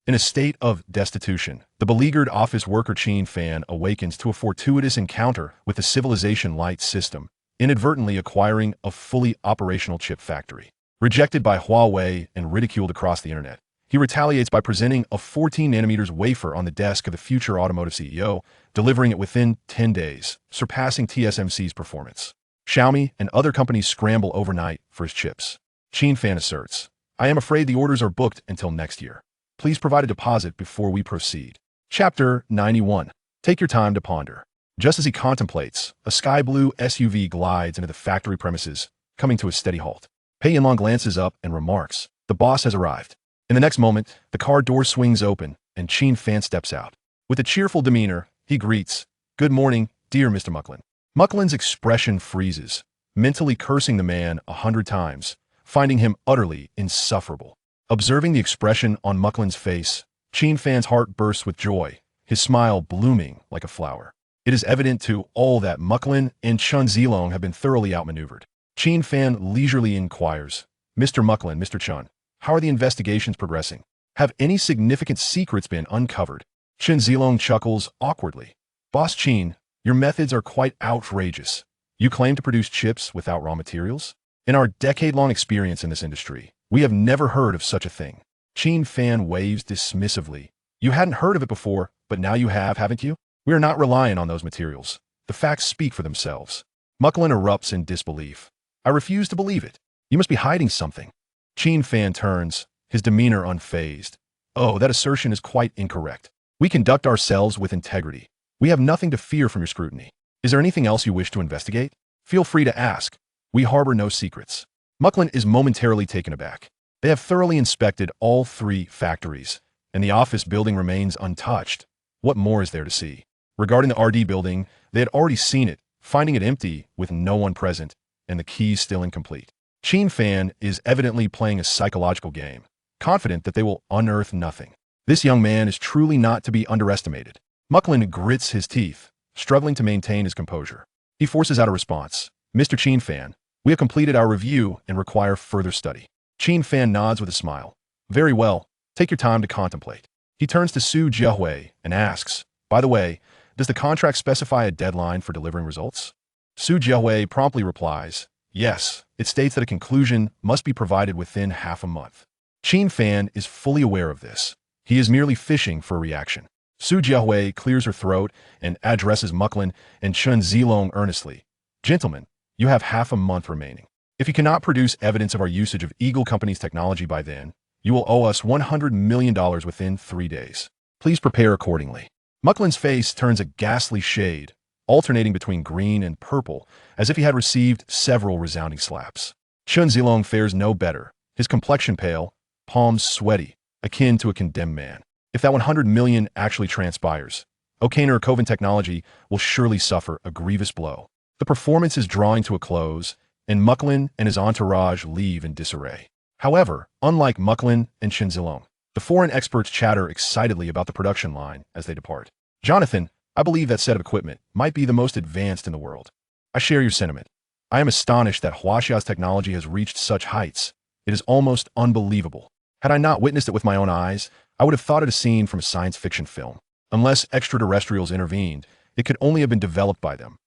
In a state of destitution, the beleaguered office worker Qin Fan awakens to a fortuitous encounter with the civilization light system, inadvertently acquiring a fully operational chip factory. Rejected by Huawei and ridiculed across the internet, he retaliates by presenting a 14nm wafer on the desk of the future automotive CEO, delivering it within 10 days, surpassing TSMC's performance. Xiaomi and other companies scramble overnight for his chips. Qin Fan asserts, "I am afraid the orders are booked until next year. Please provide a deposit before we proceed." Chapter 91. Take your time to ponder. Just as he contemplates, a sky blue SUV glides into the factory premises, coming to a steady halt. Pei Yanlong glances up and remarks, "The boss has arrived." In the next moment, the car door swings open, and Qin Fan steps out. With a cheerful demeanor, he greets, "Good morning, dear Mr. Mucklin." Mucklin's expression freezes, mentally cursing the man 100 times, finding him utterly insufferable. Observing the expression on Mucklin's face, Qin Fan's heart bursts with joy, his smile blooming like a flower. It is evident to all that Mucklin and Chen Zilong have been thoroughly outmaneuvered. Qin Fan leisurely inquires, "Mr. Mucklin, Mr. Chen, how are the investigations progressing? Have any significant secrets been uncovered?" Chen Zilong chuckles awkwardly. "Boss Qin, your methods are quite outrageous. You claim to produce chips without raw materials? In our decade-long experience in this industry, we have never heard of such a thing." Qin Fan waves dismissively. "You hadn't heard of it before, but now you have, haven't you? We are not relying on those materials. The facts speak for themselves." Mucklin erupts in disbelief. "I refuse to believe it. You must be hiding something." Qin Fan turns, his demeanor unfazed. "Oh, that assertion is quite incorrect. We conduct ourselves with integrity. We have nothing to fear from your scrutiny. Is there anything else you wish to investigate? Feel free to ask. We harbor no secrets." Mucklin is momentarily taken aback. They have thoroughly inspected all 3 factories, and the office building remains untouched. What more is there to see? Regarding the RD building, they had already seen it, finding it empty with no one present, and the keys still incomplete. Qin Fan is evidently playing a psychological game, confident that they will unearth nothing. This young man is truly not to be underestimated. Mucklin grits his teeth, struggling to maintain his composure. He forces out a response. "Mr. Qin Fan, we have completed our review and require further study." Qin Fan nods with a smile. "Very well, take your time to contemplate." He turns to Su Jiahui and asks, "By the way, does the contract specify a deadline for delivering results?" Su Jiahui promptly replies, "Yes, it states that a conclusion must be provided within half a month." Qin Fan is fully aware of this. He is merely fishing for a reaction. Su Jiahui clears her throat and addresses Mucklin and Chen Zilong earnestly. "Gentlemen, you have half a month remaining. If you cannot produce evidence of our usage of Eagle Company's technology by then, you will owe us $100 million within 3 days. Please prepare accordingly." Mucklin's face turns a ghastly shade, alternating between green and purple, as if he had received several resounding slaps. Chen Zilong fares no better, his complexion pale, palms sweaty, akin to a condemned man. If that 100 million actually transpires, Okaner Coven Technology will surely suffer a grievous blow. The performance is drawing to a close, and Mucklin and his entourage leave in disarray. However, unlike Mucklin and Chen Zilong, the foreign experts chatter excitedly about the production line as they depart. "Jonathan, I believe that set of equipment might be the most advanced in the world. I share your sentiment. I am astonished that Huaxia's technology has reached such heights. It is almost unbelievable. Had I not witnessed it with my own eyes, I would have thought it a scene from a science fiction film. Unless extraterrestrials intervened, it could only have been developed by them."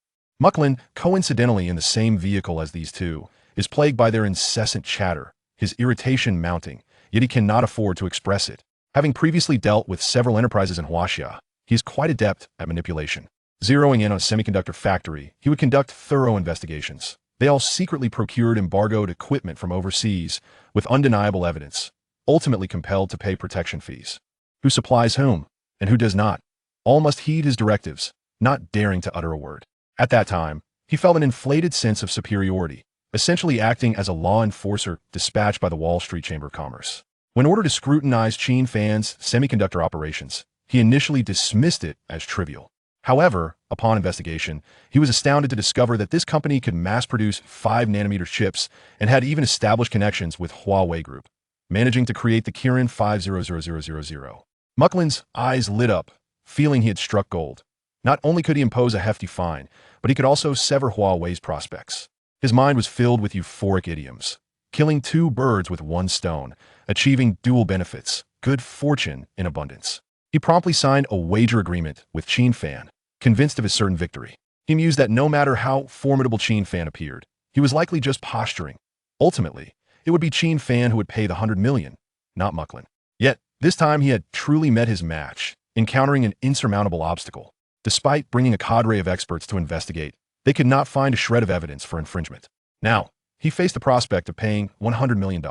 Mucklin, coincidentally in the same vehicle as these two, is plagued by their incessant chatter, his irritation mounting, yet he cannot afford to express it. Having previously dealt with several enterprises in Huaxia, he is quite adept at manipulation. Zeroing in on a semiconductor factory, he would conduct thorough investigations. They all secretly procured embargoed equipment from overseas with undeniable evidence, ultimately compelled to pay protection fees. Who supplies whom, and who does not? All must heed his directives, not daring to utter a word. At that time, he felt an inflated sense of superiority, essentially acting as a law enforcer dispatched by the Wall Street Chamber of Commerce. When ordered to scrutinize Qin Fan's semiconductor operations, he initially dismissed it as trivial. However, upon investigation, he was astounded to discover that this company could mass-produce 5nm chips and had even established connections with Huawei Group, managing to create the Kirin 500000. Mucklin's eyes lit up, feeling he had struck gold. Not only could he impose a hefty fine, but he could also sever Huawei's prospects. His mind was filled with euphoric idioms, killing 2 birds with 1 stone, achieving dual benefits, good fortune in abundance. He promptly signed a wager agreement with Qin Fan, convinced of his certain victory. He mused that no matter how formidable Qin Fan appeared, he was likely just posturing. Ultimately, it would be Qin Fan who would pay the 100 million, not Mucklin. Yet, this time he had truly met his match, encountering an insurmountable obstacle. Despite bringing a cadre of experts to investigate, they could not find a shred of evidence for infringement. Now, he faced the prospect of paying $100 million.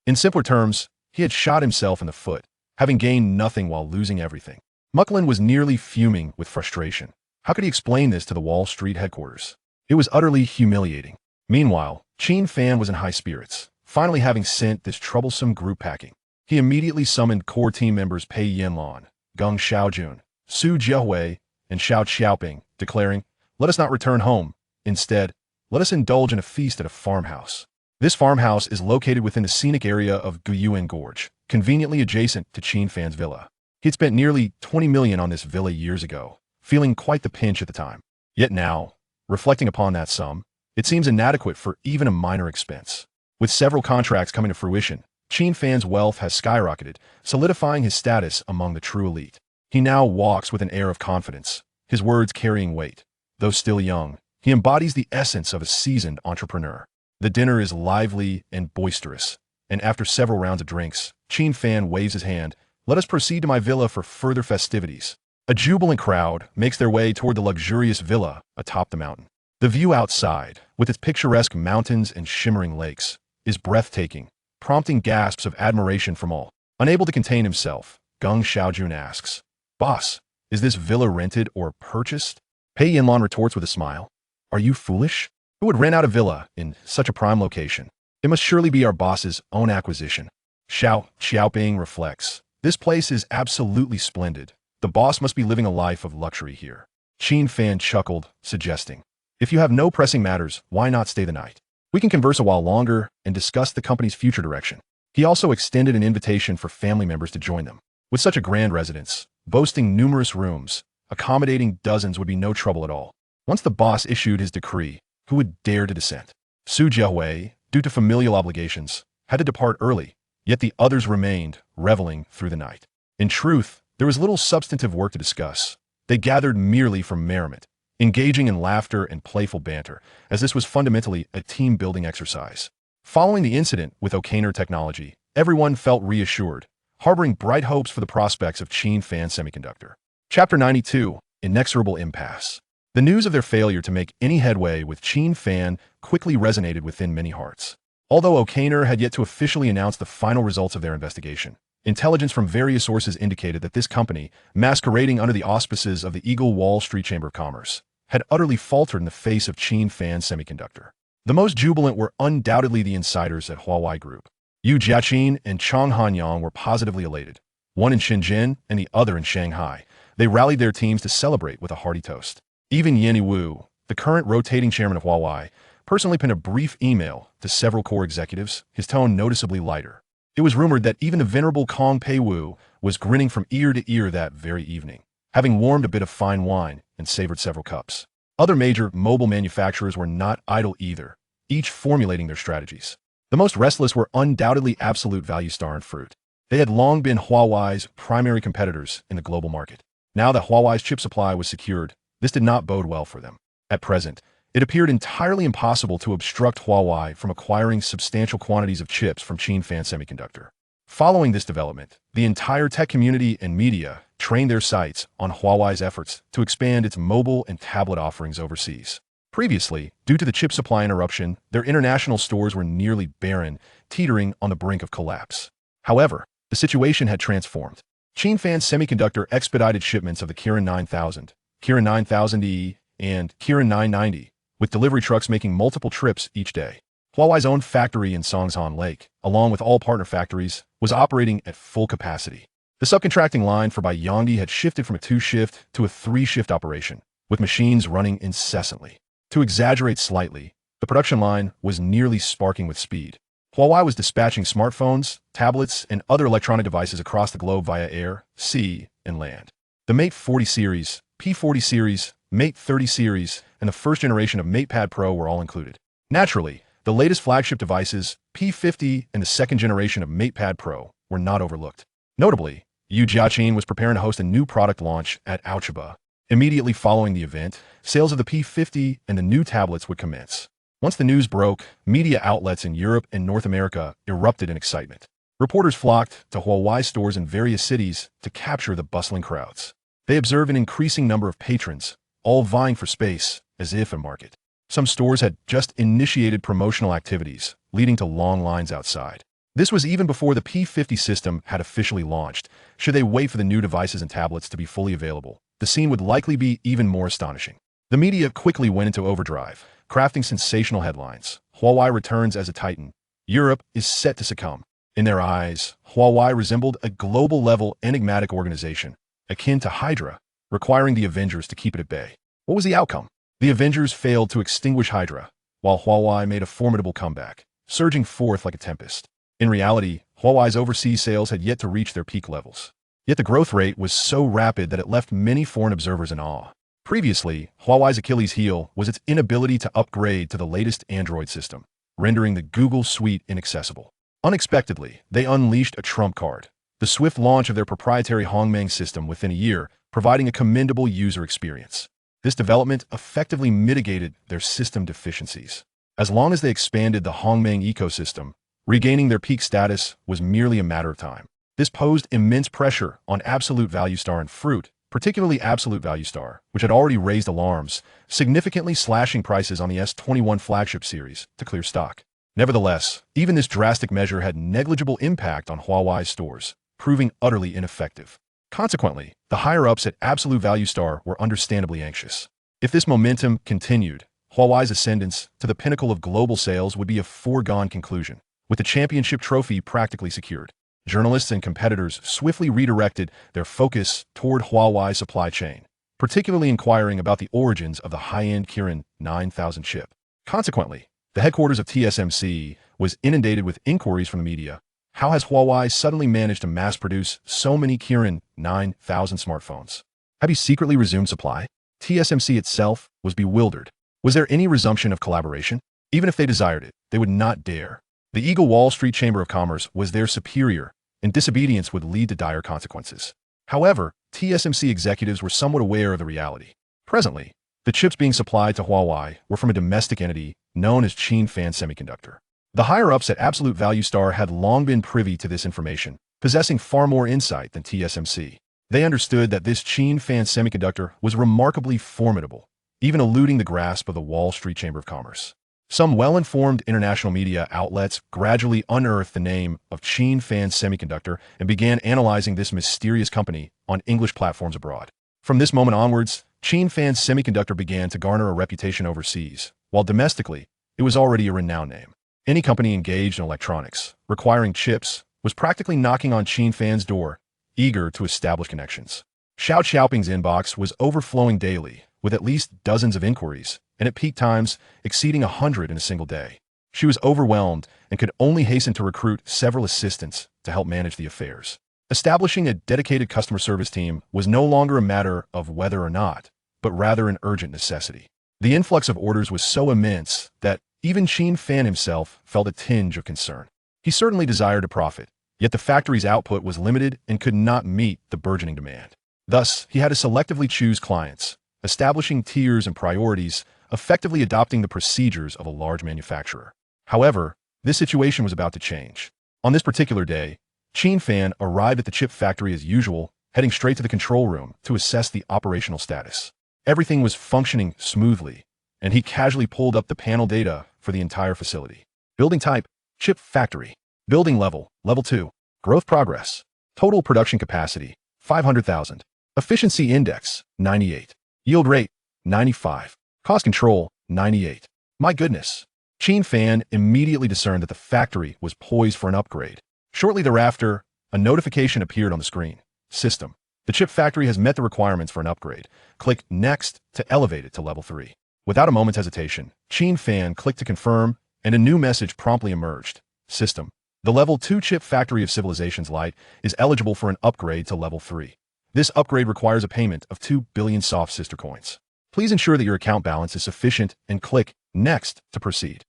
In simpler terms, he had shot himself in the foot, having gained nothing while losing everything. Mucklin was nearly fuming with frustration. How could he explain this to the Wall Street headquarters? It was utterly humiliating. Meanwhile, Qin Fan was in high spirits, finally having sent this troublesome group packing. He immediately summoned core team members Pei Yanlan, Geng Xiaojun, Su Jiahui, and Xiao Xiaoping, declaring, "Let us not return home. Instead, let us indulge in a feast at a farmhouse." This farmhouse is located within the scenic area of Guyuan Gorge, conveniently adjacent to Qin Fan's villa. He had spent nearly 20 million on this villa years ago, feeling quite the pinch at the time. Yet now, reflecting upon that sum, it seems inadequate for even a minor expense. With several contracts coming to fruition, Qin Fan's wealth has skyrocketed, solidifying his status among the true elite. He now walks with an air of confidence, his words carrying weight. Though still young, he embodies the essence of a seasoned entrepreneur. The dinner is lively and boisterous, and after several rounds of drinks, Qin Fan waves his hand. "Let us proceed to my villa for further festivities." A jubilant crowd makes their way toward the luxurious villa atop the mountain. The view outside, with its picturesque mountains and shimmering lakes, is breathtaking, prompting gasps of admiration from all. Unable to contain himself, Geng Xiaojun asks, "Boss, is this villa rented or purchased?" Pei Yanlan retorts with a smile, "Are you foolish? Who would rent out a villa in such a prime location? It must surely be our boss's own acquisition." Xiao Xiaoping reflects, "This place is absolutely splendid. The boss must be living a life of luxury here." Qin Fan chuckled, suggesting, "If you have no pressing matters, why not stay the night? We can converse a while longer and discuss the company's future direction." He also extended an invitation for family members to join them. With such a grand residence, boasting numerous rooms, accommodating dozens would be no trouble at all. Once the boss issued his decree, who would dare to dissent? Su Jiahui, due to familial obligations, had to depart early, yet the others remained, reveling through the night. In truth, there was little substantive work to discuss. They gathered merely for merriment, engaging in laughter and playful banter, as this was fundamentally a team-building exercise. Following the incident with Okaner Technology, everyone felt reassured, harboring bright hopes for the prospects of Qin Fan Semiconductor. Chapter 92, Inexorable Impasse. The news of their failure to make any headway with Qin Fan quickly resonated within many hearts. Although Okaner had yet to officially announce the final results of their investigation, intelligence from various sources indicated that this company, masquerading under the auspices of the Eagle Wall Street Chamber of Commerce, had utterly faltered in the face of Qin Fan Semiconductor. The most jubilant were undoubtedly the insiders at Huawei Group. Yu Jiaqin and Chang Hanyang were positively elated, one in Shenzhen and the other in Shanghai. They rallied their teams to celebrate with a hearty toast. Even Yanni Wu, the current rotating chairman of Huawei, personally penned a brief email to several core executives, his tone noticeably lighter. It was rumored that even the venerable Kong Pei Wu was grinning from ear to ear that very evening, having warmed a bit of fine wine and savored several cups. Other major mobile manufacturers were not idle either, each formulating their strategies. The most restless were undoubtedly Absolute Value Star and Fruit. They had long been Huawei's primary competitors in the global market. Now that Huawei's chip supply was secured, this did not bode well for them. At present, it appeared entirely impossible to obstruct Huawei from acquiring substantial quantities of chips from Qin Fan Semiconductor. Following this development, the entire tech community and media trained their sights on Huawei's efforts to expand its mobile and tablet offerings overseas. Previously, due to the chip supply interruption, their international stores were nearly barren, teetering on the brink of collapse. However, the situation had transformed. Qin Fan Semiconductor expedited shipments of the Kirin 9000, Kirin 9000E, and Kirin 990, with delivery trucks making multiple trips each day. Huawei's own factory in Songshan Lake, along with all partner factories, was operating at full capacity. The subcontracting line for Baiyangdi had shifted from a 2-shift to a 3-shift operation, with machines running incessantly. To exaggerate slightly, the production line was nearly sparking with speed. Huawei was dispatching smartphones, tablets, and other electronic devices across the globe via air, sea, and land. The Mate 40 series, P40 series, Mate 30 series, and the first generation of MatePad Pro were all included. Naturally, the latest flagship devices, P50 and the second generation of MatePad Pro, were not overlooked. Notably, Yu Jiaqin was preparing to host a new product launch at Aochiba. Immediately following the event, sales of the P50 and the new tablets would commence. Once the news broke, media outlets in Europe and North America erupted in excitement. Reporters flocked to Huawei stores in various cities to capture the bustling crowds. They observed an increasing number of patrons, all vying for space, as if a market. Some stores had just initiated promotional activities, leading to long lines outside. This was even before the P50 system had officially launched. Should they wait for the new devices and tablets to be fully available, the scene would likely be even more astonishing. The media quickly went into overdrive, crafting sensational headlines. Huawei returns as a titan. Europe is set to succumb. In their eyes, Huawei resembled a global-level enigmatic organization, akin to Hydra, requiring the Avengers to keep it at bay. What was the outcome? The Avengers failed to extinguish Hydra, while Huawei made a formidable comeback, surging forth like a tempest. In reality, Huawei's overseas sales had yet to reach their peak levels. Yet the growth rate was so rapid that it left many foreign observers in awe. Previously, Huawei's Achilles heel was its inability to upgrade to the latest Android system, rendering the Google suite inaccessible. Unexpectedly, they unleashed a trump card, the swift launch of their proprietary Hongmeng system within a year, providing a commendable user experience. This development effectively mitigated their system deficiencies. As long as they expanded the Hongmeng ecosystem, regaining their peak status was merely a matter of time. This posed immense pressure on Absolute Value Star and Fruit, particularly Absolute Value Star, which had already raised alarms, significantly slashing prices on the S21 flagship series to clear stock. Nevertheless, even this drastic measure had negligible impact on Huawei's stores, proving utterly ineffective. Consequently, the higher-ups at Absolute Value Star were understandably anxious. If this momentum continued, Huawei's ascendance to the pinnacle of global sales would be a foregone conclusion, with the championship trophy practically secured. Journalists and competitors swiftly redirected their focus toward Huawei's supply chain, particularly inquiring about the origins of the high-end Kirin 9000 chip. Consequently, the headquarters of TSMC was inundated with inquiries from the media. How has Huawei suddenly managed to mass-produce so many Kirin 9000 smartphones? Have you secretly resumed supply? TSMC itself was bewildered. Was there any resumption of collaboration? Even if they desired it, they would not dare. The Eagle Wall Street Chamber of Commerce was their superior, and disobedience would lead to dire consequences. However, TSMC executives were somewhat aware of the reality. Presently, the chips being supplied to Huawei were from a domestic entity known as Qin Fan Semiconductor. The higher-ups at Absolute Value Star had long been privy to this information, possessing far more insight than TSMC. They understood that this Qin Fan Semiconductor was remarkably formidable, even eluding the grasp of the Wall Street Chamber of Commerce. Some well-informed international media outlets gradually unearthed the name of Qin Fan Semiconductor and began analyzing this mysterious company on English platforms abroad. From this moment onwards, Qin Fan Semiconductor began to garner a reputation overseas, while domestically, it was already a renowned name. Any company engaged in electronics, requiring chips, was practically knocking on Qin Fan's door, eager to establish connections. Xiao Xiaoping's inbox was overflowing daily, with at least dozens of inquiries, and at peak times exceeding 100 in a single day. She was overwhelmed and could only hasten to recruit several assistants to help manage the affairs. Establishing a dedicated customer service team was no longer a matter of whether or not, but rather an urgent necessity. The influx of orders was so immense that even Qin Fan himself felt a tinge of concern. He certainly desired to profit, yet the factory's output was limited and could not meet the burgeoning demand. Thus, he had to selectively choose clients, establishing tiers and priorities, effectively adopting the procedures of a large manufacturer. However, this situation was about to change. On this particular day, Qin Fan arrived at the chip factory as usual, heading straight to the control room to assess the operational status. Everything was functioning smoothly, and he casually pulled up the panel data for the entire facility. Building type, chip factory. Building level, level 2. Growth progress. Total production capacity, 500,000. Efficiency index, 98. Yield rate, 95. Cost control, 98. My goodness. Qin Fan immediately discerned that the factory was poised for an upgrade. Shortly thereafter, a notification appeared on the screen. System. The chip factory has met the requirements for an upgrade. Click Next to elevate it to level 3. Without a moment's hesitation, Qin Fan clicked to confirm, and a new message promptly emerged. System. The level 2 chip factory of Civilizations Light is eligible for an upgrade to level 3. This upgrade requires a payment of 2 billion soft sister coins. Please ensure that your account balance is sufficient and click Next to proceed.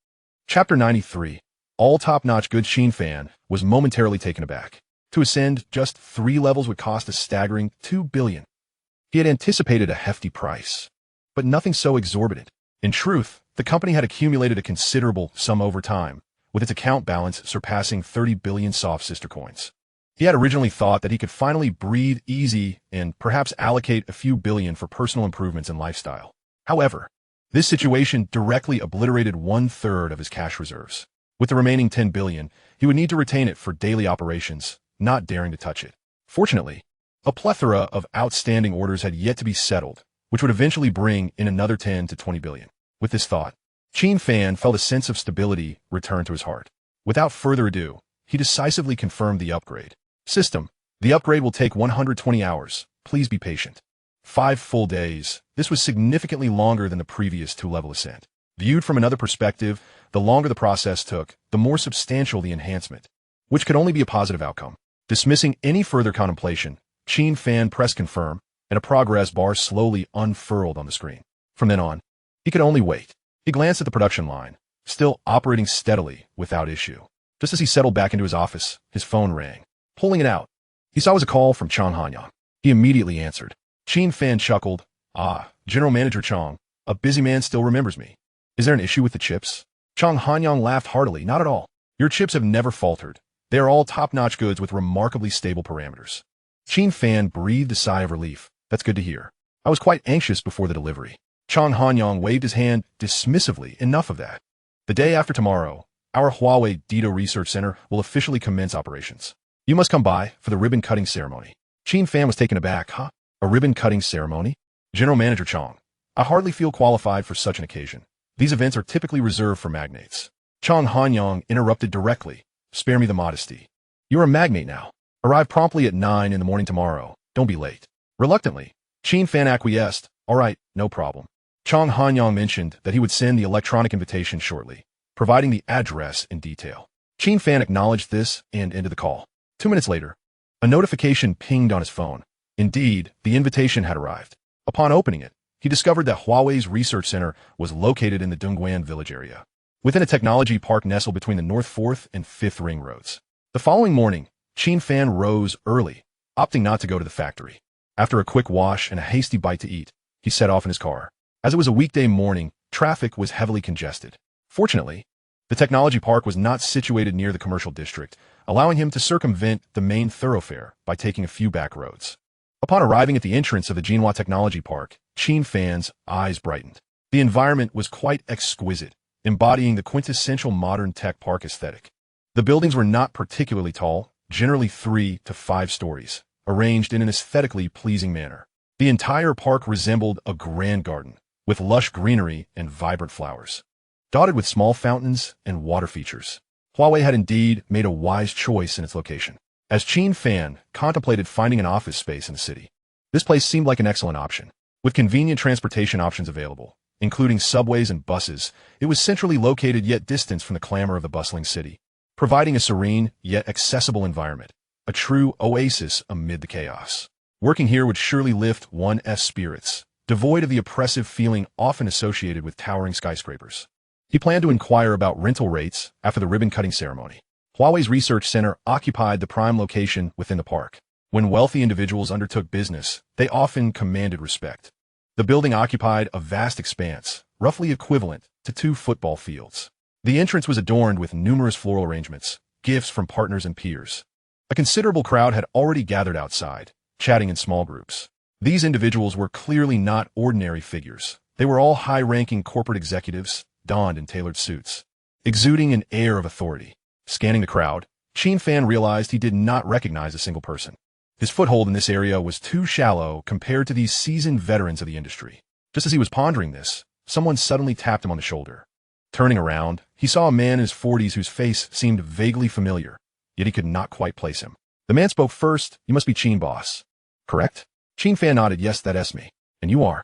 Chapter 93. All top-notch good. Qin Fan was momentarily taken aback. To ascend just 3 levels would cost a staggering $2 billion. He had anticipated a hefty price, but nothing so exorbitant. In truth, the company had accumulated a considerable sum over time, with its account balance surpassing 30 billion soft sister coins. He had originally thought that he could finally breathe easy and perhaps allocate a few billion for personal improvements and lifestyle. However, this situation directly obliterated 1/3 of his cash reserves. With the remaining 10 billion, he would need to retain it for daily operations, not daring to touch it. Fortunately, a plethora of outstanding orders had yet to be settled, which would eventually bring in another 10 to 20 billion. With this thought, Qin Fan felt a sense of stability return to his heart. Without further ado, he decisively confirmed the upgrade. System, the upgrade will take 120 hours. Please be patient. 5 full days. This was significantly longer than the previous 2-level ascent. Viewed from another perspective, the longer the process took, the more substantial the enhancement, which could only be a positive outcome. Dismissing any further contemplation, Qin Fan pressed confirm, and a progress bar slowly unfurled on the screen. From then on, he could only wait. He glanced at the production line, still operating steadily without issue. Just as he settled back into his office, his phone rang. Pulling it out, he saw it was a call from Chang Hanyang. He immediately answered. Qin Fan chuckled. Ah, General Manager Chang, a busy man still remembers me. Is there an issue with the chips? Chang Hanyang laughed heartily. Not at all. Your chips have never faltered. They are all top-notch goods with remarkably stable parameters. Qin Fan breathed a sigh of relief. That's good to hear. I was quite anxious before the delivery. Chang Hanyang waved his hand dismissively. Enough of that. The day after tomorrow, our Huawei Dito Research Center will officially commence operations. You must come by for the ribbon-cutting ceremony. Qin Fan was taken aback. Huh? A ribbon-cutting ceremony? General Manager Chang, I hardly feel qualified for such an occasion. These events are typically reserved for magnates. Chang Hanyang interrupted directly. Spare me the modesty. You are a magnate now. Arrive promptly at 9 in the morning tomorrow. Don't be late. Reluctantly, Qin Fan acquiesced. All right, no problem. Chang Hanyang mentioned that he would send the electronic invitation shortly, providing the address in detail. Qin Fan acknowledged this and ended the call. 2 minutes later, a notification pinged on his phone. Indeed, the invitation had arrived. Upon opening it, he discovered that Huawei's research center was located in the Dongguan village area, within a technology park nestled between the North 4th and 5th Ring roads. The following morning, Qin Fan rose early, opting not to go to the factory. After a quick wash and a hasty bite to eat, he set off in his car. As it was a weekday morning, traffic was heavily congested. Fortunately, the technology park was not situated near the commercial district, allowing him to circumvent the main thoroughfare by taking a few back roads. Upon arriving at the entrance of the Jinhua Technology Park, Qin Fan's eyes brightened. The environment was quite exquisite, embodying the quintessential modern tech park aesthetic. The buildings were not particularly tall, generally 3 to 5 stories, arranged in an aesthetically pleasing manner. The entire park resembled a grand garden, with lush greenery and vibrant flowers, dotted with small fountains and water features. Huawei had indeed made a wise choice in its location. As Qin Fan contemplated finding an office space in the city, this place seemed like an excellent option. With convenient transportation options available, including subways and buses, it was centrally located yet distant from the clamor of the bustling city, providing a serene yet accessible environment, a true oasis amid the chaos. Working here would surely lift one's spirits, devoid of the oppressive feeling often associated with towering skyscrapers. He planned to inquire about rental rates after the ribbon-cutting ceremony. Huawei's research center occupied the prime location within the park. When wealthy individuals undertook business, they often commanded respect. The building occupied a vast expanse, roughly equivalent to 2 football fields. The entrance was adorned with numerous floral arrangements, gifts from partners and peers. A considerable crowd had already gathered outside, chatting in small groups. These individuals were clearly not ordinary figures. They were all high-ranking corporate executives, donned in tailored suits, exuding an air of authority. Scanning the crowd, Qin Fan realized he did not recognize a single person. His foothold in this area was too shallow compared to these seasoned veterans of the industry. Just as he was pondering this, someone suddenly tapped him on the shoulder. Turning around, he saw a man in his 40s whose face seemed vaguely familiar, yet he could not quite place him. The man spoke first. You must be Qin boss, correct? Qin Fan nodded. Yes, that's me. And you are?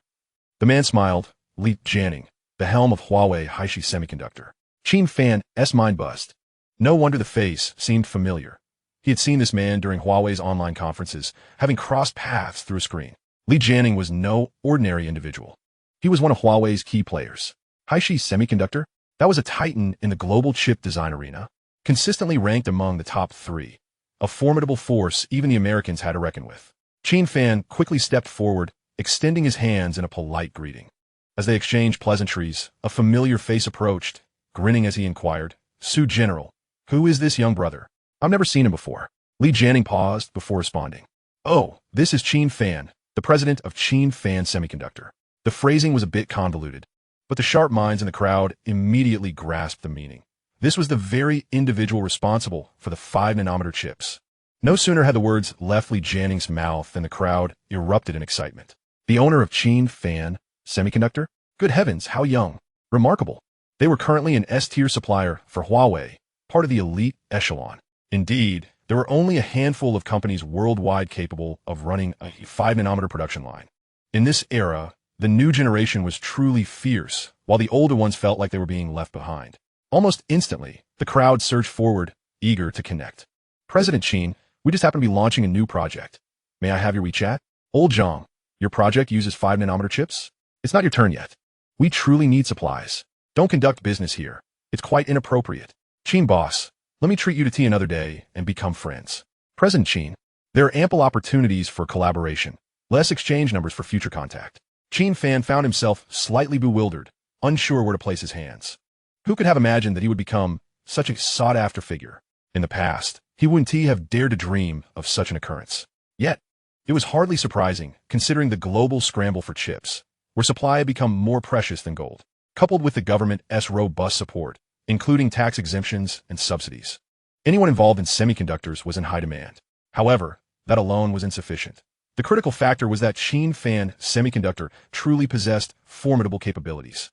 The man smiled. Li Jianing, the helm of Huawei Haishi Semiconductor. Qin Fan's mind buzzed. No wonder the face seemed familiar. He had seen this man during Huawei's online conferences, having crossed paths through a screen. Li Jianing was no ordinary individual. He was one of Huawei's key players. Haishi Semiconductor, that was a titan in the global chip design arena, consistently ranked among the top 3. a formidable force even the Americans had to reckon with. Qin Fan quickly stepped forward, extending his hands in a polite greeting. As they exchanged pleasantries, a familiar face approached, grinning as he inquired, "Su General, who is this young brother? I've never seen him before." Li Jianing paused before responding. "Oh, this is Qin Fan, the president of Qin Fan Semiconductor." The phrasing was a bit convoluted, but the sharp minds in the crowd immediately grasped the meaning. This was the very individual responsible for the 5-nanometer chips. No sooner had the words left Li Jianing's mouth than the crowd erupted in excitement. The owner of Qin Fan Semiconductor? Good heavens, how young! Remarkable. They were currently an S-tier supplier for Huawei, part of the elite echelon. Indeed, there were only a handful of companies worldwide capable of running a 5-nanometer production line. In this era, the new generation was truly fierce, while the older ones felt like they were being left behind. Almost instantly, the crowd surged forward, eager to connect. "President Qin, we just happen to be launching a new project. May I have your WeChat?" "Old Zhang, your project uses 5-nanometer chips? It's not your turn yet. We truly need supplies. Don't conduct business here. It's quite inappropriate." "Qin boss, let me treat you to tea another day and become friends." "President Qin, there are ample opportunities for collaboration. Less exchange numbers for future contact." Qin Fan found himself slightly bewildered, unsure where to place his hands. Who could have imagined that he would become such a sought-after figure? In the past, he wouldn't have dared to dream of such an occurrence. Yet, it was hardly surprising, considering the global scramble for chips, where supply had become more precious than gold, coupled with the government's robust support, including tax exemptions and subsidies. Anyone involved in semiconductors was in high demand. However, that alone was insufficient. The critical factor was that Qin Fan Semiconductor truly possessed formidable capabilities.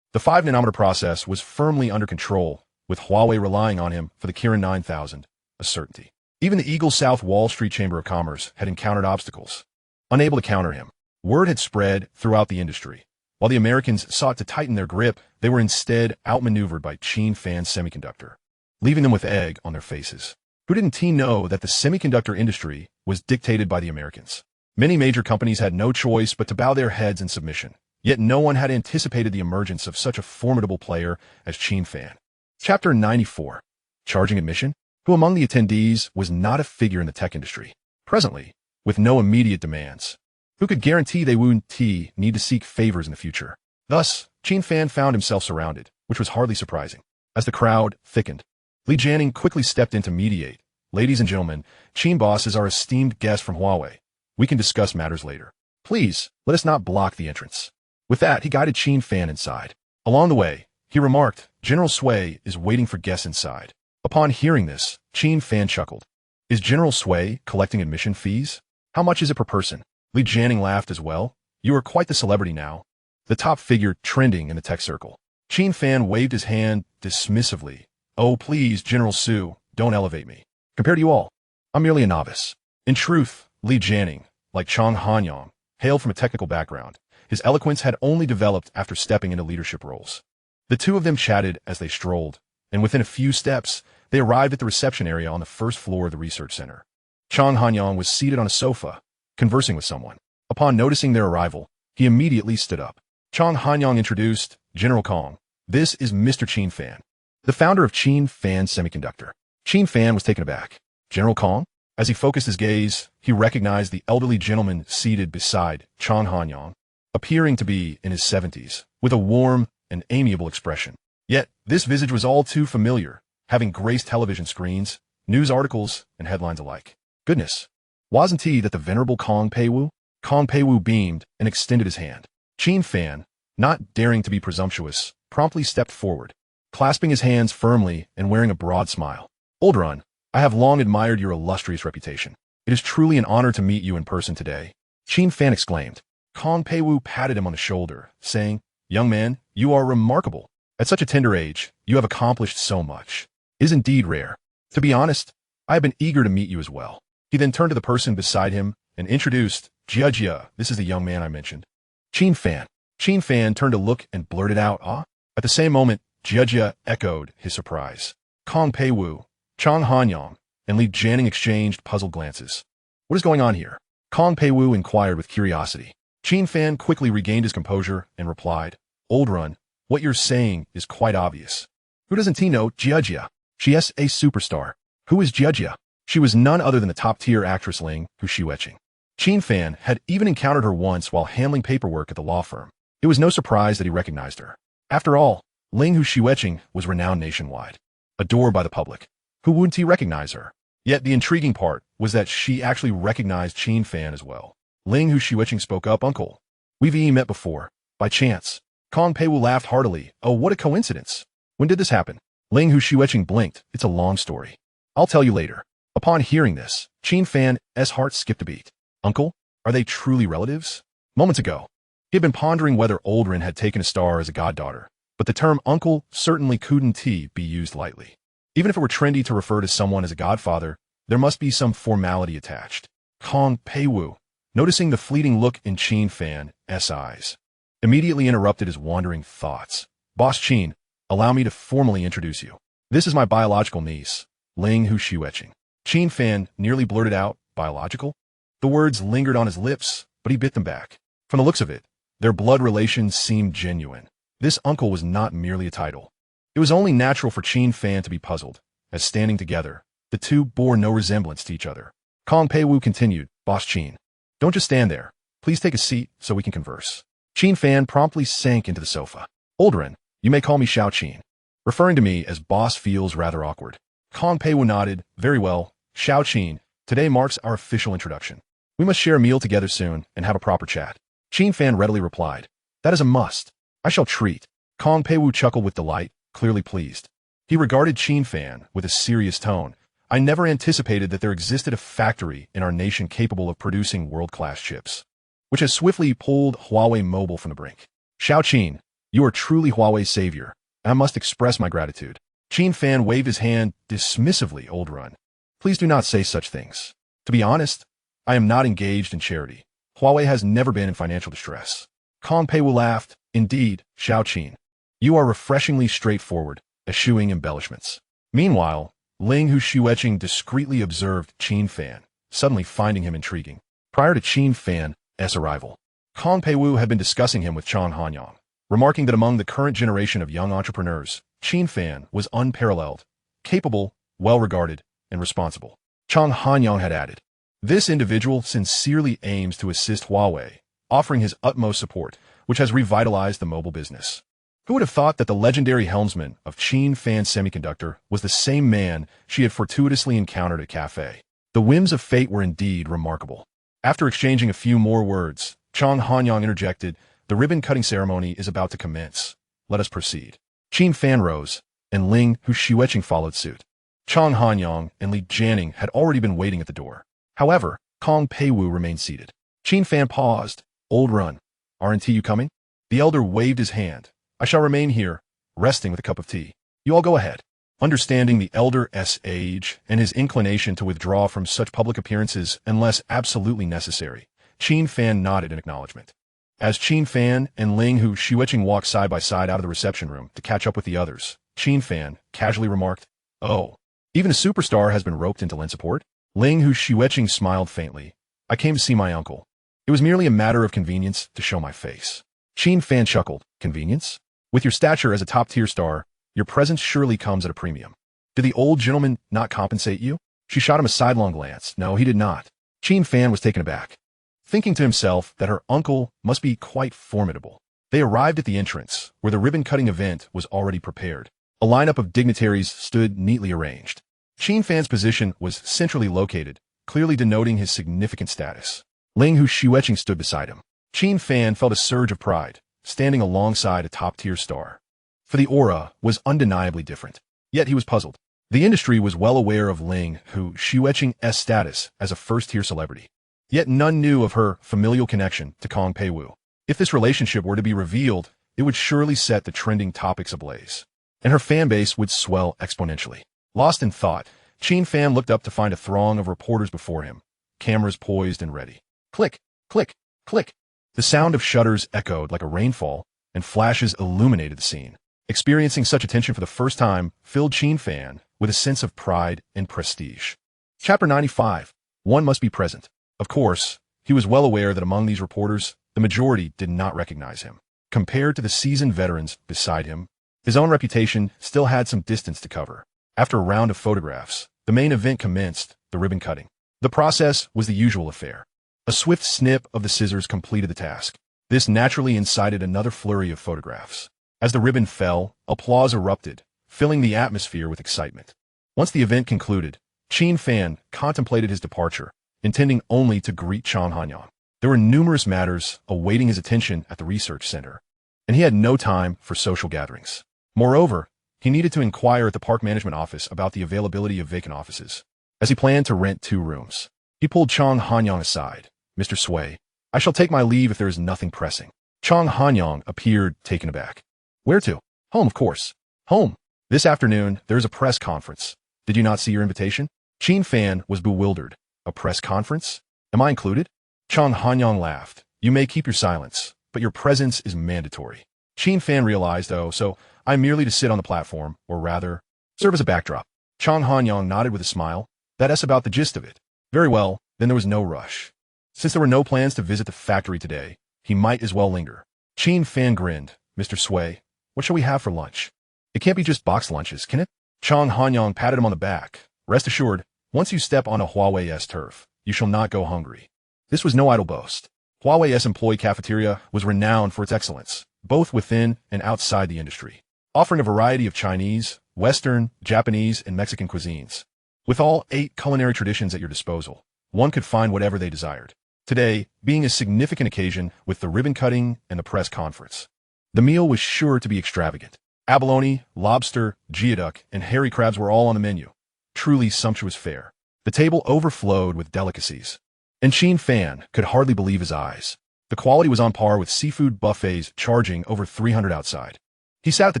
The 5-nanometer process was firmly under control, with Huawei relying on him for the Kirin 9000, a certainty. Even the Eagle South Wall Street Chamber of Commerce had encountered obstacles. Unable to counter him, word had spread throughout the industry. While the Americans sought to tighten their grip, they were instead outmaneuvered by Qin Fan Semiconductor, leaving them with egg on their faces. Who didn't know that the semiconductor industry was dictated by the Americans? Many major companies had no choice but to bow their heads in submission. Yet no one had anticipated the emergence of such a formidable player as Qin Fan. Chapter 94. Charging admission? Who among the attendees was not a figure in the tech industry? Presently, with no immediate demands. Who could guarantee they wouldn't need to seek favors in the future? Thus, Qin Fan found himself surrounded, which was hardly surprising. As the crowd thickened, Li Jianing quickly stepped in to mediate. "Ladies and gentlemen, Qin boss is our esteemed guest from Huawei. We can discuss matters later. Please, let us not block the entrance." With that, he guided Qin Fan inside. Along the way, he remarked, "General Sui is waiting for guests inside." Upon hearing this, Qin Fan chuckled. "Is General Sui collecting admission fees? How much is it per person?" Li Jianing laughed as well. "You are quite the celebrity now, the top figure trending in the tech circle." Qin Fan waved his hand dismissively. "Oh, please, General Su, don't elevate me. Compared to you all, I'm merely a novice." In truth, Li Jianing, like Chang Hanyang, hailed from a technical background. His eloquence had only developed after stepping into leadership roles. The two of them chatted as they strolled, and within a few steps, they arrived at the reception area on the first floor of the research center. Chang Hanyang was seated on a sofa, conversing with someone. Upon noticing their arrival, he immediately stood up. Chang Hanyang introduced, "General Kong, this is Mr. Qin Fan, the founder of Qin Fan Semiconductor." Qin Fan was taken aback. "General Kong?" As he focused his gaze, he recognized the elderly gentleman seated beside Chang Hanyang, appearing to be in his 70s, with a warm and amiable expression. Yet, this visage was all too familiar, having graced television screens, news articles, and headlines alike. Goodness, wasn't he that the venerable Kong Peiwu? Kong Peiwu beamed and extended his hand. Qin Fan, not daring to be presumptuous, promptly stepped forward, clasping his hands firmly and wearing a broad smile. "Old Run, I have long admired your illustrious reputation. It is truly an honor to meet you in person today." Qin Fan exclaimed. Kong Peiwu patted him on the shoulder, saying, "Young man, you are remarkable. At such a tender age, you have accomplished so much. It is indeed rare. To be honest, I have been eager to meet you as well." He then turned to the person beside him and introduced, "Jia, this is the young man I mentioned." Qin Fan. Qin Fan turned to look and blurted out, "Ah?" At the same moment, Jia echoed his surprise. Kong Peiwu, Chang Hanyang, and Li Jianing exchanged puzzled glances. "What is going on here?" Kong Peiwu inquired with curiosity. Qin Fan quickly regained his composure and replied, "Old Run, what you're saying is quite obvious. Who doesn't know Jia? She is a superstar." "Who is Jia?" She was none other than the top-tier actress Ling Hu-Shiueching. Qin Fan had even encountered her once while handling paperwork at the law firm. It was no surprise that he recognized her. After all, Ling Hu-Shiueching was renowned nationwide, adored by the public. Who wouldn't he recognize her? Yet the intriguing part was that she actually recognized Qin Fan as well. Ling Hu-Shiueching spoke up, "Uncle, we've met before, by chance." Kong Peiwu laughed heartily. "Oh, what a coincidence. When did this happen?" Ling Hu-Shiueching blinked. "It's a long story. I'll tell you later." Upon hearing this, Qin Fan's heart skipped a beat. "Uncle, are they truly relatives?" Moments ago, he had been pondering whether Aldrin had taken a star as a goddaughter, but the term uncle certainly couldn't be used lightly. Even if it were trendy to refer to someone as a godfather, there must be some formality attached. Kong Peiwu, noticing the fleeting look in Qin Fan's eyes, immediately interrupted his wandering thoughts. "Boss Qin, allow me to formally introduce you. This is my biological niece, Ling Hu-Shiueching." Qin Fan nearly blurted out, "Biological?" The words lingered on his lips, but he bit them back. From the looks of it, their blood relations seemed genuine. This uncle was not merely a title. It was only natural for Qin Fan to be puzzled, as standing together, the two bore no resemblance to each other. Kong Peiwu continued, "Boss Qin, don't just stand there. Please take a seat so we can converse." Qin Fan promptly sank into the sofa. "Aldrin, you may call me Xiao Qin. Referring to me as boss feels rather awkward." Kong Peiwu nodded. "Very well, Xiao Qin, today marks our official introduction. We must share a meal together soon and have a proper chat." Qin Fan readily replied, "That is a must. I shall treat." Kong Peiwu chuckled with delight, clearly pleased. He regarded Qin Fan with a serious tone. "I never anticipated that there existed a factory in our nation capable of producing world-class chips, which has swiftly pulled Huawei Mobile from the brink. Xiao Qin, you are truly Huawei's savior. I must express my gratitude." Qin Fan waved his hand dismissively. "Aldrin, please do not say such things. To be honest, I am not engaged in charity. Huawei has never been in financial distress." Kong Peiwu laughed. "Indeed, Xiao Qin, you are refreshingly straightforward, eschewing embellishments." Meanwhile, Ling Hu-Shiueching discreetly observed Qin Fan, suddenly finding him intriguing. Prior to Qin Fan's arrival, Kong Peiwu had been discussing him with Chang Hanyang, remarking that among the current generation of young entrepreneurs, Qin Fan was unparalleled, capable, well-regarded, and responsible. Chang Hanyang had added, "This individual sincerely aims to assist Huawei, offering his utmost support, which has revitalized the mobile business." Who would have thought that the legendary helmsman of Qin Fan Semiconductor was the same man she had fortuitously encountered at cafe? The whims of fate were indeed remarkable. After exchanging a few more words, Chang Hanyang interjected, "The ribbon-cutting ceremony is about to commence. Let us proceed." Qin Fan rose, and Ling Hu-Shiueching followed suit. Chang Hanyang and Li Jianing had already been waiting at the door. However, Kong Peiwu remained seated. Qin Fan paused. "Aldrin, aren't you coming?" The elder waved his hand. "I shall remain here, resting with a cup of tea. You all go ahead." Understanding the elder's age and his inclination to withdraw from such public appearances unless absolutely necessary, Qin Fan nodded in acknowledgement. As Qin Fan and Ling Hu-Shiueching walked side by side out of the reception room to catch up with the others, Qin Fan casually remarked, "Oh, even a superstar has been roped into land support?" Ling Hu-Shiueching smiled faintly. "I came to see my uncle. It was merely a matter of convenience to show my face." Qin Fan chuckled. "Convenience? With your stature as a top-tier star, your presence surely comes at a premium. Did the old gentleman not compensate you?" She shot him a sidelong glance. "No, he did not." Qin Fan was taken aback, thinking to himself that her uncle must be quite formidable. They arrived at the entrance, where the ribbon-cutting event was already prepared. A lineup of dignitaries stood neatly arranged. Qin Fan's position was centrally located, clearly denoting his significant status. Ling Hu-Shiueching stood beside him. Qin Fan felt a surge of pride, standing alongside a top-tier star. For the aura was undeniably different. Yet he was puzzled. The industry was well aware of Ling Hu-Shiueching's status as a first-tier celebrity. Yet none knew of her familial connection to Kong Peiwu. If this relationship were to be revealed, it would surely set the trending topics ablaze, and her fanbase would swell exponentially. Lost in thought, Qin Fan looked up to find a throng of reporters before him, cameras poised and ready. Click, click, click. The sound of shutters echoed like a rainfall, and flashes illuminated the scene. Experiencing such attention for the first time filled Qin Fan with a sense of pride and prestige. Chapter 95. One must be present. Of course, he was well aware that among these reporters, the majority did not recognize him. Compared to the seasoned veterans beside him, his own reputation still had some distance to cover. After a round of photographs, the The main event commenced, the ribbon cutting. The process was the usual affair. A swift snip of the scissors completed the task. This naturally incited another flurry of photographs. As the ribbon fell, applause erupted, filling the atmosphere with excitement. Once the event concluded, Qin Fan contemplated his departure, intending only to greet Chang Hanyang. There were numerous matters awaiting his attention at the research center, and he had no time for social gatherings. Moreover, he needed to inquire at the park management office about the availability of vacant offices, as he planned to rent 2 rooms. He pulled Chang Hanyang aside. "Mr. Sui, I shall take my leave if there is nothing pressing." Chang Hanyang appeared taken aback. "Where to?" "Home, of course." "Home? This afternoon, there is a press conference. Did you not see your invitation?" Qin Fan was bewildered. "A press conference? Am I included?" Chang Hanyang laughed. "You may keep your silence, but your presence is mandatory." Qin Fan realized, "Oh, so I'm merely to sit on the platform, or rather, serve as a backdrop." Chang Hanyang nodded with a smile. "That's about the gist of it." "Very well, then there was no rush. Since there were no plans to visit the factory today, he might as well linger." Qin Fan grinned. "Mr. Sui, what shall we have for lunch?" "It can't be just box lunches, can it?" Chang Hanyang patted him on the back. "Rest assured, once you step on a Huawei's turf, you shall not go hungry." This was no idle boast. Huawei's employee cafeteria was renowned for its excellence, both within and outside the industry, offering a variety of Chinese, Western, Japanese, and Mexican cuisines. With all 8 culinary traditions at your disposal, one could find whatever they desired. Today, being a significant occasion with the ribbon cutting and the press conference, the meal was sure to be extravagant. Abalone, lobster, geoduck, and hairy crabs were all on the menu. Truly sumptuous fare. The table overflowed with delicacies, and Qin Fan could hardly believe his eyes. The quality was on par with seafood buffets charging over 300 outside. He sat at the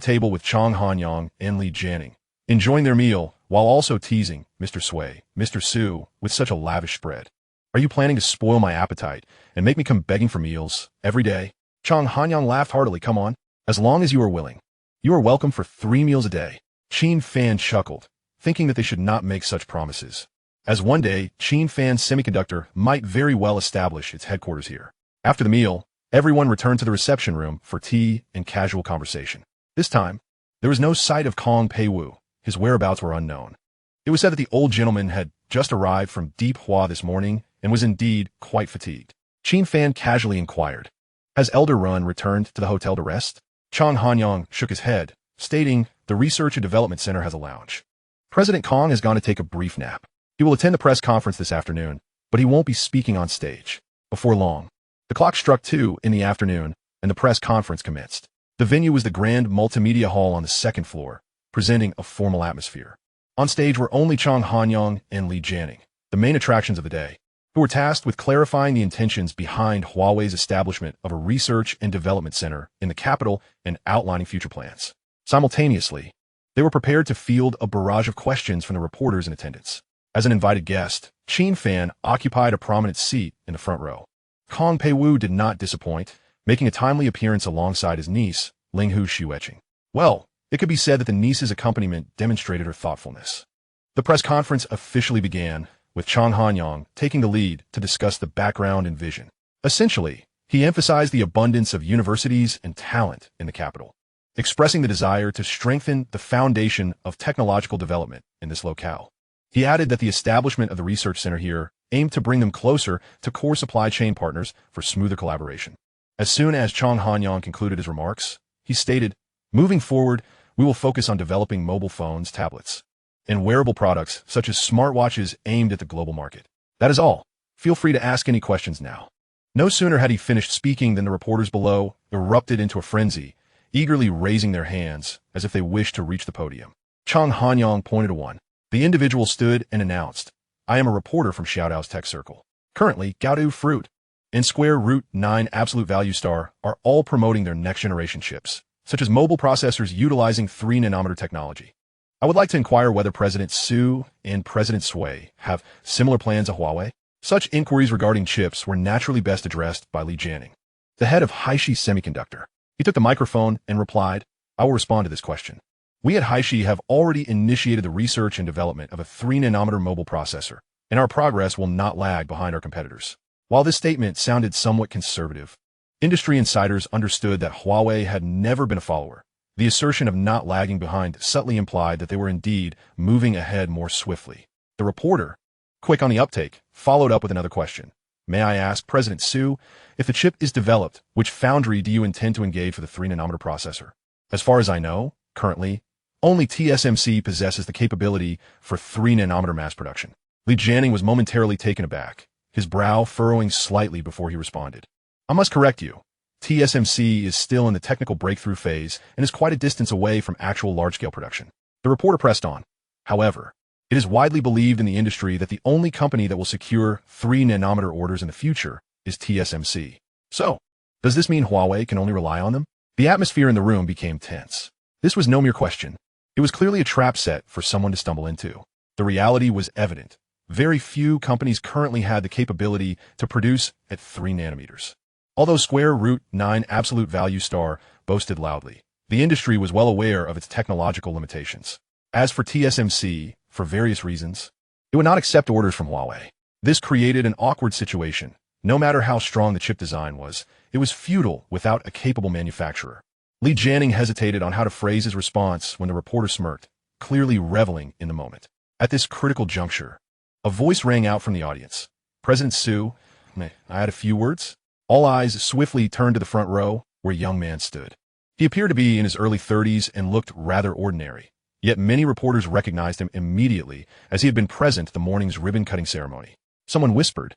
table with Chang Hanyang and Li Jianing, enjoying their meal while also teasing Mr. Sui, Mr. Su, with such a lavish spread. "Are you planning to spoil my appetite and make me come begging for meals every day?" Chang Hanyang laughed heartily. "Come on, as long as you are willing. You are welcome for 3 meals a day." Qin Fan chuckled, thinking that they should not make such promises, as one day Qin Fan Semiconductor might very well establish its headquarters here. After the meal, everyone returned to the reception room for tea and casual conversation. This time, there was no sight of Kong Peiwu. His whereabouts were unknown. It was said that the old gentleman had just arrived from Deep Hua this morning and was indeed quite fatigued. Qin Fan casually inquired, "Has Elder Run returned to the hotel to rest?" Chang Hanyang shook his head, stating, "The Research and Development Center has a lounge. President Kong has gone to take a brief nap. He will attend the press conference this afternoon, but he won't be speaking on stage." Before long, the clock struck 2 in the afternoon, and the press conference commenced. The venue was the grand multimedia hall on the 2nd floor, presenting a formal atmosphere. On stage were only Chang Hanyang and Li Jianing, the main attractions of the day, who were tasked with clarifying the intentions behind Huawei's establishment of a research and development center in the capital and outlining future plans. Simultaneously, they were prepared to field a barrage of questions from the reporters in attendance. As an invited guest, Qin Fan occupied a prominent seat in the front row. Kong Peiwu did not disappoint, making a timely appearance alongside his niece, Linghu Xueqing. Well, it could be said that the niece's accompaniment demonstrated her thoughtfulness. The press conference officially began, with Chang Hanyang taking the lead to discuss the background and vision. Essentially, he emphasized the abundance of universities and talent in the capital, expressing the desire to strengthen the foundation of technological development in this locale. He added that the establishment of the research center here aimed to bring them closer to core supply chain partners for smoother collaboration. As soon as Chang Hanyang concluded his remarks, he stated, "Moving forward, we will focus on developing mobile phones, tablets, and wearable products such as smartwatches aimed at the global market. That is all. Feel free to ask any questions now." No sooner had he finished speaking than the reporters below erupted into a frenzy, eagerly raising their hands as if they wished to reach the podium. Chang Hanyang pointed to one. The individual stood and announced, "I am a reporter from Xiaodao's Tech Circle. Currently, Gaodu Fruit and Square Root 9 Absolute Value Star are all promoting their next-generation chips, such as mobile processors utilizing 3-nanometer technology. I would like to inquire whether President Su and President Sui have similar plans at Huawei." Such inquiries regarding chips were naturally best addressed by Li Jianing, the head of Haishi Semiconductor. He took the microphone and replied, "I will respond to this question. We at Haishi have already initiated the research and development of a 3-nanometer mobile processor, and our progress will not lag behind our competitors." While this statement sounded somewhat conservative, industry insiders understood that Huawei had never been a follower. The assertion of not lagging behind subtly implied that they were indeed moving ahead more swiftly. The reporter, quick on the uptake, followed up with another question. May I ask, President Su, if the chip is developed, which foundry do you intend to engage for the 3-nanometer processor? As far as I know, currently, only TSMC possesses the capability for 3-nanometer mass production. Li Jianing was momentarily taken aback, his brow furrowing slightly before he responded. I must correct you. TSMC is still in the technical breakthrough phase and is quite a distance away from actual large-scale production. The reporter pressed on. However, it is widely believed in the industry that the only company that will secure 3-nanometer orders in the future is TSMC. So, does this mean Huawei can only rely on them? The atmosphere in the room became tense. This was no mere question. It was clearly a trap set for someone to stumble into. The reality was evident. Very few companies currently had the capability to produce at 3 nanometers. Although square root 9 absolute value star boasted loudly, the industry was well aware of its technological limitations. As for TSMC, for various reasons, it would not accept orders from Huawei. This created an awkward situation. No matter how strong the chip design was, it was futile without a capable manufacturer. Li Jianing hesitated on how to phrase his response when the reporter smirked, clearly reveling in the moment. At this critical juncture, a voice rang out from the audience. President Su, may I add a few words? All eyes swiftly turned to the front row, where a young man stood. He appeared to be in his early 30s and looked rather ordinary. Yet many reporters recognized him immediately, as he had been present at the morning's ribbon-cutting ceremony. Someone whispered,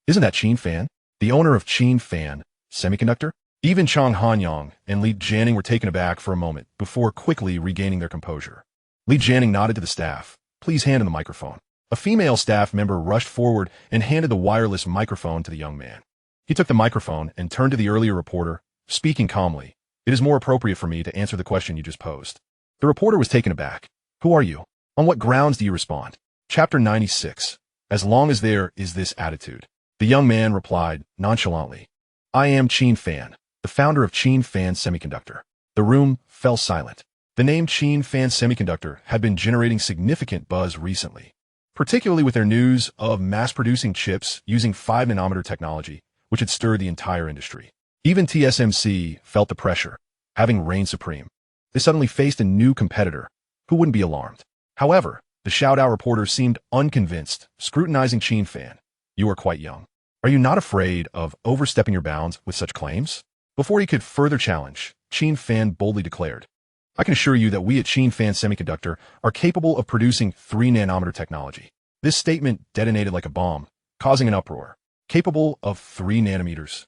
"Isn't that Qin Fan, the owner of Qin Fan Semiconductor?" Even Chang Hanyang and Li Jianing were taken aback for a moment before quickly regaining their composure. Li Jianing nodded to the staff. "Please hand him the microphone." A female staff member rushed forward and handed the wireless microphone to the young man. He took the microphone and turned to the earlier reporter, speaking calmly. "It is more appropriate for me to answer the question you just posed." The reporter was taken aback. "Who are you? On what grounds do you respond?" Chapter 96. As long as there is this attitude. The young man replied nonchalantly. "I am Qin Fan, the founder of Qin Fan Semiconductor." The room fell silent. The name Qin Fan Semiconductor had been generating significant buzz recently, particularly with their news of mass-producing chips using 5-nanometer technology, which had stirred the entire industry. Even TSMC felt the pressure, having reigned supreme. They suddenly faced a new competitor. Who wouldn't be alarmed? However, the shout-out reporter seemed unconvinced, scrutinizing Qin Fan. "You are quite young. Are you not afraid of overstepping your bounds with such claims?" Before he could further challenge, Qin Fan boldly declared, "I can assure you that we at Qin Fan Semiconductor are capable of producing 3-nanometer technology." This statement detonated like a bomb, causing an uproar. Capable of 3 nanometers.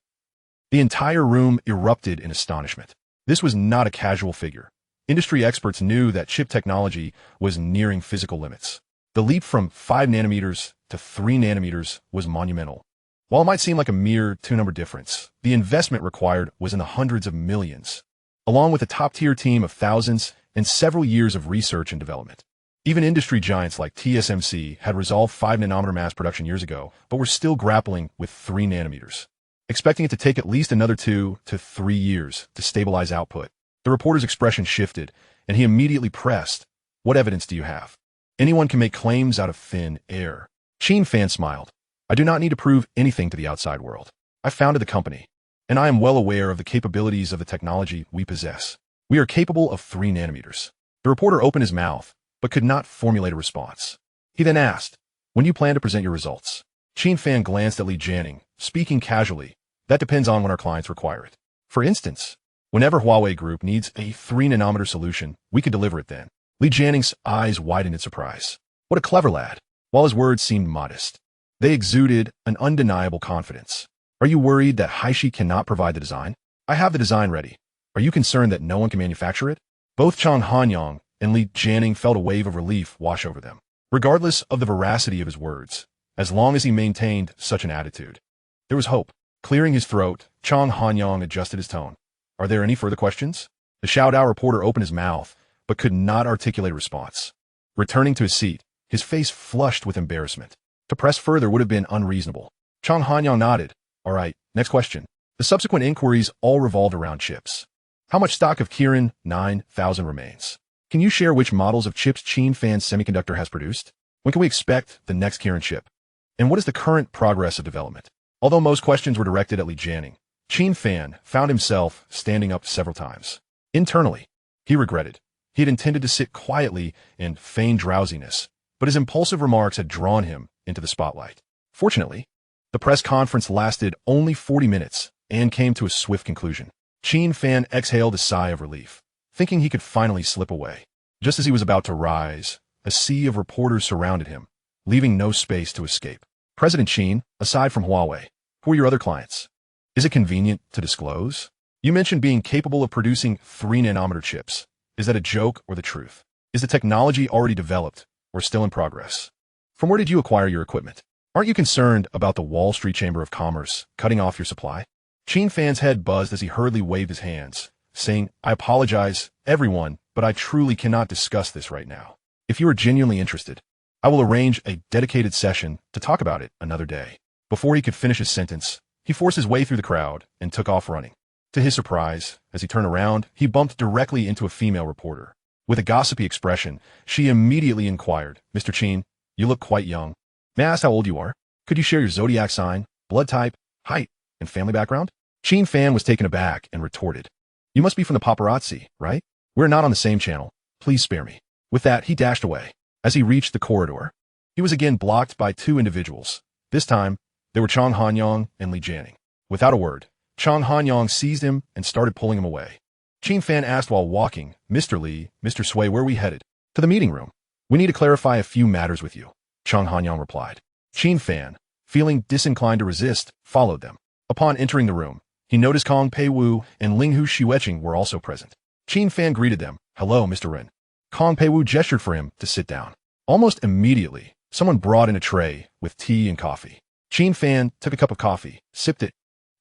The entire room erupted in astonishment. This was not a casual figure. Industry experts knew that chip technology was nearing physical limits. The leap from 5 nanometers to 3 nanometers was monumental. While it might seem like a mere 2-number difference, the investment required was in the hundreds of millions, along with a top-tier team of thousands and several years of research and development. Even industry giants like TSMC had resolved 5-nanometer mass production years ago, but were still grappling with 3 nanometers, expecting it to take at least another 2 to 3 years to stabilize output. The reporter's expression shifted, and he immediately pressed, "What evidence do you have?" "Anyone can make claims out of thin air." Qin Fan smiled. "I do not need to prove anything to the outside world. I founded the company, and I am well aware of the capabilities of the technology we possess. We are capable of 3 nanometers. The reporter opened his mouth, but could not formulate a response. He then asked, "When do you plan to present your results?" Qin Fan glanced at Li Jianing, speaking casually. "That depends on when our clients require it. For instance, whenever Huawei Group needs a 3-nanometer solution, we could deliver it then." Li Jianing's eyes widened in surprise. What a clever lad. While his words seemed modest, they exuded an undeniable confidence. "Are you worried that Haishi cannot provide the design?" "I have the design ready. Are you concerned that no one can manufacture it?" Both Chang Hanyang and Li Jianing felt a wave of relief wash over them. Regardless of the veracity of his words, as long as he maintained such an attitude, there was hope. Clearing his throat, Chang Hanyang adjusted his tone. "Are there any further questions?" The shout-out reporter opened his mouth, but could not articulate a response. Returning to his seat, his face flushed with embarrassment. To press further would have been unreasonable. Chang Hanyang nodded. "All right, next question." The subsequent inquiries all revolved around chips. "How much stock of Kirin 9000 remains? Can you share which models of chips Qin Fan Semiconductor has produced? When can we expect the next Kirin chip? And what is the current progress of development?" Although most questions were directed at Li Jianing, Qin Fan found himself standing up several times. Internally, he regretted. He had intended to sit quietly and feign drowsiness, but his impulsive remarks had drawn him into the spotlight. Fortunately, the press conference lasted only 40 minutes and came to a swift conclusion. Qin Fan exhaled a sigh of relief, thinking he could finally slip away. Just as he was about to rise, a sea of reporters surrounded him, leaving no space to escape. President Qin, aside from Huawei, who are your other clients? Is it convenient to disclose? You mentioned being capable of producing 3-nanometer chips. Is that a joke or the truth? Is the technology already developed or still in progress? From where did you acquire your equipment? Aren't you concerned about the Wall Street Chamber of Commerce cutting off your supply? Qin Fan's head buzzed as he hurriedly waved his hands, saying, I apologize, everyone, but I truly cannot discuss this right now. If you are genuinely interested, I will arrange a dedicated session to talk about it another day. Before he could finish his sentence, he forced his way through the crowd and took off running. To his surprise, as he turned around, he bumped directly into a female reporter. With a gossipy expression, she immediately inquired, Mr. Qin, you look quite young. May I ask how old you are? Could you share your zodiac sign, blood type, height, and family background? Qin Fan was taken aback and retorted, You must be from the paparazzi, right? We're not on the same channel. Please spare me. With that, he dashed away. As he reached the corridor, he was again blocked by two individuals. This time, they were Chang Hanyang and Li Jianing. Without a word, Chang Hanyang seized him and started pulling him away. Qin Fan asked while walking, Mr. Li, Mr. Sui, where are we headed? To the meeting room. We need to clarify a few matters with you, Chang Hanyang replied. Qin Fan, feeling disinclined to resist, followed them. Upon entering the room, he noticed Kong Peiwu and Linghu Xueqing were also present. Qin Fan greeted them. Hello, Mr. Ren. Kong Peiwu gestured for him to sit down. Almost immediately, someone brought in a tray with tea and coffee. Qin Fan took a cup of coffee, sipped it,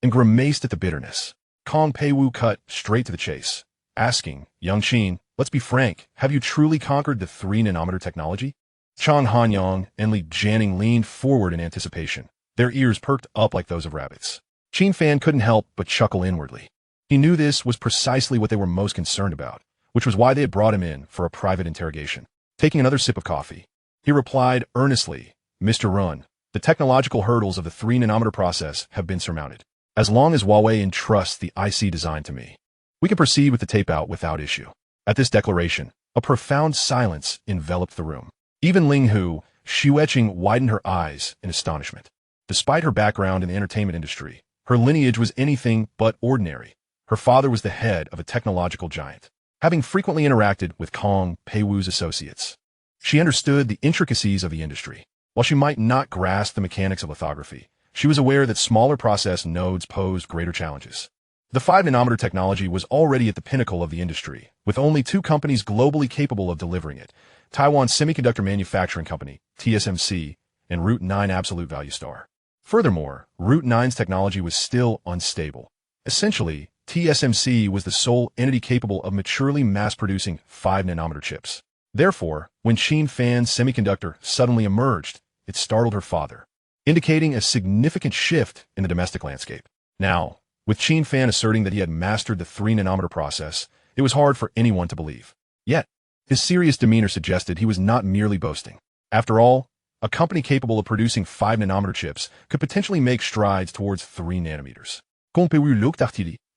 and grimaced at the bitterness. Kong Peiwu cut straight to the chase, asking, Young Qin, let's be frank, have you truly conquered the 3-nanometer technology? Chang Hanyang and Li Jianing leaned forward in anticipation, their ears perked up like those of rabbits. Qin Fan couldn't help but chuckle inwardly. He knew this was precisely what they were most concerned about, which was why they had brought him in for a private interrogation. Taking another sip of coffee, he replied earnestly, Mr. Run, the technological hurdles of the 3-nanometer process have been surmounted. As long as Huawei entrusts the IC design to me, we can proceed with the tape-out without issue. At this declaration, a profound silence enveloped the room. Even Linghu Xueqing widened her eyes in astonishment. Despite her background in the entertainment industry, her lineage was anything but ordinary. Her father was the head of a technological giant. Having frequently interacted with Kong Peiwu's associates, she understood the intricacies of the industry. While she might not grasp the mechanics of lithography, she was aware that smaller process nodes posed greater challenges. The 5-nanometer technology was already at the pinnacle of the industry, with only two companies globally capable of delivering it, Taiwan Semiconductor Manufacturing Company, TSMC, and Root 9 Absolute Value Star. Furthermore, Root 9's technology was still unstable. Essentially, TSMC was the sole entity capable of maturely mass-producing 5-nanometer chips. Therefore, when Qin Fan's semiconductor suddenly emerged, it startled her father, indicating a significant shift in the domestic landscape. Now, with Qin Fan asserting that he had mastered the 3-nanometer process, it was hard for anyone to believe. Yet, his serious demeanor suggested he was not merely boasting. After all, a company capable of producing 5-nanometer chips could potentially make strides towards 3 nanometers.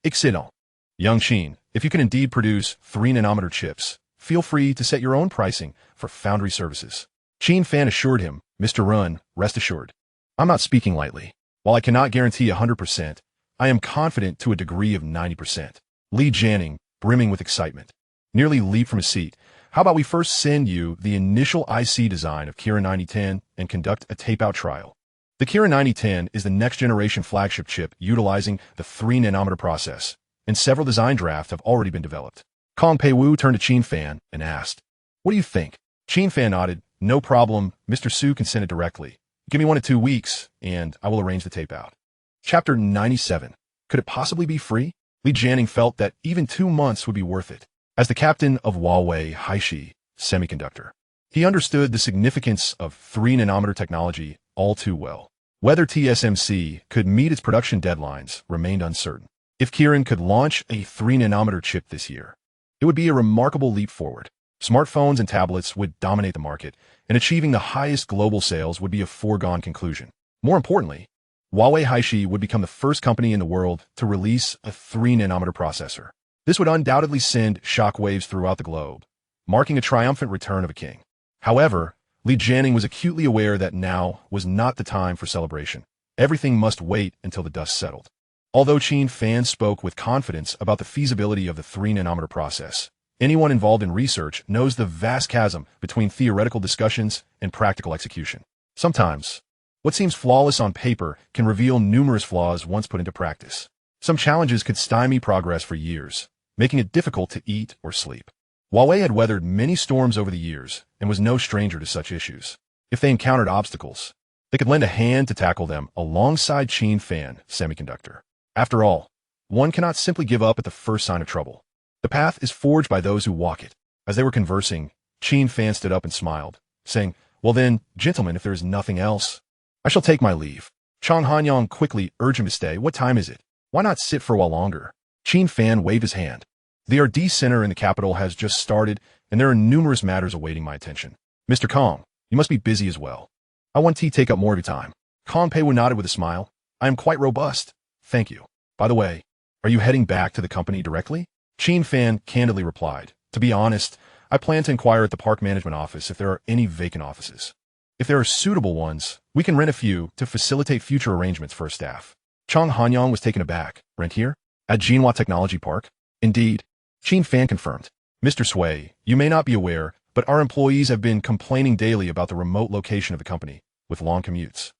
Excellent. Young Qin, if you can indeed produce 3-nanometer chips, feel free to set your own pricing for foundry services. Qin Fan assured him, Mr. Run, rest assured. I'm not speaking lightly. While I cannot guarantee 100%, I am confident to a degree of 90%. Li Jianing, brimming with excitement, nearly leaped from his seat. How about we first send you the initial IC design of Kirin 9010 and conduct a tape-out trial? The Kirin 9010 is the next-generation flagship chip utilizing the 3-nanometer process, and several design drafts have already been developed. Kong Peiwu turned to Qin Fan and asked, What do you think? Qin Fan nodded, No problem, Mr. Su consented directly. Give me 1 to 2 weeks, and I will arrange the tape-out. Chapter 97. Could it possibly be free? Li Jianing felt that even 2 months would be worth it. As the captain of Huawei Haishi Semiconductor, he understood the significance of 3-nanometer technology all too well. Whether TSMC could meet its production deadlines remained uncertain. If Kirin could launch a 3-nanometer chip this year, it would be a remarkable leap forward. Smartphones and tablets would dominate the market, and achieving the highest global sales would be a foregone conclusion. More importantly, Huawei Haishi would become the first company in the world to release a 3-nanometer processor. This would undoubtedly send shockwaves throughout the globe, marking a triumphant return of a king. However, Li Jianing was acutely aware that now was not the time for celebration. Everything must wait until the dust settled. Although Qin Fan spoke with confidence about the feasibility of the 3-nanometer process, anyone involved in research knows the vast chasm between theoretical discussions and practical execution. Sometimes, what seems flawless on paper can reveal numerous flaws once put into practice. Some challenges could stymie progress for years, making it difficult to eat or sleep. Huawei had weathered many storms over the years and was no stranger to such issues. If they encountered obstacles, they could lend a hand to tackle them alongside Qin Fan Semiconductor. After all, one cannot simply give up at the first sign of trouble. The path is forged by those who walk it. As they were conversing, Qin Fan stood up and smiled, saying, "Well then, gentlemen, if there is nothing else, I shall take my leave." Chang Hanyang quickly urged him to stay. "What time is it? Why not sit for a while longer?" Qin Fan waved his hand. "The RD Center in the capital has just started, and there are numerous matters awaiting my attention. Mr. Kong, you must be busy as well. I want to take up more of your time." Kong Peiwu nodded with a smile. "I am quite robust. Thank you. By the way, are you heading back to the company directly?" Qin Fan candidly replied, "To be honest, I plan to inquire at the park management office if there are any vacant offices. If there are suitable ones, we can rent a few to facilitate future arrangements for our staff." Chang Hanyang was taken aback. "Rent here? At Jinhua Technology Park?" "Indeed." Qin Fan confirmed. "Mr. Sui, you may not be aware, but our employees have been complaining daily about the remote location of the company, with long commutes.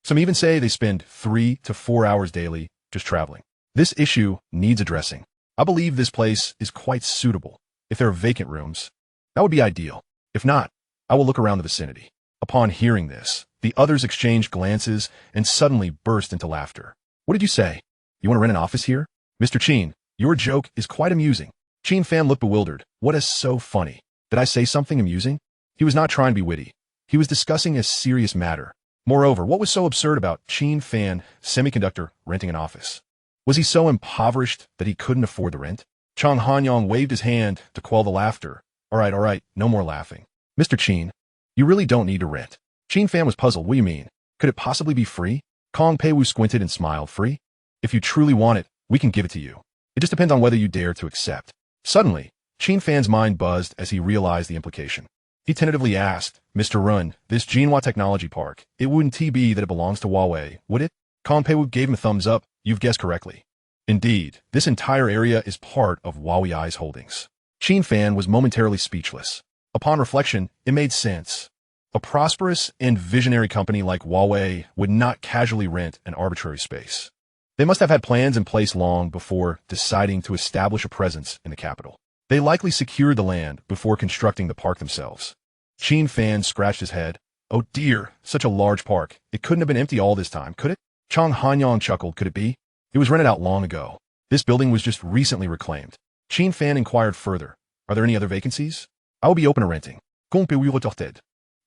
Some even say they spend 3 to 4 hours daily just traveling. This issue needs addressing. I believe this place is quite suitable. If there are vacant rooms, that would be ideal. If not, I will look around the vicinity." Upon hearing this, the others exchanged glances and suddenly burst into laughter. "What did you say? You want to rent an office here? Mr. Qin, your joke is quite amusing." Qin Fan looked bewildered. "What is so funny? Did I say something amusing?" He was not trying to be witty. He was discussing a serious matter. Moreover, what was so absurd about Qin Fan Semiconductor renting an office? Was he so impoverished that he couldn't afford the rent? Chang Hanyang waved his hand to quell the laughter. All right, no more laughing. "Mr. Qin, you really don't need to rent." Qin Fan was puzzled. "What do you mean? Could it possibly be free?" Kong Peiwu squinted and smiled. "Free? If you truly want it, we can give it to you. It just depends on whether you dare to accept." Suddenly, Qin Fan's mind buzzed as he realized the implication. He tentatively asked, "Mr. Run, this Jinhua Technology Park, it wouldn't be that it belongs to Huawei, would it?" Kong Peiwu gave him a thumbs up. "You've guessed correctly. Indeed, this entire area is part of Huawei's holdings." Qin Fan was momentarily speechless. Upon reflection, it made sense. A prosperous and visionary company like Huawei would not casually rent an arbitrary space. They must have had plans in place long before deciding to establish a presence in the capital. They likely secured the land before constructing the park themselves. Qin Fan scratched his head. "Oh dear, such a large park. It couldn't have been empty all this time, could it?" Chang Hanyang chuckled. "Could it be? It was rented out long ago. This building was just recently reclaimed." Qin Fan inquired further. "Are there any other vacancies?" "I will be open to renting."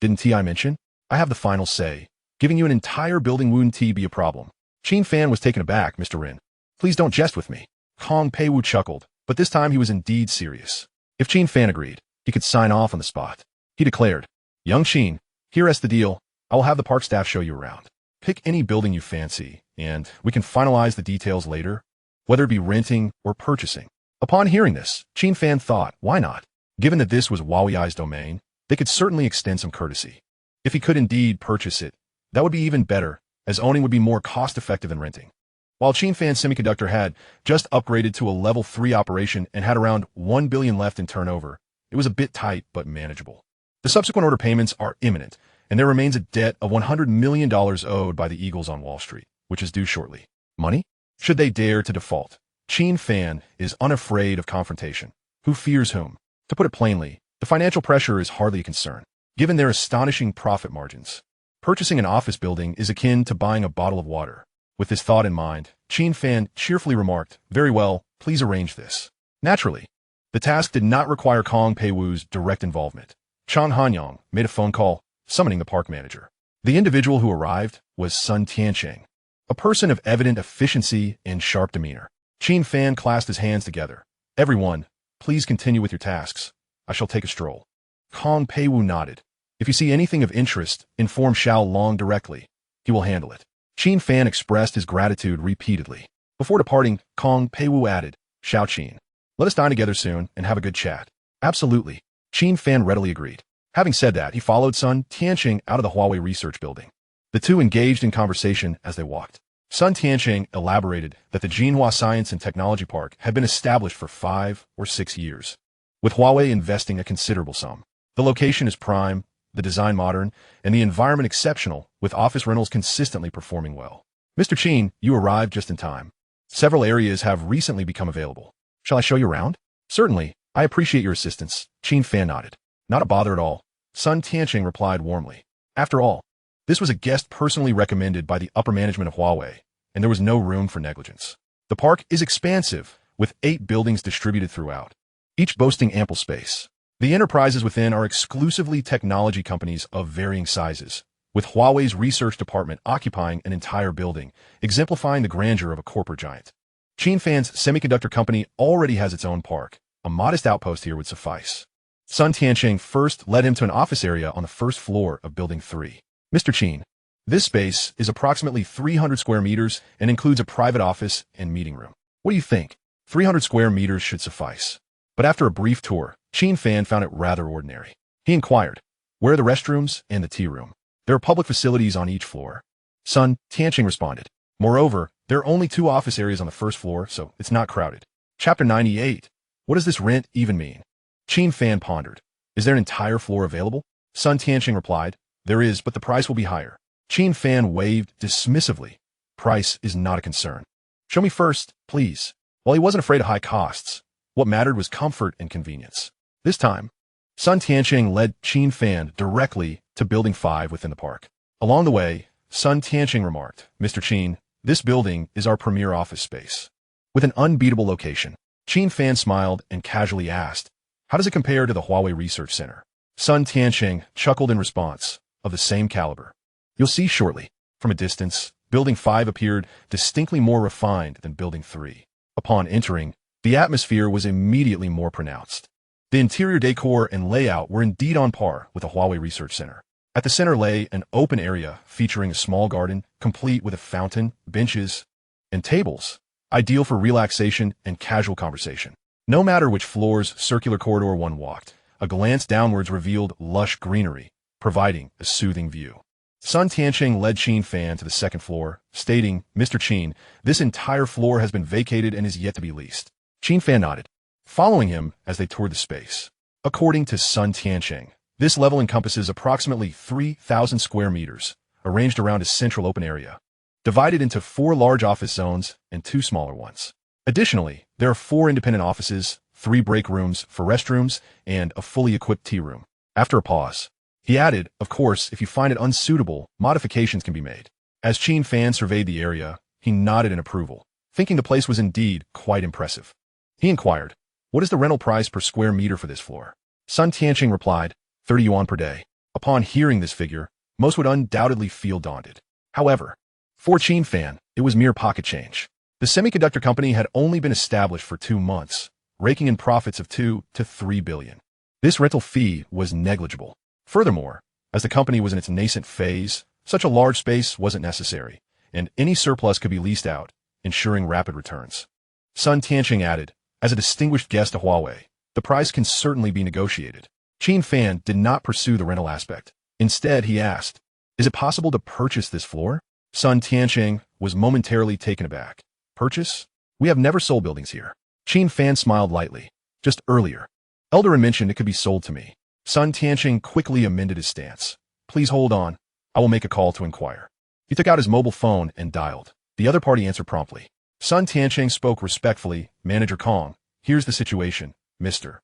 "Didn't I mention? I have the final say. Giving you an entire building wouldn't be a problem." Qin Fan was taken aback. "Mr. Rin, please don't jest with me." Kong Peiwu chuckled, but this time he was indeed serious. If Qin Fan agreed, he could sign off on the spot. He declared, "Young Qin, here's the deal. I will have the park staff show you around. Pick any building you fancy, and we can finalize the details later, whether it be renting or purchasing." Upon hearing this, Qin Fan thought, why not? Given that this was Huawei's domain, they could certainly extend some courtesy. If he could indeed purchase it, that would be even better, as owning would be more cost-effective than renting. While Qin Fan Semiconductor had just upgraded to a level 3 operation and had around 1 billion left in turnover, it was a bit tight but manageable. The subsequent order payments are imminent, and there remains a debt of $100 million owed by the Eagles on Wall Street, which is due shortly. Money? Should they dare to default? Qin Fan is unafraid of confrontation. Who fears whom? To put it plainly, the financial pressure is hardly a concern, given their astonishing profit margins. Purchasing an office building is akin to buying a bottle of water. With this thought in mind, Qin Fan cheerfully remarked, "Very well, please arrange this." Naturally, the task did not require Kong Peiwu's direct involvement. Chang Hanyang made a phone call, summoning the park manager. The individual who arrived was Sun Tiancheng, a person of evident efficiency and sharp demeanor. Qin Fan clasped his hands together. "Everyone, please continue with your tasks. I shall take a stroll." Kong Peiwu nodded. "If you see anything of interest, inform Xiao Long directly. He will handle it." Qin Fan expressed his gratitude repeatedly. Before departing, Kong Peiwu added, "Xiao Qin, let us dine together soon and have a good chat." "Absolutely." Qin Fan readily agreed. Having said that, he followed Sun Tianqing out of the Huawei research building. The two engaged in conversation as they walked. Sun Tianqing elaborated that the Jinhua Science and Technology Park had been established for 5 or 6 years, with Huawei investing a considerable sum. The location is prime, the design modern, and the environment exceptional, with office rentals consistently performing well. Mr. Qin, you arrived just in time. Several areas have recently become available. Shall I show you around? Certainly, I appreciate your assistance, Qin Fan nodded. Not a bother at all, Sun Tianqing replied warmly. After all, this was a guest personally recommended by the upper management of Huawei, and there was no room for negligence. The park is expansive, with 8 buildings distributed throughout, each boasting ample space. The enterprises within are exclusively technology companies of varying sizes, with Huawei's research department occupying an entire building, exemplifying the grandeur of a corporate giant. Qin Fan's semiconductor company already has its own park. A modest outpost here would suffice. Sun Tianqing first led him to an office area on the first floor of Building 3. Mr. Qin, this space is approximately 300 square meters and includes a private office and meeting room. What do you think? 300 square meters should suffice. But after a brief tour, Qin Fan found it rather ordinary. He inquired, where are the restrooms and the tea room? There are public facilities on each floor. Sun Tianqing responded. Moreover, there are only 2 office areas on the first floor, so it's not crowded. Chapter 98. What does this rent even mean? Qin Fan pondered. Is there an entire floor available? Sun Tianqing replied. There is, but the price will be higher. Qin Fan waved dismissively. Price is not a concern. Show me first, please. While he wasn't afraid of high costs, what mattered was comfort and convenience. This time, Sun Tianqing led Qin Fan directly to Building 5 within the park. Along the way, Sun Tianqing remarked, Mr. Qin, this building is our premier office space. With an unbeatable location, Qin Fan smiled and casually asked, how does it compare to the Huawei Research Center? Sun Tianqing chuckled in response, of the same caliber. You'll see shortly. From a distance, Building 5 appeared distinctly more refined than Building 3. Upon entering, the atmosphere was immediately more pronounced. The interior decor and layout were indeed on par with the Huawei Research Center. At the center lay an open area featuring a small garden, complete with a fountain, benches, and tables, ideal for relaxation and casual conversation. No matter which floor's circular corridor one walked, a glance downwards revealed lush greenery, providing a soothing view. Sun Tianqing led Qin Fan to the second floor, stating, Mr. Qin, this entire floor has been vacated and is yet to be leased. Qin Fan nodded, following him as they toured the space. According to Sun Tianqing, this level encompasses approximately 3,000 square meters, arranged around a central open area, divided into 4 large office zones and 2 smaller ones. Additionally, there are 4 independent offices, 3 break rooms for restrooms, and a fully equipped tea room. After a pause, he added, of course, if you find it unsuitable, modifications can be made. As Qin Fan surveyed the area, he nodded in approval, thinking the place was indeed quite impressive. He inquired, what is the rental price per square meter for this floor? Sun Tianqing replied, 30 yuan per day. Upon hearing this figure, most would undoubtedly feel daunted. However, for Qin Fan, it was mere pocket change. The semiconductor company had only been established for 2 months, raking in profits of 2 to 3 billion. This rental fee was negligible. Furthermore, as the company was in its nascent phase, such a large space wasn't necessary, and any surplus could be leased out, ensuring rapid returns. Sun Tianqing added, as a distinguished guest to Huawei, the price can certainly be negotiated. Qin Fan did not pursue the rental aspect. Instead, he asked, is it possible to purchase this floor? Sun Tianqing was momentarily taken aback. Purchase? We have never sold buildings here. Qin Fan smiled lightly. Just earlier, Eldarin mentioned it could be sold to me. Sun Tianqing quickly amended his stance. Please hold on. I will make a call to inquire. He took out his mobile phone and dialed. The other party answered promptly. Sun Tianqing spoke respectfully. Manager Kong, here's the situation, Mr.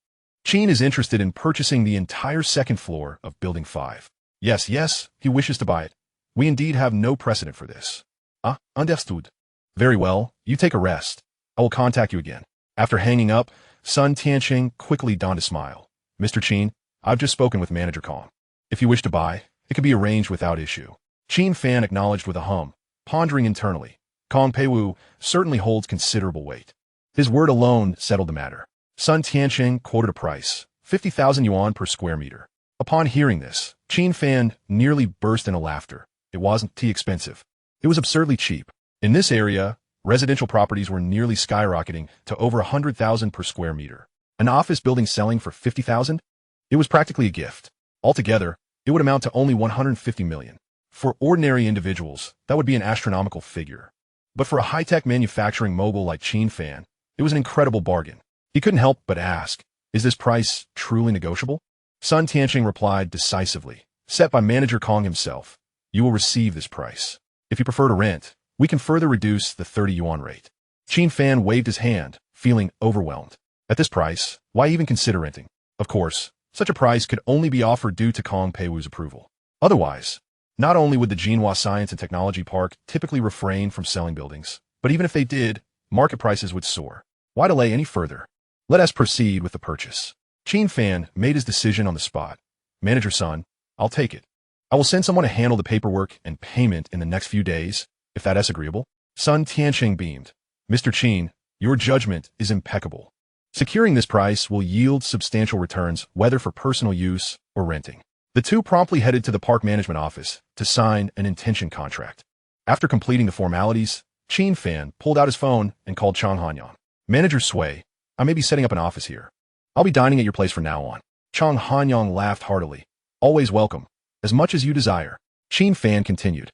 Qin is interested in purchasing the entire second floor of Building 5. Yes, he wishes to buy it. We indeed have no precedent for this. Understood. Very well, you take a rest. I will contact you again. After hanging up, Sun Tianqing quickly donned a smile. Mr. Qin, I've just spoken with Manager Kong. If you wish to buy, it can be arranged without issue. Qin Fan acknowledged with a hum, pondering internally. Kong Peiwu certainly holds considerable weight. His word alone settled the matter. Sun Tianqing quoted a price, 50,000 yuan per square meter. Upon hearing this, Qin Fan nearly burst into laughter. It wasn't too expensive. It was absurdly cheap. In this area, residential properties were nearly skyrocketing to over 100,000 per square meter. An office building selling for 50,000? It was practically a gift. Altogether, it would amount to only 150 million. For ordinary individuals, that would be an astronomical figure. But for a high-tech manufacturing mogul like Qin Fan, it was an incredible bargain. He couldn't help but ask, is this price truly negotiable? Sun Tianqing replied decisively, set by manager Kong himself. You will receive this price. If you prefer to rent, we can further reduce the 30 yuan rate. Qin Fan waved his hand, feeling overwhelmed. At this price, why even consider renting? Of course, such a price could only be offered due to Kong Peiwu's approval. Otherwise, not only would the Jinhua Science and Technology Park typically refrain from selling buildings, but even if they did, market prices would soar. Why delay any further? Let us proceed with the purchase. Qin Fan made his decision on the spot. Manager Sun, I'll take it. I will send someone to handle the paperwork and payment in the next few days, if that is agreeable. Sun Tianqing beamed. Mr. Qin, your judgment is impeccable. Securing this price will yield substantial returns, whether for personal use or renting. The two promptly headed to the park management office to sign an intention contract. After completing the formalities, Qin Fan pulled out his phone and called Chang Hanyang. Manager Sui, I may be setting up an office here. I'll be dining at your place from now on. Chang Hanyang laughed heartily. Always welcome. As much as you desire. Qin Fan continued.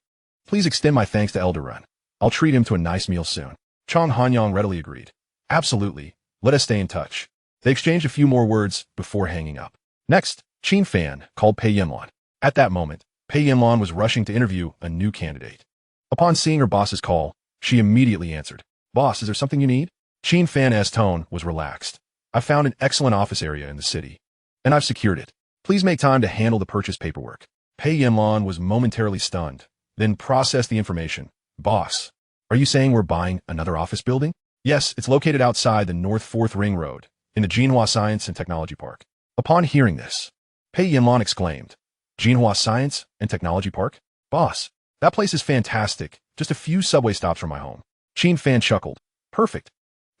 Please extend my thanks to Elder Run. I'll treat him to a nice meal soon. Chang Hanyang readily agreed. Absolutely. Let us stay in touch. They exchanged a few more words before hanging up. Next, Qin Fan called Pei Yinlan. At that moment, Pei Yinlan was rushing to interview a new candidate. Upon seeing her boss's call, she immediately answered. Boss, is there something you need? Qin Fan's tone was relaxed. I found an excellent office area in the city, and I've secured it. Please make time to handle the purchase paperwork. Pei Yinlan was momentarily stunned, then processed the information. Boss, are you saying we're buying another office building? Yes, it's located outside the North 4th Ring Road, in the Jinhua Science and Technology Park. Upon hearing this, Pei Yinlan exclaimed, Jinhua Science and Technology Park? Boss, that place is fantastic, just a few subway stops from my home. Qin Fan chuckled. Perfect.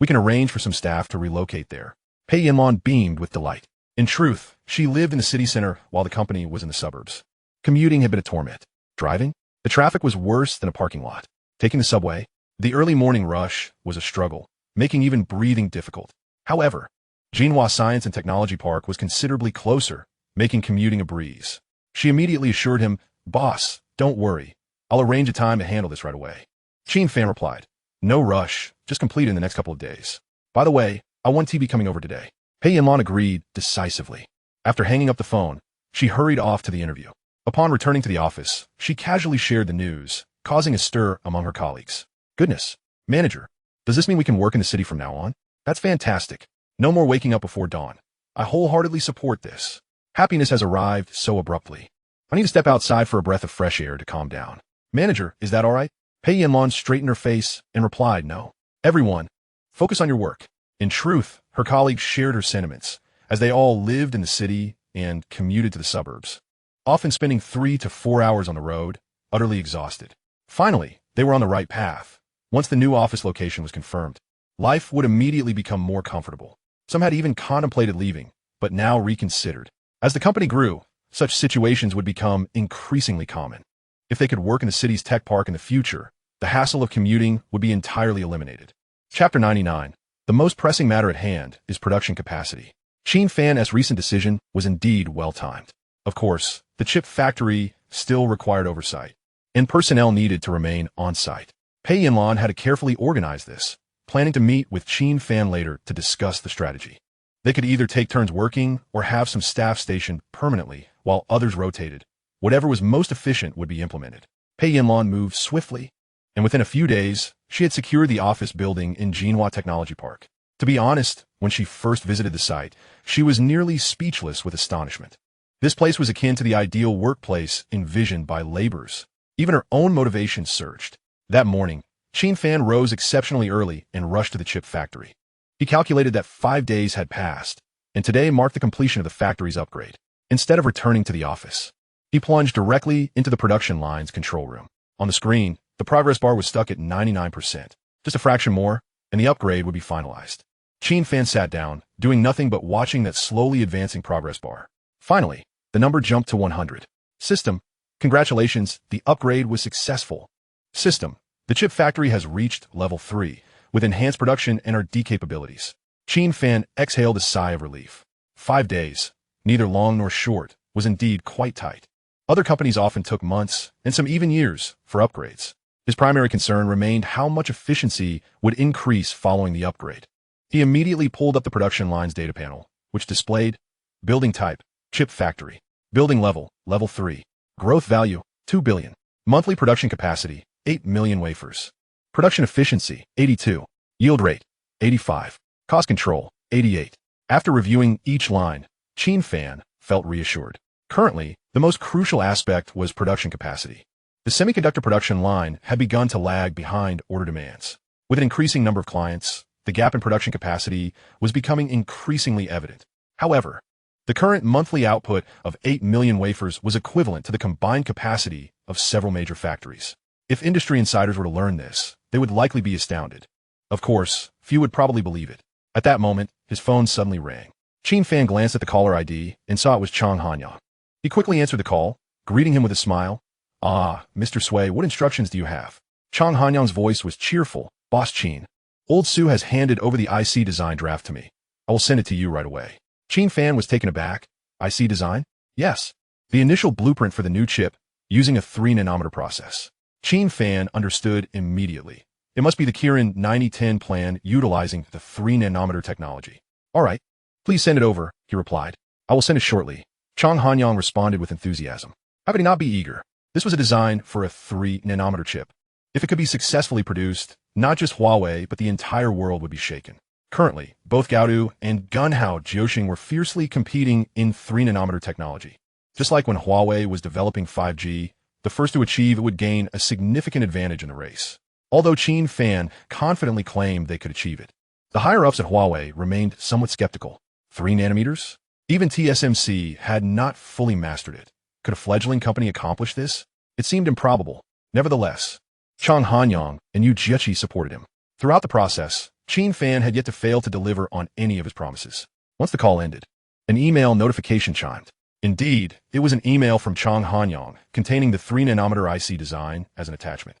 We can arrange for some staff to relocate there. Pei Yinlan beamed with delight. In truth, she lived in the city center while the company was in the suburbs. Commuting had been a torment. Driving? The traffic was worse than a parking lot. Taking the subway? The early morning rush was a struggle, making even breathing difficult. However, Jinhua Science and Technology Park was considerably closer, making commuting a breeze. She immediately assured him, Boss, don't worry. I'll arrange a time to handle this right away. Qin Fan replied, No rush, just complete in the next couple of days. By the way, I want TV coming over today. Pei Yinlan agreed decisively. After hanging up the phone, she hurried off to the interview. Upon returning to the office, she casually shared the news, causing a stir among her colleagues. Goodness, manager, does this mean we can work in the city from now on? That's fantastic. No more waking up before dawn. I wholeheartedly support this. Happiness has arrived so abruptly. I need to step outside for a breath of fresh air to calm down. Manager, is that all right? Pei Yinlan straightened her face and replied, No. Everyone, focus on your work. In truth, her colleagues shared her sentiments, as they all lived in the city and commuted to the suburbs, often spending 3 to 4 hours on the road, utterly exhausted. Finally, they were on the right path. Once the new office location was confirmed, life would immediately become more comfortable. Some had even contemplated leaving, but now reconsidered. As the company grew, such situations would become increasingly common. If they could work in the city's tech park in the future, the hassle of commuting would be entirely eliminated. Chapter 99. The most pressing matter at hand is production capacity. Qin Fan's recent decision was indeed well-timed. Of course, the chip factory still required oversight, and personnel needed to remain on-site. Pei Yinlan had to carefully organize this, planning to meet with Qin Fan later to discuss the strategy. They could either take turns working or have some staff stationed permanently while others rotated. Whatever was most efficient would be implemented. Pei Yinlan moved swiftly, and within a few days, she had secured the office building in Jinhua Technology Park. To be honest, when she first visited the site, she was nearly speechless with astonishment. This place was akin to the ideal workplace envisioned by laborers. Even her own motivation surged. That morning, Qin Fan rose exceptionally early and rushed to the chip factory. He calculated that 5 days had passed, and today marked the completion of the factory's upgrade. Instead of returning to the office, he plunged directly into the production line's control room. On the screen, the progress bar was stuck at 99%. Just a fraction more, and the upgrade would be finalized. Qin Fan sat down, doing nothing but watching that slowly advancing progress bar. Finally, the number jumped to 100. System, congratulations, the upgrade was successful. System, the chip factory has reached level 3, with enhanced production and RD capabilities. Qin Fan exhaled a sigh of relief. 5 days, neither long nor short, was indeed quite tight. Other companies often took months, and some even years, for upgrades. His primary concern remained how much efficiency would increase following the upgrade. He immediately pulled up the production line's data panel, which displayed building type, chip factory, building level, level 3, growth value, 2 billion, monthly production capacity, 8 million wafers, production efficiency, 82, yield rate, 85, cost control, 88. After reviewing each line, Qin Fan felt reassured. Currently, the most crucial aspect was production capacity. The semiconductor production line had begun to lag behind order demands. With an increasing number of clients, the gap in production capacity was becoming increasingly evident. However, the current monthly output of 8 million wafers was equivalent to the combined capacity of several major factories. If industry insiders were to learn this, they would likely be astounded. Of course, few would probably believe it. At that moment, his phone suddenly rang. Qin Fan glanced at the caller ID and saw it was Chang Hanyang. He quickly answered the call, greeting him with a smile. "Ah, Mr. Sui, what instructions do you have?" Chang Hanyang's voice was cheerful. "Boss Qin, Old Su has handed over the IC design draft to me. I will send it to you right away." Qin Fan was taken aback. "IC design?" "Yes. The initial blueprint for the new chip, using a 3-nanometer process." Qin Fan understood immediately. It must be the Kirin 9010 plan utilizing the 3-nanometer technology. "All right. Please send it over," he replied. "I will send it shortly." Chang Hanyang responded with enthusiasm. How could he not be eager? This was a design for a 3-nanometer chip. If it could be successfully produced, not just Huawei, but the entire world would be shaken. Currently, both Gaodu and Gunhao Jiuxing were fiercely competing in 3-nanometer technology. Just like when Huawei was developing 5G, the first to achieve it would gain a significant advantage in the race. Although Qin Fan confidently claimed they could achieve it, the higher-ups at Huawei remained somewhat skeptical. 3 nanometers? Even TSMC had not fully mastered it. Could a fledgling company accomplish this? It seemed improbable. Nevertheless, Chang Hanyang and Yu Jiechi supported him. Throughout the process, Qin Fan had yet to fail to deliver on any of his promises. Once the call ended, an email notification chimed. Indeed, it was an email from Chang Hanyang containing the 3-nanometer IC design as an attachment.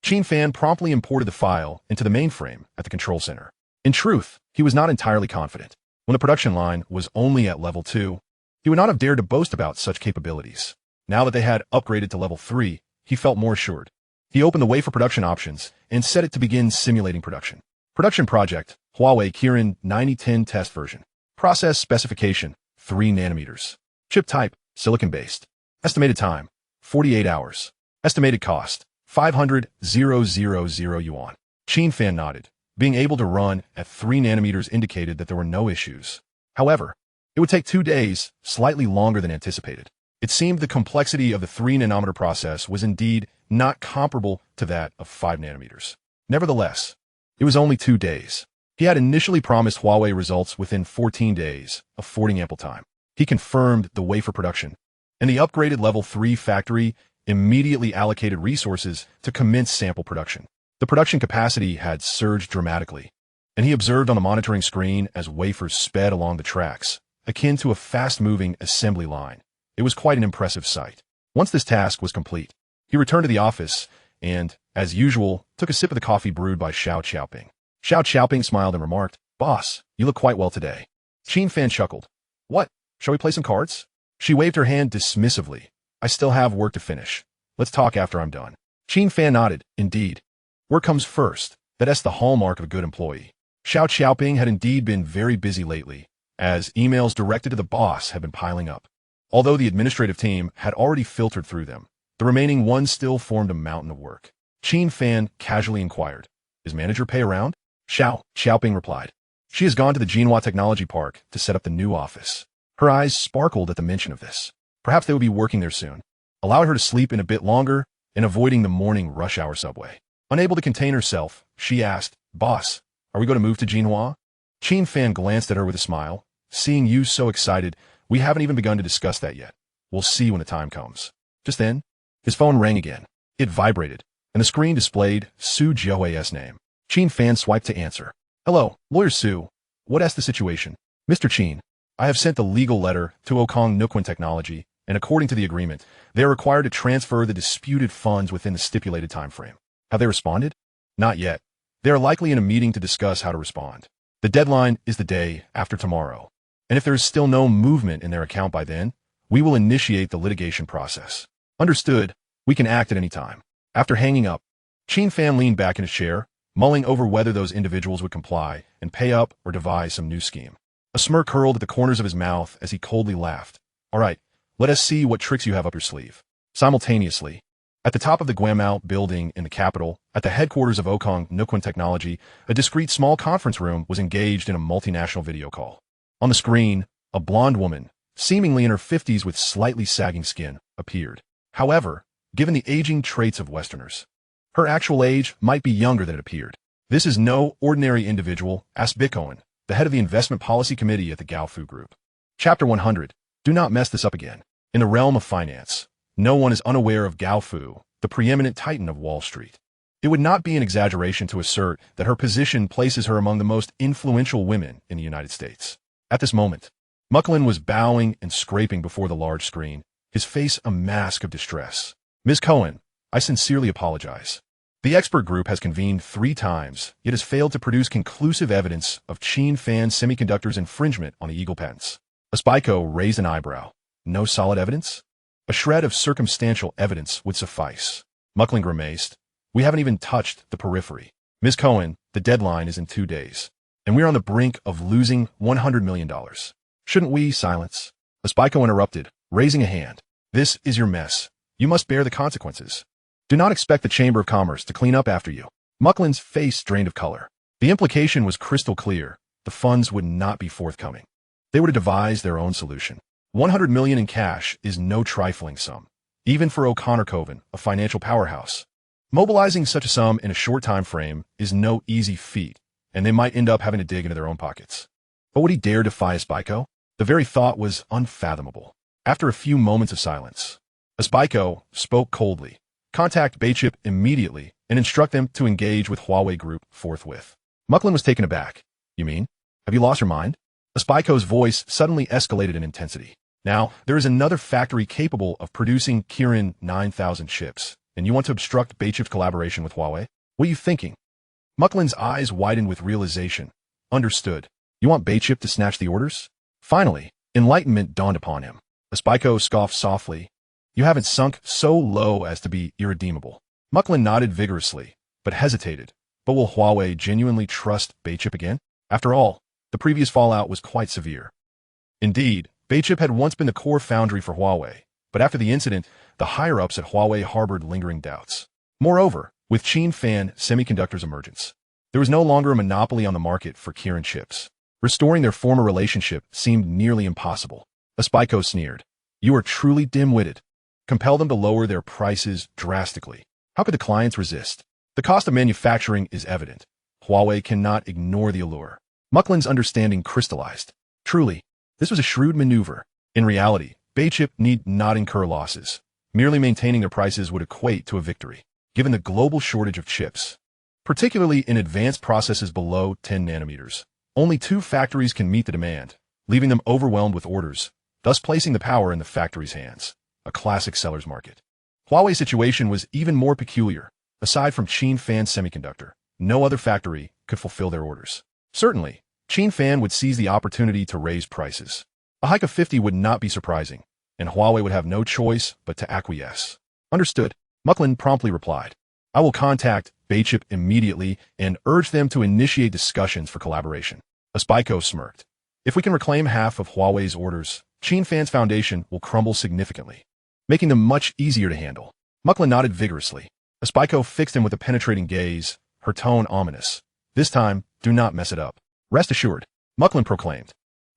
Qin Fan promptly imported the file into the mainframe at the control center. In truth, he was not entirely confident. When the production line was only at level 2, he would not have dared to boast about such capabilities. Now that they had upgraded to level 3, he felt more assured. He opened the wafer production options and set it to begin simulating production. Production project, Huawei Kirin 9010 test version. Process specification, 3 nanometers. Chip type, silicon-based. Estimated time, 48 hours. Estimated cost, 500,000 yuan. Qin Fan nodded. Being able to run at 3 nanometers indicated that there were no issues. However, it would take 2 days, slightly longer than anticipated. It seemed the complexity of the 3-nanometer process was indeed not comparable to that of 5 nanometers. Nevertheless, it was only 2 days. He had initially promised Huawei results within 14 days, affording ample time. He confirmed the wafer production, and the upgraded level 3 factory immediately allocated resources to commence sample production. The production capacity had surged dramatically, and he observed on the monitoring screen as wafers sped along the tracks, akin to a fast-moving assembly line. It was quite an impressive sight. Once this task was complete, he returned to the office and, as usual, took a sip of the coffee brewed by Xiao Qiaoping. Xiao Qiaoping smiled and remarked, "Boss, you look quite well today." Qin Fan chuckled. "What? Shall we play some cards?" She waved her hand dismissively. "I still have work to finish. Let's talk after I'm done." Qin Fan nodded. Indeed. Work comes first. That's the hallmark of a good employee. Xiao Qiaoping had indeed been very busy lately, as emails directed to the boss had been piling up. Although the administrative team had already filtered through them, the remaining ones still formed a mountain of work. Qin Fan casually inquired, "Is manager Pei around?" Xiao Qiaoping replied, "She has gone to the Jinhua Technology Park to set up the new office." Her eyes sparkled at the mention of this. Perhaps they would be working there soon. Allowed her to sleep in a bit longer and avoiding the morning rush hour subway. Unable to contain herself, she asked, "Boss, are we going to move to Jinhua?" Qin Fan glanced at her with a smile. "Seeing you so excited, we haven't even begun to discuss that yet. We'll see when the time comes." Just then, his phone rang again. It vibrated, and the screen displayed Su Jiahui's name. Qin Fan swiped to answer. "Hello, Lawyer Su. What's the situation?" "Mr. Qin, I have sent the legal letter to Okong Nuquin Technology, and according to the agreement, they are required to transfer the disputed funds within the stipulated time frame. Have they responded?" "Not yet. They are likely in a meeting to discuss how to respond. The deadline is the day after tomorrow, and if there is still no movement in their account by then, we will initiate the litigation process. Understood. We can act at any time. After hanging up, Qin Fan leaned back in his chair, mulling over whether those individuals would comply and pay up or devise some new scheme. A smirk curled at the corners of his mouth as he coldly laughed. All right, let us see what tricks you have up your sleeve. Simultaneously, at the top of the Guamao building in the capital, at the headquarters of Okong Nuquin Technology, a discreet small conference room was engaged in a multinational video call. On the screen, a blonde woman, seemingly in her 50s with slightly sagging skin, appeared. However, given the aging traits of Westerners, her actual age might be younger than it appeared. This is no ordinary individual, asked Bitcoin, the head of the Investment Policy Committee at the Gaofu Group. Chapter 100. Do not mess this up again. In the realm of finance, no one is unaware of Gaofu, the preeminent titan of Wall Street. It would not be an exaggeration to assert that her position places her among the most influential women in the United States. At this moment, Mucklin was bowing and scraping before the large screen, his face a mask of distress. Ms. Cohen, I sincerely apologize. The expert group has convened 3 times, yet has failed to produce conclusive evidence of Qin Fan Semiconductor's infringement on the Eagle patents. Aspiko raised an eyebrow. No solid evidence? A shred of circumstantial evidence would suffice. Mucklin grimaced. We haven't even touched the periphery. Ms. Cohen, the deadline is in 2 days, and we're on the brink of losing $100 million. Shouldn't we silence? Aspiko interrupted, raising a hand. This is your mess. You must bear the consequences. Do not expect the Chamber of Commerce to clean up after you. Mucklin's face drained of color. The implication was crystal clear. The funds would not be forthcoming. They were to devise their own solution. $100 million in cash is no trifling sum, even for O'Connor Coven, a financial powerhouse. Mobilizing such a sum in a short time frame is no easy feat, and they might end up having to dig into their own pockets. But would he dare defy Aspiko? The very thought was unfathomable. After a few moments of silence, Aspiko spoke coldly. Contact Baichip immediately and instruct them to engage with Huawei Group forthwith. Mucklin was taken aback. You mean? Have you lost your mind? Aspiko's voice suddenly escalated in intensity. Now, there is another factory capable of producing Kirin 9000 chips, and you want to obstruct Baichip's collaboration with Huawei? What are you thinking? Mucklin's eyes widened with realization. Understood. You want Baichip to snatch the orders? Finally, enlightenment dawned upon him. Aspiko scoffed softly. You haven't sunk so low as to be irredeemable. Mucklin nodded vigorously, but hesitated. But will Huawei genuinely trust Baichip again? After all, the previous fallout was quite severe. Indeed, Baichip had once been the core foundry for Huawei, but after the incident, the higher-ups at Huawei harbored lingering doubts. Moreover, with Qin Fan Semiconductor's emergence, there was no longer a monopoly on the market for Kirin chips. Restoring their former relationship seemed nearly impossible. Aspiko sneered. You are truly dim-witted. Compel them to lower their prices drastically. How could the clients resist? The cost of manufacturing is evident. Huawei cannot ignore the allure. Mucklin's understanding crystallized. Truly, this was a shrewd maneuver. In reality, Baichip need not incur losses. Merely maintaining their prices would equate to a victory, given the global shortage of chips. Particularly in advanced processes below 10 nanometers. Only 2 factories can meet the demand, leaving them overwhelmed with orders, thus placing the power in the factory's hands. A classic seller's market. Huawei's situation was even more peculiar. Aside from Qin Fan Semiconductor, no other factory could fulfill their orders. Certainly, Qin Fan would seize the opportunity to raise prices. A hike of 50 would not be surprising, and Huawei would have no choice but to acquiesce. Understood. Mucklin promptly replied. I will contact Baichip immediately and urge them to initiate discussions for collaboration. Aspiko smirked. If we can reclaim half of Huawei's orders, Qin Fan's foundation will crumble significantly, making them much easier to handle. Mucklin nodded vigorously. Aspiko fixed him with a penetrating gaze, her tone ominous. This time, do not mess it up. Rest assured, Mucklin proclaimed.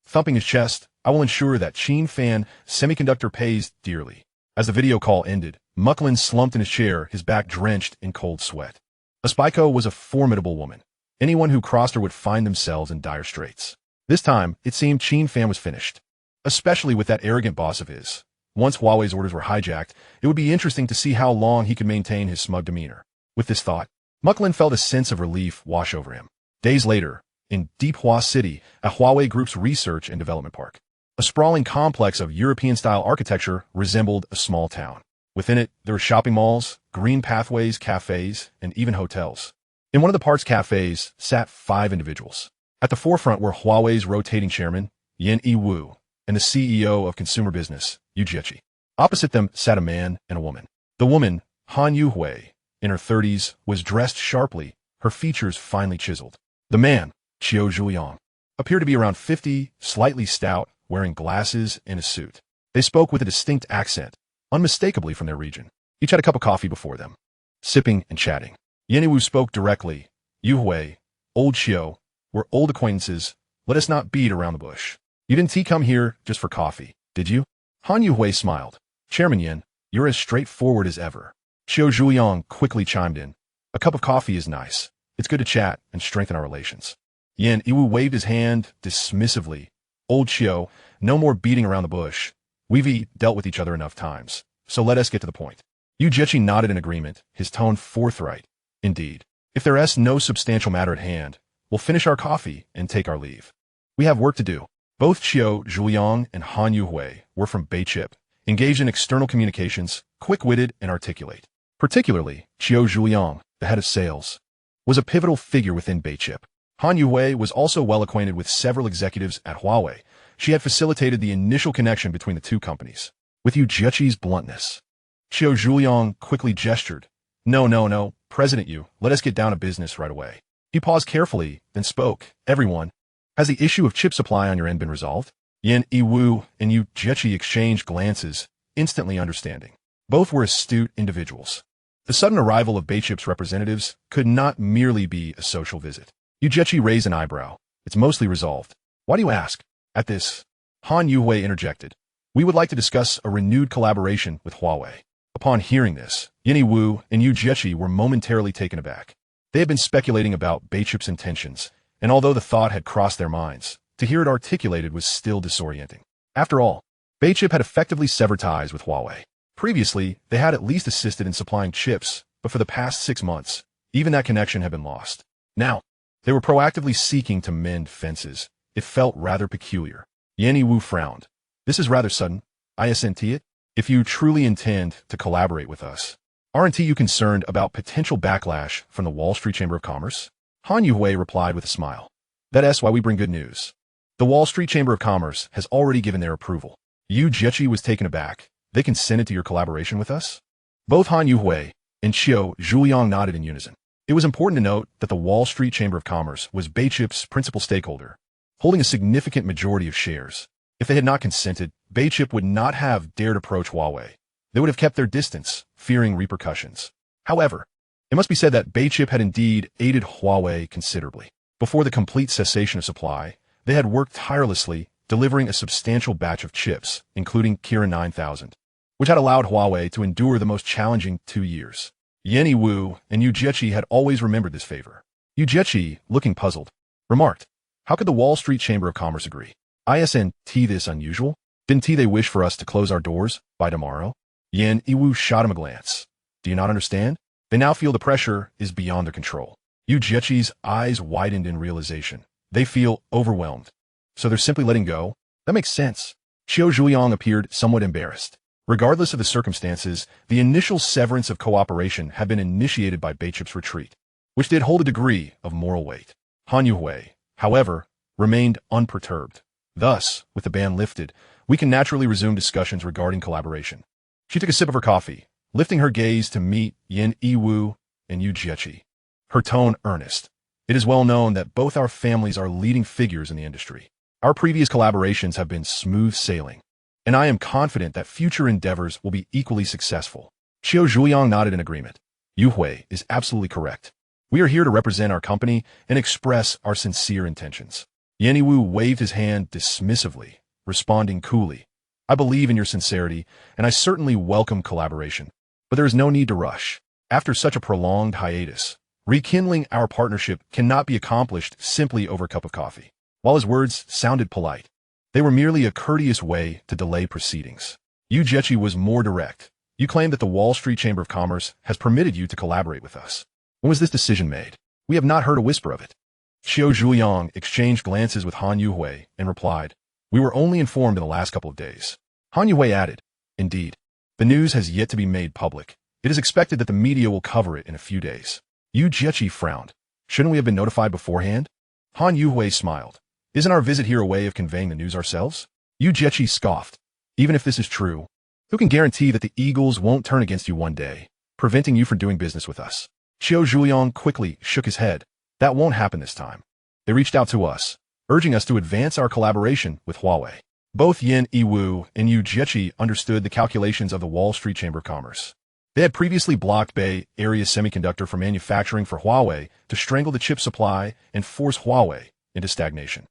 Thumping his chest, I will ensure that Qin Fan Semiconductor pays dearly. As the video call ended, Mucklin slumped in his chair, his back drenched in cold sweat. Aspiko was a formidable woman. Anyone who crossed her would find themselves in dire straits. This time, it seemed Qin Fan was finished. Especially with that arrogant boss of his. Once Huawei's orders were hijacked, it would be interesting to see how long he could maintain his smug demeanor. With this thought, Mucklin felt a sense of relief wash over him. Days later, in Deep Hua City, at Huawei Group's research and development park, a sprawling complex of European-style architecture resembled a small town. Within it, there were shopping malls, green pathways, cafes, and even hotels. In one of the park's cafes sat 5 individuals. At the forefront were Huawei's rotating chairman, Yin Yi Wu, and the CEO of consumer business, Yu Jiechi. Opposite them sat a man and a woman. The woman, Han Yuhui, in her 30s, was dressed sharply, her features finely chiseled. The man, Qiu Zhuliang, appeared to be around 50, slightly stout, wearing glasses and a suit. They spoke with a distinct accent, unmistakably from their region. Each had a cup of coffee before them, sipping and chatting. Yeniwu spoke directly. Yuhui, old Qiu, we're old acquaintances. Let us not beat around the bush. You didn't come here just for coffee, did you? Han Yuhui smiled. Chairman Yin, you're as straightforward as ever. Qiu Zhuliang quickly chimed in. A cup of coffee is nice. It's good to chat and strengthen our relations. Yin Iwu waved his hand dismissively. Old Qiu, no more beating around the bush. We've dealt with each other enough times, so let us get to the point. Yu Jiechi nodded in agreement, his tone forthright. Indeed. If there is no substantial matter at hand, we'll finish our coffee and take our leave. We have work to do. Both Qiu Zhuliang and Han Yuhui were from Beichip, engaged in external communications, quick-witted and articulate. Particularly, Qiu Zhuliang, the head of sales, was a pivotal figure within Beichip. Han Yuhui was also well acquainted with several executives at Huawei. She had facilitated the initial connection between the two companies. With Yu Jiechi's bluntness, Qiu Zhuliang quickly gestured. No, President Yu, let us get down to business right away. He paused carefully, then spoke. Everyone, has the issue of chip supply on your end been resolved? Yin Yiwu and Yu Jiechi exchanged glances, instantly understanding. Both were astute individuals. The sudden arrival of Beichip's representatives could not merely be a social visit. Yu Jiechi raised an eyebrow. It's mostly resolved. Why do you ask? At this, Han Yuhui interjected. We would like to discuss a renewed collaboration with Huawei. Upon hearing this, Yin Yiwu and Yu Jiechi were momentarily taken aback. They had been speculating about Beichip's intentions, and although the thought had crossed their minds, to hear it articulated was still disorienting. After all, Beichip had effectively severed ties with Huawei. Previously, they had at least assisted in supplying chips, but for the past 6 months, even that connection had been lost. Now, they were proactively seeking to mend fences. It felt rather peculiar. Yin Yiwu frowned. This is rather sudden. Isn't it? If you truly intend to collaborate with us, aren't you concerned about potential backlash from the Wall Street Chamber of Commerce? Han Yuhui replied with a smile. That's why we bring good news. The Wall Street Chamber of Commerce has already given their approval. Yu Jiechi was taken aback. They consented to your collaboration with us? Both Han Yuhui and Qiu Zhuliang nodded in unison. It was important to note that the Wall Street Chamber of Commerce was Beichip's principal stakeholder, holding a significant majority of shares. If they had not consented, Beichip would not have dared approach Huawei. They would have kept their distance, fearing repercussions. However, it must be said that Beichip had indeed aided Huawei considerably. Before the complete cessation of supply, they had worked tirelessly, delivering a substantial batch of chips, including Kirin 9000, which had allowed Huawei to endure the most challenging 2 years. Yin Yiwu and Yu Jiechi had always remembered this favor. Yu Jiechi, looking puzzled, remarked, how could the Wall Street Chamber of Commerce agree? Isn't this unusual? Didn't they wish for us to close our doors by tomorrow? Yin Yiwu shot him a glance. Do you not understand? They now feel the pressure is beyond their control. Yu Jiechi's eyes widened in realization. They feel overwhelmed. So they're simply letting go? That makes sense. Qiu Zhuliang appeared somewhat embarrassed. Regardless of the circumstances, the initial severance of cooperation had been initiated by Beichip's retreat, which did hold a degree of moral weight. Han Yuhui, however, remained unperturbed. Thus, with the ban lifted, we can naturally resume discussions regarding collaboration. She took a sip of her coffee, lifting her gaze to meet Yin Yiwu and Yu Jiechi. Her tone earnest. It is well known that both our families are leading figures in the industry. Our previous collaborations have been smooth sailing, and I am confident that future endeavors will be equally successful. Qiu Zhuliang nodded in agreement. Yu Hui is absolutely correct. We are here to represent our company and express our sincere intentions. Yin Yiwu waved his hand dismissively, responding coolly. I believe in your sincerity, and I certainly welcome collaboration, but there is no need to rush. After such a prolonged hiatus, rekindling our partnership cannot be accomplished simply over a cup of coffee. While his words sounded polite, they were merely a courteous way to delay proceedings. Yu Jiechi was more direct. You claim that the Wall Street Chamber of Commerce has permitted you to collaborate with us. When was this decision made? We have not heard a whisper of it. Qiu Zhuliang exchanged glances with Han Yuhui and replied, we were only informed in the last couple of days. Han Yuhui added, indeed, the news has yet to be made public. It is expected that the media will cover it in a few days. Yu Jiechi frowned. Shouldn't we have been notified beforehand? Han Yuhui smiled. Isn't our visit here a way of conveying the news ourselves? Yu Jiechi scoffed. Even if this is true, who can guarantee that the Eagles won't turn against you one day, preventing you from doing business with us? Qiu Zhuliang quickly shook his head. That won't happen this time. They reached out to us, urging us to advance our collaboration with Huawei. Both Yin Yiwu and Yu Jiechi understood the calculations of the Wall Street Chamber of Commerce. They had previously blocked Bay Area Semiconductor from manufacturing for Huawei to strangle the chip supply and force Huawei into stagnation.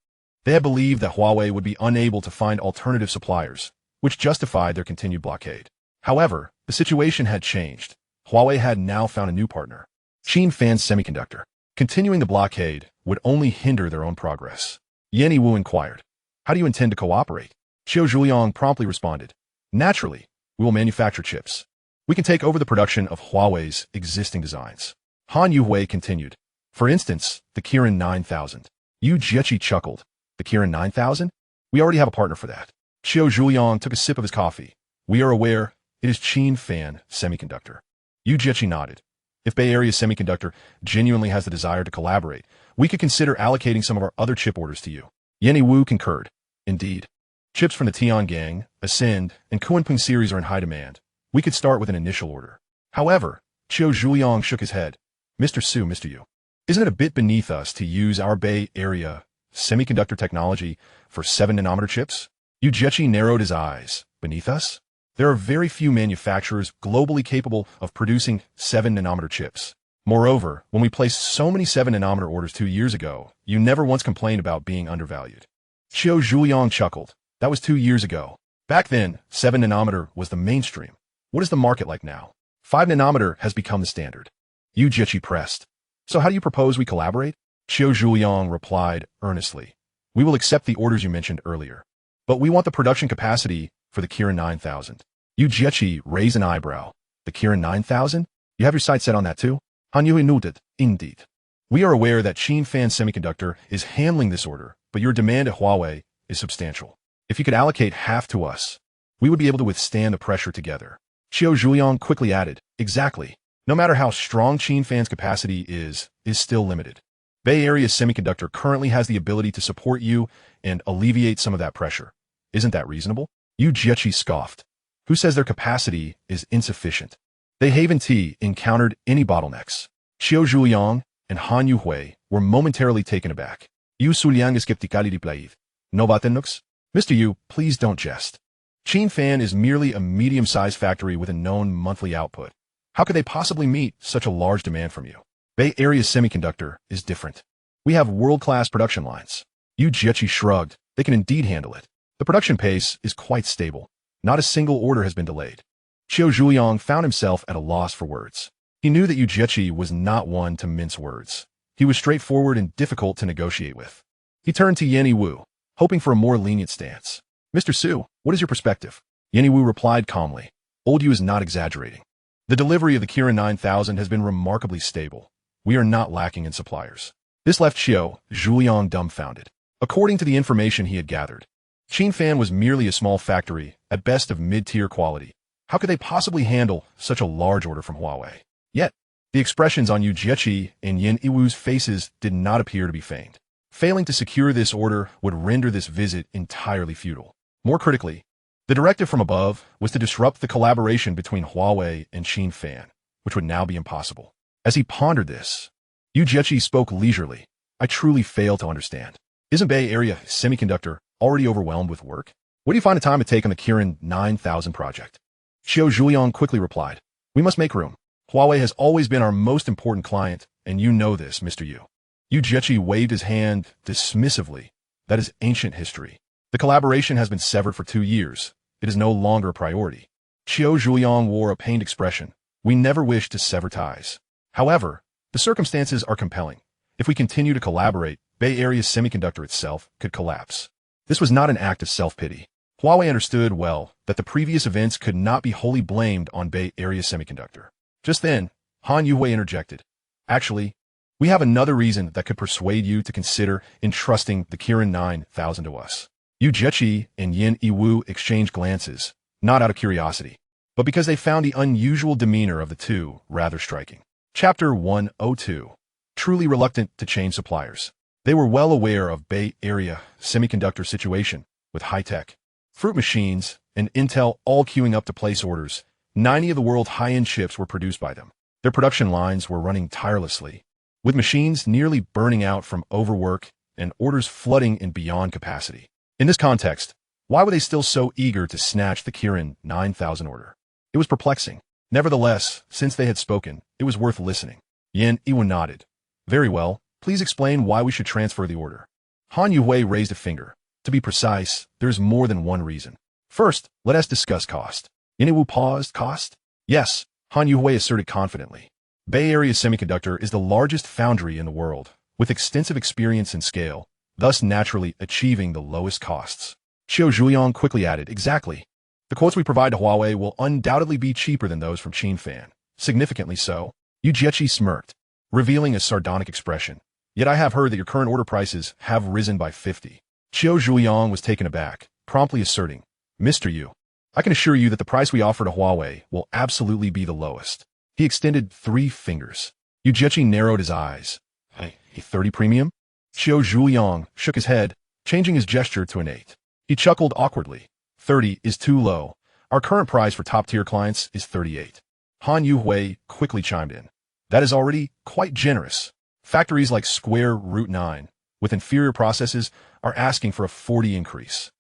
They had believed that Huawei would be unable to find alternative suppliers, which justified their continued blockade. However, the situation had changed. Huawei had now found a new partner, Qin Fan Semiconductor. Continuing the blockade would only hinder their own progress. Yan Yiwu inquired, how do you intend to cooperate? Qiu Zhuliang promptly responded, naturally, we will manufacture chips. We can take over the production of Huawei's existing designs. Han Yuhui continued, for instance, the Kirin 9000. Yu Jiechi chuckled, the Kirin 9000? We already have a partner for that. Qiu Zhuliang took a sip of his coffee. We are aware it is Qin Fan Semiconductor. Yu Jiechi nodded. If Bay Area Semiconductor genuinely has the desire to collaborate, we could consider allocating some of our other chip orders to you. Yan Yiwu concurred. Indeed. Chips from the Tiangang, Ascend, and Kunpeng series are in high demand. We could start with an initial order. However, Qiu Zhuliang shook his head. Mr. Su, Mr. Yu, isn't it a bit beneath us to use our Bay Area Semiconductor technology for 7-nanometer chips? Yu Jiechi narrowed his eyes. Beneath us? There are very few manufacturers globally capable of producing 7-nanometer chips. Moreover, when we placed so many 7-nanometer orders 2 years ago, you never once complained about being undervalued. Qiu Zhuliang chuckled. That was 2 years ago. Back then, 7-nanometer was the mainstream. What is the market like now? 5-nanometer has become the standard. Yu Jiechi pressed. So how do you propose we collaborate? Qiu Zhuliang replied earnestly. We will accept the orders you mentioned earlier. But we want the production capacity for the Kirin 9000. Yu Jiechi raised an eyebrow. The Kirin 9000? You have your sights set on that too? Han Yui nodded. Indeed. We are aware that Qin Fan Semiconductor is handling this order, but your demand at Huawei is substantial. If you could allocate half to us, we would be able to withstand the pressure together. Qiu Zhuliang quickly added, exactly. No matter how strong Qin Fan's capacity is still limited. Bay Area Semiconductor currently has the ability to support you and alleviate some of that pressure. Isn't that reasonable? Yu Jiechi scoffed. Who says their capacity is insufficient? They haven't encountered any bottlenecks. Qiu Zhuliang and Han Yuhui were momentarily taken aback. Yu Suliang is skeptically replied. No batenux? Mr. Yu, please don't jest. Qin Fan is merely a medium-sized factory with a known monthly output. How could they possibly meet such a large demand from you? Bay Area Semiconductor is different. We have world-class production lines. Yu Jiechi shrugged. They can indeed handle it. The production pace is quite stable. Not a single order has been delayed. Qiu Zhuliang found himself at a loss for words. He knew that Yu Jiechi was not one to mince words. He was straightforward and difficult to negotiate with. He turned to Yan Yiwu, hoping for a more lenient stance. Mr. Su, what is your perspective? Yan Yiwu replied calmly. Old Yu is not exaggerating. The delivery of the Kirin 9000 has been remarkably stable. We are not lacking in suppliers. This left Qiu Zhuliang dumbfounded. According to the information he had gathered, Qin Fan was merely a small factory, at best of mid-tier quality. How could they possibly handle such a large order from Huawei? Yet, the expressions on Yu Jiechi and Yan Yiwu's faces did not appear to be feigned. Failing to secure this order would render this visit entirely futile. More critically, the directive from above was to disrupt the collaboration between Huawei and Qin Fan, which would now be impossible. As he pondered this, Yu Jiechi spoke leisurely. I truly fail to understand. Isn't Bay Area Semiconductor already overwhelmed with work? Where do you find the time to take on the Kirin 9000 project? Qiu Zhuliang quickly replied, we must make room. Huawei has always been our most important client, and you know this, Mr. Yu. Yu Jiechi waved his hand dismissively. That is ancient history. The collaboration has been severed for 2 years. It is no longer a priority. Qiu Zhuliang wore a pained expression. We never wish to sever ties. However, the circumstances are compelling. If we continue to collaborate, Bay Area Semiconductor itself could collapse. This was not an act of self-pity. Huawei understood well that the previous events could not be wholly blamed on Bay Area Semiconductor. Just then, Han Yuhui interjected. Actually, we have another reason that could persuade you to consider entrusting the Kirin 9000 to us. Yu Jiechi and Yan Yiwu exchanged glances, not out of curiosity, but because they found the unusual demeanor of the two rather striking. Chapter 102. Truly reluctant to change suppliers. They were well aware of Bay Area Semiconductor situation with high-tech, fruit machines, and Intel all queuing up to place orders. 90 of the world's high-end chips were produced by them. Their production lines were running tirelessly, with machines nearly burning out from overwork and orders flooding in beyond capacity. In this context, why were they still so eager to snatch the Qin 9000 order? It was perplexing. Nevertheless, since they had spoken, it was worth listening. Yin Iwu nodded. Very well, please explain why we should transfer the order. Han Yuhui raised a finger. To be precise, there's more than one reason. First, let us discuss cost. Yin Iwu paused. Cost? Yes, Han Yuhui asserted confidently. Bay Area Semiconductor is the largest foundry in the world, with extensive experience and scale, thus naturally achieving the lowest costs. Qiu Zhuliang quickly added, exactly. The quotes we provide to Huawei will undoubtedly be cheaper than those from Qin Fan. Significantly so. Yu Jieqi smirked, revealing a sardonic expression. Yet I have heard that your current order prices have risen by 50. Qiu Zhuliang was taken aback, promptly asserting, Mr. Yu, I can assure you that the price we offer to Huawei will absolutely be the lowest. He extended 3 fingers. Yu Jieqi narrowed his eyes. A 30 premium? Qiu Zhuliang shook his head, changing his gesture to an 8. He chuckled awkwardly. 30 is too low. Our current price for top-tier clients is 38. Han Yuhui quickly chimed in. That is already quite generous. Factories like Square Root 9, with inferior processes, are asking for a 40 increase.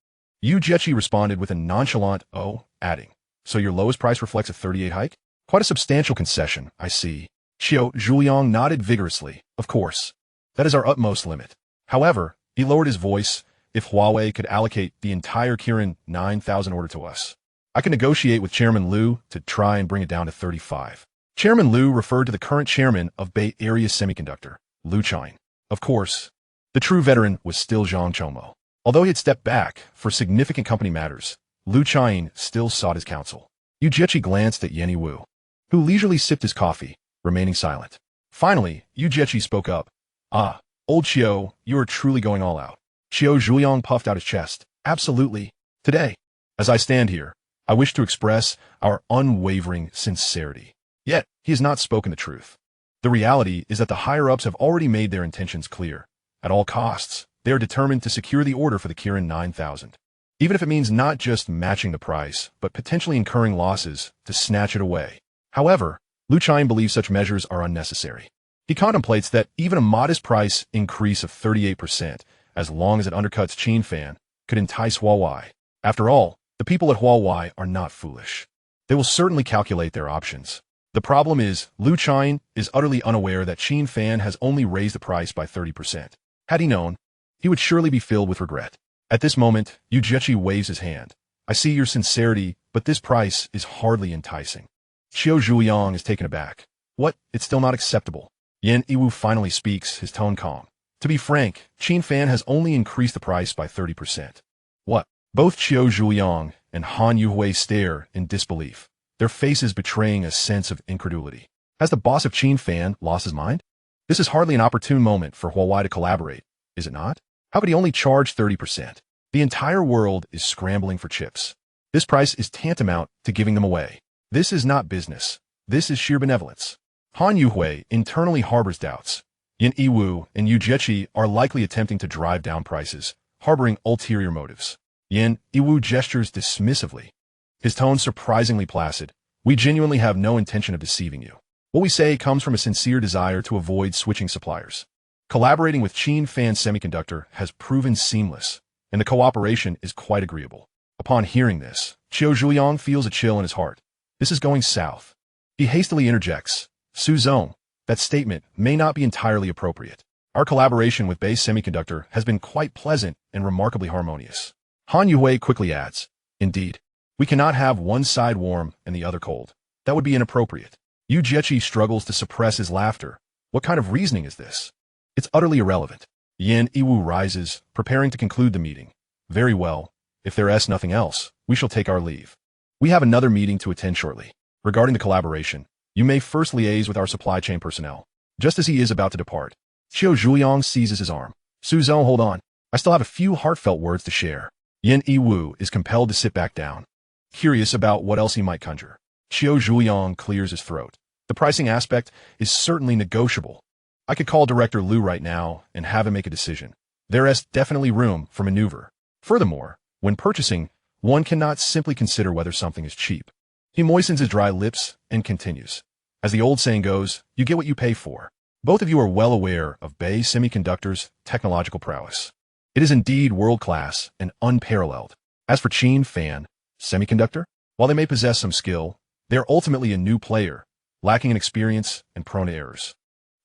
Yu Jieqi responded with a nonchalant "oh," adding, so your lowest price reflects a 38 hike? Quite a substantial concession, I see. Qiu Zhuliang nodded vigorously. Of course. That is our utmost limit. However, he lowered his voice. If Huawei could allocate the entire Qin 9000 order to us, I can negotiate with Chairman Liu to try and bring it down to 35. Chairman Liu referred to the current chairman of Bay Area Semiconductor, Liu Qin. Of course, the true veteran was still Zhang Chomo. Although he had stepped back for significant company matters, Liu Qin still sought his counsel. Yu Jieqi glanced at Yen Wu, who leisurely sipped his coffee, remaining silent. Finally, Yu Jieqi spoke up. Ah, old Qiu, you are truly going all out. Qiu Zhuliang puffed out his chest. Absolutely. Today, as I stand here, I wish to express our unwavering sincerity. Yet, he has not spoken the truth. The reality is that the higher-ups have already made their intentions clear. At all costs, they are determined to secure the order for the Qin 9000. Even if it means not just matching the price, but potentially incurring losses to snatch it away. However, Liu Qin believes such measures are unnecessary. He contemplates that even a modest price increase of 38%, as long as it undercuts Qin Fan, could entice Huawei. After all, the people at Huawei are not foolish. They will certainly calculate their options. The problem is, Liu Qin is utterly unaware that Qin Fan has only raised the price by 30%. Had he known, he would surely be filled with regret. At this moment, Yu Jieqi waves his hand. I see your sincerity, but this price is hardly enticing. Qiu Zhuliang is taken aback. What? It's still not acceptable. Yen Iwu finally speaks, his tone calm. To be frank, Qin Fan has only increased the price by 30%. What? Both Qiu Zhuliang and Han Yuhui stare in disbelief, their faces betraying a sense of incredulity. Has the boss of Qin Fan lost his mind? This is hardly an opportune moment for Huawei to collaborate, is it not? How could he only charge 30%? The entire world is scrambling for chips. This price is tantamount to giving them away. This is not business. This is sheer benevolence. Han Yuhui internally harbors doubts. Yin Iwu and Yu Jieqi are likely attempting to drive down prices, harboring ulterior motives. Yin Iwu gestures dismissively, his tone surprisingly placid. We genuinely have no intention of deceiving you. What we say comes from a sincere desire to avoid switching suppliers. Collaborating with Qin Fan Semiconductor has proven seamless, and the cooperation is quite agreeable. Upon hearing this, Qiu Zhuliang feels a chill in his heart. This is going south. He hastily interjects. Su Zong, that statement may not be entirely appropriate. Our collaboration with Bay Semiconductor has been quite pleasant and remarkably harmonious. Han Yuhui quickly adds, indeed, we cannot have one side warm and the other cold. That would be inappropriate. Yu Jieqi struggles to suppress his laughter. What kind of reasoning is this? It's utterly irrelevant. Yen Iwu rises, preparing to conclude the meeting. Very well. If there is nothing else, we shall take our leave. We have another meeting to attend shortly. Regarding the collaboration, you may first liaise with our supply chain personnel. Just as he is about to depart, Qiu Zhuliang seizes his arm. Su Zong, hold on. I still have a few heartfelt words to share. Yen Iwu is compelled to sit back down, curious about what else he might conjure. Qiu Zhuliang clears his throat. The pricing aspect is certainly negotiable. I could call Director Liu right now and have him make a decision. There is definitely room for maneuver. Furthermore, when purchasing, one cannot simply consider whether something is cheap. He moistens his dry lips and continues. As the old saying goes, you get what you pay for. Both of you are well aware of Bay Semiconductor's technological prowess. It is indeed world-class and unparalleled. As for Qin Fan Semiconductor, while they may possess some skill, they are ultimately a new player, lacking in experience and prone to errors.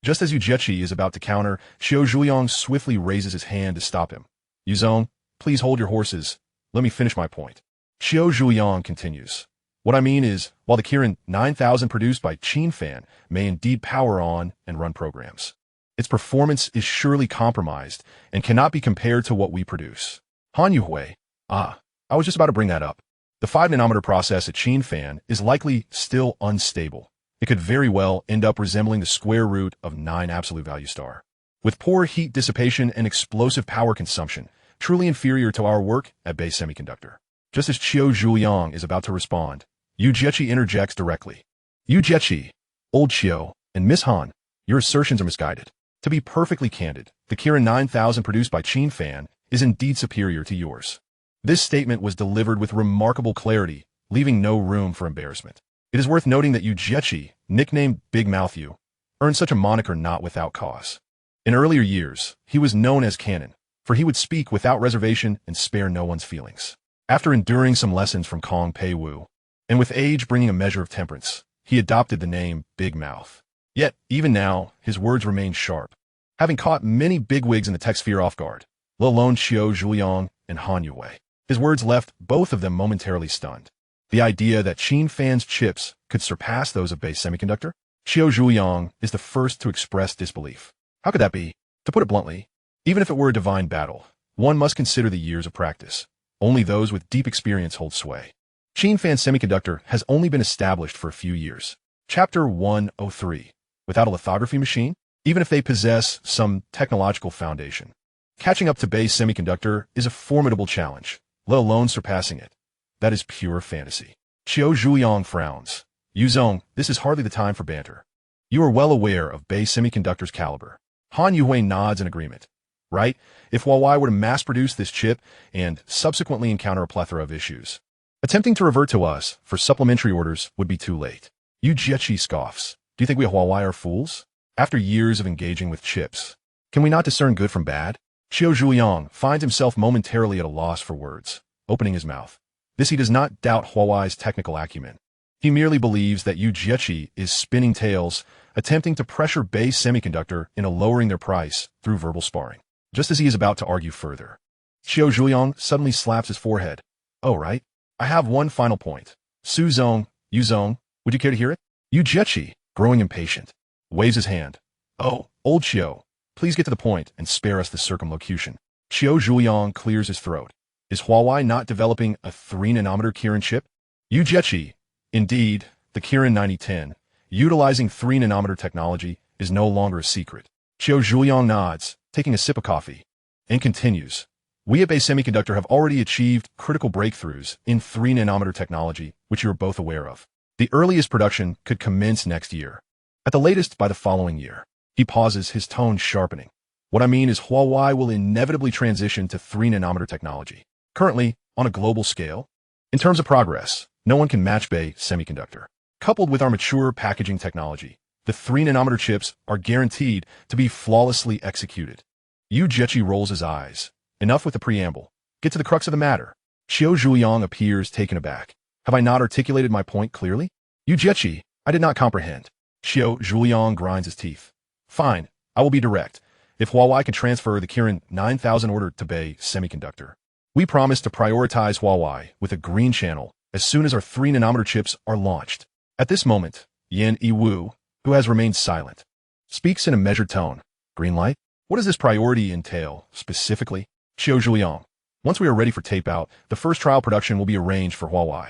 Just as Yu Jieqi is about to counter, Xiao Zhuliang swiftly raises his hand to stop him. Yu Zong, please hold your horses. Let me finish my point. Xiao Zhuliang continues. What I mean is, while the Kirin 9000 produced by Qin Fan may indeed power on and run programs, its performance is surely compromised and cannot be compared to what we produce. Han Yuhui. I was just about to bring that up. The 5-nanometer process at Qin Fan is likely still unstable. It could very well end up resembling the square root of 9 absolute value star, with poor heat dissipation and explosive power consumption, truly inferior to our work at Bay Semiconductor. Just as Qiao Zhuliang is about to respond, Yu Jieqi interjects directly. Yu Jieqi, old Qiao, and Miss Han, your assertions are misguided. To be perfectly candid, the Kirin 9000 produced by Qin Fan is indeed superior to yours. This statement was delivered with remarkable clarity, leaving no room for embarrassment. It is worth noting that Yu Jieqi, nicknamed Big Mouth Yu, earned such a moniker not without cause. In earlier years, he was known as Cannon, for he would speak without reservation and spare no one's feelings. After enduring some lessons from Kong Pei Wu, and with age bringing a measure of temperance, he adopted the name Big Mouth. Yet, even now, his words remain sharp, having caught many bigwigs in the tech sphere off guard, let alone Xiao Zhuliang and Han Yuhui. His words left both of them momentarily stunned. The idea that Qin Fan's chips could surpass those of Bay Semiconductor? Xiao Zhuliang is the first to express disbelief. How could that be? To put it bluntly, even if it were a divine battle, one must consider the years of practice. Only those with deep experience hold sway. Qin Fan Semiconductor has only been established for a few years. Chapter 103. Without a lithography machine? Even if they possess some technological foundation, catching up to Bay Semiconductor is a formidable challenge, let alone surpassing it. That is pure fantasy. Qiao Zhuliang frowns. Yu Zong, this is hardly the time for banter. You are well aware of Bay Semiconductor's caliber. Han Yuhui nods in agreement. Right? If Huawei were to mass-produce this chip and subsequently encounter a plethora of issues, attempting to revert to us for supplementary orders would be too late. Yu Jieqi scoffs. Do you think we Huawei are fools? After years of engaging with chips, can we not discern good from bad? Xiao Zhuliang finds himself momentarily at a loss for words, opening his mouth. This he does not doubt Huawei's technical acumen. He merely believes that Yu Jieqi is spinning tales, attempting to pressure Bay Semiconductor into lowering their price through verbal sparring. Just as he is about to argue further, Xiao Zhuliang suddenly slaps his forehead. Oh, right. I have one final point. Yu Zong, would you care to hear it? Yu Jieqi, growing impatient, waves his hand. Oh, old Qiao, please get to the point and spare us the circumlocution. Xiao Zhuliang clears his throat. Is Huawei not developing a 3-nanometer Kirin chip? Yu Jieqi, indeed, the Kirin 9010, utilizing 3-nanometer technology, is no longer a secret. Xiao Zhuliang nods, taking a sip of coffee, and continues. We at Bay Semiconductor have already achieved critical breakthroughs in 3-nanometer technology, which you are both aware of. The earliest production could commence next year, at the latest by the following year. He pauses, his tone sharpening. What I mean is Huawei will inevitably transition to 3-nanometer technology. Currently, on a global scale, in terms of progress, no one can match Bay Semiconductor. Coupled with our mature packaging technology, the 3-nanometer chips are guaranteed to be flawlessly executed. Yu Jieqi rolls his eyes. Enough with the preamble. Get to the crux of the matter. Xiao Zhuliang appears taken aback. Have I not articulated my point clearly? Yu Jieqi, I did not comprehend. Xiao Zhuliang grinds his teeth. Fine, I will be direct. If Huawei can transfer the Kirin 9000 order to Bay Semiconductor, we promise to prioritize Huawei with a green channel as soon as our 3-nanometer chips are launched. At this moment, Yan Yiwu, who has remained silent, speaks in a measured tone. Green light? What does this priority entail, specifically? Xiao Zhuliang. Once we are ready for tape-out, the first trial production will be arranged for Huawei.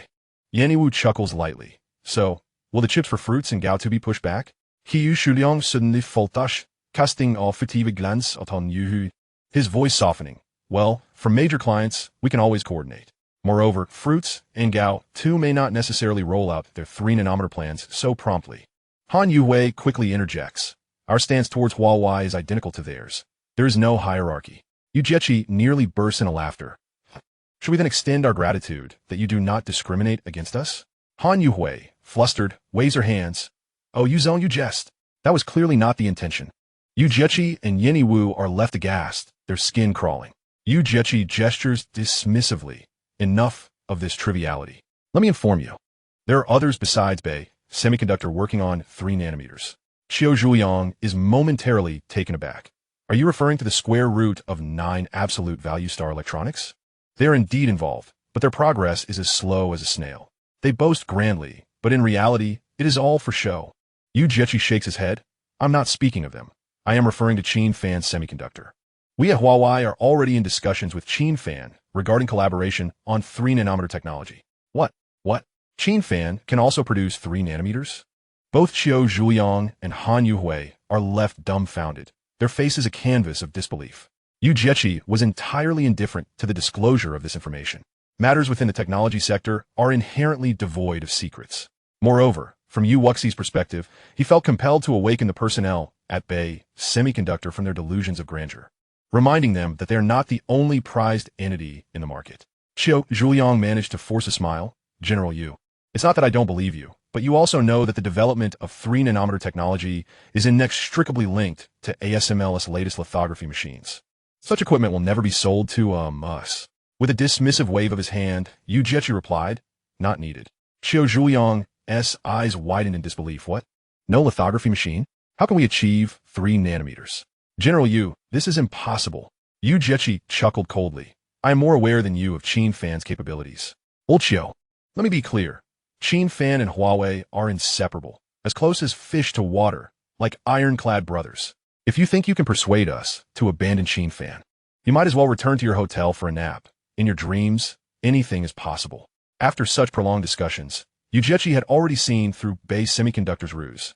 Yan Yiwu chuckles lightly. So, will the chips for fruits and Gaotu be pushed back? Qiu Zhuliang suddenly faltash, casting a furtive glance upon Yuhu, his voice softening. Well, for major clients, we can always coordinate. Moreover, Fruits and Gao too may not necessarily roll out their 3-nanometer plans so promptly. Han Yuhui quickly interjects. Our stance towards Huawei is identical to theirs. There is no hierarchy. Yu Jieqi nearly bursts into laughter. Should we then extend our gratitude that you do not discriminate against us? Han Yuhui, flustered, waves her hands. Oh, you zone, you jest. That was clearly not the intention. Yu Jiechi and Yenny Wu are left aghast, their skin crawling. Yu Jiechi gestures dismissively. Enough of this triviality. Let me inform you. There are others besides Bei Semiconductor working on 3 nanometers. Qiu Zhuliang is momentarily taken aback. Are you referring to the square root of 9 absolute value star electronics? They are indeed involved, but their progress is as slow as a snail. They boast grandly, but in reality, it is all for show. Yu Jiechi shakes his head. I'm not speaking of them. I am referring to Qin Fan Semiconductor. We at Huawei are already in discussions with Qin Fan regarding collaboration on 3 nanometer technology. What? Qin Fan can also produce 3 nanometers? Both Qiu Zhuliang and Han Yuhui are left dumbfounded, their faces a canvas of disbelief. Yu Jiechi was entirely indifferent to the disclosure of this information. Matters within the technology sector are inherently devoid of secrets. Moreover, from Yu Wuxi's perspective, he felt compelled to awaken the personnel at Bei Semiconductor from their delusions of grandeur, reminding them that they are not the only prized entity in the market. Qiu Zhuliang managed to force a smile. General Yu, it's not that I don't believe you, but you also know that the development of 3 nanometer technology is inextricably linked to ASML's latest lithography machines. Such equipment will never be sold to, us. With a dismissive wave of his hand, Yu Jiechi replied, not needed. Qiu Zhuliang's eyes widened in disbelief. What? No lithography machine? How can we achieve 3 nanometers? General Yu, this is impossible. Yu Jiechi chuckled coldly. I am more aware than you of Qin Fan's capabilities. Old Qiu, let me be clear. Qin Fan and Huawei are inseparable, as close as fish to water, like ironclad brothers. If you think you can persuade us to abandon Qin Fan, you might as well return to your hotel for a nap. In your dreams, anything is possible. After such prolonged discussions, Yu Jiechi had already seen through Bei Semiconductor's ruse.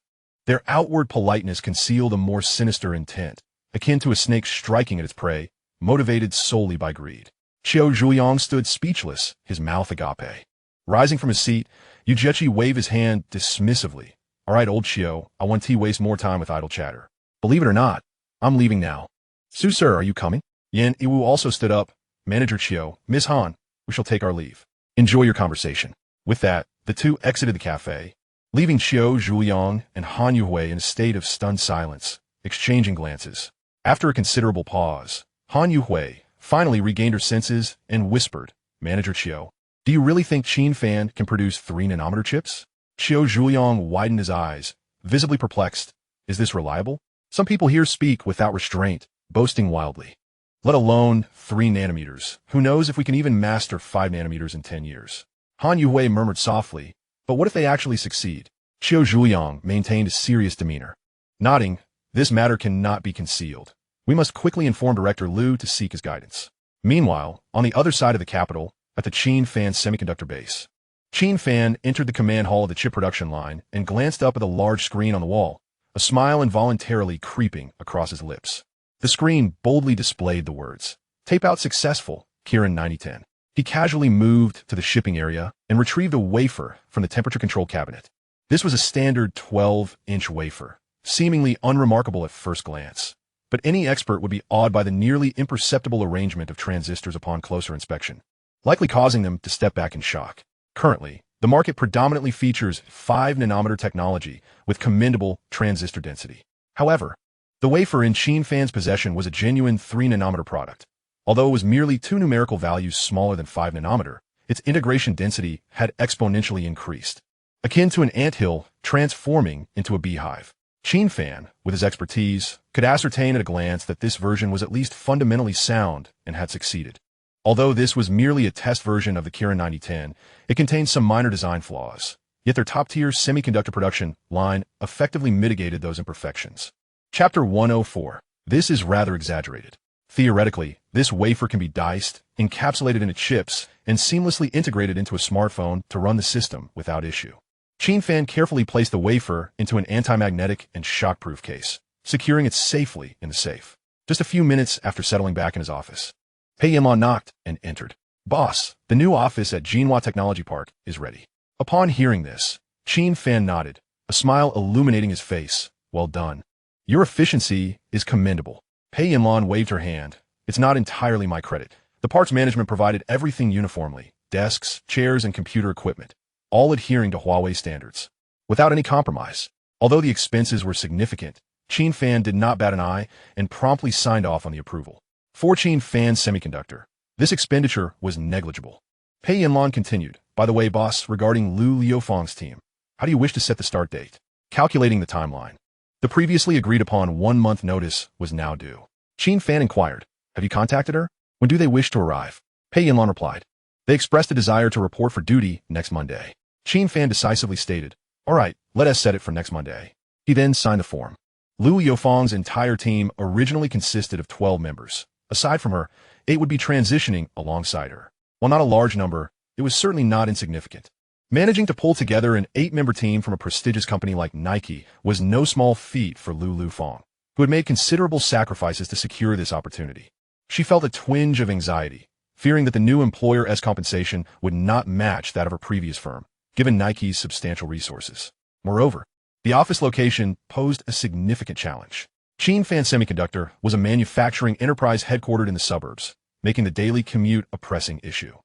Their outward politeness concealed a more sinister intent, akin to a snake striking at its prey, motivated solely by greed. Qiu Zhuliang stood speechless, his mouth agape. Rising from his seat, Yu Jiechi waved his hand dismissively. All right, old Qiu, I want to waste more time with idle chatter. Believe it or not, I'm leaving now. Su sir, are you coming? Yan Iwu also stood up. Manager Qiu, Miss Han, we shall take our leave. Enjoy your conversation. With that, the two exited the cafe, leaving Qiu Zhuliang and Han Yuhui in a state of stunned silence, exchanging glances. After a considerable pause, Han Yuhui finally regained her senses and whispered, Manager Qiu, do you really think Qin Fan can produce 3 nanometer chips? Qiu Zhuliang widened his eyes, visibly perplexed. Is this reliable? Some people here speak without restraint, boasting wildly. Let alone 3 nanometers. Who knows if we can even master 5 nanometers in 10 years? Han Yuhui murmured softly, but what if they actually succeed? Qiu Zhuliang maintained a serious demeanor. Nodding, this matter cannot be concealed. We must quickly inform Director Liu to seek his guidance. Meanwhile, on the other side of the capital, at the Qin Fan Semiconductor base, Qin Fan entered the command hall of the chip production line and glanced up at the large screen on the wall, a smile involuntarily creeping across his lips. The screen boldly displayed the words, Tape out successful, Kirin 9010. He casually moved to the shipping area and retrieved a wafer from the temperature control cabinet. This was a standard 12-inch wafer, seemingly unremarkable at first glance. But any expert would be awed by the nearly imperceptible arrangement of transistors upon closer inspection, likely causing them to step back in shock. Currently, the market predominantly features 5 nanometer technology with commendable transistor density. However, the wafer in Qin Fan's possession was a genuine 3 nanometer product. Although it was merely 2 numerical values smaller than 5 nanometer, its integration density had exponentially increased, akin to an anthill transforming into a beehive. Qin Fan, with his expertise, could ascertain at a glance that this version was at least fundamentally sound and had succeeded. Although this was merely a test version of the Kirin 9010, it contained some minor design flaws, yet their top-tier semiconductor production line effectively mitigated those imperfections. Chapter 104. This is rather exaggerated. Theoretically, this wafer can be diced, encapsulated into chips, and seamlessly integrated into a smartphone to run the system without issue. Qin Fan carefully placed the wafer into an anti-magnetic and shock-proof case, securing it safely in the safe. Just a few minutes after settling back in his office, Pei Yinlan knocked and entered. Boss, the new office at Jinhua Technology Park is ready. Upon hearing this, Qin Fan nodded, a smile illuminating his face. Well done. Your efficiency is commendable. Pei Yinlan waved her hand. It's not entirely my credit. The park's management provided everything uniformly: desks, chairs, and computer equipment, all adhering to Huawei standards, without any compromise. Although the expenses were significant, Qin Fan did not bat an eye and promptly signed off on the approval. For Qin Fan Semiconductor, this expenditure was negligible. Pei Yanlan continued, "By the way, boss, regarding Lu Liufeng's team, how do you wish to set the start date?" Calculating the timeline. The previously agreed upon 1-month notice was now due. Qin Fan inquired, "Have you contacted her? When do they wish to arrive?" Pei Yanlan replied, "They expressed a desire to report for duty next Monday." Qin Fan decisively stated, "All right, let us set it for next Monday." He then signed the form. Lu Liufeng's entire team originally consisted of 12 members. Aside from her, 8 would be transitioning alongside her. While not a large number, it was certainly not insignificant. Managing to pull together an 8-member team from a prestigious company like Nike was no small feat for Lu Liufeng, who had made considerable sacrifices to secure this opportunity. She felt a twinge of anxiety, fearing that the new employer's compensation would not match that of her previous firm, given Nike's substantial resources. Moreover, the office location posed a significant challenge. Qin Fan Semiconductor was a manufacturing enterprise headquartered in the suburbs, making the daily commute a pressing issue.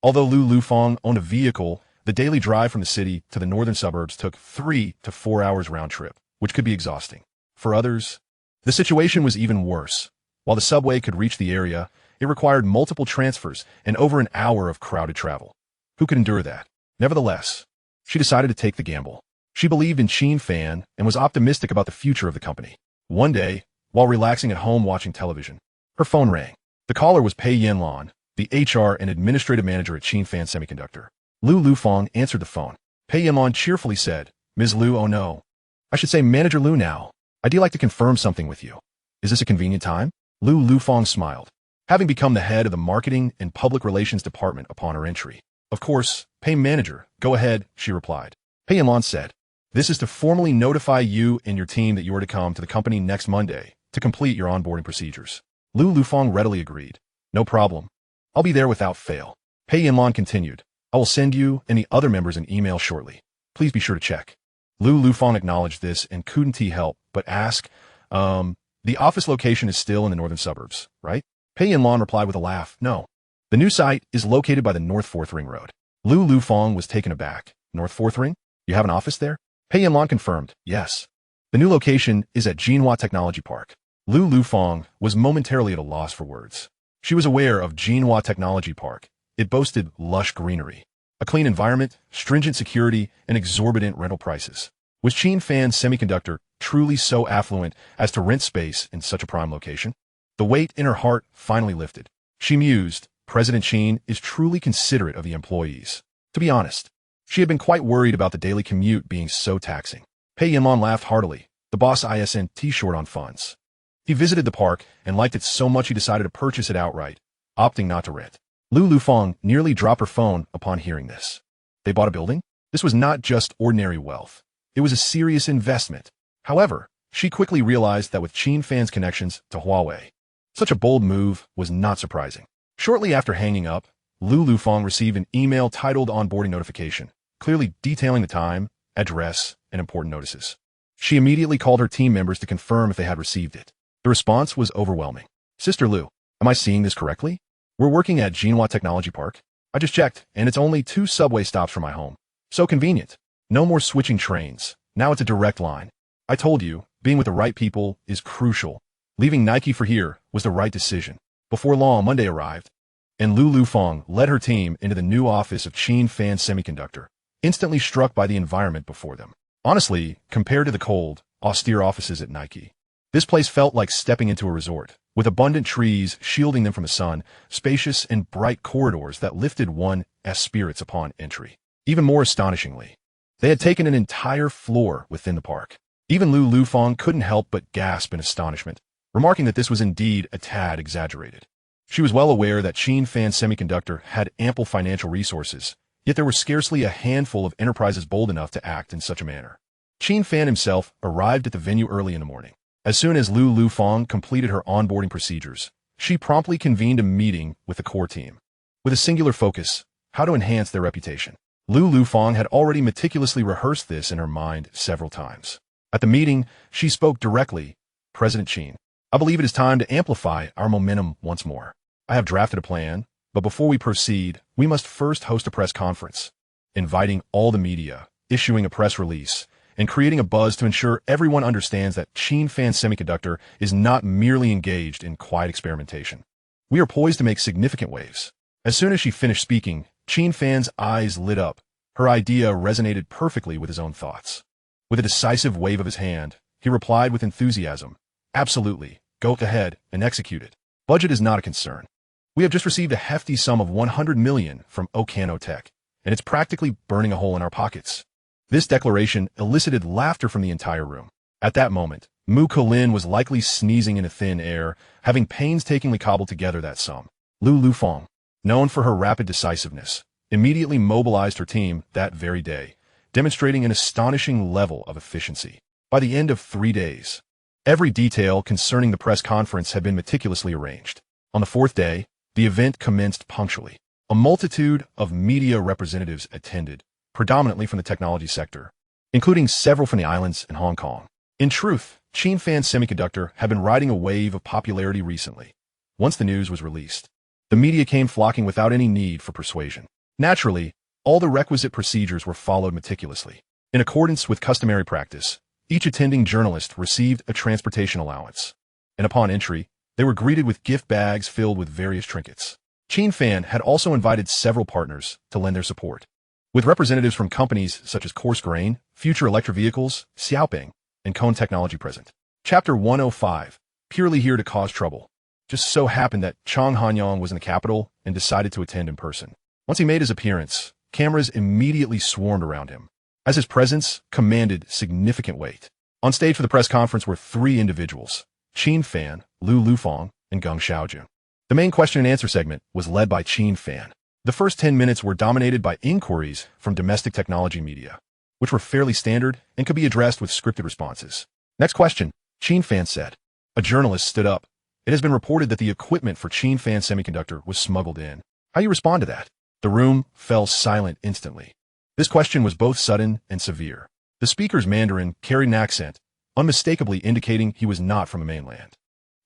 Although Lu Liufeng owned a vehicle, the daily drive from the city to the northern suburbs took 3 to 4 hours round trip, which could be exhausting. For others, the situation was even worse. While the subway could reach the area, it required multiple transfers and over an hour of crowded travel. Who could endure that? Nevertheless, she decided to take the gamble. She believed in Qin Fan and was optimistic about the future of the company. One day, while relaxing at home watching television, her phone rang. The caller was Pei Yanlan, the HR and administrative manager at Qin Fan Semiconductor. Lu Liufeng answered the phone. Pei Yanlan cheerfully said, "Ms. Lu, oh no. I should say Manager Lu now. I'd like to confirm something with you. Is this a convenient time?" Lu Liufeng smiled, having become the head of the marketing and public relations department upon her entry. "Of course, Pei Manager, go ahead," she replied. Pei Yanlan said, "This is to formally notify you and your team that you are to come to the company next Monday to complete your onboarding procedures." Lu Liufeng readily agreed. "No problem. I'll be there without fail." Pei Yanlan continued, "I will send you and the other members an email shortly. Please be sure to check." Lu Liufeng acknowledged this and couldn't he help but ask, the office location is still in the northern suburbs, right?" Pei Yanlan replied with a laugh, "No. The new site is located by the North 4th Ring Road." Lu Liufeng was taken aback. "North 4th Ring? You have an office there?" Pei Yanlan confirmed, "Yes. The new location is at Jinhua Technology Park." Lu Liufeng was momentarily at a loss for words. She was aware of Jinhua Technology Park. It boasted lush greenery, a clean environment, stringent security, and exorbitant rental prices. Was Qin Fan Semiconductor truly so affluent as to rent space in such a prime location? The weight in her heart finally lifted. She mused, President Qin is truly considerate of the employees. To be honest, she had been quite worried about the daily commute being so taxing. Pei Yanlan laughed heartily. The boss isn't short on funds. He visited the park and liked it so much he decided to purchase it outright, opting not to rent. Lu Liufeng nearly dropped her phone upon hearing this. They bought a building? This was not just ordinary wealth. It was a serious investment. However, she quickly realized that with Qin Fan's connections to Huawei, such a bold move was not surprising. Shortly after hanging up, Lu Liufeng received an email titled Onboarding Notification, clearly detailing the time, address, and important notices. She immediately called her team members to confirm if they had received it. The response was overwhelming. "Sister Lu, am I seeing this correctly? We're working at Jinhua Technology Park. I just checked, and it's only 2 subway stops from my home. So convenient. No more switching trains. Now it's a direct line. I told you, being with the right people is crucial. Leaving Nike for here was the right decision." Before long, Monday arrived, and Lu Liufeng led her team into the new office of Qin Fan Semiconductor, instantly struck by the environment before them. Honestly, compared to the cold, austere offices at Nike, this place felt like stepping into a resort, with abundant trees shielding them from the sun, spacious and bright corridors that lifted one's spirits upon entry. Even more astonishingly, they had taken an entire floor within the park. Even Lu Liufeng couldn't help but gasp in astonishment, remarking that this was indeed a tad exaggerated. She was well aware that Qin Fan Semiconductor had ample financial resources, yet there were scarcely a handful of enterprises bold enough to act in such a manner. Qin Fan himself arrived at the venue early in the morning. As soon as Lu Liufeng completed her onboarding procedures, she promptly convened a meeting with the core team, with a singular focus: how to enhance their reputation. Lu Liufeng had already meticulously rehearsed this in her mind several times. At the meeting, she spoke directly, "President Qin, I believe it is time to amplify our momentum once more. I have drafted a plan, but before we proceed, we must first host a press conference, inviting all the media, issuing a press release, and creating a buzz to ensure everyone understands that Qin Fan Semiconductor is not merely engaged in quiet experimentation. We are poised to make significant waves. As soon as she finished speaking, Qin Fan's eyes lit up. Her idea resonated perfectly with his own thoughts. With a decisive wave of his hand, he replied with enthusiasm, "Absolutely, go ahead and execute it. Budget is not a concern. We have just received a hefty sum of 100 million from Okano Tech, and it's practically burning a hole in our pockets." This declaration elicited laughter from the entire room. At that moment, Mu Kulin was likely sneezing into thin air, having painstakingly cobbled together that sum. Lu Lufeng, known for her rapid decisiveness, immediately mobilized her team that very day, demonstrating an astonishing level of efficiency. By the end of 3 days, every detail concerning the press conference had been meticulously arranged. On the 4th day, the event commenced punctually. A multitude of media representatives attended, predominantly from the technology sector, including several from the islands and Hong Kong. In truth, Qin Fan Semiconductor had been riding a wave of popularity recently. Once the news was released, the media came flocking without any need for persuasion. Naturally, all the requisite procedures were followed meticulously. In accordance with customary practice, each attending journalist received a transportation allowance, and upon entry, they were greeted with gift bags filled with various trinkets. Qin Fan had also invited several partners to lend their support, with representatives from companies such as Coarse Grain, Future Electric Vehicles, Xiaoping, and Cone Technology present. Chapter 105, Purely Here to Cause Trouble. Just so happened that Chang Hanyang was in the capital and decided to attend in person. Once he made his appearance, cameras immediately swarmed around him, as his presence commanded significant weight. On stage for the press conference were 3 individuals, Qin Fan, Lu Lufeng, and Geng Xiaojun. The main question and answer segment was led by Qin Fan. The first 10 minutes were dominated by inquiries from domestic technology media, which were fairly standard and could be addressed with scripted responses. "Next question," Qin Fan said. A journalist stood up. "It has been reported that the equipment for Qin Fan Semiconductor was smuggled in. How do you respond to that?" The room fell silent instantly. This question was both sudden and severe. The speaker's Mandarin carried an accent, unmistakably indicating he was not from the mainland.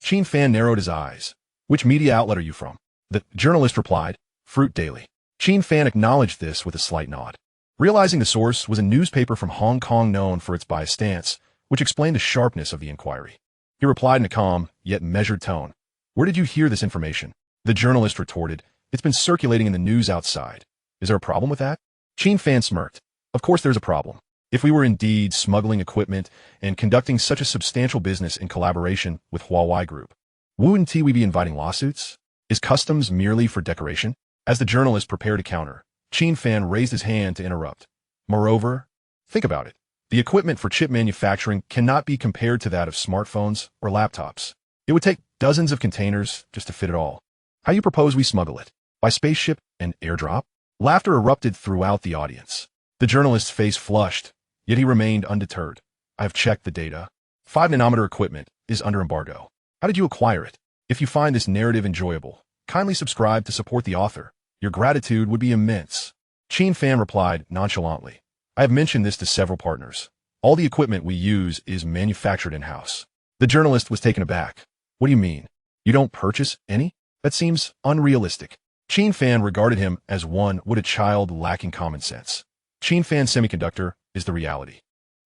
Qin Fan narrowed his eyes. "Which media outlet are you from?" The journalist replied, "Fruit Daily." Qin Fan acknowledged this with a slight nod. Realizing the source was a newspaper from Hong Kong known for its biased stance, which explained the sharpness of the inquiry. He replied in a calm, yet measured tone, "Where did you hear this information?" The journalist retorted, "It's been circulating in the news outside. Is there a problem with that?" Qin Fan smirked. "Of course there's a problem. If we were indeed smuggling equipment and conducting such a substantial business in collaboration with Huawei Group, wouldn't we be inviting lawsuits? Is customs merely for decoration?" As the journalist prepared to counter, Qin Fan raised his hand to interrupt. "Moreover, think about it. The equipment for chip manufacturing cannot be compared to that of smartphones or laptops. It would take dozens of containers just to fit it all. How you propose we smuggle it? By spaceship and airdrop?" Laughter erupted throughout the audience. The journalist's face flushed, yet he remained undeterred. "I have checked the data. 5-nanometer equipment is under embargo. How did you acquire it? If you find this narrative enjoyable, kindly subscribe to support the author. Your gratitude would be immense." Qin Fan replied nonchalantly, "I have mentioned this to several partners. All the equipment we use is manufactured in-house." The journalist was taken aback. "What do you mean? You don't purchase any? That seems unrealistic." Qin Fan regarded him as one would a child lacking common sense. Qin Fan Semiconductor is the reality.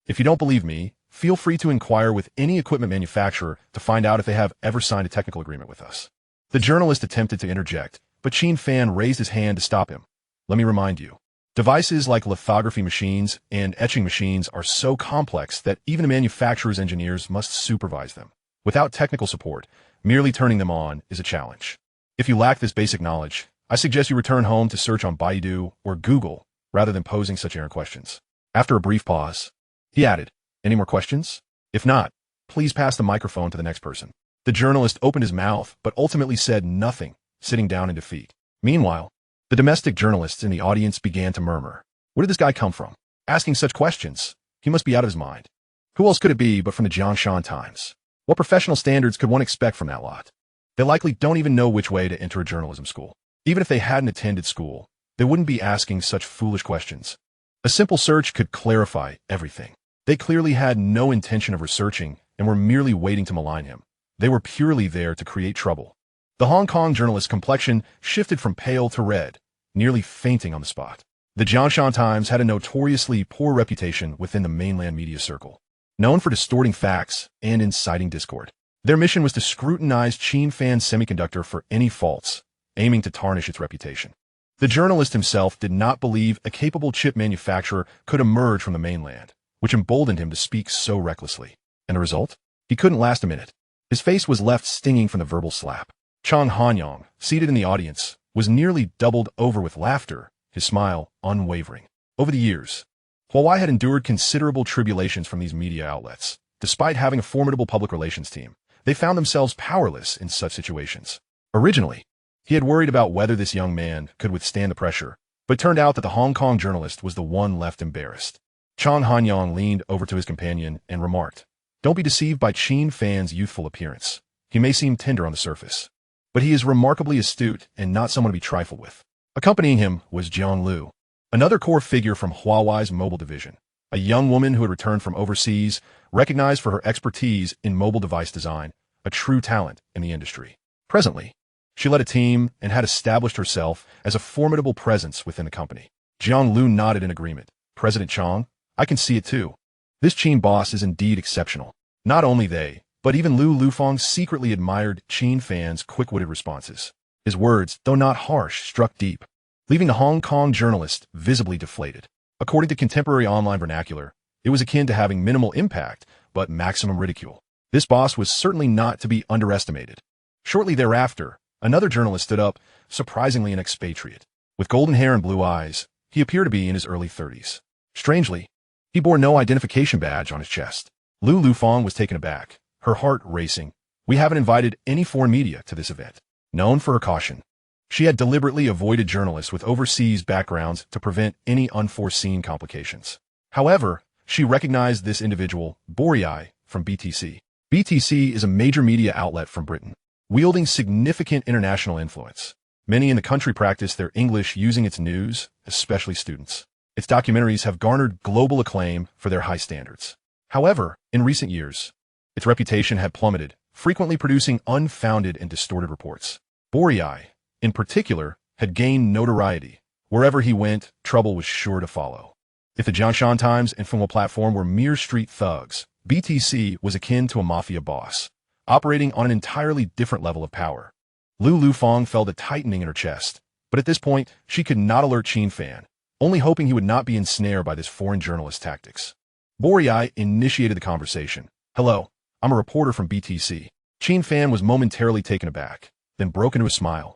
If you don't believe me, feel free to inquire with any equipment manufacturer to find out if they have ever signed a technical agreement with us. The journalist attempted to interject, but Qin Fan raised his hand to stop him. "Let me remind you, devices like lithography machines and etching machines are so complex that even a manufacturer's engineers must supervise them. Without technical support, merely turning them on is a challenge. If you lack this basic knowledge, I suggest you return home to search on Baidu or Google rather than posing such errant questions." After a brief pause, he added, "Any more questions? If not, please pass the microphone to the next person." The journalist opened his mouth but ultimately said nothing, sitting down in defeat. Meanwhile, the domestic journalists in the audience began to murmur. Where did this guy come from? Asking such questions? He must be out of his mind. Who else could it be but from the Jiangshan Times? What professional standards could one expect from that lot? They likely don't even know which way to enter a journalism school. Even if they hadn't attended school, they wouldn't be asking such foolish questions. A simple search could clarify everything. They clearly had no intention of researching and were merely waiting to malign him. They were purely there to create trouble. The Hong Kong journalist's complexion shifted from pale to red, nearly fainting on the spot. The Jiangshan Times had a notoriously poor reputation within the mainland media circle, known for distorting facts and inciting discord. Their mission was to scrutinize Qin Fan Semiconductor for any faults, aiming to tarnish its reputation. The journalist himself did not believe a capable chip manufacturer could emerge from the mainland, which emboldened him to speak so recklessly. And the result? He couldn't last a minute. His face was left stinging from the verbal slap. Chang Hanyang, seated in the audience, was nearly doubled over with laughter, his smile unwavering. Over the years, Huawei had endured considerable tribulations from these media outlets. Despite having a formidable public relations team, they found themselves powerless in such situations. Originally, he had worried about whether this young man could withstand the pressure, but it turned out that the Hong Kong journalist was the one left embarrassed. Chang Hanyang leaned over to his companion and remarked, "Don't be deceived by Qin Fan's youthful appearance. He may seem tender on the surface, but he is remarkably astute and not someone to be trifled with." Accompanying him was Jiang Lu, another core figure from Huawei's mobile division, a young woman who had returned from overseas, recognized for her expertise in mobile device design, a true talent in the industry. Presently, she led a team and had established herself as a formidable presence within the company. Jiang Lu nodded in agreement. "President Chang, I can see it too. This Qin boss is indeed exceptional." Not only they, but even Lu Lufeng secretly admired Qin Fan's quick-witted responses. His words, though not harsh, struck deep, leaving the Hong Kong journalist visibly deflated. According to contemporary online vernacular, it was akin to having minimal impact, but maximum ridicule. This boss was certainly not to be underestimated. Shortly thereafter, another journalist stood up, surprisingly an expatriate. With golden hair and blue eyes, he appeared to be in his early 30s. Strangely, he bore no identification badge on his chest. Lu Lufeng was taken aback, her heart racing. "We haven't invited any foreign media to this event." Known for her caution, she had deliberately avoided journalists with overseas backgrounds to prevent any unforeseen complications. However, she recognized this individual, Borii, from BTC. BTC is a major media outlet from Britain, wielding significant international influence. Many in the country practice their English using its news, especially students. Its documentaries have garnered global acclaim for their high standards. However, in recent years, its reputation had plummeted, frequently producing unfounded and distorted reports. Borii, in particular, had gained notoriety. Wherever he went, trouble was sure to follow. If the Jiangshan Times and Funwa platform were mere street thugs, BTC was akin to a mafia boss, operating on an entirely different level of power. Lu Lufeng felt a tightening in her chest, but at this point, she could not alert Qin Fan, only hoping he would not be ensnared by this foreign journalist's tactics. Borii initiated the conversation. "Hello, I'm a reporter from BTC." Qin Fan was momentarily taken aback, then broke into a smile.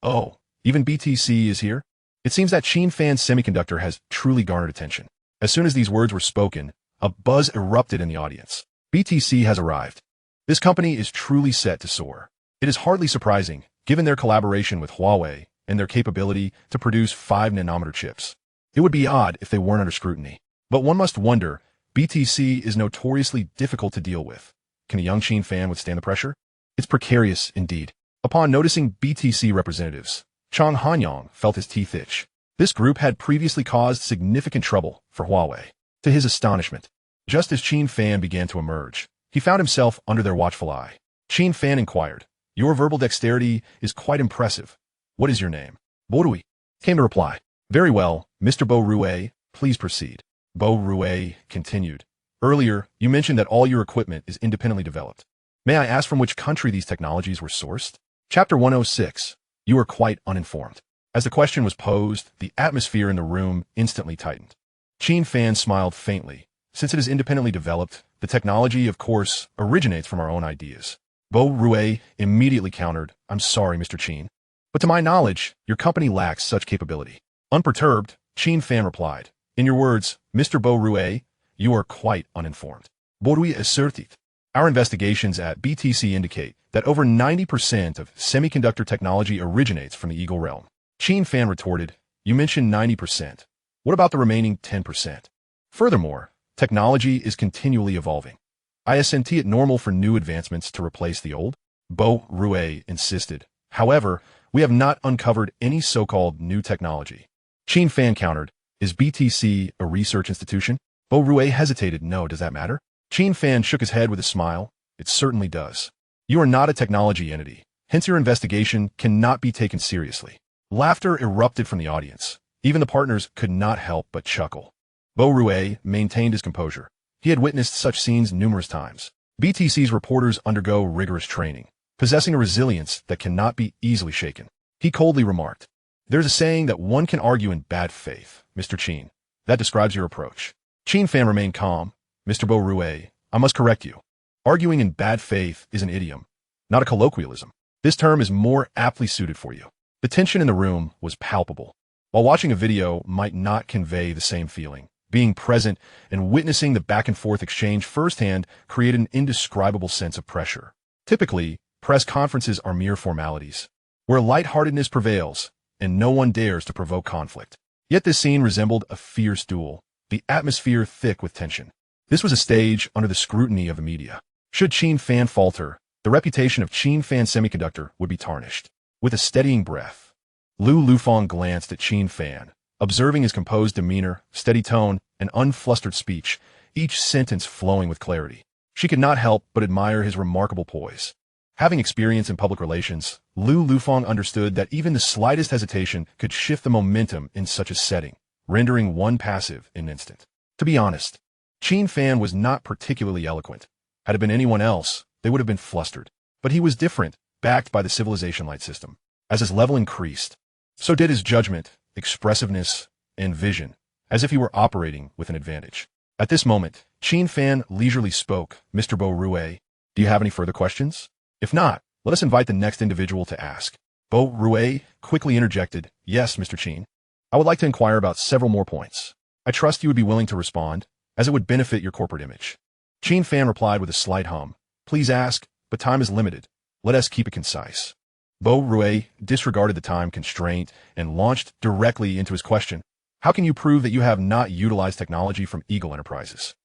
"Oh, even BTC is here?" It seems that Qin Fan Semiconductor has truly garnered attention. As soon as these words were spoken, a buzz erupted in the audience. BTC has arrived. This company is truly set to soar. It is hardly surprising, given their collaboration with Huawei and their capability to produce 5-nanometer chips. It would be odd if they weren't under scrutiny. But one must wonder, BTC is notoriously difficult to deal with. Can a young Qin Fan withstand the pressure? It's precarious indeed. Upon noticing BTC representatives, Chang Hanyang felt his teeth itch. This group had previously caused significant trouble for Huawei. To his astonishment, just as Qin Fan began to emerge, he found himself under their watchful eye. Qin Fan inquired, "Your verbal dexterity is quite impressive. What is your name?" "Borii," came the reply. "Very well, Mr. Borii, please proceed." Borii continued, "Earlier, you mentioned that all your equipment is independently developed. May I ask from which country these technologies were sourced?" Chapter 106. You are quite uninformed. As the question was posed, the atmosphere in the room instantly tightened. Qin Fan smiled faintly. "Since it is independently developed, the technology, of course, originates from our own ideas." Borii immediately countered, "I'm sorry, Mr. Qin, but to my knowledge, your company lacks such capability." Unperturbed, Qin Fan replied, "In your words, Mr. Borii, you are quite uninformed." Borii asserted, "Our investigations at BTC indicate that over 90% of semiconductor technology originates from the Eagle realm." Qin Fan retorted, "You mentioned 90%. What about the remaining 10%? Furthermore, technology is continually evolving. Isn't it normal for new advancements to replace the old?" Borii insisted, "However, we have not uncovered any so-called new technology." Qin Fan countered, "Is BTC a research institution?" Borii hesitated, "No, does that matter?" Qin Fan shook his head with a smile, "It certainly does. You are not a technology entity. Hence your investigation cannot be taken seriously. Laughter erupted from the audience. Even the partners could not help but chuckle. Bo Rue maintained his composure. He had witnessed such scenes numerous times. BTC's reporters undergo rigorous training, possessing a resilience that cannot be easily shaken. He coldly remarked, "There's a saying that one can argue in bad faith, Mr. Qin. That describes your approach." Qin Fan remained calm. "Mr. Bo Rue, I must correct you. Arguing in bad faith is an idiom, not a colloquialism. This term is more aptly suited for you." The tension in the room was palpable. While watching a video might not convey the same feeling, being present and witnessing the back-and-forth exchange firsthand created an indescribable sense of pressure. Typically, press conferences are mere formalities, where lightheartedness prevails and no one dares to provoke conflict. Yet this scene resembled a fierce duel, the atmosphere thick with tension. This was a stage under the scrutiny of the media. Should Qin Fan falter, the reputation of Qin Fan Semiconductor would be tarnished. With a steadying breath, Lu Lufeng glanced at Qin Fan, observing his composed demeanor, steady tone, and unflustered speech, each sentence flowing with clarity. She could not help but admire his remarkable poise. Having experience in public relations, Lu Lufeng understood that even the slightest hesitation could shift the momentum in such a setting, rendering one passive in an instant. To be honest, Qin Fan was not particularly eloquent. Had it been anyone else, they would have been flustered. But he was different, backed by the civilization light system. As his level increased, so did his judgment, expressiveness, and vision, as if he were operating with an advantage. At this moment, Qin Fan leisurely spoke, "Mr. Bo Rue, do you have any further questions? If not, let us invite the next individual to ask." Bo Rue quickly interjected, "Yes, Mr. Qin. I would like to inquire about several more points. I trust you would be willing to respond, as it would benefit your corporate image." Qin Fan replied with a slight hum, "Please ask, but time is limited. Let us keep it concise." Bo Rue disregarded the time constraint and launched directly into his question. "How can you prove that you have not utilized technology from Eagle Enterprises?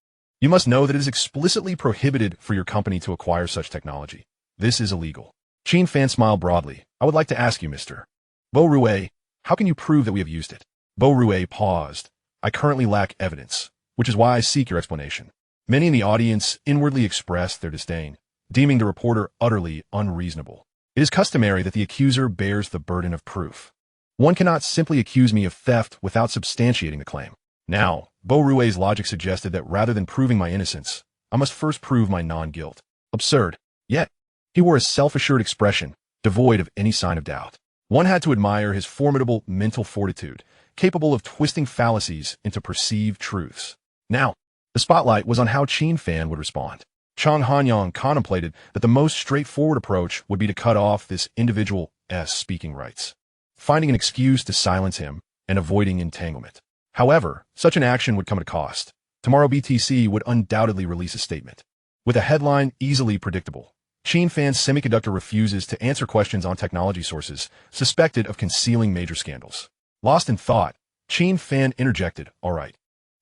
You must know that it is explicitly prohibited for your company to acquire such technology. This is illegal." Qin Fan smiled broadly. "I would like to ask you, Mr. Bo Rue, how can you prove that we have used it?" Bo Rue paused. "I currently lack evidence, which is why I seek your explanation." Many in the audience inwardly expressed their disdain, deeming the reporter utterly unreasonable. It is customary that the accuser bears the burden of proof. One cannot simply accuse me of theft without substantiating the claim. Now, Bo Rue's logic suggested that rather than proving my innocence, I must first prove my non-guilt. Absurd. Yet, he wore a self-assured expression, devoid of any sign of doubt. One had to admire his formidable mental fortitude, capable of twisting fallacies into perceived truths. Now, the spotlight was on how Qin Fan would respond. Chang Hanyang contemplated that the most straightforward approach would be to cut off this individual's speaking rights, finding an excuse to silence him and avoiding entanglement. However, such an action would come at a cost. Tomorrow BTC would undoubtedly release a statement. With a headline easily predictable, Qin Fan Semiconductor refuses to answer questions on technology sources suspected of concealing major scandals. Lost in thought, Qin Fan interjected, "All right.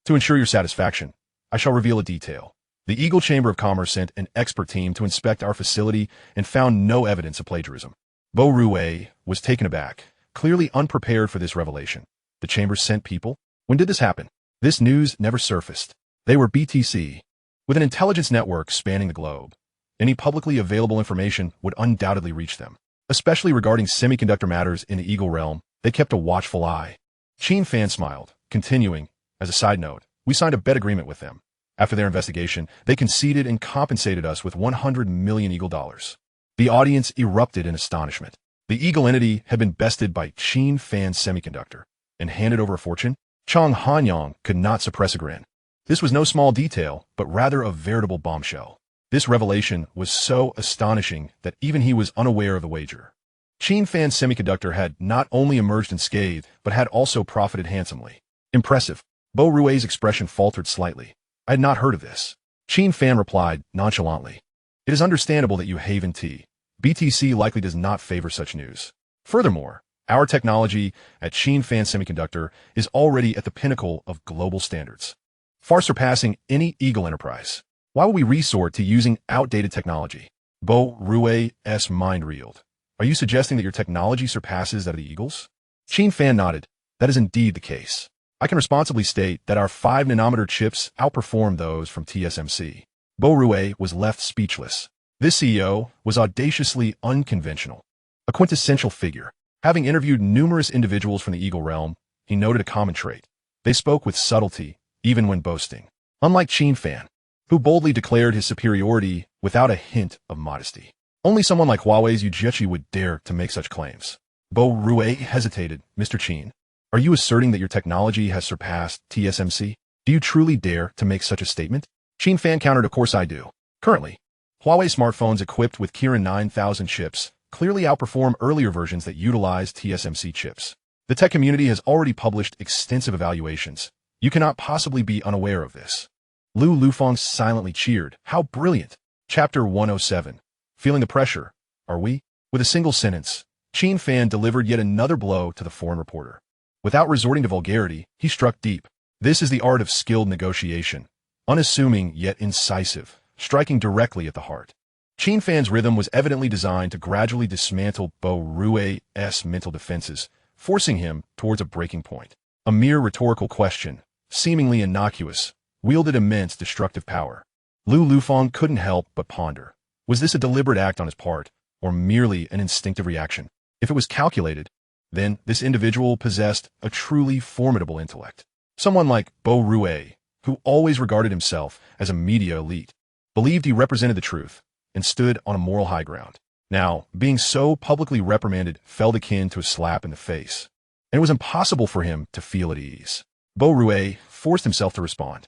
To ensure your satisfaction, I shall reveal a detail. The Eagle Chamber of Commerce sent an expert team to inspect our facility and found no evidence of plagiarism." Bo Rue was taken aback, clearly unprepared for this revelation. The chamber sent people? When did this happen? This news never surfaced. They were BTC. With an intelligence network spanning the globe, any publicly available information would undoubtedly reach them. Especially regarding semiconductor matters in the Eagle realm, they kept a watchful eye. Qin Fan smiled, continuing, "As a side note, we signed a bet agreement with them. After their investigation, they conceded and compensated us with 100 million Eagle dollars." The audience erupted in astonishment. The Eagle entity had been bested by Qin Fan Semiconductor and handed over a fortune? Chang Hanyang could not suppress a grin. This was no small detail, but rather a veritable bombshell. This revelation was so astonishing that even he was unaware of the wager. Qin Fan Semiconductor had not only emerged unscathed, but had also profited handsomely. Impressive. Bo Rue's expression faltered slightly. "I had not heard of this." Qin Fan replied nonchalantly, "It is understandable that you haven tea. BTC likely does not favor such news. Furthermore, our technology at Qin Fan Semiconductor is already at the pinnacle of global standards, far surpassing any Eagle enterprise. Why would we resort to using outdated technology?" Bo Rue's mind reeled. "Are you suggesting that your technology surpasses that of the Eagles?" Qin Fan nodded. "That is indeed the case. I can responsibly state that our 5-nanometer chips outperform those from TSMC." Bo Rue was left speechless. This CEO was audaciously unconventional. a quintessential figure. Having interviewed numerous individuals from the Eagle realm, he noted a common trait. They spoke with subtlety, even when boasting. Unlike Qin Fan, who boldly declared his superiority without a hint of modesty. Only someone like Huawei's Yujichi would dare to make such claims. Bo Rue hesitated. Mr. Qin, are you asserting that your technology has surpassed TSMC? Do you truly dare to make such a statement? Qin Fan countered, of course I do. Currently, Huawei smartphones equipped with Kirin 9000 chips clearly outperform earlier versions that utilize TSMC chips. The tech community has already published extensive evaluations. You cannot possibly be unaware of this. Lu Lufeng silently cheered. How brilliant! Chapter 107. Feeling the pressure, are we? With a single sentence, Qin Fan delivered yet another blow to the foreign reporter. Without resorting to vulgarity, he struck deep. This is the art of skilled negotiation, unassuming yet incisive, striking directly at the heart. Qin Fan's rhythm was evidently designed to gradually dismantle Bo Rue's mental defenses, forcing him towards a breaking point. A mere rhetorical question, seemingly innocuous, wielded immense destructive power. Lu Lufeng couldn't help but ponder. Was this a deliberate act on his part, or merely an instinctive reaction? If it was calculated, then this individual possessed a truly formidable intellect. Someone like Bo Rue, who always regarded himself as a media elite, believed he represented the truth, and stood on a moral high ground. Now, being so publicly reprimanded felt akin to a slap in the face, and it was impossible for him to feel at ease. Bo Rue forced himself to respond.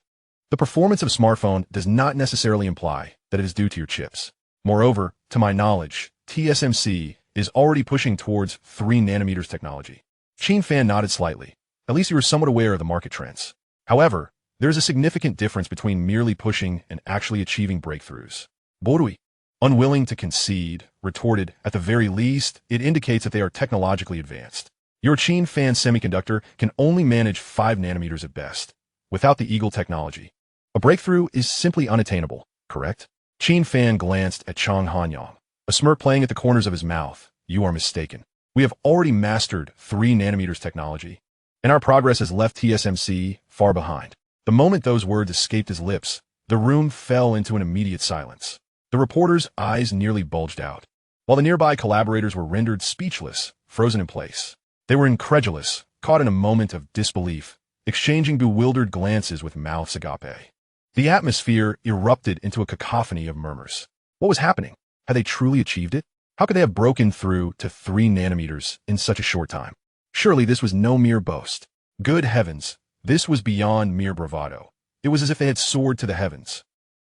The performance of a smartphone does not necessarily imply that it is due to your chips. Moreover, to my knowledge, TSMC is already pushing towards 3 nanometers technology. Qin Fan nodded slightly. At least he was somewhat aware of the market trends. However, there is a significant difference between merely pushing and actually achieving breakthroughs. Bo Rue, unwilling to concede, retorted, at the very least, it indicates that they are technologically advanced. Your Qin Fan semiconductor can only manage 5 nanometers at best, without the Eagle technology. A breakthrough is simply unattainable, correct? Qin Fan glanced at Chang Hanyang, a smirk playing at the corners of his mouth. You are mistaken. We have already mastered 3 nanometers technology, and our progress has left TSMC far behind. The moment those words escaped his lips, the room fell into an immediate silence. The reporter's eyes nearly bulged out, while the nearby collaborators were rendered speechless, frozen in place. They were incredulous, caught in a moment of disbelief, exchanging bewildered glances with mouths agape. The atmosphere erupted into a cacophony of murmurs. What was happening? Had they truly achieved it? How could they have broken through to 3 nanometers in such a short time? Surely this was no mere boast. Good heavens, this was beyond mere bravado. It was as if they had soared to the heavens.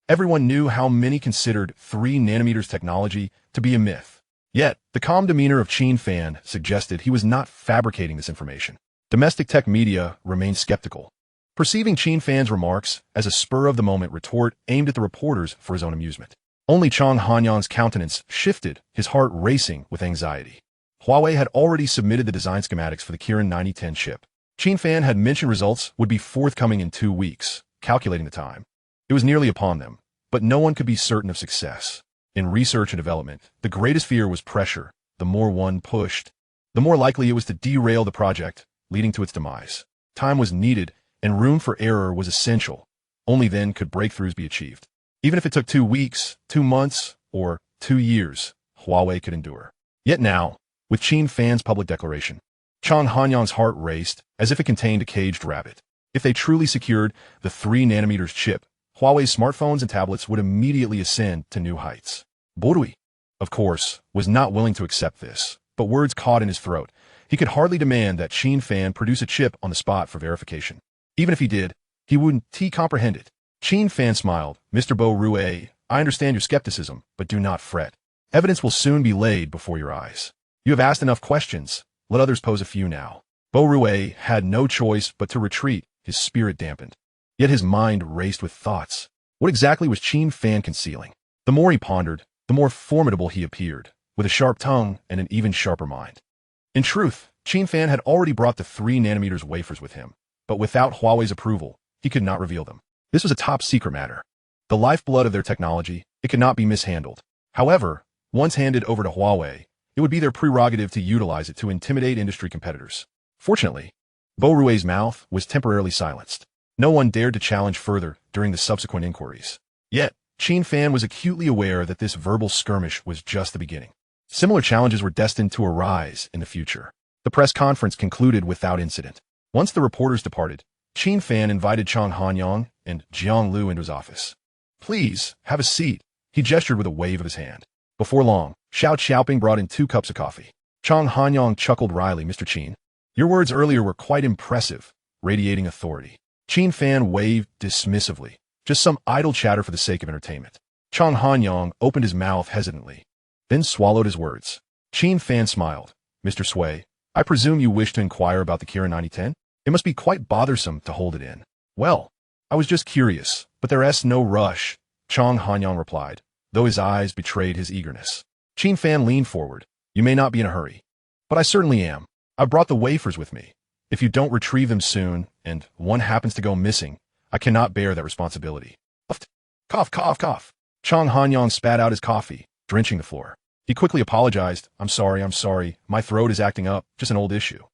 Everyone knew how many considered 3 nanometers technology to be a myth. Yet, the calm demeanor of Qin Fan suggested he was not fabricating this information. Domestic tech media remained skeptical, perceiving Qin Fan's remarks as a spur-of-the-moment retort aimed at the reporters for his own amusement. Only Chang Hanyang's countenance shifted, his heart racing with anxiety. Huawei had already submitted the design schematics for the Kirin 9010 chip. Qin Fan had mentioned results would be forthcoming in 2 weeks, calculating the time. It was nearly upon them, but no one could be certain of success. In research and development, the greatest fear was pressure. The more one pushed, the more likely it was to derail the project, leading to its demise. Time was needed, and room for error was essential. Only then could breakthroughs be achieved. Even if it took 2 weeks, 2 months, or 2 years, Huawei could endure. Yet now, with Qin Fan's public declaration, Chang Hanyang's heart raced as if it contained a caged rabbit. If they truly secured the 3 nanometers chip, Huawei's smartphones and tablets would immediately ascend to new heights. Bo Rue, of course, was not willing to accept this, but words caught in his throat. He could hardly demand that Qin Fan produce a chip on the spot for verification. Even if he did, he wouldn't comprehend it. Qin Fan smiled. Mr. Bo Rue, I understand your skepticism, but do not fret. Evidence will soon be laid before your eyes. You have asked enough questions. Let others pose a few now. Bo Rue had no choice but to retreat, his spirit dampened. Yet his mind raced with thoughts. What exactly was Qin Fan concealing? The more he pondered, the more formidable he appeared, with a sharp tongue and an even sharper mind. In truth, Qin Fan had already brought the 3 nanometers wafers with him, but without Huawei's approval, he could not reveal them. This was a top-secret matter. The lifeblood of their technology, it could not be mishandled. However, once handed over to Huawei, it would be their prerogative to utilize it to intimidate industry competitors. Fortunately, Bo Rue's mouth was temporarily silenced. No one dared to challenge further during the subsequent inquiries. Yet, Qin Fan was acutely aware that this verbal skirmish was just the beginning. Similar challenges were destined to arise in the future. The press conference concluded without incident. Once the reporters departed, Qin Fan invited Chang Hanyang and Jiang Lu into his office. "Please, have a seat," he gestured with a wave of his hand. Before long, Xiao Qiaoping brought in 2 cups of coffee. Chang Hanyang chuckled wryly. "Mr. Qin, your words earlier were quite impressive," radiating authority. Qin Fan waved dismissively. "Just some idle chatter for the sake of entertainment." Chang Hanyang opened his mouth hesitantly, then swallowed his words. Qin Fan smiled. "Mr. Sui, I presume you wish to inquire about the Kirin 9010? It must be quite bothersome to hold it in." "Well, I was just curious, but there's no rush," Chang Hanyang replied, though his eyes betrayed his eagerness. Qin Fan leaned forward. "You may not be in a hurry, but I certainly am. I brought the wafers with me. If you don't retrieve them soon, and one happens to go missing, I cannot bear that responsibility." Cough, cough, cough. Chang Hanyang spat out his coffee, drenching the floor. He quickly apologized. I'm sorry. My throat is acting up. Just an old issue."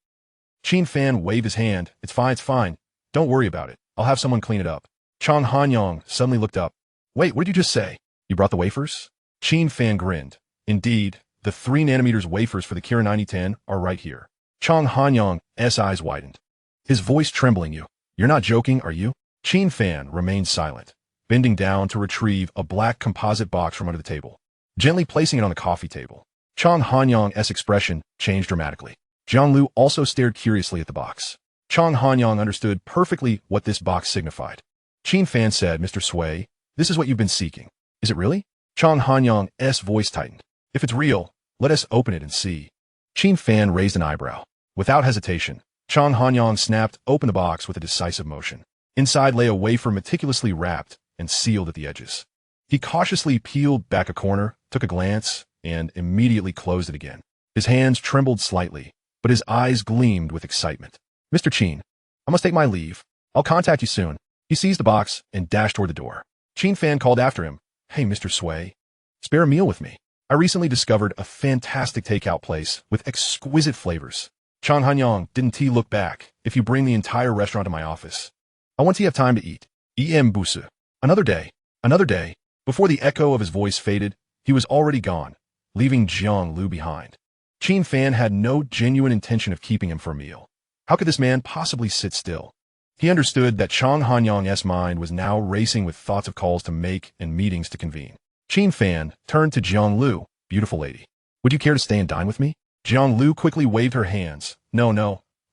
Qin Fan waved his hand. It's fine. Don't worry about it. I'll have someone clean it up." Chang Hanyang suddenly looked up. "Wait, what did you just say? You brought the wafers?" Qin Fan grinned. "Indeed, the 3nm wafers for the Kirin 9010 are right here." Chang Hanyang's eyes widened, his voice trembling. You're not joking, are you?" Qin Fan remained silent, bending down to retrieve a black composite box from under the table, gently placing it on the coffee table. Chang Hanyang's expression changed dramatically. Jiang Lu also stared curiously at the box. Chang Hanyang understood perfectly what this box signified. Qin Fan said, "Mr. Sui, this is what you've been seeking. Is it really?" Chang Hanyang's voice tightened. "If it's real, let us open it and see." Qin Fan raised an eyebrow. Without hesitation, Chang Hanyang snapped open the box with a decisive motion. Inside lay a wafer meticulously wrapped and sealed at the edges. He cautiously peeled back a corner, took a glance, and immediately closed it again. His hands trembled slightly, but his eyes gleamed with excitement. "Mr. Qin, I must take my leave. I'll contact you soon." He seized the box and dashed toward the door. Qin Fan called after him. "Hey, Mr. Sui, spare a meal with me. I recently discovered a fantastic takeout place with exquisite flavors." Chang Hanyang didn't look back. "If you bring the entire restaurant to my office, I want to have time to eat." Busu. Another day. Before the echo of his voice faded, he was already gone, leaving Jiang Lu behind. Qin Fan had no genuine intention of keeping him for a meal. How could this man possibly sit still? He understood that Chang Hanyang's mind was now racing with thoughts of calls to make and meetings to convene. Qin Fan turned to Jiang Lu. "Beautiful lady, would you care to stay and dine with me?" Jiang Lu quickly waved her hands. No,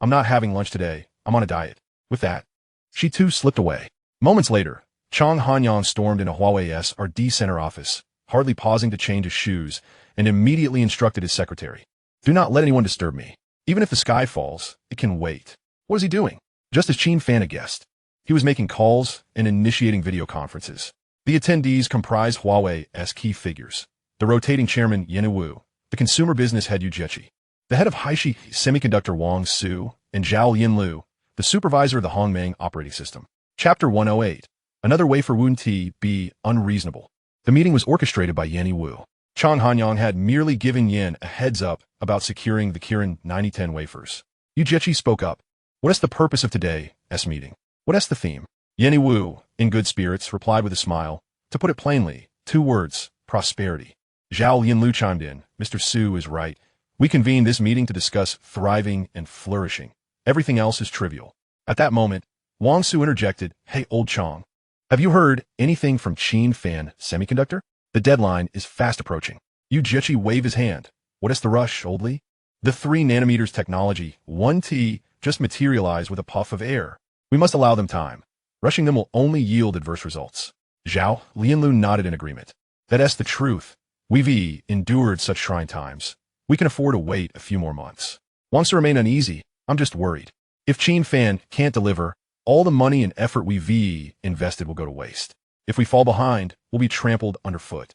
I'm not having lunch today. I'm on a diet." With that, she too slipped away. Moments later, Chang Hanyang stormed into Huawei's RD Center office, hardly pausing to change his shoes, and immediately instructed his secretary, "Do not let anyone disturb me. Even if the sky falls, it can wait." What is he doing? Just as Qin Fan had guessed, he was making calls and initiating video conferences. The attendees comprised Huawei's key figures: the rotating chairman Yen Wu, the consumer business head Yu Jieqi, the head of Haishi Semiconductor Wang Su, and Zhao Yinlu, the supervisor of the Hongmeng operating system. Chapter 108. Another wafer wouldn't be unreasonable. The meeting was orchestrated by Yen Wu. Chang Hanyang had merely given Yen a heads up about securing the Kirin 9010 wafers. Yu Jieqi spoke up. "What is the purpose of today's meeting? What is the theme?" Yen Wu, in good spirits, replied with a smile. "To put it plainly, 2 words, prosperity." Zhao Yinlu chimed in. "Mr. Su is right. We convened this meeting to discuss thriving and flourishing. Everything else is trivial." At that moment, Wang Su interjected, "Hey, old Chang, have you heard anything from Qin Fan Semiconductor? The deadline is fast approaching." Yu Jieqi waved his hand. "What is the rush, old Li? The 3nm technology, 1T, just materialized with a puff of air. We must allow them time. Rushing them will only yield adverse results." Zhao Lianlu nodded in agreement. "That's the truth. We've endured such trying times. We can afford to wait a few more months." Wang Su remained uneasy. "I'm just worried. If Qin Fan can't deliver, all the money and effort we've invested will go to waste. If we fall behind, we'll be trampled underfoot.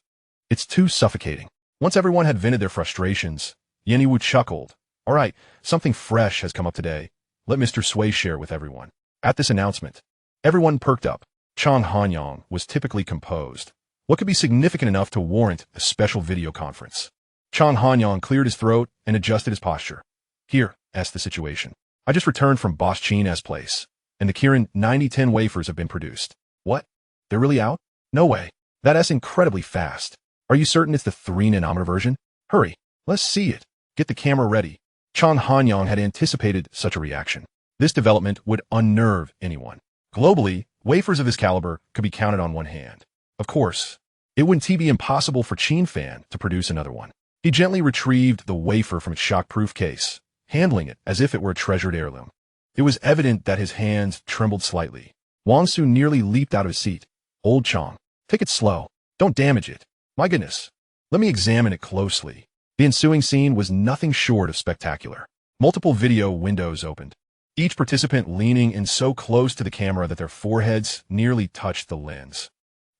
It's too suffocating." Once everyone had vented their frustrations, Yen Wu chuckled. "All right, something fresh has come up today. Let Mr. Sui share with everyone." At this announcement, everyone perked up. Chang Hanyang was typically composed. What could be significant enough to warrant a special video conference? Chang Hanyang cleared his throat and adjusted his posture. "Here, asked the situation. I just returned from Boss Qin's place, and the Kirin 9010 wafers have been produced." "What? They're really out?" "No way. That's incredibly fast. Are you certain it's the 3nm version? Hurry, Let's see it. Get the camera ready. Chang Hanyang had anticipated such a reaction. This development would unnerve anyone. Globally, wafers of his caliber could be counted on one hand. Of course, it wouldn't be impossible for Qin Fan to produce another one. He gently retrieved the wafer from its shock-proof case, handling it as if it were a treasured heirloom. It was evident that his hands trembled slightly. Wang Su nearly leaped out of his seat. Old Chang, take it slow. Don't damage it. My goodness. Let me examine it closely. The ensuing scene was nothing short of spectacular. Multiple video windows opened, each participant leaning in so close to the camera that their foreheads nearly touched the lens.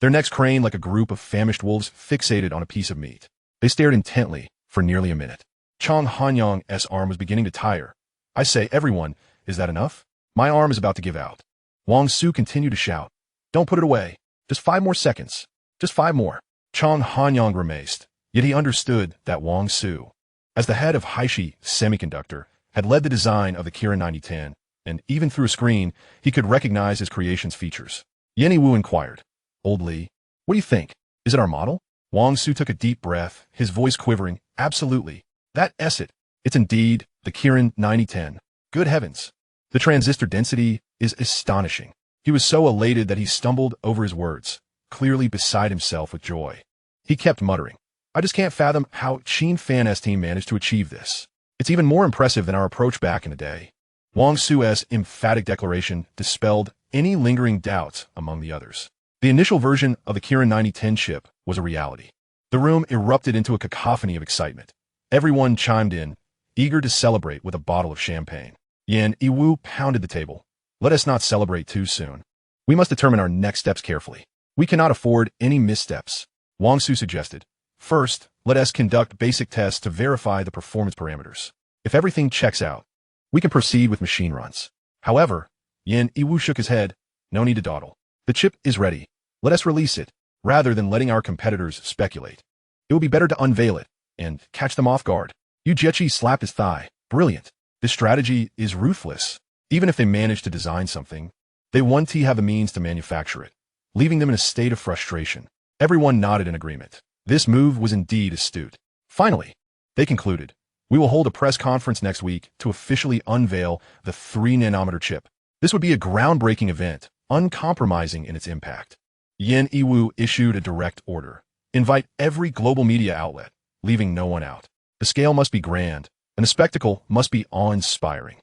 Their necks craned like a group of famished wolves fixated on a piece of meat. They stared intently for nearly a minute. Chang Hanyang's arm was beginning to tire. I say, everyone, is that enough? My arm is about to give out. Wang Su continued to shout. Don't put it away. Just 5 more seconds. Just 5 more. Chang Hanyang grimaced, yet he understood that Wang Su, as the head of Haishi Semiconductor, had led the design of the Qin 9010, and even through a screen, he could recognize his creation's features. Yan Wu inquired, Old Li, what do you think? Is it our model? Wang Su took a deep breath, his voice quivering. Absolutely. That's it. It's indeed the Qin 9010. Good heavens. The transistor density is astonishing. He was so elated that he stumbled over his words, clearly beside himself with joy. He kept muttering, I just can't fathom how Qin Fan's team managed to achieve this. It's even more impressive than our approach back in the day. Wang Su's emphatic declaration dispelled any lingering doubts among the others. The initial version of the Qin 9010 chip was a reality. The room erupted into a cacophony of excitement. Everyone chimed in, eager to celebrate with a bottle of champagne. Yan Wu pounded the table. Let us not celebrate too soon. We must determine our next steps carefully. We cannot afford any missteps. Wang Su suggested. First, let us conduct basic tests to verify the performance parameters. If everything checks out, we can proceed with machine runs. However, Yan Wu shook his head. No need to dawdle. The chip is ready. Let us release it, rather than letting our competitors speculate. It would be better to unveil it and catch them off guard. Yu Jiechi slapped his thigh. Brilliant. This strategy is ruthless. Even if they manage to design something, they won't have the means to manufacture it, leaving them in a state of frustration. Everyone nodded in agreement. This move was indeed astute. Finally, they concluded, we will hold a press conference next week to officially unveil the 3-nanometer chip. This would be a groundbreaking event, uncompromising in its impact. Yan Wu issued a direct order. Invite every global media outlet, leaving no one out. The scale must be grand, and the spectacle must be awe-inspiring.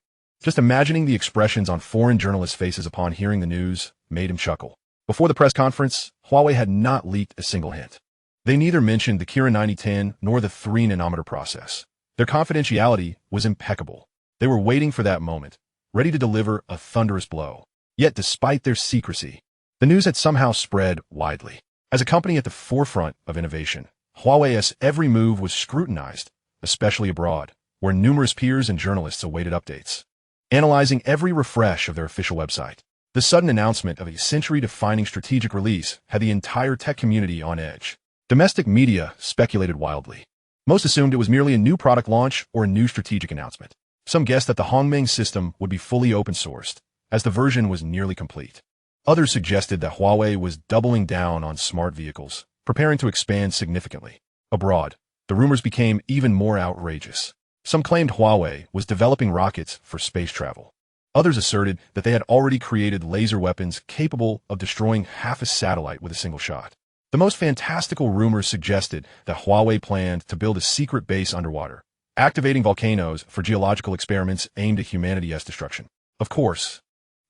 Just imagining the expressions on foreign journalists' faces upon hearing the news made him chuckle. Before the press conference, Huawei had not leaked a single hint. They neither mentioned the Qin 9010 nor the 3-nanometer process. Their confidentiality was impeccable. They were waiting for that moment, ready to deliver a thunderous blow. Yet despite their secrecy, the news had somehow spread widely. As a company at the forefront of innovation, Huawei's every move was scrutinized, especially abroad, where numerous peers and journalists awaited updates. Analyzing every refresh of their official website, the sudden announcement of a century-defining strategic release had the entire tech community on edge. Domestic media speculated wildly. Most assumed it was merely a new product launch or a new strategic announcement. Some guessed that the Hongmeng system would be fully open-sourced, as the version was nearly complete. Others suggested that Huawei was doubling down on smart vehicles, preparing to expand significantly. Abroad, the rumors became even more outrageous. Some claimed Huawei was developing rockets for space travel. Others asserted that they had already created laser weapons capable of destroying half a satellite with a single shot. The most fantastical rumors suggested that Huawei planned to build a secret base underwater, activating volcanoes for geological experiments aimed at humanity's destruction. Of course,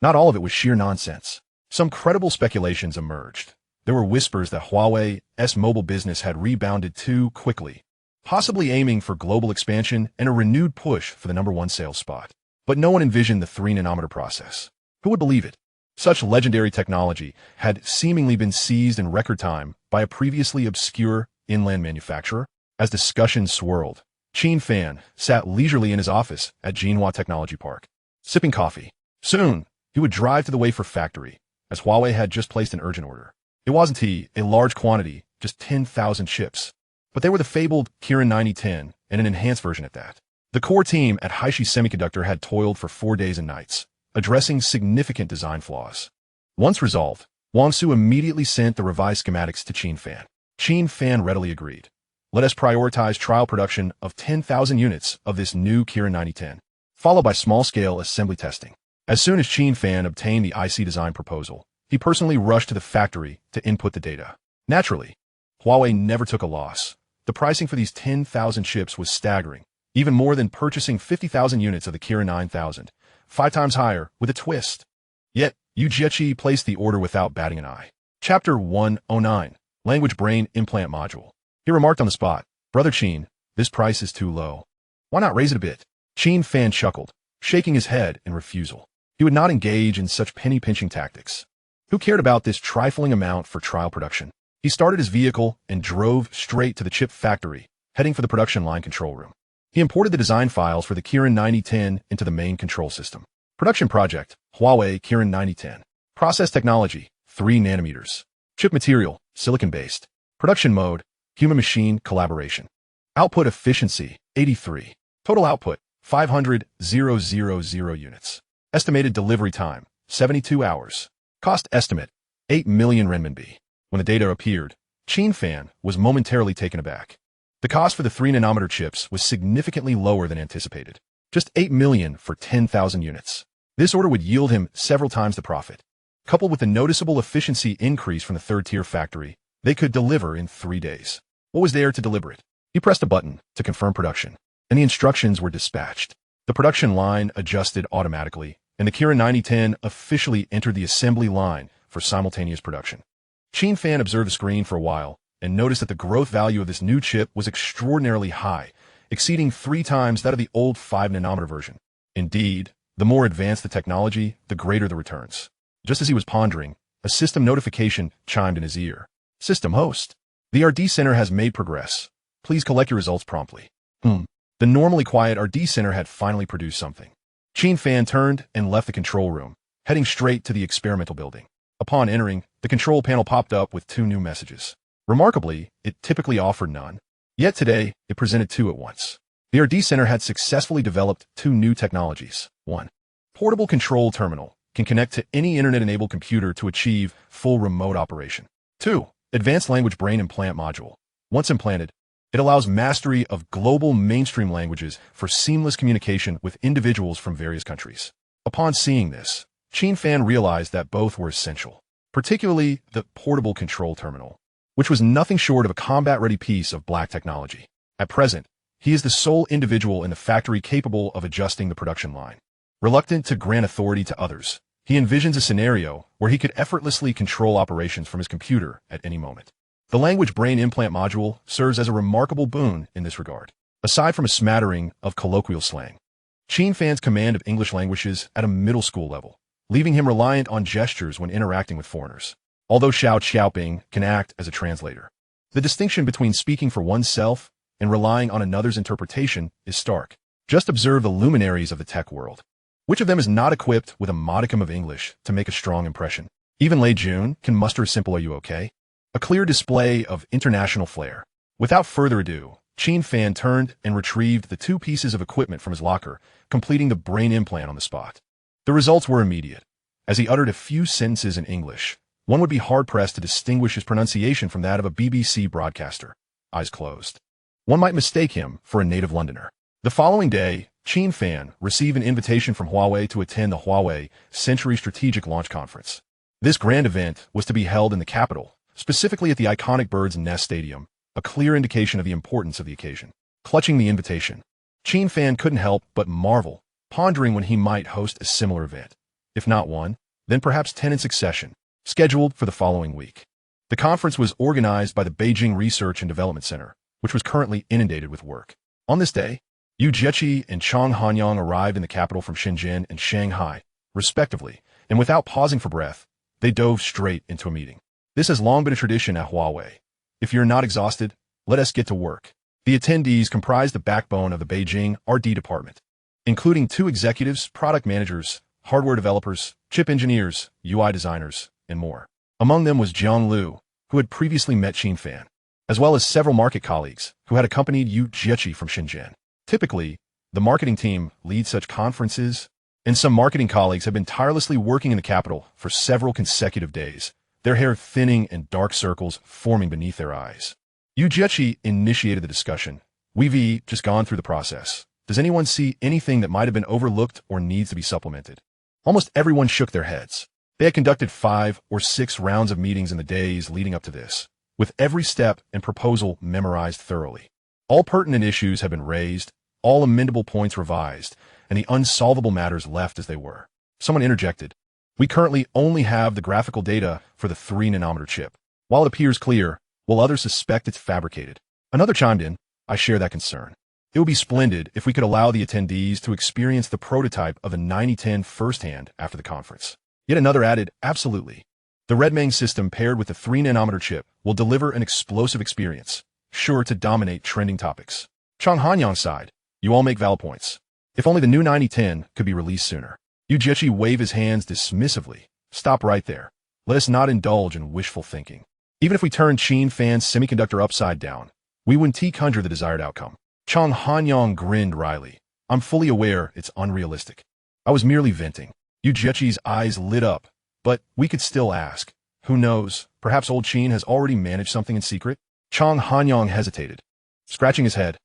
not all of it was sheer nonsense. Some credible speculations emerged. There were whispers that Huawei's mobile business had rebounded too quickly, possibly aiming for global expansion and a renewed push for the #1 sales spot. But no one envisioned the 3-nanometer process. Who would believe it? Such legendary technology had seemingly been seized in record time by a previously obscure inland manufacturer. As discussions swirled, Qin Fan sat leisurely in his office at Jinhua Technology Park, sipping coffee. Soon, he would drive to the wafer factory, as Huawei had just placed an urgent order. It wasn't a large quantity, just 10,000 chips. But they were the fabled Qin 9010, and an enhanced version at that. The core team at Haishi Semiconductor had toiled for 4 days and nights, addressing significant design flaws. Once resolved, Wang Su immediately sent the revised schematics to Qin Fan. Qin Fan readily agreed. let us prioritize trial production of 10,000 units of this new Qin 9010, followed by small-scale assembly testing. As soon as Qin Fan obtained the IC design proposal, he personally rushed to the factory to input the data. Naturally, Huawei never took a loss. The pricing for these 10,000 chips was staggering, even more than purchasing 50,000 units of the Qin 9000, 5 times higher with a twist. Yet, Yu Jieqi placed the order without batting an eye. Chapter 109, Language Brain Implant Module. He remarked on the spot, "Brother Qin, this price is too low. Why not raise it a bit?" Qin Fan chuckled, shaking his head in refusal. He would not engage in such penny-pinching tactics. Who cared about this trifling amount for trial production? He started his vehicle and drove straight to the chip factory, heading for the production line control room. He imported the design files for the Qin 9010 into the main control system. Production project, Huawei Qin 9010. Process technology, 3 nanometers. Chip material, silicon-based. Production mode, human-machine collaboration. Output efficiency, 83. Total output, 500,000 units. Estimated delivery time, 72 hours. Cost estimate, 8 million renminbi. When the data appeared, Qin Fan was momentarily taken aback. The cost for the 3-nanometer chips was significantly lower than anticipated. Just 8 million for 10,000 units. This order would yield him several times the profit. Coupled with the noticeable efficiency increase from the third-tier factory, they could deliver in 3 days. What was there to deliver it? He pressed a button to confirm production, and the instructions were dispatched. The production line adjusted automatically, and the Qin 9010 officially entered the assembly line for simultaneous production. Qin Fan observed the screen for a while and noticed that the growth value of this new chip was extraordinarily high, exceeding 3 times that of the old 5-nanometer version. Indeed, the more advanced the technology, the greater the returns. Just as he was pondering, a system notification chimed in his ear. System host. The RD Center has made progress. Please collect your results promptly. The normally quiet RD Center had finally produced something. Qin Fan turned and left the control room, heading straight to the experimental building. Upon entering, the control panel popped up with 2 new messages. Remarkably, it typically offered none. Yet today, it presented 2 at once. The RD Center had successfully developed 2 new technologies. 1. Portable control terminal can connect to any internet-enabled computer to achieve full remote operation. 2. Advanced language brain implant module. Once implanted, it allows mastery of global mainstream languages for seamless communication with individuals from various countries. Upon seeing this, Qin Fan realized that both were essential, particularly the portable control terminal, which was nothing short of a combat-ready piece of black technology. At present, he is the sole individual in the factory capable of adjusting the production line. Reluctant to grant authority to others, he envisions a scenario where he could effortlessly control operations from his computer at any moment. The language brain implant module serves as a remarkable boon in this regard. Aside from a smattering of colloquial slang, Qin Fan's command of English languages at a middle school level, leaving him reliant on gestures when interacting with foreigners. Although Xiao Xiaoping can act as a translator, the distinction between speaking for oneself and relying on another's interpretation is stark. Just observe the luminaries of the tech world. Which of them is not equipped with a modicum of English to make a strong impression? Even Lei Jun can muster a simple "Are you okay?" A clear display of international flair. Without further ado, Qin Fan turned and retrieved the 2 pieces of equipment from his locker, completing the brain implant on the spot. The results were immediate. As he uttered a few sentences in English, one would be hard-pressed to distinguish his pronunciation from that of a BBC broadcaster. Eyes closed. One might mistake him for a native Londoner. The following day, Qin Fan received an invitation from Huawei to attend the Huawei Century Strategic Launch Conference. This grand event was to be held in the capital, specifically at the iconic Bird's Nest Stadium, a clear indication of the importance of the occasion. Clutching the invitation, Qin Fan couldn't help but marvel, pondering when he might host a similar event. If not one, then perhaps 10 in succession, scheduled for the following week. The conference was organized by the Beijing Research and Development Center, which was currently inundated with work. On this day, Yu Jieqi and Chang Hanyang arrived in the capital from Shenzhen and Shanghai, respectively, and without pausing for breath, they dove straight into a meeting. This has long been a tradition at Huawei. If you're not exhausted, let us get to work. The attendees comprised the backbone of the Beijing R&D department, including 2 executives, product managers, hardware developers, chip engineers, UI designers, and more. Among them was Jiang Lu, who had previously met Qin Fan, as well as several market colleagues who had accompanied Yu Jieqi from Shenzhen. Typically, the marketing team leads such conferences, and some marketing colleagues have been tirelessly working in the capital for several consecutive days, their hair thinning and dark circles forming beneath their eyes. Yu Jiechi initiated the discussion. We've just gone through the process. Does anyone see anything that might have been overlooked or needs to be supplemented? Almost everyone shook their heads. They had conducted 5 or 6 rounds of meetings in the days leading up to this, with every step and proposal memorized thoroughly. All pertinent issues had been raised, all amendable points revised, and the unsolvable matters left as they were. Someone interjected. We currently only have the graphical data for the 3-nanometer chip. While it appears clear, while others suspect it's fabricated. Another chimed in. I share that concern. It would be splendid if we could allow the attendees to experience the prototype of a 9010 firsthand after the conference. Yet another added, absolutely. The Redmang system paired with the 3-nanometer chip will deliver an explosive experience, sure to dominate trending topics. Chang Hanyang sighed. You all make valid points. If only the new 9010 could be released sooner. Yu Jiechi waved his hands dismissively. Stop right there. Let us not indulge in wishful thinking. Even if we turn Qin Fan's semiconductor upside down, we wouldn't conjure the desired outcome. Chang Hanyang grinned wryly. I'm fully aware it's unrealistic. I was merely venting. Yu Jiechi's eyes lit up. But we could still ask. Who knows? Perhaps old Qin has already managed something in secret? Chang Hanyang hesitated, scratching his head.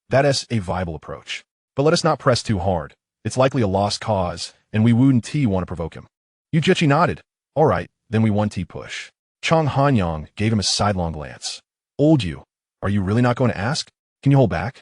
That is a viable approach. But let us not press too hard. It's likely a lost cause, and we wouldn't want to provoke him. Yu Jiechi nodded. All right, then we won't push. Chang Hanyang gave him a sidelong glance. Old Yu, are you really not going to ask? Can you hold back?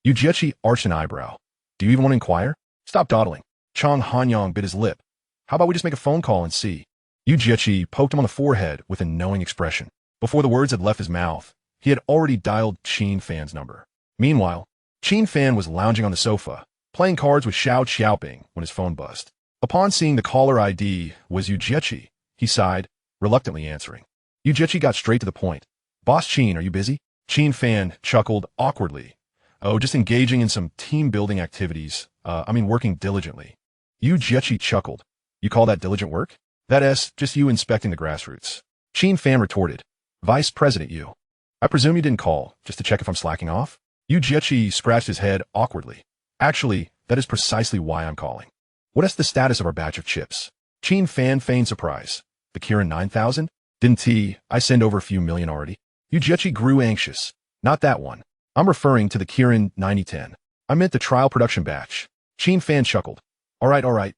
Yu Jiechi arched an eyebrow. Do you even want to inquire? Stop dawdling. Chang Hanyang bit his lip. How about we just make a phone call and see? Yu Jiechi poked him on the forehead with a knowing expression. Before the words had left his mouth, he had already dialed Qin Fan's number. Meanwhile, Qin Fan was lounging on the sofa, playing cards with Xiao Qiaoping when his phone buzzed. Upon seeing the caller ID was Yu Jiechi, he sighed, reluctantly answering. Yu Jiechi got straight to the point. Boss Qin, are you busy? Qin Fan chuckled awkwardly. Oh, just engaging in some team-building activities. Working diligently. Yu Jiechi chuckled. You call that diligent work? That is, just you inspecting the grassroots. Qin Fan retorted. Vice President Yu. I presume you didn't call, just to check if I'm slacking off? Yu Jiechi scratched his head awkwardly. Actually, that is precisely why I'm calling. What is the status of our batch of chips? Qin Fan feigned surprise. The Kirin 9000? Didn't I send over a few million already? Yu Jiechi grew anxious. Not that one. I'm referring to the Kirin 9010. I meant the trial production batch. Qin Fan chuckled. All right.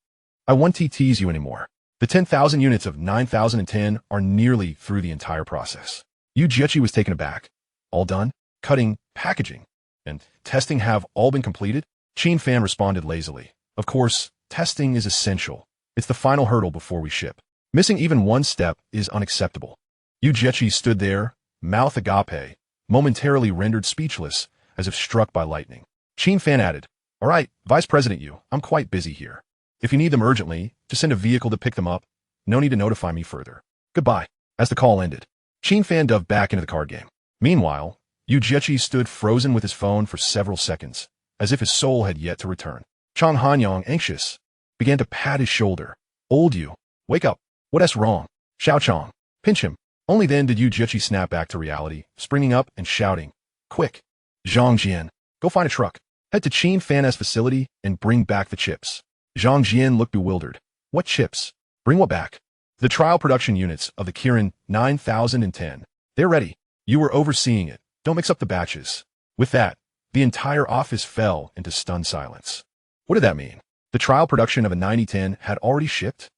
I won't tease you anymore. The 10,000 units of 9010 are nearly through the entire process. Yu Jiechi was taken aback. All done? Cutting, packaging, and testing have all been completed? Qin Fan responded lazily. Of course, testing is essential. It's the final hurdle before we ship. Missing even one step is unacceptable. Yu Jiechi stood there, mouth agape, momentarily rendered speechless, as if struck by lightning. Qin Fan added, All right, Vice President Yu, I'm quite busy here. If you need them urgently, just send a vehicle to pick them up. No need to notify me further. Goodbye. As the call ended, Qin Fan dove back into the card game. Meanwhile, Yu Jiechi stood frozen with his phone for several seconds, as if his soul had yet to return. Chang Hanyang, anxious, began to pat his shoulder. Old Yu, wake up. What's wrong? Xiao Chang, pinch him. Only then did Yu Jiechi snap back to reality, springing up and shouting, Quick! Zhang Jian, go find a truck. Head to Qin Fan's facility and bring back the chips. Zhang Jian looked bewildered. What chips? Bring what back? The trial production units of the Kirin 9010. They're ready. You were overseeing it. Don't mix up the batches. With that, the entire office fell into stunned silence. What did that mean? The trial production of a 9010 had already shipped?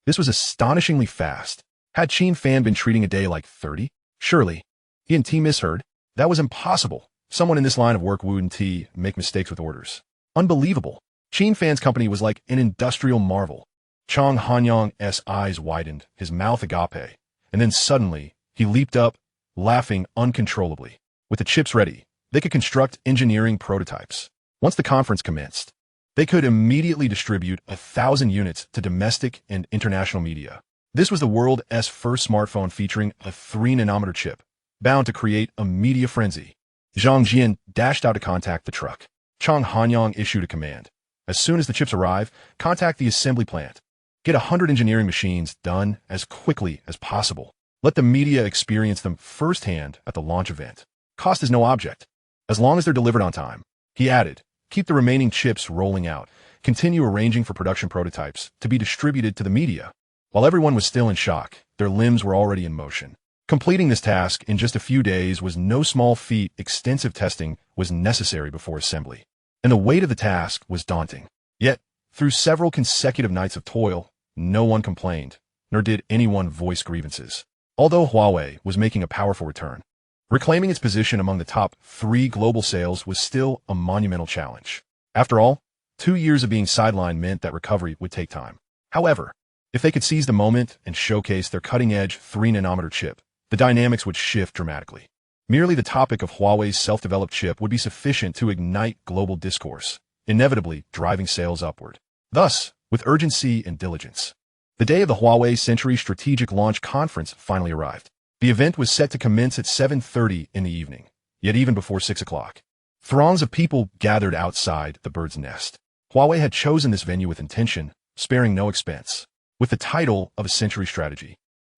This was astonishingly fast. Had Qin Fan been treating a day like 30? Surely. He and T misheard. That was impossible. Someone in this line of work wouldn't make mistakes with orders. Unbelievable. Qin Fan's company was like an industrial marvel. Chang Hanyang's eyes widened, his mouth agape, and then suddenly, he leaped up, laughing uncontrollably. With the chips ready, they could construct engineering prototypes. Once the conference commenced, they could immediately distribute 1,000 units to domestic and international media. This was the world's first smartphone featuring a 3-nanometer chip, bound to create a media frenzy. Zhang Jian dashed out to contact the truck. Chang Hanyang issued a command. As soon as the chips arrive, contact the assembly plant. Get 100 engineering machines done as quickly as possible. Let the media experience them firsthand at the launch event. Cost is no object, as long as they're delivered on time. He added, keep the remaining chips rolling out. Continue arranging for production prototypes to be distributed to the media. While everyone was still in shock, their limbs were already in motion. Completing this task in just a few days was no small feat. Extensive testing was necessary before assembly, and the weight of the task was daunting. Yet, through several consecutive nights of toil, no one complained, nor did anyone voice grievances. Although Huawei was making a powerful return, reclaiming its position among the top 3 global sales was still a monumental challenge. After all, 2 years of being sidelined meant that recovery would take time. However, if they could seize the moment and showcase their cutting-edge 3-nanometer chip, the dynamics would shift dramatically. Merely the topic of Huawei's self-developed chip would be sufficient to ignite global discourse, inevitably driving sales upward. Thus, with urgency and diligence, the day of the Huawei Century Strategic Launch Conference finally arrived. The event was set to commence at 7:30 in the evening, yet even before 6 o'clock, throngs of people gathered outside the bird's nest. Huawei had chosen this venue with intention, sparing no expense. With the title of a century strategy,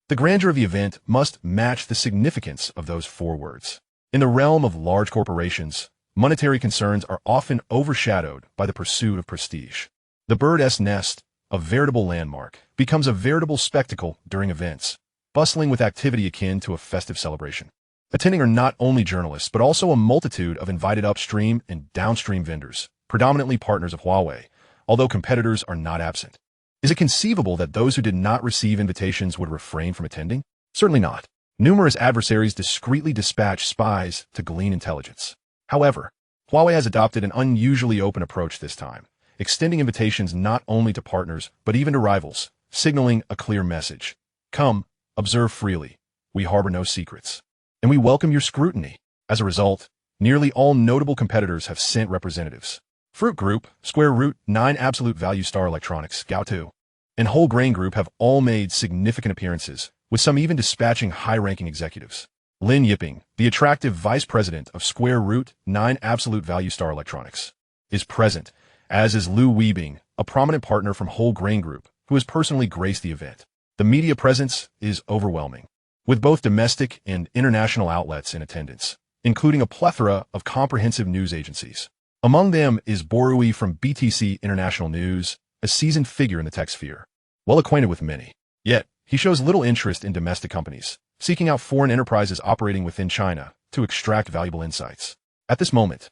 the grandeur of the event must match the significance of those 4 words. In the realm of large corporations, monetary concerns are often overshadowed by the pursuit of prestige. The bird's nest, a veritable landmark, becomes a veritable spectacle during events, bustling with activity akin to a festive celebration. Attending are not only journalists, but also a multitude of invited upstream and downstream vendors, predominantly partners of Huawei, although competitors are not absent. Is it conceivable that those who did not receive invitations would refrain from attending? Certainly not. Numerous adversaries discreetly dispatch spies to glean intelligence. However, Huawei has adopted an unusually open approach this time, extending invitations not only to partners, but even to rivals, signaling a clear message. Come, observe freely. We harbor no secrets, and we welcome your scrutiny. As a result, nearly all notable competitors have sent representatives. Fruit Group, Square Root, 9 Absolute Value Star Electronics, Gaotu, and Whole Grain Group have all made significant appearances, with some even dispatching high-ranking executives. Lin Yiping, the attractive vice president of Square Root, 9 Absolute Value Star Electronics, is present, as is Liu Weibing, a prominent partner from Whole Grain Group, who has personally graced the event. The media presence is overwhelming, with both domestic and international outlets in attendance, including a plethora of comprehensive news agencies. Among them is Borui from BTC International News, a seasoned figure in the tech sphere, well acquainted with many. Yet, he shows little interest in domestic companies, seeking out foreign enterprises operating within China to extract valuable insights. At this moment,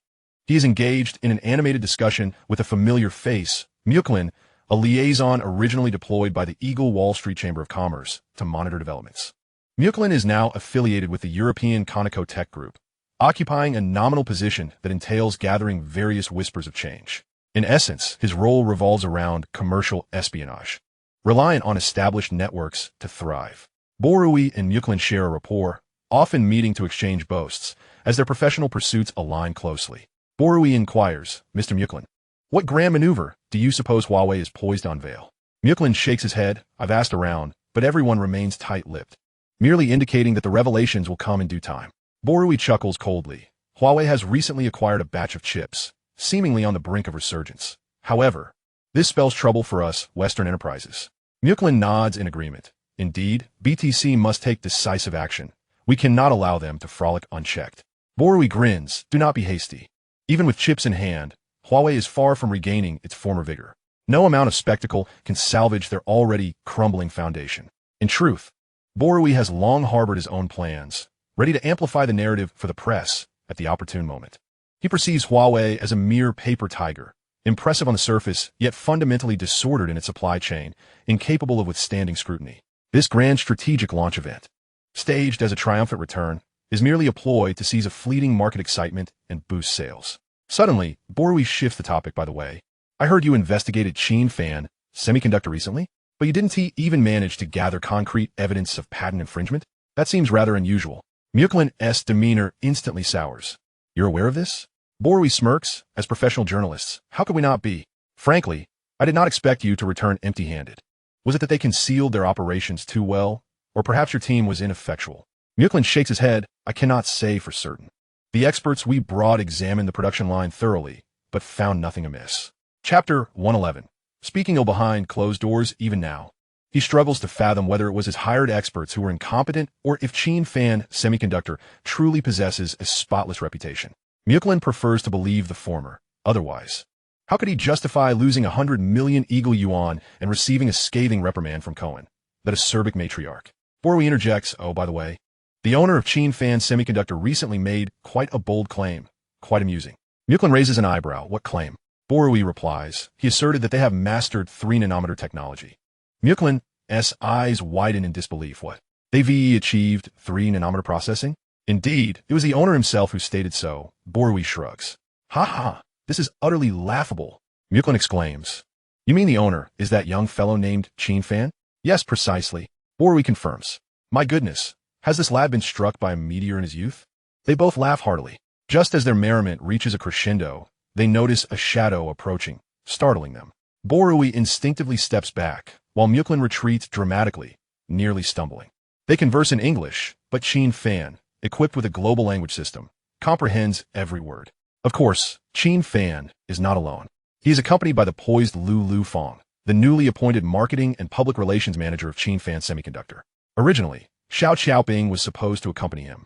he is engaged in an animated discussion with a familiar face, Muklin, a liaison originally deployed by the Eagle Wall Street Chamber of Commerce to monitor developments. Muklin is now affiliated with the European Conoco Tech Group, occupying a nominal position that entails gathering various whispers of change. In essence, his role revolves around commercial espionage, reliant on established networks to thrive. Borui and Muklin share a rapport, often meeting to exchange boasts, as their professional pursuits align closely. Borui inquires, Mr. Muklin, what grand maneuver do you suppose Huawei is poised to unveil? Muklin shakes his head. I've asked around, but everyone remains tight-lipped, merely indicating that the revelations will come in due time. Borui chuckles coldly. Huawei has recently acquired a batch of chips, seemingly on the brink of resurgence. However, this spells trouble for us, Western enterprises. Muklin nods in agreement. Indeed, BTC must take decisive action. We cannot allow them to frolic unchecked. Borui grins. Do not be hasty. Even with chips in hand, Huawei is far from regaining its former vigor. No amount of spectacle can salvage their already crumbling foundation. In truth, Borui has long harbored his own plans, ready to amplify the narrative for the press at the opportune moment. He perceives Huawei as a mere paper tiger, impressive on the surface, yet fundamentally disordered in its supply chain, incapable of withstanding scrutiny. This grand strategic launch event, staged as a triumphant return, is merely a ploy to seize a fleeting market excitement and boost sales. Suddenly, Borui shifts the topic. By the way, I heard you investigated Qin Fan Semiconductor recently, but you didn't even manage to gather concrete evidence of patent infringement? That seems rather unusual. Muklin's demeanor instantly sours. You're aware of this? Borui smirks. As professional journalists, how could we not be? Frankly, I did not expect you to return empty-handed. Was it that they concealed their operations too well, or perhaps your team was ineffectual? Muklin shakes his head. I cannot say for certain. The experts we brought examined the production line thoroughly, but found nothing amiss. Chapter 111. Speaking ill behind closed doors even now, he struggles to fathom whether it was his hired experts who were incompetent or if Qin Fan Semiconductor truly possesses a spotless reputation. Muklin prefers to believe the former. Otherwise, how could he justify losing 100 million Eagle Yuan and receiving a scathing reprimand from Cohen, that acerbic matriarch? Borui interjects, oh, by the way, The owner of Qin Fan Semiconductor recently made quite a bold claim. Quite amusing. Muklan raises an eyebrow. What claim? Borui replies. He asserted that they have mastered 3-nanometer technology. Muklan's eyes widen in disbelief. What? They've achieved 3-nanometer processing? Indeed, it was the owner himself who stated so. Borui shrugs. Ha ha, this is utterly laughable. Muklan exclaims. You mean the owner is that young fellow named Qin Fan? Yes, precisely. Borui confirms. My goodness, has this lad been struck by a meteor in his youth? They both laugh heartily. Just as their merriment reaches a crescendo, they notice a shadow approaching, startling them. Borui instinctively steps back, while Muklan retreats dramatically, nearly stumbling. They converse in English, but Qin Fan, equipped with a global language system, comprehends every word. Of course, Qin Fan is not alone. He is accompanied by the poised Lu Fong, the newly appointed marketing and public relations manager of Qin Fan Semiconductor. Originally, Xiao Qiaoping was supposed to accompany him.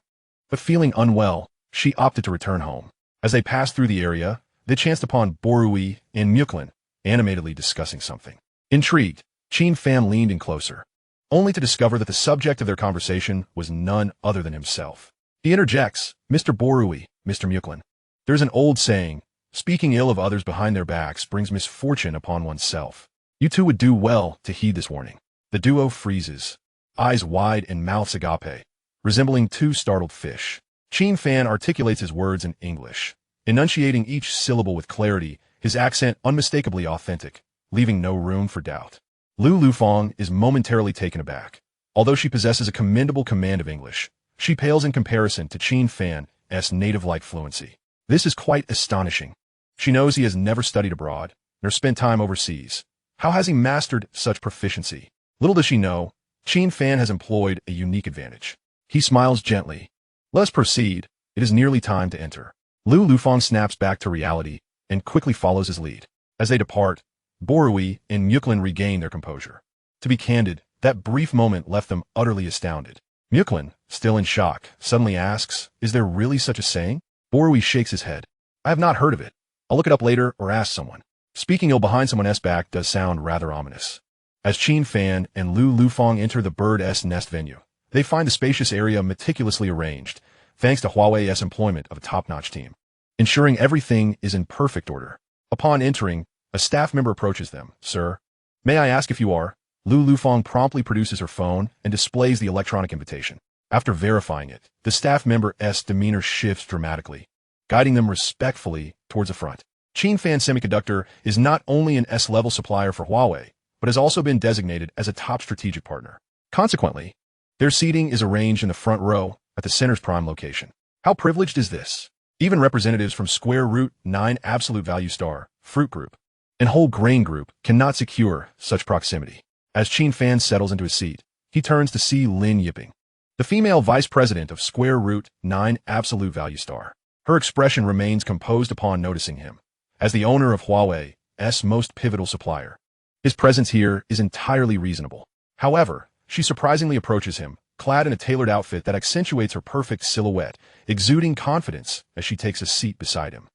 But feeling unwell, she opted to return home. As they passed through the area, they chanced upon Borui and Muklan, animatedly discussing something. Intrigued, Qin Fan leaned in closer, only to discover that the subject of their conversation was none other than himself. He interjects, Mr. Borui, Mr. Muklan. There's an old saying, speaking ill of others behind their backs brings misfortune upon oneself. You two would do well to heed this warning. The duo freezes, eyes wide and mouths agape, resembling two startled fish. Qin Fan articulates his words in English, enunciating each syllable with clarity, his accent unmistakably authentic, leaving no room for doubt. Lu Fong is momentarily taken aback. Although she possesses a commendable command of English, she pales in comparison to Qin Fan's native-like fluency. This is quite astonishing. She knows he has never studied abroad, nor spent time overseas. How has he mastered such proficiency? Little does she know, Qin Fan has employed a unique advantage. He smiles gently. Let us proceed. It is nearly time to enter. Lu Fong snaps back to reality and quickly follows his lead. As they depart, Borui and Muklan regain their composure. To be candid, that brief moment left them utterly astounded. Muklan, still in shock, suddenly asks, is there really such a saying? Borui shakes his head. I have not heard of it. I'll look it up later or ask someone. Speaking ill behind someone's back does sound rather ominous. As Qin Fan and Lu Fong enter the bird's nest venue, they find the spacious area meticulously arranged, thanks to Huawei's employment of a top-notch team, ensuring everything is in perfect order. Upon entering, a staff member approaches them. Sir, may I ask if you are? Lu Fong promptly produces her phone and displays the electronic invitation. After verifying it, the staff member's demeanor shifts dramatically, guiding them respectfully towards the front. Qin Fan Semiconductor is not only an S-level supplier for Huawei, but has also been designated as a top strategic partner. Consequently, their seating is arranged in the front row at the center's prime location. How privileged is this? Even representatives from Square Root 9 Absolute Value Star, Fruit Group, and Whole Grain Group cannot secure such proximity. As Qin Fan settles into his seat, he turns to see Lin Yiping, the female vice president of Square Root 9 Absolute Value Star. Her expression remains composed upon noticing him. As the owner of Huawei's most pivotal supplier, his presence here is entirely reasonable. However, she surprisingly approaches him, clad in a tailored outfit that accentuates her perfect silhouette, exuding confidence as she takes a seat beside him.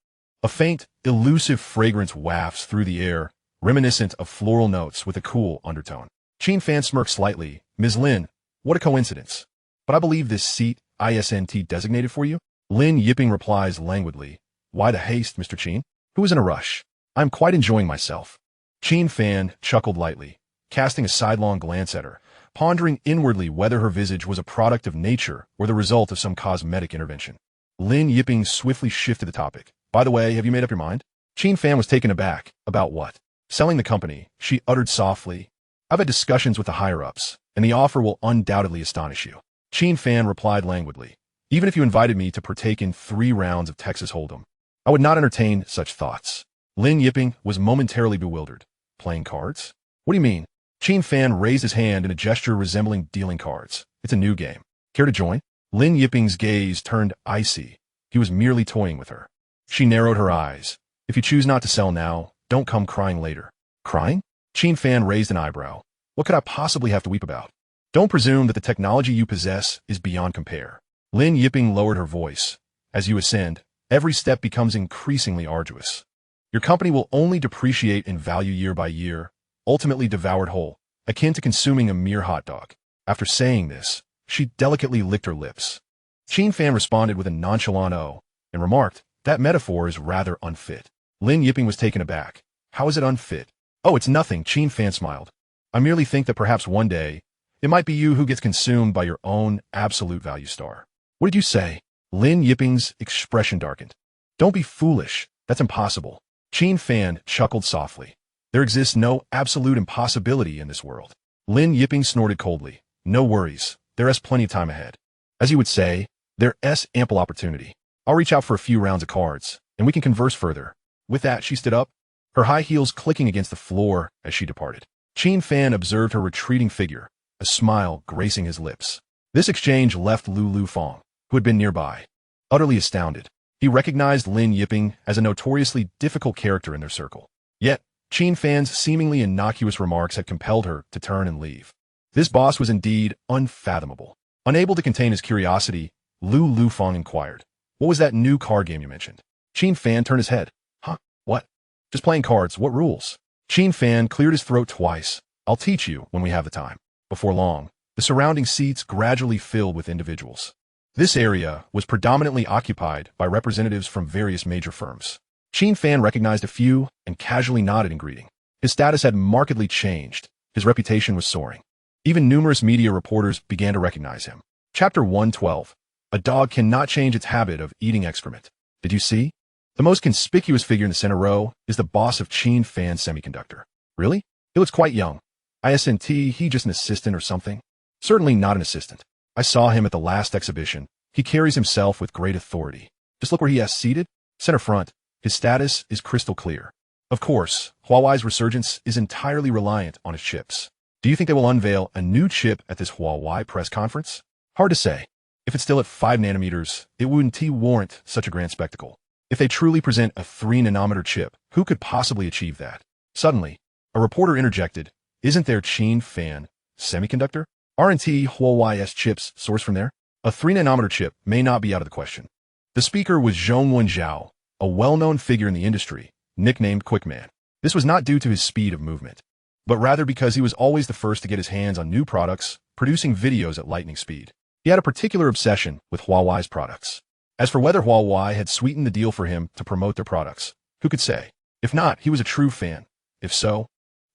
A faint, elusive fragrance wafts through the air, reminiscent of floral notes with a cool undertone. Qin Fan smirks slightly. Ms. Lin, what a coincidence. But I believe this seat isn't designated for you? Lin Yiping replies languidly. Why the haste, Mr. Qin? Who is in a rush? I'm quite enjoying myself. Qin Fan chuckled lightly, casting a sidelong glance at her, pondering inwardly whether her visage was a product of nature or the result of some cosmetic intervention. Lin Yiping swiftly shifted the topic. By the way, have you made up your mind? Qin Fan was taken aback. About what? Selling the company, she uttered softly. I've had discussions with the higher-ups, and the offer will undoubtedly astonish you. Qin Fan replied languidly. Even if you invited me to partake in 3 rounds of Texas Hold'em, I would not entertain such thoughts. Lin Yiping was momentarily bewildered. Playing cards? What do you mean? Qin Fan raised his hand in a gesture resembling dealing cards. It's a new game. Care to join? Lin Yiping's gaze turned icy. He was merely toying with her. She narrowed her eyes. If you choose not to sell now, don't come crying later. Crying? Qin Fan raised an eyebrow. What could I possibly have to weep about? Don't presume that the technology you possess is beyond compare. Lin Yiping lowered her voice. As you ascend, every step becomes increasingly arduous. Your company will only depreciate in value year by year, ultimately devoured whole, akin to consuming a mere hot dog. After saying this, she delicately licked her lips. Qin Fan responded with a nonchalant "oh," and remarked, "That metaphor is rather unfit." Lin Yiping was taken aback. "How is it unfit?" "Oh, it's nothing," Qin Fan smiled. "I merely think that perhaps one day, it might be you who gets consumed by your own absolute value star." "What did you say?" Lin Yiping's expression darkened. "Don't be foolish. That's impossible." Qin Fan chuckled softly. "There exists no absolute impossibility in this world." Lin Yiping snorted coldly. "No worries. There's plenty of time ahead. As you would say, there's ample opportunity. I'll reach out for a few rounds of cards, and we can converse further." With that, she stood up, her high heels clicking against the floor as she departed. Qin Fan observed her retreating figure, a smile gracing his lips. This exchange left Lu Fong, who had been nearby, utterly astounded. He recognized Lin Yiping as a notoriously difficult character in their circle. Yet, Qin Fan's seemingly innocuous remarks had compelled her to turn and leave. This boss was indeed unfathomable. Unable to contain his curiosity, Lu Fong inquired, "What was that new card game you mentioned?" Qin Fan turned his head. "Huh? What?" "Just playing cards. What rules?" Qin Fan cleared his throat twice. "I'll teach you when we have the time." Before long, the surrounding seats gradually filled with individuals. This area was predominantly occupied by representatives from various major firms. Qin Fan recognized a few and casually nodded in greeting. His status had markedly changed. His reputation was soaring. Even numerous media reporters began to recognize him. Chapter 112. A dog cannot change its habit of eating excrement. Did you see? The most conspicuous figure in the center row is the boss of Qin Fan Semiconductor. Really? He looks quite young. Isn't he just an assistant or something? Certainly not an assistant. I saw him at the last exhibition. He carries himself with great authority. Just look where he is seated. Center front. His status is crystal clear. Of course, Huawei's resurgence is entirely reliant on its chips. Do you think they will unveil a new chip at this Huawei press conference? Hard to say. If it's still at 5 nanometers, it wouldn't warrant such a grand spectacle. If they truly present a 3-nanometer chip, who could possibly achieve that? Suddenly, a reporter interjected, "Isn't there Qin Fan Semiconductor? Aren't Huawei's chips sourced from there?" A 3-nanometer chip may not be out of the question. The speaker was Zhongwen Zhao, a well-known figure in the industry, nicknamed Quickman. This was not due to his speed of movement, but rather because he was always the first to get his hands on new products, producing videos at lightning speed. He had a particular obsession with Huawei's products. As for whether Huawei had sweetened the deal for him to promote their products, who could say? If not, he was a true fan. If so,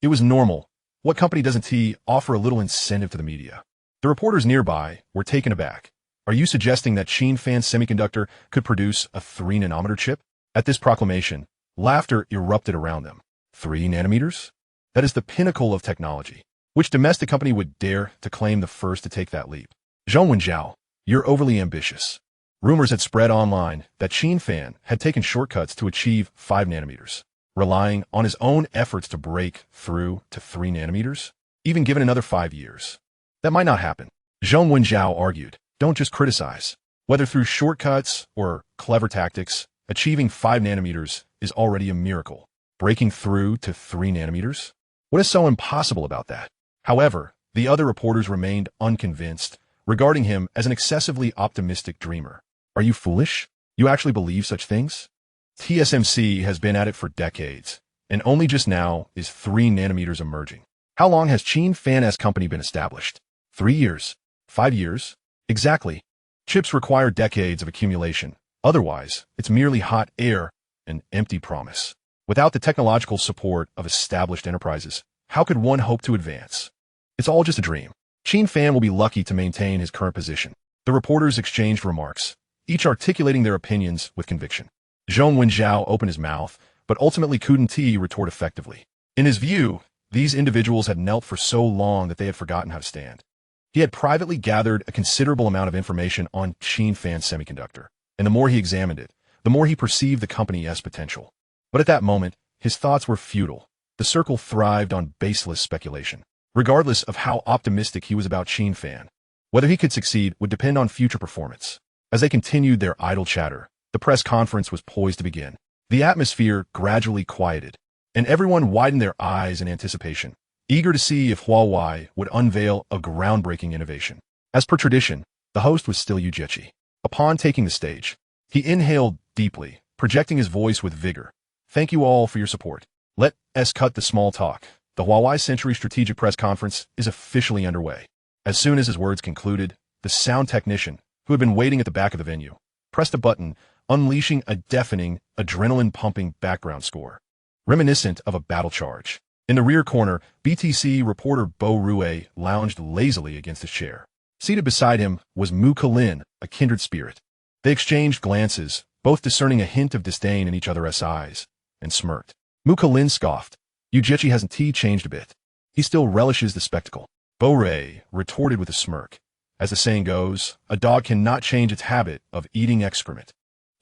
it was normal. What company doesn't offer a little incentive to the media? The reporters nearby were taken aback. Are you suggesting that Qin Fan Semiconductor could produce a 3-nanometer chip? At this proclamation, laughter erupted around them. 3 nanometers? That is the pinnacle of technology. Which domestic company would dare to claim the first to take that leap? Zhongwen Zhao, you're overly ambitious. Rumors had spread online that Qin Fan had taken shortcuts to achieve 5 nanometers, relying on his own efforts to break through to 3 nanometers, even given another 5 years. That might not happen. Zhongwen Zhao argued, don't just criticize. Whether through shortcuts or clever tactics, achieving 5 nanometers is already a miracle. Breaking through to 3 nanometers? What is so impossible about that? However, the other reporters remained unconvinced, regarding him as an excessively optimistic dreamer. Are you foolish? You actually believe such things? TSMC has been at it for decades, and only just now is 3 nanometers emerging. How long has Qin Fan's company been established? 3 years? 5 years? Exactly. Chips require decades of accumulation. Otherwise, it's merely hot air, an empty promise. Without the technological support of established enterprises, how could one hope to advance? It's all just a dream. Qin Fan will be lucky to maintain his current position. The reporters exchanged remarks, each articulating their opinions with conviction. Zhongwen Zhao opened his mouth, but ultimately couldn't retort effectively. In his view, these individuals had knelt for so long that they had forgotten how to stand. He had privately gathered a considerable amount of information on Qin Fan Semiconductor, and the more he examined it, the more he perceived the company's potential. But at that moment, his thoughts were futile. The circle thrived on baseless speculation. Regardless of how optimistic he was about Qin Fan, whether he could succeed would depend on future performance. As they continued their idle chatter, the press conference was poised to begin. The atmosphere gradually quieted, and everyone widened their eyes in anticipation, eager to see if Huawei would unveil a groundbreaking innovation. As per tradition, the host was still Yu Jieqi. Upon taking the stage, he inhaled deeply, projecting his voice with vigor. Thank you all for your support. Let's cut the small talk. The Huawei Century Strategic Press Conference is officially underway. As soon as his words concluded, the sound technician, who had been waiting at the back of the venue, pressed a button, unleashing a deafening, adrenaline-pumping background score, reminiscent of a battle charge. In the rear corner, BTC reporter Bo Rue lounged lazily against his chair. Seated beside him was Mu Kalin, a kindred spirit. They exchanged glances, both discerning a hint of disdain in each other's eyes, and smirked. Mu Kalin scoffed. Ujichi hasn't changed a bit. He still relishes the spectacle. Bo Rue retorted with a smirk. As the saying goes, a dog cannot change its habit of eating excrement.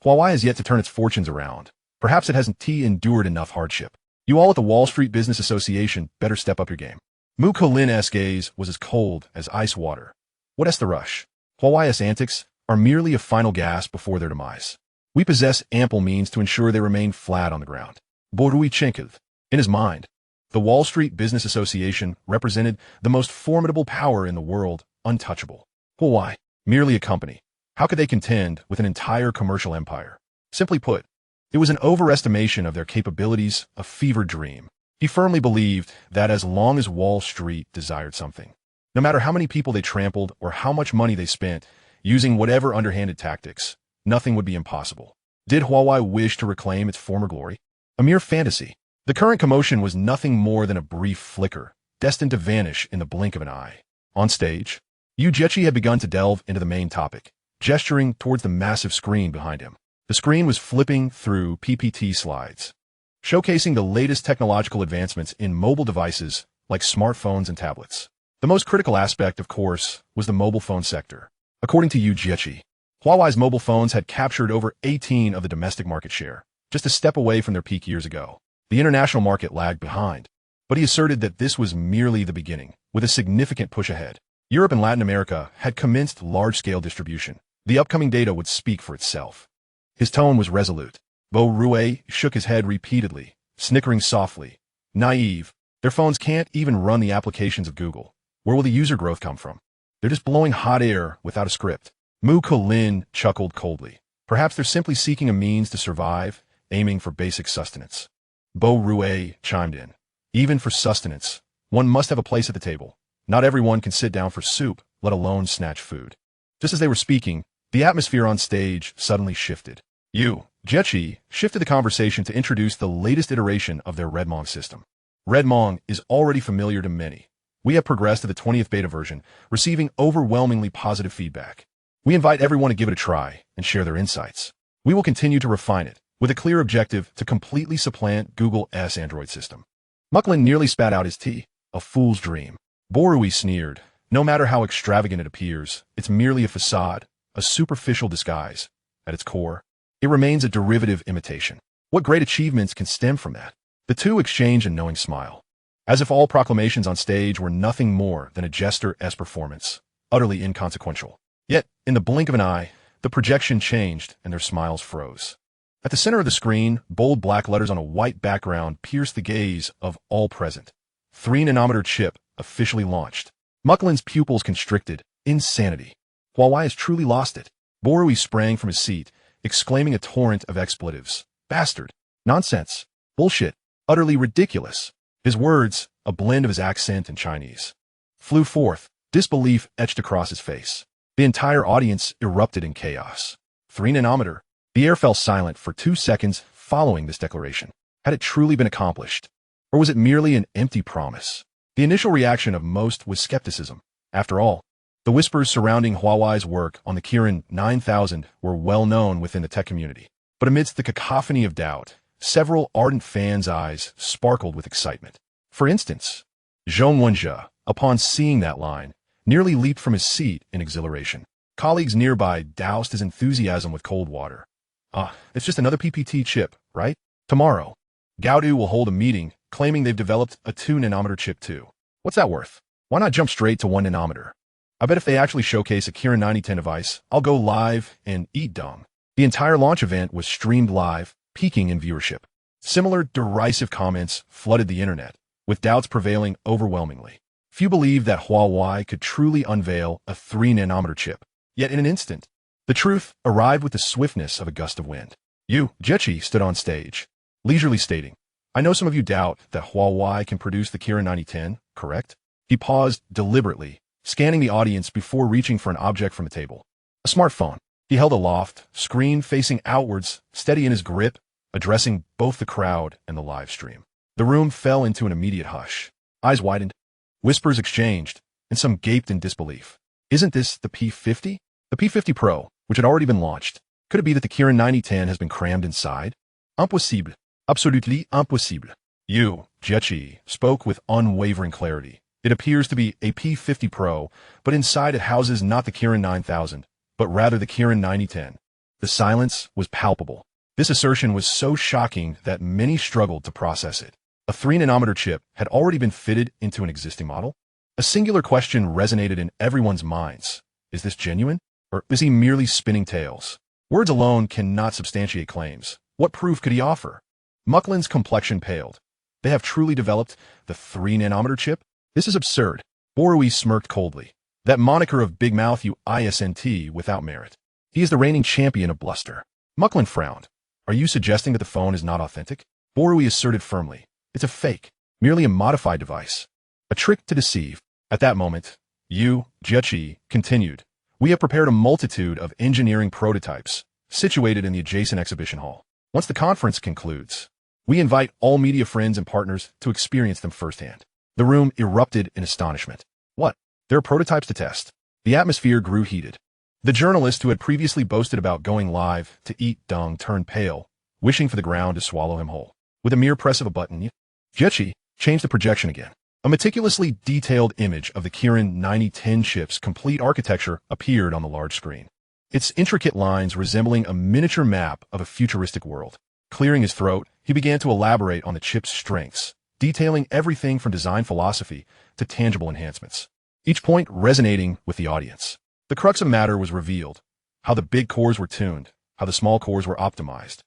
Huawei has yet to turn its fortunes around. Perhaps it hasn't endured enough hardship. You all at the Wall Street Business Association better step up your game. Mu Kalin's gaze was as cold as ice water. What's the rush? Huawei's antics are merely a final gasp before their demise. We possess ample means to ensure they remain flat on the ground. Borui Chenkov. In his mind, the Wall Street Business Association represented the most formidable power in the world, untouchable. Huawei, merely a company. How could they contend with an entire commercial empire? Simply put, it was an overestimation of their capabilities, a fever dream. He firmly believed that as long as Wall Street desired something, no matter how many people they trampled or how much money they spent, using whatever underhanded tactics, nothing would be impossible. Did Huawei wish to reclaim its former glory? A mere fantasy. The current commotion was nothing more than a brief flicker, destined to vanish in the blink of an eye. On stage, Ujichi had begun to delve into the main topic, gesturing towards the massive screen behind him. The screen was flipping through PPT slides, showcasing the latest technological advancements in mobile devices like smartphones and tablets. The most critical aspect, of course, was the mobile phone sector. According to Ujichi, Huawei's mobile phones had captured over 18% of the domestic market share, just a step away from their peak years ago. The international market lagged behind, but he asserted that this was merely the beginning, with a significant push ahead. Europe and Latin America had commenced large-scale distribution. The upcoming data would speak for itself. His tone was resolute. Bo Rue shook his head repeatedly, snickering softly. Naive. Their phones can't even run the applications of Google. Where will the user growth come from? They're just blowing hot air without a script. Mu Kalin chuckled coldly. Perhaps they're simply seeking a means to survive, aiming for basic sustenance. Bo Rue chimed in. Even for sustenance, one must have a place at the table. Not everyone can sit down for soup, let alone snatch food. Just as they were speaking, the atmosphere on stage suddenly shifted. Ujichi shifted the conversation to introduce the latest iteration of their Redmong system. Redmong is already familiar to many. We have progressed to the 20th beta version, receiving overwhelmingly positive feedback. We invite everyone to give it a try and share their insights. We will continue to refine it, with a clear objective to completely supplant Google's Android system. Mucklin nearly spat out his tea. A fool's dream. Borui sneered. No matter how extravagant it appears, it's merely a facade, a superficial disguise. At its core, it remains a derivative imitation. What great achievements can stem from that? The two exchanged a knowing smile, as if all proclamations on stage were nothing more than a jester's performance, utterly inconsequential. Yet, in the blink of an eye, the projection changed and their smiles froze. At the center of the screen, bold black letters on a white background pierced the gaze of all present. 3-nanometer chip officially launched. Mucklin's pupils constricted. Insanity. Huawei has truly lost it. Borui sprang from his seat, exclaiming a torrent of expletives. Bastard. Nonsense. Bullshit. Utterly ridiculous. His words, a blend of his accent and Chinese, flew forth, disbelief etched across his face. The entire audience erupted in chaos. 3-nanometer. The air fell silent for 2 seconds following this declaration. Had it truly been accomplished? Or was it merely an empty promise? The initial reaction of most was skepticism. After all, the whispers surrounding Huawei's work on the Kirin 9000 were well known within the tech community. But amidst the cacophony of doubt, several ardent fans' eyes sparkled with excitement. For instance, Zhong Wenjie, upon seeing that line, nearly leaped from his seat in exhilaration. Colleagues nearby doused his enthusiasm with cold water. It's just another PPT chip, right? Tomorrow, Gaudu will hold a meeting claiming they've developed a 2-nanometer chip too. What's that worth? Why not jump straight to 1 nanometer? I bet if they actually showcase a Kirin 9010 device, I'll go live and eat dung. The entire launch event was streamed live, peaking in viewership. Similar derisive comments flooded the internet, with doubts prevailing overwhelmingly. Few believed that Huawei could truly unveil a 3-nanometer chip. Yet in an instant, the truth arrived with the swiftness of a gust of wind. Ujichi stood on stage, leisurely stating, I know some of you doubt that Huawei can produce the Kirin 9010, correct? He paused deliberately, scanning the audience before reaching for an object from the table. A smartphone. He held aloft, screen facing outwards, steady in his grip, addressing both the crowd and the live stream. The room fell into an immediate hush. Eyes widened, whispers exchanged, and some gaped in disbelief. Isn't this the P50? The P50 Pro, which had already been launched. Could it be that the Qin 9010 has been crammed inside? Impossible. Absolutely impossible. Yu Jiechi spoke with unwavering clarity. It appears to be a P50 Pro, but inside it houses not the Qin 9000, but rather the Qin 9010. The silence was palpable. This assertion was so shocking that many struggled to process it. A 3-nanometer chip had already been fitted into an existing model? A singular question resonated in everyone's minds. Is this genuine? Or is he merely spinning tales? Words alone cannot substantiate claims. What proof could he offer? Mucklin's complexion paled. They have truly developed the 3-nanometer chip? This is absurd. Borui smirked coldly. That moniker of Big Mouth you isn't without merit. He is the reigning champion of bluster. Mucklin frowned. Are you suggesting that the phone is not authentic? Borui asserted firmly. It's a fake, merely a modified device. A trick to deceive. At that moment, Yu Jiechi continued. We have prepared a multitude of engineering prototypes, situated in the adjacent exhibition hall. Once the conference concludes, we invite all media friends and partners to experience them firsthand. The room erupted in astonishment. What? There are prototypes to test. The atmosphere grew heated. The journalist who had previously boasted about going live to eat dung turned pale, wishing for the ground to swallow him whole. With a mere press of a button, Jiechi changed the projection again. A meticulously detailed image of the Qin 9010 chip's complete architecture appeared on the large screen. Its intricate lines resembling a miniature map of a futuristic world. Clearing his throat, he began to elaborate on the chip's strengths, detailing everything from design philosophy to tangible enhancements. Each point resonating with the audience. The crux of matter was revealed. How the big cores were tuned, how the small cores were optimized.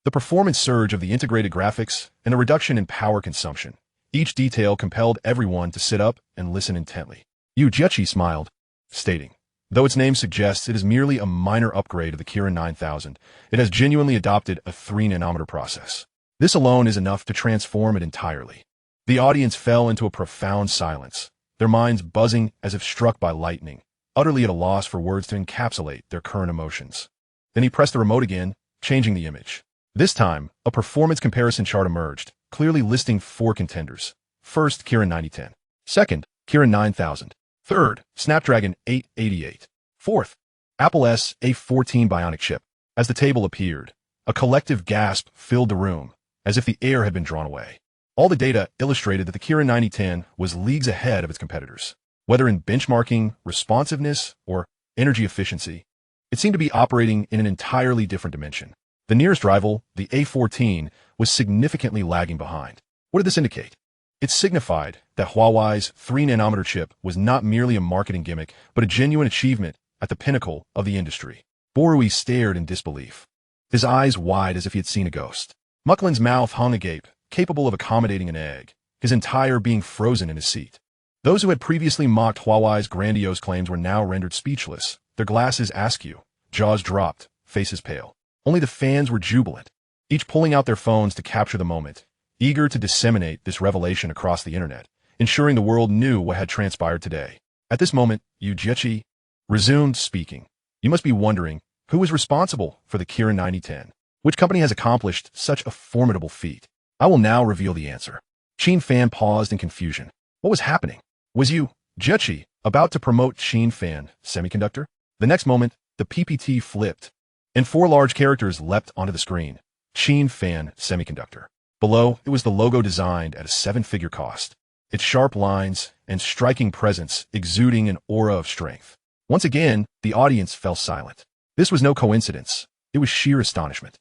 The performance surge of the integrated graphics and the reduction in power consumption. Each detail compelled everyone to sit up and listen intently. Yu Jiechi smiled, stating, though its name suggests it is merely a minor upgrade of the Qin 9000, it has genuinely adopted a 3-nanometer process. This alone is enough to transform it entirely. The audience fell into a profound silence, their minds buzzing as if struck by lightning, utterly at a loss for words to encapsulate their current emotions. Then he pressed the remote again, changing the image. This time, a performance comparison chart emerged, clearly listing 4 contenders. First, Qin 9010. Second, Qin 9000. Third, Snapdragon 888. Fourth, Apple A14 Bionic chip. As the table appeared, a collective gasp filled the room, as if the air had been drawn away. All the data illustrated that the Qin 9010 was leagues ahead of its competitors. Whether in benchmarking, responsiveness, or energy efficiency, it seemed to be operating in an entirely different dimension. The nearest rival, the A14, was significantly lagging behind. What did this indicate? It signified that Huawei's 3-nanometer chip was not merely a marketing gimmick, but a genuine achievement at the pinnacle of the industry. Borui stared in disbelief, his eyes wide as if he had seen a ghost. Mucklin's mouth hung agape, capable of accommodating an egg, his entire being frozen in his seat. Those who had previously mocked Huawei's grandiose claims were now rendered speechless, their glasses askew, jaws dropped, faces pale. Only the fans were jubilant, each pulling out their phones to capture the moment, eager to disseminate this revelation across the internet, ensuring the world knew what had transpired today. At this moment, Yu Jiechi resumed speaking. You must be wondering, who is responsible for the Qin 9010? Which company has accomplished such a formidable feat? I will now reveal the answer. Qin Fan paused in confusion. What was happening? Was Yu Jiechi about to promote Qin Fan Semiconductor? The next moment, the PPT flipped, and 4 large characters leapt onto the screen. Qin Fan Semiconductor. Below, it was the logo designed at a 7-figure cost, its sharp lines and striking presence exuding an aura of strength. Once again, the audience fell silent. This was no coincidence. It was sheer astonishment.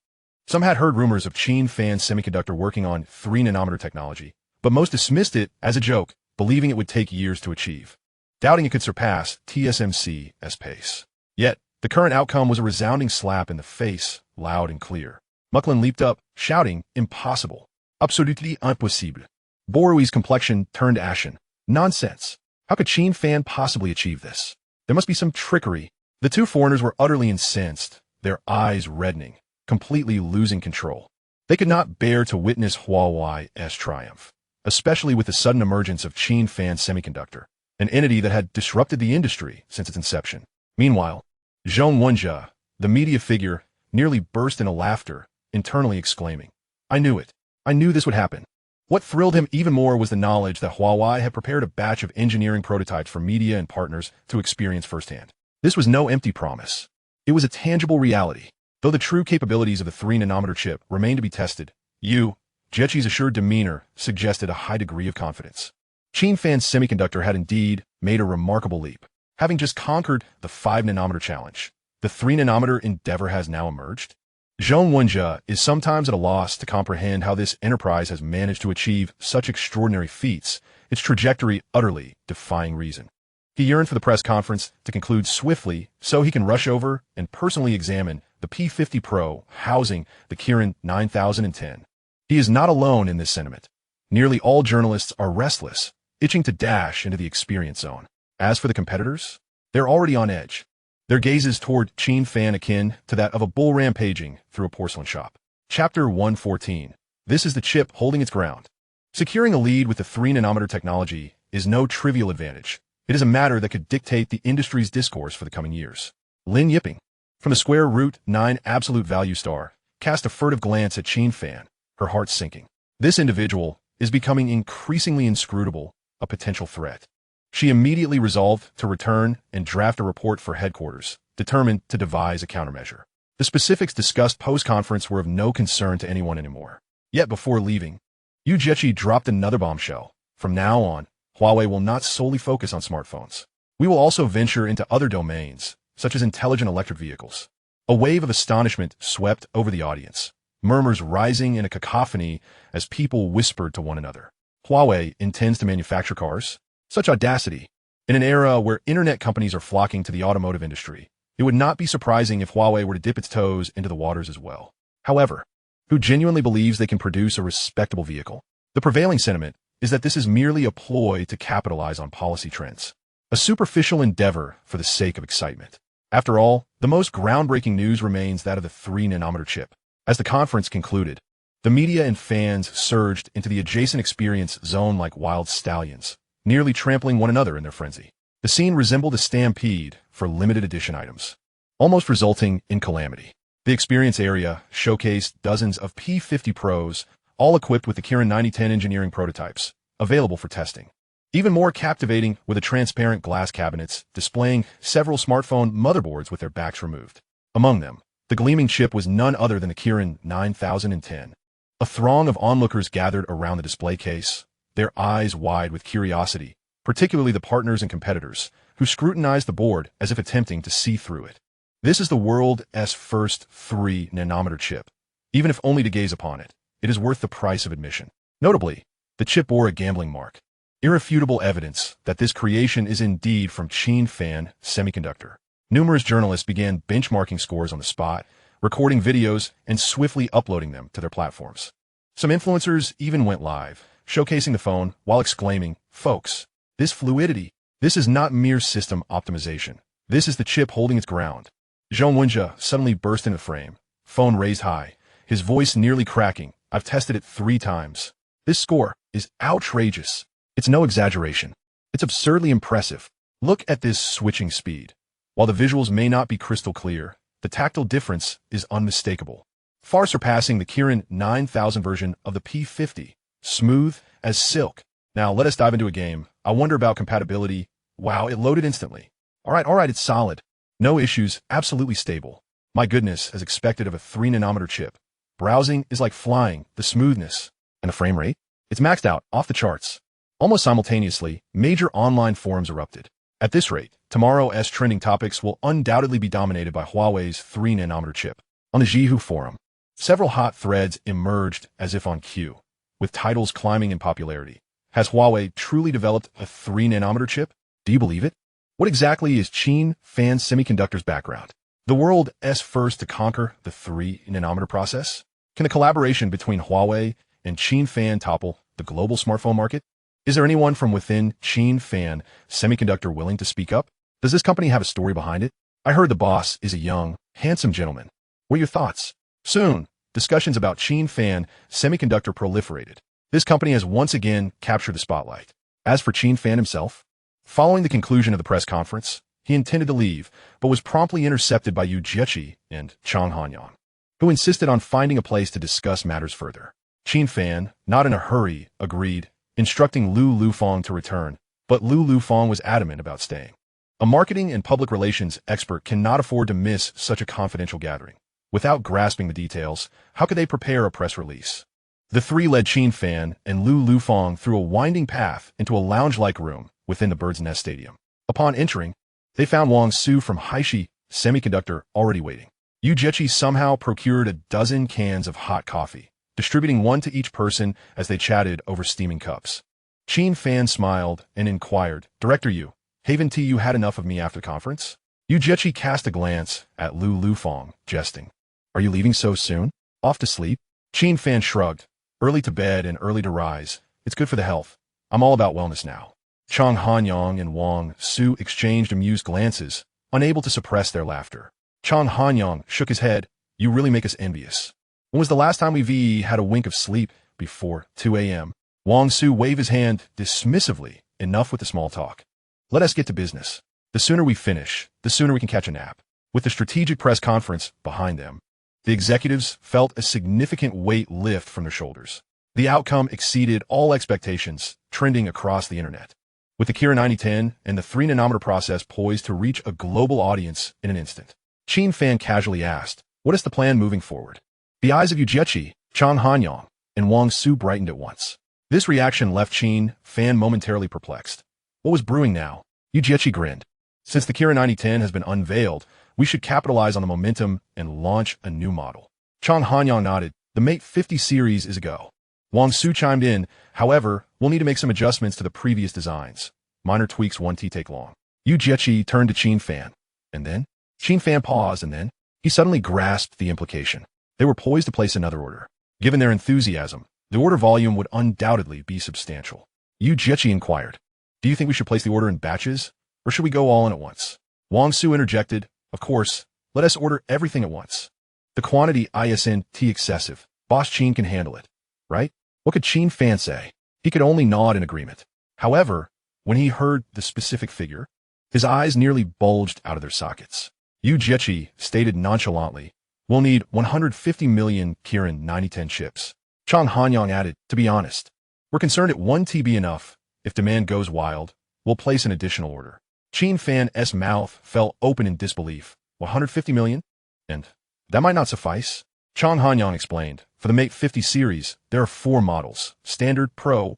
Some had heard rumors of Qin Fan Semiconductor working on 3-nanometer technology, but most dismissed it as a joke, believing it would take years to achieve, doubting it could surpass TSMC's pace. Yet, the current outcome was a resounding slap in the face, loud and clear. Mucklin leaped up, shouting, impossible. Absolutely impossible. Borui's complexion turned ashen. Nonsense. How could Qin Fan possibly achieve this? There must be some trickery. The 2 foreigners were utterly incensed, their eyes reddening, completely losing control. They could not bear to witness Huawei's triumph, especially with the sudden emergence of Qin Fan Semiconductor. an entity that had disrupted the industry since its inception. Meanwhile, Zhong Wenjie, the media figure, nearly burst into laughter, internally exclaiming, "I knew it. I knew this would happen." What thrilled him even more was the knowledge that Huawei had prepared a batch of engineering prototypes for media and partners to experience firsthand. This was no empty promise. It was a tangible reality. Though the true capabilities of the 3-nanometer chip remained to be tested, Jiechi's assured demeanor suggested a high degree of confidence. Qin Fan Semiconductor had indeed made a remarkable leap. Having just conquered the 5-nanometer challenge, the 3-nanometer endeavor has now emerged. Zhong Wenjie is sometimes at a loss to comprehend how this enterprise has managed to achieve such extraordinary feats, its trajectory utterly defying reason. He yearned for the press conference to conclude swiftly so he can rush over and personally examine the P50 Pro housing the Kirin 9010. He is not alone in this sentiment. Nearly all journalists are restless, itching to dash into the experience zone. As for the competitors, they're already on edge. Their gaze is toward Qin Fan akin to that of a bull rampaging through a porcelain shop. Chapter 114. This is the chip holding its ground. Securing a lead with the 3-nanometer technology is no trivial advantage. It is a matter that could dictate the industry's discourse for the coming years. Lin Yiping, from the square root 9 absolute value star, cast a furtive glance at Qin Fan, her heart sinking. This individual is becoming increasingly inscrutable, a potential threat. She immediately resolved to return and draft a report for headquarters, determined to devise a countermeasure. The specifics discussed post-conference were of no concern to anyone anymore. Yet before leaving, Jiechi dropped another bombshell. From now on, Huawei will not solely focus on smartphones. We will also venture into other domains, such as intelligent electric vehicles. A wave of astonishment swept over the audience, murmurs rising in a cacophony as people whispered to one another. Huawei intends to manufacture cars? Such audacity! In an era where internet companies are flocking to the automotive industry, it would not be surprising if Huawei were to dip its toes into the waters as well. However, who genuinely believes they can produce a respectable vehicle? The prevailing sentiment is that this is merely a ploy to capitalize on policy trends. A superficial endeavor for the sake of excitement. After all, the most groundbreaking news remains that of the 3-nanometer chip. As the conference concluded, the media and fans surged into the adjacent experience zone like wild stallions, nearly trampling one another in their frenzy. The scene resembled a stampede for limited edition items, almost resulting in calamity. The experience area showcased dozens of P50 Pros, all equipped with the Kirin 9010 engineering prototypes, available for testing. Even more captivating were the transparent glass cabinets displaying several smartphone motherboards with their backs removed. Among them, the gleaming chip was none other than the Kirin 9010. A throng of onlookers gathered around the display case, their eyes wide with curiosity, particularly the partners and competitors, who scrutinized the board as if attempting to see through it. This is the world's first 3-nanometer chip. Even if only to gaze upon it, it is worth the price of admission. Notably, the chip bore a gambling mark. Irrefutable evidence that this creation is indeed from Qin Fan Semiconductor. Numerous journalists began benchmarking scores on the spot, recording videos and swiftly uploading them to their platforms. Some influencers even went live, showcasing the phone while exclaiming, "Folks, this fluidity, this is not mere system optimization. This is the chip holding its ground." Zhong Wenjie suddenly burst into the frame, phone raised high, his voice nearly cracking. "I've tested it 3 times. This score is outrageous. It's no exaggeration. It's absurdly impressive. Look at this switching speed. While the visuals may not be crystal clear, the tactile difference is unmistakable, far surpassing the Kirin 9000 version of the P50. Smooth as silk. Now let us dive into a game. I wonder about compatibility. Wow, it loaded instantly. All right, it's solid. No issues, absolutely stable. My goodness, as expected of a 3-nanometer chip. Browsing is like flying, the smoothness. And the frame rate? It's maxed out, off the charts." Almost simultaneously, major online forums erupted. At this rate, tomorrow's trending topics will undoubtedly be dominated by Huawei's 3-nanometer chip. On the Zhihu forum, several hot threads emerged as if on cue, with titles climbing in popularity. Has Huawei truly developed a 3-nanometer chip? Do you believe it? What exactly is Qin Fan Semiconductor's background? The world's first to conquer the 3-nanometer process? Can the collaboration between Huawei and Qin Fan topple the global smartphone market? Is there anyone from within Qin Fan Semiconductor willing to speak up? Does this company have a story behind it? I heard the boss is a young, handsome gentleman. What are your thoughts? Soon, discussions about Qin Fan Semiconductor proliferated. This company has once again captured the spotlight. As for Qin Fan himself, Following the conclusion of the press conference, he intended to leave, but was promptly intercepted by Yu Jiechi and Chang Hanyang, who insisted on finding a place to discuss matters further. Qin Fan, not in a hurry, agreed, instructing Lu Lufeng to return, but Lu Lufeng was adamant about staying. A marketing and public relations expert cannot afford to miss such a confidential gathering. Without grasping the details, how could they prepare a press release? The three led Qin Fan and Lu Lufeng through a winding path into a lounge-like room within the Bird's Nest Stadium. Upon entering, they found Wang Su from Haishi Semiconductor already waiting. Yu Jiechi somehow procured a dozen cans of hot coffee, distributing one to each person as they chatted over steaming cups. Qin Fan smiled and inquired, "Director Yu, haven't you had enough of me after the conference?" Yu Jiechi cast a glance at Lu Lufeng, jesting. "Are you leaving so soon? Off to sleep?" Qin Fan shrugged. "Early to bed and early to rise. It's good for the health. I'm all about wellness now." Chang Hanyang and Wang Su exchanged amused glances, unable to suppress their laughter. Chang Hanyang shook his head. "You really make us envious. When was the last time we had a wink of sleep before 2 a.m.? Wang Su waved his hand dismissively. "Enough with the small talk. Let us get to business. The sooner we finish, the sooner we can catch a nap." With the strategic press conference behind them, the executives felt a significant weight lift from their shoulders. The outcome exceeded all expectations, trending across the internet. With the Kira 9010 and the 3-nanometer process poised to reach a global audience in an instant, Qin Fan casually asked, "What is the plan moving forward?" The eyes of Yu Jiechi, Chang Hanyang, and Wang Su brightened at once. This reaction left Qin Fan momentarily perplexed. What was brewing now? Yu Jiechi grinned. "Since the Kira 9010 has been unveiled, we should capitalize on the momentum and launch a new model." Chang Hanyang nodded. "The Mate 50 series is a go." Wang Su chimed in, "However, we'll need to make some adjustments to the previous designs. Minor tweaks won't take long." Yu Jiechi turned to Qin Fan. "And then?" Qin Fan paused, and then he suddenly grasped the implication. They were poised to place another order. Given their enthusiasm, the order volume would undoubtedly be substantial. Yu Jiechi inquired, "Do you think we should place the order in batches, or should we go all in at once?" Wang Su interjected, "Of course, let us order everything at once. The quantity isn't excessive. Boss Qin can handle it, right?" What could Qin Fan say? He could only nod in agreement. However, when he heard the specific figure, his eyes nearly bulged out of their sockets. Yu Jiechi stated nonchalantly, "We'll need 150 million Kirin 9010 chips." Chang Hanyang added, "To be honest, we're concerned at 1 TB enough. If demand goes wild, we'll place an additional order." Qin Fan's mouth fell open in disbelief. 150 million? And that might not suffice. Chang Hanyang explained, "For the Mate 50 series, there are 4 models, Standard, Pro,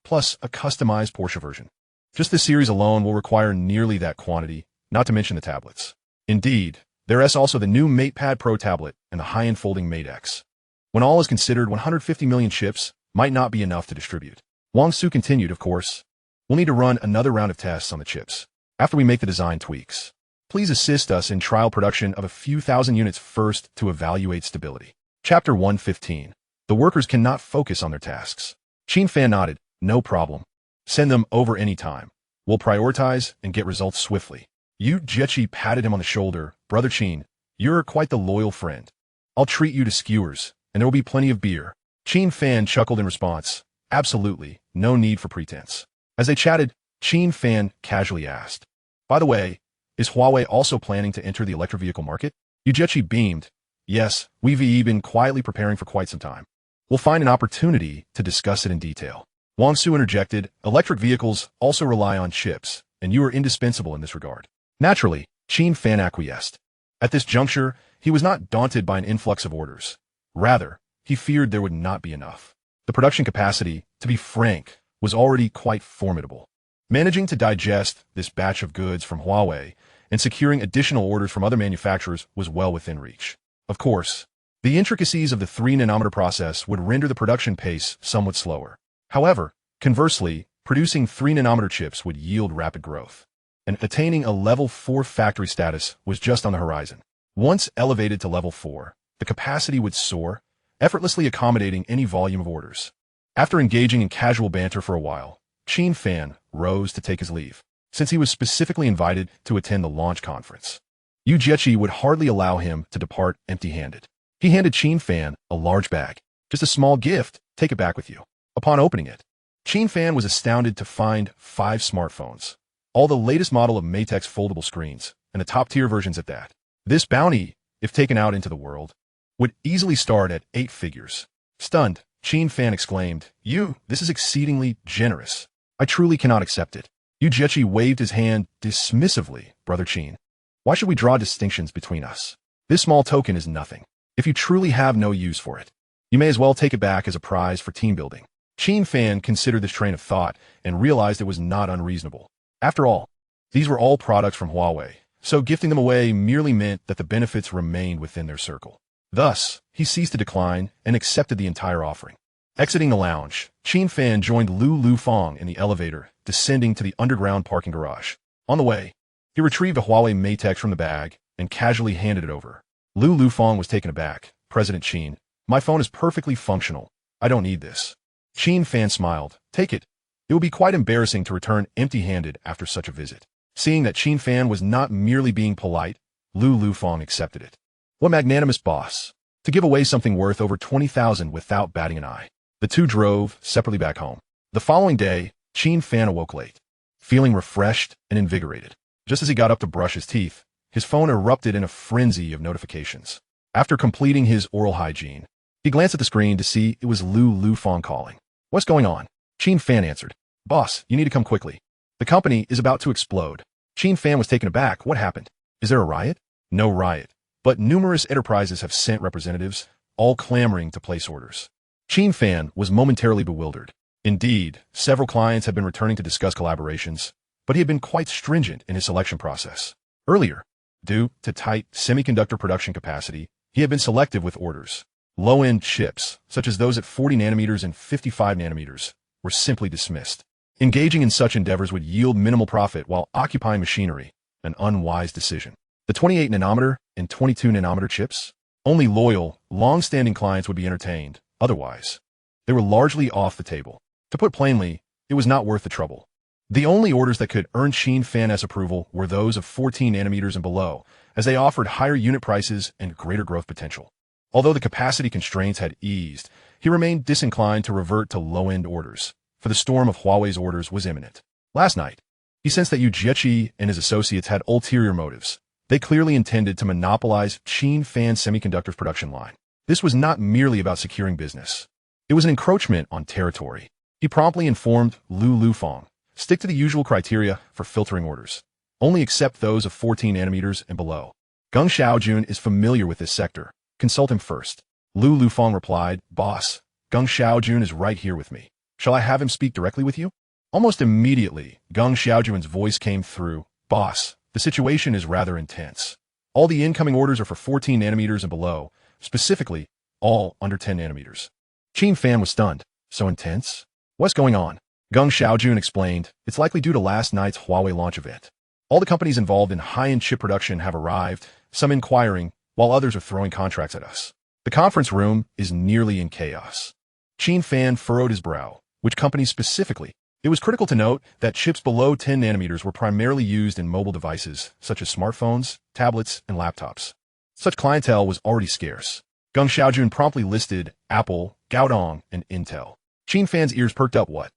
plus a customized Porsche version. Just this series alone will require nearly that quantity, not to mention the tablets. Indeed, there is also the new MatePad Pro tablet and the high-end folding Mate X. When all is considered, 150 million chips might not be enough to distribute." Wang Su continued, "Of course, we'll need to run another round of tests on the chips after we make the design tweaks. Please assist us in trial production of a few thousand units first to evaluate stability." Chapter 115. The workers cannot focus on their tasks. Qin Fan nodded. "No problem. Send them over any time. We'll prioritize and get results swiftly." Yu Jiechi patted him on the shoulder. "Brother Qin, you're quite the loyal friend. I'll treat you to skewers, and there will be plenty of beer." Qin Fan chuckled in response. "Absolutely, no need for pretense." As they chatted, Qin Fan casually asked, "By the way, is Huawei also planning to enter the electric vehicle market?" Yu Jiechi beamed. "Yes, we've been quietly preparing for quite some time. We'll find an opportunity to discuss it in detail." Wang Su interjected, "Electric vehicles also rely on chips, and you are indispensable in this regard." Naturally, Qin Fan acquiesced. At this juncture, he was not daunted by an influx of orders. Rather, he feared there would not be enough. The production capacity, to be frank, was already quite formidable. Managing to digest this batch of goods from Huawei and securing additional orders from other manufacturers was well within reach. Of course, the intricacies of the 3-nanometer process would render the production pace somewhat slower. However, conversely, producing 3-nanometer chips would yield rapid growth, and attaining a level 4 factory status was just on the horizon. Once elevated to level 4, the capacity would soar, effortlessly accommodating any volume of orders. After engaging in casual banter for a while, Qin Fan rose to take his leave, since he was specifically invited to attend the launch conference. Yu Jiechi would hardly allow him to depart empty-handed. He handed Qin Fan a large bag. "Just a small gift, take it back with you." Upon opening it, Qin Fan was astounded to find 5 smartphones, all the latest model of Matex foldable screens, and the top-tier versions at that. This bounty, if taken out into the world, would easily start at 8 figures. Stunned, Qin Fan exclaimed, This is exceedingly generous. I truly cannot accept it. Yu Jiechi waved his hand dismissively. Brother Qin, why should we draw distinctions between us? This small token is nothing. If you truly have no use for it, you may as well take it back as a prize for team building. Qin Fan considered this train of thought and realized it was not unreasonable. After all, these were all products from Huawei, so gifting them away merely meant that the benefits remained within their circle. Thus, he ceased to decline and accepted the entire offering. Exiting the lounge, Qin Fan joined Lu Fong in the elevator, descending to the underground parking garage. On the way, he retrieved a Huawei Matex from the bag and casually handed it over. Lu Fong was taken aback. President Qin, my phone is perfectly functional. I don't need this. Qin Fan smiled. Take it. It would be quite embarrassing to return empty-handed after such a visit. Seeing that Qin Fan was not merely being polite, Lu Fong accepted it. What magnanimous boss, to give away something worth over 20,000 without batting an eye. The two drove separately back home. The following day, Qin Fan awoke late, feeling refreshed and invigorated. Just as he got up to brush his teeth, his phone erupted in a frenzy of notifications. After completing his oral hygiene, he glanced at the screen to see it was Lu Fong calling. What's going on? Qin Fan answered. Boss, you need to come quickly. The company is about to explode. Qin Fan was taken aback. What happened? Is there a riot? No riot, but numerous enterprises have sent representatives, all clamoring to place orders. Qin Fan was momentarily bewildered. Indeed, several clients had been returning to discuss collaborations, but he had been quite stringent in his selection process. Earlier, due to tight semiconductor production capacity, he had been selective with orders. Low-end chips, such as those at 40 nanometers and 55 nanometers, were simply dismissed. Engaging in such endeavors would yield minimal profit while occupying machinery, an unwise decision. The 28 nanometer and 22 nanometer chips? Only loyal, long-standing clients would be entertained. Otherwise, they were largely off the table. To put plainly, it was not worth the trouble. The only orders that could earn Qin Fan's approval were those of 14 nanometers and below, as they offered higher unit prices and greater growth potential. Although the capacity constraints had eased, he remained disinclined to revert to low-end orders, for the storm of Huawei's orders was imminent. Last night, he sensed that Yu Jiechi and his associates had ulterior motives. They clearly intended to monopolize Qin Fan Semiconductor's production line. This was not merely about securing business. It was an encroachment on territory. He promptly informed Lu Fong, stick to the usual criteria for filtering orders. Only accept those of 14 nanometers and below. Geng Xiaojun is familiar with this sector. Consult him first. Lu Fong replied, Boss, Geng Xiaojun is right here with me. Shall I have him speak directly with you? Almost immediately, Geng Xiaojun's voice came through. Boss, the situation is rather intense. All the incoming orders are for 14 nanometers and below, specifically, all under 10 nanometers. Qin Fan was stunned. So intense? What's going on? Geng Xiaojun explained, it's likely due to last night's Huawei launch event. All the companies involved in high-end chip production have arrived, some inquiring, while others are throwing contracts at us. The conference room is nearly in chaos. Qin Fan furrowed his brow. Which companies specifically? It was critical to note that chips below 10 nanometers were primarily used in mobile devices, such as smartphones, tablets, and laptops. Such clientele was already scarce. Geng Xiaojun promptly listed Apple, Gaodong, and Intel. Qin Fan's ears perked up. What?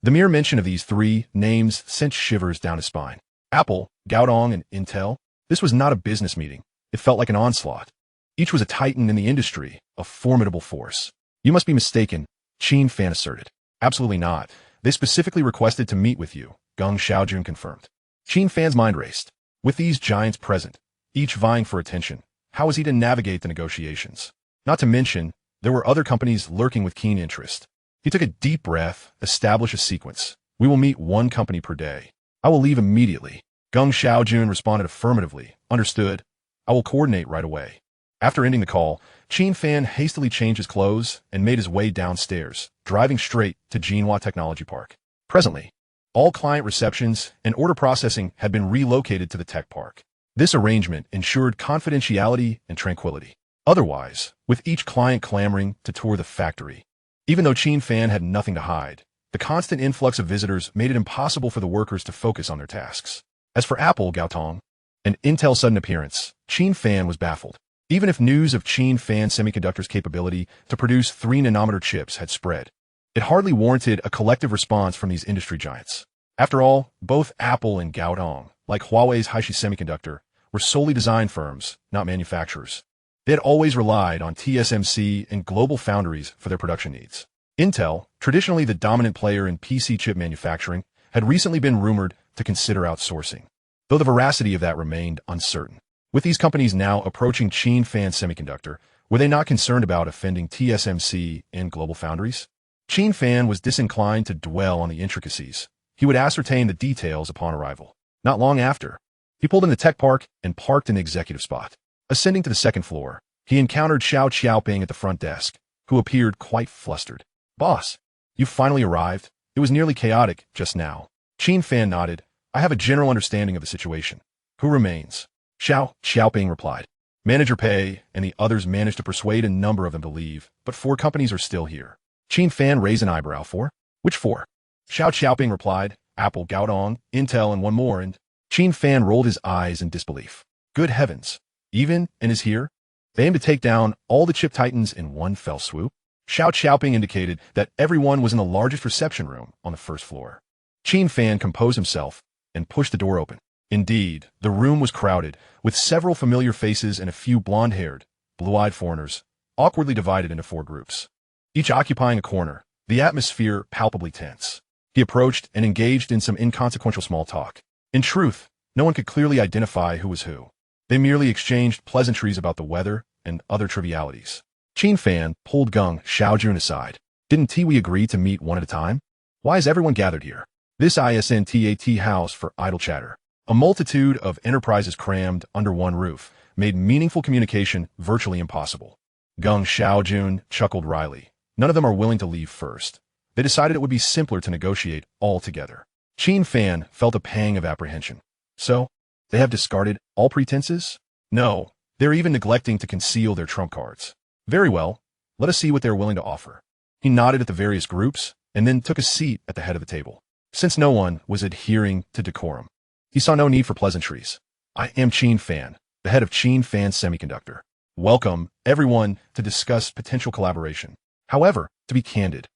The mere mention of these three names sent shivers down his spine. Apple, Gaodong, and Intel? This was not a business meeting. It felt like an onslaught. Each was a titan in the industry, a formidable force. You must be mistaken, Qin Fan asserted. Absolutely not. They specifically requested to meet with you, Geng Xiaojun confirmed. Qin Fan's mind raced. With these giants present, each vying for attention, how was he to navigate the negotiations? Not to mention, there were other companies lurking with keen interest. He took a deep breath, established a sequence. We will meet one company per day. I will leave immediately. Geng Xiaojun responded affirmatively. Understood. I will coordinate right away. After ending the call, Qin Fan hastily changed his clothes and made his way downstairs, driving straight to Jinhua Technology Park. Presently, all client receptions and order processing had been relocated to the tech park. This arrangement ensured confidentiality and tranquility. Otherwise, with each client clamoring to tour the factory, even though Qin Fan had nothing to hide, the constant influx of visitors made it impossible for the workers to focus on their tasks. As for Apple, Gaotong, and Intel's sudden appearance, Qin Fan was baffled. Even if news of Qin Fan Semiconductor's capability to produce 3 nanometer chips had spread, It hardly warranted a collective response from these industry giants. After all, both Apple and Gaodong, like Huawei's Haishi Semiconductor, were solely design firms, not manufacturers. They had always relied on TSMC and global foundries for their production needs. Intel, traditionally the dominant player in PC chip manufacturing, had recently been rumored to consider outsourcing, though the veracity of that remained uncertain. With these companies now approaching Qin Fan Semiconductor, were they not concerned about offending TSMC and global foundries? Qin Fan was disinclined to dwell on the intricacies. He would ascertain the details upon arrival. Not long after, he pulled in the tech park and parked in the executive spot. Ascending to the second floor, he encountered Xiao Qiaoping at the front desk, who appeared quite flustered. "Boss, you've finally arrived. It was nearly chaotic just now." Qin Fan nodded. "I have a general understanding of the situation." "Who remains?" Xiao Qiaoping replied. "Manager Pei and the others managed to persuade a number of them to leave, but 4 companies are still here." Qin Fan raised an eyebrow. "4? Which 4?" Xiao Qiaoping replied. "Apple, Gaodong, Intel, and one more," and Qin Fan rolled his eyes in disbelief. "Good heavens. Even and is here? They aim to take down all the chip titans in one fell swoop?" Xiao Qiaoping indicated that everyone was in the largest reception room on the first floor. Qin Fan composed himself and pushed the door open. Indeed, the room was crowded, with several familiar faces and a few blonde-haired, blue-eyed foreigners, awkwardly divided into 4 groups, each occupying a corner, the atmosphere palpably tense. He approached and engaged in some inconsequential small talk. In truth, no one could clearly identify who was who. They merely exchanged pleasantries about the weather and other trivialities. Qin Fan pulled Geng Xiaojun aside. "Didn't we agree to meet one at a time? Why is everyone gathered here? This isn't a house for idle chatter." A multitude of enterprises crammed under one roof made meaningful communication virtually impossible. Geng Xiaojun chuckled wryly. "None of them are willing to leave first. They decided it would be simpler to negotiate all together." Qin Fan felt a pang of apprehension. "So, they have discarded all pretenses?" "No, they're even neglecting to conceal their trump cards." "Very well, let us see what they're willing to offer." He nodded at the various groups and then took a seat at the head of the table. Since no one was adhering to decorum, he saw no need for pleasantries. "I am Qin Fan, the head of Qin Fan Semiconductor. Welcome, everyone, to discuss potential collaboration. However, to be candid,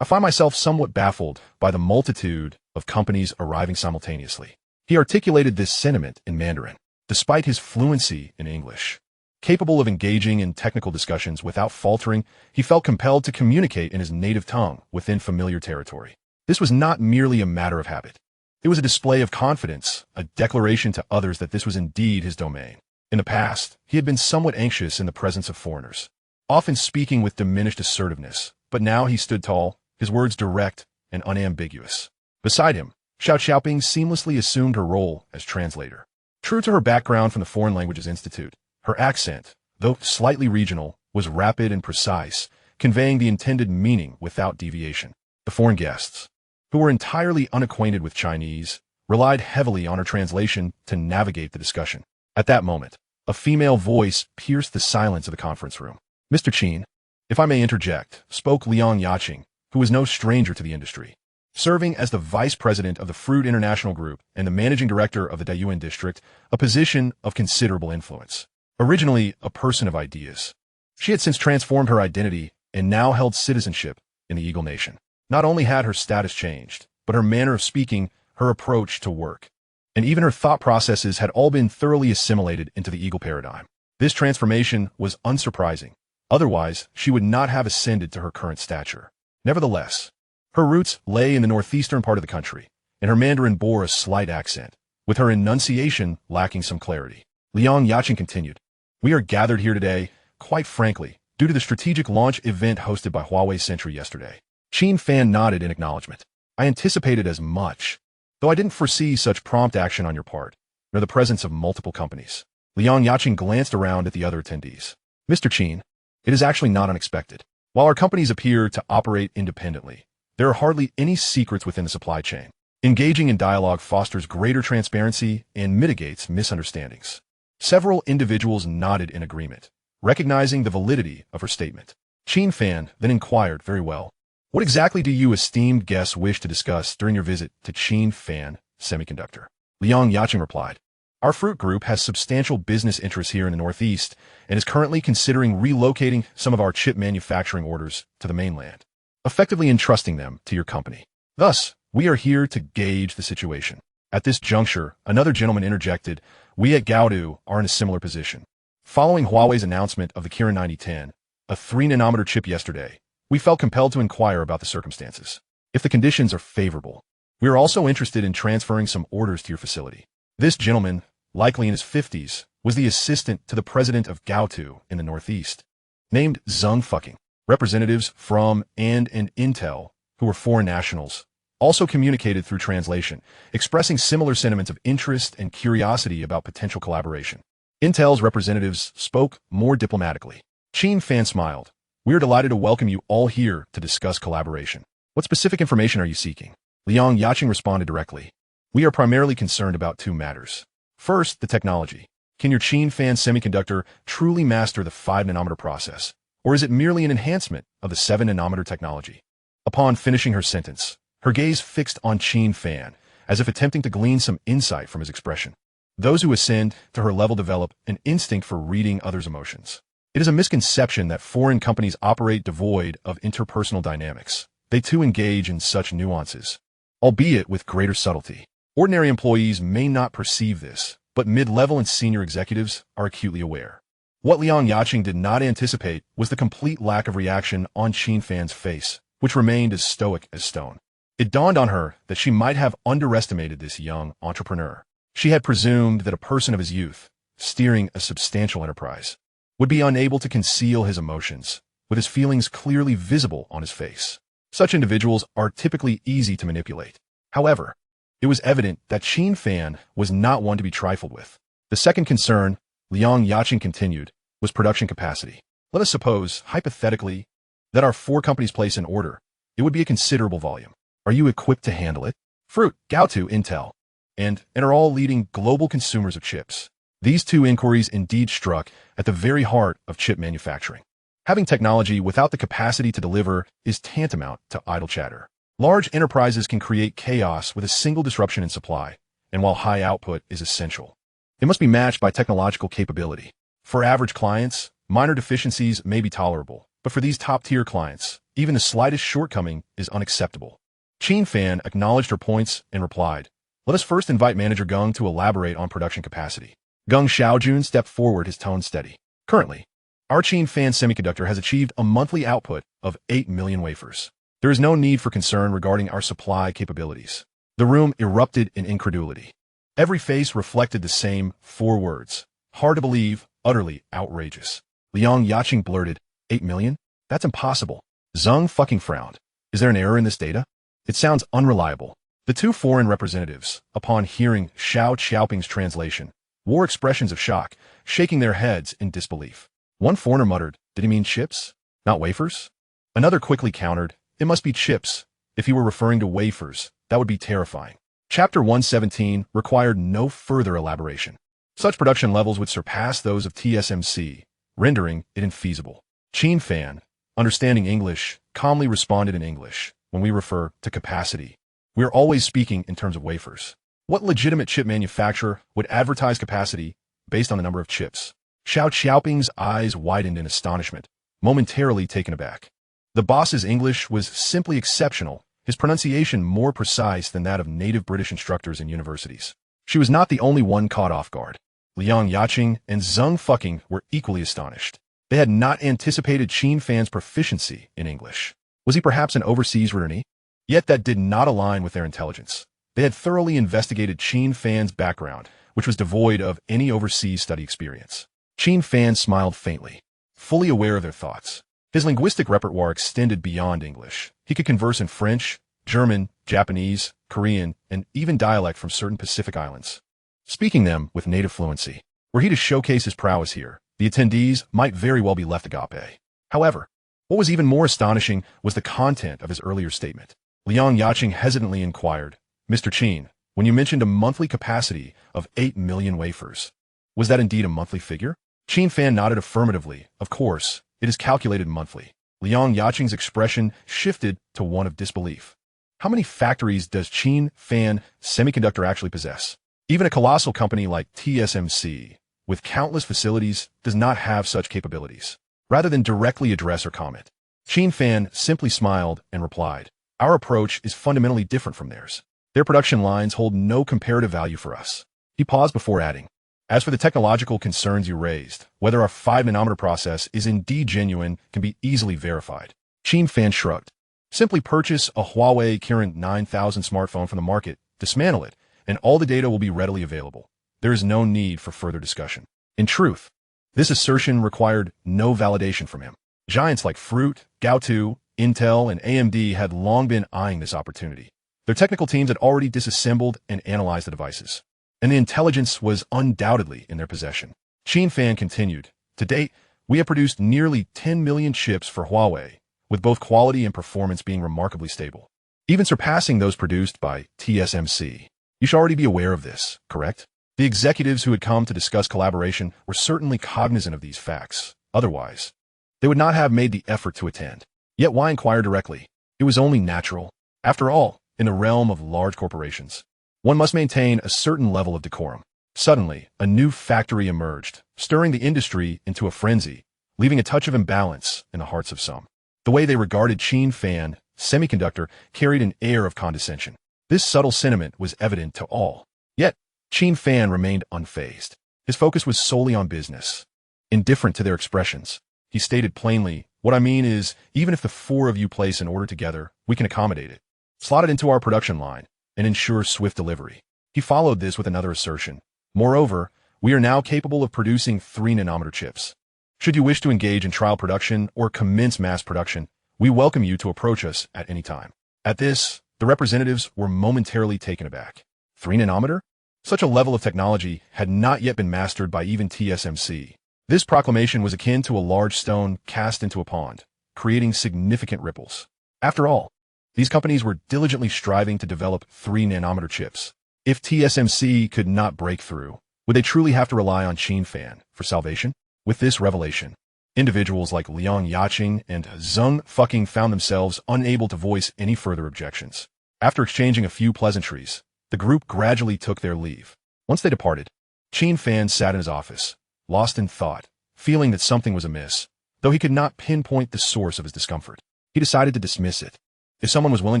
I find myself somewhat baffled by the multitude of companies arriving simultaneously." He articulated this sentiment in Mandarin, despite his fluency in English. Capable of engaging in technical discussions without faltering, he felt compelled to communicate in his native tongue within familiar territory. This was not merely a matter of habit. It was a display of confidence, a declaration to others that this was indeed his domain. In the past, he had been somewhat anxious in the presence of foreigners, often speaking with diminished assertiveness, but now he stood tall, his words direct and unambiguous. Beside him, Xiao Qiaoping seamlessly assumed her role as translator. True to her background from the Foreign Languages Institute, her accent, though slightly regional, was rapid and precise, conveying the intended meaning without deviation. The foreign guests, who were entirely unacquainted with Chinese, relied heavily on her translation to navigate the discussion. At that moment, a female voice pierced the silence of the conference room. "Mr. Qin, if I may interject," spoke Liang Yaqing, who was no stranger to the industry. Serving as the vice president of the Fruit International Group and the managing director of the Dayuan district, a position of considerable influence. Originally a person of ideas, she had since transformed her identity and now held citizenship in the Eagle Nation. Not only had her status changed, but her manner of speaking, her approach to work, and even her thought processes had all been thoroughly assimilated into the Eagle paradigm. This transformation was unsurprising. Otherwise, she would not have ascended to her current stature. Nevertheless, her roots lay in the northeastern part of the country, and her Mandarin bore a slight accent, with her enunciation lacking some clarity. Liang Yaqing continued, "We are gathered here today, quite frankly, due to the strategic launch event hosted by Huawei Sentry yesterday." Qin Fan nodded in acknowledgement. "I anticipated as much, though I didn't foresee such prompt action on your part, nor the presence of multiple companies." Liang Yaqing glanced around at the other attendees. "Mr. Qin, it is actually not unexpected. While our companies appear to operate independently, there are hardly any secrets within the supply chain. Engaging in dialogue fosters greater transparency and mitigates misunderstandings." Several individuals nodded in agreement, recognizing the validity of her statement. Qin Fan then inquired, "Very well. What exactly do you esteemed guests wish to discuss during your visit to Qin Fan Semiconductor?" Liang Yaqing replied, "Our fruit group has substantial business interests here in the Northeast and is currently considering relocating some of our chip manufacturing orders to the mainland. effectively entrusting them to your company. Thus, we are here to gauge the situation. At this juncture, another gentleman interjected, we at Gaodu are in a similar position. Following Huawei's announcement of the Kirin 9010, a 3-nanometer chip yesterday, we felt compelled to inquire about the circumstances. If the conditions are favorable, we are also interested in transferring some orders to your facility. This gentleman, likely in his 50s, was the assistant to the president of Gaotu in the Northeast, named Zheng Fucking. Representatives from and Intel, who were foreign nationals, also communicated through translation, expressing similar sentiments of interest and curiosity about potential collaboration. Intel's representatives spoke more diplomatically. Qin Fan smiled. We are delighted to welcome you all here to discuss collaboration. What specific information are you seeking? Liang Yaqing responded directly. We are primarily concerned about two matters. First, the technology. Can your Qin Fan semiconductor truly master the 5-nanometer process? Or is it merely an enhancement of the 7-nanometer technology? Upon finishing her sentence, her gaze fixed on Qin Fan, as if attempting to glean some insight from his expression. Those who ascend to her level develop an instinct for reading others' emotions. It is a misconception that foreign companies operate devoid of interpersonal dynamics. They too engage in such nuances, albeit with greater subtlety. Ordinary employees may not perceive this, but mid-level and senior executives are acutely aware. What Liang Yaqing did not anticipate was the complete lack of reaction on Qin Fan's face, which remained as stoic as stone. It dawned on her that she might have underestimated this young entrepreneur. She had presumed that a person of his youth, steering a substantial enterprise, would be unable to conceal his emotions, with his feelings clearly visible on his face. Such individuals are typically easy to manipulate. However, it was evident that Qin Fan was not one to be trifled with. The second concern, Liang Yaqing continued, was production capacity. Let us suppose, hypothetically, that our 4 companies place an order. It would be a considerable volume. Are you equipped to handle it? Fruit, Gaotu, Intel, and are all leading global consumers of chips. These 2 inquiries indeed struck at the very heart of chip manufacturing. Having technology without the capacity to deliver is tantamount to idle chatter. Large enterprises can create chaos with a single disruption in supply, and while high output is essential, it must be matched by technological capability. For average clients, minor deficiencies may be tolerable, but for these top-tier clients, even the slightest shortcoming is unacceptable. Qin Fan acknowledged her points and replied, let us first invite Manager Geng to elaborate on production capacity. Geng Xiaojun stepped forward, his tone steady. Currently, our Qin Fan semiconductor has achieved a monthly output of 8 million wafers. There is no need for concern regarding our supply capabilities. The room erupted in incredulity. Every face reflected the same 4 words. Hard to believe, utterly outrageous. Liang Yaqing blurted, 8 million? That's impossible. Zheng Fucking frowned. Is there an error in this data? It sounds unreliable. The 2 foreign representatives, upon hearing Xiao Qiaoping's translation, wore expressions of shock, shaking their heads in disbelief. One foreigner muttered, did he mean chips, not wafers? Another quickly countered, it must be chips. If he were referring to wafers, that would be terrifying. Chapter 117 required no further elaboration. Such production levels would surpass those of TSMC, rendering it infeasible. Qin Fan, understanding English, calmly responded in English. When we refer to capacity, we are always speaking in terms of wafers. What legitimate chip manufacturer would advertise capacity based on the number of chips? Xiao Qiaoping's eyes widened in astonishment, momentarily taken aback. The boss's English was simply exceptional, his pronunciation more precise than that of native British instructors in universities. She was not the only one caught off guard. Liang Yaqing and Zheng Fucking were equally astonished. They had not anticipated Qin Fan's proficiency in English. Was he perhaps an overseas returnee? Yet that did not align with their intelligence. They had thoroughly investigated Qin Fan's background, which was devoid of any overseas study experience. Qin Fan smiled faintly, fully aware of their thoughts. His linguistic repertoire extended beyond English. He could converse in French, German, Japanese, Korean, and even dialect from certain Pacific islands, speaking them with native fluency. Were he to showcase his prowess here, the attendees might very well be left agape. However, what was even more astonishing was the content of his earlier statement. Liang Yaqing hesitantly inquired, Mr. Qin, when you mentioned a monthly capacity of 8 million wafers, was that indeed a monthly figure? Qin Fan nodded affirmatively. Of course, it is calculated monthly. Liang Yaqing's expression shifted to one of disbelief. How many factories does Qin Fan Semiconductor actually possess? Even a colossal company like TSMC, with countless facilities, does not have such capabilities. Rather than directly address or comment, Qin Fan simply smiled and replied, "Our approach is fundamentally different from theirs. Their production lines hold no comparative value for us." He paused before adding, "As for the technological concerns you raised, whether our 5-nanometer process is indeed genuine can be easily verified." Qin Fan shrugged. "Simply purchase a Huawei Kirin 9000 smartphone from the market, dismantle it, and all the data will be readily available. There is no need for further discussion." In truth, this assertion required no validation from him. Giants like Fruit, Gaotu, Intel, and AMD had long been eyeing this opportunity. Their technical teams had already disassembled and analyzed the devices, and the intelligence was undoubtedly in their possession. Qin Fan continued, "To date, we have produced nearly 10 million chips for Huawei, with both quality and performance being remarkably stable, even surpassing those produced by TSMC. You should already be aware of this, correct?" The executives who had come to discuss collaboration were certainly cognizant of these facts. Otherwise, they would not have made the effort to attend. Yet why inquire directly? It was only natural. After all, in the realm of large corporations, one must maintain a certain level of decorum. Suddenly, a new factory emerged, stirring the industry into a frenzy, leaving a touch of imbalance in the hearts of some. The way they regarded Qin Fan Semiconductor carried an air of condescension. This subtle sentiment was evident to all. Yet, Qin Fan remained unfazed. His focus was solely on business. Indifferent to their expressions, he stated plainly, "What I mean is, even if the 4 of you place an order together, we can accommodate it, slot it into our production line, and ensure swift delivery." He followed this with another assertion. "Moreover, we are now capable of producing 3-nanometer chips. Should you wish to engage in trial production or commence mass production, we welcome you to approach us at any time." At this, the representatives were momentarily taken aback. 3-nanometer? Such a level of technology had not yet been mastered by even TSMC. This proclamation was akin to a large stone cast into a pond, creating significant ripples. After all, these companies were diligently striving to develop 3-nanometer chips. If TSMC could not break through, would they truly have to rely on Qin Fan for salvation? With this revelation, individuals like Liang Yaqing and Zheng Fuqing found themselves unable to voice any further objections. After exchanging a few pleasantries, the group gradually took their leave. Once they departed, Qin Fan sat in his office, lost in thought, feeling that something was amiss. Though he could not pinpoint the source of his discomfort, he decided to dismiss it. If someone was willing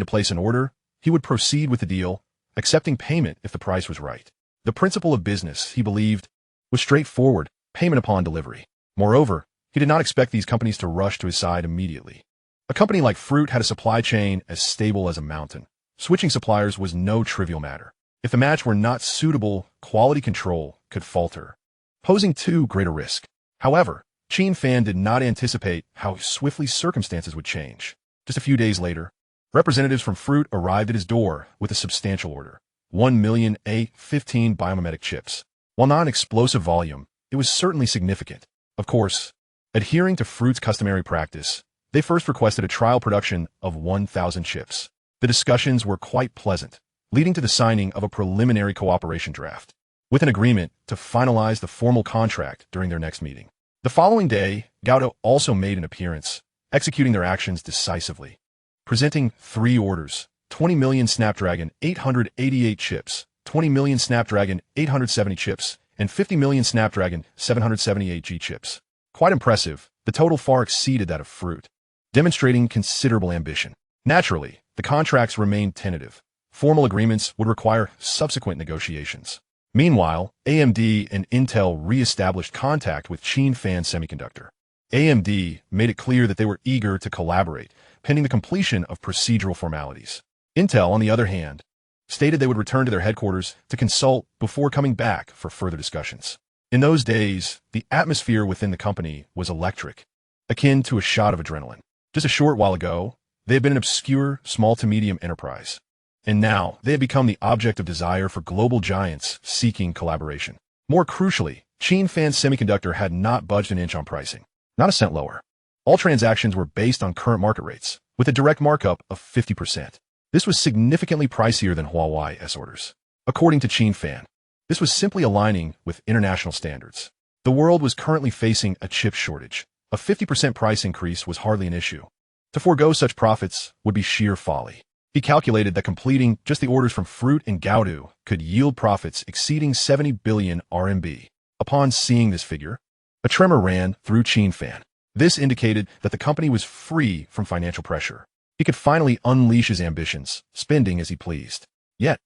to place an order, he would proceed with the deal, accepting payment if the price was right. The principle of business, he believed, was straightforward: payment upon delivery. Moreover, he did not expect these companies to rush to his side immediately. A company like Fruit had a supply chain as stable as a mountain. Switching suppliers was no trivial matter. If the match were not suitable, quality control could falter, posing too great a risk. However, Qin Fan did not anticipate how swiftly circumstances would change. Just a few days later, representatives from Fruit arrived at his door with a substantial order: 1 million A15 biomimetic chips. While not an explosive volume, it was certainly significant. Of course, adhering to Fruit's customary practice, they first requested a trial production of 1,000 chips. The discussions were quite pleasant, leading to the signing of a preliminary cooperation draft, with an agreement to finalize the formal contract during their next meeting. The following day, Gaotu also made an appearance, executing their actions decisively, presenting 3 orders: 20 million Snapdragon 888 chips, 20 million Snapdragon 870 chips, and 50 million Snapdragon 778G chips. Quite impressive, the total far exceeded that of Fruit, demonstrating considerable ambition. Naturally, the contracts remained tentative. Formal agreements would require subsequent negotiations. Meanwhile, AMD and Intel re-established contact with Qin Fan Semiconductor. AMD made it clear that they were eager to collaborate, pending the completion of procedural formalities. Intel, on the other hand, stated they would return to their headquarters to consult before coming back for further discussions. In those days, the atmosphere within the company was electric, akin to a shot of adrenaline. Just a short while ago, they had been an obscure, small to medium enterprise, and now they had become the object of desire for global giants seeking collaboration. More crucially, Qin Fan Semiconductor had not budged an inch on pricing, not a cent lower. All transactions were based on current market rates, with a direct markup of 50%. This was significantly pricier than Huawei's orders. According to Qin Fan, this was simply aligning with international standards. The world was currently facing a chip shortage. A 50% price increase was hardly an issue. To forego such profits would be sheer folly. He calculated that completing just the orders from Fruit and Gaotu could yield profits exceeding 70 billion RMB. Upon seeing this figure, a tremor ran through Qin Fan. This indicated that the company was free from financial pressure. He could finally unleash his ambitions, spending as he pleased. Yet,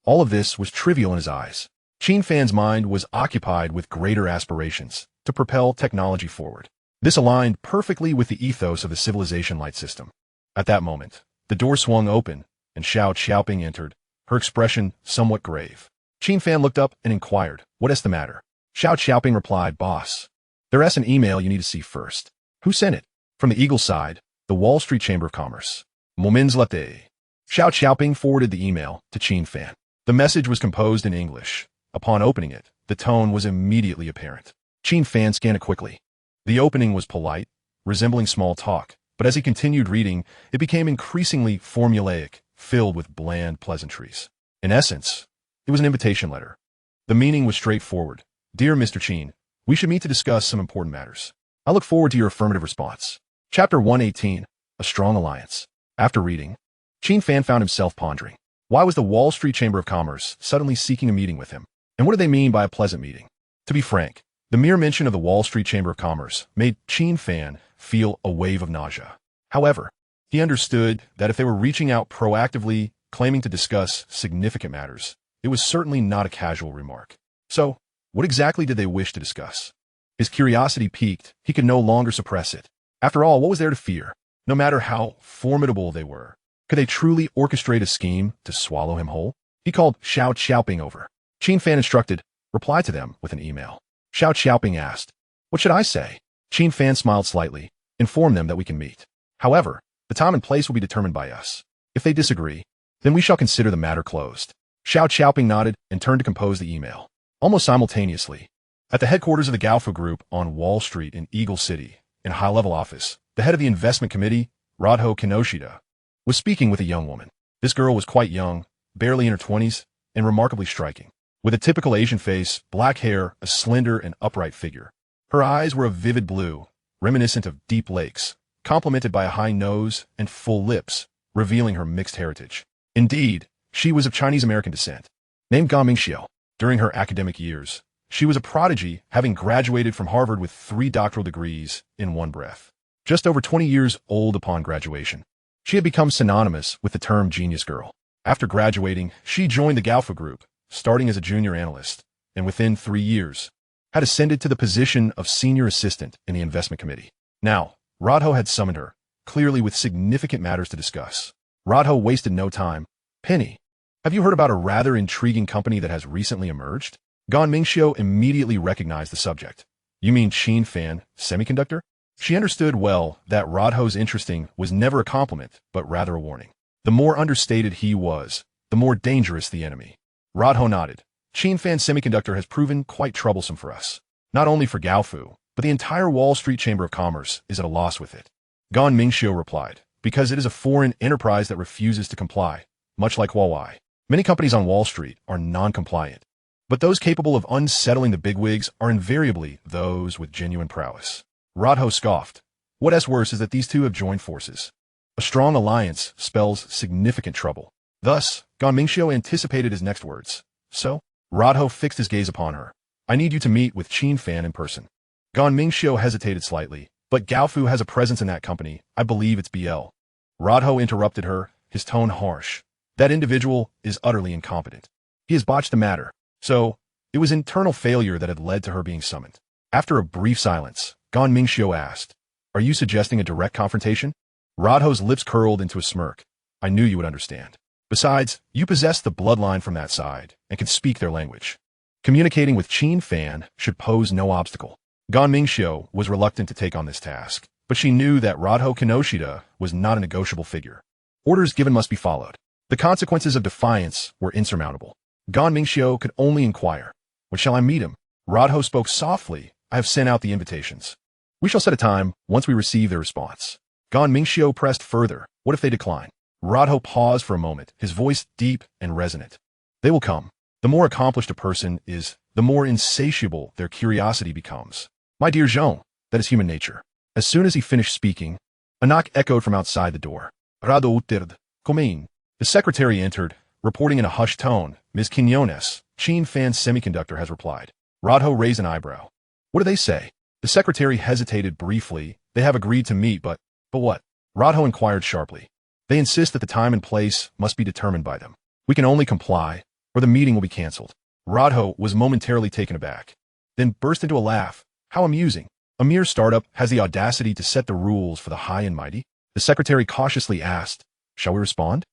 all of this was trivial in his eyes. Qin Fan's mind was occupied with greater aspirations to propel technology forward. This aligned perfectly with the ethos of the civilization light system. At that moment, the door swung open, and Xiao Xiaoping entered, her expression somewhat grave. Qin Fan looked up and inquired, "What is the matter?" Xiao Xiaoping replied, "Boss, there's an email you need to see first." "Who sent it?" "From the Eagle side, the Wall Street Chamber of Commerce." Moments later, Xiao Xiaoping forwarded the email to Qin Fan. The message was composed in English. Upon opening it, the tone was immediately apparent. Qin Fan scanned it quickly. The opening was polite, resembling small talk, but as he continued reading, it became increasingly formulaic, filled with bland pleasantries. In essence, it was an invitation letter. The meaning was straightforward. "Dear Mr. Qin, we should meet to discuss some important matters. I look forward to your affirmative response." Chapter 118, A Strong Alliance. After reading, Qin Fan found himself pondering. Why was the Wall Street Chamber of Commerce suddenly seeking a meeting with him? And what did they mean by a pleasant meeting? To be frank, the mere mention of the Wall Street Chamber of Commerce made Qin Fan feel a wave of nausea. However, he understood that if they were reaching out proactively, claiming to discuss significant matters, it was certainly not a casual remark. So, what exactly did they wish to discuss? His curiosity piqued. He could no longer suppress it. After all, what was there to fear? No matter how formidable they were, could they truly orchestrate a scheme to swallow him whole? He called Xiao Xiaoping over. Qin Fan instructed, "Reply to them with an email." Xiao Xiaoping asked, "What should I say?" Qin Fan smiled slightly. "Inform them that we can meet. However, the time and place will be determined by us. If they disagree, then we shall consider the matter closed." Xiao Xiaoping nodded and turned to compose the email. Almost simultaneously, at the headquarters of the Gaofu Group on Wall Street in Eagle City, in a high-level office, the head of the investment committee, Radho Kinoshita, was speaking with a young woman. This girl was quite young, barely in her 20s, and remarkably striking. With a typical Asian face, black hair, a slender and upright figure. Her eyes were a vivid blue, reminiscent of deep lakes, complemented by a high nose and full lips, revealing her mixed heritage. Indeed, she was of Chinese-American descent. Named Gan Mingxiu, during her academic years, she was a prodigy, having graduated from Harvard with 3 doctoral degrees in one breath. Just over 20 years old upon graduation, she had become synonymous with the term genius girl. After graduating, she joined the Gaofu Group, starting as a junior analyst, and within 3 years, had ascended to the position of senior assistant in the investment committee. Now, Radho had summoned her, clearly with significant matters to discuss. Radho wasted no time. "Penny, have you heard about a rather intriguing company that has recently emerged?" Gan Mingxiu immediately recognized the subject. "You mean Qin Fan Semiconductor?" She understood well that Radho's interesting was never a compliment, but rather a warning. The more understated he was, the more dangerous the enemy. Radho nodded. "Qin Fan Semiconductor has proven quite troublesome for us. Not only for Gaofu, but the entire Wall Street Chamber of Commerce is at a loss with it." Gan Mingxiu replied, "Because it is a foreign enterprise that refuses to comply, much like Huawei. Many companies on Wall Street are non-compliant, but those capable of unsettling the bigwigs are invariably those with genuine prowess." Radho scoffed. "What's worse is that these two have joined forces. A strong alliance spells significant trouble." Thus, Gan Mingxiu anticipated his next words. "So?" Radho fixed his gaze upon her. "I need you to meet with Qin Fan in person." Gan Mingxiu hesitated slightly. "But Gaofu has a presence in that company. I believe it's BL." Radho interrupted her, his tone harsh. "That individual is utterly incompetent. He has botched the matter. So, it was internal failure that had led to her being summoned." After a brief silence, Gan Mingxiu asked, "Are you suggesting a direct confrontation?" Radho's lips curled into a smirk. "I knew you would understand. Besides, you possess the bloodline from that side and can speak their language. Communicating with Qin Fan should pose no obstacle." Gan Mingxiu was reluctant to take on this task, but she knew that Radho Kinoshita was not a negotiable figure. Orders given must be followed. The consequences of defiance were insurmountable. Gan Mingxiu could only inquire, "When shall I meet him?" Radho spoke softly. "I have sent out the invitations. We shall set a time once we receive their response." Gan Mingxiu pressed further. "What if they decline?" Radho paused for a moment, his voice deep and resonant. "They will come. The more accomplished a person is, the more insatiable their curiosity becomes. My dear Jean, that is human nature." As soon as he finished speaking, a knock echoed from outside the door. "Radho uttered, Comain." The secretary entered, reporting in a hushed tone, "Ms. Quinones, Qin Fan Semiconductor has replied." Radho raised an eyebrow. "What do they say?" The secretary hesitated briefly, They have agreed to meet, but what? Radho inquired sharply. They insist that the time and place must be determined by them. We can only comply, or the meeting will be cancelled. Radho was momentarily taken aback, then burst into a laugh. How amusing. A mere startup has the audacity to set the rules for the high and mighty? The secretary cautiously asked, Shall we respond?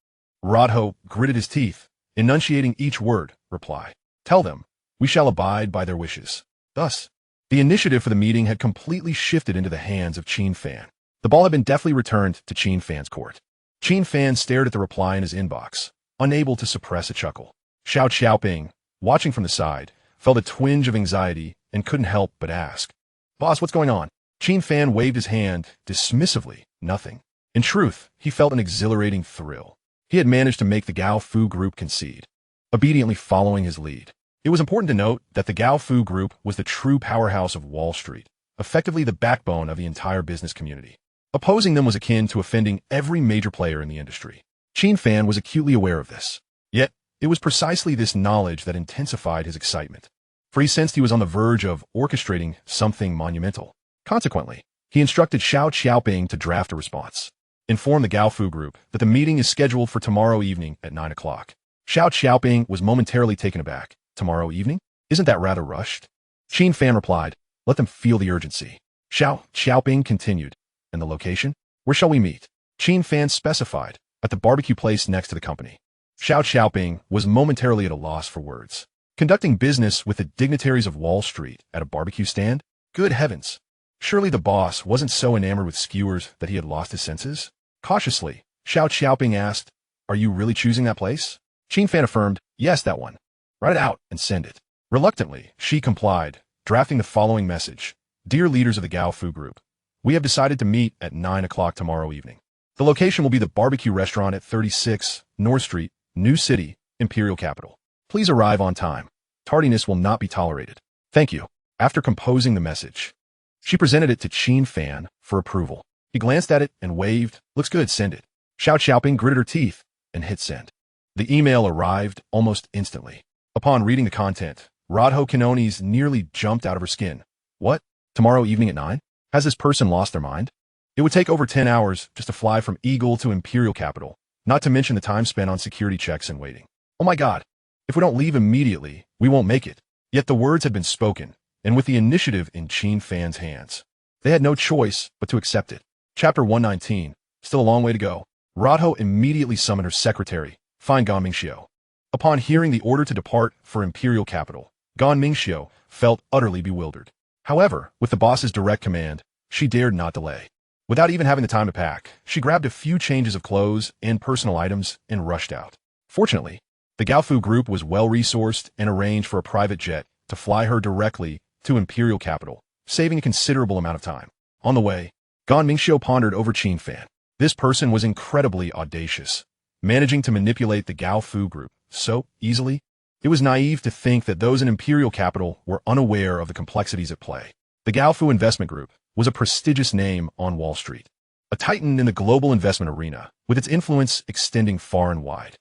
Radho gritted his teeth, enunciating each word, reply. Tell them, we shall abide by their wishes. Thus, the initiative for the meeting had completely shifted into the hands of Qin Fan. The ball had been deftly returned to Qin Fan's court. Qin Fan stared at the reply in his inbox, unable to suppress a chuckle. Xiao Xiaoping, watching from the side, felt a twinge of anxiety and couldn't help but ask, Boss, what's going on? Qin Fan waved his hand dismissively. Nothing. In truth, he felt an exhilarating thrill. He had managed to make the Gao Fu Group concede, obediently following his lead. It was important to note that the Gao Fu Group was the true powerhouse of Wall Street, effectively the backbone of the entire business community. Opposing them was akin to offending every major player in the industry. Qin Fan was acutely aware of this. Yet, it was precisely this knowledge that intensified his excitement, for he sensed he was on the verge of orchestrating something monumental. Consequently, he instructed Xiao Xiaoping to draft a response. Inform the Gao Fu Group that the meeting is scheduled for tomorrow evening at 9 o'clock. Xiao Xiaoping was momentarily taken aback. Tomorrow evening? Isn't that rather rushed? Qin Fan replied, Let them feel the urgency. Xiao Xiaoping continued, And the location? Where shall we meet? Qin Fan specified, At the barbecue place next to the company. Xiao Xiaoping was momentarily at a loss for words. Conducting business with the dignitaries of Wall Street at a barbecue stand? Good heavens! Surely the boss wasn't so enamored with skewers that he had lost his senses? Cautiously, Xiao Xiaoping asked, Are you really choosing that place? Qin Fan affirmed, Yes, that one. Write it out and send it. Reluctantly, she complied, drafting the following message. Dear leaders of the Gao Fu Group, we have decided to meet at 9 o'clock tomorrow evening. The location will be the barbecue restaurant at 36 North Street, New City, Imperial Capital. Please arrive on time. Tardiness will not be tolerated. Thank you. After composing the message, she presented it to Qin Fan for approval. He glanced at it and waved, Looks good, send it. Xiao Xiaoping gritted her teeth and hit send. The email arrived almost instantly. Upon reading the content, Radho Kanoni's nearly jumped out of her skin. What? Tomorrow evening at 9? Has this person lost their mind? It would take over 10 hours just to fly from Eagle to Imperial Capital, not to mention the time spent on security checks and waiting. Oh my God! If we don't leave immediately, we won't make it. Yet the words had been spoken, and with the initiative in Qin Fan's hands, they had no choice but to accept it. Chapter 119. Still a long way to go. Radho immediately summoned her secretary, Fine Gan Mingxiu. Upon hearing the order to depart for Imperial Capital, Gan Mingxiu felt utterly bewildered. However, with the boss's direct command, she dared not delay. Without even having the time to pack, she grabbed a few changes of clothes and personal items and rushed out. Fortunately, the Gao Fu Group was well-resourced and arranged for a private jet to fly her directly to Imperial Capital, saving a considerable amount of time. On the way, Gan Mingxiu pondered over Qin Fan. This person was incredibly audacious, managing to manipulate the Gao Fu Group so easily. It was naive to think that those in Imperial Capital were unaware of the complexities at play. The Gao Fu Investment Group was a prestigious name on Wall Street, a titan in the global investment arena, with its influence extending far and wide.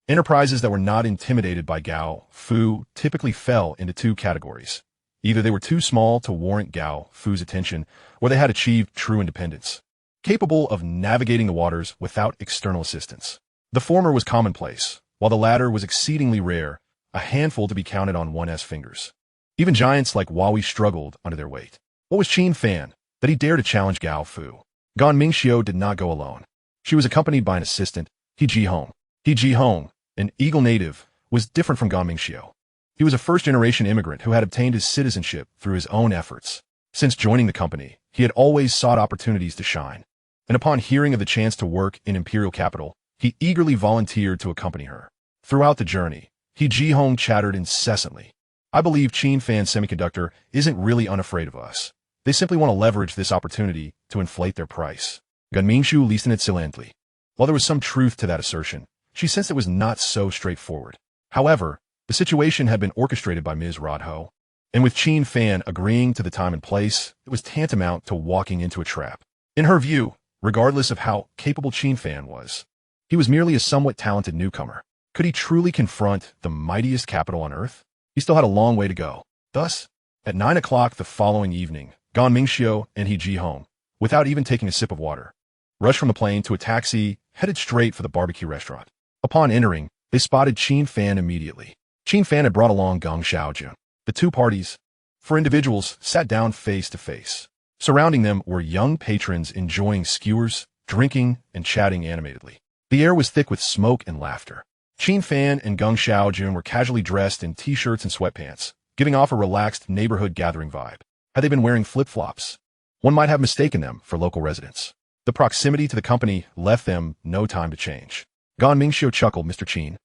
Enterprises that were not intimidated by Gao Fu typically fell into two categories. Either they were too small to warrant Gao Fu's attention, or they had achieved true independence, capable of navigating the waters without external assistance. The former was commonplace, while the latter was exceedingly rare, a handful to be counted on one's fingers. Even giants like Huawei struggled under their weight. What was Qin Fan that he dared to challenge Gao Fu? Gan Mingxiu did not go alone. She was accompanied by an assistant, He Jihong. He Jihong, an Eagle native, was different from Gan Mingxiu. He was a first-generation immigrant who had obtained his citizenship through his own efforts. Since joining the company, he had always sought opportunities to shine, and upon hearing of the chance to work in Imperial Capital, he eagerly volunteered to accompany her. Throughout the journey, He Jihong chattered incessantly. I believe Qin Fan Semiconductor isn't really unafraid of us. They simply want to leverage this opportunity to inflate their price. Gan Mingxiu listened silently. While there was some truth to that assertion, she sensed it was not so straightforward. However, the situation had been orchestrated by Ms. Radho, and with Qin Fan agreeing to the time and place, it was tantamount to walking into a trap. In her view, regardless of how capable Qin Fan was, he was merely a somewhat talented newcomer. Could he truly confront the mightiest capital on Earth? He still had a long way to go. Thus, at 9 o'clock the following evening, Gan Mingxiu and He Jihong without even taking a sip of water. Rushed from the plane to a taxi, headed straight for the barbecue restaurant. Upon entering, they spotted Qin Fan immediately. Qin Fan had brought along Geng Xiaojun. The two parties, for individuals, sat down face to face. Surrounding them were young patrons enjoying skewers, drinking, and chatting animatedly. The air was thick with smoke and laughter. Qin Fan and Geng Xiaojun were casually dressed in t-shirts and sweatpants, giving off a relaxed neighborhood gathering vibe. Had they been wearing flip-flops, one might have mistaken them for local residents. The proximity to the company left them no time to change. Gan Mingxiu chuckled, "Mr. Qin,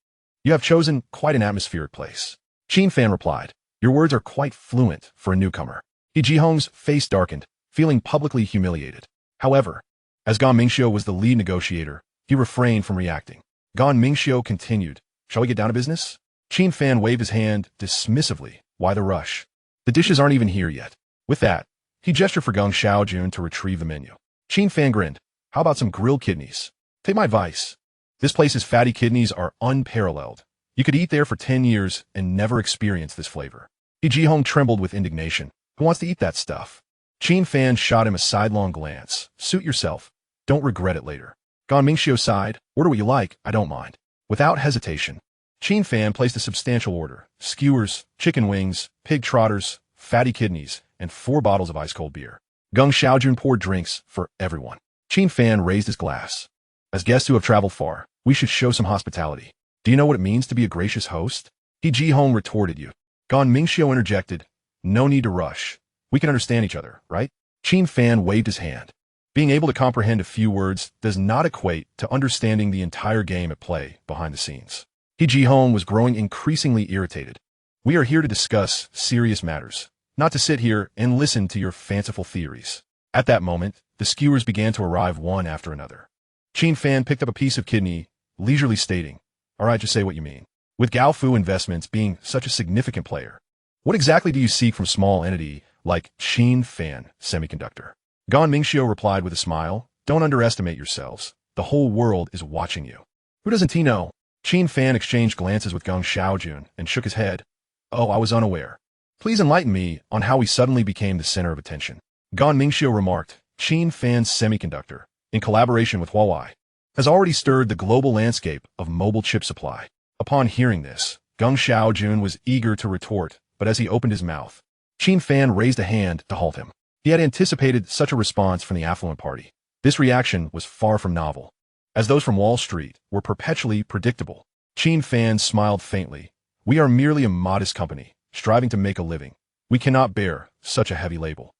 you have chosen quite an atmospheric place." Qin Fan replied, "Your words are quite fluent for a newcomer." He Jihong's face darkened, feeling publicly humiliated. However, as Gan Mingxiu was the lead negotiator, he refrained from reacting. Gan Mingxiu continued, "Shall we get down to business?" Qin Fan waved his hand dismissively. "Why the rush? The dishes aren't even here yet." With that, he gestured for Geng Xiaojun to retrieve the menu. Qin Fan grinned. "How about some grilled kidneys? Take my advice. This place's fatty kidneys are unparalleled. You could eat there for 10 years and never experience this flavor." He Jihong trembled with indignation. "Who wants to eat that stuff?" Qin Fan shot him a sidelong glance. "Suit yourself. Don't regret it later." Gan Mingxiu sighed. "Order what you like, I don't mind." Without hesitation, Qin Fan placed a substantial order: skewers, chicken wings, pig trotters, fatty kidneys, and 4 bottles of ice-cold beer. Geng Xiaojun poured drinks for everyone. Qin Fan raised his glass. "As guests who have traveled far, we should show some hospitality. Do you know what it means to be a gracious host?" He Jihong retorted. "You." Gan Mingxiu interjected, "No need to rush. We can understand each other, right?" Qin Fan waved his hand. Being able to comprehend a few words does not equate to understanding the entire game at play behind the scenes. He Jihong was growing increasingly irritated. "We are here to discuss serious matters, not to sit here and listen to your fanciful theories." At that moment, the skewers began to arrive one after another. Qin Fan picked up a piece of kidney, leisurely stating, "All right, just say what you mean. With Gaofu Investments being such a significant player, what exactly do you seek from a small entity like Qin Fan Semiconductor?" Gan Mingxiu replied with a smile, "Don't underestimate yourselves. The whole world is watching you." "Who doesn't he know?" Qin Fan exchanged glances with Geng Xiaojun and shook his head. "Oh, I was unaware. Please enlighten me on how we suddenly became the center of attention." Gan Mingxiu remarked, "Qin Fan Semiconductor, in collaboration with Huawei, has already stirred the global landscape of mobile chip supply." Upon hearing this, Geng Xiaojun was eager to retort, but as he opened his mouth, Qin Fan raised a hand to halt him. He had anticipated such a response from the affluent party. This reaction was far from novel, as those from Wall Street were perpetually predictable. Qin Fan smiled faintly. "We are merely a modest company, striving to make a living. We cannot bear such a heavy label."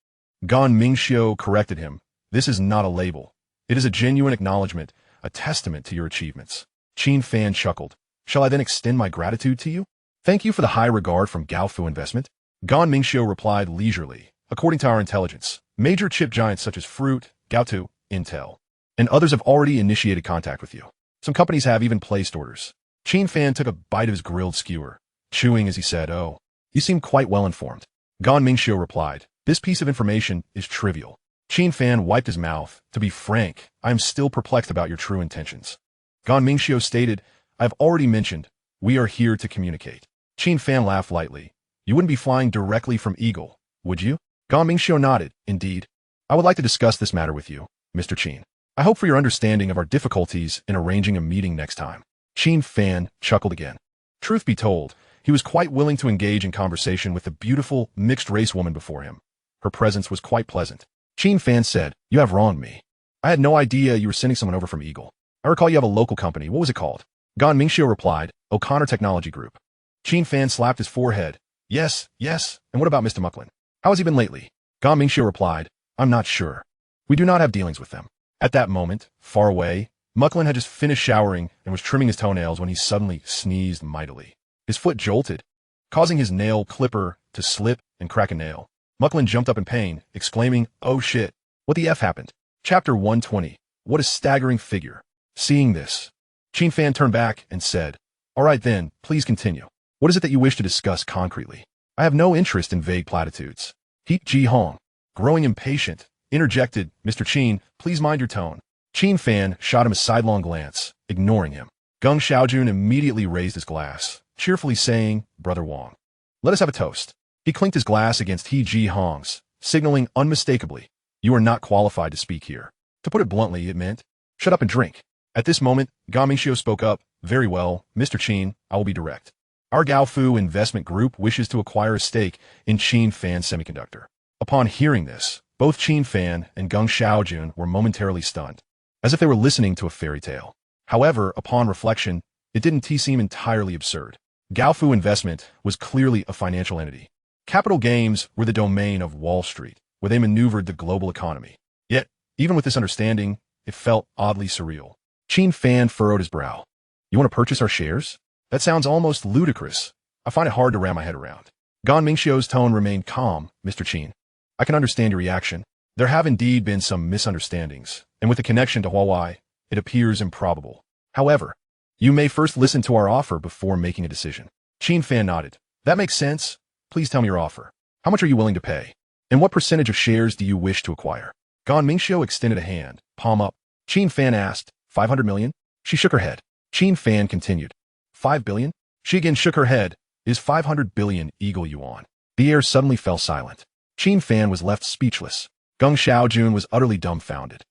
Gan Mingxiu corrected him. "This is not a label. It is a genuine acknowledgement, a testament to your achievements." Qin Fan chuckled. "Shall I then extend my gratitude to you?" "Thank you for the high regard from Gaofu Investment." Gan Mingxiu replied leisurely. "According to our intelligence, major chip giants such as Fruit, Gaotu, Intel, and others have already initiated contact with you. Some companies have even placed orders." Qin Fan took a bite of his grilled skewer, chewing as he said, "Oh, you seem quite well informed." Gan Mingxiu replied, "This piece of information is trivial." Qin Fan wiped his mouth. "To be frank, I am still perplexed about your true intentions." Gan Mingxiu stated, "I have already mentioned, we are here to communicate." Qin Fan laughed lightly. "You wouldn't be flying directly from Eagle, would you?" Gan Mingxiu nodded. "Indeed. I would like to discuss this matter with you, Mr. Qin. I hope for your understanding of our difficulties in arranging a meeting next time." Qin Fan chuckled again. Truth be told, he was quite willing to engage in conversation with the beautiful, mixed-race woman before him. Her presence was quite pleasant. Qin Fan said, "You have wronged me. I had no idea you were sending someone over from Eagle. I recall you have a local company. What was it called?" Gan Mingxiu replied, "O'Connor Technology Group." Qin Fan slapped his forehead. Yes. And what about Mr. Mucklin? How has he been lately?" Gan Mingxiu replied, "I'm not sure. We do not have dealings with them." At that moment, far away, Mucklin had just finished showering and was trimming his toenails when he suddenly sneezed mightily. His foot jolted, causing his nail clipper to slip and crack a nail. Mucklin jumped up in pain, exclaiming, "Oh shit, what the F happened?" Chapter 120. What a staggering figure. Seeing this, Qin Fan turned back and said, "All right then, please continue. What is it that you wish to discuss concretely? I have no interest in vague platitudes." He Jihong, growing impatient, interjected, "Mr. Qin, please mind your tone." Qin Fan shot him a sidelong glance, ignoring him. Geng Xiaojun immediately raised his glass, cheerfully saying, "Brother Wang, let us have a toast." He clinked his glass against He Jihong's, signaling unmistakably, You are not qualified to speak here. To put it bluntly, it meant, shut up and drink. At this moment, Gan Mingxiu spoke up. Very well, Mr. Qin, I will be direct. Our Gaofu investment group wishes to acquire a stake in Qin Fan Semiconductor. Upon hearing this, both Qin Fan and Geng Xiaojun were momentarily stunned, as if they were listening to a fairy tale. However, upon reflection, it didn't seem entirely absurd. Gaofu Investment was clearly a financial entity. Capital gains were the domain of Wall Street, where they maneuvered the global economy. Yet, even with this understanding, it felt oddly surreal. Qin Fan furrowed his brow. You want to purchase our shares? That sounds almost ludicrous. I find it hard to wrap my head around. Gan Mingxiu's tone remained calm. Mr. Qin, I can understand your reaction. There have indeed been some misunderstandings, and with the connection to Huawei, it appears improbable. However, you may first listen to our offer before making a decision. Qin Fan nodded. That makes sense. Please tell me your offer. How much are you willing to pay? And what percentage of shares do you wish to acquire? Gan Mingxiu extended a hand, palm up. Qin Fan asked, 500 million? She shook her head. Qin Fan continued, 5 billion? She again shook her head. Is 500 billion Eagle Yuan? The air suddenly fell silent. Qin Fan was left speechless. Geng Xiaojun was utterly dumbfounded.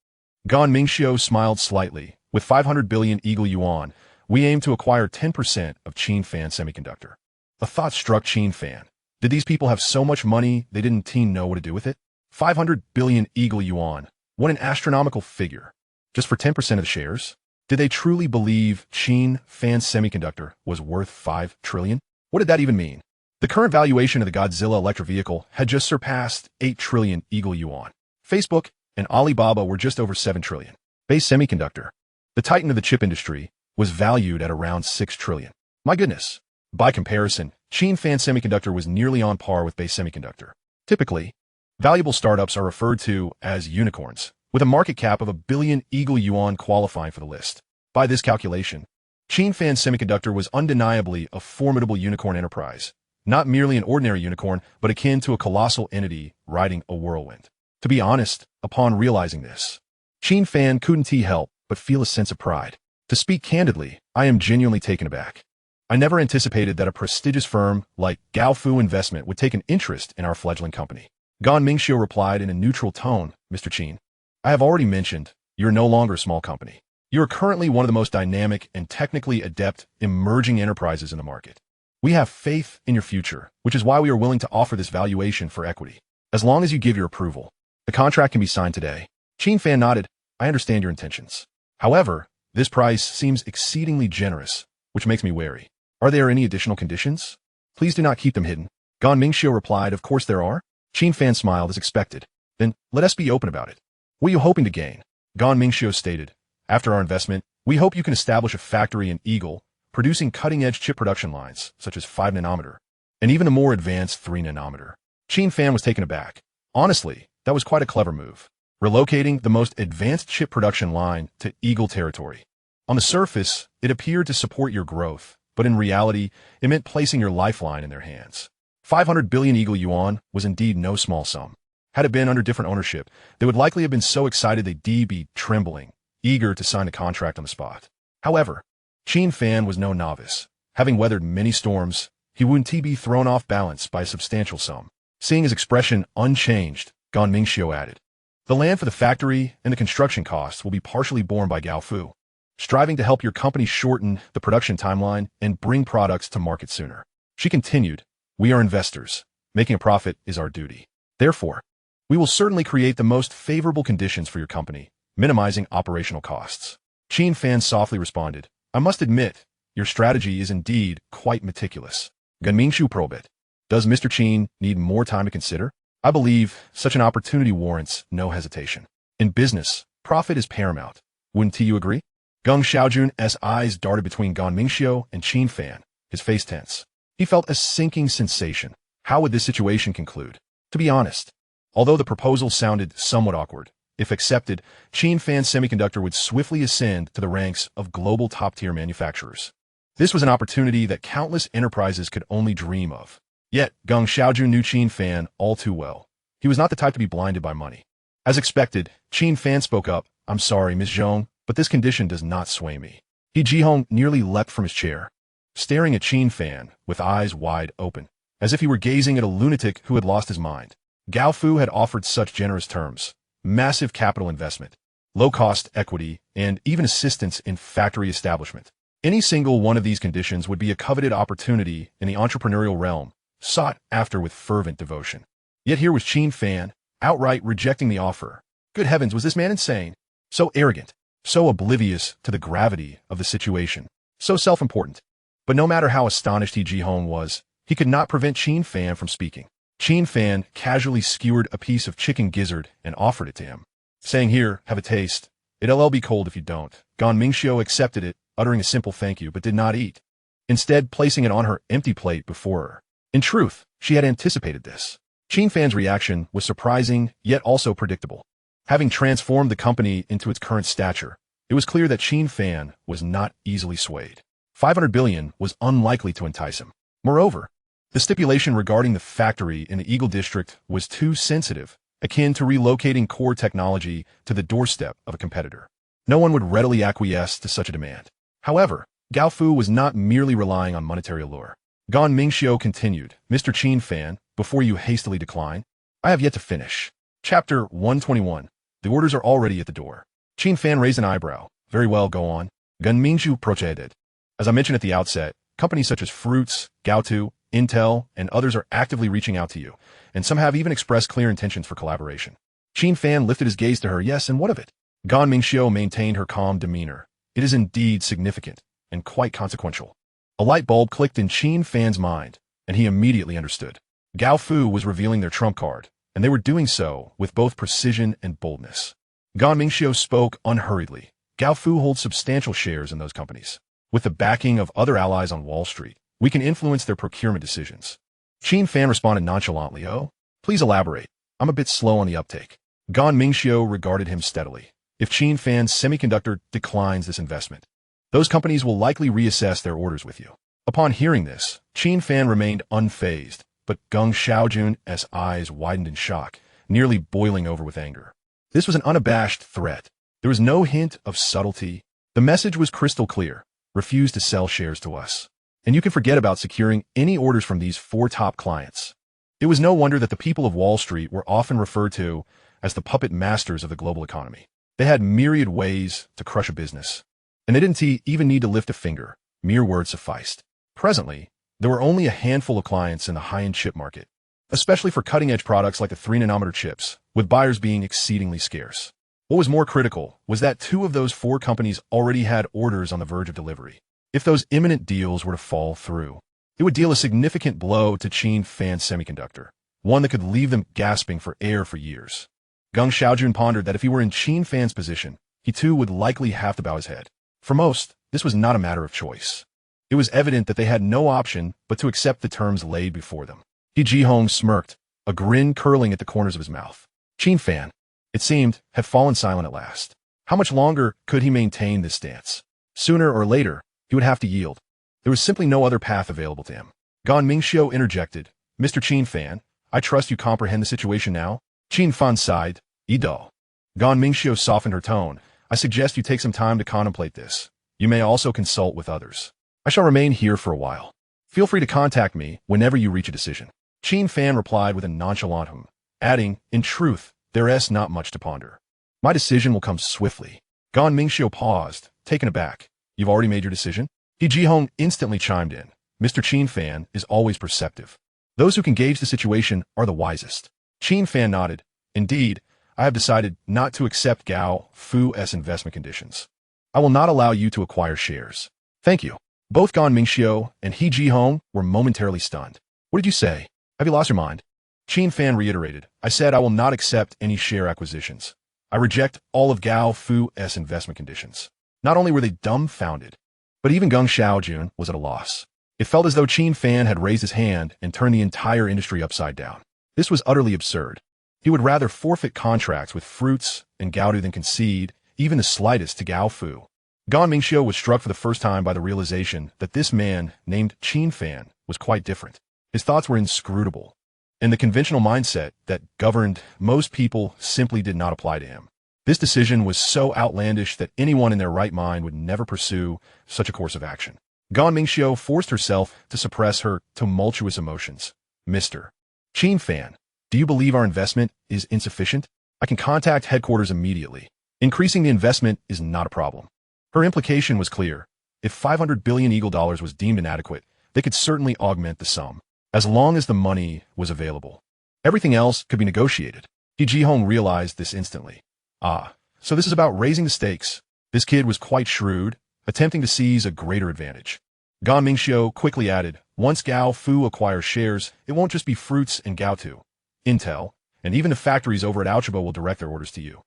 Gan Mingxiu smiled slightly. With 500 billion Eagle Yuan, we aim to acquire 10% of Qin Fan Semiconductor. A thought struck Qin Fan. Did these people have so much money they didn't know what to do with it? 500 billion Eagle Yuan. What an astronomical figure. Just for 10% of the shares? Did they truly believe Qin Fan Semiconductor was worth 5 trillion? What did that even mean? The current valuation of the Godzilla electric vehicle had just surpassed 8 trillion Eagle Yuan. Facebook and Alibaba were just over 7 trillion. Base Semiconductor, the titan of the chip industry, was valued at around 6 trillion. My goodness. By comparison, Qin Fan Semiconductor was nearly on par with Base Semiconductor. Typically, valuable startups are referred to as unicorns, with a market cap of 1 billion Eagle Yuan qualifying for the list. By this calculation, Qin Fan Semiconductor was undeniably a formidable unicorn enterprise, not merely an ordinary unicorn, but akin to a colossal entity riding a whirlwind. To be honest, upon realizing this, Qin Fan couldn't help but feel a sense of pride. To speak candidly, I am genuinely taken aback. I never anticipated that a prestigious firm like Gaofu Investment would take an interest in our fledgling company. Gan Mingxiu replied in a neutral tone, Mr. Qin, I have already mentioned, you're no longer a small company. You are currently one of the most dynamic and technically adept emerging enterprises in the market. We have faith in your future, which is why we are willing to offer this valuation for equity. As long as you give your approval, the contract can be signed today. Qin Fan nodded, I understand your intentions. However, this price seems exceedingly generous, which makes me wary. Are there any additional conditions? Please do not keep them hidden. Gan Mingxiu replied, of course there are. Qin Fan smiled as expected. Then, let us be open about it. What are you hoping to gain? Gan Mingxiu stated, after our investment, we hope you can establish a factory in Eagle, producing cutting-edge chip production lines, such as 5 nanometer, and even a more advanced 3 nanometer. Qin Fan was taken aback. Honestly, that was quite a clever move. Relocating the most advanced chip production line to Eagle territory. On the surface, it appeared to support your growth, but in reality, it meant placing your lifeline in their hands. 500 billion Eagle Yuan was indeed no small sum. Had it been under different ownership, they would likely have been so excited they'd be trembling, eager to sign a contract on the spot. However, Qin Fan was no novice. Having weathered many storms, he wouldn't be thrown off balance by a substantial sum. Seeing his expression unchanged, Gan Mingxiu added, the land for the factory and the construction costs will be partially borne by Gaofu, striving to help your company shorten the production timeline and bring products to market sooner. She continued, we are investors. Making a profit is our duty. Therefore, we will certainly create the most favorable conditions for your company, minimizing operational costs. Qin Fan softly responded, I must admit, your strategy is indeed quite meticulous. Gan Mingxiu probed. Does Mr. Qin need more time to consider? I believe such an opportunity warrants no hesitation. In business, profit is paramount. Wouldn't you agree? Geng Xiaojun's eyes darted between Gan Mingxiu and Qin Fan, his face tense. He felt a sinking sensation. How would this situation conclude? To be honest, although the proposal sounded somewhat awkward, if accepted, Qin Fan Semiconductor would swiftly ascend to the ranks of global top-tier manufacturers. This was an opportunity that countless enterprises could only dream of. Yet, Geng Xiaojun knew Qin Fan all too well. He was not the type to be blinded by money. As expected, Qin Fan spoke up, I'm sorry, Ms. Zhong, but this condition does not sway me. He Jihong nearly leapt from his chair, staring at Qin Fan with eyes wide open, as if he were gazing at a lunatic who had lost his mind. Gaofu had offered such generous terms. massive capital investment, low-cost equity, and even assistance in factory establishment. Any single one of these conditions would be a coveted opportunity in the entrepreneurial realm, sought after with fervent devotion. Yet here was Qin Fan, outright rejecting the offer. Good heavens, was this man insane? So arrogant, so oblivious to the gravity of the situation, so self-important. But no matter how astonished He Ji-hong was, he could not prevent Qin Fan from speaking. Qin Fan casually skewered a piece of chicken gizzard and offered it to him, saying, "Here, have a taste. It'll be cold if you don't." Gan Mingxiu accepted it, uttering a simple thank you, but did not eat, instead placing it on her empty plate before her. In truth, she had anticipated this. Qin Fan's reaction was surprising, yet also predictable. Having transformed the company into its current stature, it was clear that Qin Fan was not easily swayed. 500 billion was unlikely to entice him. Moreover, the stipulation regarding the factory in the Eagle District was too sensitive, akin to relocating core technology to the doorstep of a competitor. No one would readily acquiesce to such a demand. However, Gao Fu was not merely relying on monetary allure. Gan Mingxiu continued, "Mr. Qin Fan, before you hastily decline, I have yet to finish." Chapter 121. The orders are already at the door. Qin Fan raised an eyebrow. "Very well, go on." Gan Mingxiu proceeded. "As I mentioned at the outset, companies such as Fruits, Gaotu, Intel, and others are actively reaching out to you, and some have even expressed clear intentions for collaboration." Qin Fan lifted his gaze to her. "Yes, and what of it?" Gan Mingxiu maintained her calm demeanor. "It is indeed significant, and quite consequential." A light bulb clicked in Qin Fan's mind, and he immediately understood. Gao Fu was revealing their trump card, and they were doing so with both precision and boldness. Gan Mingxiu spoke unhurriedly. "Gao Fu holds substantial shares in those companies. With the backing of other allies on Wall Street, we can influence their procurement decisions." Qin Fan responded nonchalantly, "Oh, please elaborate. I'm a bit slow on the uptake." Gan Mingxiu regarded him steadily. "If Qin Fan Semiconductor declines this investment, those companies will likely reassess their orders with you." Upon hearing this, Qin Fan remained unfazed, but Geng Xiaojun's eyes widened in shock, nearly boiling over with anger. This was an unabashed threat. There was no hint of subtlety. The message was crystal clear. "Refuse to sell shares to us, and you can forget about securing any orders from these 4 top clients." It was no wonder that the people of Wall Street were often referred to as the puppet masters of the global economy. They had myriad ways to crush a business, and they didn't even need to lift a finger. Mere words sufficed. Presently, there were only a handful of clients in the high-end chip market, especially for cutting-edge products like the 3-nanometer chips, with buyers being exceedingly scarce. What was more critical was that 2 of those 4 companies already had orders on the verge of delivery. If those imminent deals were to fall through, it would deal a significant blow to Qin Fan Semiconductor, one that could leave them gasping for air for years. Geng Xiaojun pondered that if he were in Qin Fan's position, he too would likely have to bow his head. For most, this was not a matter of choice. It was evident that they had no option but to accept the terms laid before them. He Ji-hong smirked, a grin curling at the corners of his mouth. Qin Fan, it seemed, had fallen silent at last. How much longer could he maintain this stance? Sooner or later, he would have to yield. There was simply no other path available to him. Gan Mingxiu interjected, "Mr. Qin Fan, I trust you comprehend the situation now?" Qin Fan sighed, "Ido." Gan Mingxiu softened her tone. "I suggest you take some time to contemplate this. You may also consult with others. I shall remain here for a while. Feel free to contact me whenever you reach a decision." Qin Fan replied with a nonchalant hum, adding, "In truth, there is not much to ponder. My decision will come swiftly." Gan Mingxiu paused, taken aback. "You've already made your decision?" He Ji-hong instantly chimed in. "Mr. Qin Fan is always perceptive. Those who can gauge the situation are the wisest." Qin Fan nodded. "Indeed, I have decided not to accept Gao Fu's investment conditions. I will not allow you to acquire shares." "Thank you." Both Gan Mingxiu and He Ji-hong were momentarily stunned. "What did you say? Have you lost your mind?" Qin Fan reiterated, "I said I will not accept any share acquisitions. I reject all of Gao Fu's investment conditions." Not only were they dumbfounded, but even Geng Xiaojun was at a loss. It felt as though Qin Fan had raised his hand and turned the entire industry upside down. This was utterly absurd. He would rather forfeit contracts with Fruits and Gaotu than concede even the slightest to Gao Fu. Gan Mingxiu was struck for the first time by the realization that this man, named Qin Fan, was quite different. His thoughts were inscrutable, and the conventional mindset that governed most people simply did not apply to him. This decision was so outlandish that anyone in their right mind would never pursue such a course of action. Gan Mingxiu forced herself to suppress her tumultuous emotions. "Mr. Qin Fan, do you believe our investment is insufficient?" I can contact headquarters immediately. Increasing the investment is not a problem. Her implication was clear. If 500 billion Eagle dollars was deemed inadequate, they could certainly augment the sum, as long as the money was available. Everything else could be negotiated. He Ji-hong realized this instantly. Ah, so this is about raising the stakes. This kid was quite shrewd, attempting to seize a greater advantage. Gan Mingxiu quickly added, once Gao Fu acquires shares, it won't just be fruits and Gaotu, Intel, and even the factories over at Alcheba will direct their orders to you.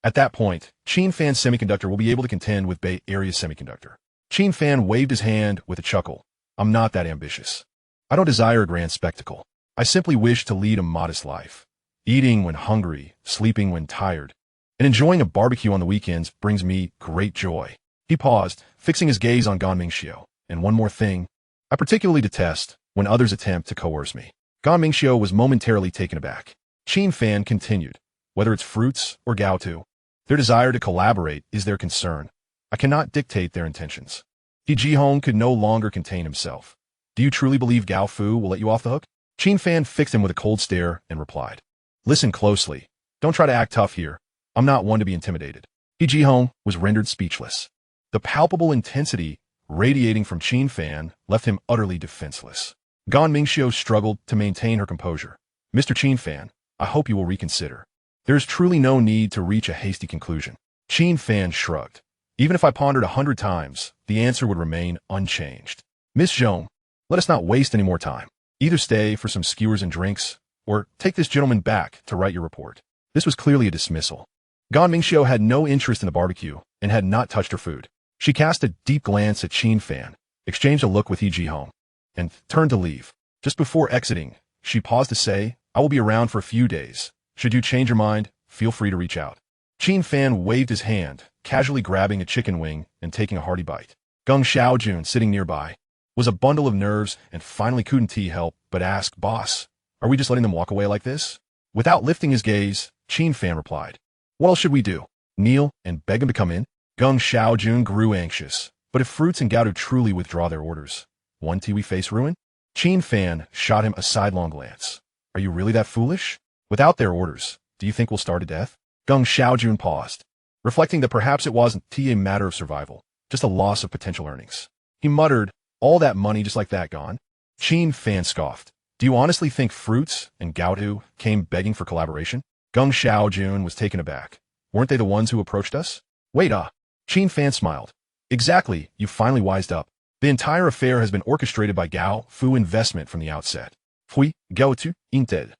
At that point, Qin Fan Semiconductor will be able to contend with Bay Area Semiconductor. Qin Fan waved his hand with a chuckle. I'm not that ambitious. I don't desire a grand spectacle. I simply wish to lead a modest life. Eating when hungry, sleeping when tired, and enjoying a barbecue on the weekends brings me great joy. He paused, fixing his gaze on Gan Mingxiu. And one more thing. I particularly detest when others attempt to coerce me. Gan Mingxiu was momentarily taken aback. Qin Fan continued. Whether it's fruits or Gaotu, their desire to collaborate is their concern. I cannot dictate their intentions. He Ji-hong could no longer contain himself. Do you truly believe Gao Fu will let you off the hook? Qin Fan fixed him with a cold stare and replied. Listen closely. Don't try to act tough here. I'm not one to be intimidated. He Ji-hong was rendered speechless. The palpable intensity radiating from Qin Fan left him utterly defenseless. Gan Mingxiu struggled to maintain her composure. Mr. Qin Fan, I hope you will reconsider. There is truly no need to reach a hasty conclusion. Qin Fan shrugged. Even if I pondered 100 times, the answer would remain unchanged. Miss Zhong, let us not waste any more time. Either stay for some skewers and drinks, or take this gentleman back to write your report. This was clearly a dismissal. Gan Mingxiu had no interest in the barbecue and had not touched her food. She cast a deep glance at Qin Fan, exchanged a look with He Ji-hong, and turned to leave. Just before exiting, she paused to say, I will be around for a few days. Should you change your mind, feel free to reach out. Qin Fan waved his hand, casually grabbing a chicken wing and taking a hearty bite. Geng Xiaojun, sitting nearby, was a bundle of nerves and finally couldn't he help but ask, Boss, are we just letting them walk away like this? Without lifting his gaze, Qin Fan replied, What else should we do? Kneel and beg him to come in? Geng Xiaojun grew anxious. But if Fruits and Gaotu truly withdraw their orders, won't we face ruin? Qin Fan shot him a sidelong glance. Are you really that foolish? Without their orders, do you think we'll starve to death? Geng Xiaojun paused, reflecting that perhaps it wasn't a matter of survival, just a loss of potential earnings. He muttered, all that money just like that gone? Qin Fan scoffed. Do you honestly think Fruits and Gaotu came begging for collaboration? Geng Xiaojun was taken aback. Weren't they the ones who approached us? Wait, Qin Fan smiled. Exactly, you finally wised up. The entire affair has been orchestrated by Gao Fu Investment from the outset. Fui, Gaotu, Intel.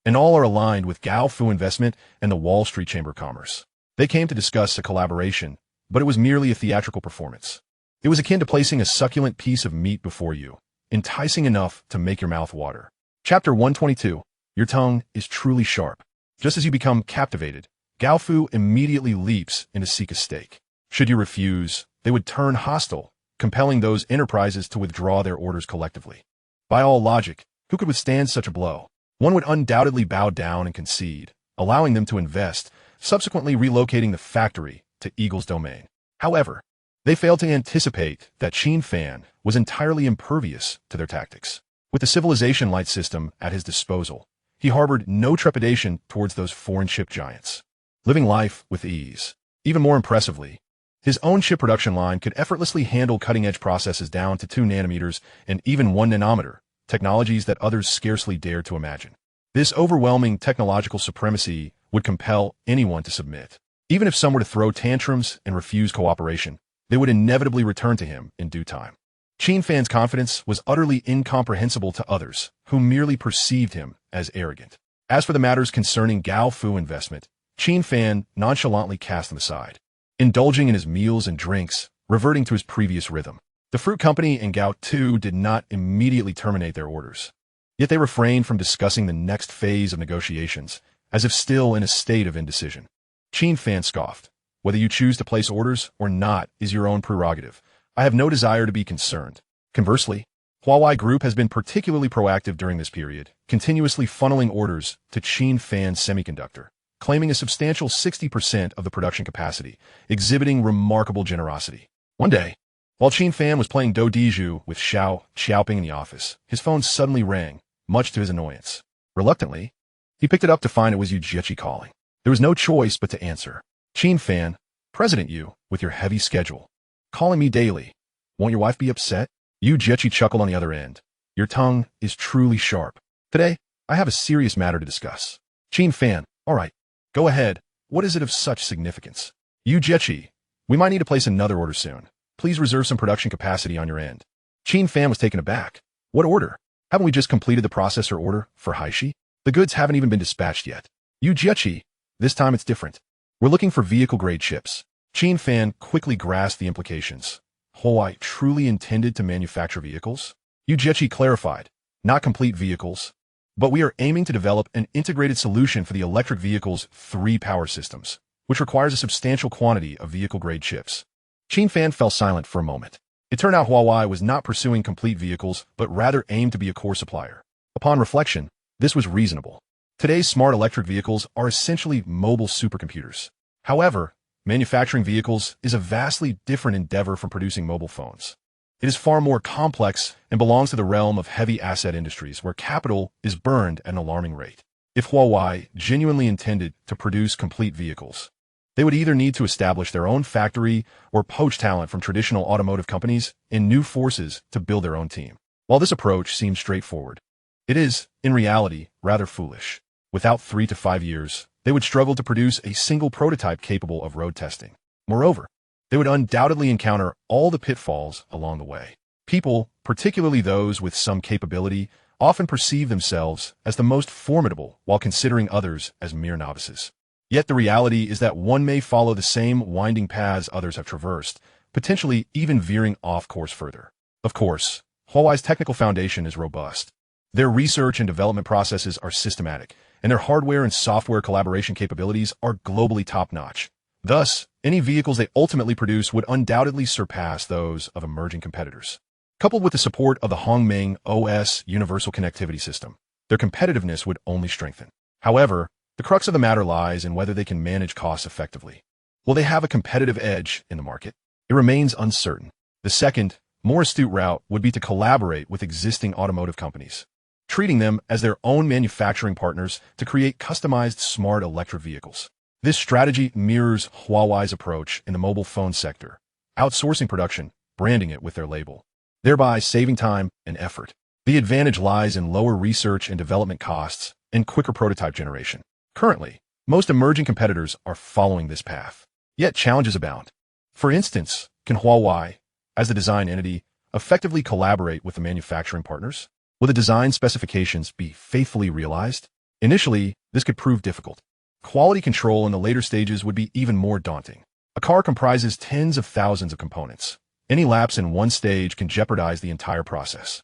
And all are aligned with Gao Fu Investment and the Wall Street Chamber of Commerce. They came to discuss a collaboration, but it was merely a theatrical performance. It was akin to placing a succulent piece of meat before you, enticing enough to make your mouth water. Chapter 122. Your tongue is truly sharp. Just as you become captivated, Gao Fu immediately leaps in to seek a stake. Should you refuse, they would turn hostile, compelling those enterprises to withdraw their orders collectively. By all logic, who could withstand such a blow? One would undoubtedly bow down and concede, allowing them to invest, subsequently relocating the factory to Eagle's domain. However, they failed to anticipate that Qin Fan was entirely impervious to their tactics. With the civilization light system at his disposal, he harbored no trepidation towards those foreign chip giants, living life with ease. Even more impressively, his own chip production line could effortlessly handle cutting-edge processes down to 2 nanometers and even 1 nanometer, technologies that others scarcely dared to imagine. This overwhelming technological supremacy would compel anyone to submit. Even if some were to throw tantrums and refuse cooperation, they would inevitably return to him in due time. Qin Fan's confidence was utterly incomprehensible to others, who merely perceived him as arrogant. As for the matters concerning Gao Fu Investment, Qin Fan nonchalantly cast them aside, indulging in his meals and drinks, reverting to his previous rhythm. The fruit company and Gaotu did not immediately terminate their orders. Yet they refrained from discussing the next phase of negotiations, as if still in a state of indecision. Qin Fan scoffed. Whether you choose to place orders or not is your own prerogative. I have no desire to be concerned. Conversely, Huawei Group has been particularly proactive during this period, continuously funneling orders to Qin Fan Semiconductor, claiming a substantial 60% of the production capacity, exhibiting remarkable generosity. One day, while Qin Fan was playing Do Diju with Xiao Xiaoping in the office, his phone suddenly rang, much to his annoyance. Reluctantly, he picked it up to find it was Yu Jiechi calling. There was no choice but to answer. Qin Fan, President Yu, with your heavy schedule. Calling me daily. Won't your wife be upset? Yu Jiechi chuckled on the other end. Your tongue is truly sharp. Today, I have a serious matter to discuss. Qin Fan, all right. Go ahead. What is it of such significance? Yu Jiechi, we might need to place another order soon. Please reserve some production capacity on your end. Qin Fan was taken aback. What order? Haven't we just completed the processor order for Haishi? The goods haven't even been dispatched yet. Yu Jiechi, this time it's different. We're looking for vehicle-grade chips. Qin Fan quickly grasped the implications. Huawei truly intended to manufacture vehicles? Yu Jiechi clarified, not complete vehicles, but we are aiming to develop an integrated solution for the electric vehicle's 3 power systems, which requires a substantial quantity of vehicle-grade chips. Qin Fan fell silent for a moment. It turned out Huawei was not pursuing complete vehicles, but rather aimed to be a core supplier. Upon reflection, this was reasonable. Today's smart electric vehicles are essentially mobile supercomputers. However, manufacturing vehicles is a vastly different endeavor from producing mobile phones. It is far more complex and belongs to the realm of heavy asset industries where capital is burned at an alarming rate. If Huawei genuinely intended to produce complete vehicles, they would either need to establish their own factory or poach talent from traditional automotive companies in new forces to build their own team. While this approach seems straightforward, it is, in reality, rather foolish. Without 3 to 5 years, they would struggle to produce a single prototype capable of road testing. Moreover, they would undoubtedly encounter all the pitfalls along the way. People, particularly those with some capability, often perceive themselves as the most formidable while considering others as mere novices. Yet the reality is that one may follow the same winding paths others have traversed, potentially even veering off course further. Of course, Huawei's technical foundation is robust. Their research and development processes are systematic, and their hardware and software collaboration capabilities are globally top-notch. Thus, any vehicles they ultimately produce would undoubtedly surpass those of emerging competitors. Coupled with the support of the Hongmeng OS universal connectivity system, their competitiveness would only strengthen. However, the crux of the matter lies in whether they can manage costs effectively. Will they have a competitive edge in the market? It remains uncertain. The second, more astute route would be to collaborate with existing automotive companies, treating them as their own manufacturing partners to create customized smart electric vehicles. This strategy mirrors Huawei's approach in the mobile phone sector, outsourcing production, branding it with their label, thereby saving time and effort. The advantage lies in lower research and development costs and quicker prototype generation. Currently, most emerging competitors are following this path, yet challenges abound. For instance, can Huawei, as the design entity, effectively collaborate with the manufacturing partners? Will the design specifications be faithfully realized? Initially, this could prove difficult. Quality control in the later stages would be even more daunting. A car comprises tens of thousands of components. Any lapse in one stage can jeopardize the entire process.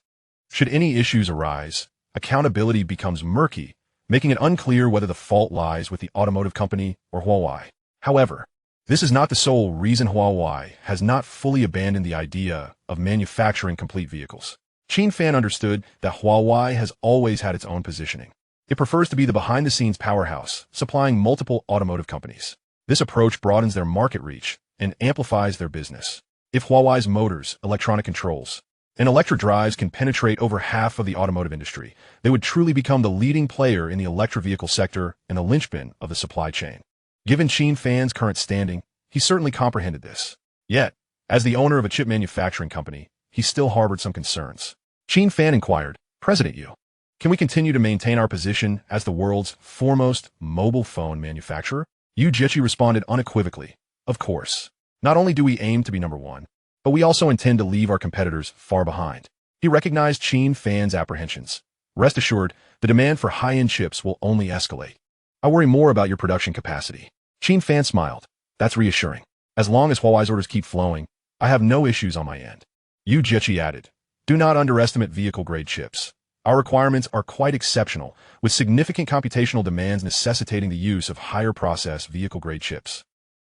Should any issues arise, accountability becomes murky, making it unclear whether the fault lies with the automotive company or Huawei. However, this is not the sole reason Huawei has not fully abandoned the idea of manufacturing complete vehicles. Qin Fan understood that Huawei has always had its own positioning. It prefers to be the behind-the-scenes powerhouse, supplying multiple automotive companies. This approach broadens their market reach and amplifies their business. If Huawei's motors, electronic controls, and electric drives can penetrate over half of the automotive industry, they would truly become the leading player in the electric vehicle sector and the linchpin of the supply chain. Given Qin Fan's current standing, he certainly comprehended this. Yet, as the owner of a chip manufacturing company, he still harbored some concerns. Qin Fan inquired, President Yu, can we continue to maintain our position as the world's foremost mobile phone manufacturer? Yu Jiechi responded unequivocally, of course. Not only do we aim to be number one, but we also intend to leave our competitors far behind. He recognized Qin Fan's apprehensions. Rest assured, the demand for high-end chips will only escalate. I worry more about your production capacity. Qin Fan smiled. That's reassuring. As long as Huawei's orders keep flowing, I have no issues on my end. Yu Jiechi added, do not underestimate vehicle-grade chips. Our requirements are quite exceptional, with significant computational demands necessitating the use of higher-process vehicle-grade chips.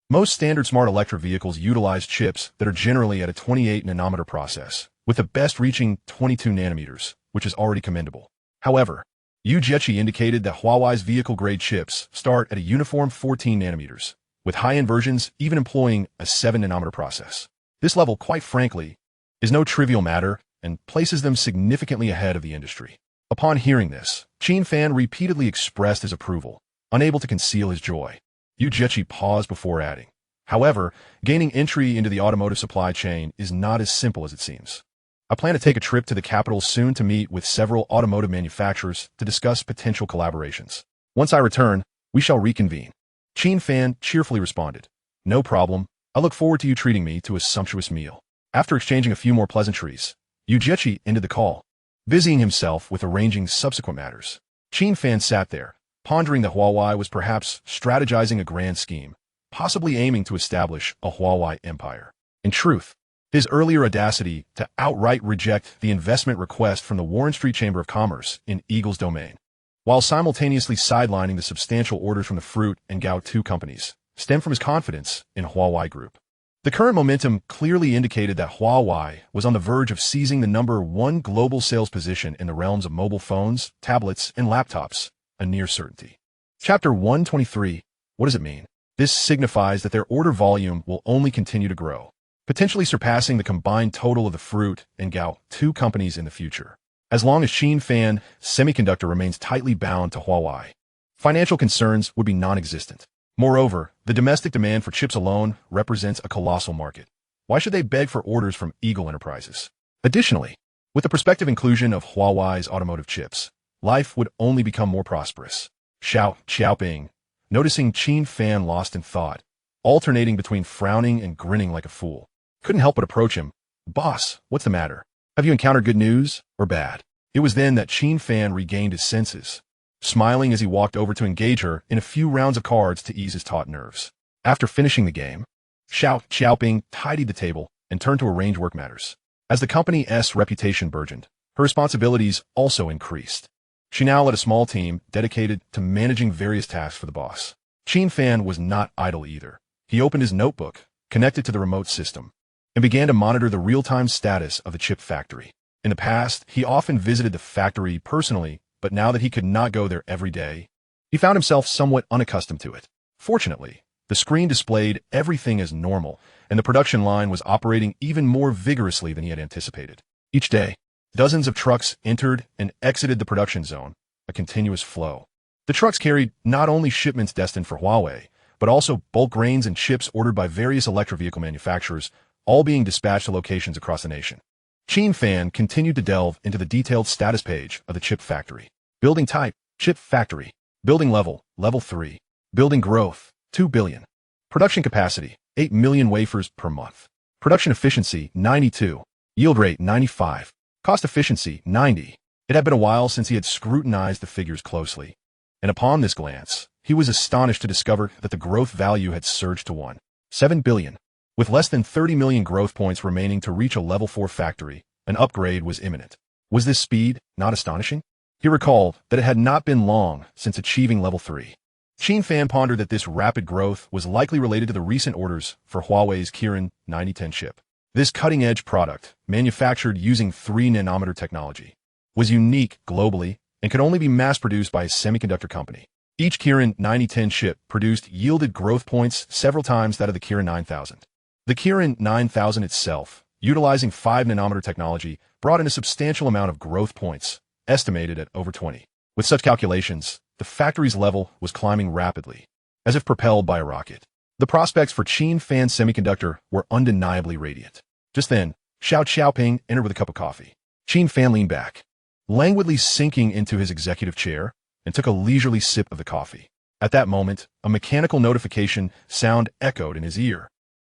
Most standard smart electric vehicles utilize chips that are generally at a 28-nanometer process, with the best reaching 22 nanometers, which is already commendable. However, Yu Jiechi indicated that Huawei's vehicle-grade chips start at a uniform 14 nanometers, with high-end versions even employing a 7-nanometer process. This level, quite frankly, is no trivial matter and places them significantly ahead of the industry. Upon hearing this, Qin Fan repeatedly expressed his approval, unable to conceal his joy. Yu Jiechi paused before adding. However, gaining entry into the automotive supply chain is not as simple as it seems. I plan to take a trip to the capital soon to meet with several automotive manufacturers to discuss potential collaborations. Once I return, we shall reconvene. Qin Fan cheerfully responded. No problem. I look forward to you treating me to a sumptuous meal. After exchanging a few more pleasantries, Yu Jiechi ended the call, busying himself with arranging subsequent matters. Qin Fan sat there, pondering that Huawei was perhaps strategizing a grand scheme, possibly aiming to establish a Huawei empire. In truth, his earlier audacity to outright reject the investment request from the Warren Street Chamber of Commerce in Eagle's domain, while simultaneously sidelining the substantial orders from the Fruit and Gao2 companies, stemmed from his confidence in Huawei Group. The current momentum clearly indicated that Huawei was on the verge of seizing the #1 global sales position in the realms of mobile phones, tablets, and laptops, a near certainty. Chapter 123. What does it mean? This signifies that their order volume will only continue to grow, potentially surpassing the combined total of the Fruit and Gao2 companies in the future, as long as Qin Fan Semiconductor remains tightly bound to Huawei. Financial concerns would be non-existent. Moreover, the domestic demand for chips alone represents a colossal market. Why should they beg for orders from Eagle Enterprises? Additionally, with the prospective inclusion of Huawei's automotive chips, life would only become more prosperous. Xiao Xiaoping, noticing Qin Fan lost in thought, alternating between frowning and grinning like a fool, couldn't help but approach him. Boss, what's the matter? Have you encountered good news or bad? It was then that Qin Fan regained his senses, smiling as he walked over to engage her in a few rounds of cards to ease his taut nerves. After finishing the game, Xiao Xiaoping tidied the table and turned to arrange work matters. As the company's reputation burgeoned, her responsibilities also increased. She now led a small team dedicated to managing various tasks for the boss. Qin Fan was not idle either. He opened his notebook, connected to the remote system, and began to monitor the real-time status of the chip factory. In the past, he often visited the factory personally, but now that he could not go there every day, he found himself somewhat unaccustomed to it. Fortunately, the screen displayed everything as normal, and the production line was operating even more vigorously than he had anticipated. Each day, dozens of trucks entered and exited the production zone, a continuous flow. The trucks carried not only shipments destined for Huawei, but also bulk grains and chips ordered by various electric vehicle manufacturers, all being dispatched to locations across the nation. Qin Fan continued to delve into the detailed status page of the chip factory. Building type, chip factory. Building level, level 3. Building growth, 2 billion. Production capacity, 8 million wafers per month. Production efficiency, 92. Yield rate, 95. Cost efficiency, 90. It had been a while since he had scrutinized the figures closely, and upon this glance, he was astonished to discover that the growth value had surged to 1.7 billion. With less than 30 million growth points remaining to reach a level 4 factory, an upgrade was imminent. Was this speed not astonishing? He recalled that it had not been long since achieving level 3. Qin Fan pondered that this rapid growth was likely related to the recent orders for Huawei's Kirin 9010 chip. This cutting-edge product, manufactured using 3-nanometer technology, was unique globally and could only be mass-produced by a semiconductor company. Each Kirin 9010 chip produced yielded growth points several times that of the Kirin 9000. The Kirin 9000 itself, utilizing 5-nanometer technology, brought in a substantial amount of growth points, estimated at over 20. With such calculations, the factory's level was climbing rapidly, as if propelled by a rocket. The prospects for Qin Fan Semiconductor were undeniably radiant. Just then, Xiao Xiaoping entered with a cup of coffee. Qin Fan leaned back, languidly sinking into his executive chair, and took a leisurely sip of the coffee. At that moment, a mechanical notification sound echoed in his ear.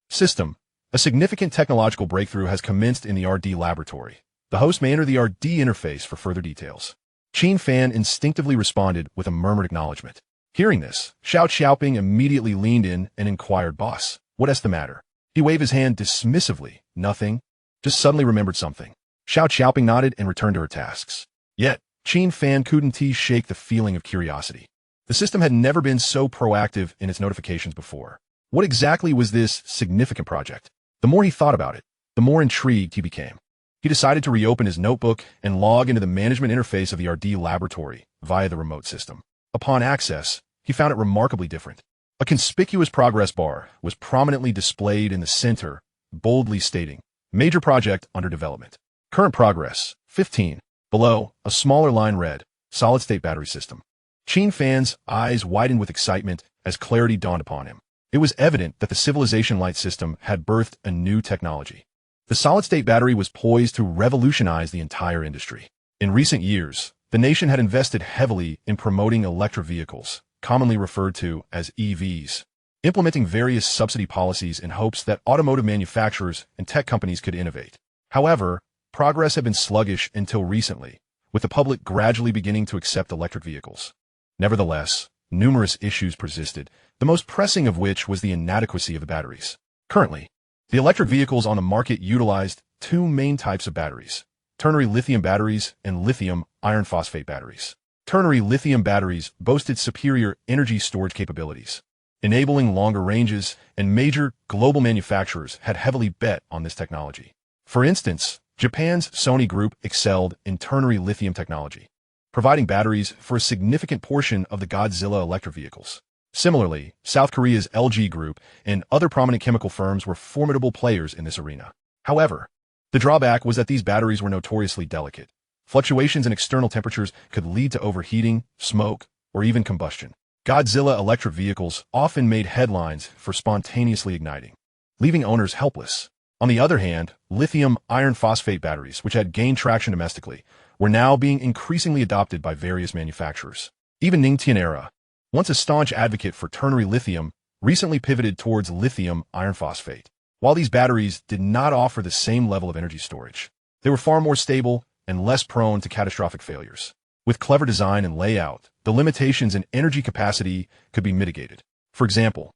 System. A significant technological breakthrough has commenced in the RD laboratory. The host may enter the RD interface for further details. Qin Fan instinctively responded with a murmured acknowledgement. Hearing this, Xiao Xiaoping immediately leaned in and inquired, Boss, what's the matter? He waved his hand dismissively. Nothing. Just suddenly remembered something. Xiao Xiaoping nodded and returned to her tasks. Yet, Qin Fan couldn't shake the feeling of curiosity. The system had never been so proactive in its notifications before. What exactly was this significant project? The more he thought about it, the more intrigued he became. He decided to reopen his notebook and log into the management interface of the RD laboratory via the remote system. Upon access, he found it remarkably different. A conspicuous progress bar was prominently displayed in the center, boldly stating, Major project under development. Current progress, 15. Below, a smaller line read, Solid-state battery system. Qin Fan's eyes widened with excitement as clarity dawned upon him. It was evident that the civilization light system had birthed a new technology. The solid-state battery was poised to revolutionize the entire industry. In recent years, the nation had invested heavily in promoting electric vehicles, commonly referred to as EVs, implementing various subsidy policies in hopes that automotive manufacturers and tech companies could innovate. However, progress had been sluggish until recently, with the public gradually beginning to accept electric vehicles. Nevertheless, numerous issues persisted, the most pressing of which was the inadequacy of the batteries. Currently, the electric vehicles on the market utilized two main types of batteries: ternary lithium batteries and lithium iron phosphate batteries. Ternary lithium batteries boasted superior energy storage capabilities, enabling longer ranges, and major global manufacturers had heavily bet on this technology. For instance, Japan's Sony Group excelled in ternary lithium technology, providing batteries for a significant portion of the Godzilla electric vehicles. Similarly, South Korea's LG Group and other prominent chemical firms were formidable players in this arena. However, the drawback was that these batteries were notoriously delicate. Fluctuations in external temperatures could lead to overheating, smoke, or even combustion. Godzilla electric vehicles often made headlines for spontaneously igniting, leaving owners helpless. On the other hand, lithium iron phosphate batteries, which had gained traction domestically, were now being increasingly adopted by various manufacturers. Even Ning Tianera, once a staunch advocate for ternary lithium, recently pivoted towards lithium iron phosphate. While these batteries did not offer the same level of energy storage, they were far more stable and less prone to catastrophic failures. With clever design and layout, the limitations in energy capacity could be mitigated. For example,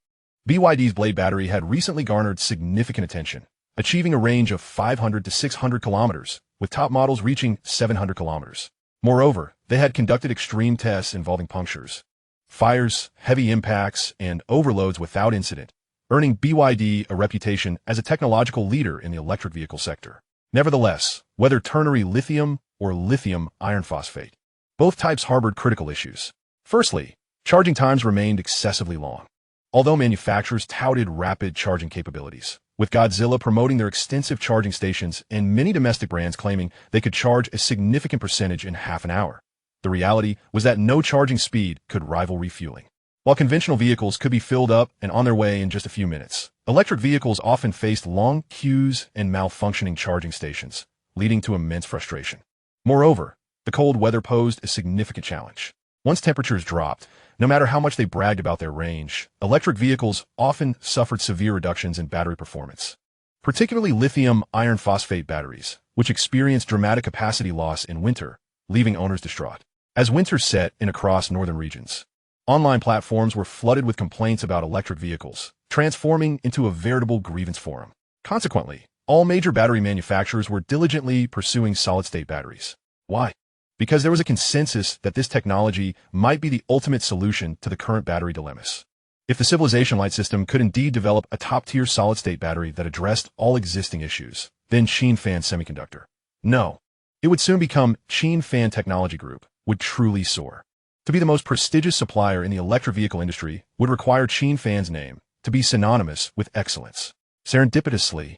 BYD's Blade battery had recently garnered significant attention, achieving a range of 500 to 600 kilometers, with top models reaching 700 kilometers. Moreover, they had conducted extreme tests involving punctures, fires, heavy impacts, and overloads without incident, earning BYD a reputation as a technological leader in the electric vehicle sector. Nevertheless, whether ternary lithium or lithium iron phosphate, both types harbored critical issues. Firstly, charging times remained excessively long. Although manufacturers touted rapid charging capabilities, with Godzilla promoting their extensive charging stations and many domestic brands claiming they could charge a significant percentage in half an hour, the reality was that no charging speed could rival refueling. While conventional vehicles could be filled up and on their way in just a few minutes, electric vehicles often faced long queues and malfunctioning charging stations, leading to immense frustration. Moreover, the cold weather posed a significant challenge. Once temperatures dropped, no matter how much they bragged about their range, electric vehicles often suffered severe reductions in battery performance, particularly lithium iron phosphate batteries, which experienced dramatic capacity loss in winter, leaving owners distraught. As winter set in across northern regions, online platforms were flooded with complaints about electric vehicles, transforming into a veritable grievance forum. Consequently, all major battery manufacturers were diligently pursuing solid-state batteries. Why? Because there was a consensus that this technology might be the ultimate solution to the current battery dilemmas. If the civilization light system could indeed develop a top-tier solid-state battery that addressed all existing issues, then Qin Fan Semiconductor, no, it would soon become Qin Fan Technology Group, would truly soar. To be the most prestigious supplier in the electric vehicle industry would require Qin Fan's name to be synonymous with excellence. Serendipitously,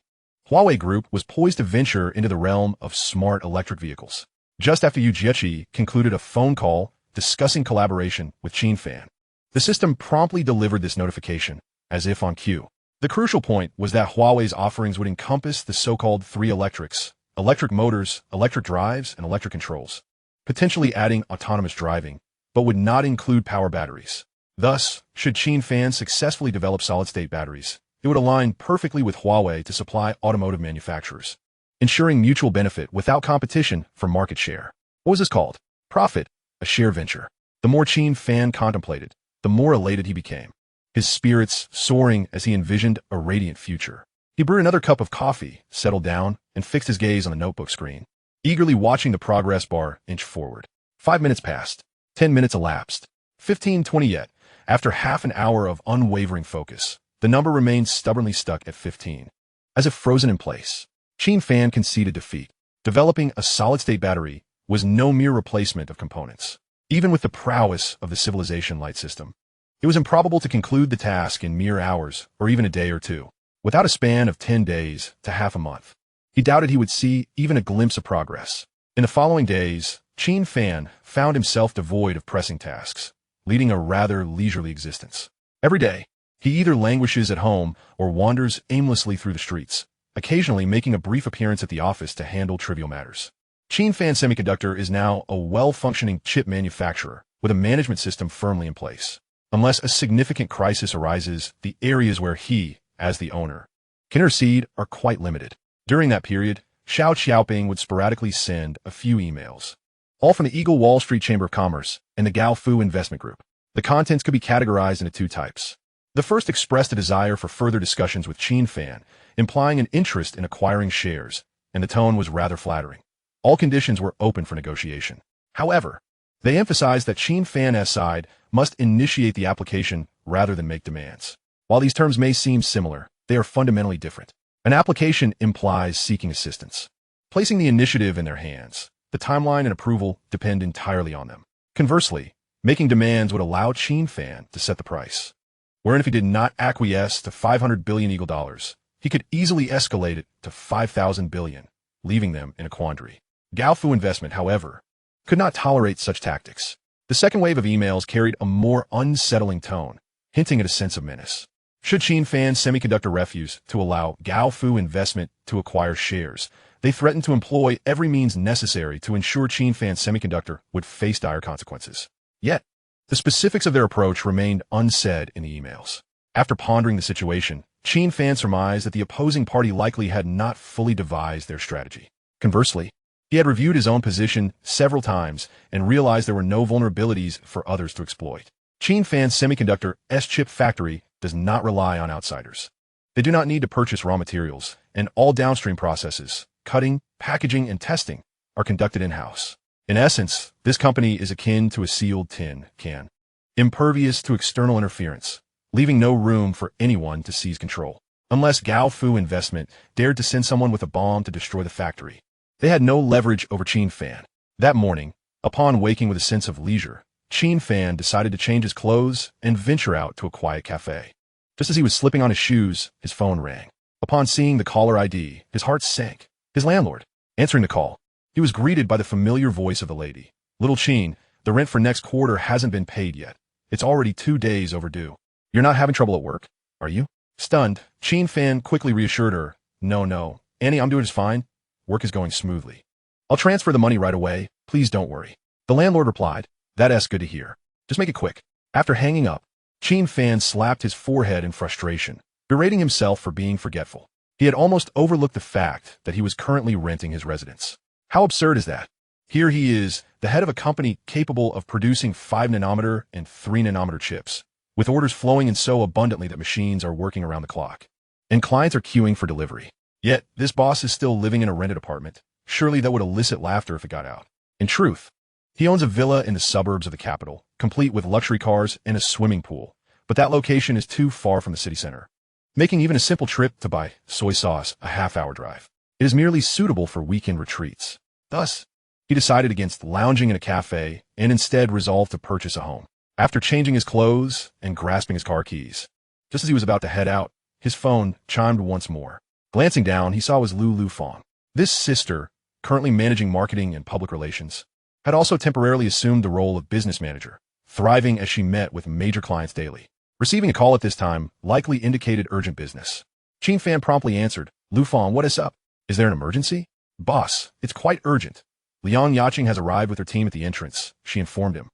Huawei Group was poised to venture into the realm of smart electric vehicles, just after Yu Jieqi concluded a phone call discussing collaboration with Qin Fan. The system promptly delivered this notification, as if on cue. The crucial point was that Huawei's offerings would encompass the so-called three electrics: electric motors, electric drives, and electric controls, potentially adding autonomous driving, but would not include power batteries. Thus, should Qin Fan successfully develop solid-state batteries, it would align perfectly with Huawei to supply automotive manufacturers, ensuring mutual benefit without competition for market share. What was this called? Profit, a share venture. The more Qin Fan contemplated, the more elated he became, his spirits soaring as he envisioned a radiant future. He brewed another cup of coffee, settled down, and fixed his gaze on the notebook screen, eagerly watching the progress bar inch forward. 5 minutes passed. 10 minutes elapsed. 15, 20 yet. After half an hour of unwavering focus, the number remained stubbornly stuck at 15. As if frozen in place, Qin Fan conceded defeat. Developing a solid-state battery was no mere replacement of components. Even with the prowess of the civilization light system, it was improbable to conclude the task in mere hours or even a day or two. Without a span of 10 days to half a month, he doubted he would see even a glimpse of progress. In the following days, Qin Fan found himself devoid of pressing tasks, leading a rather leisurely existence. Every day, he either languishes at home or wanders aimlessly through the streets, occasionally making a brief appearance at the office to handle trivial matters. Qin Fan Semiconductor is now a well-functioning chip manufacturer with a management system firmly in place. Unless a significant crisis arises, the areas where he, as the owner, can intercede are quite limited. During that period, Xiao Xiaoping would sporadically send a few emails, all from the Eagle Wall Street Chamber of Commerce and the Gaofu Investment Group. The contents could be categorized into two types. The first expressed a desire for further discussions with Qin Fan, implying an interest in acquiring shares, and the tone was rather flattering. All conditions were open for negotiation. However, they emphasized that Qin Fan's side must initiate the application rather than make demands. While these terms may seem similar, they are fundamentally different. An application implies seeking assistance, placing the initiative in their hands. The timeline and approval depend entirely on them. Conversely, making demands would allow Qin Fan to set the price, wherein if he did not acquiesce to 500 billion Eagle dollars, he could easily escalate it to 5,000 billion, leaving them in a quandary. Gaofu Investment, however, could not tolerate such tactics. The second wave of emails carried a more unsettling tone, hinting at a sense of menace. Should Qin Fan Semiconductor refuse to allow Gaofu Investment to acquire shares, they threatened to employ every means necessary to ensure Qin Fan Semiconductor would face dire consequences. Yet, the specifics of their approach remained unsaid in the emails. After pondering the situation, Qin Fan surmised that the opposing party likely had not fully devised their strategy. Conversely, he had reviewed his own position several times and realized there were no vulnerabilities for others to exploit. Qin Fan Semiconductor's chip factory does not rely on outsiders. They do not need to purchase raw materials, and all downstream processes, cutting, packaging, and testing, are conducted in-house. In essence, this company is akin to a sealed tin can, impervious to external interference, leaving no room for anyone to seize control. Unless Gaofu Investment dared to send someone with a bomb to destroy the factory, they had no leverage over Qin Fan. That morning, upon waking with a sense of leisure, Qin Fan decided to change his clothes and venture out to a quiet cafe. Just as he was slipping on his shoes, his phone rang. Upon seeing the caller ID, his heart sank. His landlord. Answering the call, he was greeted by the familiar voice of the lady. "Little Qin, the rent for next quarter hasn't been paid yet. It's already 2 days overdue. You're not having trouble at work, are you?" Stunned, Qin Fan quickly reassured her, No, Annie, I'm doing just fine. Work is going smoothly. I'll transfer the money right away. Please don't worry." The landlord replied, "That's good to hear. Just make it quick." After hanging up, Qin Fan slapped his forehead in frustration, berating himself for being forgetful. He had almost overlooked the fact that he was currently renting his residence. How absurd is that? Here he is, the head of a company capable of producing 5-nanometer and 3-nanometer chips, with orders flowing in so abundantly that machines are working around the clock, and clients are queuing for delivery. Yet, this boss is still living in a rented apartment. Surely that would elicit laughter if it got out. In truth, he owns a villa in the suburbs of the capital, complete with luxury cars and a swimming pool, but that location is too far from the city center, making even a simple trip to buy soy sauce a half-hour drive. It is merely suitable for weekend retreats. Thus, he decided against lounging in a cafe and instead resolved to purchase a home. After changing his clothes and grasping his car keys, just as he was about to head out, his phone chimed once more. Glancing down, he saw it was Lu Fong. This sister, currently managing marketing and public relations, had also temporarily assumed the role of business manager, thriving as she met with major clients daily. Receiving a call at this time likely indicated urgent business. Qin Fan promptly answered, "Lu Fong, what is up? Is there an emergency?" "Boss, it's quite urgent. Liang Yaching has arrived with her team at the entrance," she informed him.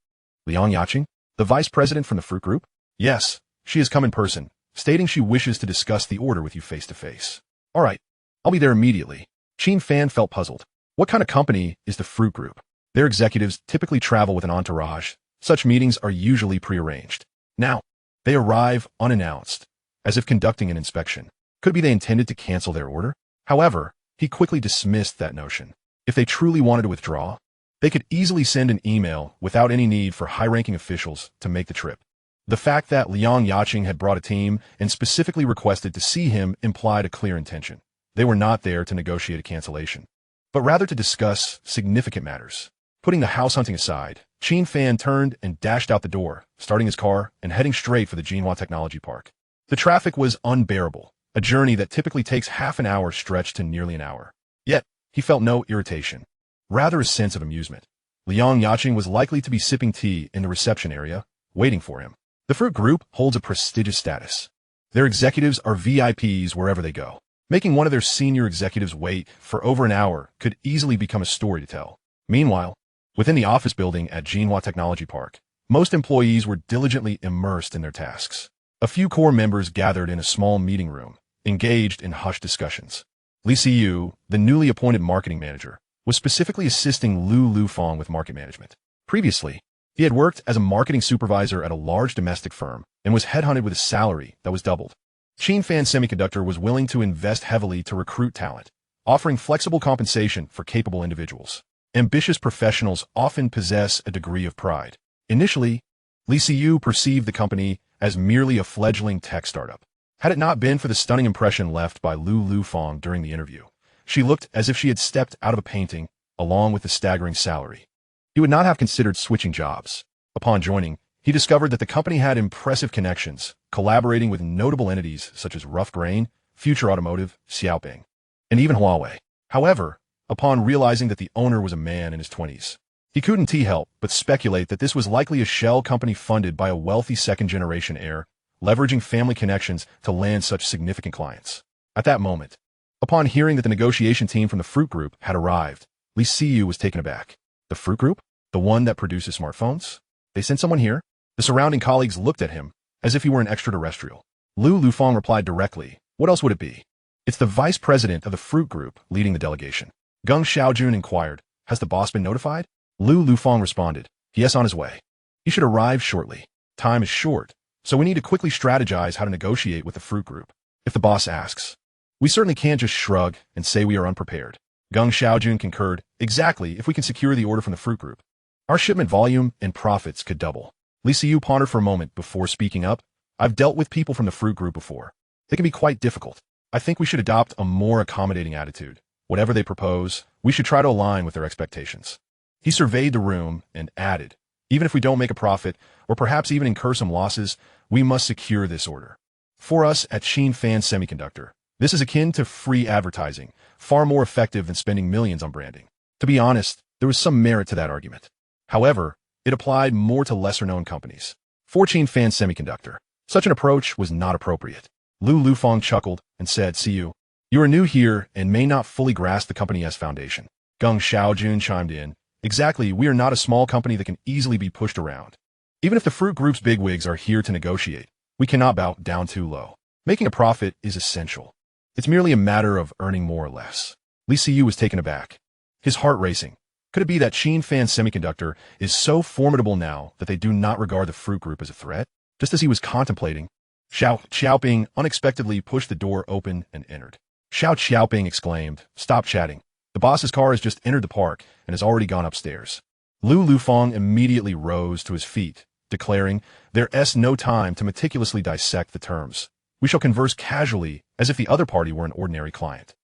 "Liang Yaching? The vice president from the fruit group?" "Yes, she has come in person, stating she wishes to discuss the order with you face to face." "All right, I'll be there immediately." Qin Fan felt puzzled. What kind of company is the fruit group? Their executives typically travel with an entourage. Such meetings are usually prearranged. Now, they arrive unannounced, as if conducting an inspection. Could be they intended to cancel their order? However, he quickly dismissed that notion. If they truly wanted to withdraw, they could easily send an email without any need for high-ranking officials to make the trip. The fact that Liang Yaching had brought a team and specifically requested to see him implied a clear intention. They were not there to negotiate a cancellation, but rather to discuss significant matters. Putting the house hunting aside, Qin Fan turned and dashed out the door, starting his car and heading straight for the Jinhua Technology Park. The traffic was unbearable, a journey that typically takes half an hour stretched to nearly an hour. Yet, he felt no irritation, rather a sense of amusement. Liang Yaching was likely to be sipping tea in the reception area, waiting for him. The Fruit Group holds a prestigious status. Their executives are VIPs wherever they go. Making one of their senior executives wait for over an hour could easily become a story to tell. Meanwhile, within the office building at Jinhua Technology Park, most employees were diligently immersed in their tasks. A few core members gathered in a small meeting room, engaged in hushed discussions. Li Siyu, the newly appointed marketing manager, was specifically assisting Lu Lufang with market management. Previously, he had worked as a marketing supervisor at a large domestic firm and was headhunted with a salary that was doubled. Qin Fan Semiconductor was willing to invest heavily to recruit talent, offering flexible compensation for capable individuals. Ambitious professionals often possess a degree of pride. Initially, Li Siyu perceived the company as merely a fledgling tech startup. Had it not been for the stunning impression left by Lu Lufang during the interview, she looked as if she had stepped out of a painting, along with the staggering salary. He would not have considered switching jobs. Upon joining, he discovered that the company had impressive connections, collaborating with notable entities such as Rough Grain, Future Automotive, Xiaoping, and even Huawei. However, upon realizing that the owner was a man in his 20s, he couldn't help but speculate that this was likely a shell company funded by a wealthy second-generation heir, leveraging family connections to land such significant clients. At that moment, upon hearing that the negotiation team from the Fruit Group had arrived, Li Siyu was taken aback. The Fruit Group? The one that produces smartphones? They sent someone here? The surrounding colleagues looked at him as if he were an extraterrestrial. Lu Lufang replied directly, "What else would it be? It's the vice president of the Fruit Group leading the delegation." Geng Xiaojun inquired, "Has the boss been notified?" Lu Lufang responded, "Yes, on his way. He should arrive shortly. Time is short, so we need to quickly strategize how to negotiate with the Fruit Group. If the boss asks, we certainly can't just shrug and say we are unprepared." Geng Xiaojun concurred, "Exactly, if we can secure the order from the Fruit Group, our shipment volume and profits could double." Li Siyu pondered for a moment before speaking up. "I've dealt with people from the Fruit Group before. They can be quite difficult. I think we should adopt a more accommodating attitude. Whatever they propose, we should try to align with their expectations." He surveyed the room and added, "Even if we don't make a profit, or perhaps even incur some losses, we must secure this order. For us at Qin Fan Semiconductor, this is akin to free advertising, far more effective than spending millions on branding." To be honest, there was some merit to that argument. However, it applied more to lesser-known companies. For Qin Fan Semiconductor, such an approach was not appropriate. Lu Lufang chuckled and said, "Siyu, you are new here and may not fully grasp the company's foundation." Geng Xiaojun chimed in, "Exactly, we are not a small company that can easily be pushed around. Even if the Fruit Group's bigwigs are here to negotiate, we cannot bow down too low. Making a profit is essential. It's merely a matter of earning more or less." Li Siyu was taken aback, his heart racing. Could it be that Qin Fan Semiconductor is so formidable now that they do not regard the Fruit Group as a threat? Just as he was contemplating, Xiaoping unexpectedly pushed the door open and entered. Xiaoping exclaimed, "Stop chatting. The boss's car has just entered the park and has already gone upstairs." Lu Lufang immediately rose to his feet, declaring, "There's no time to meticulously dissect the terms. We shall converse casually as if the other party were an ordinary client."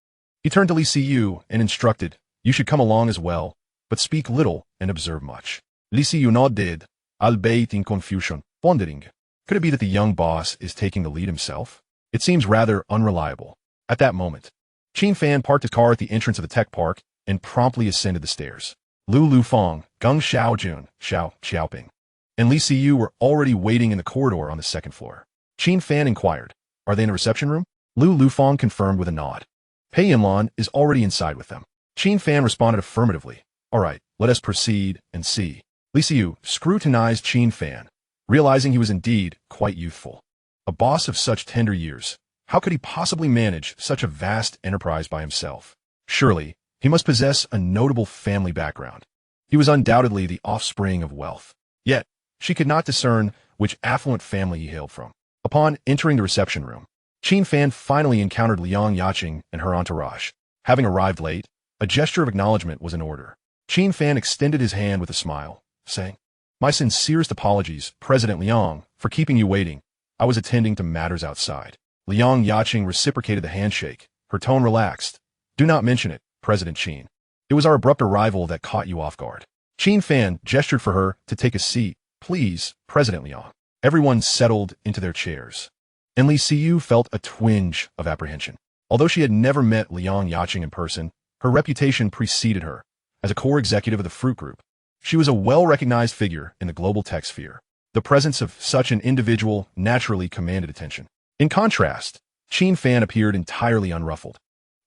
He turned to Li Siyu and instructed, "You should come along as well, but speak little and observe much." Li Siyu nodded, albeit in confusion, pondering. Could it be that the young boss is taking the lead himself? It seems rather unreliable. At that moment, Qin Fan parked his car at the entrance of the tech park and promptly ascended the stairs. Lu Lufang, Geng Xiaojun, Xiaoping, and Li Siyu were already waiting in the corridor on the second floor. Qin Fan inquired, "Are they in the reception room?" Lu Lufang confirmed with a nod. Pei Yinlan is already inside with them. Qin Fan responded affirmatively. "All right, let us proceed and see." Li Siyu scrutinized Qin Fan, realizing he was indeed quite youthful. A boss of such tender years, how could he possibly manage such a vast enterprise by himself? Surely, he must possess a notable family background. He was undoubtedly the offspring of wealth. Yet, she could not discern which affluent family he hailed from. Upon entering the reception room, Qin Fan finally encountered Liang Yaqing and her entourage. Having arrived late, a gesture of acknowledgement was in order. Qin Fan extended his hand with a smile, saying, "My sincerest apologies, President Liang, for keeping you waiting. I was attending to matters outside." Liang Yaqing reciprocated the handshake, her tone relaxed. "Do not mention it, President Qin. It was our abrupt arrival that caught you off guard." Qin Fan gestured for her to take a seat. "Please, President Liang." Everyone settled into their chairs, and Li Siyu felt a twinge of apprehension. Although she had never met Liang Yaqing in person, her reputation preceded her. As a core executive of the Fruit Group, she was a well-recognized figure in the global tech sphere. The presence of such an individual naturally commanded attention. In contrast, Qin Fan appeared entirely unruffled,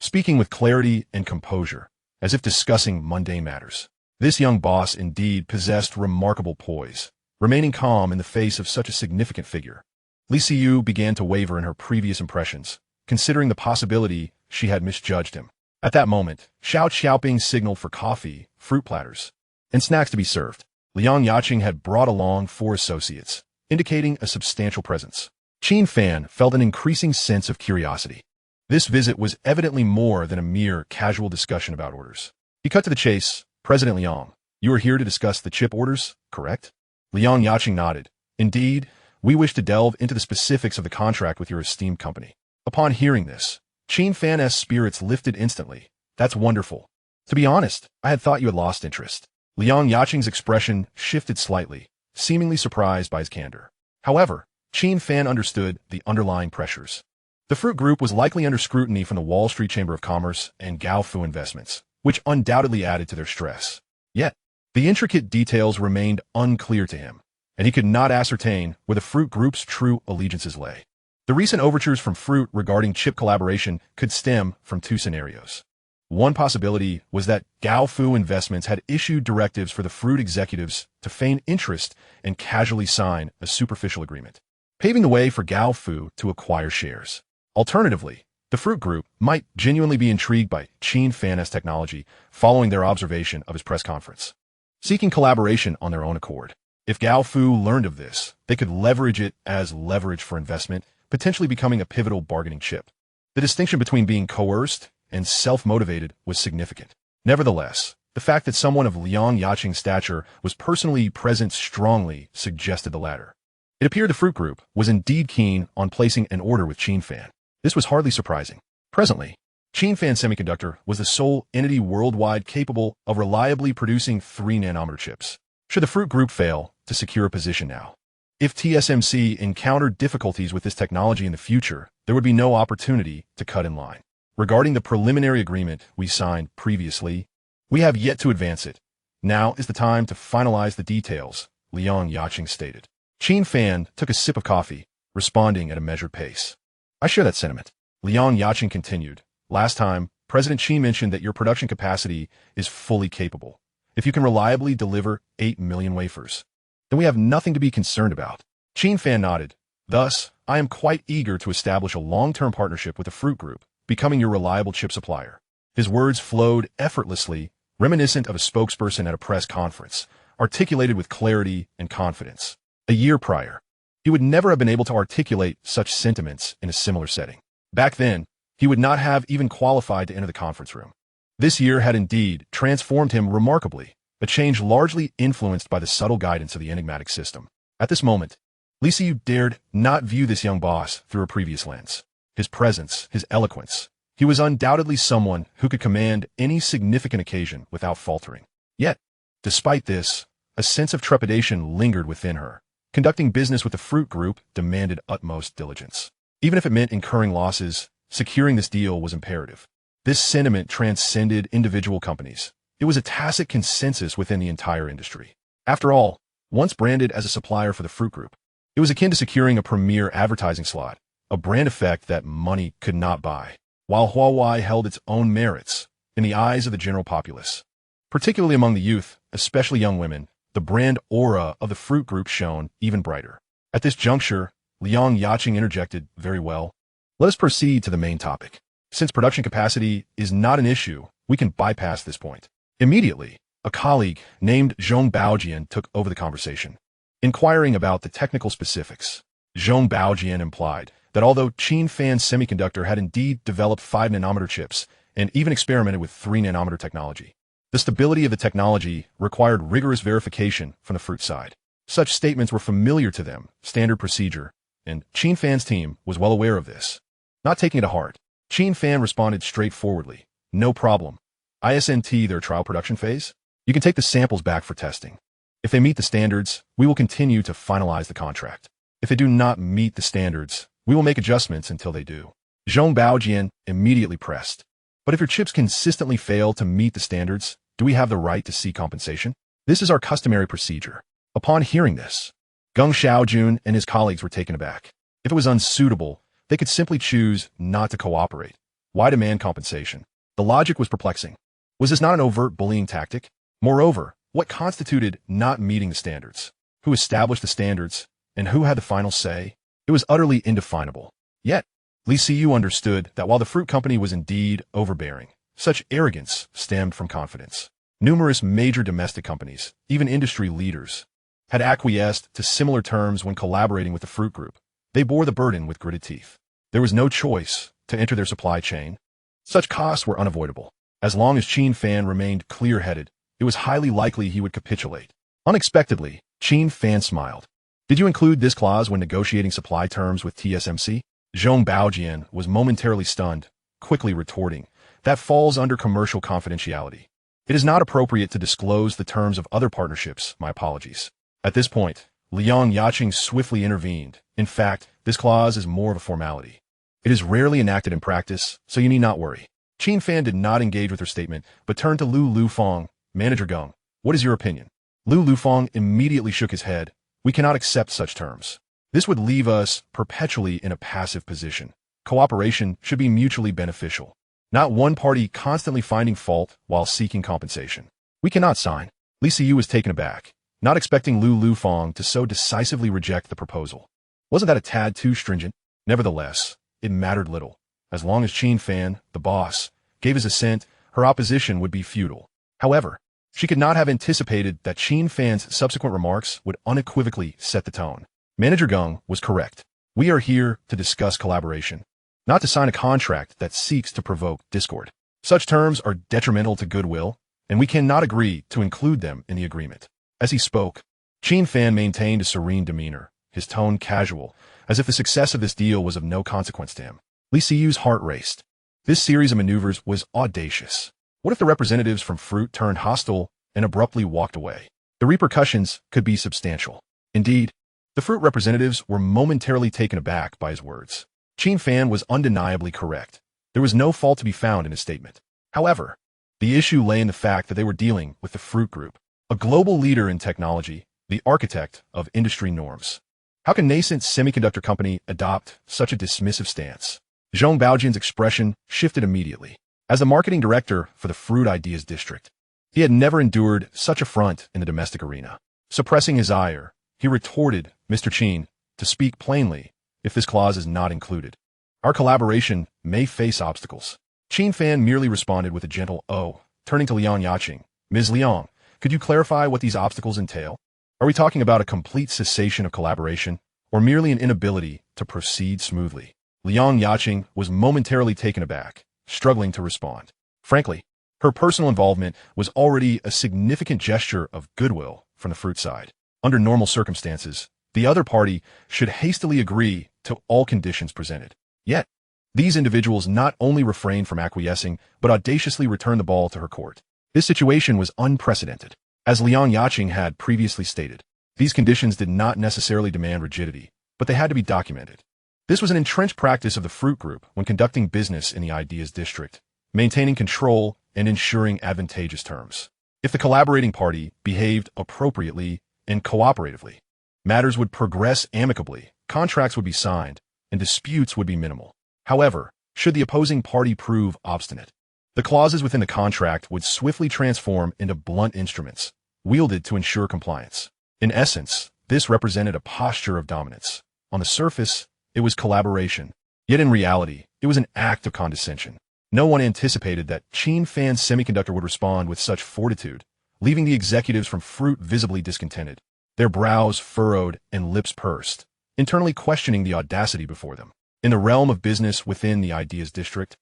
speaking with clarity and composure, as if discussing mundane matters. This young boss indeed possessed remarkable poise, remaining calm in the face of such a significant figure. Li Xiu began to waver in her previous impressions, considering the possibility she had misjudged him. At that moment, Xiao Xiaoping signaled for coffee, fruit platters, and snacks to be served. Liang Yaqing had brought along 4 associates, indicating a substantial presence. Qin Fan felt an increasing sense of curiosity. This visit was evidently more than a mere casual discussion about orders. He cut to the chase. President Liang, you are here to discuss the chip orders, correct? Liang Yaqing nodded. Indeed, we wish to delve into the specifics of the contract with your esteemed company. Upon hearing this, Qin Fan's spirits lifted instantly. That's wonderful. To be honest, I had thought you had lost interest. Liang Yaqing's expression shifted slightly, seemingly surprised by his candor. However, Qin Fan understood the underlying pressures. The fruit group was likely under scrutiny from the Wall Street Chamber of Commerce and Gaofu Investments, which undoubtedly added to their stress. Yet, the intricate details remained unclear to him, and he could not ascertain where the fruit group's true allegiances lay. The recent overtures from Fruit regarding chip collaboration could stem from 2 scenarios. One possibility was that Gaofu Investments had issued directives for the Fruit executives to feign interest and casually sign a superficial agreement, paving the way for Gaofu to acquire shares. Alternatively, the Fruit Group might genuinely be intrigued by Qin Fan's technology following their observation of his press conference, seeking collaboration on their own accord. If Gaofu learned of this, they could leverage it as leverage for investment, potentially becoming a pivotal bargaining chip. The distinction between being coerced and self-motivated was significant. Nevertheless, the fact that someone of Liang Yaqing's stature was personally present strongly suggested the latter. It appeared the Fruit Group was indeed keen on placing an order with Qin Fan. This was hardly surprising. Presently, Qin Fan Semiconductor was the sole entity worldwide capable of reliably producing 3-nanometer chips. Should the Fruit Group fail to secure a position now, if TSMC encountered difficulties with this technology in the future, there would be no opportunity to cut in line. Regarding the preliminary agreement we signed previously, we have yet to advance it. Now is the time to finalize the details, Liang Yaqing stated. Qin Fan took a sip of coffee, responding at a measured pace. I share that sentiment. Liang Yaqing continued. Last time, President Xi mentioned that your production capacity is fully capable. If you can reliably deliver 8 million wafers, then we have nothing to be concerned about. Qin Fan nodded. Thus, I am quite eager to establish a long-term partnership with the Fruit Group, becoming your reliable chip supplier. His words flowed effortlessly, reminiscent of a spokesperson at a press conference, articulated with clarity and confidence. A year prior, he would never have been able to articulate such sentiments in a similar setting. Back then, he would not have even qualified to enter the conference room. This year had indeed transformed him remarkably, a change largely influenced by the subtle guidance of the enigmatic system. At this moment, Li Xiu dared not view this young boss through a previous lens. His presence, his eloquence, he was undoubtedly someone who could command any significant occasion without faltering. Yet, despite this, a sense of trepidation lingered within her. Conducting business with the Fruit Group demanded utmost diligence. Even if it meant incurring losses, securing this deal was imperative. This sentiment transcended individual companies. It was a tacit consensus within the entire industry. After all, once branded as a supplier for the Fruit Group, it was akin to securing a premier advertising slot, a brand effect that money could not buy. While Huawei held its own merits in the eyes of the general populace, particularly among the youth, especially young women, the brand aura of the Fruit Group shone even brighter. At this juncture, Liang Yaqing interjected, very well. Let us proceed to the main topic. Since production capacity is not an issue, we can bypass this point. Immediately, a colleague named Zhong Baojian took over the conversation, inquiring about the technical specifics. Zhong Baojian implied that although Qin Fan Semiconductor had indeed developed 5-nanometer chips and even experimented with 3-nanometer technology, the stability of the technology required rigorous verification from the Fruit side. Such statements were familiar to them, standard procedure, and Qin Fan's team was well aware of this. Not taking it to heart, Qin Fan responded straightforwardly, no problem. ISNT their trial production phase? You can take the samples back for testing. If they meet the standards, we will continue to finalize the contract. If they do not meet the standards, we will make adjustments until they do. Zhong Baojian immediately pressed. But if your chips consistently fail to meet the standards, do we have the right to seek compensation? This is our customary procedure. Upon hearing this, Geng Xiaojun and his colleagues were taken aback. If it was unsuitable, they could simply choose not to cooperate. Why demand compensation? The logic was perplexing. Was this not an overt bullying tactic? Moreover, what constituted not meeting the standards? Who established the standards, and who had the final say? It was utterly indefinable. Yet, Li Siyu understood that while the fruit company was indeed overbearing, such arrogance stemmed from confidence. Numerous major domestic companies, even industry leaders, had acquiesced to similar terms when collaborating with the fruit group. They bore the burden with gritted teeth. There was no choice to enter their supply chain. Such costs were unavoidable. As long as Qin Fan remained clear-headed, it was highly likely he would capitulate. Unexpectedly, Qin Fan smiled. Did you include this clause when negotiating supply terms with TSMC? Zhong Baojian was momentarily stunned, quickly retorting, that falls under commercial confidentiality. It is not appropriate to disclose the terms of other partnerships, my apologies. At this point, Liang Yaqing swiftly intervened. In fact, this clause is more of a formality. It is rarely enacted in practice, so you need not worry. Qin Fan did not engage with her statement, but turned to Lu Lufeng. Manager Geng, what is your opinion? Lu Lufeng immediately shook his head. We cannot accept such terms. This would leave us perpetually in a passive position. Cooperation should be mutually beneficial, not one party constantly finding fault while seeking compensation. We cannot sign. Li Siyu was taken aback, not expecting Lu Lufeng to so decisively reject the proposal. Wasn't that a tad too stringent? Nevertheless, it mattered little. As long as Qin Fan, the boss, gave his assent, her opposition would be futile. However, she could not have anticipated that Qin Fan's subsequent remarks would unequivocally set the tone. Manager Geng was correct. We are here to discuss collaboration, not to sign a contract that seeks to provoke discord. Such terms are detrimental to goodwill, and we cannot agree to include them in the agreement. As he spoke, Qin Fan maintained a serene demeanor, his tone casual, as if the success of this deal was of no consequence to him. Li Siyu's heart raced. This series of maneuvers was audacious. What if the representatives from Fruit turned hostile and abruptly walked away? The repercussions could be substantial. Indeed, the Fruit representatives were momentarily taken aback by his words. Qin Fan was undeniably correct. There was no fault to be found in his statement. However, the issue lay in the fact that they were dealing with the Fruit Group, a global leader in technology, the architect of industry norms. How can nascent semiconductor company adopt such a dismissive stance? Zhong Baojian's expression shifted immediately. As the marketing director for the Fruit Ideas District, he had never endured such affront in the domestic arena. Suppressing his ire, he retorted, Mr. Qin, to speak plainly, if this clause is not included, our collaboration may face obstacles. Qin Fan merely responded with a gentle "oh," turning to Liang Yaqing. Ms. Liang, could you clarify what these obstacles entail? Are we talking about a complete cessation of collaboration, or merely an inability to proceed smoothly? Liang Yaqing was momentarily taken aback, struggling to respond. Frankly, her personal involvement was already a significant gesture of goodwill from the Fruit side. Under normal circumstances, the other party should hastily agree to all conditions presented. Yet, these individuals not only refrained from acquiescing, but audaciously returned the ball to her court. This situation was unprecedented. As Liang Yaqing had previously stated, these conditions did not necessarily demand rigidity, but they had to be documented. This was an entrenched practice of the Fruit Group when conducting business in the Ideas District, maintaining control and ensuring advantageous terms. If the collaborating party behaved appropriately and cooperatively, matters would progress amicably, contracts would be signed, and disputes would be minimal. However, should the opposing party prove obstinate, the clauses within the contract would swiftly transform into blunt instruments, wielded to ensure compliance. In essence, this represented a posture of dominance. On the surface, it was collaboration, yet in reality, it was an act of condescension. No one anticipated that Qin Fan Semiconductor would respond with such fortitude, leaving the executives from Fruit visibly discontented, their brows furrowed and lips pursed, internally questioning the audacity before them. In the realm of business within the Ideas District,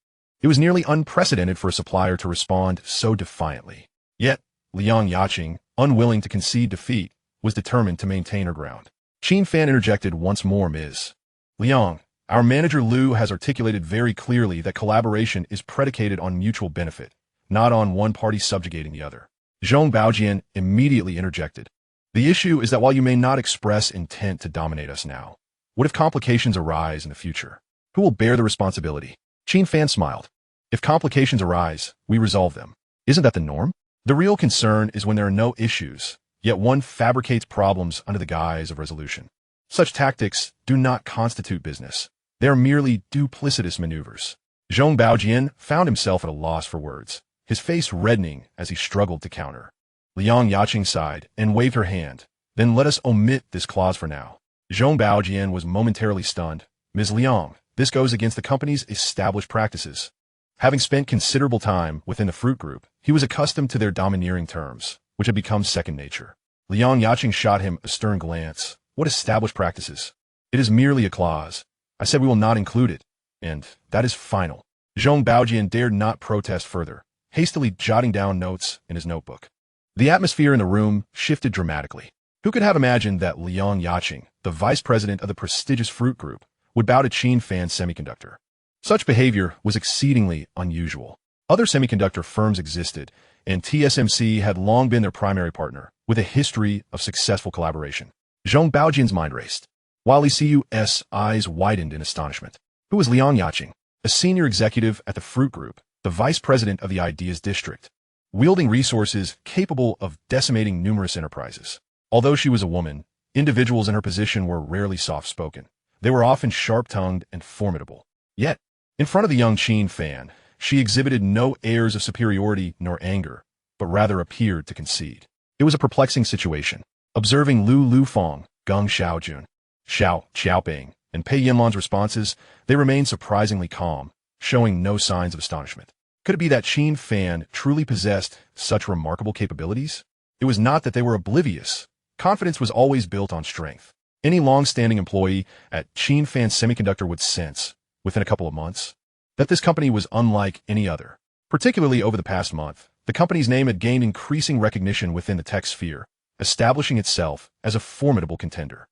it was nearly unprecedented for a supplier to respond so defiantly. Yet, Liang Yaqing, unwilling to concede defeat, was determined to maintain her ground. Qin Fan interjected once more, Ms. Liang, our manager Lu has articulated very clearly that collaboration is predicated on mutual benefit, not on one party subjugating the other. Zhong Baojian immediately interjected. The issue is that while you may not express intent to dominate us now, what if complications arise in the future? Who will bear the responsibility? Qin Fan smiled. If complications arise, we resolve them. Isn't that the norm? The real concern is when there are no issues, yet one fabricates problems under the guise of resolution. Such tactics do not constitute business. They are merely duplicitous maneuvers. Zhong Baojian found himself at a loss for words, his face reddening as he struggled to counter. Liang Yaqing sighed and waved her hand. Then let us omit this clause for now. Zhong Baojian was momentarily stunned. Ms. Liang, this goes against the company's established practices. Having spent considerable time within the fruit group, he was accustomed to their domineering terms, which had become second nature. Liang Yaqing shot him a stern glance. What established practices? It is merely a clause. I said we will not include it, and that is final. Zhong Baojian dared not protest further, hastily jotting down notes in his notebook. The atmosphere in the room shifted dramatically. Who could have imagined that Liang Yaqing, the vice president of the prestigious fruit group, would bow to Qin Fan Semiconductor? Such behavior was exceedingly unusual. Other semiconductor firms existed, and TSMC had long been their primary partner, with a history of successful collaboration. Zhong Baojian's mind raced. While Licu's eyes widened in astonishment. Who was Liang Yaqing? A senior executive at the fruit group, the vice president of the Ideas District, wielding resources capable of decimating numerous enterprises. Although she was a woman, individuals in her position were rarely soft-spoken. They were often sharp-tongued and formidable. Yet, in front of the young Qin Fan, she exhibited no airs of superiority nor anger, but rather appeared to concede. It was a perplexing situation. Observing Lu Lufeng, Geng Xiaojun, Xiao Qiaoping, and Pei Yinlan's responses, they remained surprisingly calm, showing no signs of astonishment. Could it be that Qin Fan truly possessed such remarkable capabilities? It was not that they were oblivious. Confidence was always built on strength. Any long-standing employee at Qin Fan Semiconductor would sense, within a couple of months, that this company was unlike any other. Particularly over the past month, the company's name had gained increasing recognition within the tech sphere, establishing itself as a formidable contender.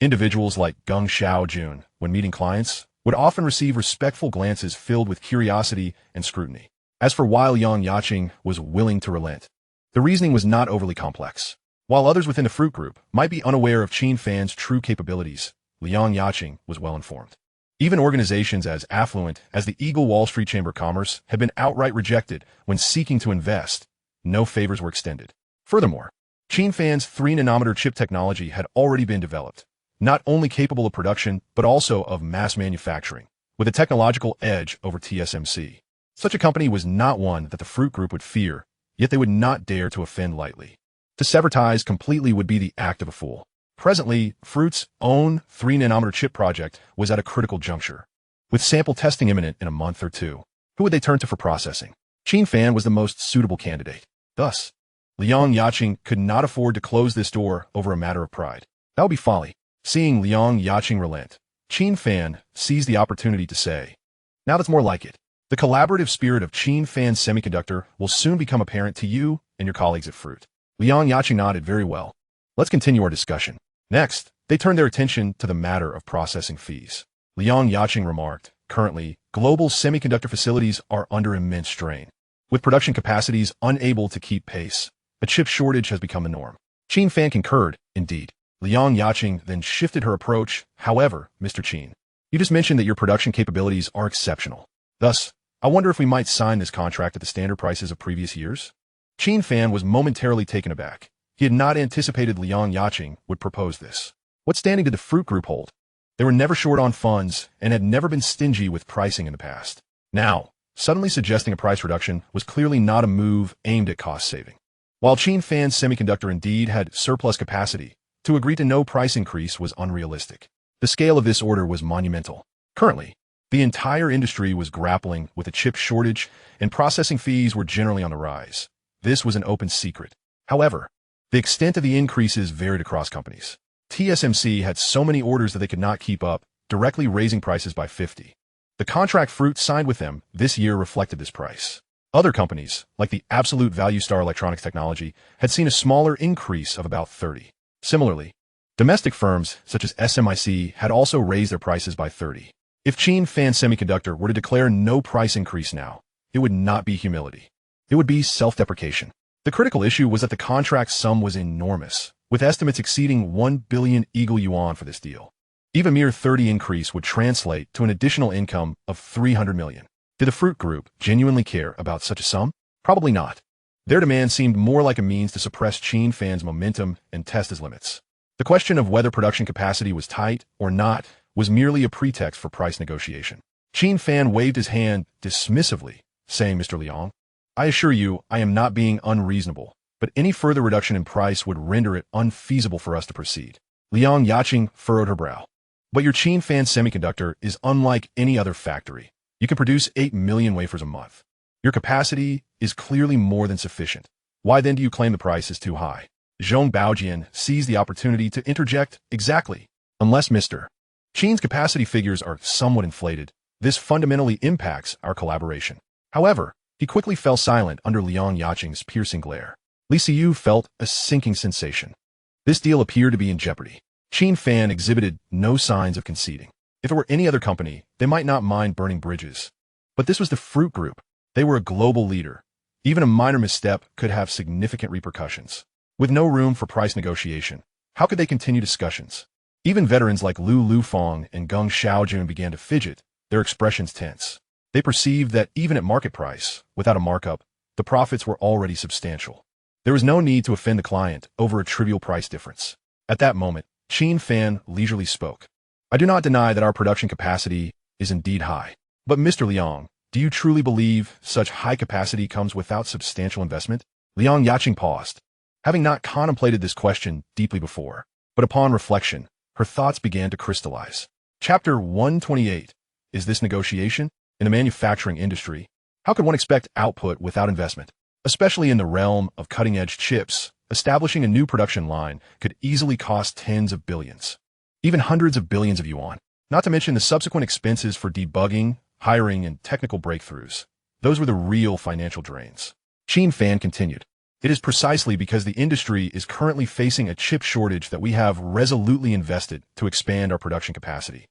Individuals like Geng Xiaojun, when meeting clients, would often receive respectful glances filled with curiosity and scrutiny. As for why Liang Yaqing was willing to relent, the reasoning was not overly complex. While others within the fruit group might be unaware of Qin Fan's true capabilities, Liang Yaqing was well informed. Even organizations as affluent as the Eagle Wall Street Chamber of Commerce had been outright rejected when seeking to invest. No favors were extended. Furthermore, Qin Fan's 3-nanometer chip technology had already been developed, not only capable of production, but also of mass manufacturing, with a technological edge over TSMC. Such a company was not one that the fruit group would fear, yet they would not dare to offend lightly. To sever ties completely would be the act of a fool. Presently, Fruit's own 3-nanometer chip project was at a critical juncture. With sample testing imminent in a month or two, who would they turn to for processing? Qin Fan was the most suitable candidate. Thus, Liang Yaqing could not afford to close this door over a matter of pride. That would be folly. Seeing Liang Yaqing relent, Qin Fan seized the opportunity to say, "Now that's more like it. The collaborative spirit of Qin Fan Semiconductor will soon become apparent to you and your colleagues at Fruit." Liang Yaqing nodded. "Very well. Let's continue our discussion." Next, they turned their attention to the matter of processing fees. Liang Yaqing remarked, "Currently, global semiconductor facilities are under immense strain. With production capacities unable to keep pace, a chip shortage has become the norm." Qin Fan concurred, indeed. Liang Yaqing then shifted her approach. "However, Mr. Qin, you just mentioned that your production capabilities are exceptional. Thus, I wonder if we might sign this contract at the standard prices of previous years?" Qin Fan was momentarily taken aback. He had not anticipated Liang Yaqing would propose this. What standing did the fruit group hold? They were never short on funds and had never been stingy with pricing in the past. Now, suddenly suggesting a price reduction was clearly not a move aimed at cost saving. While Qin Fan Semiconductor indeed had surplus capacity, to agree to no price increase was unrealistic. The scale of this order was monumental. Currently, the entire industry was grappling with a chip shortage, and processing fees were generally on the rise. This was an open secret. However, the extent of the increases varied across companies. TSMC had so many orders that they could not keep up, directly raising prices by 50. The contract Fruit signed with them this year reflected this price. Other companies, like the Absolute Value Star Electronics Technology, had seen a smaller increase of about 30. Similarly, domestic firms such as SMIC had also raised their prices by 30. If Qin Fan Semiconductor were to declare no price increase now, it would not be humility. It would be self-deprecation. The critical issue was that the contract sum was enormous, with estimates exceeding 1 billion Eagle Yuan for this deal. Even mere 30 increase would translate to an additional income of 300 million. Did the Fruit Group genuinely care about such a sum? Probably not. Their demand seemed more like a means to suppress Qin Fan's momentum and test his limits. The question of whether production capacity was tight or not was merely a pretext for price negotiation. Qin Fan waved his hand dismissively, saying, "Mr. Liang, I assure you I am not being unreasonable, but any further reduction in price would render it unfeasible for us to proceed." Liang Yaqing furrowed her brow. "But your Qin Fan semiconductor is unlike any other factory. You can produce 8 million wafers a month. Your capacity is clearly more than sufficient. Why then do you claim the price is too high?" Zhong Baojian seized the opportunity to interject, "Exactly. Unless Mr. Qin's capacity figures are somewhat inflated, this fundamentally impacts our collaboration." However, he quickly fell silent under Liang Yaqing's piercing glare. Li Siyu felt a sinking sensation. This deal appeared to be in jeopardy. Qin Fan exhibited no signs of conceding. If it were any other company, they might not mind burning bridges. But this was the Fruit Group. They were a global leader. Even a minor misstep could have significant repercussions. With no room for price negotiation, how could they continue discussions? Even veterans like Lu Lufeng and Geng Xiaojun began to fidget, their expressions tense. They perceived that even at market price, without a markup, the profits were already substantial. There was no need to offend the client over a trivial price difference. At that moment, Qin Fan leisurely spoke. "I do not deny that our production capacity is indeed high. But Mr. Liang, do you truly believe such high capacity comes without substantial investment?" Liang Yaqing paused, having not contemplated this question deeply before. But upon reflection, her thoughts began to crystallize. Chapter 128. Is this negotiation? In the manufacturing industry, how could one expect output without investment? Especially in the realm of cutting-edge chips, establishing a new production line could easily cost tens of billions, even hundreds of billions of yuan, not to mention the subsequent expenses for debugging, hiring, and technical breakthroughs. Those were the real financial drains. Qin Fan continued. "It is precisely because the industry is currently facing a chip shortage that we have resolutely invested to expand our production capacity,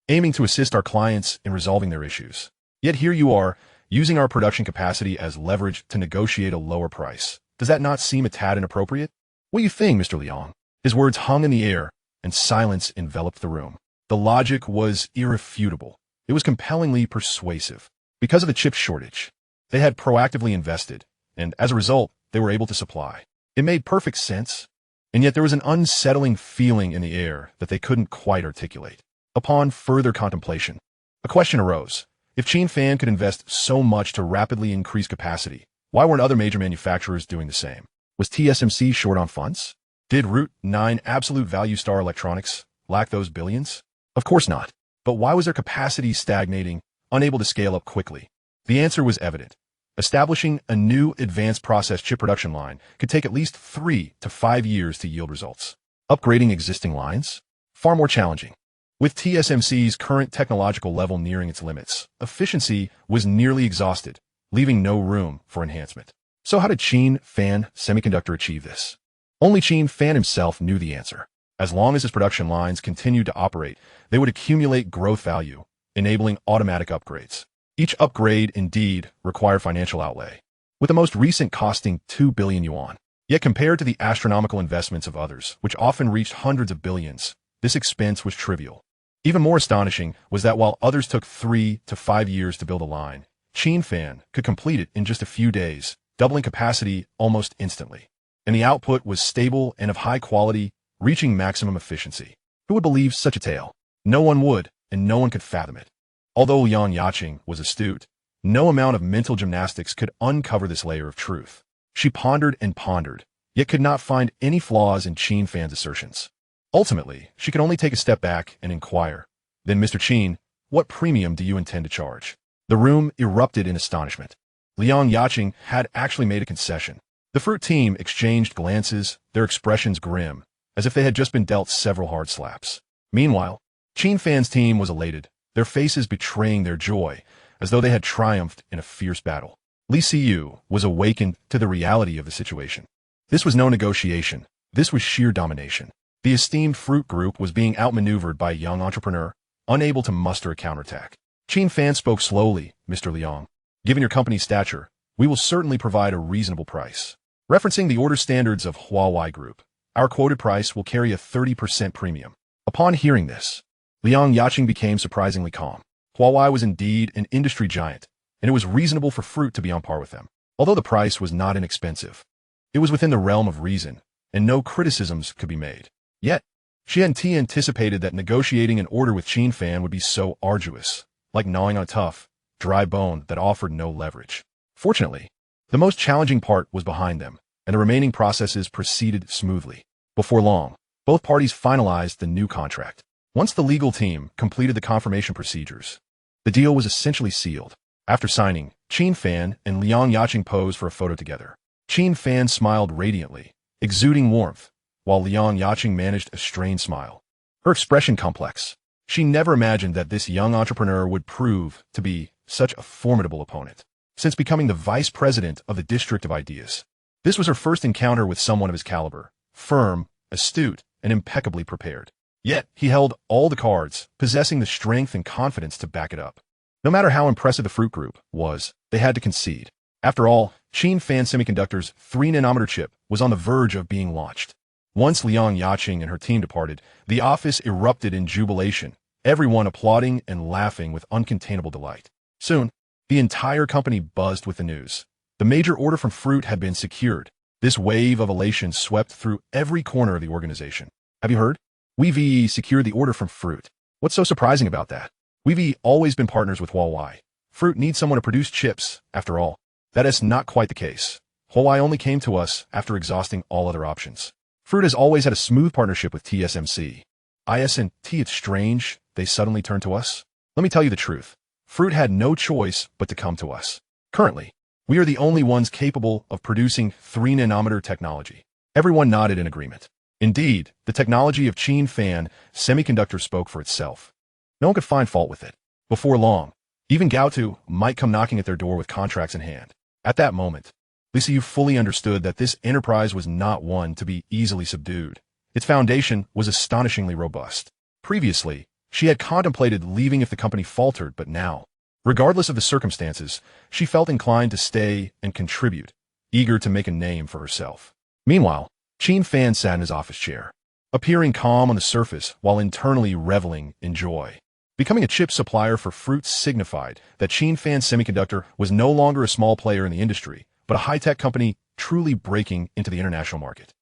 aiming to assist our clients in resolving their issues. Yet here you are, using our production capacity as leverage to negotiate a lower price. Does that not seem a tad inappropriate? What do you think, Mr. Liang?" His words hung in the air, and silence enveloped the room. The logic was irrefutable. It was compellingly persuasive. Because of the chip shortage, they had proactively invested, and as a result, they were able to supply. It made perfect sense, and yet there was an unsettling feeling in the air that they couldn't quite articulate. Upon further contemplation, a question arose. If Qin Fan could invest so much to rapidly increase capacity, why weren't other major manufacturers doing the same? Was TSMC short on funds? Did Root 9 Absolute Value Star Electronics lack those billions? Of course not. But why was their capacity stagnating, unable to scale up quickly? The answer was evident. Establishing a new advanced process chip production line could take at least 3 to 5 years to yield results. Upgrading existing lines? Far more challenging. With TSMC's current technological level nearing its limits, efficiency was nearly exhausted, leaving no room for enhancement. So how did Qin Fan Semiconductor achieve this? Only Qin Fan himself knew the answer. As long as his production lines continued to operate, they would accumulate growth value, enabling automatic upgrades. Each upgrade, indeed, required financial outlay, with the most recent costing 2 billion yuan. Yet compared to the astronomical investments of others, which often reached hundreds of billions, this expense was trivial. Even more astonishing was that while others took 3 to 5 years to build a line, Qin Fan could complete it in just a few days, doubling capacity almost instantly. And the output was stable and of high quality, reaching maximum efficiency. Who would believe such a tale? No one would, and no one could fathom it. Although Liang Yaqing was astute, no amount of mental gymnastics could uncover this layer of truth. She pondered and pondered, yet could not find any flaws in Qin Fan's assertions. Ultimately, she could only take a step back and inquire. "Then, Mr. Qin, what premium do you intend to charge?" The room erupted in astonishment. Liang Yaqing had actually made a concession. The Fruit team exchanged glances, their expressions grim, as if they had just been dealt several hard slaps. Meanwhile, Qin Fan's team was elated, their faces betraying their joy, as though they had triumphed in a fierce battle. Li Siyu was awakened to the reality of the situation. This was no negotiation. This was sheer domination. The esteemed Fruit Group was being outmaneuvered by a young entrepreneur, unable to muster a counterattack. Qin Fan spoke slowly, "Mr. Liang, given your company's stature, we will certainly provide a reasonable price. Referencing the order standards of Huawei Group, our quoted price will carry a 30% premium." Upon hearing this, Liang Yaqing became surprisingly calm. Huawei was indeed an industry giant, and it was reasonable for Fruit to be on par with them. although the price was not inexpensive. It was within the realm of reason, and no criticisms could be made. Yet, she hadn't anticipated that negotiating an order with Qin Fan would be so arduous, like gnawing on a tough, dry bone that offered no leverage. Fortunately, the most challenging part was behind them, and the remaining processes proceeded smoothly. Before long, both parties finalized the new contract. Once the legal team completed the confirmation procedures, the deal was essentially sealed. After signing, Qin Fan and Liang Yaqing posed for a photo together. Qin Fan smiled radiantly, exuding warmth, while Liang Yaqing managed a strained smile. Her expression complex. She never imagined that this young entrepreneur would prove to be such a formidable opponent. Since becoming the vice president of the District of Ideas, this was her first encounter with someone of his caliber, firm, astute, and impeccably prepared. Yet, he held all the cards, possessing the strength and confidence to back it up. No matter how impressive the Fruit Group was, they had to concede. After all, Qin Fan Semiconductor's 3-nanometer chip was on the verge of being launched. Once Liang Yaqing and her team departed, the office erupted in jubilation, everyone applauding and laughing with uncontainable delight. Soon, the entire company buzzed with the news. The major order from Fruit had been secured. This wave of elation swept through every corner of the organization. Have you heard? We've secured the order from Fruit. What's so surprising about that? We've always been partners with Huawei. Fruit needs someone to produce chips, after all. That is not quite the case. Huawei only came to us after exhausting all other options. Fruit has always had a smooth partnership with TSMC. It's strange they suddenly turned to us. Let me tell you the truth. Fruit had no choice but to come to us. Currently, we are the only ones capable of producing 3-nanometer technology. Everyone nodded in agreement. Indeed, the technology of Qin Fan Semiconductor spoke for itself. No one could find fault with it. Before long, even Gaotu might come knocking at their door with contracts in hand. At that moment, Lisa Yu fully understood that this enterprise was not one to be easily subdued. Its foundation was astonishingly robust. Previously, she had contemplated leaving if the company faltered, but now, regardless of the circumstances, she felt inclined to stay and contribute, eager to make a name for herself. Meanwhile, Qin Fan sat in his office chair, appearing calm on the surface while internally reveling in joy. Becoming a chip supplier for Fruit signified that Qin Fan Semiconductor was no longer a small player in the industry, but a high-tech company truly breaking into the international market.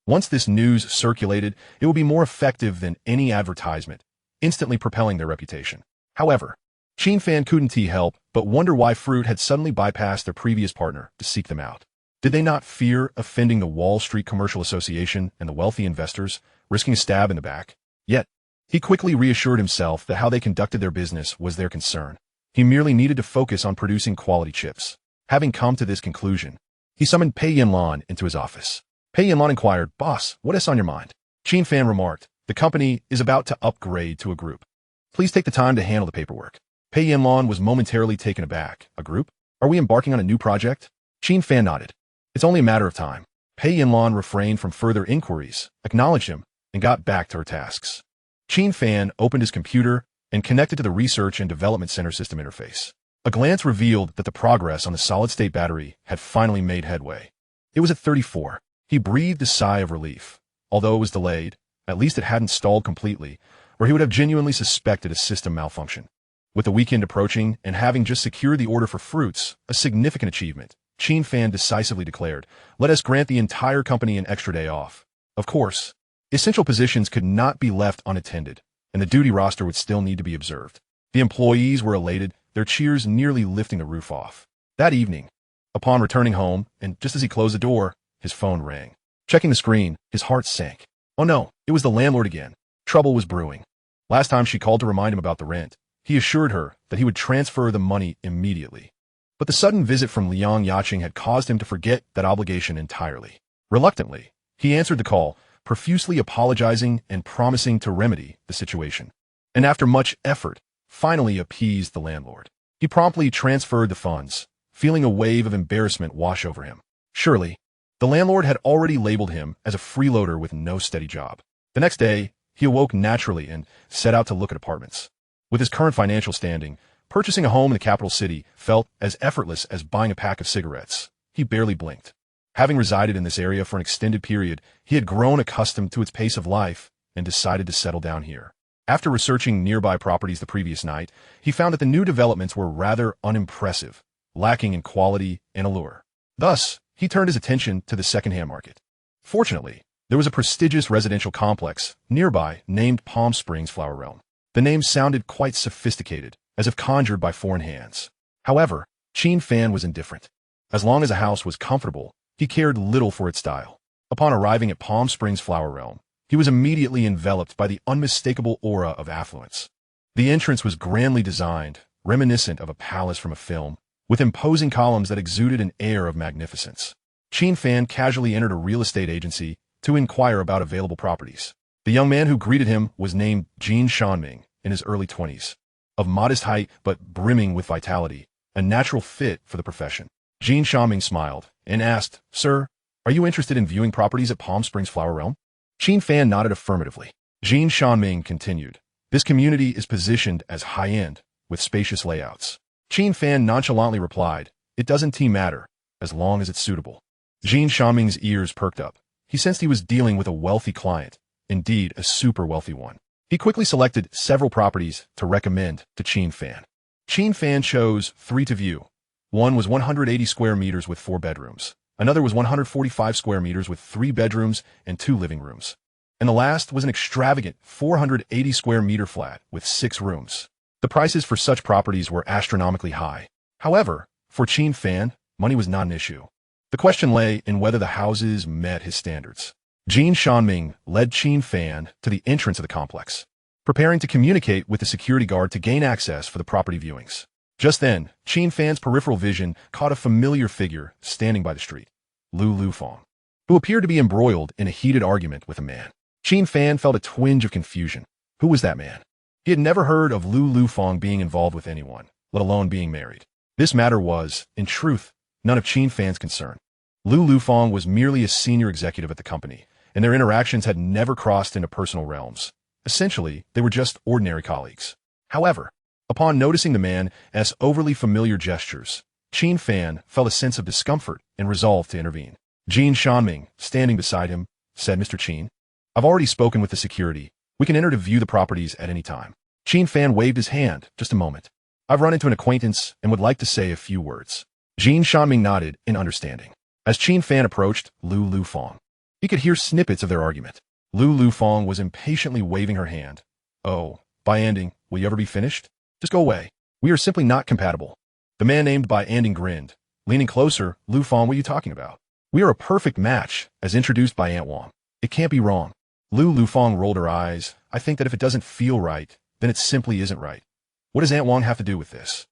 Once this news circulated, it would be more effective than any advertisement, instantly propelling their reputation. However, Qin Fan couldn't help but wonder why Fruit had suddenly bypassed their previous partner to seek them out. Did they not fear offending the Wall Street Commercial Association and the wealthy investors, risking a stab in the back? Yet, he quickly reassured himself that how they conducted their business was their concern. He merely needed to focus on producing quality chips. Having come to this conclusion, he summoned Pei Yinlan into his office. Pei Yinlan inquired, "Boss, what is on your mind?" Qin Fan remarked, "The company is about to upgrade to a group. Please take the time to handle the paperwork." Pei Yinlan was momentarily taken aback. "A group? Are we embarking on a new project?" Qin Fan nodded. "It's only a matter of time." Pei Yinlan refrained from further inquiries, acknowledged him, and got back to her tasks. Qin Fan opened his computer and connected to the Research and Development Center system interface. A glance revealed that the progress on the solid-state battery had finally made headway. It was at 34. He breathed a sigh of relief. Although it was delayed, at least it hadn't stalled completely, or he would have genuinely suspected a system malfunction. With the weekend approaching and having just secured the order for Fruits, a significant achievement, Qin Fan decisively declared, "Let us grant the entire company an extra day off." Of course, essential positions could not be left unattended, and the duty roster would still need to be observed. The employees were elated, their cheers nearly lifting the roof off. That evening, upon returning home, and just as he closed the door, his phone rang. Checking the screen, his heart sank. Oh no, it was the landlord again. Trouble was brewing. Last time she called to remind him about the rent, he assured her that he would transfer the money immediately. But the sudden visit from Liang Yaqing had caused him to forget that obligation entirely. Reluctantly, he answered the call, profusely apologizing and promising to remedy the situation. And after much effort, finally appeased the landlord. He promptly transferred the funds, feeling a wave of embarrassment wash over him. Surely, the landlord had already labeled him as a freeloader with no steady job. The next day, he awoke naturally and set out to look at apartments. With his current financial standing, purchasing a home in the capital city felt as effortless as buying a pack of cigarettes. He barely blinked. Having resided in this area for an extended period, he had grown accustomed to its pace of life and decided to settle down here. After researching nearby properties the previous night, he found that the new developments were rather unimpressive, lacking in quality and allure. Thus, he turned his attention to the second-hand market. Fortunately, there was a prestigious residential complex nearby named Palm Springs Flower Realm. The name sounded quite sophisticated, as if conjured by foreign hands. However, Qin Fan was indifferent. As long as a house was comfortable, he cared little for its style. Upon arriving at Palm Springs Flower Realm, he was immediately enveloped by the unmistakable aura of affluence. The entrance was grandly designed, reminiscent of a palace from a film, with imposing columns that exuded an air of magnificence. Qin Fan casually entered a real estate agency to inquire about available properties. The young man who greeted him was named Jin Shanming, in his early 20s. Of modest height but brimming with vitality, a natural fit for the profession. Jin Shanming smiled and asked, "Sir, are you interested in viewing properties at Palm Springs Flower Realm?" Qin Fan nodded affirmatively. Jin Shanming continued, "This community is positioned as high-end, with spacious layouts." Qin Fan nonchalantly replied, "It doesn't matter, as long as it's suitable." Jin Shanming's ears perked up. He sensed he was dealing with a wealthy client, indeed a super wealthy one. He quickly selected several properties to recommend to Qin Fan. Qin Fan chose 3 to view. One was 180 square meters with 4 bedrooms. Another was 145 square meters with 3 bedrooms and 2 living rooms. And the last was an extravagant 480 square meter flat with 6 rooms. The prices for such properties were astronomically high. However, for Qin Fan, money was not an issue. The question lay in whether the houses met his standards. Jin Shanming led Qin Fan to the entrance of the complex, preparing to communicate with the security guard to gain access for the property viewings. Just then, Qin Fan's peripheral vision caught a familiar figure standing by the street, Lu Lufeng, who appeared to be embroiled in a heated argument with a man. Qin Fan felt a twinge of confusion. Who was that man? He had never heard of Lu Lufeng being involved with anyone, let alone being married. This matter was, in truth, none of Qin Fan's concern. Lu Lufeng was merely a senior executive at the company, and their interactions had never crossed into personal realms. Essentially, they were just ordinary colleagues. However, upon noticing the man's overly familiar gestures, Qin Fan felt a sense of discomfort and resolved to intervene. Jin Shanming, standing beside him, said, "Mr. Qin, I've already spoken with the security. We can enter to view the properties at any time." Qin Fan waved his hand. "Just a moment. I've run into an acquaintance and would like to say a few words." Jin Shanming nodded in understanding. As Qin Fan approached Lu Lufeng, he could hear snippets of their argument. Lu Lufeng was impatiently waving her hand. "Oh, Bai Anding, will you ever be finished? Just go away. We are simply not compatible." The man named Bai Anding grinned. Leaning closer, "Lufeng, what are you talking about? We are a perfect match, as introduced by Aunt Wang. It can't be wrong." Lu Lufeng rolled her eyes. "I think that if it doesn't feel right, then it simply isn't right. What does Aunt Wang have to do with this?"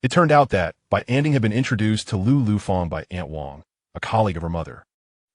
It turned out that Bai Anding had been introduced to Lu Lufeng by Aunt Wang, a colleague of her mother,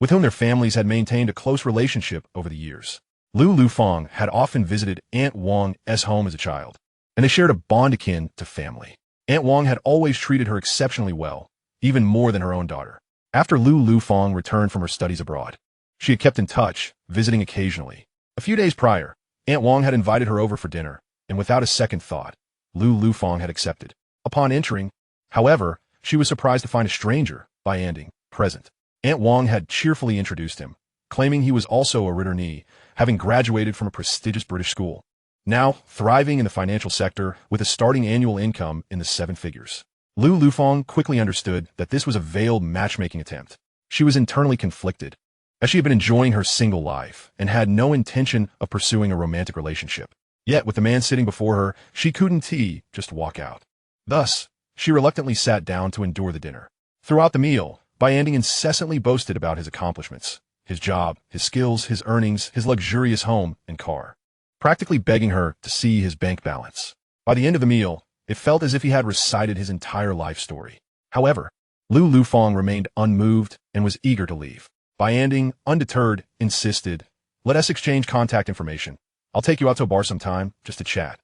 with whom their families had maintained a close relationship over the years. Lu Lufeng had often visited Aunt Wang's home as a child, and they shared a bond akin to family. Aunt Wang had always treated her exceptionally well, even more than her own daughter. After Lu Lufeng returned from her studies abroad, she had kept in touch, visiting occasionally. A few days prior, Aunt Wang had invited her over for dinner, and without a second thought, Lu Lufeng had accepted. Upon entering, however, she was surprised to find a stranger, Bai Anding, present. Aunt Wang had cheerfully introduced him, claiming he was also a returnee, having graduated from a prestigious British school, now thriving in the financial sector with a starting annual income in the 7 figures. Lu Lufeng quickly understood that this was a veiled matchmaking attempt. She was internally conflicted, as she had been enjoying her single life and had no intention of pursuing a romantic relationship. Yet, with the man sitting before her, she couldn't just walk out. Thus, she reluctantly sat down to endure the dinner. Throughout the meal, Bai Anding incessantly boasted about his accomplishments, his job, his skills, his earnings, his luxurious home and car, practically begging her to see his bank balance. By the end of the meal, it felt as if he had recited his entire life story. However, Lu Lufeng remained unmoved and was eager to leave. Bai Anding, undeterred, insisted, "Let us exchange contact information. I'll take you out to a bar sometime, just to chat."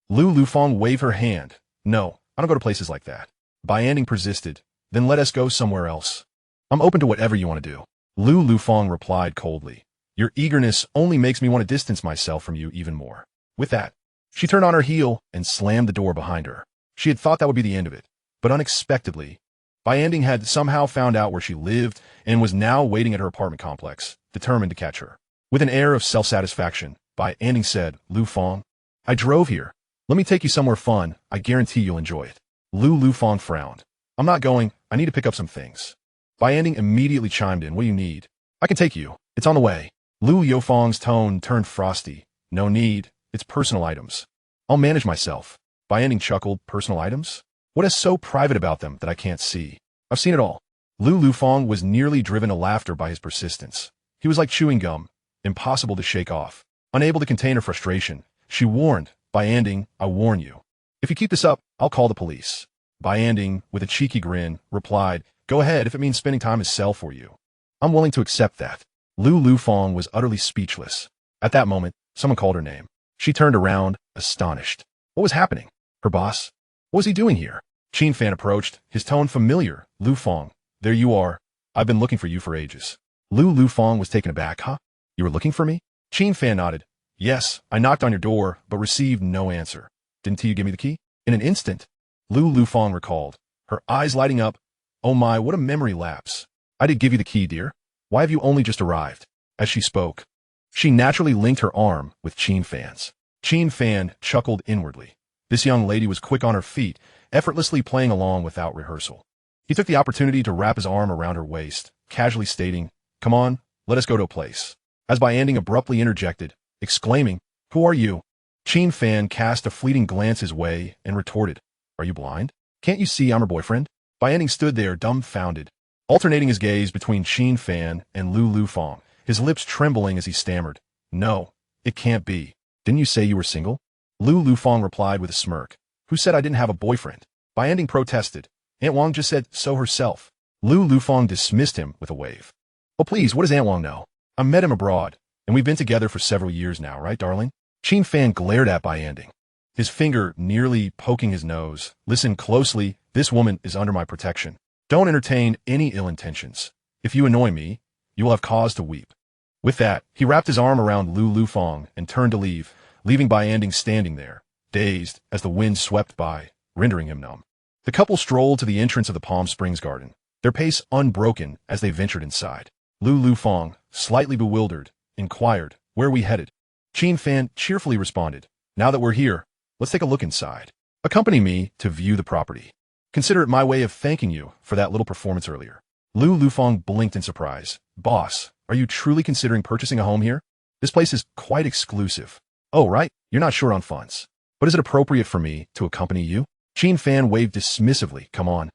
Lu Lufeng waved her hand. "No, I don't go to places like that." Bai Anding persisted. "Then let us go somewhere else. I'm open to whatever you want to do." Lu Lufeng replied coldly. "Your eagerness only makes me want to distance myself from you even more." With that, she turned on her heel and slammed the door behind her. She had thought that would be the end of it, but unexpectedly, Bai Anding had somehow found out where she lived and was now waiting at her apartment complex, determined to catch her. With an air of self-satisfaction, Bai Anding said, "Lufeng, I drove here. Let me take you somewhere fun. I guarantee you'll enjoy it." Lu Lufeng frowned. "I'm not going. I need to pick up some things." Bayanding immediately chimed in. What do you need? I can take you. It's on the way. Lu Yofeng's tone turned frosty. No need. It's personal items. I'll manage myself. Bayanding chuckled. Personal items? What is so private about them that I can't see? I've seen it all. Lu Lufeng was nearly driven to laughter by his persistence. He was like chewing gum, impossible to shake off. Unable to contain her frustration, she warned, Bayanding, I warn you. If you keep this up, I'll call the police. Bayanding, with a cheeky grin, replied, Go ahead if it means spending time in cell for you. I'm willing to accept that. Lu Lufeng was utterly speechless. At that moment, someone called her name. She turned around, astonished. What was happening? Her boss? What was he doing here? Qin Fan approached, his tone familiar. Lufeng, there you are. I've been looking for you for ages. Lu Lufeng was taken aback. Huh? You were looking for me? Qin Fan nodded. Yes, I knocked on your door, but received no answer. Didn't you give me the key? In an instant, Lu Lufeng recalled, her eyes lighting up. Oh my, what a memory lapse. I did give you the key, dear. Why have you only just arrived? As she spoke, she naturally linked her arm with Qin Fan's. Qin Fan chuckled inwardly. This young lady was quick on her feet, effortlessly playing along without rehearsal. He took the opportunity to wrap his arm around her waist, casually stating, Come on, let us go to a place. As Bayanding abruptly interjected, exclaiming, Who are you? Qin Fan cast a fleeting glance his way and retorted, Are you blind? Can't you see I'm her boyfriend? Bayanding stood there dumbfounded, alternating his gaze between Qin Fan and Lu Lufeng, his lips trembling as he stammered, No, it can't be. Didn't you say you were single? Lu Lufeng replied with a smirk. Who said I didn't have a boyfriend? Bayanding protested. Aunt Wang just said so herself. Lu Lufeng dismissed him with a wave. Oh please, what does Aunt Wang know? I met him abroad, and we've been together for several years now, right, darling? Qin Fan glared at Bayanding, his finger nearly poking his nose. Listen closely, this woman is under my protection. Don't entertain any ill intentions. If you annoy me, you will have cause to weep. With that, he wrapped his arm around Lu Lufeng and turned to leave, leaving Bayanding standing there, dazed as the wind swept by, rendering him numb. The couple strolled to the entrance of the Palm Springs garden, their pace unbroken as they ventured inside. Lu Lufeng, slightly bewildered, inquired, Where are we headed? Qin Fan cheerfully responded, Now that we're here, let's take a look inside. Accompany me to view the property. Consider it my way of thanking you for that little performance earlier. Lu Lufeng blinked in surprise. Boss, are you truly considering purchasing a home here? This place is quite exclusive. Oh, right, you're not short on funds. But is it appropriate for me to accompany you? Qin Fan waved dismissively. Come on.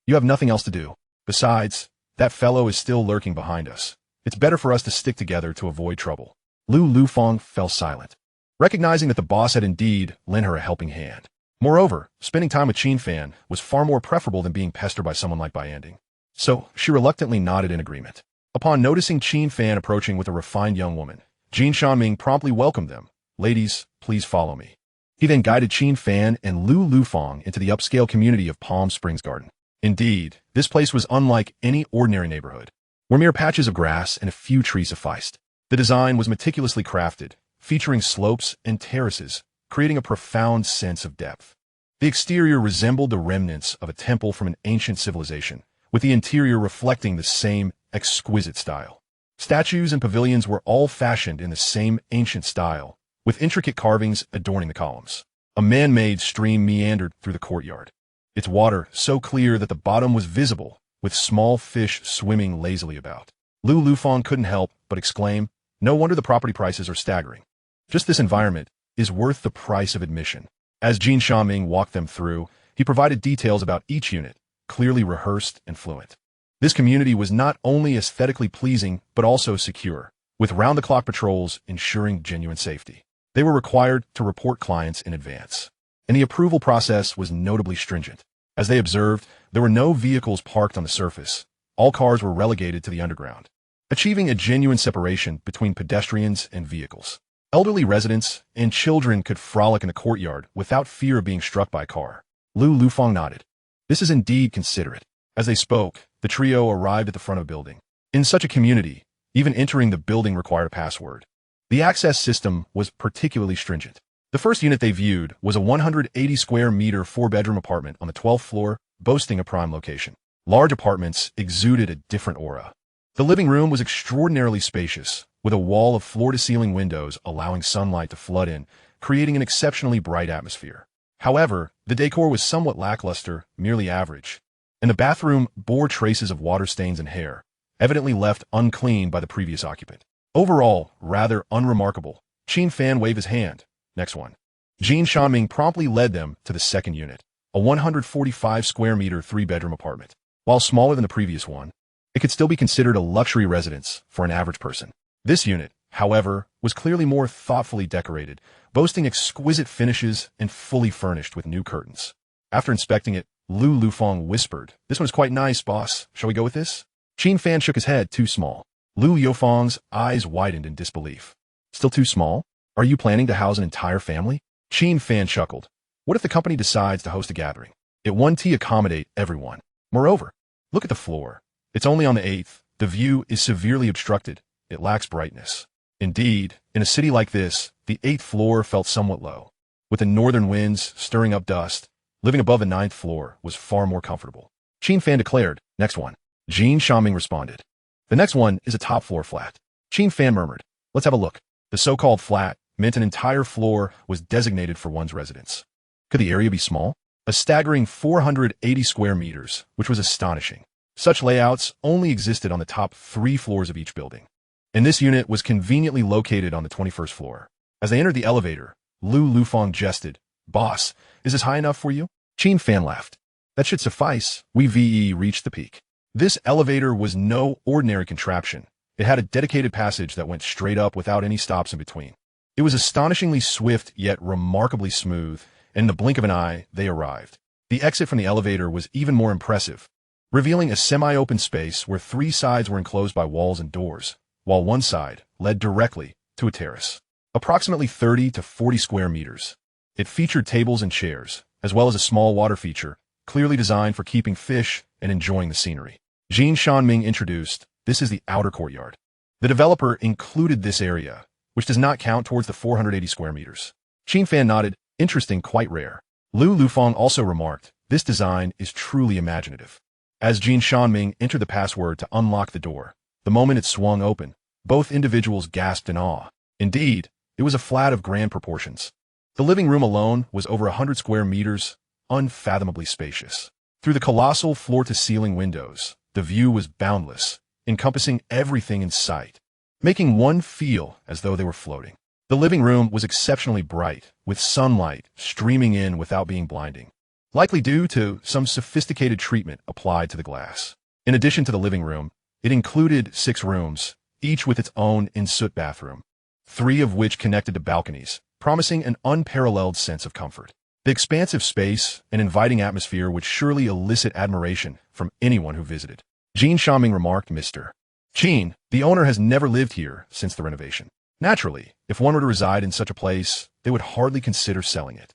You have nothing else to do. Besides, that fellow is still lurking behind us. It's better for us to stick together to avoid trouble. Lu Lufeng fell silent, recognizing that the boss had indeed lent her a helping hand. Moreover, spending time with Qin Fan was far more preferable than being pestered by someone like Bayanding. So, she reluctantly nodded in agreement. Upon noticing Qin Fan approaching with a refined young woman, Jin Shanming promptly welcomed them. Ladies, please follow me. He then guided Qin Fan and Lu Lufeng into the upscale community of Palm Springs Garden. Indeed, this place was unlike any ordinary neighborhood, where mere patches of grass and a few trees sufficed. The design was meticulously crafted, featuring slopes and terraces, creating a profound sense of depth. The exterior resembled the remnants of a temple from an ancient civilization, with the interior reflecting the same exquisite style. Statues and pavilions were all fashioned in the same ancient style, with intricate carvings adorning the columns. A man-made stream meandered through the courtyard, its water so clear that the bottom was visible, with small fish swimming lazily about. Lu Lufeng couldn't help but exclaim, No wonder the property prices are staggering. Just this environment is worth the price of admission. As Jin Shanming walked them through, he provided details about each unit, clearly rehearsed and fluent. This community was not only aesthetically pleasing, but also secure, with round-the-clock patrols ensuring genuine safety. They were required to report clients in advance, and the approval process was notably stringent. As they observed, there were no vehicles parked on the surface. All cars were relegated to the underground, achieving a genuine separation between pedestrians and vehicles. Elderly residents and children could frolic in the courtyard without fear of being struck by a car. Lu Lufeng nodded. This is indeed considerate. As they spoke, the trio arrived at the front of a building. In such a community, even entering the building required a password. The access system was particularly stringent. The first unit they viewed was a 180 square meter 4-bedroom apartment on the 12th floor, boasting a prime location. Large apartments exuded a different aura. The living room was extraordinarily spacious, with a wall of floor-to-ceiling windows allowing sunlight to flood in, creating an exceptionally bright atmosphere. However, the decor was somewhat lackluster, merely average. and the bathroom bore traces of water stains and hair, evidently left unclean by the previous occupant. Overall, rather unremarkable. Qin Fan waved his hand. Next one. Jin Shanming promptly led them to the second unit, a 145 square meter three-bedroom apartment. While smaller than the previous one, it could still be considered a luxury residence for an average person. This unit, however, was clearly more thoughtfully decorated, boasting exquisite finishes and fully furnished with new curtains. After inspecting it, Lu Lufeng whispered, "This one's quite nice, boss. Shall we go with this?" Qin Fan shook his head. "Too small." Lu Yufeng's eyes widened in disbelief. "Still too small? Are you planning to house an entire family?" Qin Fan chuckled. "What if the company decides to host a gathering? It won't accommodate everyone. Moreover, look at the floor. It's only on the 8th. The view is severely obstructed. It lacks brightness." Indeed, in a city like this, the 8th floor felt somewhat low. With the northern winds stirring up dust, living above the 9th floor was far more comfortable. Qin Fan declared, "Next one." Jin Shanming responded, "The next one is a top-floor flat." Qin Fan murmured, "Let's have a look." The so-called flat meant an entire floor was designated for one's residence. Could the area be small? A staggering 480 square meters, which was astonishing. Such layouts only existed on the top 3 floors of each building. And this unit was conveniently located on the 21st floor. As they entered the elevator, Lu Lufeng jested, "Boss, is this high enough for you?" Qin Fan laughed. "That should suffice." We reached the peak. This elevator was no ordinary contraption. It had a dedicated passage that went straight up without any stops in between. It was astonishingly swift yet remarkably smooth, and in the blink of an eye, they arrived. The exit from the elevator was even more impressive, revealing a semi-open space where 3 sides were enclosed by walls and doors, while one side led directly to a terrace. Approximately 30 to 40 square meters. It featured tables and chairs, as well as a small water feature, clearly designed for keeping fish and enjoying the scenery. Jin Shanming introduced, "This is the outer courtyard." The developer included this area, which does not count towards the 480 square meters. Qin Fan nodded, "Interesting, quite rare." Lu Lufeng also remarked, "This design is truly imaginative." As Jin Shanming entered the password to unlock the door, the moment it swung open, both individuals gasped in awe. Indeed, it was a flat of grand proportions. The living room alone was over 100 square meters, unfathomably spacious. Through the colossal floor-to-ceiling windows, the view was boundless, encompassing everything in sight, making one feel as though they were floating. The living room was exceptionally bright, with sunlight streaming in without being blinding, likely due to some sophisticated treatment applied to the glass. In addition to the living room, it included 6 rooms, each with its own en-suite bathroom, 3 of which connected to balconies, promising an unparalleled sense of comfort. The expansive space and inviting atmosphere would surely elicit admiration from anyone who visited. Jin Shanming remarked, "Mr. Qin, the owner has never lived here since the renovation. Naturally, if one were to reside in such a place, they would hardly consider selling it."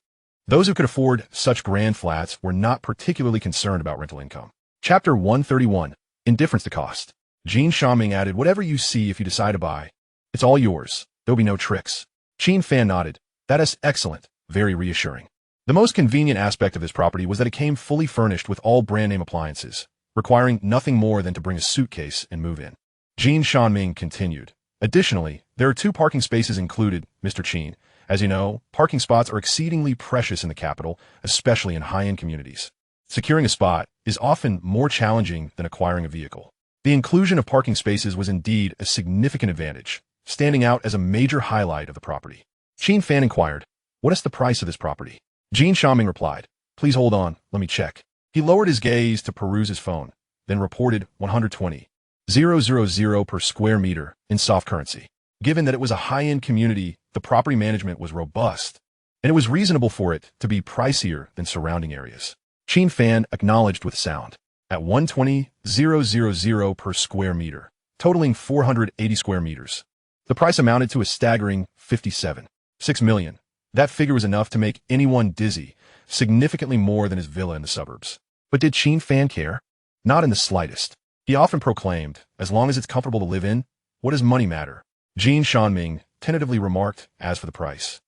Those who could afford such grand flats were not particularly concerned about rental income. Chapter 131, Indifference to Cost. Jin Shanming added, "Whatever you see if you decide to buy, it's all yours. There'll be no tricks." Qin Fan nodded. "That is excellent, very reassuring." The most convenient aspect of this property was that it came fully furnished with all brand-name appliances, requiring nothing more than to bring a suitcase and move in. Jin Shanming continued, "Additionally, there are 2 parking spaces included, Mr. Qin. As you know, parking spots are exceedingly precious in the capital, especially in high-end communities. Securing a spot is often more challenging than acquiring a vehicle." The inclusion of parking spaces was indeed a significant advantage, standing out as a major highlight of the property. Qin Fan inquired, "What is the price of this property?" Jin Shanming replied, "Please hold on, let me check." He lowered his gaze to peruse his phone, then reported 120,000 per square meter in soft currency. Given that it was a high-end community, the property management was robust, and it was reasonable for it to be pricier than surrounding areas. Qin Fan acknowledged with a sound. At 120,000 per square meter, totaling 480 square meters, the price amounted to a staggering 57.6 million. That figure was enough to make anyone dizzy, significantly more than his villa in the suburbs. But did Qin Fan care? Not in the slightest. He often proclaimed, "As long as it's comfortable to live in, what does money matter?" Jin Shanming tentatively remarked, "As for the price,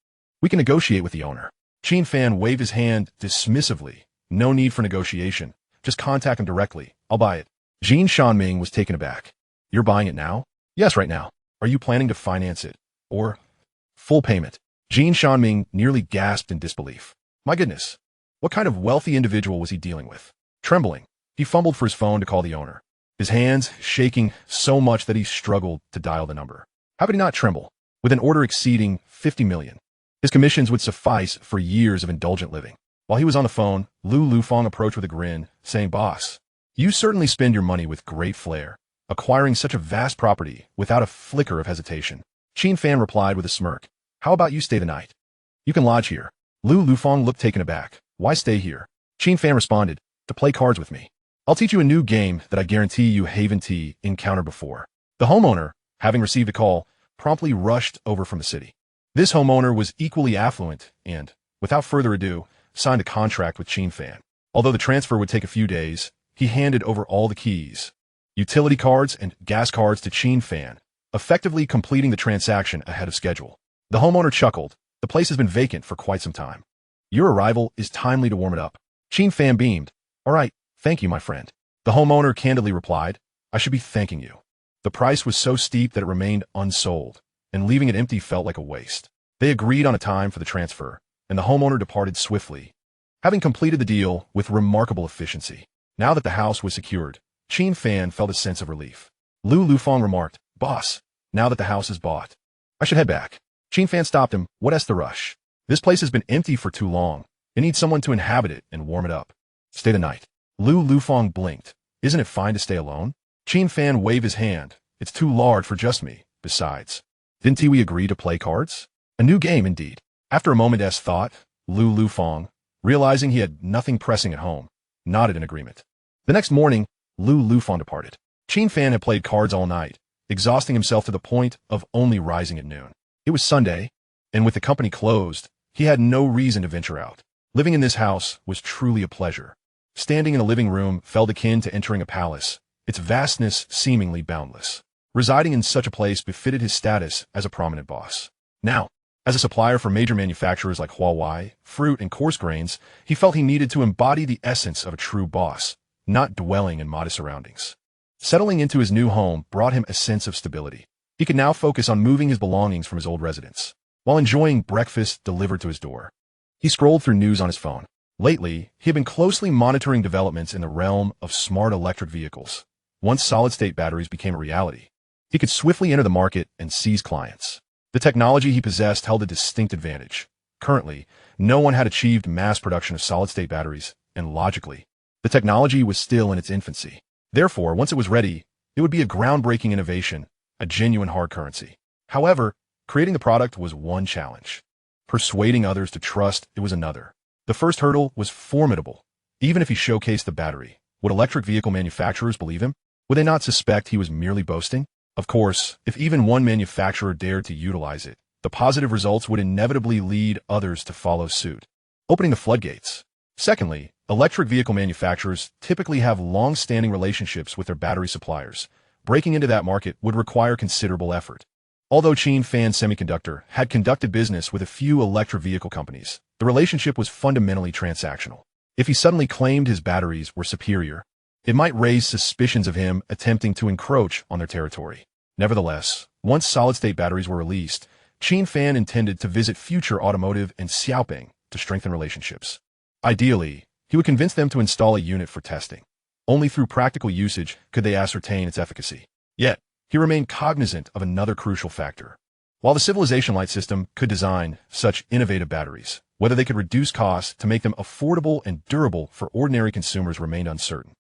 we can negotiate with the owner." Qin Fan waved his hand dismissively. "No need for negotiation. Just contact him directly. I'll buy it." Jin Shanming was taken aback. "You're buying it now?" "Yes, right now." "Are you planning to finance it? Or full payment?" Jin Shanming nearly gasped in disbelief. My goodness, what kind of wealthy individual was he dealing with? Trembling, He fumbled for his phone to call the owner, his hands shaking so much that he struggled to dial the number. How could he not tremble? With an order exceeding 50 million, his commissions would suffice for years of indulgent living. While he was on the phone, Lu Lufeng approached with a grin, saying, "Boss, you certainly spend your money with great flair, acquiring such a vast property without a flicker of hesitation." Qin Fan replied with a smirk, "How about you stay the night? You can lodge here." Lu Lufeng looked taken aback. "Why stay here?" Qin Fan responded, "To play cards with me. I'll teach you a new game that I guarantee you haven't encountered before." The homeowner, having received a call, promptly rushed over from the city. This homeowner was equally affluent and, without further ado, signed a contract with Qin Fan. Although the transfer would take a few days, he handed over all the keys, utility cards, and gas cards to Qin Fan, effectively completing the transaction ahead of schedule. The homeowner chuckled. "The place has been vacant for quite some time. Your arrival is timely to warm it up." Qin Fan beamed. "All right, thank you, my friend." The homeowner candidly replied, "I should be thanking you. The price was so steep that it remained unsold, and leaving it empty felt like a waste." They agreed on a time for the transfer, and the homeowner departed swiftly, having completed the deal with remarkable efficiency. Now that the house was secured, Qin Fan felt a sense of relief. Lu Lufeng remarked, "Boss, now that the house is bought, I should head back." Qin Fan stopped him. "What's the rush? This place has been empty for too long. It needs someone to inhabit it and warm it up. Stay the night." Lu Lufeng blinked. "Isn't it fine to stay alone?" Qin Fan waved his hand. "It's too large for just me. Besides, didn't we agree to play cards? A new game indeed." After a moment's thought, Lu Lufeng, realizing he had nothing pressing at home, nodded in agreement. The next morning, Lu Lufeng departed. Qin Fan had played cards all night, exhausting himself to the point of only rising at noon. It was Sunday, and with the company closed, he had no reason to venture out. Living in this house was truly a pleasure. Standing in the living room felt akin to entering a palace, its vastness seemingly boundless. Residing in such a place befitted his status as a prominent boss. Now, as a supplier for major manufacturers like Huawei, fruit, and coarse grains, he felt he needed to embody the essence of a true boss, not dwelling in modest surroundings. Settling into his new home brought him a sense of stability. He could now focus on moving his belongings from his old residence, while enjoying breakfast delivered to his door. He scrolled through news on his phone. Lately, he had been closely monitoring developments in the realm of smart electric vehicles. Once solid-state batteries became a reality, he could swiftly enter the market and seize clients. The technology he possessed held a distinct advantage. Currently, no one had achieved mass production of solid-state batteries, and logically, the technology was still in its infancy. Therefore, once it was ready, it would be a groundbreaking innovation, a genuine hard currency. However, creating the product was one challenge. Persuading others to trust it was another. The first hurdle was formidable. Even if he showcased the battery, would electric vehicle manufacturers believe him? Would they not suspect he was merely boasting? Of course, if even one manufacturer dared to utilize it, the positive results would inevitably lead others to follow suit, opening the floodgates. Secondly, electric vehicle manufacturers typically have long-standing relationships with their battery suppliers. Breaking into that market would require considerable effort. Although Qin Fan Semiconductor had conducted business with a few electric vehicle companies, the relationship was fundamentally transactional. If he suddenly claimed his batteries were superior, it might raise suspicions of him attempting to encroach on their territory. Nevertheless, once solid-state batteries were released, Qin Fan intended to visit future automotive and Xiaoping to strengthen relationships. Ideally, he would convince them to install a unit for testing. Only through practical usage could they ascertain its efficacy. Yet, he remained cognizant of another crucial factor. While the civilization light system could design such innovative batteries, whether they could reduce costs to make them affordable and durable for ordinary consumers remained uncertain.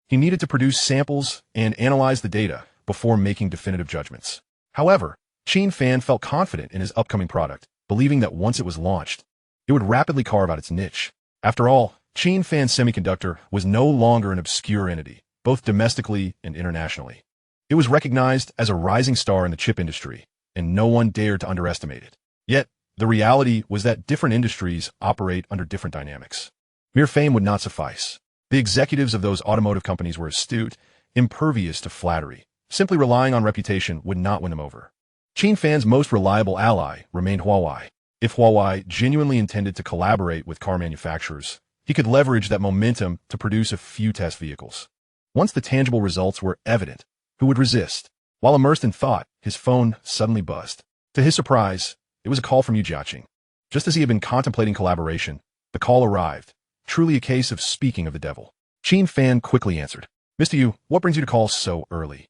He needed to produce samples and analyze the data before making definitive judgments. However, Qin Fan felt confident in his upcoming product, believing that once it was launched, it would rapidly carve out its niche. After all, Qin Fan Semiconductor was no longer an obscure entity, both domestically and internationally. It was recognized as a rising star in the chip industry, and no one dared to underestimate it. Yet, the reality was that different industries operate under different dynamics. Mere fame would not suffice. The executives of those automotive companies were astute, impervious to flattery. Simply relying on reputation would not win them over. Qin Fan's most reliable ally remained Huawei. If Huawei genuinely intended to collaborate with car manufacturers, he could leverage that momentum to produce a few test vehicles. Once the tangible results were evident, who would resist? While immersed in thought, his phone suddenly buzzed. To his surprise, it was a call from Yu Jiaqing. Just as he had been contemplating collaboration, the call arrived, truly a case of speaking of the devil. Qin Fan quickly answered. Mr. Yu, what brings you to call so early?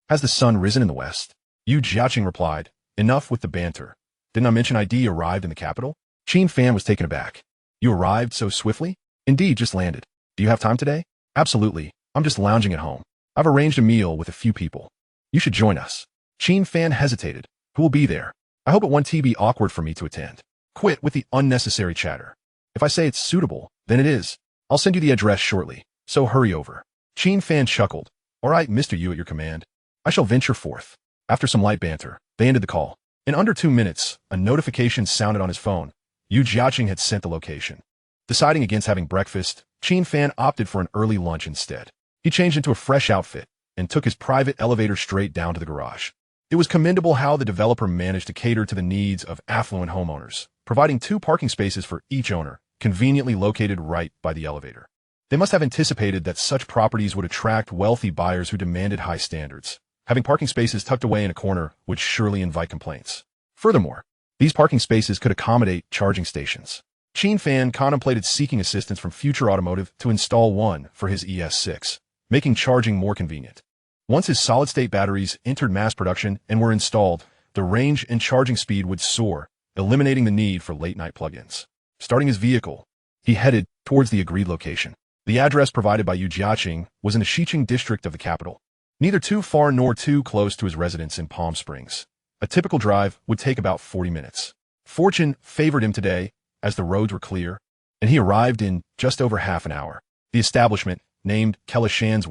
Has the sun risen in the west? Yu Jiaqing replied. Enough with the banter. Didn't I mention ID arrived in the capital? Qin Fan was taken aback. You arrived so swiftly? Indeed, just landed. Do you have time today? Absolutely. I'm just lounging at home. I've arranged a meal with a few people. You should join us. Qin Fan hesitated. Who will be there? I hope it won't be awkward for me to attend. Quit with the unnecessary chatter. If I say it's suitable, then it is. I'll send you the address shortly, so hurry over. Qin Fan chuckled. All right, Mr. Yu, at your command. I shall venture forth. After some light banter, they ended the call. In under 2 minutes, a notification sounded on his phone. Yu Jiaqing had sent the location. Deciding against having breakfast, Qin Fan opted for an early lunch instead. He changed into a fresh outfit and took his private elevator straight down to the garage. It was commendable how the developer managed to cater to the needs of affluent homeowners, providing 2 parking spaces for each owner, conveniently located right by the elevator. They must have anticipated that such properties would attract wealthy buyers who demanded high standards. Having parking spaces tucked away in a corner would surely invite complaints. Furthermore, these parking spaces could accommodate charging stations. Qin Fan contemplated seeking assistance from Future Automotive to install one for his ES6, making charging more convenient. Once his solid-state batteries entered mass production and were installed, the range and charging speed would soar, eliminating the need for late-night plug-ins. Starting his vehicle, he headed towards the agreed location. The address provided by Yu Jiaqing was in the Xiqing district of the capital, neither too far nor too close to his residence in Palm Springs. A typical drive would take about 40 minutes. Fortune favored him today, as the roads were clear, and he arrived in just over half an hour. The establishment, named Kelishan's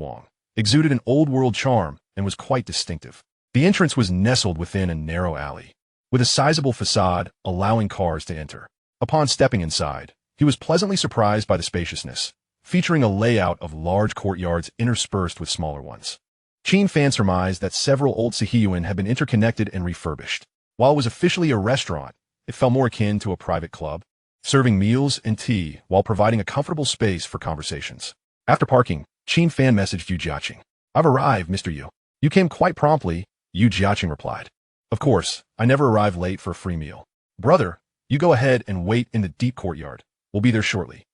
exuded an old-world charm and was quite distinctive. The entrance was nestled within a narrow alley, with a sizable facade allowing cars to enter. Upon stepping inside, he was pleasantly surprised by the spaciousness, featuring a layout of large courtyards interspersed with smaller ones. Qin Fan surmised that several old Sihiyuan had been interconnected and refurbished. While it was officially a restaurant, it felt more akin to a private club, serving meals and tea while providing a comfortable space for conversations. After parking, Qin Fan messaged Yu Jiaqing. I've arrived, Mr. Yu. You came quite promptly, Yu Jiaqing replied. Of course, I never arrive late for a free meal. Brother, you go ahead and wait in the deep courtyard. We'll be there shortly.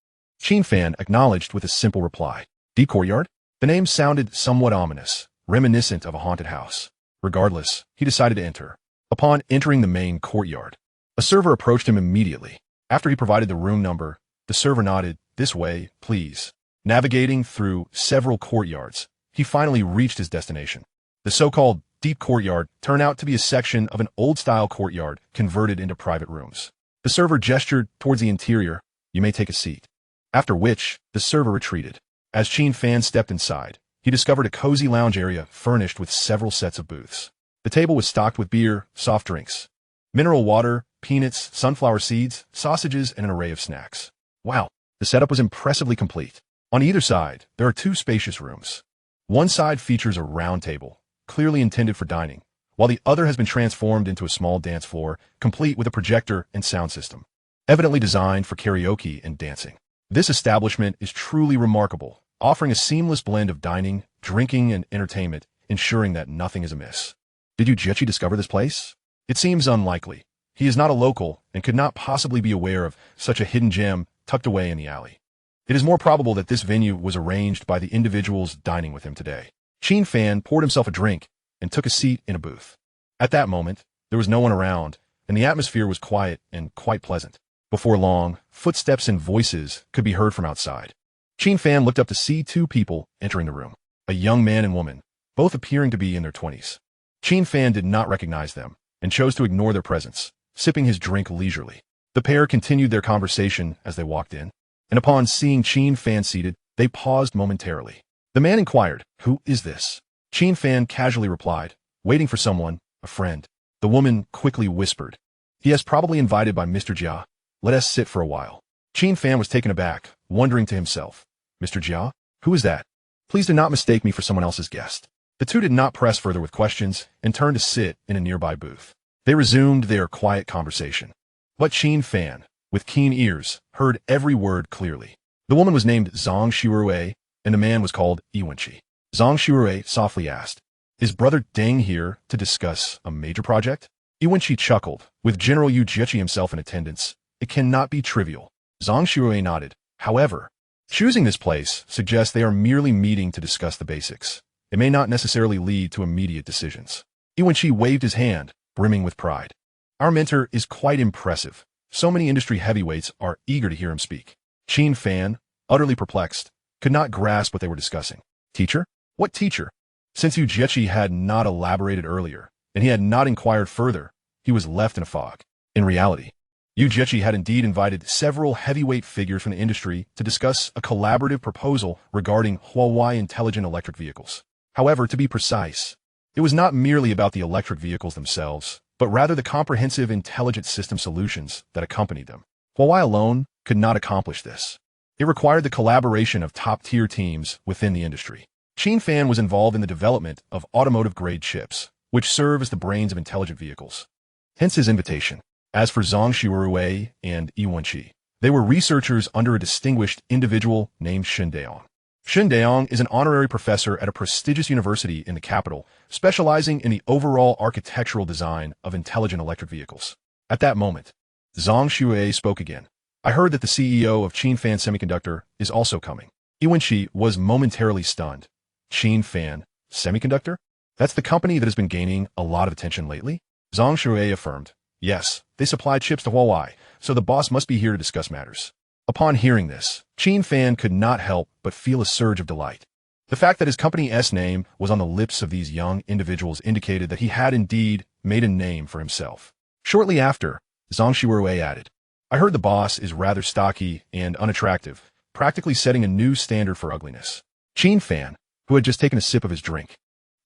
Qin Fan acknowledged with a simple reply. Deep courtyard? The name sounded somewhat ominous, reminiscent of a haunted house. Regardless, he decided to enter. Upon entering the main courtyard, a server approached him immediately. After he provided the room number, the server nodded, this way, please. Navigating through several courtyards, he finally reached his destination. The so-called deep courtyard turned out to be a section of an old-style courtyard converted into private rooms. The server gestured towards the interior. You may take a seat. After which, the server retreated. As Qin Fan stepped inside, he discovered a cozy lounge area furnished with several sets of booths. The table was stocked with beer, soft drinks, mineral water, peanuts, sunflower seeds, sausages, and an array of snacks. Wow, the setup was impressively complete. On either side, there are 2 spacious rooms. One side features a round table, clearly intended for dining, while the other has been transformed into a small dance floor, complete with a projector and sound system, evidently designed for karaoke and dancing. This establishment is truly remarkable, offering a seamless blend of dining, drinking, and entertainment, ensuring that nothing is amiss. Did Yu Jiaqing discover this place? It seems unlikely. He is not a local and could not possibly be aware of such a hidden gem tucked away in the alley. It is more probable that this venue was arranged by the individuals dining with him today. Qin Fan poured himself a drink and took a seat in a booth. At that moment, there was no one around, and the atmosphere was quiet and quite pleasant. Before long, footsteps and voices could be heard from outside. Qin Fan looked up to see 2 people entering the room, a young man and woman, both appearing to be in their 20s. Qin Fan did not recognize them and chose to ignore their presence, sipping his drink leisurely. The pair continued their conversation as they walked in, and upon seeing Qin Fan seated, they paused momentarily. The man inquired, "Who is this?" Qin Fan casually replied, "Waiting for someone, a friend." The woman quickly whispered, "He has probably invited by Mr. Jia. Let us sit for a while." Qin Fan was taken aback, wondering to himself, "Mr. Jia? Who is that? Please do not mistake me for someone else's guest." The 2 did not press further with questions and turned to sit in a nearby booth. They resumed their quiet conversation. But Qin Fan, with keen ears, heard every word clearly. The woman was named Zhang Shirue, and the man was called Iwenqi. Zhang Shirue softly asked, "Is Brother Deng here to discuss a major project?" Iwenqi chuckled, with General Yu Jiaqing himself in attendance. "It cannot be trivial." Zhang Shirue nodded. "However, Choosing this place suggests they are merely meeting to discuss the basics. It may not necessarily lead to immediate decisions. Iwanchi waved his hand, brimming with pride. Our mentor is quite impressive. So many industry heavyweights are eager to hear him speak. Qin Fan, utterly perplexed, could not grasp what they were discussing. Teacher? What teacher? Since Yu Jiechi had not elaborated earlier, and he had not inquired further, he was left in a fog. In reality, Yu Jiechi had indeed invited several heavyweight figures from the industry to discuss a collaborative proposal regarding Huawei intelligent electric vehicles. However, to be precise, it was not merely about the electric vehicles themselves, but rather the comprehensive intelligent system solutions that accompanied them. Huawei alone could not accomplish this. It required the collaboration of top-tier teams within the industry. Qin Fan was involved in the development of automotive-grade chips, which serve as the brains of intelligent vehicles. Hence his invitation. As for Zhang Xiurui and Iwanchi, they were researchers under a distinguished individual named Shen Daong. Shen Daong is an honorary professor at a prestigious university in the capital, specializing in the overall architectural design of intelligent electric vehicles. At that moment, Zhang Xiurui spoke again. I heard that the CEO of Qin Fan Semiconductor is also coming. Iwanchi was momentarily stunned. Qin Fan Semiconductor? That's the company that has been gaining a lot of attention lately? Zhang Xiurui affirmed. Yes, they supply chips to Huawei, so the boss must be here to discuss matters. Upon hearing this, Qin Fan could not help but feel a surge of delight. The fact that his company's name was on the lips of these young individuals indicated that he had indeed made a name for himself. Shortly after, Zhang Xiurui added, I heard the boss is rather stocky and unattractive, practically setting a new standard for ugliness. Qin Fan, who had just taken a sip of his drink,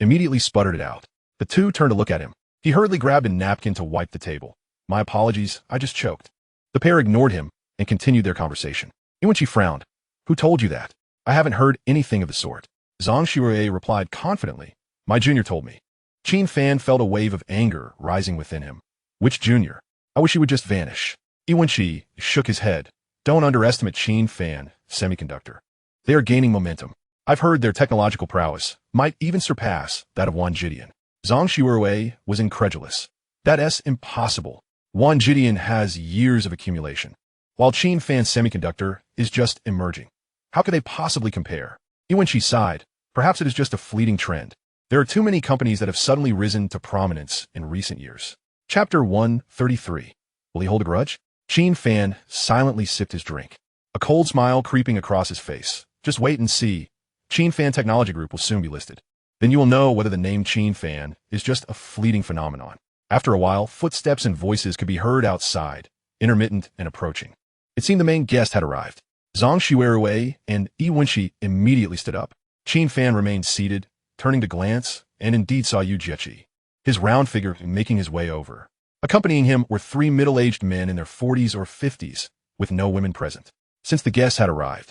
immediately sputtered it out. The two turned to look at him. He hurriedly grabbed a napkin to wipe the table. My apologies, I just choked. The pair ignored him and continued their conversation. Iwanchi frowned. Who told you that? I haven't heard anything of the sort. Zhang Xiurui replied confidently. My junior told me. Qin Fan felt a wave of anger rising within him. Which junior? I wish he would just vanish. Iwanchi shook his head. Don't underestimate Qin Fan Semiconductor. They are gaining momentum. I've heard their technological prowess might even surpass that of Wan Jidian. Zhang Xiurui was incredulous. That's impossible. Wan Jidian has years of accumulation, while Qin Fan Semiconductor is just emerging. How could they possibly compare? Iwanchi sighed. Perhaps it is just a fleeting trend. There are too many companies that have suddenly risen to prominence in recent years. Chapter 133. Will he hold a grudge? Qin Fan silently sipped his drink, a cold smile creeping across his face. Just wait and see. Qin Fan Technology Group will soon be listed. Then you will know whether the name Qin Fan is just a fleeting phenomenon. After a while, footsteps and voices could be heard outside, intermittent and approaching. It seemed the main guest had arrived. Zhang Xiurui and Iwanchi immediately stood up. Qin Fan remained seated, turning to glance, and indeed saw Yu Jiechi, his round figure making his way over. Accompanying him were three middle-aged men in their 40s or 50s, with no women present. Since the guests had arrived,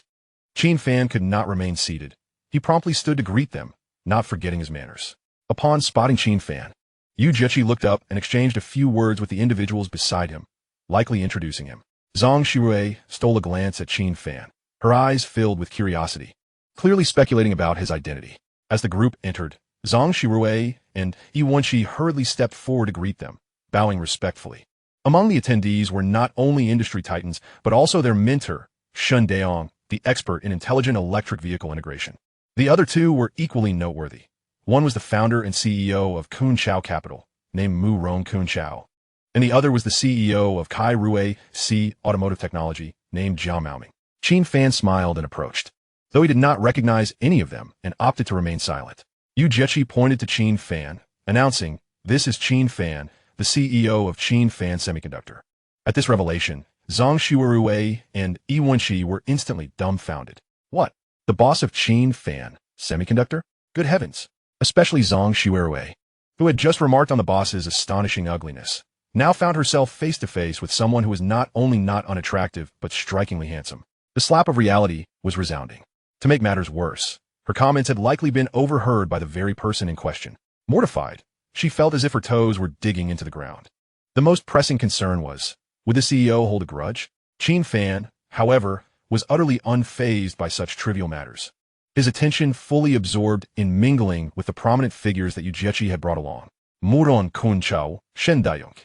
Qin Fan could not remain seated. He promptly stood to greet them, not forgetting his manners. Upon spotting Qin Fan, Yu Jiechi looked up and exchanged a few words with the individuals beside him, likely introducing him. Zhang Xiurui stole a glance at Qin Fan, her eyes filled with curiosity, clearly speculating about his identity. As the group entered, Zhang Xiurui and Iwanchi hurriedly stepped forward to greet them, bowing respectfully. Among the attendees were not only industry titans, but also their mentor, Shen Daong, the expert in intelligent electric vehicle integration. The other two were equally noteworthy. One was the founder and CEO of Kun Chao Capital, named Mu Rong Kun Chao, and the other was the CEO of Kai Rui C Automotive Technology, named Jiao Maoming. Qin Fan smiled and approached, though he did not recognize any of them and opted to remain silent. Yu Jiechi pointed to Qin Fan, announcing, This is Qin Fan, the CEO of Qin Fan Semiconductor. At this revelation, Zhang Xiurui and Iwanchi were instantly dumbfounded. What? The boss of Qin Fan Semiconductor? Good heavens! Especially Zhang Xiurui, who had just remarked on the boss's astonishing ugliness, now found herself face to face with someone who was not only not unattractive, but strikingly handsome. The slap of reality was resounding. To make matters worse, her comments had likely been overheard by the very person in question. Mortified, she felt as if her toes were digging into the ground. The most pressing concern was, would the CEO hold a grudge? Qin Fan, however, was utterly unfazed by such trivial matters, his attention fully absorbed in mingling with the prominent figures that Yu Jiechi had brought along. Murong Kun Chao, Shen Daong,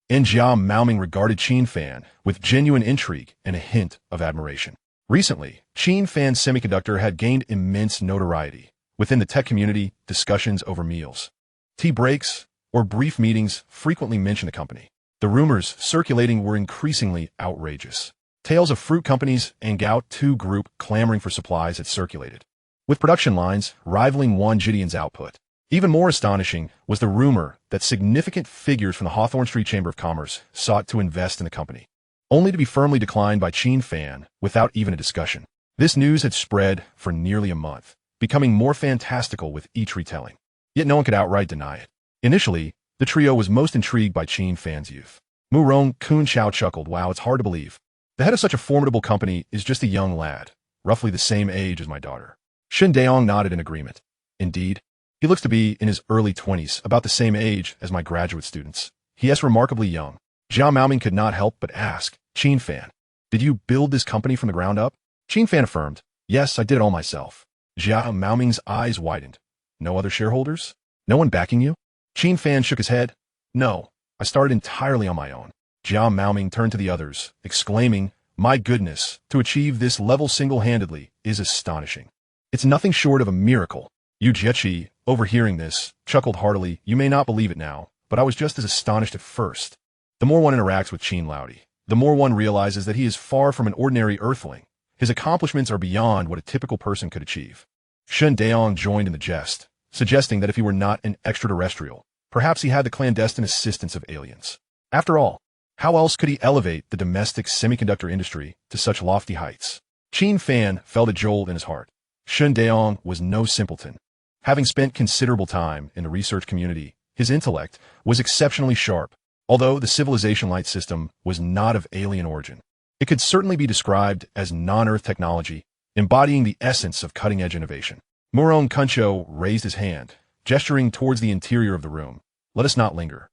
and Jiao Maoming regarded Qin Fan with genuine intrigue and a hint of admiration. Recently, Qin Fan Semiconductor had gained immense notoriety. Within the tech community, discussions over meals, tea breaks, or brief meetings frequently mention the company. The rumors circulating were increasingly outrageous. Tales of fruit companies and Gout 2 Group clamoring for supplies had circulated, with production lines rivaling one Gideon's output. Even more astonishing was the rumor that significant figures from the Hawthorne Street Chamber of Commerce sought to invest in the company, only to be firmly declined by Qin Fan without even a discussion. This news had spread for nearly a month, becoming more fantastical with each retelling. Yet no one could outright deny it. Initially, the trio was most intrigued by Qin Fan's youth. Murong Kun Chao chuckled, "Wow, it's hard to believe. The head of such a formidable company is just a young lad, roughly the same age as my daughter." Shen Daong nodded in agreement. "Indeed, he looks to be in his early 20s, about the same age as my graduate students. He is remarkably young." Zhao Maoming could not help but ask, "Qin Fan, did you build this company from the ground up?" Qin Fan affirmed, "Yes, I did it all myself." Zhao Maoming's eyes widened. "No other shareholders? No one backing you?" Qin Fan shook his head. "No, I started entirely on my own." Zhao Maoming turned to the others, exclaiming, "My goodness, to achieve this level single-handedly is astonishing. It's nothing short of a miracle." Yu Jiechi, overhearing this, chuckled heartily. "You may not believe it now, but I was just as astonished at first." The more one interacts with Qin Laudi, the more one realizes that he is far from an ordinary earthling. His accomplishments are beyond what a typical person could achieve. Shen Daong joined in the jest, suggesting that if he were not an extraterrestrial, perhaps he had the clandestine assistance of aliens. After all, how else could he elevate the domestic semiconductor industry to such lofty heights? Qin Fan felt a jolt in his heart. Shen Daong was no simpleton. Having spent considerable time in the research community, his intellect was exceptionally sharp. Although the civilization light system was not of alien origin, it could certainly be described as non-Earth technology, embodying the essence of cutting-edge innovation. Murong Kuncho raised his hand, gesturing towards the interior of the room. "Let us not linger.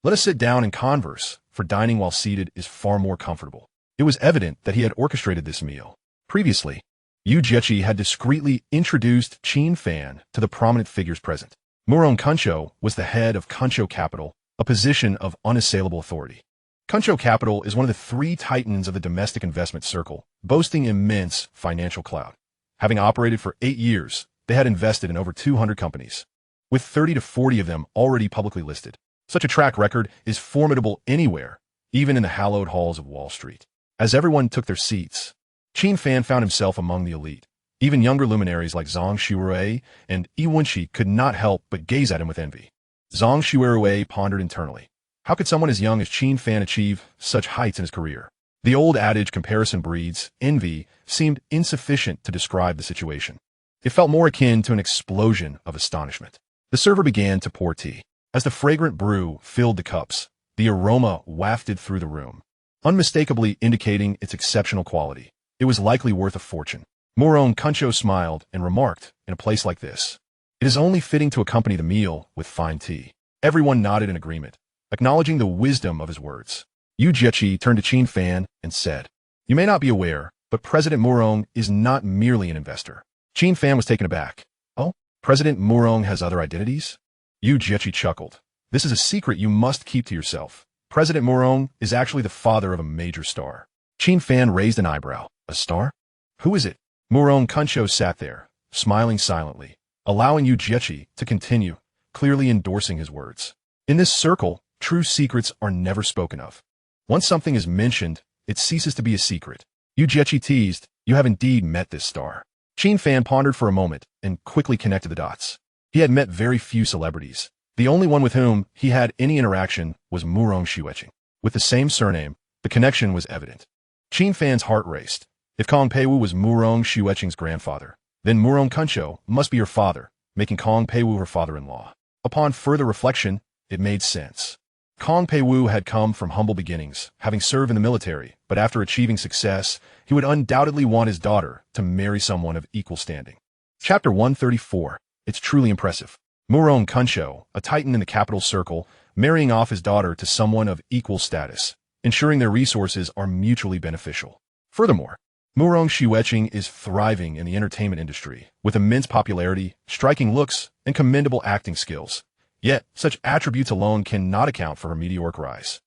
Let us sit down and converse, for dining while seated is far more comfortable." It was evident that he had orchestrated this meal. Previously, Yu Jiechi had discreetly introduced Qin Fan to the prominent figures present. Murong Kuncho was the head of Kuncho Capital, a position of unassailable authority. Kuncho Capital is one of the three titans of the domestic investment circle, boasting immense financial clout. Having operated for 8 years, they had invested in over 200 companies, with 30 to 40 of them already publicly listed. Such a track record is formidable anywhere, even in the hallowed halls of Wall Street. As everyone took their seats, Qin Fan found himself among the elite. Even younger luminaries like Zhang Shuirui and Yi Wenqi could not help but gaze at him with envy. Zhang Shuirui pondered internally. How could someone as young as Qin Fan achieve such heights in his career? The old adage "comparison breeds envy" seemed insufficient to describe the situation. It felt more akin to an explosion of astonishment. The server began to pour tea. As the fragrant brew filled the cups, the aroma wafted through the room, unmistakably indicating its exceptional quality. It was likely worth a fortune. Murong Kuncho smiled and remarked, "In a place like this, it is only fitting to accompany the meal with fine tea." Everyone nodded in agreement, acknowledging the wisdom of his words. Yu Jiechi turned to Qin Fan and said, "You may not be aware, but President Murong is not merely an investor." Qin Fan was taken aback. "Oh, President Murong has other identities?" Yu Jiechi chuckled. "This is a secret you must keep to yourself. President Murong is actually the father of a major star." Qin Fan raised an eyebrow. "A star? Who is it?" Murong Kuncho sat there, smiling silently, allowing Yu Jiechi to continue, clearly endorsing his words. In this circle, true secrets are never spoken of. Once something is mentioned, it ceases to be a secret. Yu Jiechi teased, "You have indeed met this star." Qin Fan pondered for a moment and quickly connected the dots. He had met very few celebrities. The only one with whom he had any interaction was Murong Shuiqing. With the same surname, the connection was evident. Qin Fan's heart raced. If Kong Peiwu was Murong Shuiqing's grandfather, then Murong Kuncho must be her father, making Kong Peiwu her father-in-law. Upon further reflection, it made sense. Kong Peiwu had come from humble beginnings, having served in the military, but after achieving success, he would undoubtedly want his daughter to marry someone of equal standing. Chapter 134. It's truly impressive. Murong Kuncho, a titan in the capital circle, marrying off his daughter to someone of equal status, ensuring their resources are mutually beneficial. Furthermore, Murong Shuiqing is thriving in the entertainment industry, with immense popularity, striking looks, and commendable acting skills. Yet, such attributes alone cannot account for her meteoric rise.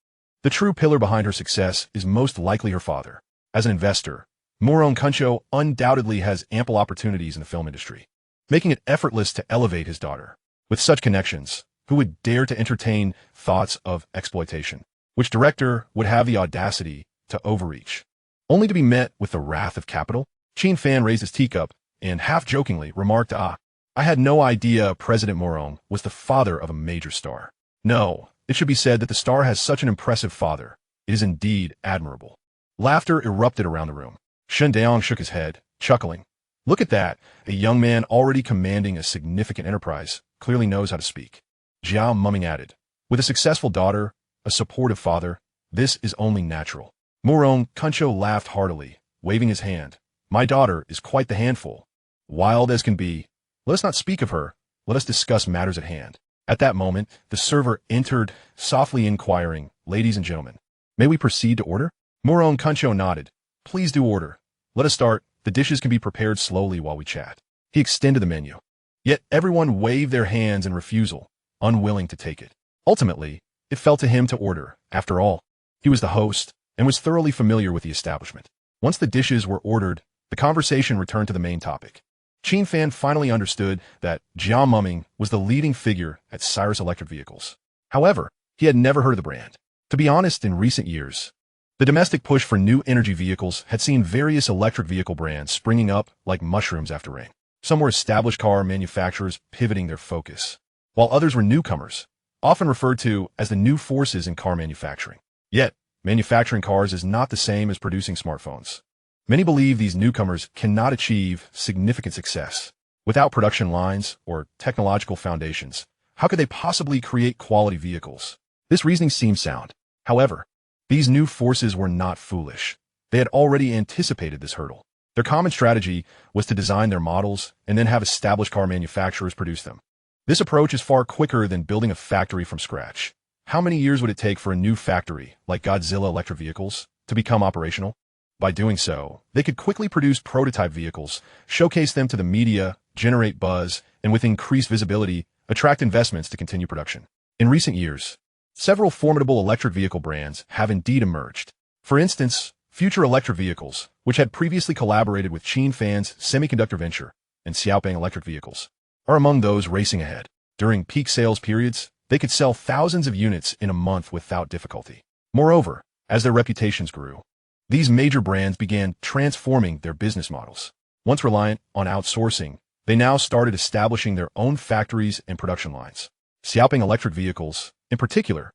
The true pillar behind her success is most likely her father. As an investor, Morong Kuncho undoubtedly has ample opportunities in the film industry, making it effortless to elevate his daughter. With such connections, who would dare to entertain thoughts of exploitation? Which director would have the audacity to overreach, only to be met with the wrath of capital? Qin Fan raised his teacup and, half-jokingly, remarked, I had no idea President Morong was the father of a major star. No, it should be said that the star has such an impressive father. It is indeed admirable. Laughter erupted around the room. Shen Daong shook his head, chuckling. Look at that, a young man already commanding a significant enterprise, clearly knows how to speak. Jiao Mumming added, with a successful daughter, a supportive father, this is only natural. Morong Kuncho laughed heartily, waving his hand. My daughter is quite the handful. Wild as can be. Let us not speak of her. Let us discuss matters at hand. At that moment, the server entered, softly inquiring, Ladies and gentlemen, may we proceed to order? Morong Kuncho nodded. Please do order. Let us start. The dishes can be prepared slowly while we chat. He extended the menu. Yet everyone waved their hands in refusal, unwilling to take it. Ultimately, it fell to him to order. After all, he was the host and was thoroughly familiar with the establishment. Once the dishes were ordered, the conversation returned to the main topic. Qin Fan finally understood that Jiao Mumming was the leading figure at Cyrus Electric Vehicles. However, he had never heard of the brand. To be honest, in recent years, the domestic push for new energy vehicles had seen various electric vehicle brands springing up like mushrooms after rain. Some were established car manufacturers pivoting their focus, while others were newcomers, often referred to as the new forces in car manufacturing. Yet, manufacturing cars is not the same as producing smartphones. Many believe these newcomers cannot achieve significant success without production lines or technological foundations. How could they possibly create quality vehicles? This reasoning seems sound. However, these new forces were not foolish. They had already anticipated this hurdle. Their common strategy was to design their models and then have established car manufacturers produce them. This approach is far quicker than building a factory from scratch. How many years would it take for a new factory, like Godzilla Electric Vehicles, to become operational? By doing so, they could quickly produce prototype vehicles, showcase them to the media, generate buzz, and with increased visibility, attract investments to continue production. In recent years, several formidable electric vehicle brands have indeed emerged. For instance, Future Electric Vehicles, which had previously collaborated with Qin Fan's semiconductor venture, and Xiaopeng Electric Vehicles, are among those racing ahead. During peak sales periods, they could sell thousands of units in a month without difficulty. Moreover, as their reputations grew, these major brands began transforming their business models. Once reliant on outsourcing, they now started establishing their own factories and production lines. Xiaopeng Electric Vehicles, in particular,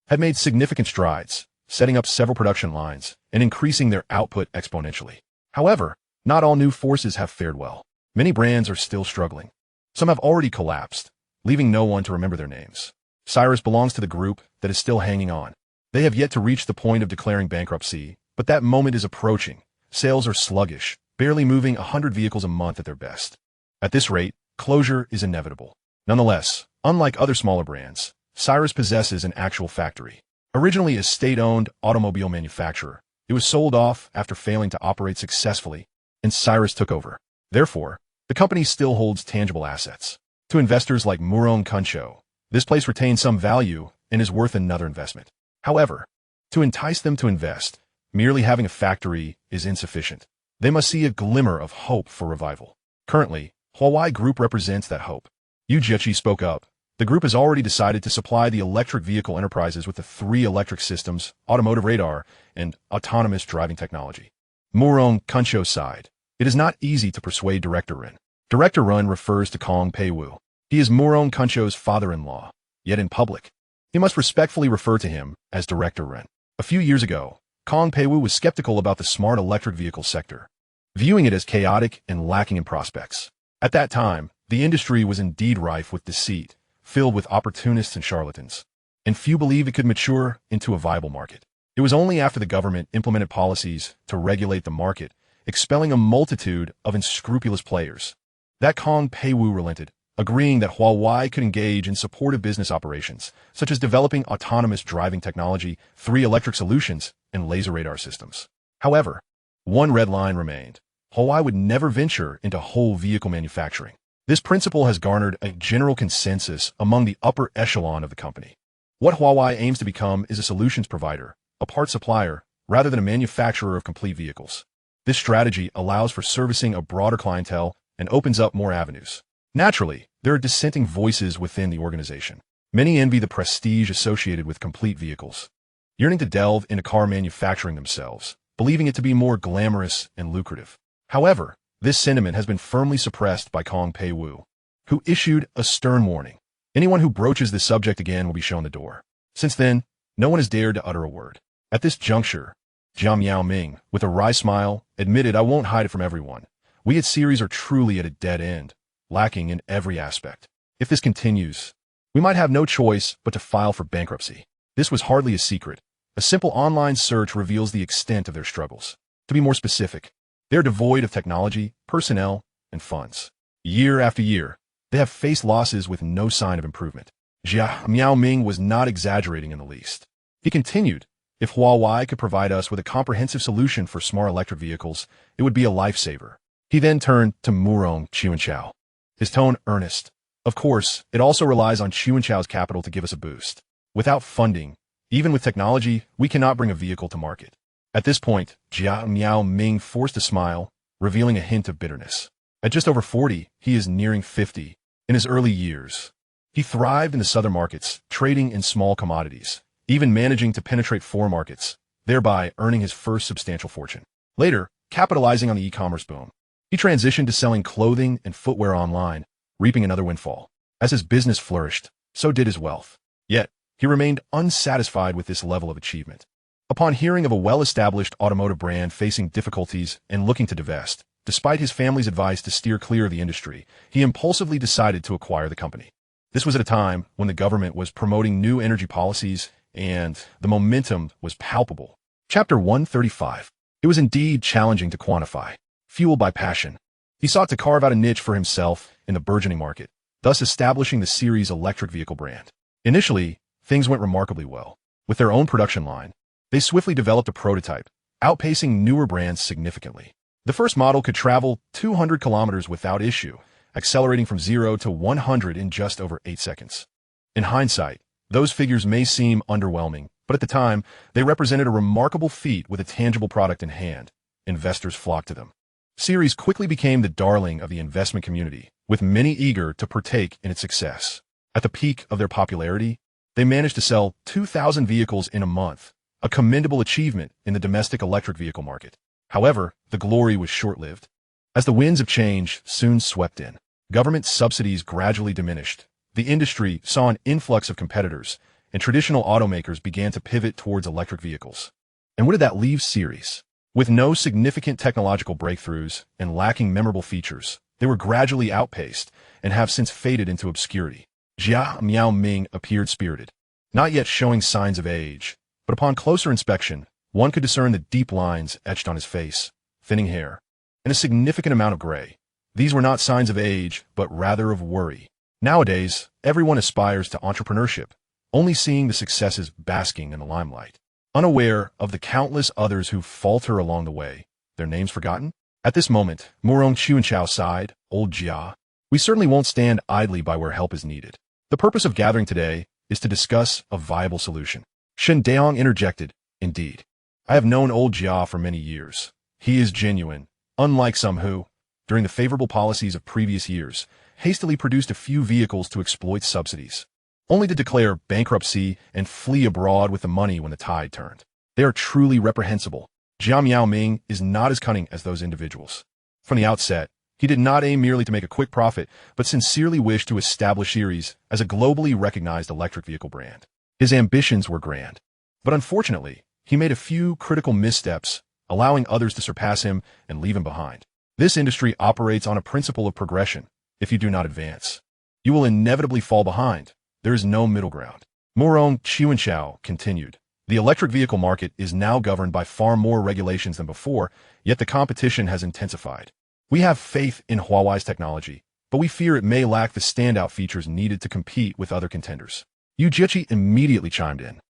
had made significant strides, setting up several production lines and increasing their output exponentially. However, not all new forces have fared well. Many brands are still struggling. Some have already collapsed, leaving no one to remember their names. Cyrus belongs to the group that is still hanging on. They have yet to reach the point of declaring bankruptcy, but that moment is approaching. Sales are sluggish, barely moving 100 vehicles a month at their best. At this rate, closure is inevitable. Nonetheless, unlike other smaller brands, Cyrus possesses an actual factory. Originally a state-owned automobile manufacturer, it was sold off after failing to operate successfully, and Cyrus took over. Therefore, the company still holds tangible assets. To investors like Morong Kuncho, this place retains some value and is worth another investment. However, to entice them to invest, merely having a factory is insufficient. They must see a glimmer of hope for revival. Currently, Huawei Group represents that hope. Yu Jiechi spoke up. The group has already decided to supply the electric vehicle enterprises with the 3 electric systems, automotive radar, and autonomous driving technology. Morong Kuncho sighed. It is not easy to persuade Director Ren. Director Ren refers to Kong Peiwu. He is Morong Kuncho's father-in-law, yet in public, he must respectfully refer to him as Director Ren. A few years ago, Kong Peiwu was skeptical about the smart electric vehicle sector, viewing it as chaotic and lacking in prospects. At that time, the industry was indeed rife with deceit, filled with opportunists and charlatans, and few believed it could mature into a viable market. It was only after the government implemented policies to regulate the market, expelling a multitude of unscrupulous players, that Kong Peiwu relented, agreeing that Huawei could engage in supportive business operations, such as developing autonomous driving technology, 3 electric solutions, and laser radar systems. However, one red line remained. Huawei would never venture into whole vehicle manufacturing. This principle has garnered a general consensus among the upper echelon of the company. What Huawei aims to become is a solutions provider, a parts supplier, rather than a manufacturer of complete vehicles. This strategy allows for servicing a broader clientele and opens up more avenues. Naturally, there are dissenting voices within the organization. Many envy the prestige associated with complete vehicles, yearning to delve into car manufacturing themselves, believing it to be more glamorous and lucrative. However, this sentiment has been firmly suppressed by Kong Pei-Wu, who issued a stern warning. Anyone who broaches this subject again will be shown the door. Since then, no one has dared to utter a word. At this juncture, Jia Miaoming, with a wry smile, admitted, "I won't hide it from everyone. We at Series are truly at a dead end, lacking in every aspect. If this continues, we might have no choice but to file for bankruptcy." This was hardly a secret. A simple online search reveals the extent of their struggles. To be more specific, they are devoid of technology, personnel, and funds. Year after year, they have faced losses with no sign of improvement. Jia Miaoming was not exaggerating in the least. He continued, "If Huawei could provide us with a comprehensive solution for smart electric vehicles, it would be a lifesaver." He then turned to Murong Qianchao, his tone earnest. "Of course, it also relies on Qianchao's capital to give us a boost. Without funding, even with technology, we cannot bring a vehicle to market." At this point, Jia Miaoming forced a smile, revealing a hint of bitterness. At just over 40, he is nearing 50. In his early years, he thrived in the southern markets, trading in small commodities, even managing to penetrate foreign markets, thereby earning his first substantial fortune. Later, capitalizing on the e-commerce boom, he transitioned to selling clothing and footwear online, reaping another windfall. As his business flourished, so did his wealth. Yet, he remained unsatisfied with this level of achievement. Upon hearing of a well-established automotive brand facing difficulties and looking to divest, despite his family's advice to steer clear of the industry, he impulsively decided to acquire the company. This was at a time when the government was promoting new energy policies and the momentum was palpable. Chapter 135. It was indeed challenging to quantify. Fueled by passion, he sought to carve out a niche for himself in the burgeoning market, thus establishing the Series electric vehicle brand. Initially, things went remarkably well. With their own production line, they swiftly developed a prototype, outpacing newer brands significantly. The first model could travel 200 kilometers without issue, accelerating from 0 to 100 in just over 8 seconds. In hindsight, those figures may seem underwhelming, but at the time, they represented a remarkable feat with a tangible product in hand. Investors flocked to them. Series quickly became the darling of the investment community, with many eager to partake in its success. At the peak of their popularity, they managed to sell 2,000 vehicles in a month, a commendable achievement in the domestic electric vehicle market. However, the glory was short-lived. As the winds of change soon swept in, government subsidies gradually diminished, the industry saw an influx of competitors, and traditional automakers began to pivot towards electric vehicles. And what did that leave Series? With no significant technological breakthroughs and lacking memorable features, they were gradually outpaced and have since faded into obscurity. Jia Miaoming appeared spirited, not yet showing signs of age, but upon closer inspection, one could discern the deep lines etched on his face, thinning hair, and a significant amount of gray. These were not signs of age, but rather of worry. Nowadays, everyone aspires to entrepreneurship, only seeing the successes basking in the limelight, unaware of the countless others who falter along the way, their names forgotten. At this moment, Murong Qianchao sighed, "Old Jia, we certainly won't stand idly by where help is needed. The purpose of gathering today is to discuss a viable solution." Shen Daong interjected, "Indeed. I have known old Jia for many years. He is genuine, unlike some who, during the favorable policies of previous years, hastily produced a few vehicles to exploit subsidies, only to declare bankruptcy and flee abroad with the money when the tide turned. They are truly reprehensible. Jia Miaoming is not as cunning as those individuals. From the outset, he did not aim merely to make a quick profit, but sincerely wished to establish Series as a globally recognized electric vehicle brand. His ambitions were grand, but unfortunately, he made a few critical missteps, allowing others to surpass him and leave him behind. This industry operates on a principle of progression. If you do not advance, you will inevitably fall behind. There is no middle ground. Murong Qianchao continued. The electric vehicle market is now governed by far more regulations than before, yet the competition has intensified. We have faith in Huawei's technology, but we fear it may lack the standout features needed to compete with other contenders. Yu Jieqi immediately chimed in.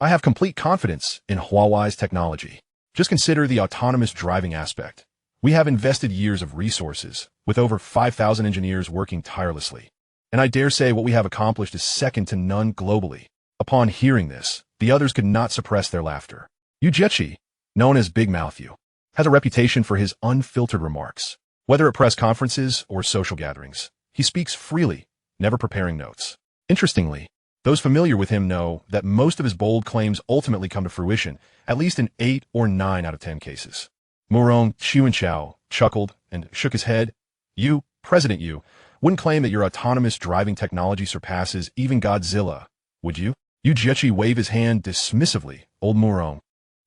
"I have complete confidence in Huawei's technology. Just consider the autonomous driving aspect. We have invested years of resources, with over 5,000 engineers working tirelessly. And I dare say what we have accomplished is second to none globally." Upon hearing this, the others could not suppress their laughter. Yu Jieqi, known as Big Mouth Yu, has a reputation for his unfiltered remarks. Whether at press conferences or social gatherings, he speaks freely, never preparing notes. Interestingly, those familiar with him know that most of his bold claims ultimately come to fruition, at least in 8 or 9 out of 10 cases. Qin chuckled and shook his head. You, President Yu, wouldn't claim that your autonomous driving technology surpasses even Godzilla, would you? Yu Jiechi waved his hand dismissively. Old Murong.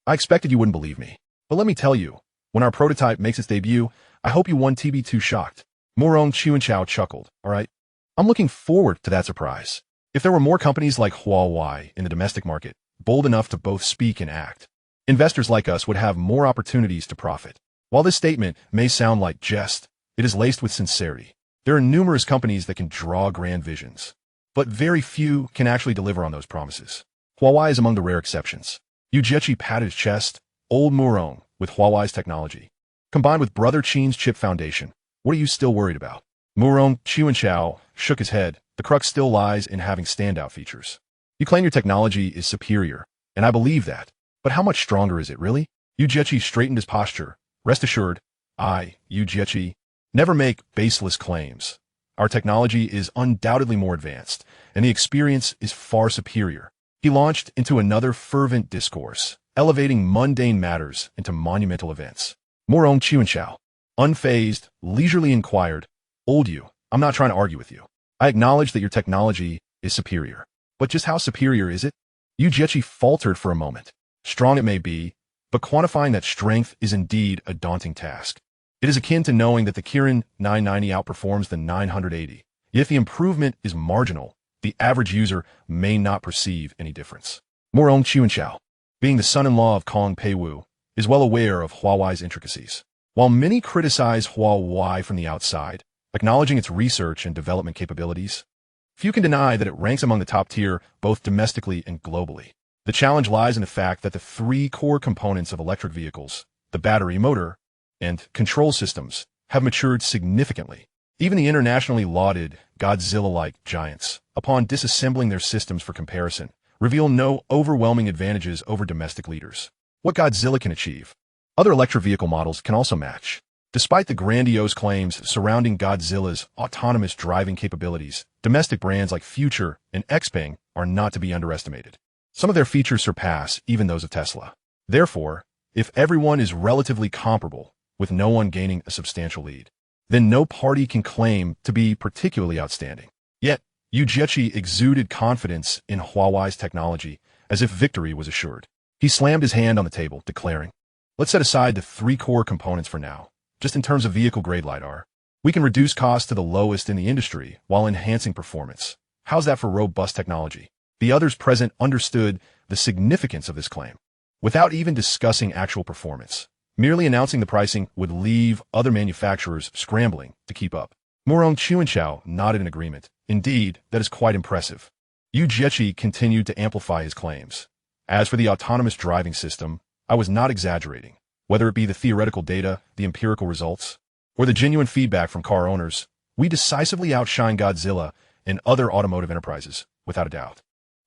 I expected you wouldn't believe me. But let me tell you, when our prototype makes its debut, I hope you won't be too shocked. Qin chuckled. All right. I'm looking forward to that surprise. If there were more companies like Huawei in the domestic market, bold enough to both speak and act, investors like us would have more opportunities to profit. While this statement may sound like jest, it is laced with sincerity. There are numerous companies that can draw grand visions, but very few can actually deliver on those promises. Huawei is among the rare exceptions. Yu Jiechi patted his chest. Old Murong, with Huawei's technology, combined with Brother Qin's chip foundation, what are you still worried about? Qin shook his head. The crux still lies in having standout features. You claim your technology is superior, and I believe that. But how much stronger is it, really? Yu Jiechi straightened his posture. Rest assured, Yu Jiechi, never make baseless claims. Our technology is undoubtedly more advanced, and the experience is far superior. He launched into another fervent discourse, elevating mundane matters into monumental events. Qin, unfazed, leisurely inquired, Old Yu, I'm not trying to argue with you. I acknowledge that your technology is superior. But just how superior is it? Yu Jiechi faltered for a moment. Strong it may be, but quantifying that strength is indeed a daunting task. It is akin to knowing that the Kirin 990 outperforms the 980. If the improvement is marginal, the average user may not perceive any difference. Qin, being the son-in-law of Kong Peiwu, is well aware of Huawei's intricacies. While many criticize Huawei from the outside, acknowledging its research and development capabilities, few can deny that it ranks among the top tier both domestically and globally. The challenge lies in the fact that the 3 core components of electric vehicles, the battery, motor, and control systems, have matured significantly. Even the internationally lauded Godzilla-like giants, upon disassembling their systems for comparison, reveal no overwhelming advantages over domestic leaders. What Godzilla can achieve, other electric vehicle models can also match. Despite the grandiose claims surrounding Godzilla's autonomous driving capabilities, domestic brands like Future and Xpeng are not to be underestimated. Some of their features surpass even those of Tesla. Therefore, if everyone is relatively comparable, with no one gaining a substantial lead, then no party can claim to be particularly outstanding. Yet, Yu Jiechi exuded confidence in Huawei's technology as if victory was assured. He slammed his hand on the table, declaring, let's set aside the 3 core components for now. Just in terms of vehicle-grade LiDAR, we can reduce costs to the lowest in the industry while enhancing performance. How's that for robust technology? The others present understood the significance of this claim. Without even discussing actual performance, merely announcing the pricing would leave other manufacturers scrambling to keep up. Qin nodded in agreement. Indeed, that is quite impressive. Yu Jiechi continued to amplify his claims. As for the autonomous driving system, I was not exaggerating. Whether it be the theoretical data, the empirical results, or the genuine feedback from car owners, we decisively outshine Godzilla and other automotive enterprises, without a doubt.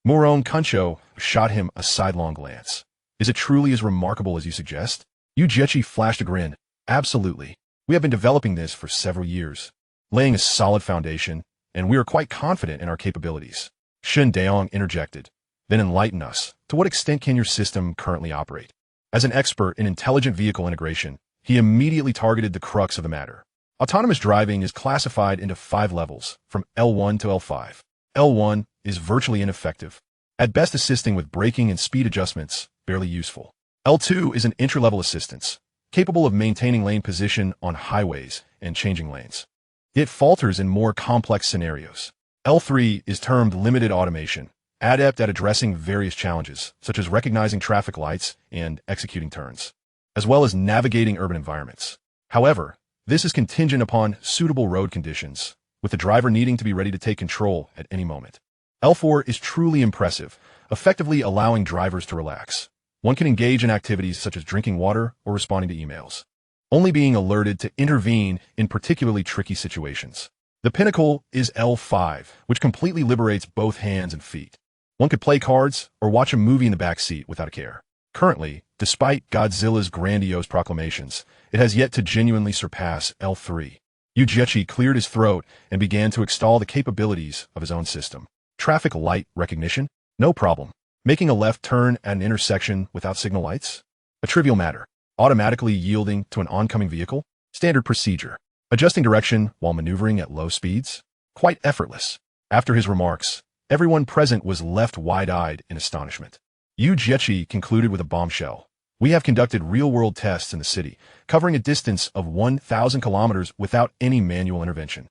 Qin shot him a sidelong glance. Is it truly as remarkable as you suggest? Yu Jiechi flashed a grin. Absolutely. We have been developing this for several years, laying a solid foundation, and we are quite confident in our capabilities. Shen Daong interjected. Then enlighten us. To what extent can your system currently operate? As an expert in intelligent vehicle integration, he immediately targeted the crux of the matter. Autonomous driving is classified into 5 levels, from L1 to L5. L1 is virtually ineffective, at best assisting with braking and speed adjustments, barely useful. L2 is an entry-level assistance, capable of maintaining lane position on highways and changing lanes. It falters in more complex scenarios. L3 is termed limited automation, adept at addressing various challenges, such as recognizing traffic lights and executing turns, as well as navigating urban environments. However, this is contingent upon suitable road conditions, with the driver needing to be ready to take control at any moment. L4 is truly impressive, effectively allowing drivers to relax. One can engage in activities such as drinking water or responding to emails, only being alerted to intervene in particularly tricky situations. The pinnacle is L5, which completely liberates both hands and feet. One could play cards or watch a movie in the back seat without a care. Currently, Despite Godzilla's grandiose proclamations, it has yet to genuinely surpass L3. Ujechi cleared his throat and began to extol the capabilities of his own system. Traffic light recognition? No problem. Making a left turn at an intersection without signal lights? A trivial matter. Automatically yielding to an oncoming vehicle? Standard procedure. Adjusting direction while maneuvering at low speeds? Quite effortless. After his remarks, everyone present was left wide-eyed in astonishment. Ujechi concluded with a bombshell. We have conducted real-world tests in the city, covering a distance of 1,000 kilometers without any manual intervention.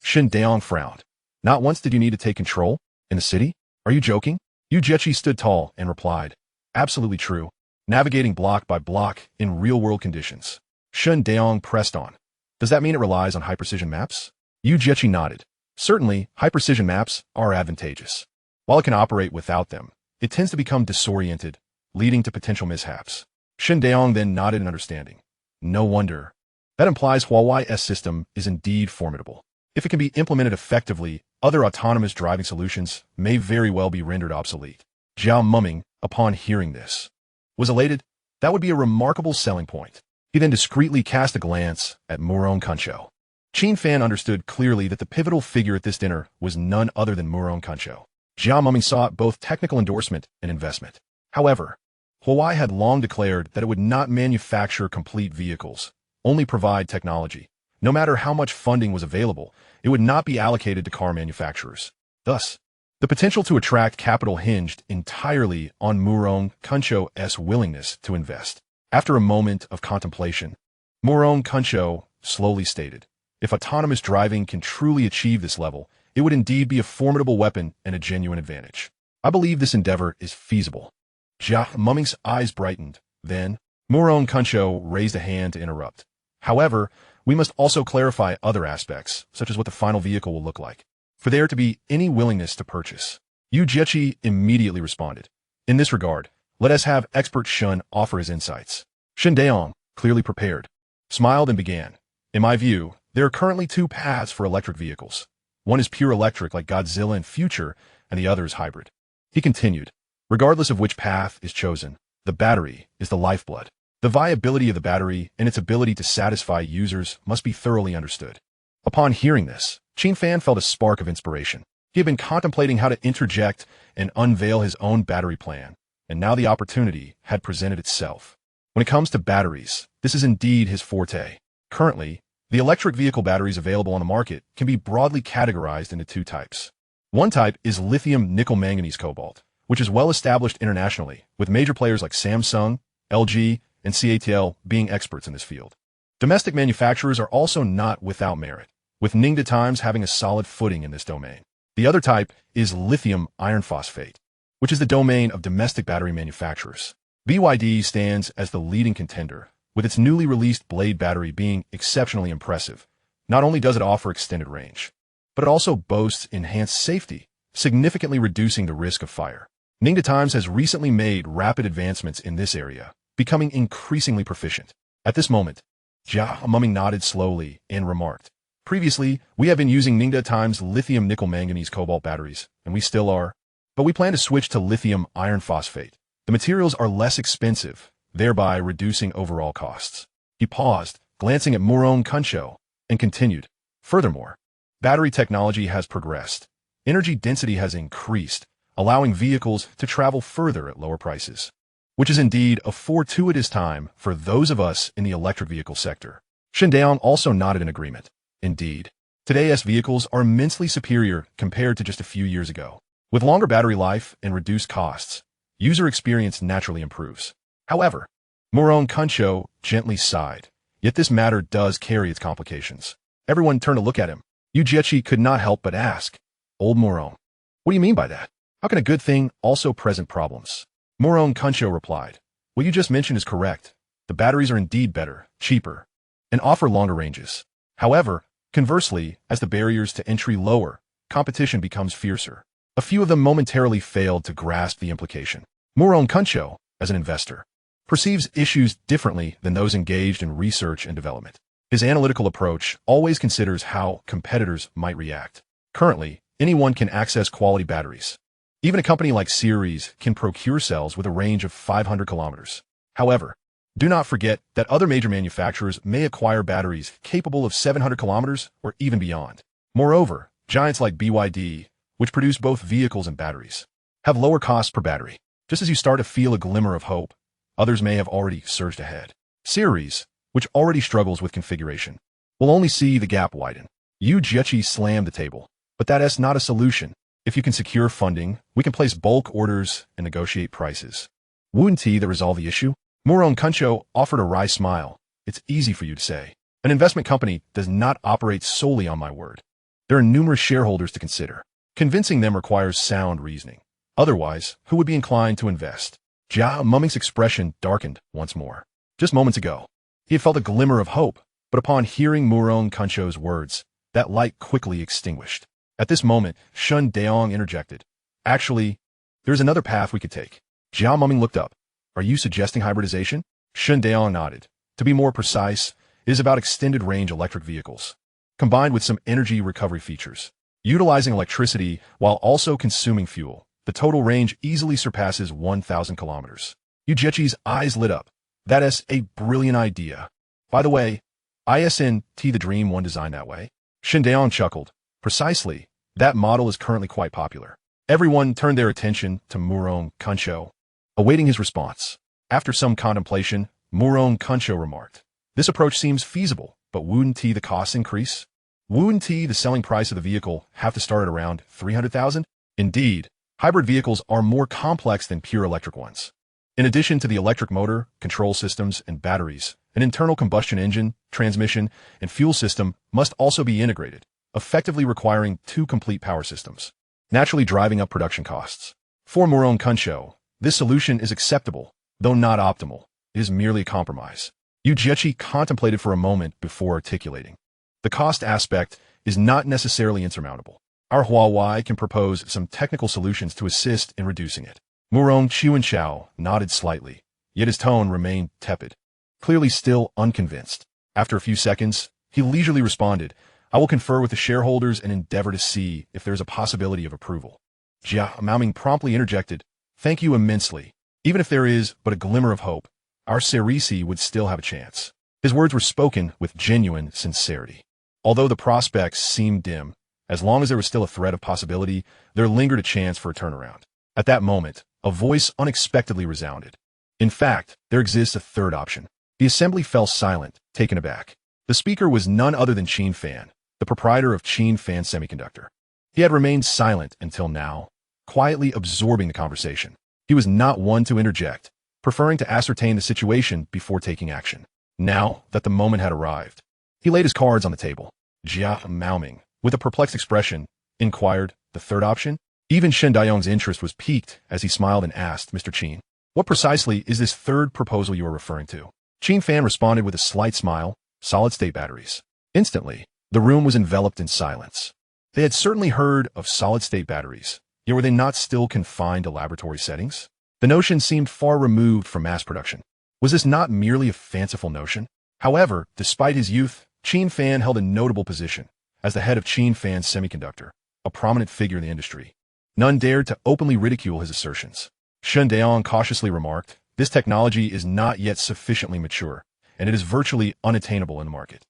Shin Daong frowned. Not once did you need to take control? In the city? Are you joking? Ujechi stood tall and replied. Absolutely true. Navigating block by block in real-world conditions. Shin Daong pressed on. Does that mean it relies on high-precision maps? Ujechi nodded. Certainly, high-precision maps are advantageous. While it can operate without them, it tends to become disoriented, leading to potential mishaps. Shin Daong then nodded in understanding. No wonder. That implies Huawei's system is indeed formidable. If it can be implemented effectively, other autonomous driving solutions may very well be rendered obsolete. Zhao Mumming, upon hearing this, was elated. That would be a remarkable selling point. He then discreetly cast a glance at Muron Kuncho. Qin Fan understood clearly that the pivotal figure at this dinner was none other than Muron Kuncho. Zhao Mumming sought both technical endorsement and investment. However, Huawei had long declared that it would not manufacture complete vehicles, only provide technology. No matter how much funding was available, it would not be allocated to car manufacturers. Thus, the potential to attract capital hinged entirely on Muron Kuncho's willingness to invest. After a moment of contemplation, Muron Kuncho slowly stated, if autonomous driving can truly achieve this level, it would indeed be a formidable weapon and a genuine advantage. I believe this endeavor is feasible. Zhao Mumming's eyes brightened. Then, Muron Kuncho raised a hand to interrupt. However, we must also clarify other aspects, such as what the final vehicle will look like, for there to be any willingness to purchase. Ujechi immediately responded. In this regard, let us have expert Shun offer his insights. Shin Daong, clearly prepared, smiled and began. In my view, there are currently two paths for electric vehicles. One is pure electric like Godzilla and Future, and the other is hybrid. He continued, regardless of which path is chosen, the battery is the lifeblood. The viability of the battery and its ability to satisfy users must be thoroughly understood. Upon hearing this, Qin Fan felt a spark of inspiration. He had been contemplating how to interject and unveil his own battery plan, and now the opportunity had presented itself. When it comes to batteries, this is indeed his forte. Currently, the electric vehicle batteries available on the market can be broadly categorized into two types. One type is lithium nickel manganese cobalt, which is well established internationally, with major players like Samsung, LG, and CATL being experts in this field. Domestic manufacturers are also not without merit, with Ningde Times having a solid footing in this domain. The other type is lithium iron phosphate, which is the domain of domestic battery manufacturers. BYD stands as the leading contender, with its newly released Blade battery being exceptionally impressive. Not only does it offer extended range, but it also boasts enhanced safety, significantly reducing the risk of fire. Ningde Times has recently made rapid advancements in this area, becoming increasingly proficient. At this moment, Zhao Mumming nodded slowly and remarked, previously, we have been using Ningde Times lithium nickel manganese cobalt batteries, and we still are, but we plan to switch to lithium iron phosphate. The materials are less expensive, thereby reducing overall costs. He paused, glancing at Muron Kuncho, and continued, furthermore, battery technology has progressed. Energy density has increased, allowing vehicles to travel further at lower prices, which is indeed a fortuitous time for those of us in the electric vehicle sector. Shin Daong also nodded in agreement. Indeed, today's vehicles are immensely superior compared to just a few years ago. With longer battery life and reduced costs, user experience naturally improves. However, Muron Kuncho gently sighed, yet this matter does carry its complications. Everyone turned to look at him. Ujechi could not help but ask, Old Muron, what do you mean by that? How can a good thing also present problems? Muron Kuncho replied, what you just mentioned is correct. The batteries are indeed better, cheaper, and offer longer ranges. However, conversely, as the barriers to entry lower, competition becomes fiercer. A few of them momentarily failed to grasp the implication. Muron Kuncho, as an investor, perceives issues differently than those engaged in research and development. His analytical approach always considers how competitors might react. Currently, anyone can access quality batteries. Even a company like Series can procure cells with a range of 500 kilometers. However, do not forget that other major manufacturers may acquire batteries capable of 700 kilometers or even beyond. Moreover, giants like BYD, which produce both vehicles and batteries, have lower costs per battery. Just as you start to feel a glimmer of hope, others may have already surged ahead. Series, which already struggles with configuration, will only see the gap widen. Yu Jiechi slammed the table. But that's not a solution. If you can secure funding, we can place bulk orders and negotiate prices. Wouldn't that resolve the issue? Murong Kuncho offered a wry smile. It's easy for you to say. An investment company does not operate solely on my word. There are numerous shareholders to consider. Convincing them requires sound reasoning. Otherwise, who would be inclined to invest? Jia Mumming's expression darkened once more. Just moments ago, he had felt a glimmer of hope, but upon hearing Murong Kuncho's words, that light quickly extinguished. At this moment, Shun Daong interjected. Actually, there's another path we could take. Jia Mumming looked up. Are you suggesting hybridization? Shun Daong nodded. To be more precise, it is about extended range electric vehicles, combined with some energy recovery features. Utilizing electricity while also consuming fuel, the total range easily surpasses 1,000 kilometers. Yu Jiechi's eyes lit up. That is a brilliant idea. By the way, isn't the dream one designed that way? Shin Daong chuckled. Precisely. That model is currently quite popular. Everyone turned their attention to Murong Kuncho, awaiting his response. After some contemplation, Murong Kuncho remarked, this approach seems feasible, but wouldn't the costs increase? Wouldn't the selling price of the vehicle have to start at around 300,000? Indeed, hybrid vehicles are more complex than pure electric ones. In addition to the electric motor, control systems, and batteries, an internal combustion engine, transmission, and fuel system must also be integrated, effectively requiring two complete power systems, naturally driving up production costs. For Murong Kuncho, this solution is acceptable, though not optimal. It is merely a compromise. Yu Jiechi contemplated for a moment before articulating. The cost aspect is not necessarily insurmountable. Our Huawei can propose some technical solutions to assist in reducing it. Murong Chuanchao nodded slightly, yet his tone remained tepid, clearly still unconvinced. After a few seconds, he leisurely responded, I will confer with the shareholders and endeavor to see if there is a possibility of approval. Jia Maoming promptly interjected, thank you immensely. Even if there is but a glimmer of hope, our Cerisi would still have a chance. His words were spoken with genuine sincerity. Although the prospects seemed dim, as long as there was still a thread of possibility, there lingered a chance for a turnaround. At that moment, a voice unexpectedly resounded. In fact, there exists a third option. The assembly fell silent, taken aback. The speaker was none other than Qin Fan, the proprietor of Qin Fan Semiconductor. He had remained silent until now, quietly absorbing the conversation. He was not one to interject, preferring to ascertain the situation before taking action. Now that the moment had arrived, he laid his cards on the table. Jia Maoming, with a perplexed expression, inquired, the third option? Even Shen Daiyong's interest was piqued as he smiled and asked, Mr. Qin, what precisely is this third proposal you are referring to? Qin Fan responded with a slight smile, solid-state batteries. Instantly, the room was enveloped in silence. They had certainly heard of solid-state batteries, yet were they not still confined to laboratory settings? The notion seemed far removed from mass production. Was this not merely a fanciful notion? However, despite his youth, Qin Fan held a notable position as the head of Qin Fan Semiconductor, a prominent figure in the industry. None dared to openly ridicule his assertions. Shen Daong cautiously remarked, this technology is not yet sufficiently mature, and it is virtually unattainable in the market.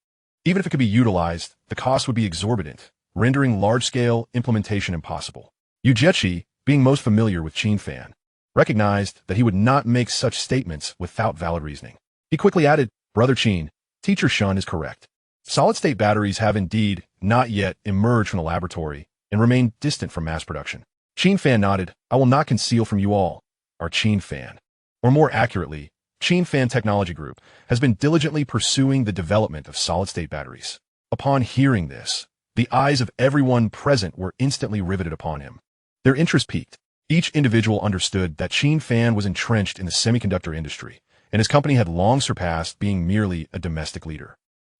Even if it could be utilized, the cost would be exorbitant, rendering large-scale implementation impossible. Yu Jiechi, being most familiar with Qin Fan, recognized that he would not make such statements without valid reasoning. He quickly added, Brother Qin, Teacher Shun is correct. Solid-state batteries have indeed not yet emerged from the laboratory and remain distant from mass production. Qin Fan nodded, I will not conceal from you all, our Qin Fan, or more accurately, Qin Fan Technology Group, has been diligently pursuing the development of solid-state batteries. Upon hearing this, the eyes of everyone present were instantly riveted upon him. Their interest peaked. Each individual understood that Qin Fan was entrenched in the semiconductor industry, and his company had long surpassed being merely a domestic leader.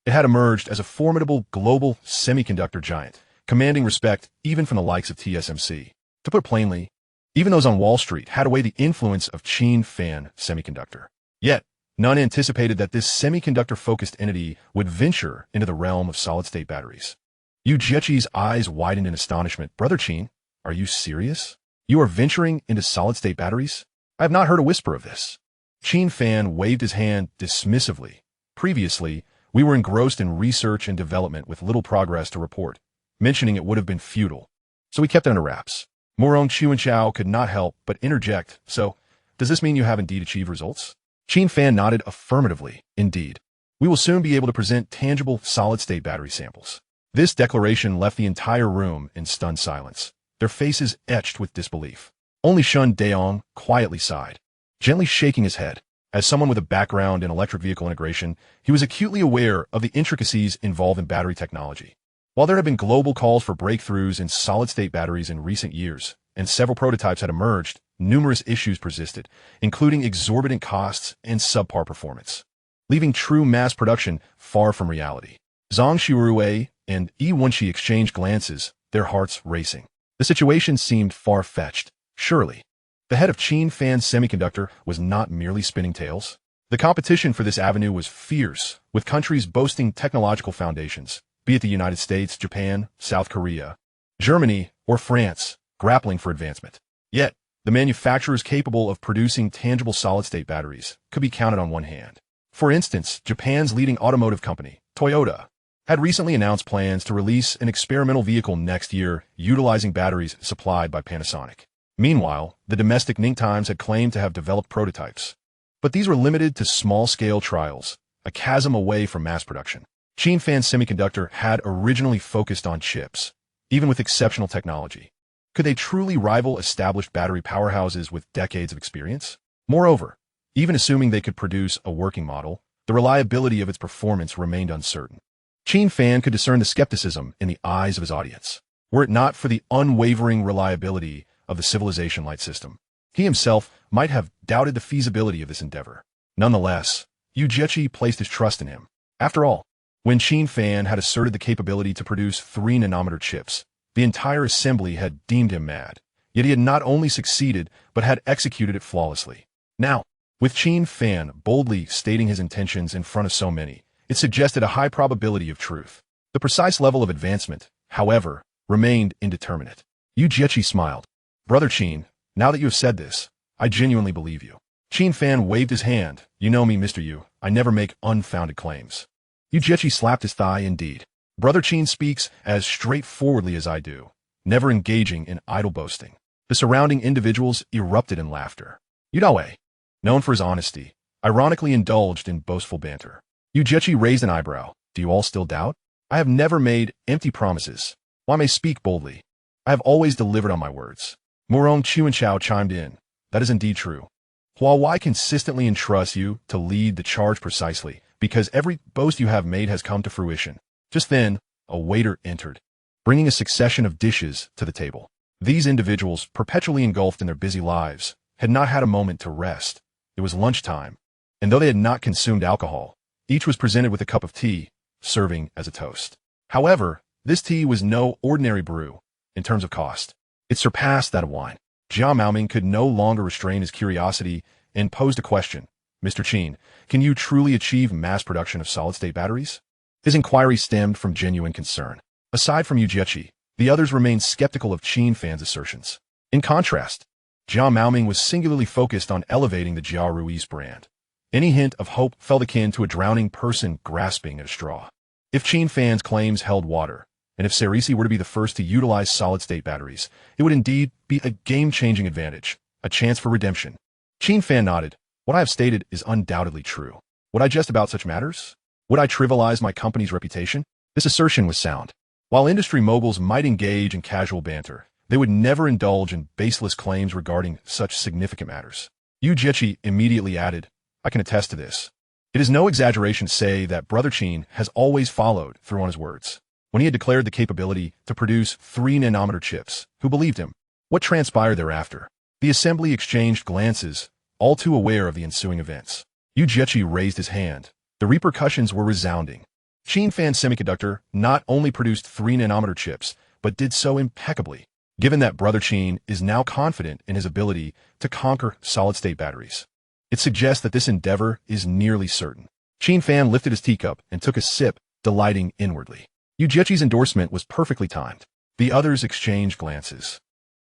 It had emerged as a formidable global semiconductor giant, commanding respect even from the likes of TSMC. To put it plainly, even those on Wall Street had away the influence of Qin Fan Semiconductor. Yet, none anticipated that this semiconductor-focused entity would venture into the realm of solid-state batteries. Yu Jiechi's eyes widened in astonishment. Brother Qin, are you serious? You are venturing into solid-state batteries? I have not heard a whisper of this. Qin Fan waved his hand dismissively. Previously, we were engrossed in research and development with little progress to report, mentioning it would have been futile. So we kept it under wraps. Morong Chuanchao could not help but interject. So, does this mean you have indeed achieved results? Qin Fan nodded affirmatively. Indeed. We will soon be able to present tangible solid-state battery samples. This declaration left the entire room in stunned silence, their faces etched with disbelief. Only Shun Daong quietly sighed, gently shaking his head. As someone with a background in electric vehicle integration, he was acutely aware of the intricacies involved in battery technology. While there have been global calls for breakthroughs in solid-state batteries in recent years, and several prototypes had emerged, numerous issues persisted, including exorbitant costs and subpar performance, leaving true mass production far from reality. Zhang Shirue and Yi Wenqi exchanged glances, their hearts racing. The situation seemed far-fetched. Surely, the head of Qin Fan Semiconductor was not merely spinning tales. The competition for this avenue was fierce, with countries boasting technological foundations, be it the United States, Japan, South Korea, Germany, or France, grappling for advancement. Yet, the manufacturers capable of producing tangible solid-state batteries could be counted on one hand. For instance, Japan's leading automotive company, Toyota, had recently announced plans to release an experimental vehicle next year utilizing batteries supplied by Panasonic. Meanwhile, the domestic Ning Times had claimed to have developed prototypes. But these were limited to small-scale trials, a chasm away from mass production. Qin Fan Semiconductor had originally focused on chips, even with exceptional technology. Could they truly rival established battery powerhouses with decades of experience? Moreover, even assuming they could produce a working model, the reliability of its performance remained uncertain. Qin Fan could discern the skepticism in the eyes of his audience. Were it not for the unwavering reliability of the civilization light system, he himself might have doubted the feasibility of this endeavor. Nonetheless, Yu Jiechi placed his trust in him. After all, when Qin Fan had asserted the capability to produce 3-nanometer chips, the entire assembly had deemed him mad. Yet he had not only succeeded, but had executed it flawlessly. Now, with Qin Fan boldly stating his intentions in front of so many, it suggested a high probability of truth. The precise level of advancement, however, remained indeterminate. Yu Jiechi smiled. Brother Qin, now that you have said this, I genuinely believe you. Qin Fan waved his hand. You know me, Mr. Yu. I never make unfounded claims. Yu Jiechi slapped his thigh. Indeed. Brother Qin speaks as straightforwardly as I do, never engaging in idle boasting. The surrounding individuals erupted in laughter. Yu Daowei, known for his honesty, ironically indulged in boastful banter. Yu Jiechi raised an eyebrow. Do you all still doubt? I have never made empty promises. While I may speak boldly, I have always delivered on my words. Morong Chuanchao chimed in. That is indeed true. Huawei consistently entrusts you to lead the charge precisely, because every boast you have made has come to fruition. Just then, a waiter entered, bringing a succession of dishes to the table. These individuals, perpetually engulfed in their busy lives, had not had a moment to rest. It was lunchtime, and though they had not consumed alcohol, each was presented with a cup of tea, serving as a toast. However, this tea was no ordinary brew. In terms of cost, it surpassed that of wine. Jia Maoming could no longer restrain his curiosity and posed a question. Mr. Qin, can you truly achieve mass production of solid-state batteries? His inquiry stemmed from genuine concern. Aside from Yu Jiechi, the others remained skeptical of Qin Fan's assertions. In contrast, Jia Maoming was singularly focused on elevating the Jia Ruiz brand. Any hint of hope felt akin to a drowning person grasping at a straw. If Qin Fan's claims held water, and if Cerisi were to be the first to utilize solid-state batteries, it would indeed be a game-changing advantage, a chance for redemption. Qin Fan nodded. What I have stated is undoubtedly true. Would I jest about such matters? Would I trivialize my company's reputation? This assertion was sound. While industry moguls might engage in casual banter, they would never indulge in baseless claims regarding such significant matters. Yu Jiechi immediately added, I can attest to this. It is no exaggeration to say that Brother Qin has always followed through on his words. When he had declared the capability to produce 3-nanometer chips, who believed him? What transpired thereafter? The assembly exchanged glances, all too aware of the ensuing events. Yu Jiechi raised his hand. The repercussions were resounding. Qin Fan Semiconductor not only produced 3-nanometer chips, but did so impeccably, given that Brother Qin is now confident in his ability to conquer solid-state batteries. It suggests that this endeavor is nearly certain. Qin Fan lifted his teacup and took a sip, delighting inwardly. Yu Jiechi's endorsement was perfectly timed. The others exchanged glances,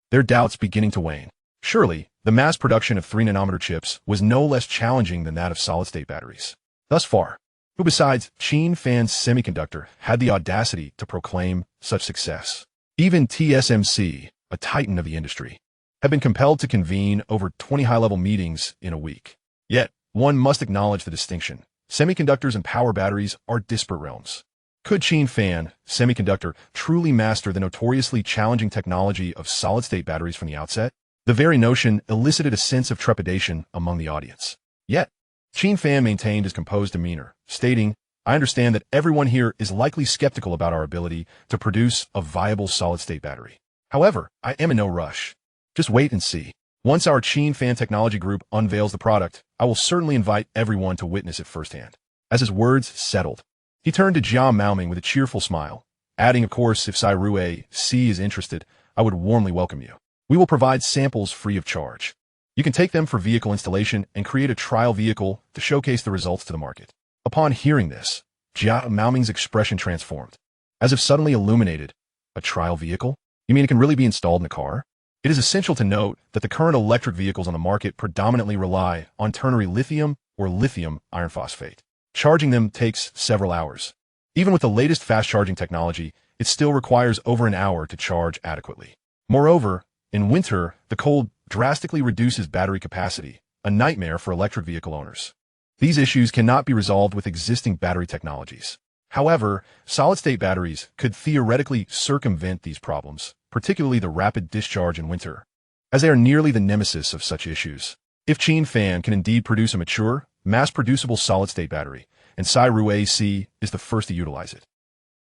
their doubts beginning to wane. Surely, The mass production of 3-nanometer chips was no less challenging than that of solid-state batteries. Thus far, who besides Qin Fan Semiconductor had the audacity to proclaim such success? Even TSMC, a titan of the industry, had been compelled to convene over 20 high-level meetings in a week. Yet, one must acknowledge the distinction. Semiconductors and power batteries are disparate realms. Could Qin Fan Semiconductor truly master the notoriously challenging technology of solid-state batteries from the outset? The very notion elicited a sense of trepidation among the audience. Yet, Qin Fan maintained his composed demeanor, stating, "I understand that everyone here is likely skeptical about our ability to produce a viable solid-state battery. However, I am in no rush. Just wait and see. Once our Qin Fan Technology Group unveils the product, I will certainly invite everyone to witness it firsthand." As his words settled, he turned to Jia Maoming with a cheerful smile, adding, "Of course, if Sai Rue C is interested, I would warmly welcome you. We will provide samples free of charge. You can take them for vehicle installation and create a trial vehicle to showcase the results to the market." Upon hearing this, Jia Maoming's expression transformed, as if suddenly illuminated. "A trial vehicle? You mean it can really be installed in a car?" It is essential to note that the current electric vehicles on the market predominantly rely on ternary lithium or lithium iron phosphate. Charging them takes several hours. Even with the latest fast-charging technology, it still requires over an hour to charge adequately. Moreover, in winter, the cold drastically reduces battery capacity, a nightmare for electric vehicle owners. These issues cannot be resolved with existing battery technologies. However, solid-state batteries could theoretically circumvent these problems, particularly the rapid discharge in winter, as they are nearly the nemesis of such issues. If Qin Fan can indeed produce a mature, mass-producible solid-state battery, and Sai Rue C is the first to utilize it.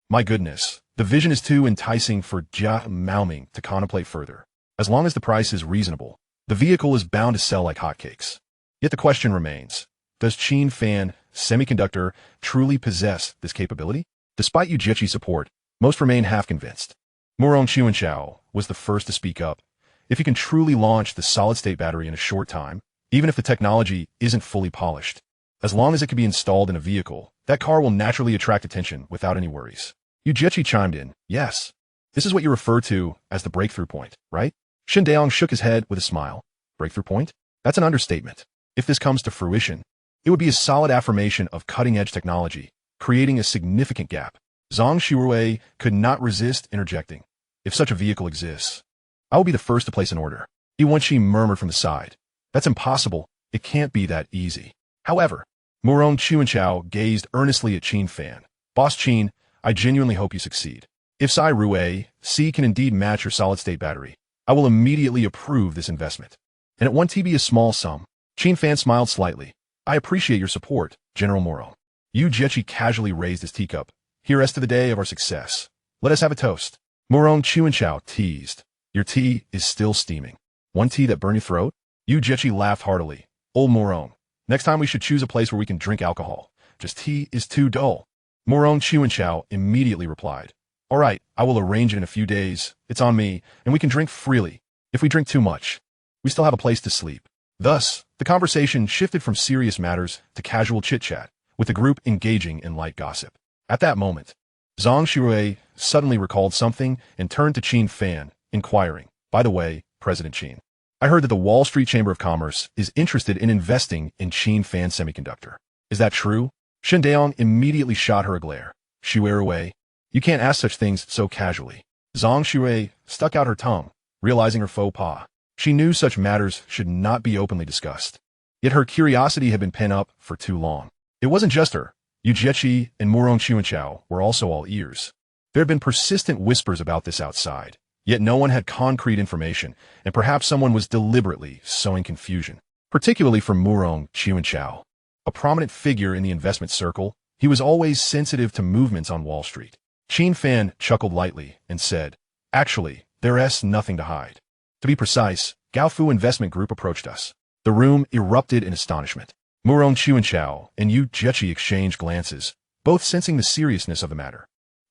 My goodness, the vision is too enticing for Jia Maoming to contemplate further. As long as the price is reasonable, the vehicle is bound to sell like hotcakes. Yet the question remains, does Qin Fan Semiconductor truly possess this capability? Despite Ujichi's support, most remain half-convinced. Murong Chuanchao was the first to speak up. If you can truly launch the solid-state battery in a short time, even if the technology isn't fully polished, as long as it can be installed in a vehicle, that car will naturally attract attention without any worries. Ujichi chimed in, "Yes. This is what you refer to as the breakthrough point, right?" Shindeong shook his head with a smile. "Breakthrough point? That's an understatement. If this comes to fruition, it would be a solid affirmation of cutting-edge technology, creating a significant gap." Zhang Shirue could not resist interjecting. "If such a vehicle exists, I will be the first to place an order." Iwanchi murmured from the side, "That's impossible. It can't be that easy." However, Murong Chuanchao gazed earnestly at Qin Fan. "Boss Qin, I genuinely hope you succeed. If Sai Rue C can indeed match your solid-state battery, I will immediately approve this investment. And it won't be a small sum." Qin Fan smiled slightly. "I appreciate your support, General Moro." Yu Jiechi casually raised his teacup. "Here's to the day of our success. Let us have a toast." Murong Chuanchao teased. "Your tea is still steaming. One tea that burn your throat?" Yu Jiechi laughed heartily. "Old Murong, next time we should choose a place where we can drink alcohol. Just tea is too dull." Murong Chuanchao immediately replied, "All right, I will arrange it in a few days. It's on me, and we can drink freely. If we drink too much, we still have a place to sleep." Thus, the conversation shifted from serious matters to casual chit-chat, with the group engaging in light gossip. At that moment, Zhang Shirue suddenly recalled something and turned to Qin Fan, inquiring, "By the way, President Qin, I heard that the Wall Street Chamber of Commerce is interested in investing in Qin Fan Semiconductor. Is that true?" Shindeong immediately shot her a glare. "Shirue, you can't ask such things so casually." Zhang Shirue stuck out her tongue, realizing her faux pas. She knew such matters should not be openly discussed. Yet her curiosity had been pent up for too long. It wasn't just her. Yu Jiechi and Murong Chuanchao were also all ears. There had been persistent whispers about this outside, yet no one had concrete information, and perhaps someone was deliberately sowing confusion, particularly from Murong Chuanchao. A prominent figure in the investment circle, he was always sensitive to movements on Wall Street. Qin Fan chuckled lightly and said, "Actually, there's nothing to hide. To be precise, Gaofu Investment Group approached us." The room erupted in astonishment. Murong Chuanchao and Yu Jiechi exchanged glances, both sensing the seriousness of the matter.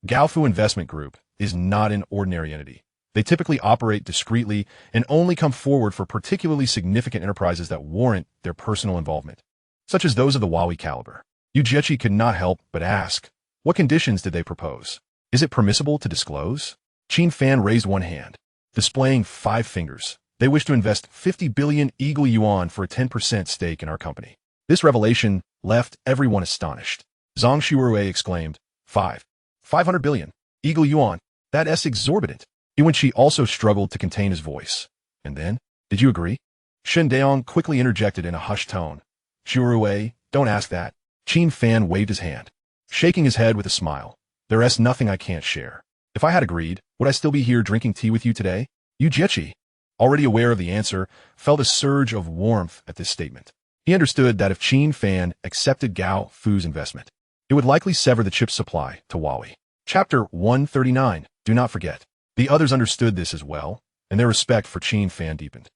Gaofu Investment Group is not an ordinary entity. They typically operate discreetly and only come forward for particularly significant enterprises that warrant their personal involvement, such as those of the Huawei caliber. Yu Jiechi could not help but ask, what conditions did they propose? Is it permissible to disclose? Qin Fan raised one hand, displaying 5 fingers. They wish to invest 50 billion Eagle Yuan for a 10% stake in our company. This revelation left everyone astonished. Zhang Shuerui exclaimed, 500 billion Eagle Yuan. That's exorbitant. Yuanqi also struggled to contain his voice. And then, did you agree? Shen Daong quickly interjected in a hushed tone. Shuerui, don't ask that. Qin Fan waved his hand, shaking his head with a smile. There's nothing I can't share. If I had agreed, would I still be here drinking tea with you today? Yu Jieqi, already aware of the answer, felt a surge of warmth at this statement. He understood that if Qin Fan accepted Gao Fu's investment, it would likely sever the chip supply to Huawei. Chapter 139. Do not forget. The others understood this as well, and their respect for Qin Fan deepened.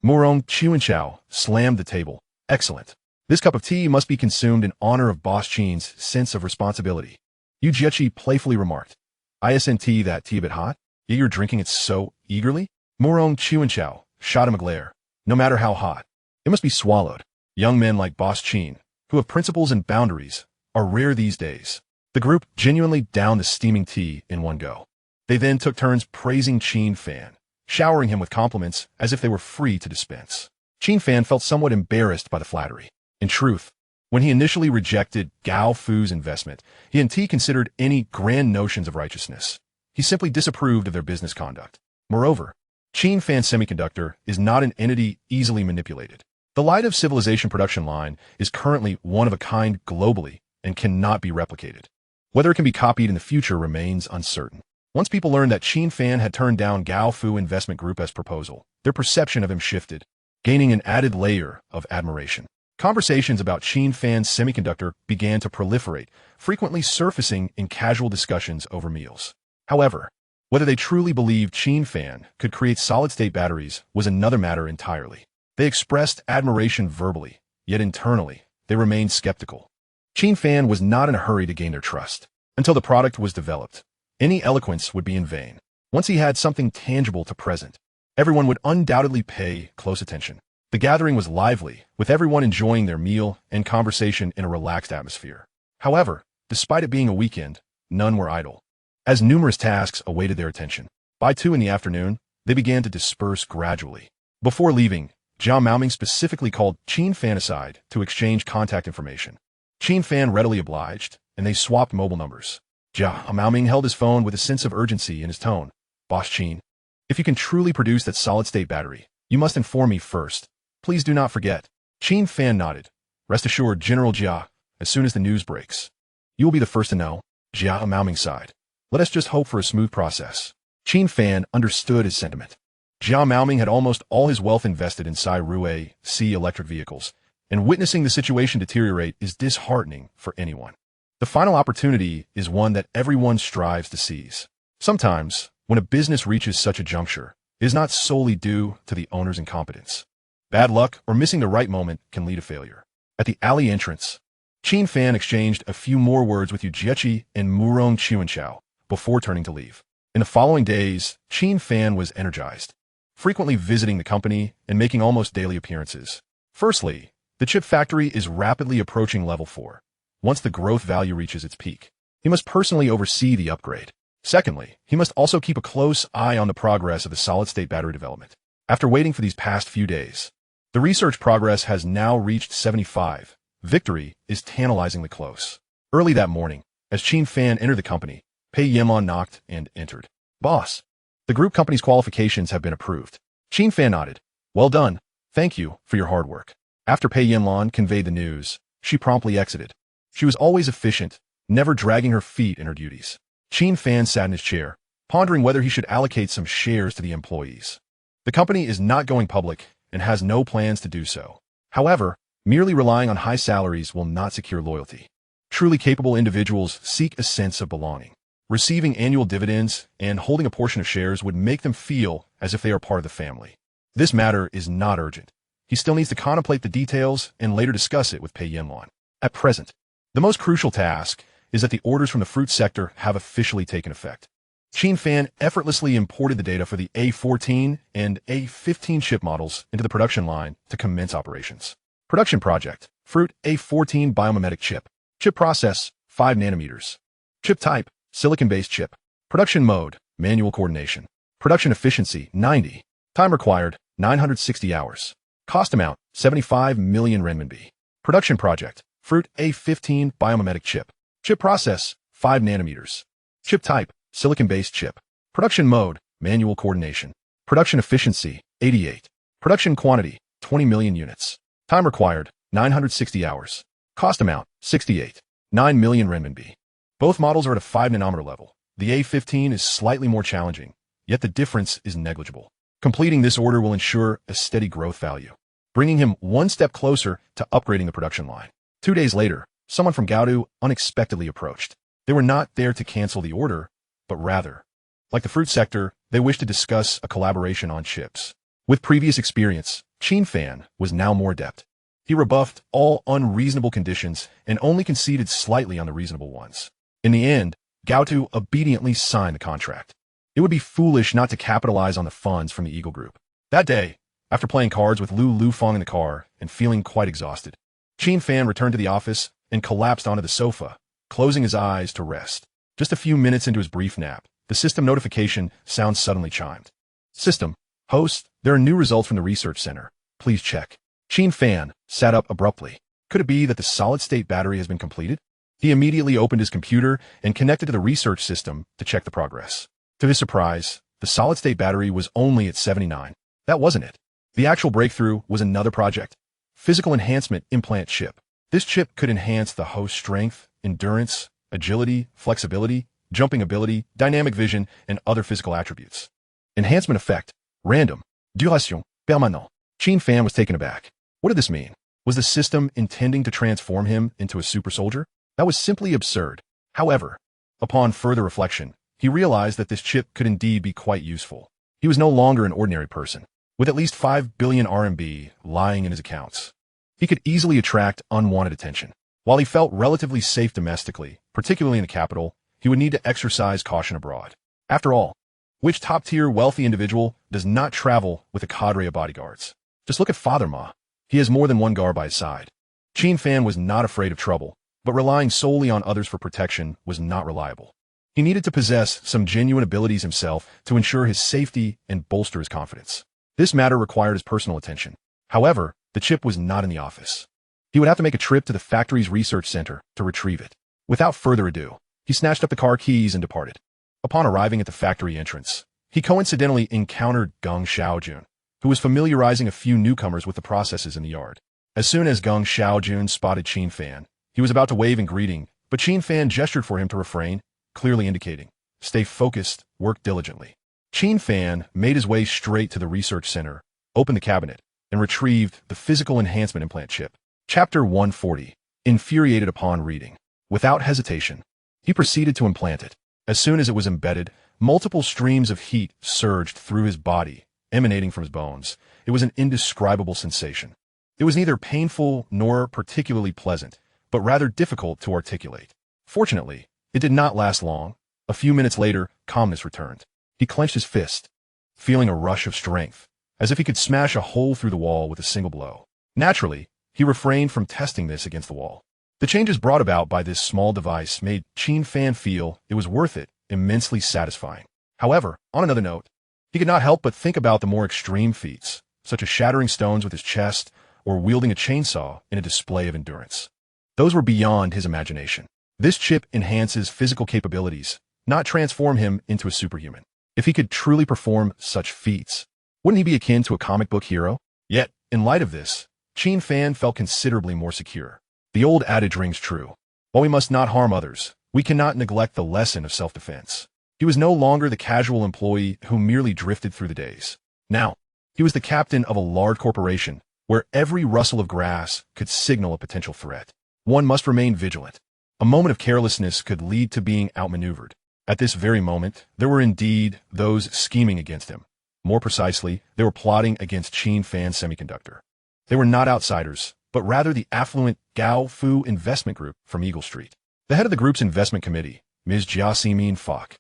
Murong Chuanchao slammed the table. Excellent. This cup of tea must be consumed in honor of Boss Qin's sense of responsibility. Yu Jieqi playfully remarked. Isn't that tea a bit hot? Yet you're drinking it so eagerly? Murong Chuanchao shot him a glare. No matter how hot, it must be swallowed. Young men like Boss Qin, who have principles and boundaries, are rare these days. The group genuinely downed the steaming tea in one go. They then took turns praising Qin Fan, showering him with compliments as if they were free to dispense. Qin Fan felt somewhat embarrassed by the flattery. In truth, when he initially rejected Gao Fu's investment, he and T considered any grand notions of righteousness. He simply disapproved of their business conduct. Moreover, Qin Fan Semiconductor is not an entity easily manipulated. The Light of Civilization production line is currently one of a kind globally and cannot be replicated. Whether it can be copied in the future remains uncertain. Once people learned that Qin Fan had turned down Gao Fu Investment Group as proposal, their perception of him shifted, gaining an added layer of admiration. Conversations about Qin Fan Semiconductor began to proliferate, frequently surfacing in casual discussions over meals. However, whether they truly believed Qin Fan could create solid-state batteries was another matter entirely. They expressed admiration verbally, yet internally, they remained skeptical. Qin Fan was not in a hurry to gain their trust. Until the product was developed, any eloquence would be in vain. Once he had something tangible to present, everyone would undoubtedly pay close attention. The gathering was lively, with everyone enjoying their meal and conversation in a relaxed atmosphere. However, despite it being a weekend, none were idle, as numerous tasks awaited their attention. By 2 in the afternoon, they began to disperse gradually. Before leaving, Jia Maoming specifically called Qin Fan aside to exchange contact information. Qin Fan readily obliged, and they swapped mobile numbers. Jia Maoming held his phone with a sense of urgency in his tone. Boss Qin, if you can truly produce that solid-state battery, you must inform me first. Please do not forget. Qin Fan nodded. Rest assured, General Jia, as soon as the news breaks, you will be the first to know. Jia Maoming sighed. Let us just hope for a smooth process. Qin Fan understood his sentiment. Jia Maoming had almost all his wealth invested in Sai Rue C electric vehicles, and witnessing the situation deteriorate is disheartening for anyone. The final opportunity is one that everyone strives to seize. Sometimes, when a business reaches such a juncture, it is not solely due to the owner's incompetence. Bad luck or missing the right moment can lead to failure. At the alley entrance, Qin Fan exchanged a few more words with Yu Jieqi and Murong Chuanchao before turning to leave. In the following days, Qin Fan was energized, frequently visiting the company and making almost daily appearances. Firstly, the chip factory is rapidly approaching level 4. Once the growth value reaches its peak, he must personally oversee the upgrade. Secondly, he must also keep a close eye on the progress of the solid-state battery development. After waiting for these past few days, the research progress has now reached 75. Victory is tantalizingly close. Early that morning, as Qin Fan entered the company, Pei Yimon knocked and entered. Boss, the group company's qualifications have been approved. Qin Fan nodded. Well done. Thank you for your hard work. After Pei Yimon conveyed the news, she promptly exited. She was always efficient, never dragging her feet in her duties. Qin Fan sat in his chair, pondering whether he should allocate some shares to the employees. The company is not going public and has no plans to do so. However, merely relying on high salaries will not secure loyalty. Truly capable individuals seek a sense of belonging. Receiving annual dividends and holding a portion of shares would make them feel as if they are part of the family. This matter is not urgent. He still needs to contemplate the details and later discuss it with Pei Yimon. At present, the most crucial task is that the orders from the fruit sector have officially taken effect. Qin Fan effortlessly imported the data for the A14 and A15 chip models into the production line to commence operations. Production project, Fruit A14 biomimetic chip. Chip process, 5 nanometers. Chip type, silicon-based chip. Production mode, manual coordination. Production efficiency, 90. Time required, 960 hours. Cost amount, 75 million renminbi. Production project, Fruit A15 biomimetic chip. Chip process, 5 nanometers. Chip type, silicon-based chip. Production mode, manual coordination. Production efficiency, 88. Production quantity, 20 million units. Time required, 960 hours. Cost amount, 68. 9 million renminbi. Both models are at a 5 nanometer level. The A15 is slightly more challenging, yet the difference is negligible. Completing this order will ensure a steady growth value, bringing him one step closer to upgrading the production line. 2 days later, someone from Gaudu unexpectedly approached. They were not there to cancel the order, but rather, like the fruit sector, they wished to discuss a collaboration on chips. With previous experience, Qin Fan was now more adept. He rebuffed all unreasonable conditions and only conceded slightly on the reasonable ones. In the end, Gaudu obediently signed the contract. It would be foolish not to capitalize on the funds from the Eagle Group. That day, after playing cards with Lu Lufeng in the car and feeling quite exhausted, Qin Fan returned to the office and collapsed onto the sofa, closing his eyes to rest. Just a few minutes into his brief nap, the system notification sound suddenly chimed. System, host, there are new results from the research center. Please check. Qin Fan sat up abruptly. Could it be that the solid-state battery has been completed? He immediately opened his computer and connected to the research system to check the progress. To his surprise, the solid-state battery was only at 79. That wasn't it. The actual breakthrough was another project. Physical enhancement implant chip. This chip could enhance the host strength, endurance, agility, flexibility, jumping ability, dynamic vision, and other physical attributes. Enhancement effect. Random. Duration. Permanent. Qin Fan was taken aback. What did this mean? Was the system intending to transform him into a super soldier? That was simply absurd. However, upon further reflection, he realized that this chip could indeed be quite useful. He was no longer an ordinary person, with at least 5 billion RMB lying in his accounts. He could easily attract unwanted attention. While he felt relatively safe domestically, particularly in the capital, he would need to exercise caution abroad. After all, which top-tier wealthy individual does not travel with a cadre of bodyguards? Just look at Father Ma. He has more than one guard by his side. Qin Fan was not afraid of trouble, but relying solely on others for protection was not reliable. He needed to possess some genuine abilities himself to ensure his safety and bolster his confidence. This matter required his personal attention. However, the chip was not in the office. He would have to make a trip to the factory's research center to retrieve it. Without further ado, he snatched up the car keys and departed. Upon arriving at the factory entrance, he coincidentally encountered Geng Xiaojun, who was familiarizing a few newcomers with the processes in the yard. As soon as Geng Xiaojun spotted Qin Fan, he was about to wave in greeting, but Qin Fan gestured for him to refrain, clearly indicating, stay focused, work diligently. Qin Fan made his way straight to the research center, opened the cabinet, and retrieved the physical enhancement implant chip. Chapter 140. Infuriated upon reading. Without hesitation, he proceeded to implant it. As soon as it was embedded, multiple streams of heat surged through his body, emanating from his bones. It was an indescribable sensation. It was neither painful nor particularly pleasant, but rather difficult to articulate. Fortunately, it did not last long. A few minutes later, calmness returned. He clenched his fist, feeling a rush of strength, as if he could smash a hole through the wall with a single blow. Naturally, he refrained from testing this against the wall. The changes brought about by this small device made Qin Fan feel it was worth it, immensely satisfying. However, on another note, he could not help but think about the more extreme feats, such as shattering stones with his chest or wielding a chainsaw in a display of endurance. Those were beyond his imagination. This chip enhances physical capabilities, not transform him into a superhuman. If he could truly perform such feats, wouldn't he be akin to a comic book hero? Yet, in light of this, Qin Fan felt considerably more secure. The old adage rings true. While we must not harm others, we cannot neglect the lesson of self-defense. He was no longer the casual employee who merely drifted through the days. Now, he was the captain of a large corporation, where every rustle of grass could signal a potential threat. One must remain vigilant. A moment of carelessness could lead to being outmaneuvered. At this very moment, there were indeed those scheming against him. More precisely, they were plotting against Qin Fan Semiconductor. They were not outsiders, but rather the affluent Gao Fu Investment Group from Eagle Street. The head of the group's investment committee, Ms. Jia Simin Fok,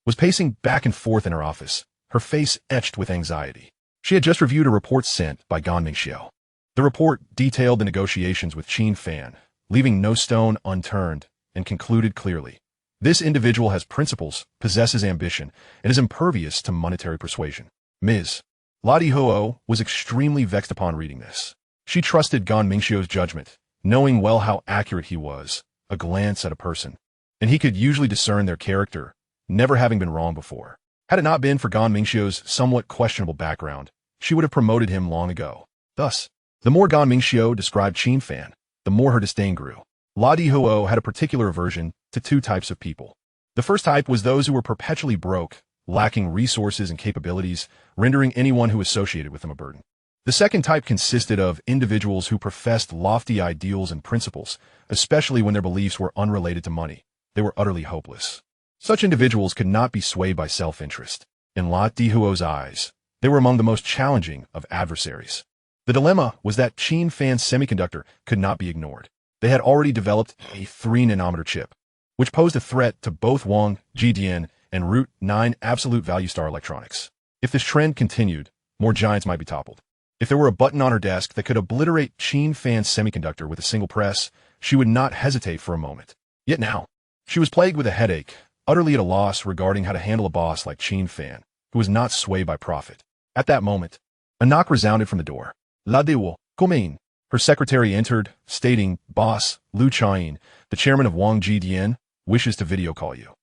was pacing back and forth in her office, her face etched with anxiety. She had just reviewed a report sent by Gan Mingxiao. The report detailed the negotiations with Qin Fan, leaving no stone unturned, and concluded clearly. This individual has principles, possesses ambition, and is impervious to monetary persuasion. Ms. La Dihuo was extremely vexed upon reading this. She trusted Gan Mingxiu's judgment, knowing well how accurate he was, a glance at a person, and he could usually discern their character, never having been wrong before. Had it not been for Gan Mingxiu's somewhat questionable background, she would have promoted him long ago. Thus, the more Gan Mingxiu described Qin Fan, the more her disdain grew. La Dihuo had a particular aversion to two types of people. The first type was those who were perpetually broke, lacking resources and capabilities, rendering anyone who associated with them a burden. The second type consisted of individuals who professed lofty ideals and principles, especially when their beliefs were unrelated to money. They were utterly hopeless. Such individuals could not be swayed by self-interest. In La Dihuo's eyes, they were among the most challenging of adversaries. The dilemma was that Qin Fan's semiconductor could not be ignored. They had already developed a 3-nanometer chip, which posed a threat to both Wang Jidian and Root 9 absolute value star electronics. If this trend continued, more giants might be toppled. If there were a button on her desk that could obliterate Qin Fan's semiconductor with a single press, she would not hesitate for a moment. Yet now, she was plagued with a headache, utterly at a loss regarding how to handle a boss like Qin Fan, who was not swayed by profit. At that moment, a knock resounded from the door. La Dihuo, come in. Her secretary entered, stating, "Boss, Lu Qian, the chairman of Wang Jidian, wishes to video call you."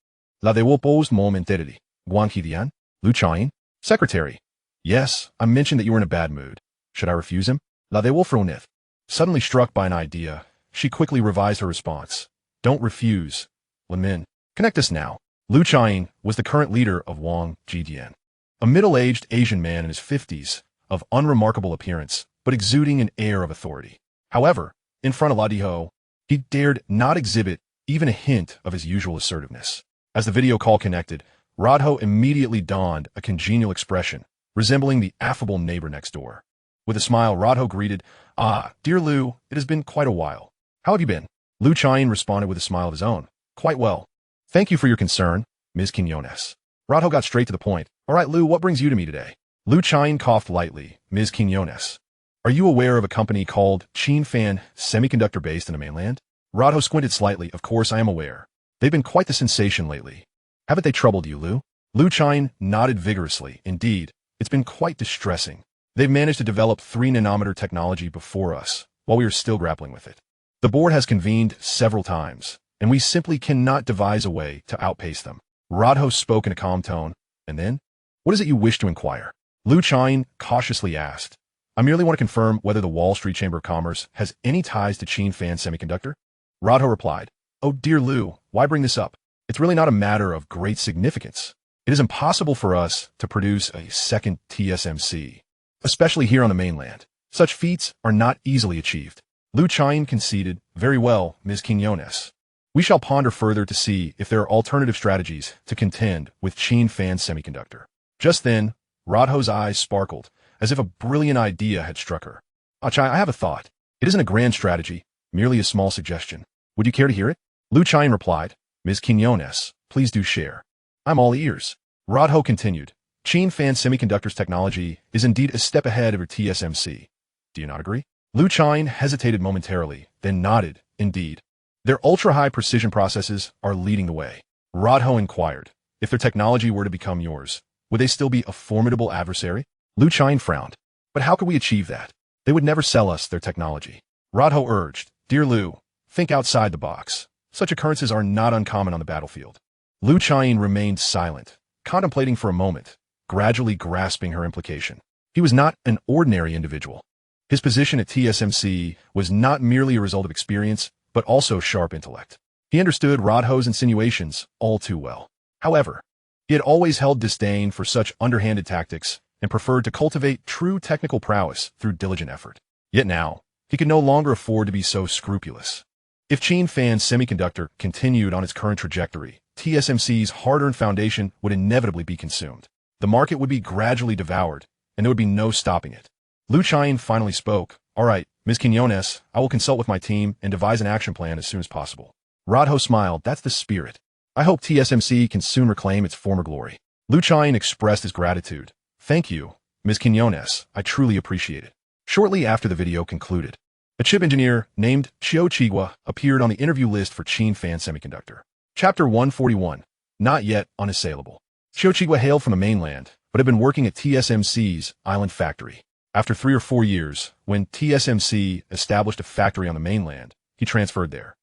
La Dihuo posed momentarily. Wang Jidian? Lu Qian? Secretary. Yes, I mentioned that you were in a bad mood. Should I refuse him? La Dihuo frowned. Suddenly struck by an idea, she quickly revised her response. Don't refuse. Lamin. Connect us now. Lu Qian was the current leader of Wang Jidian. A middle-aged Asian man in his 50s, of unremarkable appearance, but exuding an air of authority. However, in front of La Dihuo, he dared not exhibit even a hint of his usual assertiveness. As the video call connected, Radho immediately donned a congenial expression, resembling the affable neighbor next door. With a smile, Radho greeted, "Ah, dear Lu, it has been quite a while. How have you been?" Lu Qian responded with a smile of his own. "Quite well. Thank you for your concern, Ms. Quinones." Radho got straight to the point. "All right, Lu, what brings you to me today?" Lu Qian coughed lightly. "Ms. Quinones, are you aware of a company called Qin Fan Semiconductor based in the mainland?" Radho squinted slightly. "Of course I am aware. They've been quite the sensation lately. Haven't they troubled you, Lu?" Lu Qian nodded vigorously. "Indeed, it's been quite distressing. They've managed to develop 3-nanometer technology before us, while we are still grappling with it. The board has convened several times, and we simply cannot devise a way to outpace them." Radho spoke in a calm tone. "And then? What is it you wish to inquire?" Lu Qian cautiously asked. "I merely want to confirm whether the Wall Street Chamber of Commerce has any ties to Qin Fan Semiconductor." Radho replied, "Oh dear Lu, why bring this up? It's really not a matter of great significance. It is impossible for us to produce a second TSMC, especially here on the mainland. Such feats are not easily achieved." Lu Qian conceded, "Very well, Ms. Quinones. We shall ponder further to see if there are alternative strategies to contend with Qin Fan Semiconductor." Just then, Radho's eyes sparkled, as if a brilliant idea had struck her. "Achai, I have a thought. It isn't a grand strategy, merely a small suggestion. Would you care to hear it?" Lu Qian replied, "Ms. Quinones, please do share. I'm all ears." Radho continued, "Qin Fan Semiconductor's technology is indeed a step ahead of your TSMC. Do you not agree?" Lu Qian hesitated momentarily, then nodded, "Indeed. Their ultra-high precision processes are leading the way." Radho inquired, "If their technology were to become yours, would they still be a formidable adversary?" Lu Qian frowned. "But how could we achieve that? They would never sell us their technology." Radho urged, "Dear Lu, think outside the box. Such occurrences are not uncommon on the battlefield." Lu Qian remained silent, contemplating for a moment, gradually grasping her implication. He was not an ordinary individual. His position at TSMC was not merely a result of experience, but also sharp intellect. He understood Radho's insinuations all too well. However, he had always held disdain for such underhanded tactics and preferred to cultivate true technical prowess through diligent effort. Yet now, he could no longer afford to be so scrupulous. If Qin Fan Semiconductor continued on its current trajectory, TSMC's hard-earned foundation would inevitably be consumed. The market would be gradually devoured, and there would be no stopping it. Lu Qian finally spoke. "All right, Ms. Quinones, I will consult with my team and devise an action plan as soon as possible." Radho smiled. "That's the spirit. I hope TSMC can soon reclaim its former glory." Lu Qian expressed his gratitude. "Thank you, Ms. Quinones. I truly appreciate it." Shortly after the video concluded, a chip engineer named Qiu Qigua appeared on the interview list for Qin Fan Semiconductor. Chapter 141. Not yet unassailable. Qiu Qigua hailed from the mainland, but had been working at TSMC's Island factory. After 3 or 4 years, when TSMC established a factory on the mainland, he transferred there.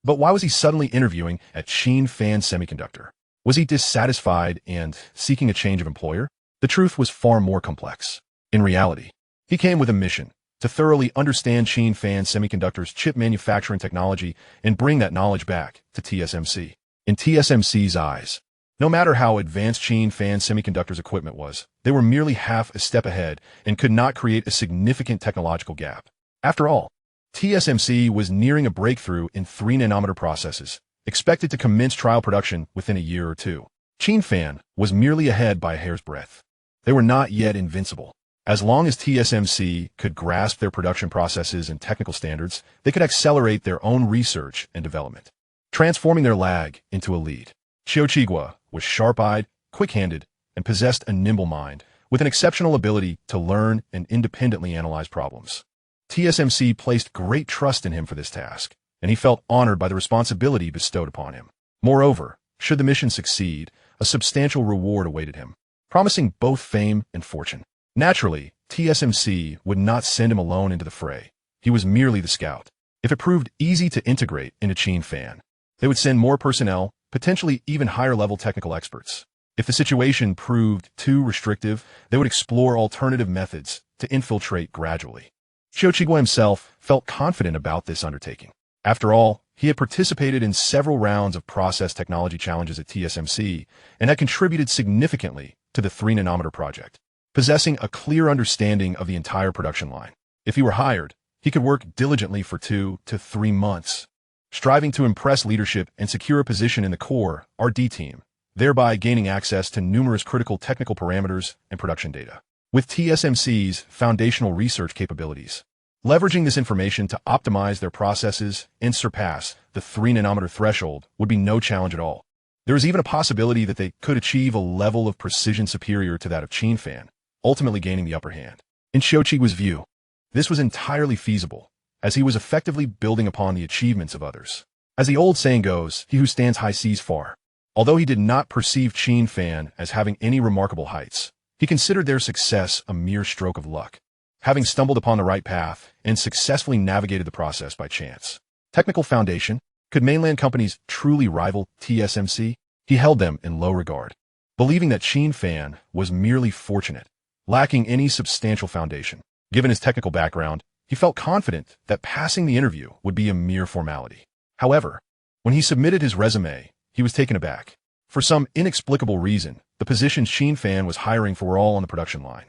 But why was he suddenly interviewing at Qin Fan Semiconductor? Was he dissatisfied and seeking a change of employer? The truth was far more complex. In reality, he came with a mission to thoroughly understand Qin Fan Semiconductor's chip manufacturing technology and bring that knowledge back to TSMC. In TSMC's eyes, no matter how advanced Qin Fan Semiconductor's equipment was, they were merely half a step ahead and could not create a significant technological gap. After all, TSMC was nearing a breakthrough in 3-nanometer processes, expected to commence trial production within a year or two. Qin Fan was merely ahead by a hair's breadth. They were not yet invincible. As long as TSMC could grasp their production processes and technical standards, they could accelerate their own research and development, transforming their lag into a lead. Qiu was sharp-eyed, quick-handed, and possessed a nimble mind, with an exceptional ability to learn and independently analyze problems. TSMC placed great trust in him for this task, and he felt honored by the responsibility bestowed upon him. Moreover, should the mission succeed, a substantial reward awaited him, promising both fame and fortune. Naturally, TSMC would not send him alone into the fray. He was merely the scout. If it proved easy to integrate into Qin Fan, they would send more personnel, potentially even higher-level technical experts. If the situation proved too restrictive, they would explore alternative methods to infiltrate gradually. Qiu himself felt confident about this undertaking. After all, he had participated in several rounds of process technology challenges at TSMC and had contributed significantly to the 3-nanometer project, possessing a clear understanding of the entire production line. If he were hired, he could work diligently for 2 to 3 months, striving to impress leadership and secure a position in the core R&D team, thereby gaining access to numerous critical technical parameters and production data. With TSMC's foundational research capabilities, leveraging this information to optimize their processes and surpass the 3-nanometer threshold would be no challenge at all. There is even a possibility that they could achieve a level of precision superior to that of Qin Fan, ultimately gaining the upper hand. In Qiu's view, this was entirely feasible, as he was effectively building upon the achievements of others. As the old saying goes, he who stands high sees far. Although he did not perceive Qin Fan as having any remarkable heights, he considered their success a mere stroke of luck, having stumbled upon the right path and successfully navigated the process by chance. Technical foundation. Could mainland companies truly rival TSMC? He held them in low regard, believing that Qin Fan was merely fortunate, lacking any substantial foundation. Given his technical background, he felt confident that passing the interview would be a mere formality. However, when he submitted his resume, he was taken aback. For some inexplicable reason, the positions Qin Fan was hiring for were all on the production line,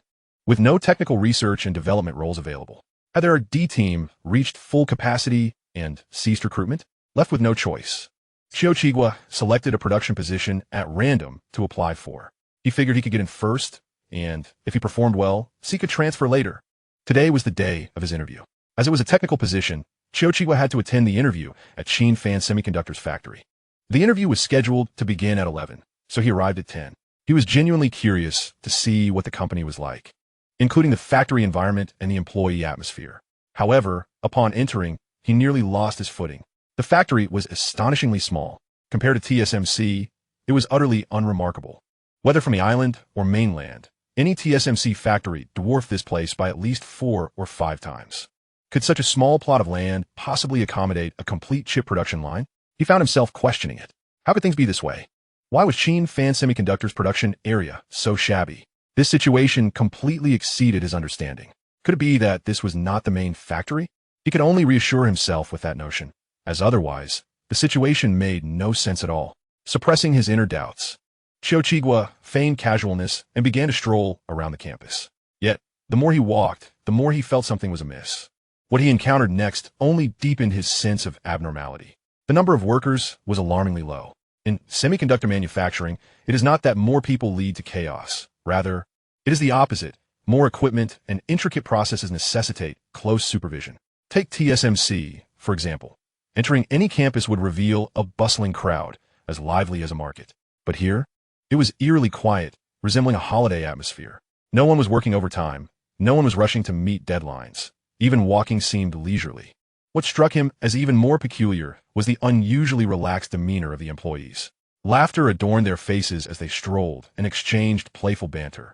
with no technical research and development roles available. Had their D team reached full capacity and ceased recruitment? Left with no choice, Qiu selected a production position at random to apply for. He figured he could get in first, and if he performed well, seek a transfer later. Today was the day of his interview. As it was a technical position, Qiu had to attend the interview at Qin Fan Semiconductor's factory. The interview was scheduled to begin at 11, so he arrived at 10. He was genuinely curious to see what the company was like, including the factory environment and the employee atmosphere. However, upon entering, he nearly lost his footing. The factory was astonishingly small. Compared to TSMC, it was utterly unremarkable. Whether from the island or mainland, any TSMC factory dwarfed this place by at least 4 or 5 times. Could such a small plot of land possibly accommodate a complete chip production line? He found himself questioning it. How could things be this way? Why was Qin Fan Semiconductor's production area so shabby? This situation completely exceeded his understanding. Could it be that this was not the main factory? He could only reassure himself with that notion, as otherwise, the situation made no sense at all. Suppressing his inner doubts, Qiu feigned casualness and began to stroll around the campus. Yet, the more he walked, the more he felt something was amiss. What he encountered next only deepened his sense of abnormality. The number of workers was alarmingly low. In semiconductor manufacturing, it is not that more people lead to chaos. Rather, it is the opposite. More equipment and intricate processes necessitate close supervision. Take TSMC, for example. Entering any campus would reveal a bustling crowd, as lively as a market. But here, it was eerily quiet, resembling a holiday atmosphere. No one was working overtime. No one was rushing to meet deadlines. Even walking seemed leisurely. What struck him as even more peculiar was the unusually relaxed demeanor of the employees. Laughter adorned their faces as they strolled and exchanged playful banter.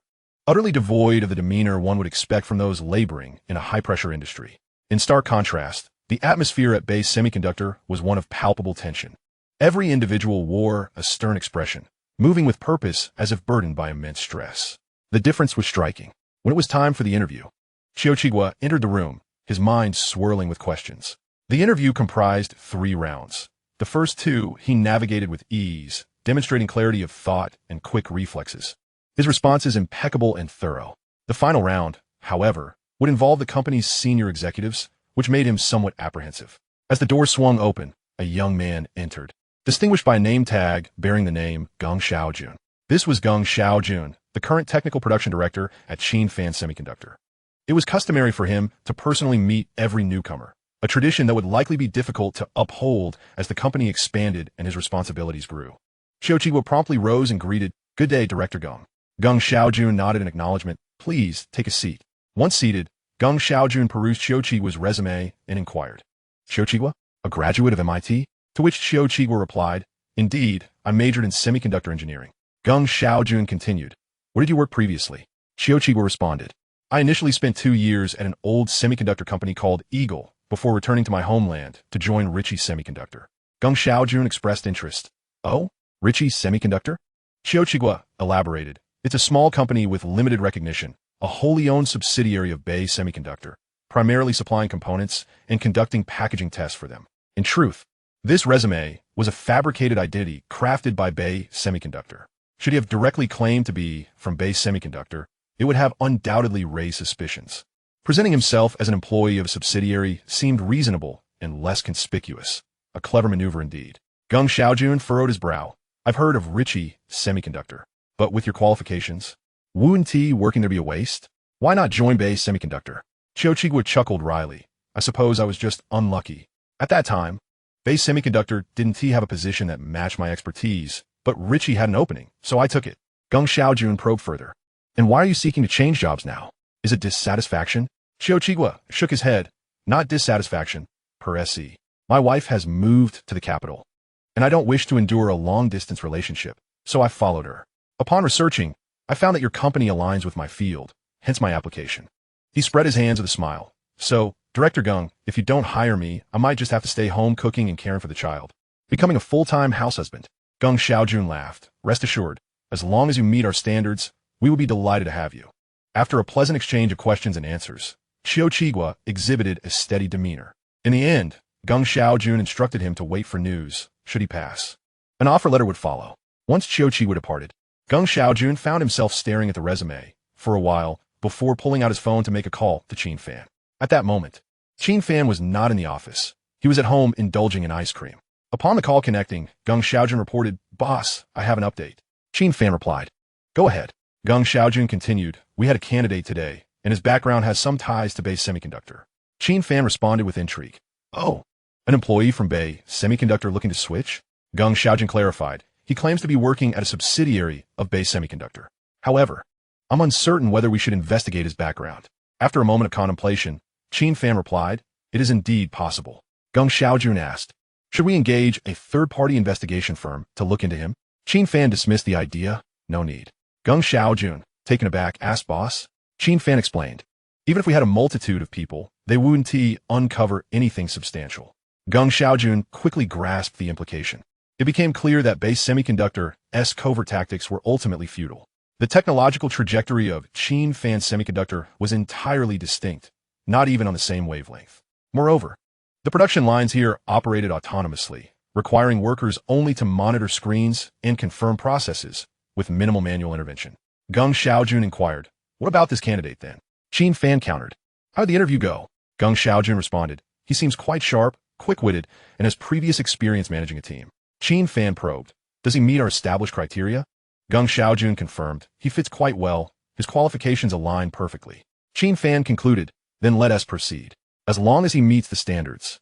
utterly devoid of the demeanor one would expect from those laboring in a high-pressure industry. In stark contrast, the atmosphere at Bay Semiconductor was one of palpable tension. Every individual wore a stern expression, moving with purpose as if burdened by immense stress. The difference was striking. When it was time for the interview, Qiuqigua entered the room, his mind swirling with questions. The interview comprised 3 rounds. The first 2 he navigated with ease, demonstrating clarity of thought and quick reflexes. His responses impeccable and thorough. The final round, however, would involve the company's senior executives, which made him somewhat apprehensive. As the door swung open, a young man entered, distinguished by a name tag bearing the name Geng Xiaojun. This was Geng Xiaojun, the current technical production director at Qin Fan Semiconductor. It was customary for him to personally meet every newcomer, a tradition that would likely be difficult to uphold as the company expanded and his responsibilities grew. Qiuqigua promptly rose and greeted, "Good day, Director Geng." Geng Xiaojun nodded in acknowledgement. "Please, take a seat." Once seated, Geng Xiaojun perused Qiuqigua's resume and inquired, "Qiuqigua, a graduate of MIT?" To which Qiuqigua replied, "Indeed, I majored in semiconductor engineering." Geng Xiaojun continued, "Where did you work previously?" Qiuqigua responded, "I initially spent 2 years at an old semiconductor company called Eagle before returning to my homeland to join Ritchie Semiconductor." Geng Xiaojun expressed interest. "Oh, Ritchie Semiconductor?" Qiuqigua elaborated, "It's a small company with limited recognition, a wholly owned subsidiary of Bay Semiconductor, primarily supplying components and conducting packaging tests for them." In truth, this resume was a fabricated identity crafted by Bay Semiconductor. Should he have directly claimed to be from Bay Semiconductor, it would have undoubtedly raised suspicions. Presenting himself as an employee of a subsidiary seemed reasonable and less conspicuous. A clever maneuver indeed. Geng Xiaojun furrowed his brow. "I've heard of Ritchie Semiconductor, but with your qualifications, wouldn't working there be a waste? Why not join Bay Semiconductor?" Qiuqigua chuckled wryly. "I suppose I was just unlucky. At that time, Bay Semiconductor didn't have a position that matched my expertise, but Ritchie had an opening, so I took it." Geng Xiaojun probed further. "And why are you seeking to change jobs now? Is it dissatisfaction?" Qiuqigua shook his head. "Not dissatisfaction, per se. My wife has moved to the capital, and I don't wish to endure a long-distance relationship, so I followed her. Upon researching, I found that your company aligns with my field, hence my application." He spread his hands with a smile. "So, Director Geng, if you don't hire me, I might just have to stay home cooking and caring for the child. Becoming a full-time house husband." Geng Xiaojun laughed. "Rest assured, as long as you meet our standards, we will be delighted to have you." After a pleasant exchange of questions and answers, Qiuqigua exhibited a steady demeanor. In the end, Geng Xiaojun instructed him to wait for news, should he pass. An offer letter would follow. Once Qiuqigua departed, Geng Xiaojun found himself staring at the resume for a while before pulling out his phone to make a call to Qin Fan. At that moment, Qin Fan was not in the office. He was at home indulging in ice cream. Upon the call connecting, Geng Xiaojun reported, "Boss, I have an update." Qin Fan replied, "Go ahead." Geng Xiaojun continued, "We had a candidate today, and his background has some ties to Bay Semiconductor." Qin Fan responded with intrigue. "Oh, an employee from Bay Semiconductor looking to switch?" Geng Xiaojun clarified, "He claims to be working at a subsidiary of Bay Semiconductor. However, I'm uncertain whether we should investigate his background." After a moment of contemplation, Qin Fan replied, "It is indeed possible." Geng Xiaojun asked, "Should we engage a third-party investigation firm to look into him?" Qin Fan dismissed the idea. "No need." Geng Xiaojun, taken aback, asked, "Boss?" Qin Fan explained, "Even if we had a multitude of people, they wouldn't uncover anything substantial." Geng Xiaojun quickly grasped the implication. It became clear that Bay Semiconductor's covert tactics were ultimately futile. The technological trajectory of Qin Fan Semiconductor was entirely distinct, not even on the same wavelength. Moreover, the production lines here operated autonomously, requiring workers only to monitor screens and confirm processes with minimal manual intervention. Geng Xiaojun inquired, "What about this candidate then?" Qin Fan countered, "How did the interview go?" Geng Xiaojun responded, "He seems quite sharp, quick-witted, and has previous experience managing a team." Qin Fan probed, "Does he meet our established criteria?" Geng Xiaojun confirmed, "He fits quite well. His qualifications align perfectly." Qin Fan concluded, "Then let us proceed. As long as he meets the standards,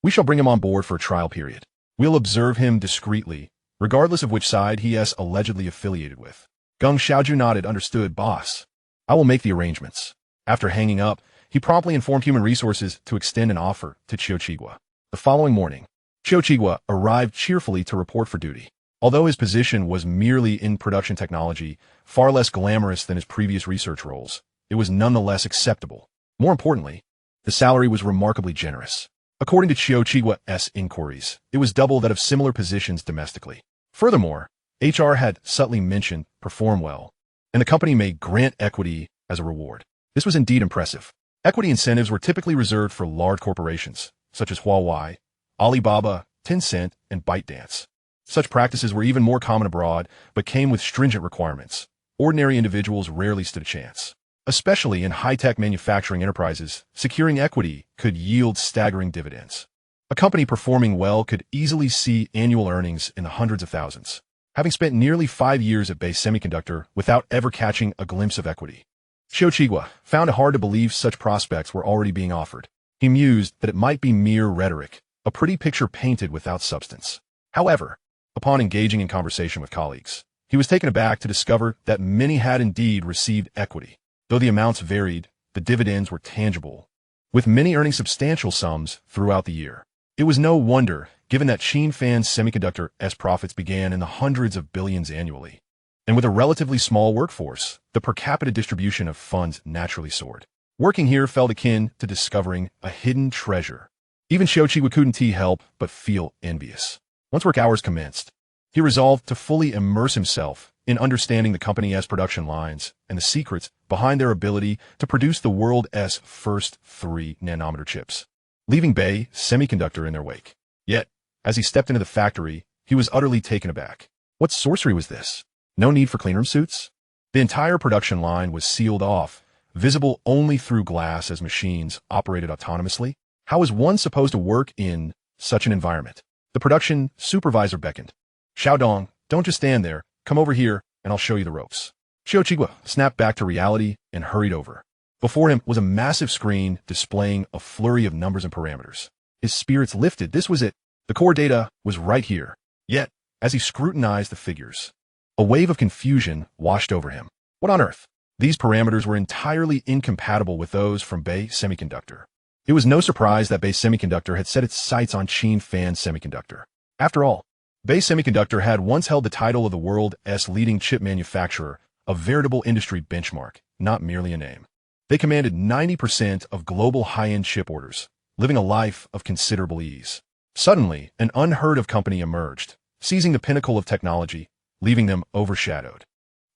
we shall bring him on board for a trial period. We'll observe him discreetly, regardless of which side he is allegedly affiliated with." Geng Xiaojun nodded, "Understood, boss. I will make the arrangements." After hanging up, he promptly informed Human Resources to extend an offer to Qiuqigua. The following morning, Qiuqigua arrived cheerfully to report for duty. Although his position was merely in production technology, far less glamorous than his previous research roles, it was nonetheless acceptable. More importantly, the salary was remarkably generous. According to Qin inquiries, it was double that of similar positions domestically. Furthermore, HR had subtly mentioned perform well, and the company may grant equity as a reward. This was indeed impressive. Equity incentives were typically reserved for large corporations, such as Huawei, Alibaba, Tencent, and ByteDance. Such practices were even more common abroad, but came with stringent requirements. Ordinary individuals rarely stood a chance. Especially in high-tech manufacturing enterprises, securing equity could yield staggering dividends. A company performing well could easily see annual earnings in the hundreds of thousands. Having spent nearly 5 years at Bay Semiconductor without ever catching a glimpse of equity, Xiao found it hard to believe such prospects were already being offered. He mused that it might be mere rhetoric, a pretty picture painted without substance. However, upon engaging in conversation with colleagues, he was taken aback to discover that many had indeed received equity. Though the amounts varied, the dividends were tangible, with many earning substantial sums throughout the year. It was no wonder, given that Qin Fan Semiconductor's profits began in the hundreds of billions annually. And with a relatively small workforce, the per capita distribution of funds naturally soared. Working here felt akin to discovering a hidden treasure. Even Xiao couldn't help but feel envious. Once work hours commenced, he resolved to fully immerse himself in understanding the company's production lines and the secrets behind their ability to produce the world's first 3-nanometer chips, leaving Bay Semiconductor in their wake. Yet, as he stepped into the factory, he was utterly taken aback. What sorcery was this? No need for cleanroom suits? The entire production line was sealed off, visible only through glass as machines operated autonomously. How was one supposed to work in such an environment? The production supervisor beckoned. Xiaodong, don't just stand there. Come over here, and I'll show you the ropes. Xiao snapped back to reality and hurried over. Before him was a massive screen displaying a flurry of numbers and parameters. His spirits lifted. This was it. The core data was right here. Yet, as he scrutinized the figures, a wave of confusion washed over him. What on earth? These parameters were entirely incompatible with those from Bay Semiconductor. It was no surprise that Bay Semiconductor had set its sights on Qin Fan Semiconductor. After all, Bay Semiconductor had once held the title of the world's leading chip manufacturer, a veritable industry benchmark, not merely a name. They commanded 90% of global high-end chip orders, living a life of considerable ease. Suddenly, an unheard-of company emerged, seizing the pinnacle of technology, leaving them overshadowed.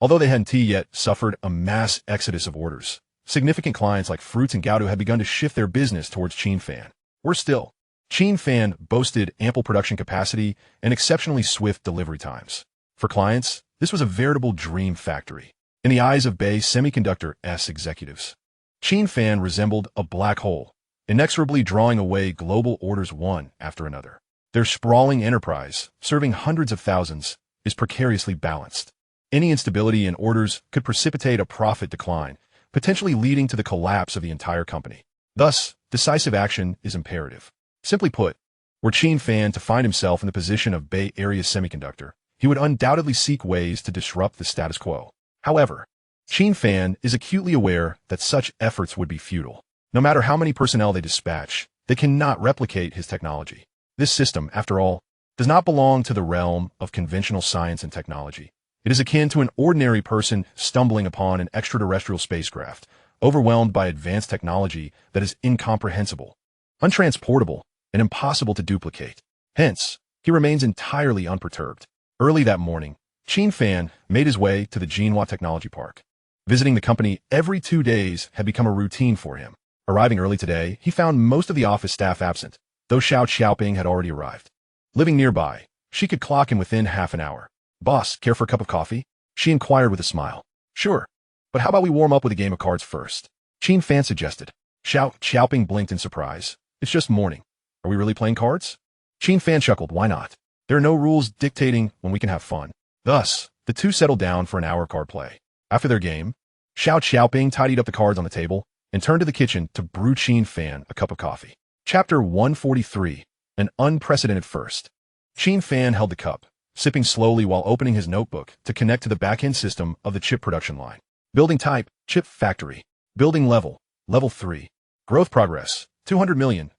Although they hadn't yet suffered a mass exodus of orders, significant clients like Fruits and Gaudu had begun to shift their business towards Qin Fan. Worse still, Qin Fan boasted ample production capacity and exceptionally swift delivery times. For clients, this was a veritable dream factory. In the eyes of Bay Semiconductor's executives, Qin Fan resembled a black hole, inexorably drawing away global orders one after another. Their sprawling enterprise, serving hundreds of thousands, is precariously balanced. Any instability in orders could precipitate a profit decline, potentially leading to the collapse of the entire company. Thus, decisive action is imperative. Simply put, were Qin Fan to find himself in the position of Bay Area Semiconductor, he would undoubtedly seek ways to disrupt the status quo. However, Qin Fan is acutely aware that such efforts would be futile. No matter how many personnel they dispatch, they cannot replicate his technology. This system, after all, does not belong to the realm of conventional science and technology. It is akin to an ordinary person stumbling upon an extraterrestrial spacecraft, overwhelmed by advanced technology that is incomprehensible, untransportable, and impossible to duplicate. Hence, he remains entirely unperturbed. Early that morning, Qin Fan made his way to the Jinhua Technology Park. Visiting the company every 2 days had become a routine for him. Arriving early today, he found most of the office staff absent, though Xiao Xiaoping had already arrived. Living nearby, she could clock him within half an hour. Boss, care for a cup of coffee? She inquired with a smile. Sure, but how about we warm up with a game of cards first? Qin Fan suggested. Xiao Xiaoping blinked in surprise. It's just morning. Are we really playing cards? Qin Fan chuckled. Why not? There are no rules dictating when we can have fun. Thus, the two settled down for an hour card play. After their game, Xiao Xiaoping tidied up the cards on the table and turned to the kitchen to brew Qin Fan a cup of coffee. Chapter 143, An Unprecedented First. Qin Fan held the cup, sipping slowly while opening his notebook to connect to the back-end system of the chip production line. Building type, chip factory. Building level, level 3. Growth progress, 200 million,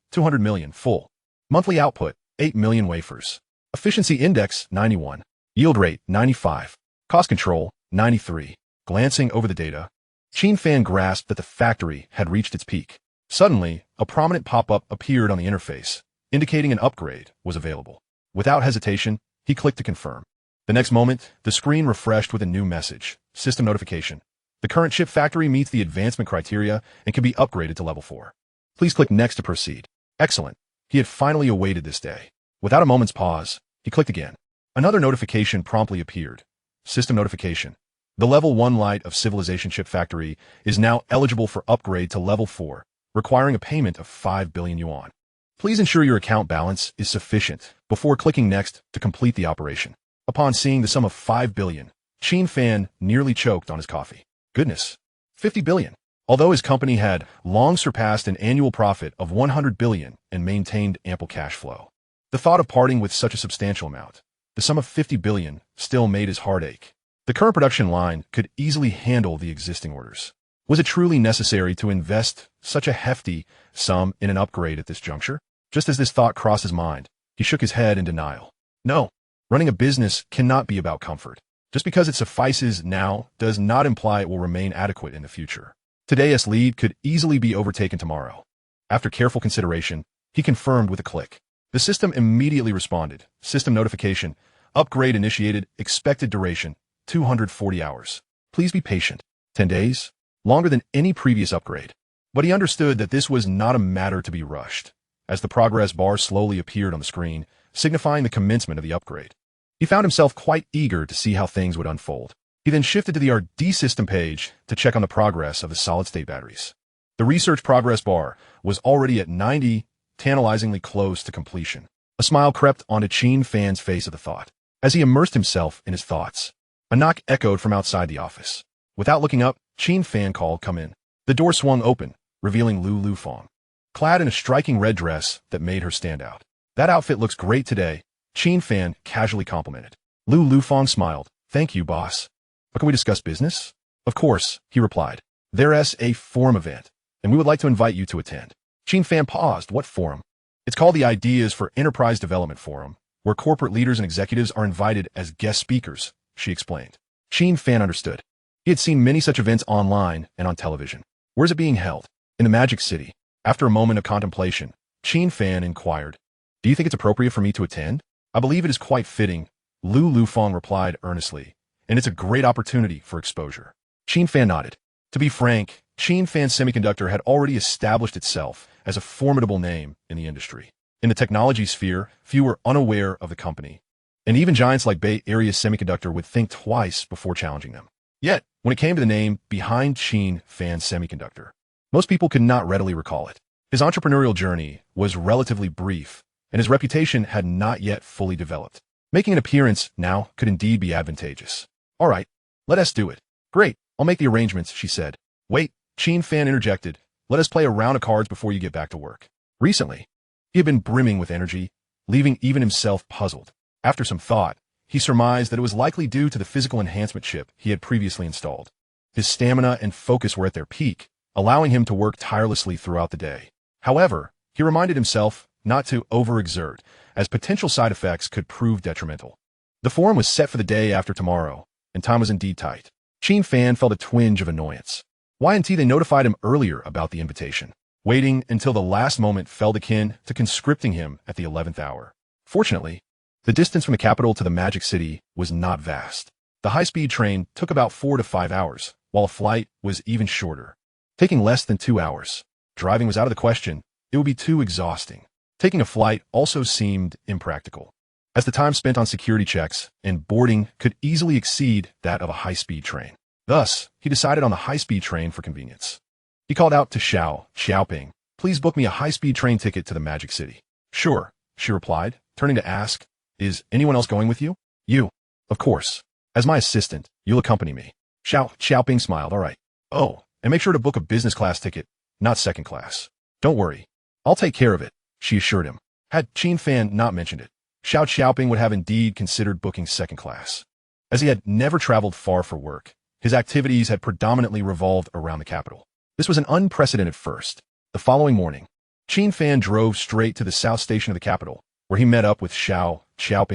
full. Monthly output, 8 million wafers. Efficiency index, 91. Yield rate, 95. Cost control, 93. Glancing over the data, Qin Fan grasped that the factory had reached its peak. Suddenly, a prominent pop-up appeared on the interface, indicating an upgrade was available. Without hesitation, he clicked to confirm. The next moment, the screen refreshed with a new message. System notification. The current chip factory meets the advancement criteria and can be upgraded to level 4. Please click next to proceed. Excellent. He had finally awaited this day. Without a moment's pause, he clicked again. Another notification promptly appeared. System notification. The level 1 light of Civilization Chip Factory is now eligible for upgrade to level 4, requiring a payment of 5 billion yuan. Please ensure your account balance is sufficient before clicking next to complete the operation. Upon seeing the sum of 5 billion, Qin Fan nearly choked on his coffee. Goodness, 50 billion. Although his company had long surpassed an annual profit of 100 billion and maintained ample cash flow, the thought of parting with such a substantial amount, the sum of 50 billion, still made his heart ache. The current production line could easily handle the existing orders. Was it truly necessary to invest such a hefty sum in an upgrade at this juncture? Just as this thought crossed his mind, he shook his head in denial. No, running a business cannot be about comfort. Just because it suffices now does not imply it will remain adequate in the future. Today's lead could easily be overtaken tomorrow. After careful consideration, he confirmed with a click. The system immediately responded. System notification. Upgrade initiated. Expected duration, 240 hours. Please be patient. 10 days? Longer than any previous upgrade. But he understood that this was not a matter to be rushed, as the progress bar slowly appeared on the screen, signifying the commencement of the upgrade. He found himself quite eager to see how things would unfold. He then shifted to the RD system page to check on the progress of the solid-state batteries. The research progress bar was already at 90, tantalizingly close to completion. A smile crept onto Qin Fan's face at the thought. As he immersed himself in his thoughts, a knock echoed from outside the office. Without looking up, Qin Fan called, "Come in." The door swung open, revealing Lu Lufang, clad in a striking red dress that made her stand out. "That outfit looks great today," Qin Fan casually complimented. Lu Lufang smiled. "Thank you, boss. But can we discuss business?" "Of course," he replied. "There's a forum event, and we would like to invite you to attend." Qin Fan paused. "What forum?" "It's called the Ideas for Enterprise Development Forum, where corporate leaders and executives are invited as guest speakers," she explained. Qin Fan understood. He had seen many such events online and on television. "Where's it being held?" "In the Magic City." After a moment of contemplation, Qin Fan inquired, "Do you think it's appropriate for me to attend?" "I believe it is quite fitting," Lu Lufang replied earnestly, "and it's a great opportunity for exposure." Qin Fan nodded. To be frank, Qin Fan Semiconductor had already established itself as a formidable name in the industry. In the technology sphere, few were unaware of the company, and even giants like Bay Area Semiconductor would think twice before challenging them. Yet, when it came to the name behind Qin Fan Semiconductor, most people could not readily recall it. His entrepreneurial journey was relatively brief, and his reputation had not yet fully developed. Making an appearance now could indeed be advantageous. "All right, let us do it." "Great, I'll make the arrangements," she said. "Wait," Qin Fan interjected. "Let us play a round of cards before you get back to work." Recently, he had been brimming with energy, leaving even himself puzzled. After some thought, he surmised that it was likely due to the physical enhancement chip he had previously installed. His stamina and focus were at their peak, allowing him to work tirelessly throughout the day. However, he reminded himself not to overexert, as potential side effects could prove detrimental. The forum was set for the day after tomorrow, and time was indeed tight. Qin Fan felt a twinge of annoyance. Y&T they notified him earlier about the invitation. Waiting until the last moment felt akin to conscripting him at the 11th hour. Fortunately, the distance from the capital to the Magic City was not vast. The high-speed train took about 4 to 5 hours, while a flight was even shorter, taking less than 2 hours. Driving was out of the question. It would be too exhausting. Taking a flight also seemed impractical, as the time spent on security checks and boarding could easily exceed that of a high-speed train. Thus, he decided on the high-speed train for convenience. He called out to Xiaoping, "Please book me a high-speed train ticket to the Magic City." "Sure," she replied, turning to ask, "Is anyone else going with you?" "You." "Of course. As my assistant, you'll accompany me." Xiaoping smiled. "All right." "Oh, and make sure to book a business class ticket, not second class." "Don't worry. I'll take care of it," she assured him. Had Qin Fan not mentioned it, Xiaoping would have indeed considered booking second class. As he had never traveled far for work, his activities had predominantly revolved around the capital. This was an unprecedented first. The following morning, Qin Fan drove straight to the south station of the capital, where he met up with Xiaoping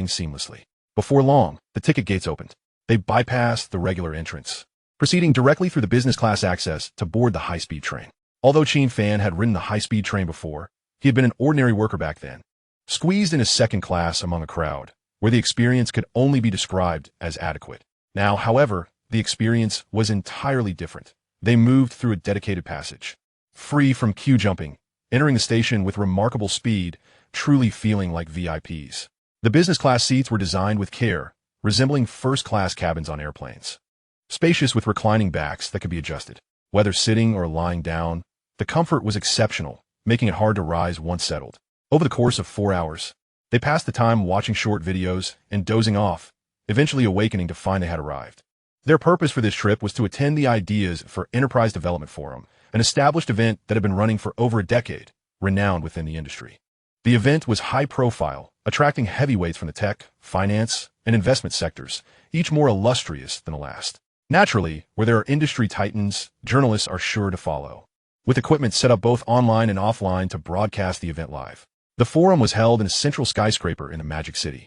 seamlessly. Before long, the ticket gates opened. They bypassed the regular entrance, proceeding directly through the business class access to board the high-speed train. Although Qin Fan had ridden the high-speed train before, he had been an ordinary worker back then, squeezed in his second class among a crowd, where the experience could only be described as adequate. Now, however, the experience was entirely different. They moved through a dedicated passage, free from queue jumping, entering the station with remarkable speed, truly feeling like VIPs. The business class seats were designed with care, resembling first-class cabins on airplanes. Spacious with reclining backs that could be adjusted. Whether sitting or lying down, the comfort was exceptional, making it hard to rise once settled. Over the course of 4 hours, they passed the time watching short videos and dozing off, eventually awakening to find they had arrived. Their purpose for this trip was to attend the Ideas for Enterprise Development Forum, an established event that had been running for over a decade, renowned within the industry. The event was high-profile, attracting heavyweights from the tech, finance, and investment sectors, each more illustrious than the last. Naturally, where there are industry titans, journalists are sure to follow, with equipment set up both online and offline to broadcast the event live. The forum was held in a central skyscraper in the Magic City,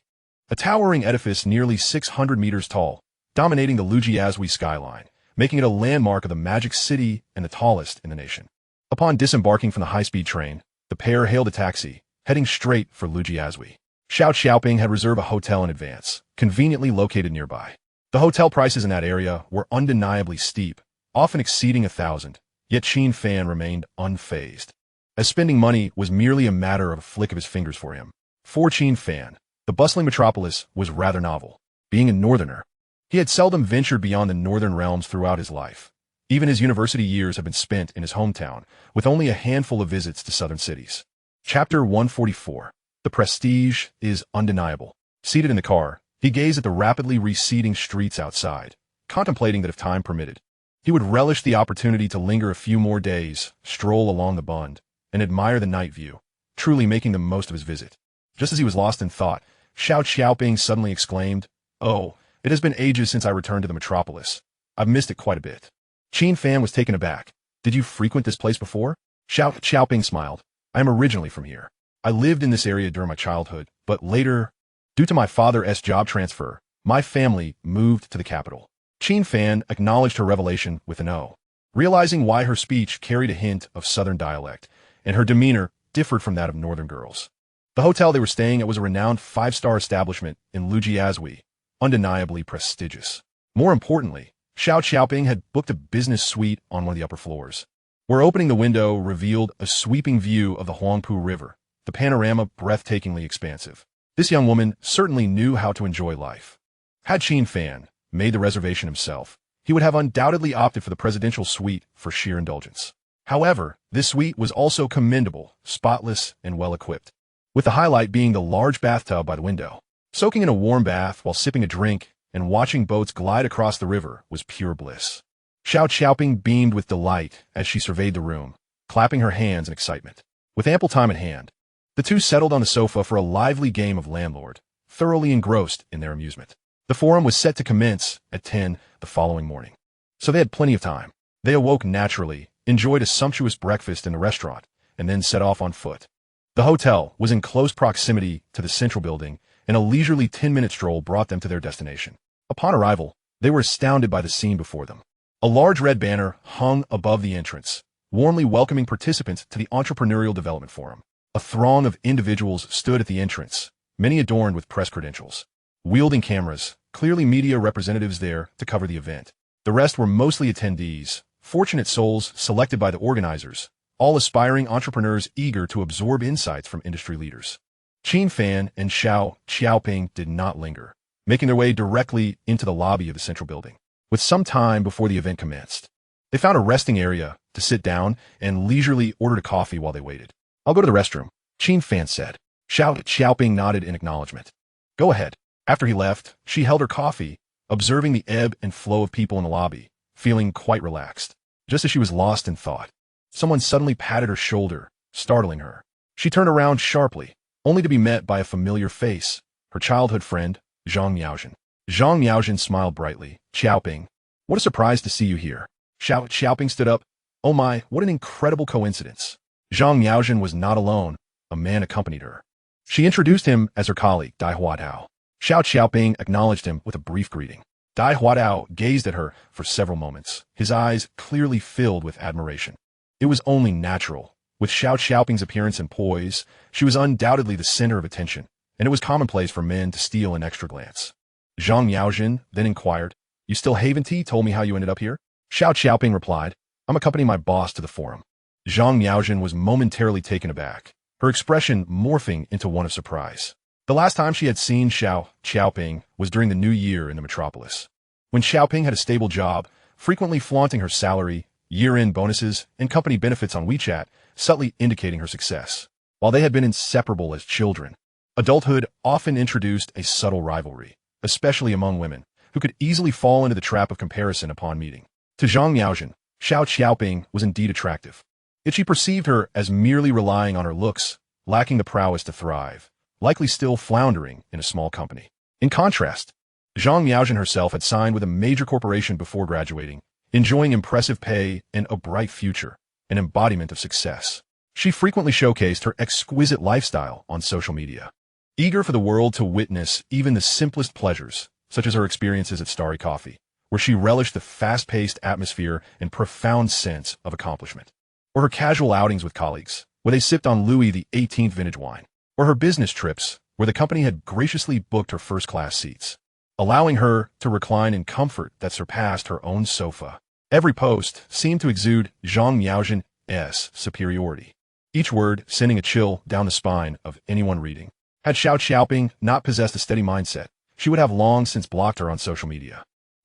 a towering edifice nearly 600 meters tall, dominating the Lujiazui skyline, making it a landmark of the Magic City and the tallest in the nation. Upon disembarking from the high-speed train, the pair hailed a taxi, heading straight for Lujiazui. Xiao Xiaoping had reserved a hotel in advance, conveniently located nearby. The hotel prices in that area were undeniably steep, often exceeding 1,000, yet Qin Fan remained unfazed, as spending money was merely a matter of a flick of his fingers for him. For Qin Fan, the bustling metropolis was rather novel. Being a northerner, he had seldom ventured beyond the northern realms throughout his life. Even his university years had been spent in his hometown, with only a handful of visits to southern cities. Chapter 144. The prestige is undeniable. Seated in the car, he gazed at the rapidly receding streets outside, contemplating that if time permitted, he would relish the opportunity to linger a few more days, stroll along the Bund, and admire the night view, truly making the most of his visit. Just as he was lost in thought, Xiao Xiaoping suddenly exclaimed, "Oh, it has been ages since I returned to the metropolis. I've missed it quite a bit." Qin Fan was taken aback. "Did you frequent this place before?" Xiao Xiaoping smiled. "I am originally from here. I lived in this area during my childhood, but later, due to my father's job transfer, my family moved to the capital." Qin Fan acknowledged her revelation with an O, realizing why her speech carried a hint of southern dialect, and her demeanor differed from that of northern girls. The hotel they were staying at was a renowned 5-star establishment in Lujiazui, undeniably prestigious. More importantly, Xiao Xiaoping had booked a business suite on one of the upper floors, where opening the window revealed a sweeping view of the Huangpu River, the panorama breathtakingly expansive. This young woman certainly knew how to enjoy life. Had Qin Fan made the reservation himself, he would have undoubtedly opted for the presidential suite for sheer indulgence. However, this suite was also commendable, spotless, and well-equipped, with the highlight being the large bathtub by the window. Soaking in a warm bath while sipping a drink and watching boats glide across the river was pure bliss. Xiao Xiaoping beamed with delight as she surveyed the room, clapping her hands in excitement. With ample time at hand, the two settled on the sofa for a lively game of landlord, thoroughly engrossed in their amusement. The forum was set to commence at 10 the following morning, so they had plenty of time. They awoke naturally, enjoyed a sumptuous breakfast in the restaurant, and then set off on foot. The hotel was in close proximity to the central building, and a leisurely 10-minute stroll brought them to their destination. Upon arrival, they were astounded by the scene before them. A large red banner hung above the entrance, warmly welcoming participants to the Entrepreneurial Development Forum. A throng of individuals stood at the entrance, many adorned with press credentials, wielding cameras, clearly media representatives there to cover the event. The rest were mostly attendees, fortunate souls selected by the organizers, all aspiring entrepreneurs eager to absorb insights from industry leaders. Qin Fan and Xiao Xiaoping did not linger, making their way directly into the lobby of the central building. With some time before the event commenced, they found a resting area to sit down and leisurely ordered a coffee while they waited. "I'll go to the restroom," Qin Fan said. Xiao Xiaoping nodded in acknowledgement. "Go ahead." After he left, she held her coffee, observing the ebb and flow of people in the lobby, feeling quite relaxed. Just as she was lost in thought, someone suddenly patted her shoulder, startling her. She turned around sharply, only to be met by a familiar face, her childhood friend, Zhang Miaozhen. Zhang Miaozhen smiled brightly. "Xiaoping, what a surprise to see you here." Xiao Xiaoping stood up. "Oh my, what an incredible coincidence." Zhang Miaozhen was not alone. A man accompanied her. She introduced him as her colleague, Dai Huatao. Xiao Qiaoping acknowledged him with a brief greeting. Dai Huatao gazed at her for several moments, his eyes clearly filled with admiration. It was only natural. With Xiao Qiaoping's appearance and poise, she was undoubtedly the center of attention, and it was commonplace for men to steal an extra glance. Zhang Yaojin then inquired, "You still haven't told me how you ended up here?" Xiao Qiaoping replied, "I'm accompanying my boss to the forum." Zhang Yaojin was momentarily taken aback, her expression morphing into one of surprise. The last time she had seen Xiao Qiaoping was during the new year in the metropolis, when Xiaoping had a stable job, frequently flaunting her salary, year-end bonuses, and company benefits on WeChat, subtly indicating her success. While they had been inseparable as children, adulthood often introduced a subtle rivalry, especially among women, who could easily fall into the trap of comparison upon meeting. To Zhang Yaojin, Xiao Qiaoping was indeed attractive. Yet she perceived her as merely relying on her looks, lacking the prowess to thrive, likely still floundering in a small company. In contrast, Zhang Yaojin herself had signed with a major corporation before graduating, enjoying impressive pay and a bright future, an embodiment of success. She frequently showcased her exquisite lifestyle on social media, eager for the world to witness even the simplest pleasures, such as her experiences at Starry Coffee, where she relished the fast-paced atmosphere and profound sense of accomplishment, or her casual outings with colleagues, where they sipped on Louis XVIII vintage wine, or her business trips, where the company had graciously booked her first-class seats, allowing her to recline in comfort that surpassed her own sofa. Every post seemed to exude Zhang Yaojin's superiority, each word sending a chill down the spine of anyone reading. Had Xiao Qiaoping not possessed a steady mindset, she would have long since blocked her on social media.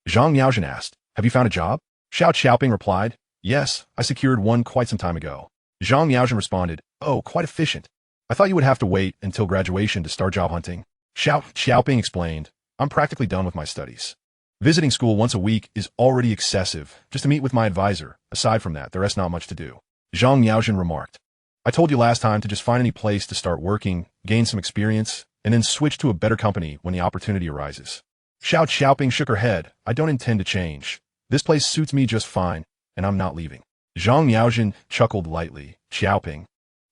Zhang Yaojin asked, "Have you found a job?" Xiao Qiaoping replied, "Yes, I secured one quite some time ago." Zhang Yaojin responded, "Oh, quite efficient. I thought you would have to wait until graduation to start job hunting." Xiao Qiaoping explained, "I'm practically done with my studies. Visiting school once a week is already excessive, just to meet with my advisor. Aside from that, there is not much to do." Zhang Yaojin remarked, "I told you last time to just find any place to start working, gain some experience, and then switch to a better company when the opportunity arises." Xiao Qiaoping shook her head. "I don't intend to change. This place suits me just fine, and I'm not leaving." Zhang Yaojin chuckled lightly. "Qiaoping,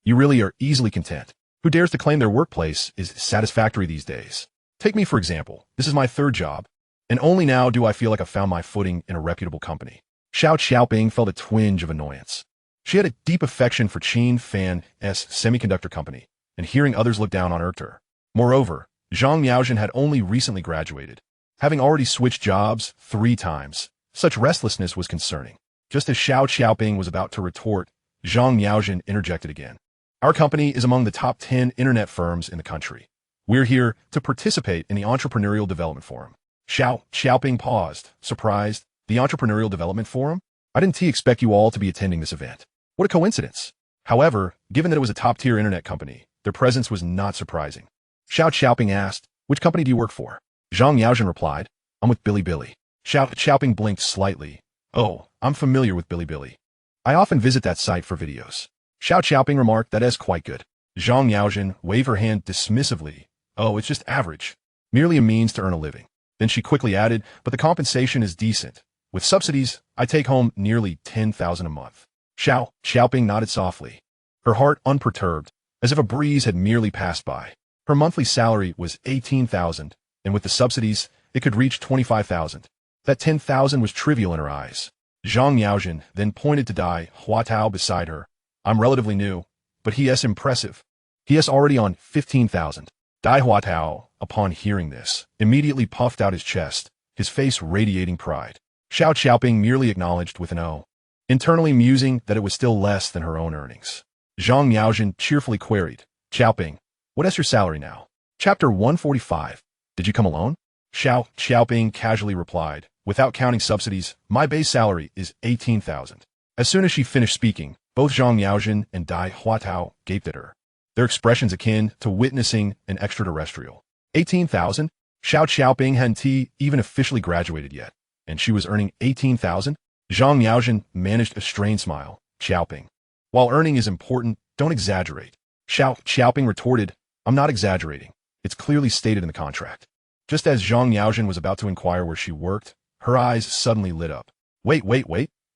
you really are easily content. Who dares to claim their workplace is satisfactory these days? Take me, for example. This is my third job, and only now do I feel like I found my footing in a reputable company." Xiao Qiaoping felt a twinge of annoyance. She had a deep affection for Qin Fan's semiconductor company, and hearing others look down on irked her. Moreover, Zhang Yaojin had only recently graduated, having already switched jobs 3 times. Such restlessness was concerning. Just as Xiao Qiaoping was about to retort, Zhang Yaojin interjected again. "Our company is among the top 10 internet firms in the country. We're here to participate in the Entrepreneurial Development Forum." Xiao Qiaoping paused, surprised. "The Entrepreneurial Development Forum? I didn't expect you all to be attending this event. What a coincidence." However, given that it was a top-tier internet company, their presence was not surprising. Xiao Qiaoping asked, "Which company do you work for?" Zhang Yaojin replied, "I'm with Bilibili." Xiao Qiaoping blinked slightly. "Oh, I'm familiar with Bilibili. I often visit that site for videos." Xiao Qiaoping remarked, "That is quite good." Zhang Yaojin waved her hand dismissively. "Oh, it's just average. Merely a means to earn a living." Then she quickly added, "But the compensation is decent. With subsidies, I take home nearly 10,000 a month." Xiao Qiaoping nodded softly, her heart unperturbed, as if a breeze had merely passed by. Her monthly salary was 18,000, and with the subsidies, it could reach 25,000. That 10,000 was trivial in her eyes. Zhang Yaojin then pointed to Dai Huatao beside her. "I'm relatively new, but he is impressive. He is already on 15,000. Dai Huatao, upon hearing this, immediately puffed out his chest, his face radiating pride. Xiao Qiaoping merely acknowledged with an "oh," internally musing that it was still less than her own earnings. Zhang Yaojin cheerfully queried, "Qiaoping, what is your salary now?" Chapter 145. Did you come alone? Xiao Qiaoping casually replied, "Without counting subsidies, my base salary is 18,000. As soon as she finished speaking, both Zhang Yaojin and Dai Huatao gaped at her, their expressions akin to witnessing an extraterrestrial. 18,000? Xiao Qiaoping hadn't even officially graduated yet, and she was earning 18,000? Zhang Yaojin managed a strained smile. "Qiaoping, while earning is important, don't exaggerate." Xiao Qiaoping retorted, "I'm not exaggerating. It's clearly stated in the contract." Just as Zhang Yaojin was about to inquire where she worked, her eyes suddenly lit up. Wait.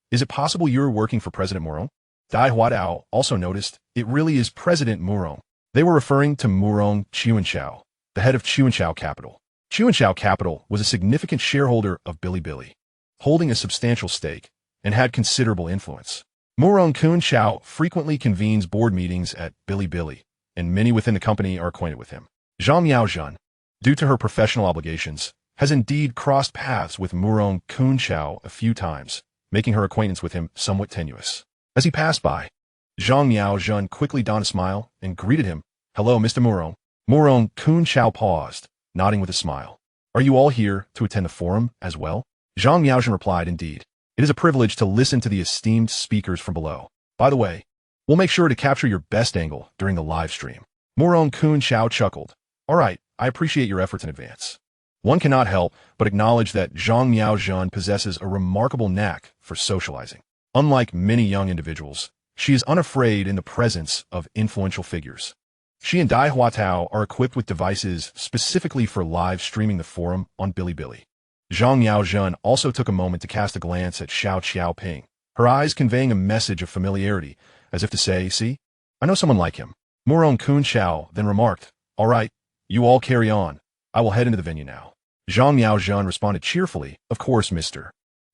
Is it possible you're working for President Murong?" Dai Huatao also noticed, "It really is President Murong." They were referring to Murong Qianchao, the head of Qianchao capital. Chuanshao Capital was a significant shareholder of Bilibili, holding a substantial stake, and had considerable influence. Murong Qunchao frequently convenes board meetings at Bilibili, and many within the company are acquainted with him. Zhang Miaozhen, due to her professional obligations, has indeed crossed paths with Murong Qunchao a few times, making her acquaintance with him somewhat tenuous. As he passed by, Zhang Miaozhen quickly donned a smile and greeted him. "Hello, Mr. Murong." Murong Qunchao paused, nodding with a smile. "Are you all here to attend the forum as well?" Zhang Miaozhen replied, "Indeed. It is a privilege to listen to the esteemed speakers from below. By the way, we'll make sure to capture your best angle during the live stream." Murong Qunchao chuckled. "All right, I appreciate your efforts in advance." One cannot help but acknowledge that Zhang Miaozhen possesses a remarkable knack for socializing. Unlike many young individuals, she is unafraid in the presence of influential figures. She and Dai Huatao are equipped with devices specifically for live streaming the forum on Bilibili. Zhang Miaozhen also took a moment to cast a glance at Xiao Qiaoping, her eyes conveying a message of familiarity, as if to say, "See, I know someone like him." Murong Qunchao then remarked, "All right, you all carry on. I will head into the venue now." Zhang Miaozhen responded cheerfully, "Of course, Mr.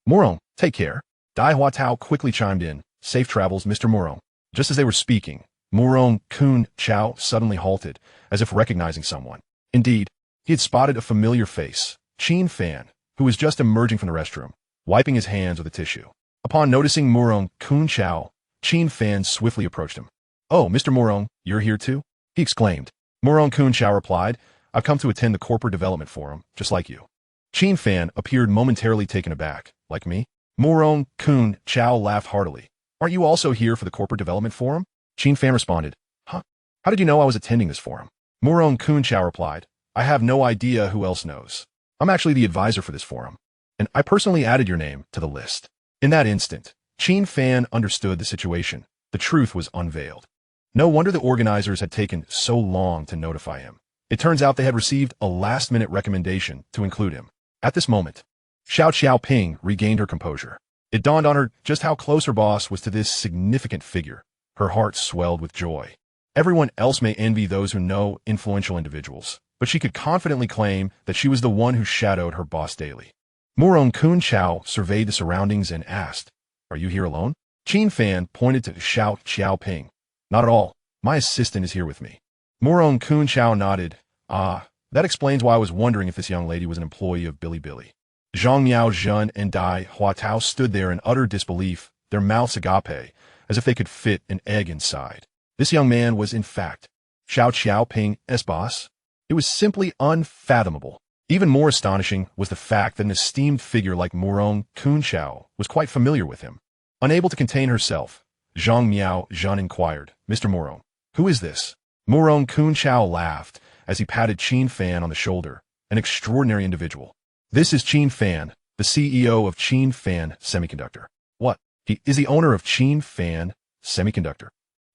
Murong, take care." Dai Huatao quickly chimed in, "Safe travels, Mr. Murong." Just as they were speaking, Murong Qunchao suddenly halted, as if recognizing someone. Indeed, he had spotted a familiar face, Qin Fan, who was just emerging from the restroom, wiping his hands with a tissue. Upon noticing Murong Qunchao, Qin Fan swiftly approached him. "Oh, Mr. Murong, you're here too?" he exclaimed. Murong Qunchao replied, "I've come to attend the corporate development forum, just like you." Qin Fan appeared momentarily taken aback. "Like me?" Murong Qunchao laughed heartily. "Aren't you also here for the corporate development forum?" Qin Fan responded, "Huh? How did you know I was attending this forum?" Murong Qunchao replied, "I have no idea who else knows. I'm actually the advisor for this forum, and I personally added your name to the list." In that instant, Qin Fan understood the situation. The truth was unveiled. No wonder the organizers had taken so long to notify him. It turns out they had received a last-minute recommendation to include him. At this moment, Xiao Qiaoping regained her composure. It dawned on her just how close her boss was to this significant figure. Her heart swelled with joy. Everyone else may envy those who know influential individuals, but she could confidently claim that she was the one who shadowed her boss daily. Murong Qunchao surveyed the surroundings and asked, "Are you here alone?" Qin Fan pointed to Xiao Qiaoping. "Not at all. My assistant is here with me." Murong Qunchao nodded. "Ah, that explains why I was wondering if this young lady was an employee of Bilibili." Zhang Miaozhen and Dai Huatao stood there in utter disbelief, their mouths agape, as if they could fit an egg inside. This young man was, in fact, Xiao Qiaoping's boss. It was simply unfathomable. Even more astonishing was the fact that an esteemed figure like Murong Qunchao was quite familiar with him. Unable to contain herself, Zhang Miaozhen inquired, "Mr. Murong, who is this?" Murong Qunchao laughed as he patted Qin Fan on the shoulder, an extraordinary individual. "This is Qin Fan, the CEO of Qin Fan Semiconductor." "What? He is the owner of Qin Fan Semiconductor?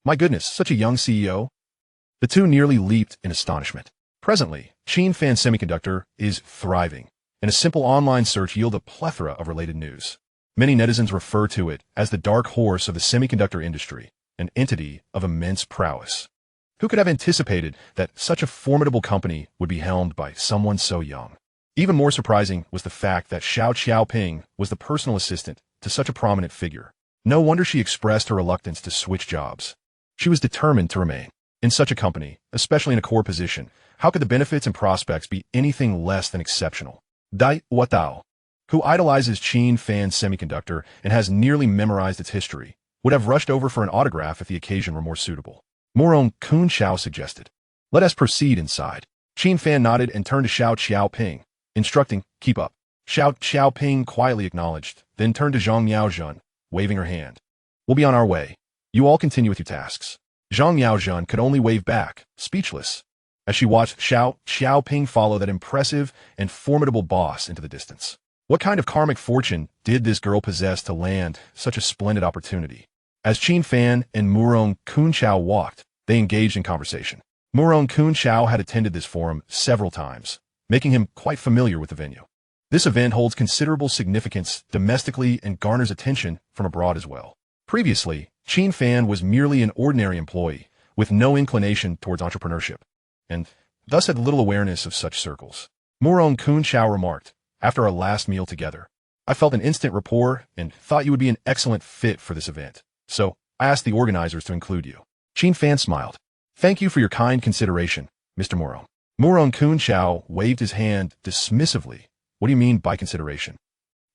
My goodness, such a young CEO?" The two nearly leaped in astonishment. Presently, Qin Fan Semiconductor is thriving, and a simple online search yielded a plethora of related news. Many netizens refer to it as the dark horse of the semiconductor industry, an entity of immense prowess. Who could have anticipated that such a formidable company would be helmed by someone so young? Even more surprising was the fact that Xiao Qiaoping was the personal assistant to such a prominent figure. No wonder she expressed her reluctance to switch jobs. She was determined to remain. In such a company, especially in a core position, how could the benefits and prospects be anything less than exceptional? Dai Huatao, who idolizes Qin Fan Semiconductor and has nearly memorized its history, would have rushed over for an autograph if the occasion were more suitable. Murong Qunchao suggested, "Let us proceed inside." Qin Fan nodded and turned to Xiao Qiaoping, instructing, "Keep up." Xiao Qiaoping quietly acknowledged, then turned to Zhang Miaozhen, waving her hand. "We'll be on our way. You all continue with your tasks." Zhang Miaozhen could only wave back, speechless, as she watched Xiao Qiaoping follow that impressive and formidable boss into the distance. What kind of karmic fortune did this girl possess to land such a splendid opportunity? As Qin Fan and Murong Qunchao walked, they engaged in conversation. Murong Qunchao had attended this forum several times, making him quite familiar with the venue. This event holds considerable significance domestically and garners attention from abroad as well. Previously, Qin Fan was merely an ordinary employee with no inclination towards entrepreneurship, and thus had little awareness of such circles. Murong Kun Chao remarked, after our last meal together. I felt an instant rapport and thought you would be an excellent fit for this event. So, I asked the organizers to include you. Qin Fan smiled. Thank you for your kind consideration, Mr. Murong. Murong Kun Chao waved his hand dismissively. What do you mean by consideration?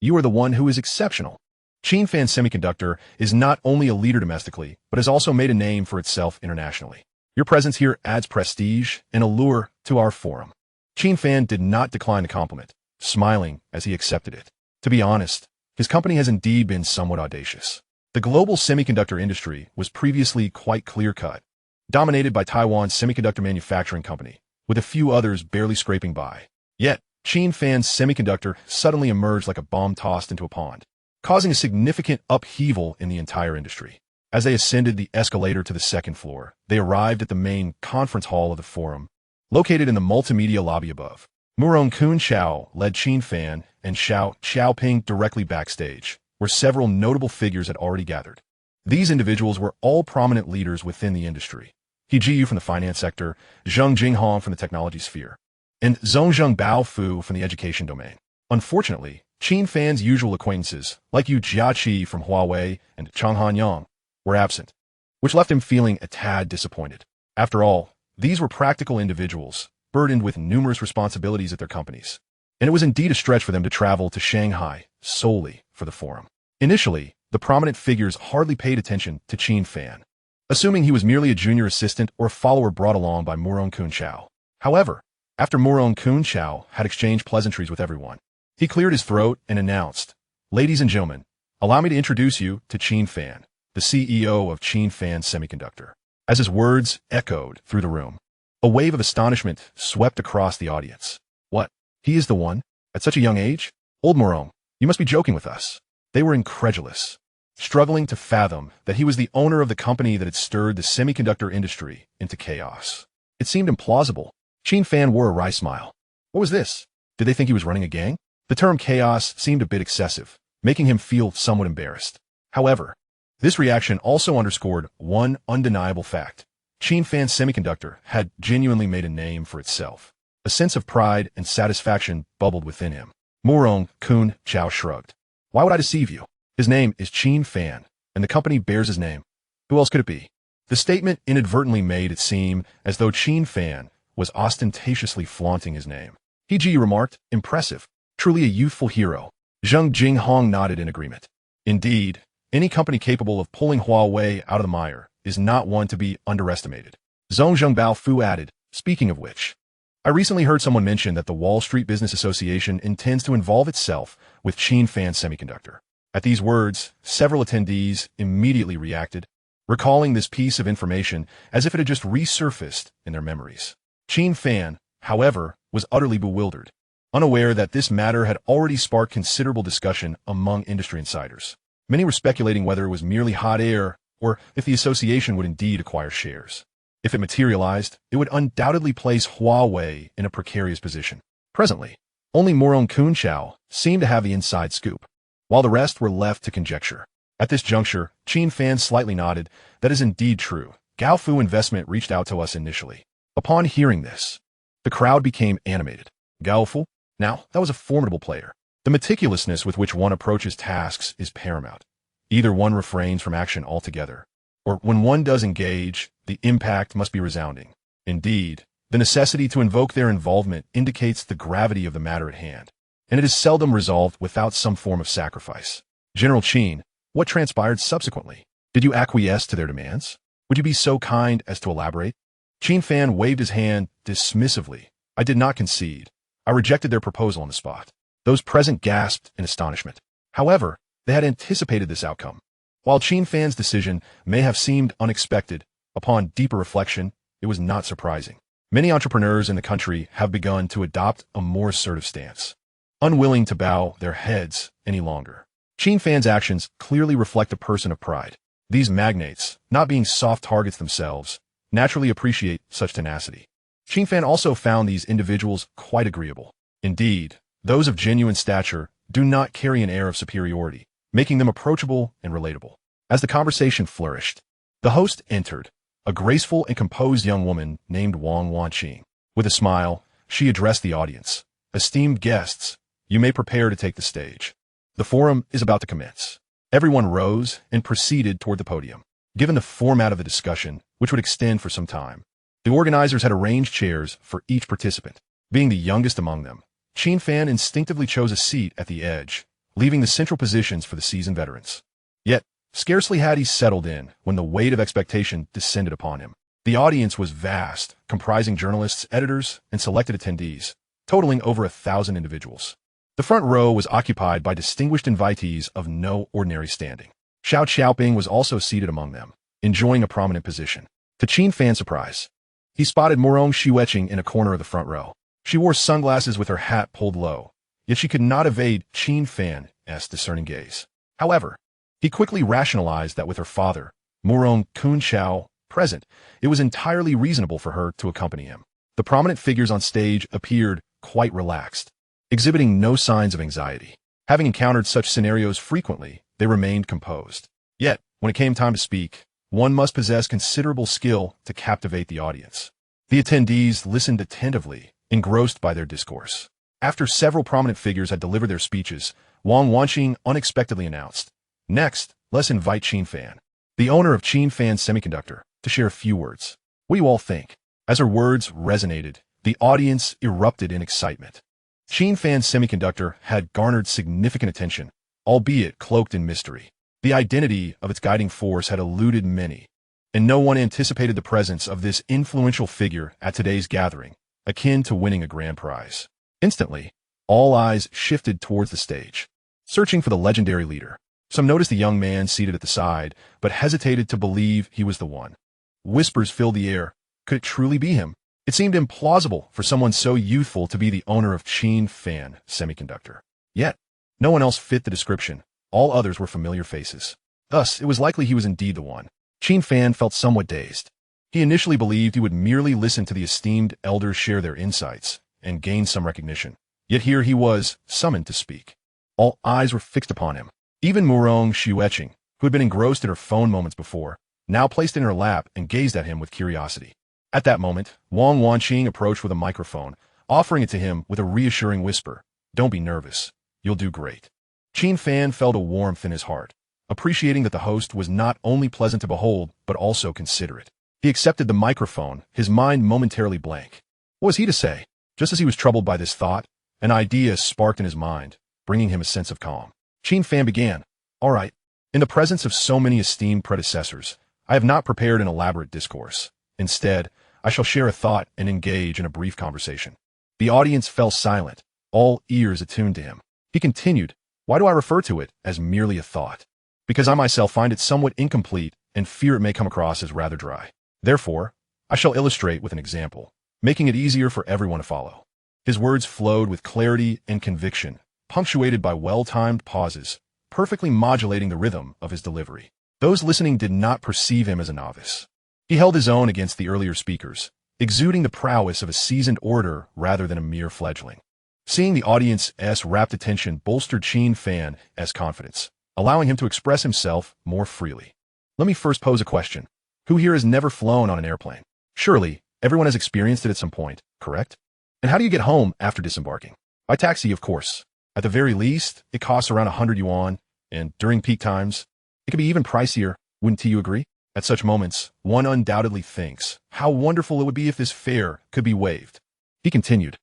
You are the one who is exceptional. Qin Fan Semiconductor is not only a leader domestically, but has also made a name for itself internationally. Your presence here adds prestige and allure to our forum. Qin Fan did not decline the compliment, smiling as he accepted it. To be honest, his company has indeed been somewhat audacious. The global semiconductor industry was previously quite clear-cut, dominated by Taiwan's semiconductor manufacturing company, with a few others barely scraping by. Yet, Qin Fan's Semiconductor suddenly emerged like a bomb tossed into a pond, causing a significant upheaval in the entire industry. As they ascended the escalator to the second floor, they arrived at the main conference hall of the forum, located in the multimedia lobby above. Murong Kun Chao led Qin Fan and Xiao Xiaoping directly backstage, where several notable figures had already gathered. These individuals were all prominent leaders within the industry. He Jiyu from the finance sector, Zheng Jinghong from the technology sphere, and Zhongzheng Baofu from the education domain. Unfortunately, Qin Fan's usual acquaintances, like Yu Jiaqi from Huawei and Chang Hanyang, were absent, which left him feeling a tad disappointed. After all, these were practical individuals, burdened with numerous responsibilities at their companies, and it was indeed a stretch for them to travel to Shanghai solely for the forum. Initially, the prominent figures hardly paid attention to Qin Fan, assuming he was merely a junior assistant or a follower brought along by Murong Kun Chao. However, after Murong Kun Chao had exchanged pleasantries with everyone, he cleared his throat and announced, "Ladies and gentlemen, allow me to introduce you to Qin Fan, the CEO of Qin Fan Semiconductor." As his words echoed through the room, a wave of astonishment swept across the audience. What? He is the one? At such a young age? Old Murong, you must be joking with us. They were incredulous, struggling to fathom that he was the owner of the company that had stirred the semiconductor industry into chaos. It seemed implausible. Qin Fan wore a wry smile. What was this? Did they think he was running a gang? The term chaos seemed a bit excessive, making him feel somewhat embarrassed. However, this reaction also underscored one undeniable fact. Qin Fan Semiconductor had genuinely made a name for itself. A sense of pride and satisfaction bubbled within him. Murong Kun Chao shrugged. Why would I deceive you? His name is Qin Fan, and the company bears his name. Who else could it be? The statement inadvertently made it seem as though Qin Fan was ostentatiously flaunting his name. He remarked, impressive, truly a youthful hero. Zheng Jinghong nodded in agreement. Indeed, any company capable of pulling Huawei out of the mire is not one to be underestimated. Zhongzheng Baofu added, speaking of which, I recently heard someone mention that the Wall Street Business Association intends to involve itself with Qin Fan Semiconductor. At these words, several attendees immediately reacted, recalling this piece of information as if it had just resurfaced in their memories. Qin Fan, however, was utterly bewildered, unaware that this matter had already sparked considerable discussion among industry insiders. Many were speculating whether it was merely hot air or if the association would indeed acquire shares. If it materialized, it would undoubtedly place Huawei in a precarious position. Presently, only Murong Kun Chao seemed to have the inside scoop, while the rest were left to conjecture. At this juncture, Qin Fan slightly nodded. That is indeed true. Gaofu Investment reached out to us initially. Upon hearing this, the crowd became animated. Gaofu? Now, that was a formidable player. The meticulousness with which one approaches tasks is paramount. Either one refrains from action altogether, or when one does engage, the impact must be resounding. Indeed, the necessity to invoke their involvement indicates the gravity of the matter at hand, and it is seldom resolved without some form of sacrifice. General Qin, what transpired subsequently? Did you acquiesce to their demands? Would you be so kind as to elaborate? Qin Fan waved his hand dismissively. I did not concede. I rejected their proposal on the spot. Those present gasped in astonishment. However, they had anticipated this outcome. While Qin Fan's decision may have seemed unexpected, upon deeper reflection, it was not surprising. Many entrepreneurs in the country have begun to adopt a more assertive stance, unwilling to bow their heads any longer. Qin Fan's actions clearly reflect a person of pride. These magnates, not being soft targets themselves, naturally appreciate such tenacity. Qin Fan also found these individuals quite agreeable. Indeed, those of genuine stature do not carry an air of superiority, making them approachable and relatable. As the conversation flourished, the host entered, a graceful and composed young woman named Wang Wanqing. With a smile, she addressed the audience. Esteemed guests, you may prepare to take the stage. The forum is about to commence. Everyone rose and proceeded toward the podium. Given the format of the discussion, which would extend for some time, the organizers had arranged chairs for each participant. Being the youngest among them, Qin Fan instinctively chose a seat at the edge, leaving the central positions for the seasoned veterans. Yet, scarcely had he settled in when the weight of expectation descended upon him. The audience was vast, comprising journalists, editors, and selected attendees, totaling over 1,000 individuals. The front row was occupied by distinguished invitees of no ordinary standing. Xiao Xiaoping was also seated among them, enjoying a prominent position. To Qin Fan's surprise, he spotted Morong Xueqing in a corner of the front row. She wore sunglasses with her hat pulled low, yet she could not evade Qin Fan's discerning gaze. However, he quickly rationalized that with her father, Morong Kunchao, present, it was entirely reasonable for her to accompany him. The prominent figures on stage appeared quite relaxed, exhibiting no signs of anxiety. Having encountered such scenarios frequently, they remained composed. Yet, when it came time to speak, one must possess considerable skill to captivate the audience. The attendees listened attentively, engrossed by their discourse. After several prominent figures had delivered their speeches, Wang Wanqing unexpectedly announced, "Next, let's invite Qin Fan, the owner of Qin Fan Semiconductor, to share a few words. What do you all think?" As her words resonated, the audience erupted in excitement. Qin Fan Semiconductor had garnered significant attention, albeit cloaked in mystery. The identity of its guiding force had eluded many, and no one anticipated the presence of this influential figure at today's gathering, akin to winning a grand prize. Instantly, all eyes shifted towards the stage, searching for the legendary leader. Some noticed the young man seated at the side, but hesitated to believe he was the one. Whispers filled the air. Could it truly be him? It seemed implausible for someone so youthful to be the owner of Qin Fan Semiconductor. Yet, no one else fit the description. All others were familiar faces. Thus, it was likely he was indeed the one. Qin Fan felt somewhat dazed. He initially believed he would merely listen to the esteemed elders share their insights and gain some recognition. Yet here he was, summoned to speak. All eyes were fixed upon him. Even Morong Xueqing, who had been engrossed in her phone moments before, now placed it in her lap and gazed at him with curiosity. At that moment, Wang Wanqing approached with a microphone, offering it to him with a reassuring whisper, "Don't be nervous. You'll do great." Qin Fan felt a warmth in his heart, appreciating that the host was not only pleasant to behold, but also considerate. He accepted the microphone, his mind momentarily blank. What was he to say? Just as he was troubled by this thought, an idea sparked in his mind, bringing him a sense of calm. Qin Fan began, "All right, in the presence of so many esteemed predecessors, I have not prepared an elaborate discourse. Instead, I shall share a thought and engage in a brief conversation." The audience fell silent, all ears attuned to him. He continued, "Why do I refer to it as merely a thought? Because I myself find it somewhat incomplete and fear it may come across as rather dry. Therefore, I shall illustrate with an example, making it easier for everyone to follow." His words flowed with clarity and conviction, punctuated by well-timed pauses, perfectly modulating the rhythm of his delivery. Those listening did not perceive him as a novice. He held his own against the earlier speakers, exuding the prowess of a seasoned orator rather than a mere fledgling. Seeing the audience's rapt attention bolstered Qin Fan's confidence, allowing him to express himself more freely. "Let me first pose a question. Who here has never flown on an airplane? Surely, everyone has experienced it at some point, correct? And how do you get home after disembarking? By taxi, of course. At the very least, it costs around 100 yuan, and during peak times, it can be even pricier, wouldn't you agree? At such moments, one undoubtedly thinks, how wonderful it would be if this fare could be waived." He continued,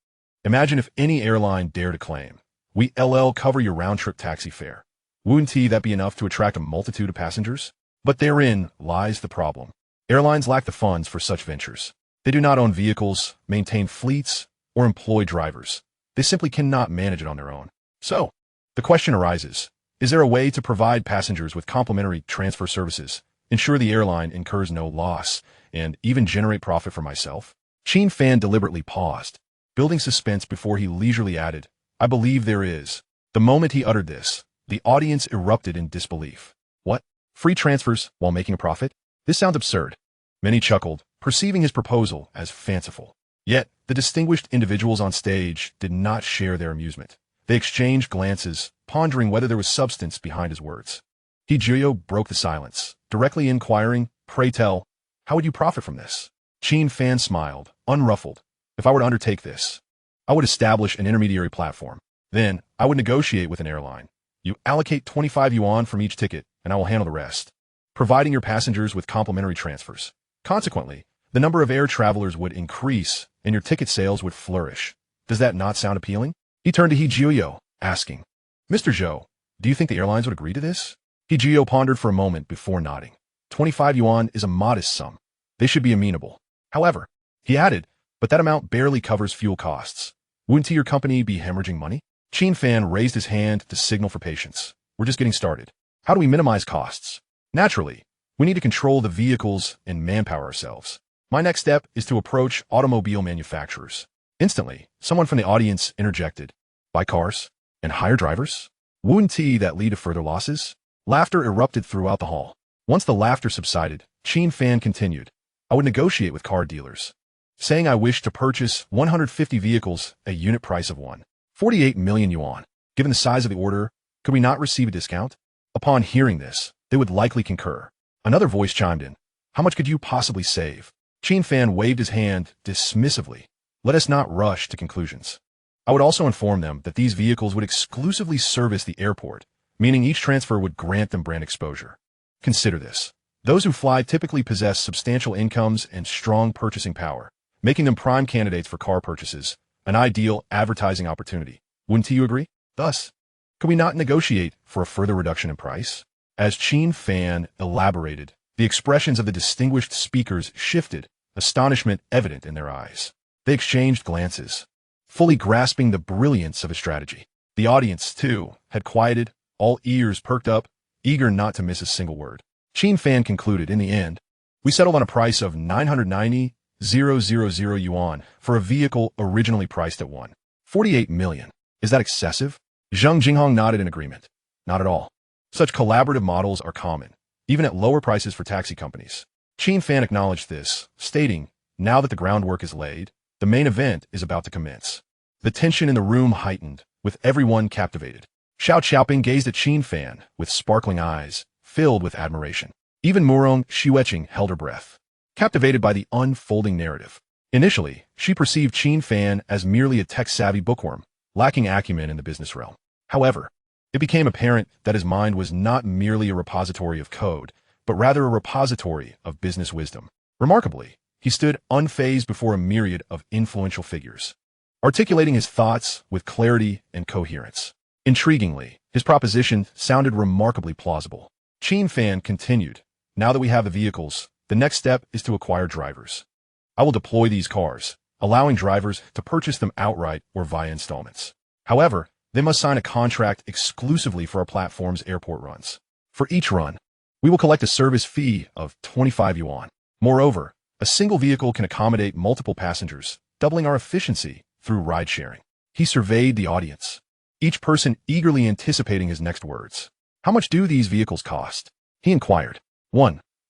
"Imagine if any airline dared to claim, we'll cover your round-trip taxi fare. Wouldn't that be enough to attract a multitude of passengers? But therein lies the problem. Airlines lack the funds for such ventures. They do not own vehicles, maintain fleets, or employ drivers. They simply cannot manage it on their own. So, the question arises, is there a way to provide passengers with complimentary transfer services, ensure the airline incurs no loss, and even generate profit for myself?" Qin Fan deliberately paused, building suspense before he leisurely added, "I believe there is." The moment he uttered this, the audience erupted in disbelief. What? Free transfers while making a profit? This sounds absurd. Many chuckled, perceiving his proposal as fanciful. Yet, the distinguished individuals on stage did not share their amusement. They exchanged glances, pondering whether there was substance behind his words. Hijio broke the silence, directly inquiring, "Pray tell, how would you profit from this?" Qin Fan smiled, unruffled. "If I were to undertake this, I would establish an intermediary platform. Then, I would negotiate with an airline. You allocate 25 yuan from each ticket, and I will handle the rest, providing your passengers with complimentary transfers. Consequently, the number of air travelers would increase, and your ticket sales would flourish. Does that not sound appealing? He turned to He Jiuyo, asking, Mr. Zhou, do you think the airlines would agree to this? He Jiuyo pondered for a moment before nodding. 25 yuan is a modest sum. They should be amenable. However, he added, but that amount barely covers fuel costs. Wouldn't your company be hemorrhaging money? Qin Fan raised his hand to signal for patience. We're just getting started. How do we minimize costs? Naturally, we need to control the vehicles and manpower ourselves. My next step is to approach automobile manufacturers. Instantly, someone from the audience interjected. Buy cars and hire drivers? Wouldn't that lead to further losses? Laughter erupted throughout the hall. Once the laughter subsided, Qin Fan continued. I would negotiate with car dealers, saying I wish to purchase 150 vehicles at a unit price of 48 million yuan. Given the size of the order, could we not receive a discount? Upon hearing this, they would likely concur. Another voice chimed in. How much could you possibly save? Qin Fan waved his hand dismissively. Let us not rush to conclusions. I would also inform them that these vehicles would exclusively service the airport, meaning each transfer would grant them brand exposure. Consider this. Those who fly typically possess substantial incomes and strong purchasing power, making them prime candidates for car purchases, an ideal advertising opportunity. Wouldn't you agree? Thus, could we not negotiate for a further reduction in price? As Qin Fan elaborated, the expressions of the distinguished speakers shifted, astonishment evident in their eyes. They exchanged glances, fully grasping the brilliance of his strategy. The audience, too, had quieted, all ears perked up, eager not to miss a single word. Qin Fan concluded, in the end, we settled on a price of 990,000 yuan for a vehicle originally priced at 48 million. Is that excessive? Zhang Jinghong nodded in agreement. Not at all. Such collaborative models are common, even at lower prices for taxi companies. Qin Fan acknowledged this, stating, now that the groundwork is laid, the main event is about to commence. The tension in the room heightened, with everyone captivated. Xiao Qiaoping gazed at Qin Fan with sparkling eyes, filled with admiration. Even Murong Xueqing held her breath, captivated by the unfolding narrative. Initially, she perceived Qin Fan as merely a tech-savvy bookworm, lacking acumen in the business realm. However, it became apparent that his mind was not merely a repository of code, but rather a repository of business wisdom. Remarkably, he stood unfazed before a myriad of influential figures, articulating his thoughts with clarity and coherence. Intriguingly, his proposition sounded remarkably plausible. Qin Fan continued, now that we have the vehicles, the next step is to acquire drivers. I will deploy these cars, allowing drivers to purchase them outright or via installments. However, they must sign a contract exclusively for our platform's airport runs. For each run, we will collect a service fee of 25 yuan. Moreover, a single vehicle can accommodate multiple passengers, doubling our efficiency through ride-sharing. He surveyed the audience, each person eagerly anticipating his next words. How much do these vehicles cost? He inquired.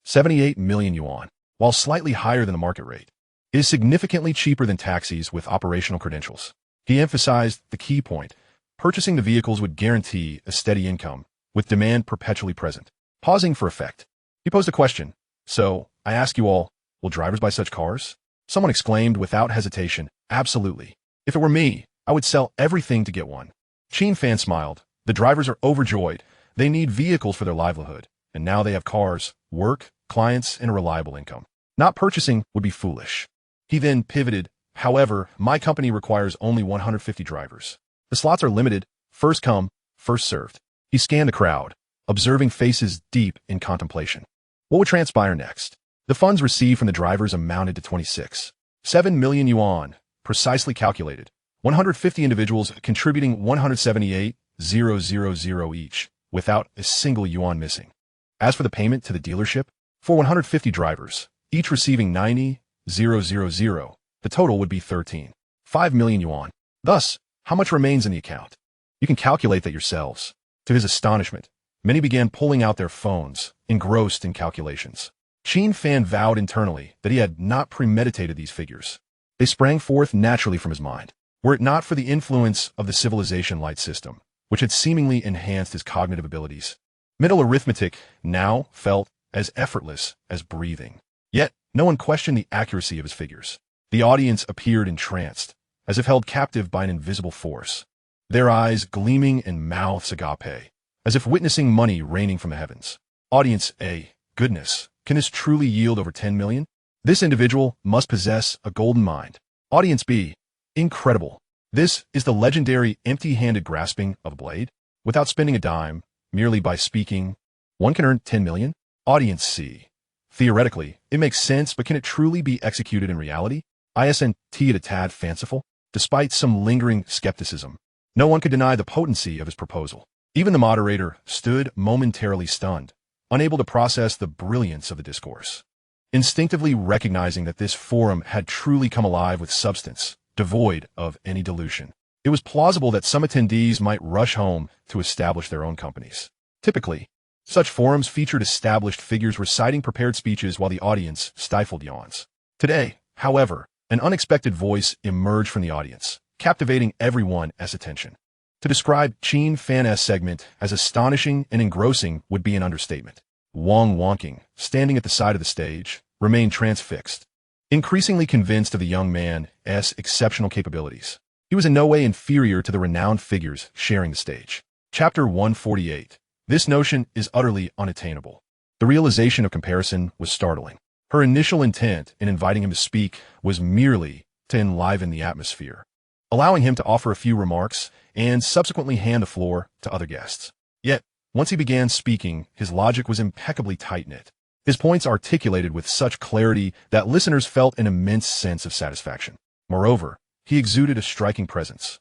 78 million yuan. While slightly higher than the market rate, it is significantly cheaper than taxis with operational credentials. He emphasized the key point. Purchasing the vehicles would guarantee a steady income, with demand perpetually present. Pausing for effect, he posed a question. So, I ask you all, will drivers buy such cars? Someone exclaimed without hesitation, absolutely. If it were me, I would sell everything to get one. Qin Fan smiled. The drivers are overjoyed. They need vehicles for their livelihood, and now they have cars, work, clients, and a reliable income. Not purchasing would be foolish. He then pivoted. However, my company requires only 150 drivers. The slots are limited, first come, first served. He scanned the crowd, observing faces deep in contemplation. What would transpire next? The funds received from the drivers amounted to 26.7 million yuan, precisely calculated. 150 individuals contributing 178,000 each, without a single yuan missing. As for the payment to the dealership, for 150 drivers, each receiving 90,000, the total would be 13.5 million yuan. Thus, how much remains in the account? You can calculate that yourselves. To his astonishment, many began pulling out their phones, engrossed in calculations. Qin Fan vowed internally that he had not premeditated these figures. They sprang forth naturally from his mind, were it not for the influence of the civilization light system, which had seemingly enhanced his cognitive abilities. Mental arithmetic now felt as effortless as breathing. Yet, no one questioned the accuracy of his figures. The audience appeared entranced, as if held captive by an invisible force. Their eyes gleaming and mouths agape, as if witnessing money raining from the heavens. Audience A. Goodness, can this truly yield over 10 million? This individual must possess a golden mind. Audience B. Incredible. This is the legendary empty-handed grasping of a blade. Without spending a dime, merely by speaking, one can earn 10 million? Audience C. Theoretically, it makes sense, but can it truly be executed in reality? ISNT it a tad fanciful? Despite some lingering skepticism, no one could deny the potency of his proposal. Even the moderator stood momentarily stunned, unable to process the brilliance of the discourse. Instinctively recognizing that this forum had truly come alive with substance, devoid of any dilution, it was plausible that some attendees might rush home to establish their own companies. Typically, such forums featured established figures reciting prepared speeches while the audience stifled yawns. Today, however, an unexpected voice emerged from the audience, captivating everyone's attention. To describe Qin Fan's segment as astonishing and engrossing would be an understatement. Wang Wonking, standing at the side of the stage, remained transfixed, increasingly convinced of the young man's exceptional capabilities. He was in no way inferior to the renowned figures sharing the stage. Chapter 148. This notion is utterly unattainable. The realization of comparison was startling. Her initial intent in inviting him to speak was merely to enliven the atmosphere, allowing him to offer a few remarks and subsequently hand the floor to other guests. Yet, once he began speaking, his logic was impeccably tight-knit. His points articulated with such clarity that listeners felt an immense sense of satisfaction. Moreover, he exuded a striking presence.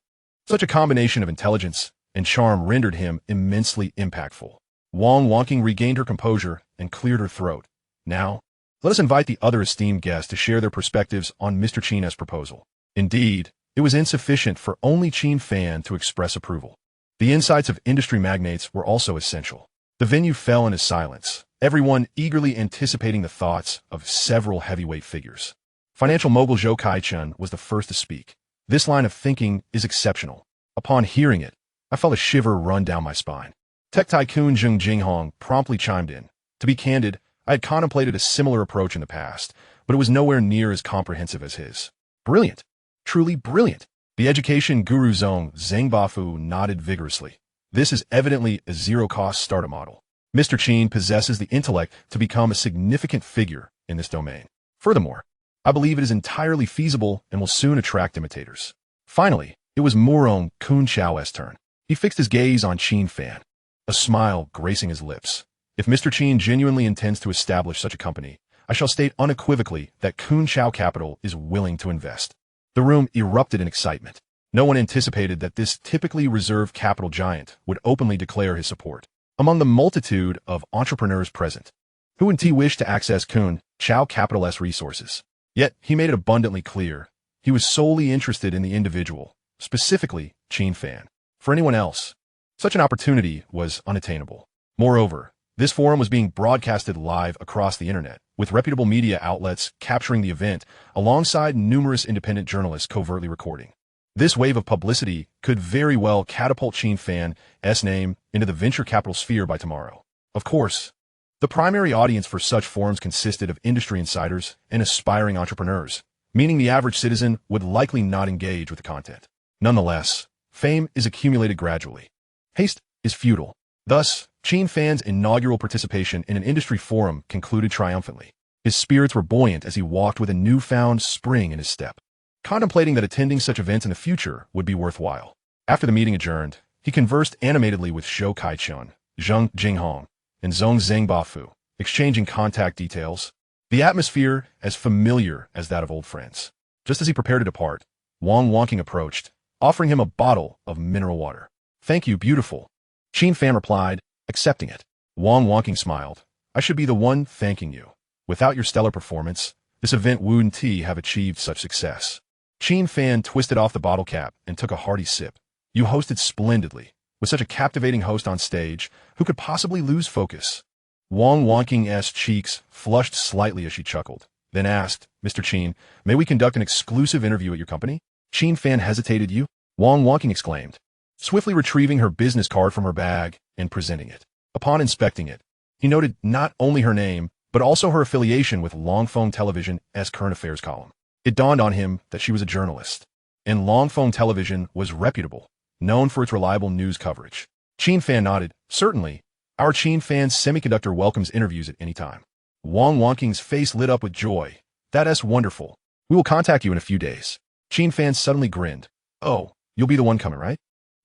Such a combination of intelligence and charm rendered him immensely impactful. Wang Wonking regained her composure and cleared her throat. Now, let us invite the other esteemed guests to share their perspectives on Mr. Qin's proposal. Indeed, it was insufficient for only Qin Fan to express approval. The insights of industry magnates were also essential. The venue fell into silence, everyone eagerly anticipating the thoughts of several heavyweight figures. Financial mogul Zhou Kai-chun was the first to speak. This line of thinking is exceptional. Upon hearing it, I felt a shiver run down my spine. Tech tycoon Zheng Jinghong promptly chimed in. To be candid, I had contemplated a similar approach in the past, but it was nowhere near as comprehensive as his. Brilliant. Truly brilliant. The education guru Zhong Zhengbafu nodded vigorously. This is evidently a zero-cost startup model. Mr. Qin possesses the intellect to become a significant figure in this domain. Furthermore, I believe it is entirely feasible and will soon attract imitators. Finally, it was Murong Kun Chao's turn. He fixed his gaze on Qin Fan, a smile gracing his lips. If Mr. Qin genuinely intends to establish such a company, I shall state unequivocally that Kun Chao Capital is willing to invest. The room erupted in excitement. No one anticipated that this typically reserved capital giant would openly declare his support. Among the multitude of entrepreneurs present, who wouldn't wish to access Kun Chao Capital's resources? Yet, he made it abundantly clear he was solely interested in the individual, specifically Qin Fan. For anyone else, such an opportunity was unattainable. Moreover, this forum was being broadcasted live across the internet, with reputable media outlets capturing the event alongside numerous independent journalists covertly recording. This wave of publicity could very well catapult Qin Fan's name into the venture capital sphere by tomorrow. Of course, the primary audience for such forums consisted of industry insiders and aspiring entrepreneurs, meaning the average citizen would likely not engage with the content. Nonetheless, fame is accumulated gradually. Haste is futile. Thus, Qin Fan's inaugural participation in an industry forum concluded triumphantly. His spirits were buoyant as he walked with a newfound spring in his step, contemplating that attending such events in the future would be worthwhile. After the meeting adjourned, he conversed animatedly with Zhou Kai-chun, Zheng Jinghong, and Zhong Zhengbafu, exchanging contact details, the atmosphere as familiar as that of old friends. Just as he prepared to depart, Wang Wonking approached, offering him a bottle of mineral water. "Thank you, beautiful." Qin Fan replied, accepting it. Wang Wonking smiled. "I should be the one thanking you. Without your stellar performance, this event wouldn't have achieved such success." Qin Fan twisted off the bottle cap and took a hearty sip. "You hosted splendidly. With such a captivating host on stage, who could possibly lose focus?" Wang Wonking's cheeks flushed slightly as she chuckled, then asked, "Mr. Qin, may we conduct an exclusive interview at your company?" Qin Fan hesitated. "You?" Wang Wonking exclaimed, swiftly retrieving her business card from her bag and presenting it. Upon inspecting it, he noted not only her name, but also her affiliation with Longphone Television's current affairs column. It dawned on him that she was a journalist. and long-phone television was reputable, known for its reliable news coverage. Qin Fan nodded. Certainly, our Qin Fan Semiconductor welcomes interviews at any time. Wang Wanking's face lit up with joy. That's wonderful. We will contact you in a few days. Qin Fan suddenly grinned. Oh, you'll be the one coming, right?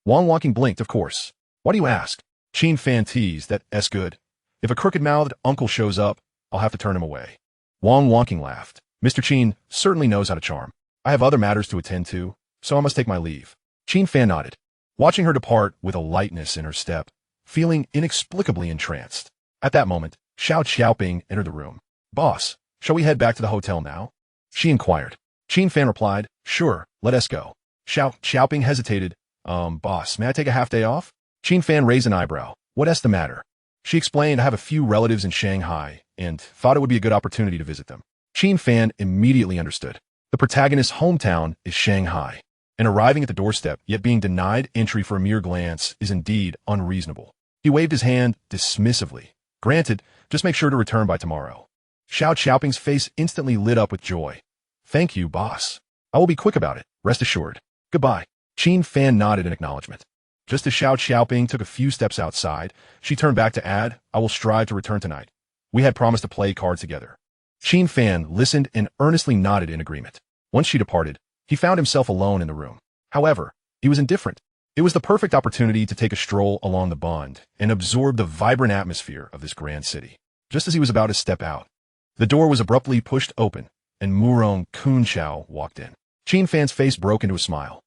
Wang Wanking blinked, of course. Why do you ask? Qin Fan teased. That's good. If a crooked-mouthed uncle shows up, I'll have to turn him away. Wang Wanking laughed. Mr. Qin certainly knows how to charm. I have other matters to attend to, so I must take my leave. Qin Fan nodded, watching her depart with a lightness in her step, feeling inexplicably entranced. At that moment, Xiao Xiaoping entered the room. Boss, shall we head back to the hotel now? She inquired. Qin Fan replied, Sure, let us go. Xiao Xiaoping hesitated. Boss, may I take a half day off? Qin Fan raised an eyebrow. What's the matter? She explained, I have a few relatives in Shanghai, and thought it would be a good opportunity to visit them. Qin Fan immediately understood. The protagonist's hometown is Shanghai, and arriving at the doorstep, yet being denied entry for a mere glance, is indeed unreasonable. He waved his hand dismissively. Granted, just make sure to return by tomorrow. Xiao Xiaoping's face instantly lit up with joy. Thank you, boss. I will be quick about it, rest assured. Goodbye. Qin Fan nodded in acknowledgement. Just as Xiao Xiaoping took a few steps outside, she turned back to add, I will strive to return tonight. We had promised to play cards together. Qin Fan listened and earnestly nodded in agreement. Once she departed, he found himself alone in the room. However, he was indifferent. It was the perfect opportunity to take a stroll along the Bund and absorb the vibrant atmosphere of this grand city. Just as he was about to step out, the door was abruptly pushed open, and Murong Kunchao walked in. Qin Fan's face broke into a smile.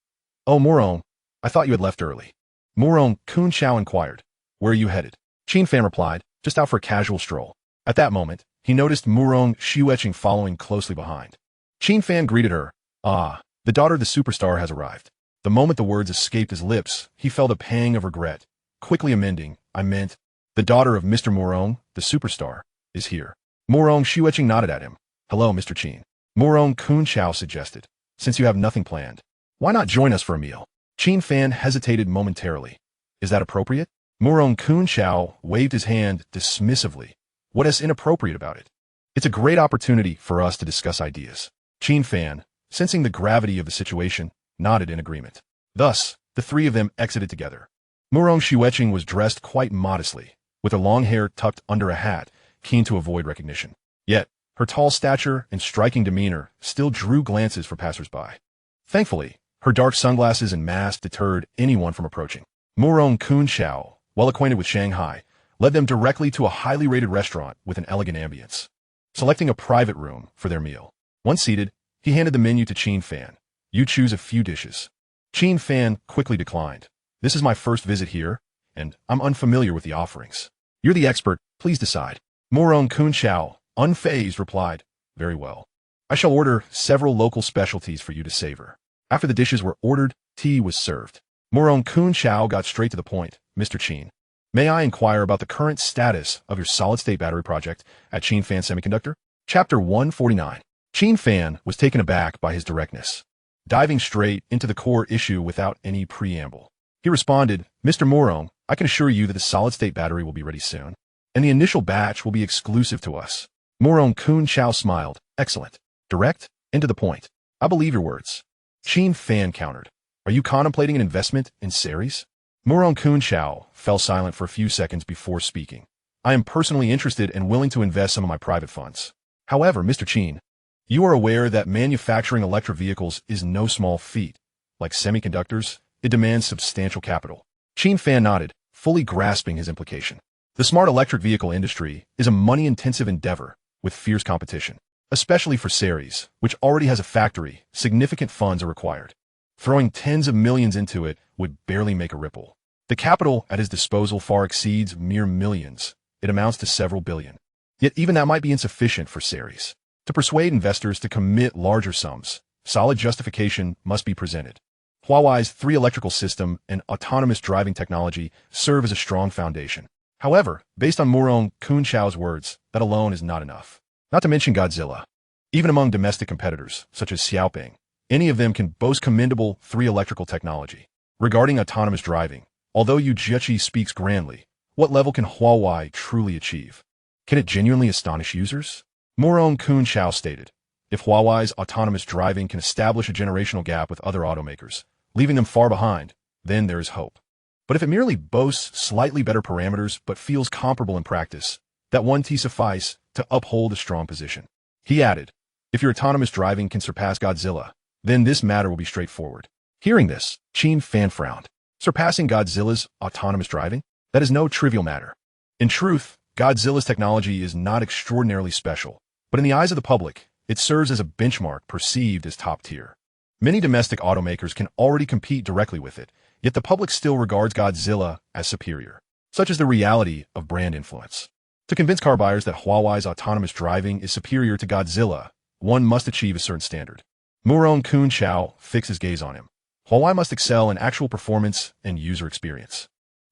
Oh, Murong, I thought you had left early. Murong Kunchao inquired, Where are you headed? Qin Fan replied, Just out for a casual stroll. At that moment, he noticed Murong Xueching following closely behind. Qin Fan greeted her. Ah, the daughter of the superstar has arrived. The moment the words escaped his lips, he felt a pang of regret, quickly amending, I meant, the daughter of Mr. Murong, the superstar, is here. Murong Xueching nodded at him. Hello, Mr. Qin. Murong Kunchao suggested, Since you have nothing planned, why not join us for a meal? Qin Fan hesitated momentarily. Is that appropriate? Murong Kunchao waved his hand dismissively. What is inappropriate about it? It's a great opportunity for us to discuss ideas. Qin Fan, sensing the gravity of the situation, nodded in agreement. Thus, the three of them exited together. Murong Xueching was dressed quite modestly, with her long hair tucked under a hat, keen to avoid recognition. Yet, her tall stature and striking demeanor still drew glances for passers-by. Thankfully, her dark sunglasses and mask deterred anyone from approaching. Murong Kunchao, well acquainted with Shanghai, led them directly to a highly rated restaurant with an elegant ambience. Selecting a private room for their meal. Once seated, he handed the menu to Qin Fan. You choose a few dishes. Qin Fan quickly declined. This is my first visit here, and I'm unfamiliar with the offerings. You're the expert, please decide. Murong Kunchao, unfazed, replied, Very well. I shall order several local specialties for you to savor. After the dishes were ordered, tea was served. Murong Kunchao got straight to the point. Mr. Qin, may I inquire about the current status of your solid-state battery project at Qin Fan Semiconductor? Chapter 149. Qin Fan was taken aback by his directness, diving straight into the core issue without any preamble. He responded, Mr. Murong, I can assure you that the solid-state battery will be ready soon, and the initial batch will be exclusive to us. Murong Kunchao smiled. Excellent. Direct, and to the point. I believe your words. Qin Fan countered. Are you contemplating an investment in Ceres? Murong Kunchao fell silent for a few seconds before speaking. I am personally interested and willing to invest some of my private funds. However, Mr. Qin, you are aware that manufacturing electric vehicles is no small feat. Like semiconductors, it demands substantial capital. Qin Fan nodded, fully grasping his implication. The smart electric vehicle industry is a money-intensive endeavor with fierce competition. Especially for Ceres, which already has a factory, significant funds are required. Throwing tens of millions into it would barely make a ripple. The capital at his disposal far exceeds mere millions. It amounts to several billion. Yet even that might be insufficient for Ceres. To persuade investors to commit larger sums, solid justification must be presented. Huawei's 3 electrical system and autonomous driving technology serve as a strong foundation. However, based on Murong Kunchao's words, that alone is not enough. Not to mention Godzilla. Even among domestic competitors, such as Xiaoping, any of them can boast commendable 3 electrical technology. Regarding autonomous driving, although Yu Jiechi speaks grandly, what level can Huawei truly achieve? Can it genuinely astonish users? Murong Kunchao stated, If Huawei's autonomous driving can establish a generational gap with other automakers, leaving them far behind, then there is hope. But if it merely boasts slightly better parameters but feels comparable in practice, that won't suffice to uphold a strong position. He added, if your autonomous driving can surpass Godzilla, then this matter will be straightforward. Hearing this, Qin Fan frowned. Surpassing Godzilla's autonomous driving? That is no trivial matter. In truth, Godzilla's technology is not extraordinarily special, but in the eyes of the public, it serves as a benchmark perceived as top tier. Many domestic automakers can already compete directly with it, yet the public still regards Godzilla as superior. Such is the reality of brand influence. To convince car buyers that Huawei's autonomous driving is superior to Godzilla, one must achieve a certain standard. Murong Kun Chao fixed his gaze on him. Huawei must excel in actual performance and user experience,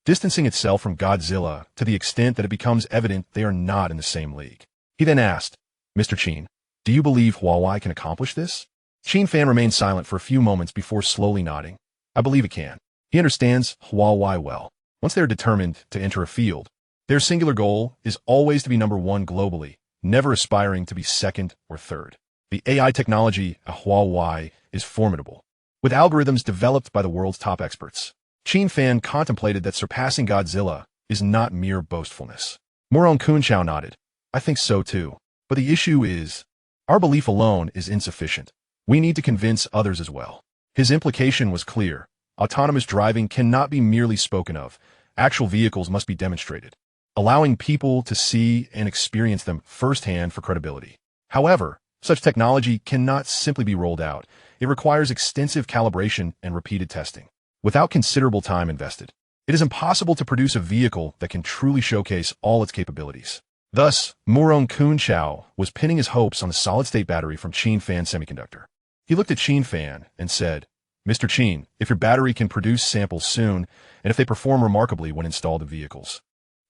distancing itself from Godzilla to the extent that it becomes evident they are not in the same league. He then asked, Mr. Qin, do you believe Huawei can accomplish this? Qin Fan remained silent for a few moments before slowly nodding. I believe it can. He understands Huawei well. Once they are determined to enter a field, their singular goal is always to be number one globally, never aspiring to be second or third. The AI technology at Huawei is formidable, with algorithms developed by the world's top experts. Qin Fan contemplated that surpassing Godzilla is not mere boastfulness. Murong Kun Chao nodded. I think so too. But the issue is, our belief alone is insufficient. We need to convince others as well. His implication was clear. Autonomous driving cannot be merely spoken of. Actual vehicles must be demonstrated, allowing people to see and experience them firsthand for credibility. However, such technology cannot simply be rolled out. It requires extensive calibration and repeated testing. Without considerable time invested, it is impossible to produce a vehicle that can truly showcase all its capabilities. Thus, Murong Kun Chao was pinning his hopes on the solid-state battery from Qin Fan Semiconductor. He looked at Qin Fan and said, Mr. Qin, if your battery can produce samples soon, and if they perform remarkably when installed in vehicles,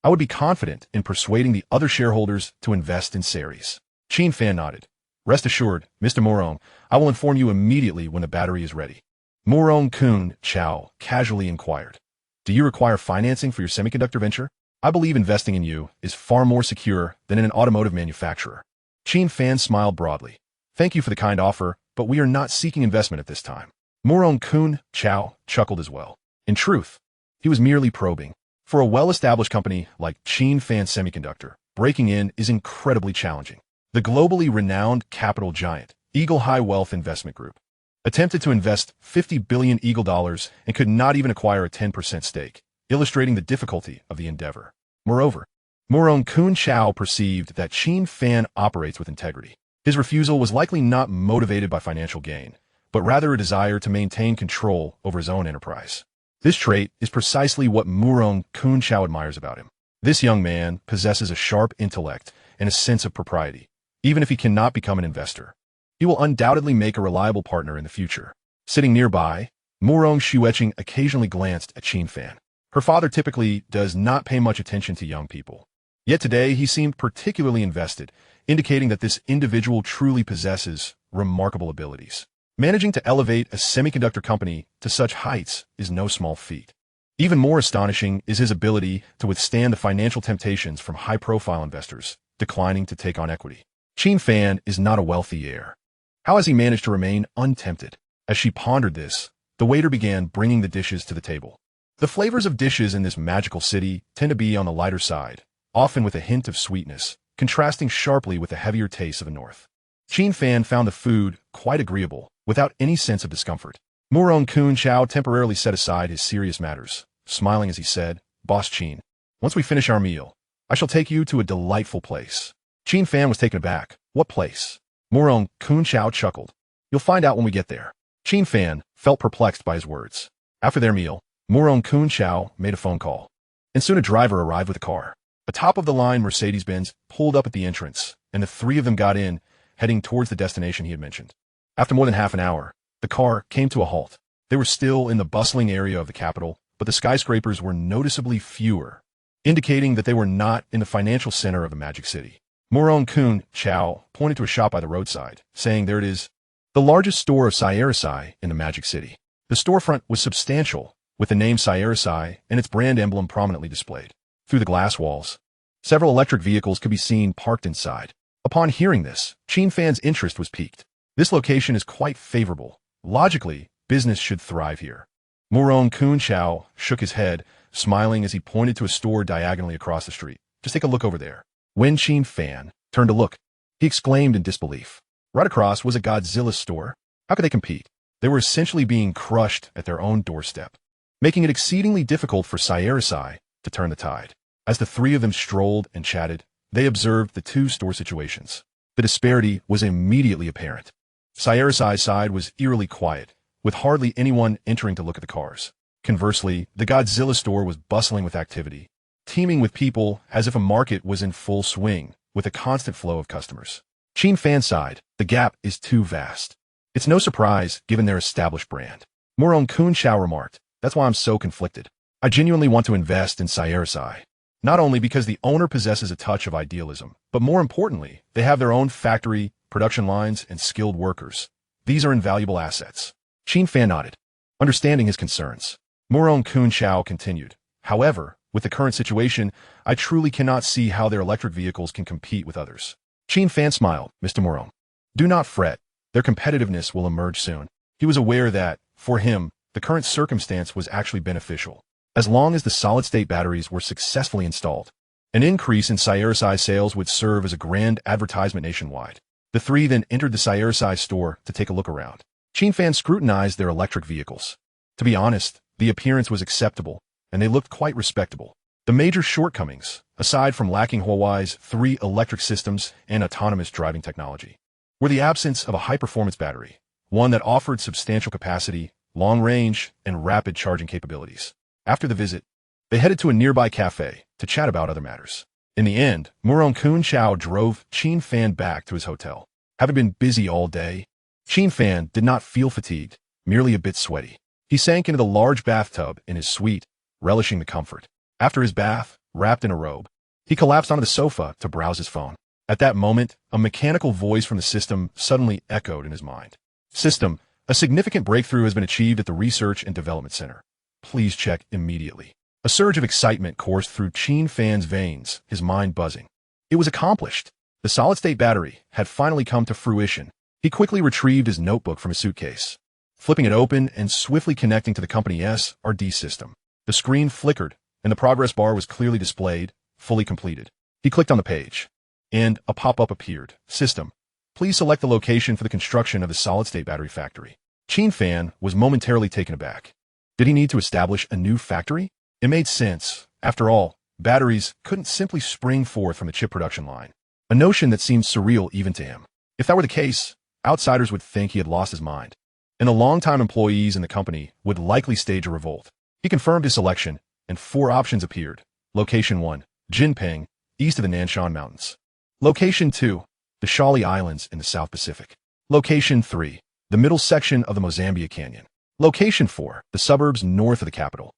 I would be confident in persuading the other shareholders to invest in series. Qin Fan nodded. Rest assured, Mr. Murong, I will inform you immediately when the battery is ready. Murong Kun Chao casually inquired, do you require financing for your semiconductor venture? I believe investing in you is far more secure than in an automotive manufacturer. Qin Fan smiled broadly. Thank you for the kind offer, but we are not seeking investment at this time. Murong Kun Chao chuckled as well. In truth, he was merely probing. For a well-established company like Qin Fan Semiconductor, breaking in is incredibly challenging. The globally renowned capital giant, Eagle High Wealth Investment Group, attempted to invest $50 billion Eagle dollars and could not even acquire a 10% stake, illustrating the difficulty of the endeavor. Moreover, Murong Kun Chao perceived that Qin Fan operates with integrity. His refusal was likely not motivated by financial gain, but rather a desire to maintain control over his own enterprise. This trait is precisely what Murong Kun Chao admires about him. This young man possesses a sharp intellect and a sense of propriety. Even if he cannot become an investor, he will undoubtedly make a reliable partner in the future. Sitting nearby, Murong Xueqing occasionally glanced at Qin Fan. Her father typically does not pay much attention to young people. Yet today he seemed particularly invested, indicating that this individual truly possesses remarkable abilities. Managing to elevate a semiconductor company to such heights is no small feat. Even more astonishing is his ability to withstand the financial temptations from high-profile investors, declining to take on equity. Qin Fan is not a wealthy heir. How has he managed to remain untempted? As she pondered this, the waiter began bringing the dishes to the table. The flavors of dishes in this magical city tend to be on the lighter side, often with a hint of sweetness, contrasting sharply with the heavier tastes of the north. Qin Fan found the food quite agreeable, without any sense of discomfort. Murong Kun Chao temporarily set aside his serious matters, smiling as he said, Boss Qin, once we finish our meal, I shall take you to a delightful place. Qin Fan was taken aback. What place? Murong Kun Chao chuckled. You'll find out when we get there. Qin Fan felt perplexed by his words. After their meal, Murong Kun Chao made a phone call, and soon a driver arrived with a car. A top-of-the-line Mercedes-Benz pulled up at the entrance, and the three of them got in, heading towards the destination he had mentioned. After more than half an hour, the car came to a halt. They were still in the bustling area of the capital, but the skyscrapers were noticeably fewer, indicating that they were not in the financial center of the Magic City. Murong Kun Chao pointed to a shop by the roadside, saying, there it is, the largest store of Sairasai in the Magic City. The storefront was substantial, with the name Sairasai and its brand emblem prominently displayed. Through the glass walls, several electric vehicles could be seen parked inside. Upon hearing this, Qin Fan's interest was piqued. This location is quite favorable. Logically, business should thrive here. Morong Kun Chao shook his head, smiling as he pointed to a store diagonally across the street. Just take a look over there. When Qin Fan turned to look, he exclaimed in disbelief. Right across was a Godzilla store. How could they compete? They were essentially being crushed at their own doorstep, making it exceedingly difficult for Sayarasai to turn the tide. As the three of them strolled and chatted, they observed the two store situations. The disparity was immediately apparent. Sayarasai's side was eerily quiet, with hardly anyone entering to look at the cars. Conversely, the Godzilla store was bustling with activity, teeming with people as if a market was in full swing, with a constant flow of customers. Qin Fan's side, the gap is too vast. It's no surprise given their established brand. Morong Kun Chao remarked, that's why I'm so conflicted. I genuinely want to invest in Sayarasai. Not only because the owner possesses a touch of idealism, but more importantly, they have their own factory, production lines, and skilled workers. These are invaluable assets. Qin Fan nodded, understanding his concerns. Morong Kun Chao continued, however, with the current situation, I truly cannot see how their electric vehicles can compete with others. Qin Fan smiled, Mr. Morong. Do not fret. Their competitiveness will emerge soon. He was aware that, for him, the current circumstance was actually beneficial. As long as the solid-state batteries were successfully installed, an increase in Sayarasai sales would serve as a grand advertisement nationwide. The three then entered the Sayarasai store to take a look around. Qin Fan scrutinized their electric vehicles. To be honest, the appearance was acceptable, and they looked quite respectable. The major shortcomings, aside from lacking Huawei's 3 electric systems and autonomous driving technology, were the absence of a high-performance battery, one that offered substantial capacity, long range, and rapid charging capabilities. After the visit, they headed to a nearby cafe to chat about other matters. In the end, Morong Kun Chao drove Qin Fan back to his hotel. Having been busy all day, Qin Fan did not feel fatigued, merely a bit sweaty. He sank into the large bathtub in his suite, relishing the comfort. After his bath, wrapped in a robe, he collapsed onto the sofa to browse his phone. At that moment, a mechanical voice from the system suddenly echoed in his mind. System, a significant breakthrough has been achieved at the Research and Development Center. Please check immediately. A surge of excitement coursed through Qin Fan's veins, his mind buzzing. It was accomplished. The solid-state battery had finally come to fruition. He quickly retrieved his notebook from his suitcase, flipping it open and swiftly connecting to the company S/D system. The screen flickered, and the progress bar was clearly displayed, fully completed. He clicked on the page, and a pop-up appeared. System, please select the location for the construction of the solid-state battery factory. Qin Fan was momentarily taken aback. Did he need to establish a new factory? It made sense. After all, batteries couldn't simply spring forth from the chip production line, a notion that seemed surreal even to him. If that were the case, outsiders would think he had lost his mind, and the longtime employees in the company would likely stage a revolt. He confirmed his selection, and 4 options appeared. Location 1, Jinping, east of the Nanshan Mountains. Location 2, the Shali Islands in the South Pacific. Location 3, the middle section of the Mozambique Canyon. Location 4, the suburbs north of the capital.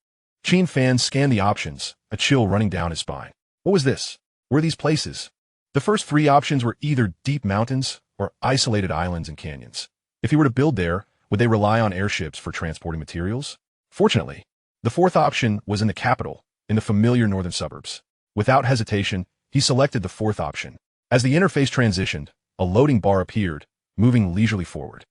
Qin Fan scanned the options, a chill running down his spine. What was this? Were these places? The first 3 options were either deep mountains or isolated islands and canyons. If he were to build there, would they rely on airships for transporting materials? Fortunately, the 4th option was in the capital, in the familiar northern suburbs. Without hesitation, he selected the 4th option. As the interface transitioned, a loading bar appeared, moving leisurely forward.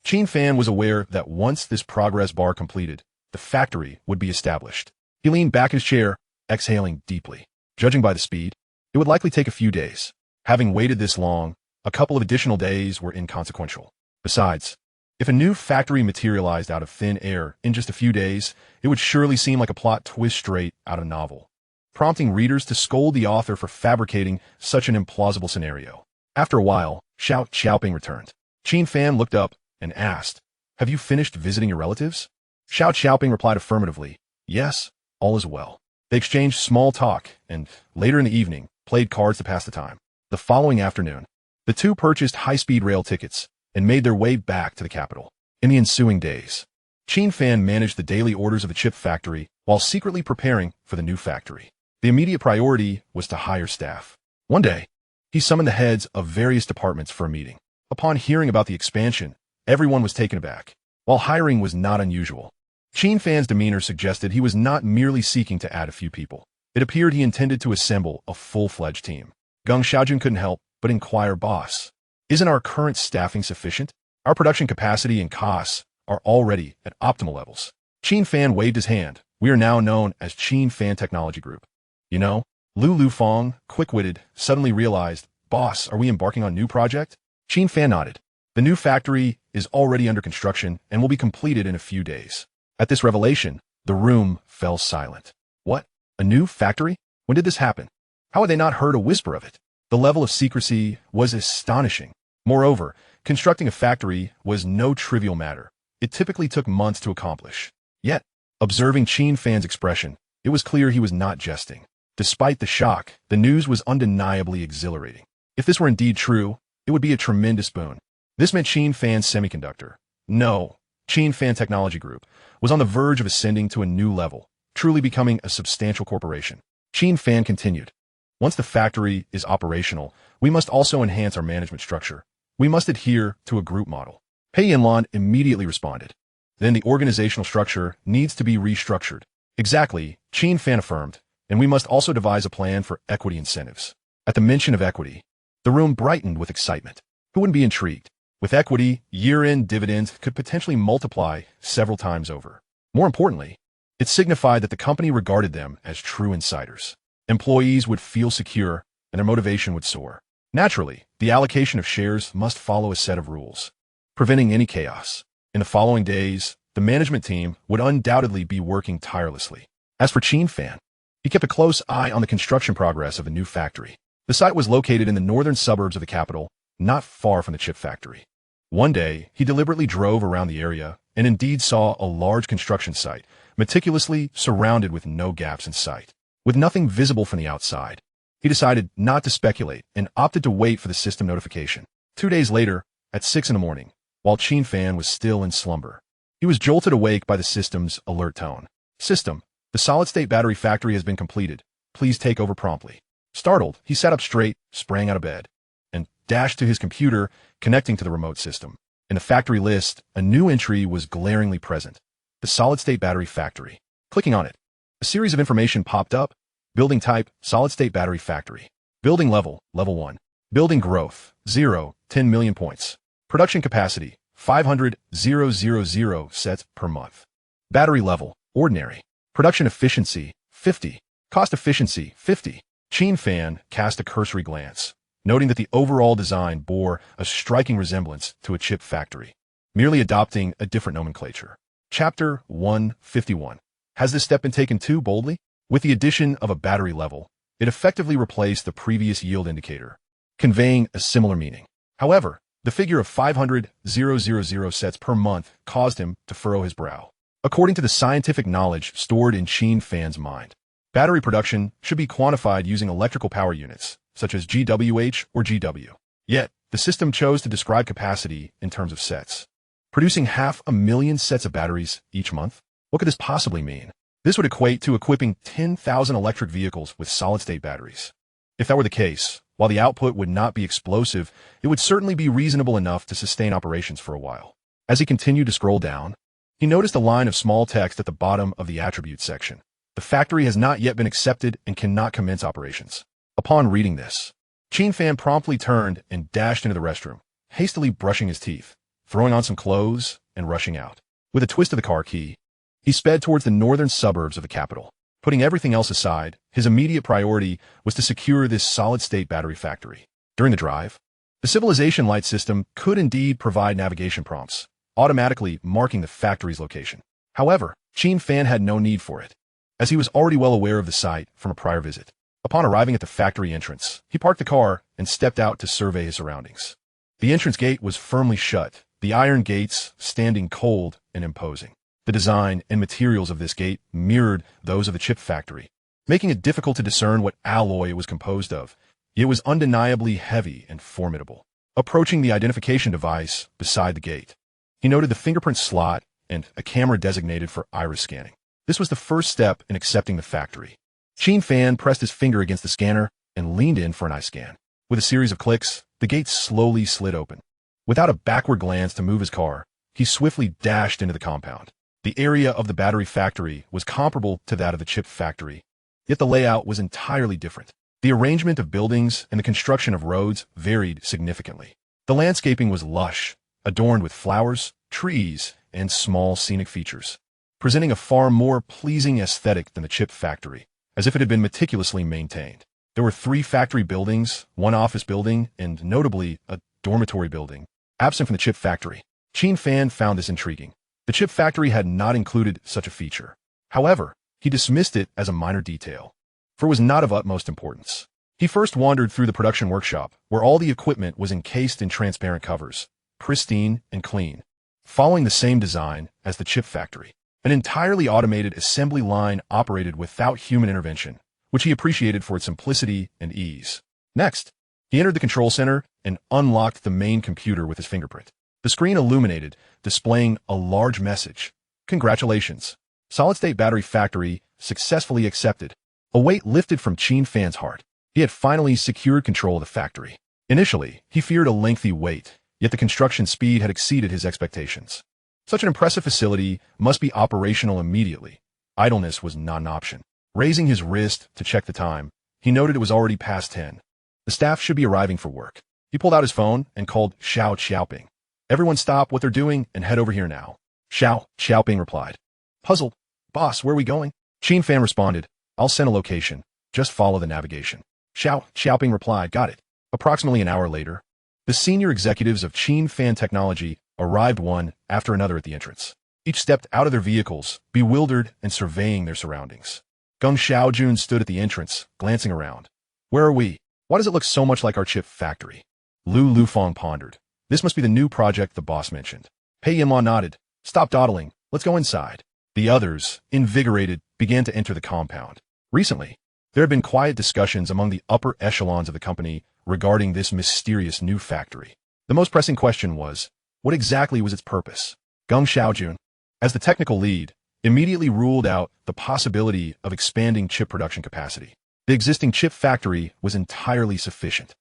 Qin Fan was aware that once this progress bar completed, the factory would be established. He leaned back in his chair, exhaling deeply. Judging by the speed, it would likely take a few days. Having waited this long, a couple of additional days were inconsequential. Besides, if a new factory materialized out of thin air in just a few days, it would surely seem like a plot twist straight out of a novel, prompting readers to scold the author for fabricating such an implausible scenario. After a while, Xiao Xiaoping returned. Qin Fan looked up and asked, "Have you finished visiting your relatives?" Xiao Xiaoping replied affirmatively, "Yes, all is well." They exchanged small talk and, later in the evening, played cards to pass the time. The following afternoon, the two purchased high-speed rail tickets and made their way back to the capital. In the ensuing days, Qin Fan managed the daily orders of the chip factory while secretly preparing for the new factory. The immediate priority was to hire staff. One day, he summoned the heads of various departments for a meeting. Upon hearing about the expansion, everyone was taken aback. While hiring was not unusual, Qin Fan's demeanor suggested he was not merely seeking to add a few people. It appeared he intended to assemble a full-fledged team. Geng Xiaojun couldn't help but inquire, boss, isn't our current staffing sufficient? Our production capacity and costs are already at optimal levels. Qin Fan waved his hand. We are now known as Qin Fan Technology Group. You know, Lu Fong, quick-witted, suddenly realized, boss, are we embarking on a new project? Qin Fan nodded. The new factory is already under construction and will be completed in a few days. At this revelation, the room fell silent. What? A new factory? When did this happen? How had they not heard a whisper of it? The level of secrecy was astonishing. Moreover, constructing a factory was no trivial matter. It typically took months to accomplish. Yet, observing Qin Fan's expression, it was clear he was not jesting. Despite the shock, the news was undeniably exhilarating. If this were indeed true, it would be a tremendous boon. This meant Qin Fan Semiconductor, no, Qin Fan Technology Group, was on the verge of ascending to a new level, truly becoming a substantial corporation. Qin Fan continued. Once the factory is operational, we must also enhance our management structure. We must adhere to a group model. Pei Yanlan immediately responded. Then the organizational structure needs to be restructured. Exactly, Qin Fan affirmed, and we must also devise a plan for equity incentives. At the mention of equity, the room brightened with excitement. Who wouldn't be intrigued? With equity, year-end dividends could potentially multiply several times over. More importantly, it signified that the company regarded them as true insiders. Employees would feel secure, and their motivation would soar. Naturally, the allocation of shares must follow a set of rules, preventing any chaos. In the following days, the management team would undoubtedly be working tirelessly. As for Qin Fan, he kept a close eye on the construction progress of a new factory. The site was located in the northern suburbs of the capital, not far from the chip factory. One day, he deliberately drove around the area and indeed saw a large construction site, meticulously surrounded with no gaps in sight. With nothing visible from the outside, he decided not to speculate and opted to wait for the system notification. 2 days later, at 6 in the morning, while Qin Fan was still in slumber, he was jolted awake by the system's alert tone. System, the solid-state battery factory has been completed. Please take over promptly. Startled, he sat up straight, sprang out of bed, and dashed to his computer, connecting to the remote system. In the factory list, a new entry was glaringly present. The solid-state battery factory. Clicking on it, a series of information popped up. Building type, solid-state battery factory. Building level, level 1. Building growth, 0, 10 million points. Production capacity, 500,000 sets per month. Battery level, ordinary. Production efficiency, 50. Cost efficiency, 50. Qin Fan cast a cursory glance, noting that the overall design bore a striking resemblance to a chip factory, merely adopting a different nomenclature. Chapter 151. Has this step been taken too boldly? With the addition of a battery level, it effectively replaced the previous yield indicator, conveying a similar meaning. However, the figure of 500,000 sets per month caused him to furrow his brow. According to the scientific knowledge stored in Qin Fan's mind, battery production should be quantified using electrical power units, such as GWH or GW. Yet, the system chose to describe capacity in terms of sets. Producing 500,000 sets of batteries each month? What could this possibly mean? This would equate to equipping 10,000 electric vehicles with solid-state batteries. If that were the case, while the output would not be explosive, it would certainly be reasonable enough to sustain operations for a while. As he continued to scroll down, he noticed a line of small text at the bottom of the attributes section. The factory has not yet been accepted and cannot commence operations. Upon reading this, Qin Fan promptly turned and dashed into the restroom, hastily brushing his teeth, throwing on some clothes, and rushing out. With a twist of the car key, he sped towards the northern suburbs of the capital. Putting everything else aside, his immediate priority was to secure this solid-state battery factory. During the drive, the civilization light system could indeed provide navigation prompts, automatically marking the factory's location. However, Qin Fan had no need for it, as he was already well aware of the site from a prior visit. Upon arriving at the factory entrance, he parked the car and stepped out to survey his surroundings. The entrance gate was firmly shut, the iron gates standing cold and imposing. The design and materials of this gate mirrored those of the chip factory, making it difficult to discern what alloy it was composed of. It was undeniably heavy and formidable. Approaching the identification device beside the gate, he noted the fingerprint slot and a camera designated for iris scanning. This was the first step in accepting the factory. Qin Fan pressed his finger against the scanner and leaned in for an eye scan. With a series of clicks, the gate slowly slid open. Without a backward glance to move his car, he swiftly dashed into the compound. The area of the battery factory was comparable to that of the chip factory, yet the layout was entirely different. The arrangement of buildings and the construction of roads varied significantly. The landscaping was lush, adorned with flowers, trees, and small scenic features, presenting a far more pleasing aesthetic than the chip factory, as if it had been meticulously maintained. There were 3 factory buildings, 1 office building, and notably a dormitory building, absent from the chip factory. Qin Fan found this intriguing. The chip factory had not included such a feature. However, he dismissed it as a minor detail, for it was not of utmost importance. He first wandered through the production workshop, where all the equipment was encased in transparent covers, pristine and clean, following the same design as the chip factory. An entirely automated assembly line operated without human intervention, which he appreciated for its simplicity and ease. Next, he entered the control center and unlocked the main computer with his fingerprint. The screen illuminated, displaying a large message. Congratulations. Solid-state battery factory successfully accepted. A weight lifted from Qin Fan's heart. He had finally secured control of the factory. Initially, he feared a lengthy wait, yet the construction speed had exceeded his expectations. Such an impressive facility must be operational immediately. Idleness was not an option. Raising his wrist to check the time, he noted it was already past 10. The staff should be arriving for work. He pulled out his phone and called Xiao Xiaoping. Everyone stop what they're doing and head over here now. Xiao Xiaoping replied. Puzzled. Boss, where are we going? Qin Fan responded. I'll send a location. Just follow the navigation. Xiao Xiaoping replied. Got it. Approximately an hour later, the senior executives of Qin Fan Technology arrived one after another at the entrance. Each stepped out of their vehicles, bewildered and surveying their surroundings. Geng Xiaojun stood at the entrance, glancing around. Where are we? Why does it look so much like our chip factory? Lu Lufeng pondered. This must be the new project the boss mentioned. Pei Yinluan nodded. Stop dawdling. Let's go inside. The others, invigorated, began to enter the compound. Recently, there had been quiet discussions among the upper echelons of the company regarding this mysterious new factory. The most pressing question was, what exactly was its purpose? Geng Xiaojun, as the technical lead, immediately ruled out the possibility of expanding chip production capacity. The existing chip factory was entirely sufficient.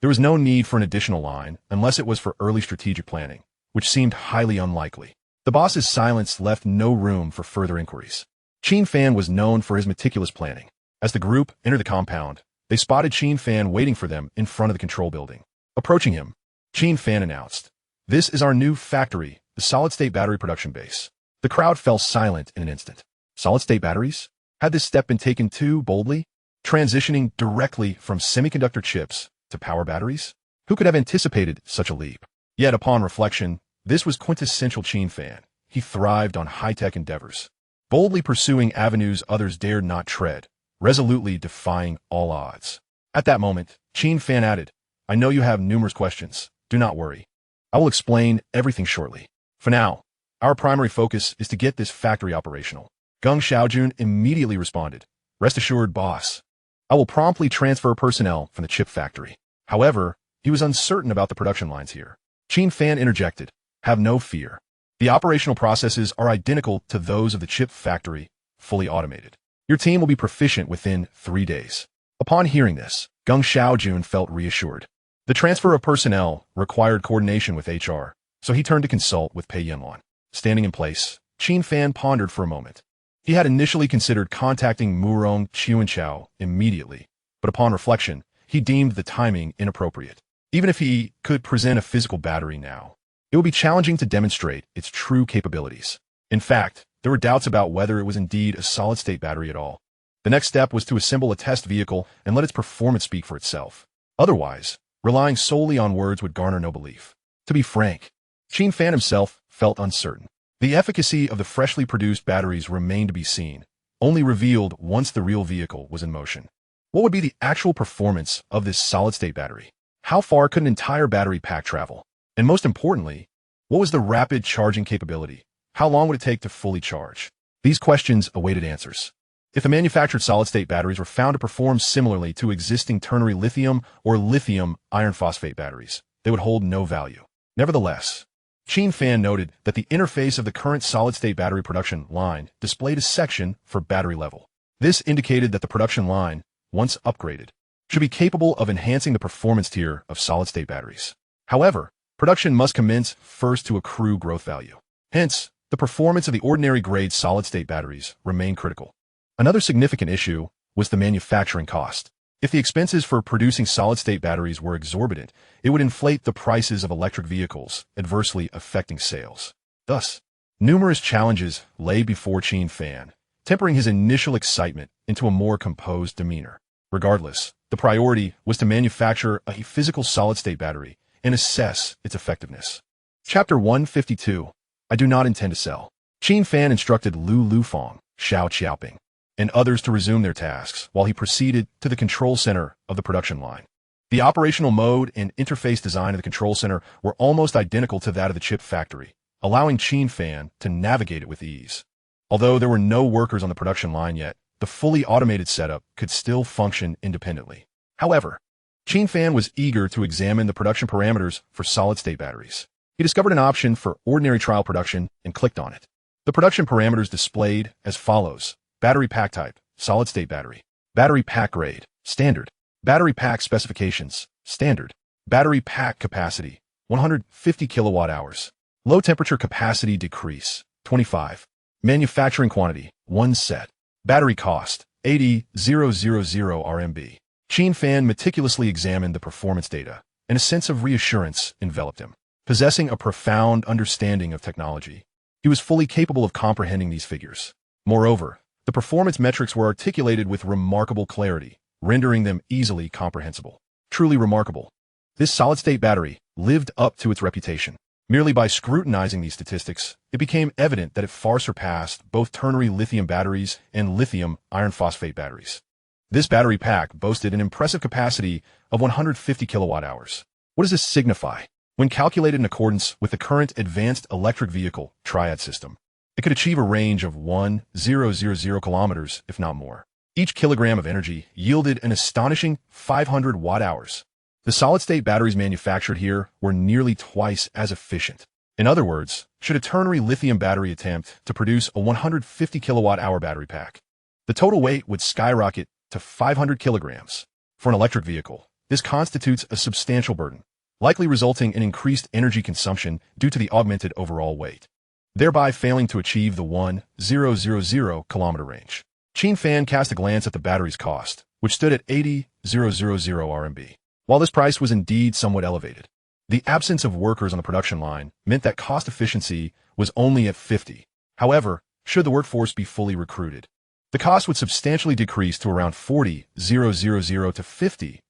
There was no need for an additional line unless it was for early strategic planning, which seemed highly unlikely. The boss's silence left no room for further inquiries. Qin Fan was known for his meticulous planning. As the group entered the compound, they spotted Qin Fan waiting for them in front of the control building. Approaching him, Qin Fan announced, "This is our new factory, the solid-state battery production base." The crowd fell silent in an instant. Solid-state batteries? Had this step been taken too boldly? Transitioning directly from semiconductor chips to power batteries? Who could have anticipated such a leap? Yet upon reflection, this was quintessential Qin Fan. He thrived on high-tech endeavors, boldly pursuing avenues others dared not tread, resolutely defying all odds. At that moment, Qin Fan added, I know you have numerous questions. Do not worry. I will explain everything shortly. For now, our primary focus is to get this factory operational. Geng Xiaojun immediately responded, Rest assured, boss. I will promptly transfer personnel from the chip factory. However, he was uncertain about the production lines here. Qin Fan interjected, Have no fear. The operational processes are identical to those of the chip factory, fully automated. Your team will be proficient within 3 days. Upon hearing this, Geng Xiaojun felt reassured. The transfer of personnel required coordination with HR, so he turned to consult with Pei Yinluan. Standing in place, Qin Fan pondered for a moment. He had initially considered contacting Murong Chuanchao immediately, but upon reflection, he deemed the timing inappropriate. Even if he could present a physical battery now, it would be challenging to demonstrate its true capabilities. In fact, there were doubts about whether it was indeed a solid-state battery at all. The next step was to assemble a test vehicle and let its performance speak for itself. Otherwise, relying solely on words would garner no belief. To be frank, Qin Fan himself felt uncertain. The efficacy of the freshly produced batteries remained to be seen, only revealed once the real vehicle was in motion. What would be the actual performance of this solid-state battery? How far could an entire battery pack travel? And most importantly, what was the rapid charging capability? How long would it take to fully charge? These questions awaited answers. If the manufactured solid-state batteries were found to perform similarly to existing ternary lithium or lithium iron phosphate batteries, they would hold no value. Nevertheless, Qin Fan noted that the interface of the current solid-state battery production line displayed a section for battery level. This indicated that the production line, once upgraded, should be capable of enhancing the performance tier of solid-state batteries. However, production must commence first to accrue growth value. Hence, the performance of the ordinary grade solid-state batteries remained critical. Another significant issue was the manufacturing cost. If the expenses for producing solid-state batteries were exorbitant, it would inflate the prices of electric vehicles, adversely affecting sales. Thus, numerous challenges lay before Qin Fan, tempering his initial excitement into a more composed demeanor. Regardless, the priority was to manufacture a physical solid-state battery and assess its effectiveness. Chapter 152. I do not intend to sell. Qin Fan instructed Lu Lufeng, Xiao Qiaoping, and others to resume their tasks while he proceeded to the control center of the production line. The operational mode and interface design of the control center were almost identical to that of the chip factory, allowing Qin Fan to navigate it with ease. Although there were no workers on the production line yet, the fully automated setup could still function independently. However, Qin Fan was eager to examine the production parameters for solid-state batteries. He discovered an option for ordinary trial production and clicked on it. The production parameters displayed as follows: battery pack type, solid-state battery; battery pack grade, standard; battery pack specifications, standard; battery pack capacity, 150 kilowatt-hours; low temperature capacity decrease, 25; manufacturing quantity, 1 set; battery cost, 80,000 RMB. Qin Fan meticulously examined the performance data, and a sense of reassurance enveloped him. Possessing a profound understanding of technology, he was fully capable of comprehending these figures. Moreover, the performance metrics were articulated with remarkable clarity, rendering them easily comprehensible. Truly remarkable. This solid-state battery lived up to its reputation. Merely by scrutinizing these statistics, it became evident that it far surpassed both ternary lithium batteries and lithium iron phosphate batteries. This battery pack boasted an impressive capacity of 150 kilowatt-hours. What does this signify? When calculated in accordance with the current advanced electric vehicle triad system, it could achieve a range of 1,000 kilometers, if not more. Each kilogram of energy yielded an astonishing 500 watt-hours. The solid-state batteries manufactured here were nearly twice as efficient. In other words, should a ternary lithium battery attempt to produce a 150 kilowatt-hour battery pack, the total weight would skyrocket to 500 kilograms. For an electric vehicle, this constitutes a substantial burden, likely resulting in increased energy consumption due to the augmented overall weight, thereby failing to achieve the 1,000 kilometer range. Qin Fan cast a glance at the battery's cost, which stood at 80,000 RMB. While this price was indeed somewhat elevated, the absence of workers on the production line meant that cost efficiency was only at 50. However, should the workforce be fully recruited, the cost would substantially decrease to around 40,000 to 50,000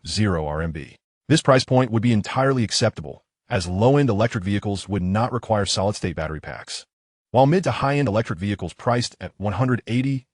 RMB. This price point would be entirely acceptable, as low-end electric vehicles would not require solid-state battery packs, while mid to high-end electric vehicles priced at 180,000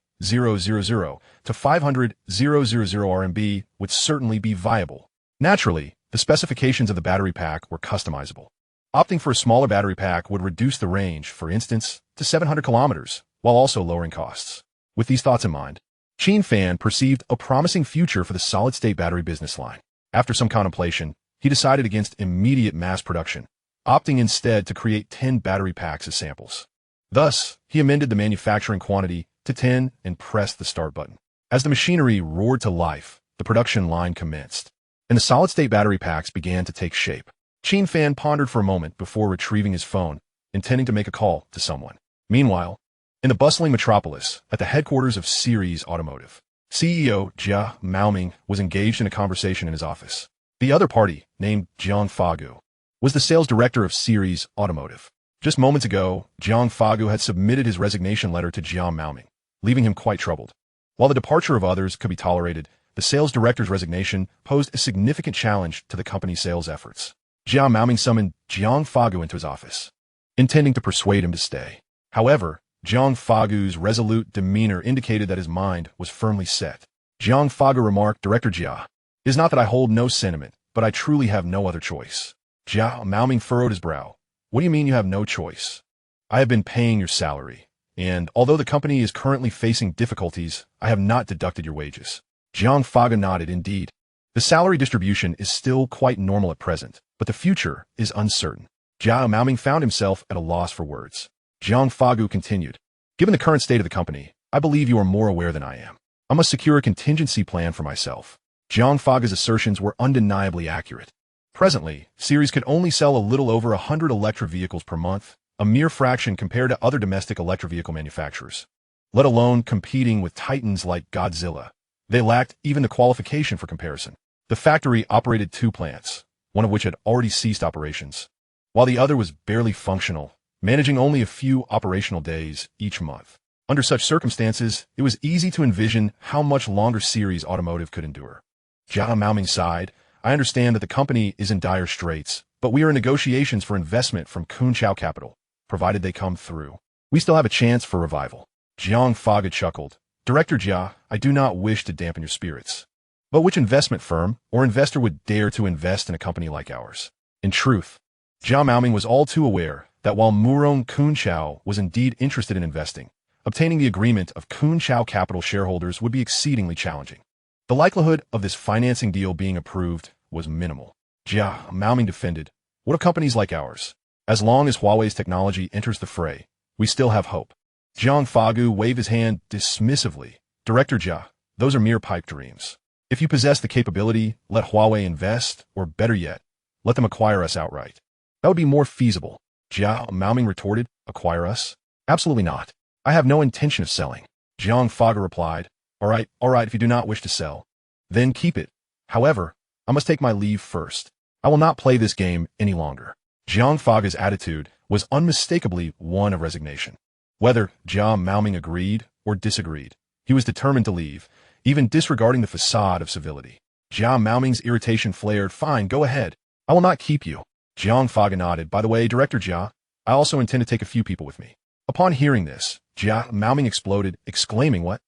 to 500,000 RMB would certainly be viable. Naturally, the specifications of the battery pack were customizable. Opting for a smaller battery pack would reduce the range, for instance, to 700 kilometers, while also lowering costs. With these thoughts in mind, Qin Fan perceived a promising future for the solid-state battery business line. After some contemplation, he decided against immediate mass production, opting instead to create 10 battery packs as samples. Thus, he amended the manufacturing quantity to 10 and pressed the start button. As the machinery roared to life, the production line commenced, and the solid-state battery packs began to take shape. Qin Fan pondered for a moment before retrieving his phone, intending to make a call to someone. Meanwhile, in the bustling metropolis, at the headquarters of Series Automotive, CEO Jia Maoming was engaged in a conversation in his office. The other party, named Jiang Fagu, was the sales director of Series Automotive. Just moments ago, Jiang Fagu had submitted his resignation letter to Jia Maoming, leaving him quite troubled. While the departure of others could be tolerated, the sales director's resignation posed a significant challenge to the company's sales efforts. Jia Maoming summoned Jiang Fagu into his office, intending to persuade him to stay. However, Jiang Fagu's resolute demeanor indicated that his mind was firmly set. Jiang Fagu remarked, "Director Jia, it is not that I hold no sentiment, but I truly have no other choice." Jia Maoming furrowed his brow. "What do you mean you have no choice? I have been paying your salary, and although the company is currently facing difficulties, I have not deducted your wages." Jiang Fagu nodded. "Indeed, the salary distribution is still quite normal at present, but the future is uncertain." Jia Maoming found himself at a loss for words. Jiang Fagu continued, "Given the current state of the company, I believe you are more aware than I am. I must secure a contingency plan for myself." Jiang Fagu's assertions were undeniably accurate. Presently, Series could only sell a little over 100 electric vehicles per month, a mere fraction compared to other domestic electric vehicle manufacturers, let alone competing with titans like Godzilla, They lacked even the qualification for comparison. The factory operated 2 plants, one of which had already ceased operations, while the other was barely functional, managing only a few operational days each month. Under such circumstances, it was easy to envision how much longer series automotive could endure. Jia Maoming sighed. I understand that the company is in dire straits, but we are in negotiations for investment from Qin Capital, provided they come through. We still have a chance for revival. Jiang Faga chuckled. Director Jia, I do not wish to dampen your spirits. But which investment firm or investor would dare to invest in a company like ours? In truth, Jia Maoming was all too aware that while Murong Qinchao was indeed interested in investing, obtaining the agreement of Qin Capital shareholders would be exceedingly challenging. The likelihood of this financing deal being approved was minimal. Jia Maoming defended, what of companies like ours? As long as Huawei's technology enters the fray, we still have hope. Jiang Fagu waved his hand dismissively. Director Jia, those are mere pipe dreams. If you possess the capability, let Huawei invest, or better yet, let them acquire us outright. That would be more feasible. Jia Maoming retorted, acquire us? Absolutely not. I have no intention of selling. Jiang Faga replied, all right, if you do not wish to sell, then keep it. However, I must take my leave first. I will not play this game any longer. Jiang Faga's attitude was unmistakably one of resignation. Whether Jia Maoming agreed or disagreed, he was determined to leave, even disregarding the facade of civility. Jia Maoming's irritation flared, fine, go ahead. I will not keep you. Jiang Faga nodded, by the way, Director Jia, I also intend to take a few people with me. Upon hearing this, Jia Maoming exploded, exclaiming, what?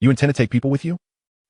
You intend to take people with you?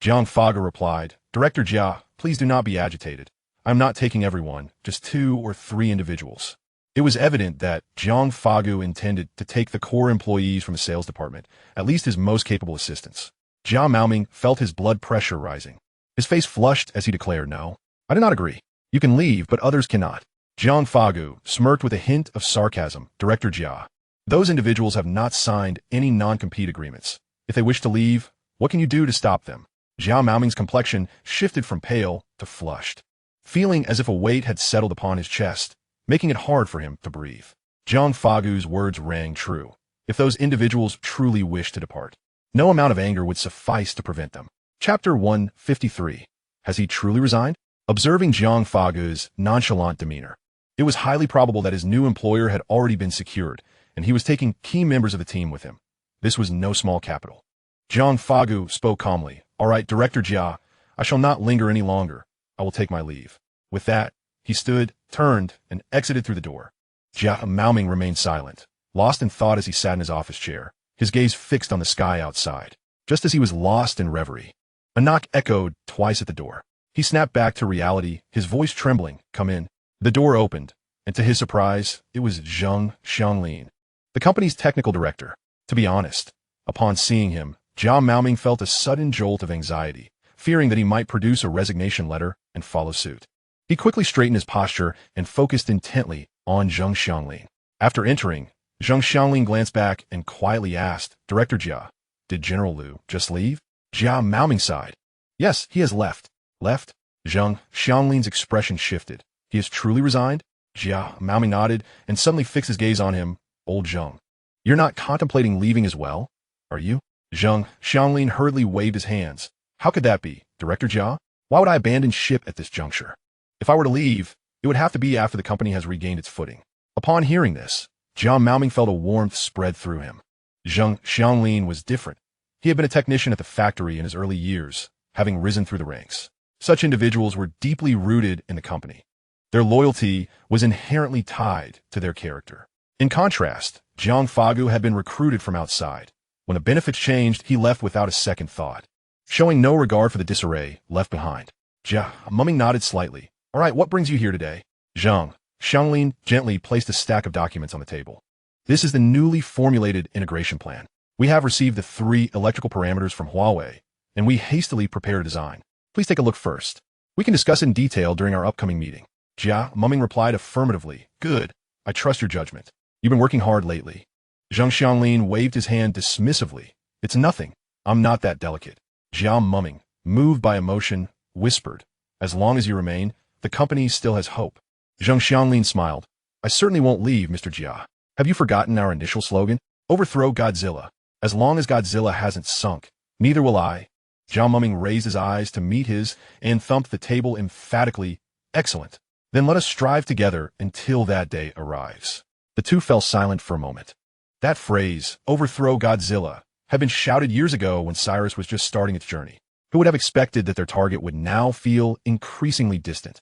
Jiang Faga replied, Director Jia, please do not be agitated. I am not taking everyone, just 2 or 3 individuals. It was evident that Jiang Fagu intended to take the core employees from the sales department, at least his most capable assistants. Jia Maoming felt his blood pressure rising. His face flushed as he declared, no, I do not agree. You can leave, but others cannot. Jiang Fagu smirked with a hint of sarcasm, Director Jia. Those individuals have not signed any non-compete agreements. If they wish to leave, what can you do to stop them? Jia Maoming's complexion shifted from pale to flushed, feeling as if a weight had settled upon his chest, making it hard for him to breathe. Jiang Fagu's words rang true. If those individuals truly wished to depart, no amount of anger would suffice to prevent them. Chapter 153. Has he truly resigned? Observing Jiang Fagu's nonchalant demeanor, it was highly probable that his new employer had already been secured, and he was taking key members of the team with him. This was no small capital. Jiang Fagu spoke calmly. All right, Director Jia, I shall not linger any longer. I will take my leave. With that, he stood, turned, and exited through the door. Jia Maoming remained silent, lost in thought as he sat in his office chair, his gaze fixed on the sky outside. Just as he was lost in reverie, a knock echoed twice at the door. He snapped back to reality, his voice trembling. Come in. The door opened, and to his surprise, it was Zheng Xianglin, the company's technical director. To be honest, upon seeing him, Jia Maoming felt a sudden jolt of anxiety, fearing that he might produce a resignation letter and follow suit. He quickly straightened his posture and focused intently on Zheng Xianglin. After entering, Zheng Xianglin glanced back and quietly asked, Director Jia, did General Liu just leave? Jia Maoming sighed. Yes, he has left. Left? Zheng Xianglin's expression shifted. He has truly resigned? Jia Maoming nodded and suddenly fixed his gaze on him. Old Zheng, you're not contemplating leaving as well, are you? Zheng Xianglin hurriedly waved his hands. How could that be, Director Jia? Why would I abandon ship at this juncture? If I were to leave, it would have to be after the company has regained its footing. Upon hearing this, Jia Maoming felt a warmth spread through him. Zheng Xianglin was different. He had been a technician at the factory in his early years, having risen through the ranks. Such individuals were deeply rooted in the company. Their loyalty was inherently tied to their character. In contrast, Jiang Fagu had been recruited from outside. When the benefits changed, he left without a second thought, showing no regard for the disarray left behind. Jia Maoming nodded slightly. All right, what brings you here today? Zheng Xianglin gently placed a stack of documents on the table. This is the newly formulated integration plan. We have received the 3 electrical parameters from Huawei, and we hastily prepared a design. Please take a look first. We can discuss in detail during our upcoming meeting. Jia Maoming replied affirmatively. Good. I trust your judgment. You've been working hard lately. Zheng Xianglin waved his hand dismissively. It's nothing. I'm not that delicate. Jia Maoming, moved by emotion, whispered, as long as you remain, the company still has hope. Zheng Xianglin smiled. I certainly won't leave, Mr. Jia. Have you forgotten our initial slogan? Overthrow Godzilla. As long as Godzilla hasn't sunk, neither will I. Jiang Mumming raised his eyes to meet his and thumped the table emphatically. Excellent. Then let us strive together until that day arrives. The two fell silent for a moment. That phrase, overthrow Godzilla, had been shouted years ago when Cyrus was just starting its journey. Who would have expected that their target would now feel increasingly distant?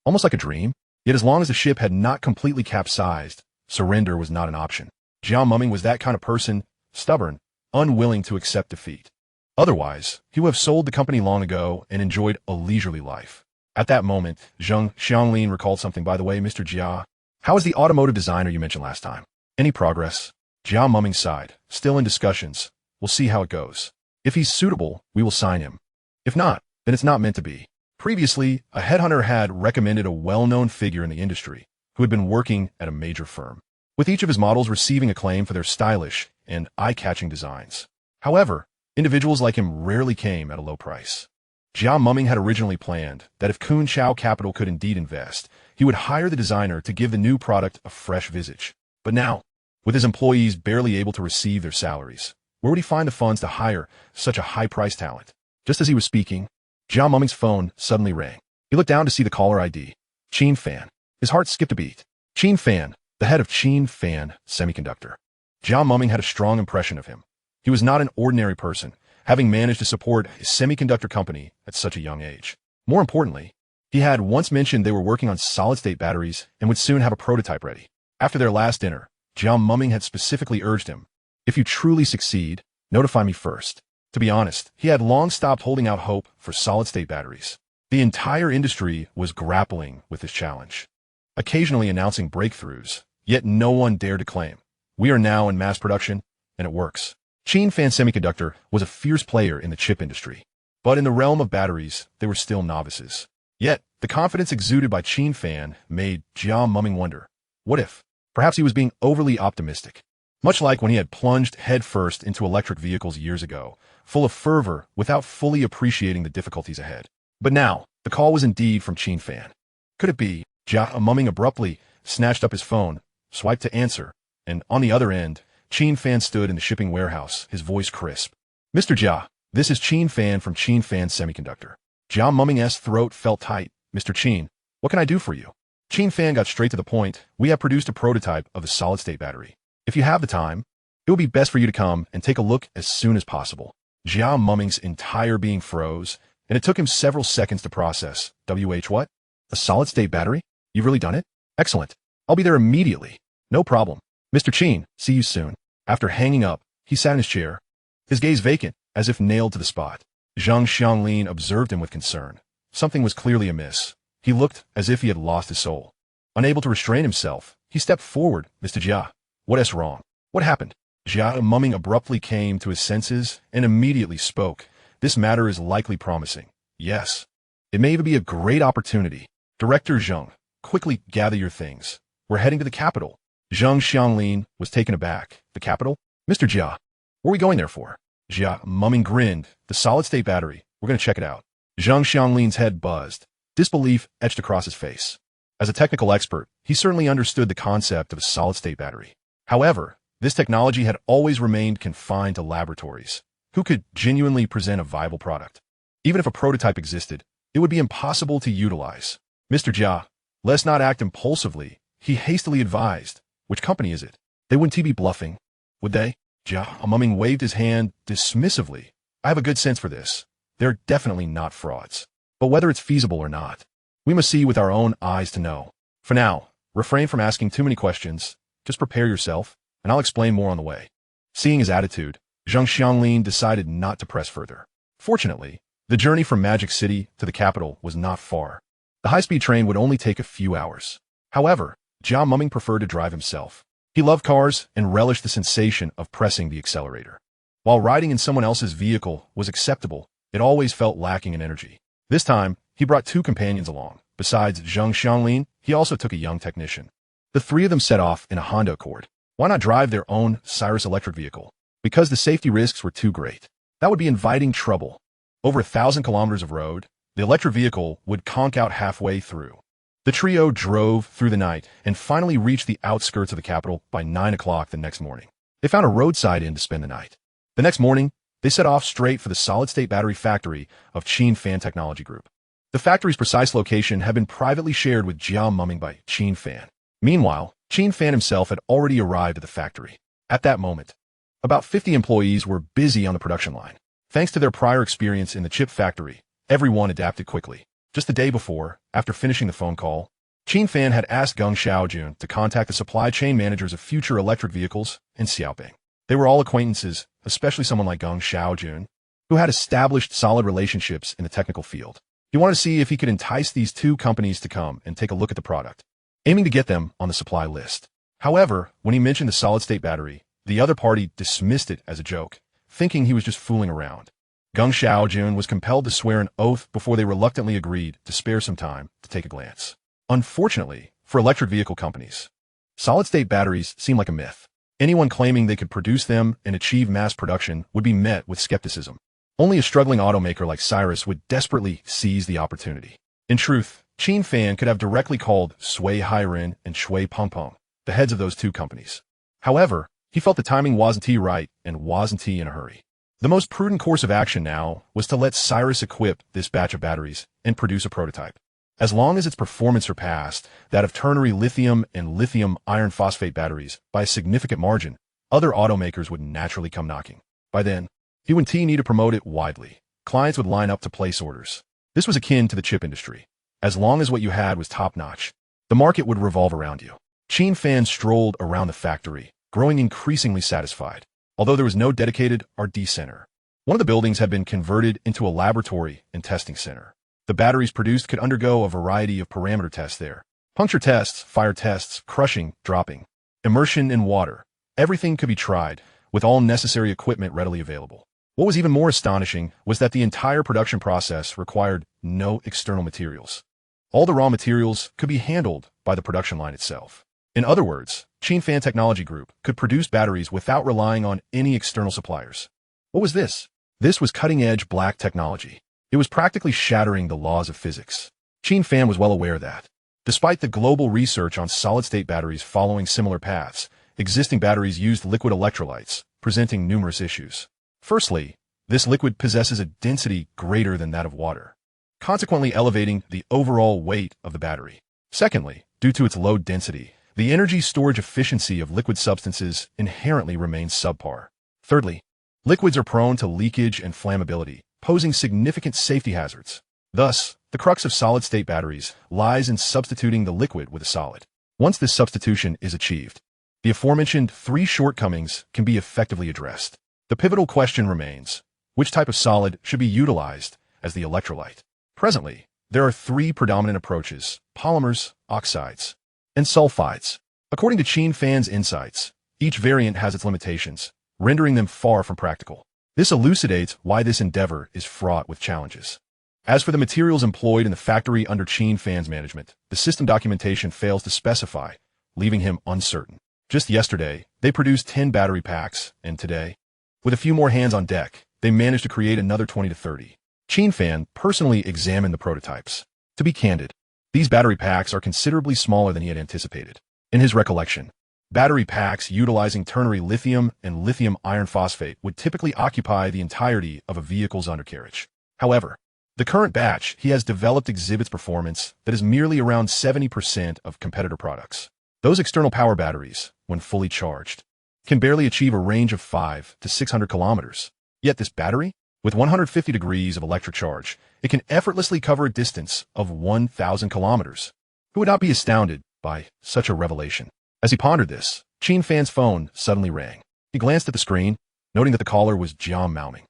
Almost like a dream? Yet as long as the ship had not completely capsized, surrender was not an option. Jiang Mumming was that kind of person, stubborn, unwilling to accept defeat. Otherwise, he would have sold the company long ago and enjoyed a leisurely life. At that moment, Zheng Xianglin recalled something. By the way, Mr. Jia, how is the automotive designer you mentioned last time? Any progress? Jiang Mumming sighed. Still in discussions. We'll see how it goes. If he's suitable, we will sign him. If not, then it's not meant to be. Previously, a headhunter had recommended a well-known figure in the industry who had been working at a major firm, with each of his models receiving acclaim for their stylish and eye-catching designs. However, individuals like him rarely came at a low price. Jiang Mumming had originally planned that if Kun Chao Capital could indeed invest, he would hire the designer to give the new product a fresh visage. But now, with his employees barely able to receive their salaries, where would he find the funds to hire such a high-priced talent? Just as he was speaking, Jiang Mumming's phone suddenly rang. He looked down to see the caller ID. Qin Fan. His heart skipped a beat. Qin Fan, the head of Qin Fan Semiconductor. Jiang Mumming had a strong impression of him. He was not an ordinary person, having managed to support his semiconductor company at such a young age. More importantly, he had once mentioned they were working on solid-state batteries and would soon have a prototype ready. After their last dinner, Jiang Mumming had specifically urged him, if you truly succeed, notify me first. To be honest, he had long stopped holding out hope for solid-state batteries. The entire industry was grappling with this challenge, occasionally announcing breakthroughs, yet no one dared to claim, we are now in mass production, and it works. Qin Fan Semiconductor was a fierce player in the chip industry, but in the realm of batteries, they were still novices. Yet, the confidence exuded by Qin Fan made Jiang Mumming wonder, what if, perhaps he was being overly optimistic? Much like when he had plunged headfirst into electric vehicles years ago, full of fervor without fully appreciating the difficulties ahead. But now, the call was indeed from Qin Fan. Could it be? Jiang Mumming abruptly snatched up his phone, swiped to answer, and on the other end, Qin Fan stood in the shipping warehouse, his voice crisp. Mr. Jia, this is Qin Fan from Qin Fan Semiconductor. Jiang Mumming's throat felt tight. Mr. Qin, what can I do for you? Qin Fan got straight to the point. We have produced a prototype of the solid-state battery. If you have the time, it would be best for you to come and take a look as soon as possible. Jiang Mumming's entire being froze, and it took him several seconds to process. What? A solid-state battery? You've really done it? Excellent. I'll be there immediately. No problem. Mr. Qin, see you soon. After hanging up, he sat in his chair, his gaze vacant, as if nailed to the spot. Zheng Xianglin observed him with concern. Something was clearly amiss. He looked as if he had lost his soul. Unable to restrain himself, he stepped forward. Mr. Jia, what is wrong? What happened? Jiang Mumming abruptly came to his senses and immediately spoke. This matter is likely promising. Yes. It may even be a great opportunity. Director Zheng, quickly gather your things. We're heading to the capital. Zheng Xianglin was taken aback. The capital? Mr. Jia, what are we going there for? Jiang Mumming grinned. The solid-state battery. We're going to check it out. Zheng Xianglin's head buzzed. Disbelief etched across his face. As a technical expert, he certainly understood the concept of a solid-state battery. However, this technology had always remained confined to laboratories. Who could genuinely present a viable product? Even if a prototype existed, it would be impossible to utilize. Mr. Jia, let's not act impulsively, he hastily advised. Which company is it? They wouldn't be bluffing, would they? Jiang Mumming waved his hand dismissively. I have a good sense for this. They're definitely not frauds. But whether it's feasible or not, we must see with our own eyes to know. For now, refrain from asking too many questions. Just prepare yourself, and I'll explain more on the way. Seeing his attitude, Zheng Xianglin decided not to press further. Fortunately, the journey from Magic City to the capital was not far. The high-speed train would only take a few hours. However, Jiang Mumming preferred to drive himself. He loved cars and relished the sensation of pressing the accelerator. While riding in someone else's vehicle was acceptable, it always felt lacking in energy. This time, he brought two companions along. Besides Zheng Xianglin, he also took a young technician. The three of them set off in a Honda Accord. Why not drive their own Cyrus electric vehicle? Because the safety risks were too great. That would be inviting trouble. Over 1,000 kilometers of road, the electric vehicle would conk out halfway through. The trio drove through the night and finally reached the outskirts of the capital by 9 o'clock the next morning. They found a roadside inn to spend the night. The next morning, They set off straight for the solid-state battery factory of Qin Fan Technology Group. The factory's precise location had been privately shared with Jia Muming by Qin Fan. Meanwhile, Qin Fan himself had already arrived at the factory. At that moment, about 50 employees were busy on the production line. Thanks to their prior experience in the chip factory, everyone adapted quickly. Just the day before, after finishing the phone call, Qin Fan had asked Geng Xiaojun to contact the supply chain managers of future electric vehicles in Xiaoping. They were all acquaintances, especially someone like Geng Xiaojun, who had established solid relationships in the technical field. He wanted to see if he could entice these two companies to come and take a look at the product, aiming to get them on the supply list. However, when he mentioned the solid-state battery, the other party dismissed it as a joke, thinking he was just fooling around. Geng Xiaojun was compelled to swear an oath before they reluctantly agreed to spare some time to take a glance. Unfortunately, for electric vehicle companies, solid-state batteries seem like a myth. Anyone claiming they could produce them and achieve mass production would be met with skepticism. Only a struggling automaker like Cyrus would desperately seize the opportunity. In truth, Qin Fan could have directly called Sui Hairen and Shui Pengpeng, the heads of those two companies. However, he felt the timing wasn't right and wasn't in a hurry. The most prudent course of action now was to let Cyrus equip this batch of batteries and produce a prototype. As long as its performance surpassed that of ternary lithium and lithium iron phosphate batteries by a significant margin, other automakers would naturally come knocking. By then, he would need to promote it widely. Clients would line up to place orders. This was akin to the chip industry. As long as what you had was top-notch, the market would revolve around you. Qin Fan strolled around the factory, growing increasingly satisfied. Although there was no dedicated R&D center, one of the buildings had been converted into a laboratory and testing center. The batteries produced could undergo a variety of parameter tests there. Puncture tests, fire tests, crushing, dropping, immersion in water. Everything could be tried, with all necessary equipment readily available. What was even more astonishing was that the entire production process required no external materials. All the raw materials could be handled by the production line itself. In other words, Qin Fan Technology Group could produce batteries without relying on any external suppliers. What was this? This was cutting-edge black technology. It was practically shattering the laws of physics. Qin Fan was well aware that, despite the global research on solid-state batteries following similar paths, existing batteries used liquid electrolytes, presenting numerous issues. Firstly, this liquid possesses a density greater than that of water, consequently elevating the overall weight of the battery. Secondly, due to its low density, the energy storage efficiency of liquid substances inherently remains subpar. Thirdly, liquids are prone to leakage and flammability, posing significant safety hazards. Thus, the crux of solid-state batteries lies in substituting the liquid with a solid. Once this substitution is achieved, the aforementioned three shortcomings can be effectively addressed. The pivotal question remains, which type of solid should be utilized as the electrolyte? Presently, there are three predominant approaches: polymers, oxides, and sulfides. According to Qin Fan's insights, each variant has its limitations, rendering them far from practical. This elucidates why this endeavor is fraught with challenges. As for the materials employed in the factory under Qin Fan's management, the system documentation fails to specify, leaving him uncertain. Just yesterday, they produced 10 battery packs, and today, with a few more hands on deck, they managed to create another 20 to 30. Qin Fan personally examined the prototypes. To be candid, these battery packs are considerably smaller than he had anticipated. In his recollection, battery packs utilizing ternary lithium and lithium iron phosphate would typically occupy the entirety of a vehicle's undercarriage. However, the current batch he has developed exhibits performance that is merely around 70% of competitor products. Those external power batteries, when fully charged, can barely achieve a range of 500 to 600 kilometers. Yet this battery, with 150 degrees of electric charge, it can effortlessly cover a distance of 1,000 kilometers. Who would not be astounded by such a revelation? As he pondered this, Qin Fan's phone suddenly rang. He glanced at the screen, noting that the caller was Jia Maoming.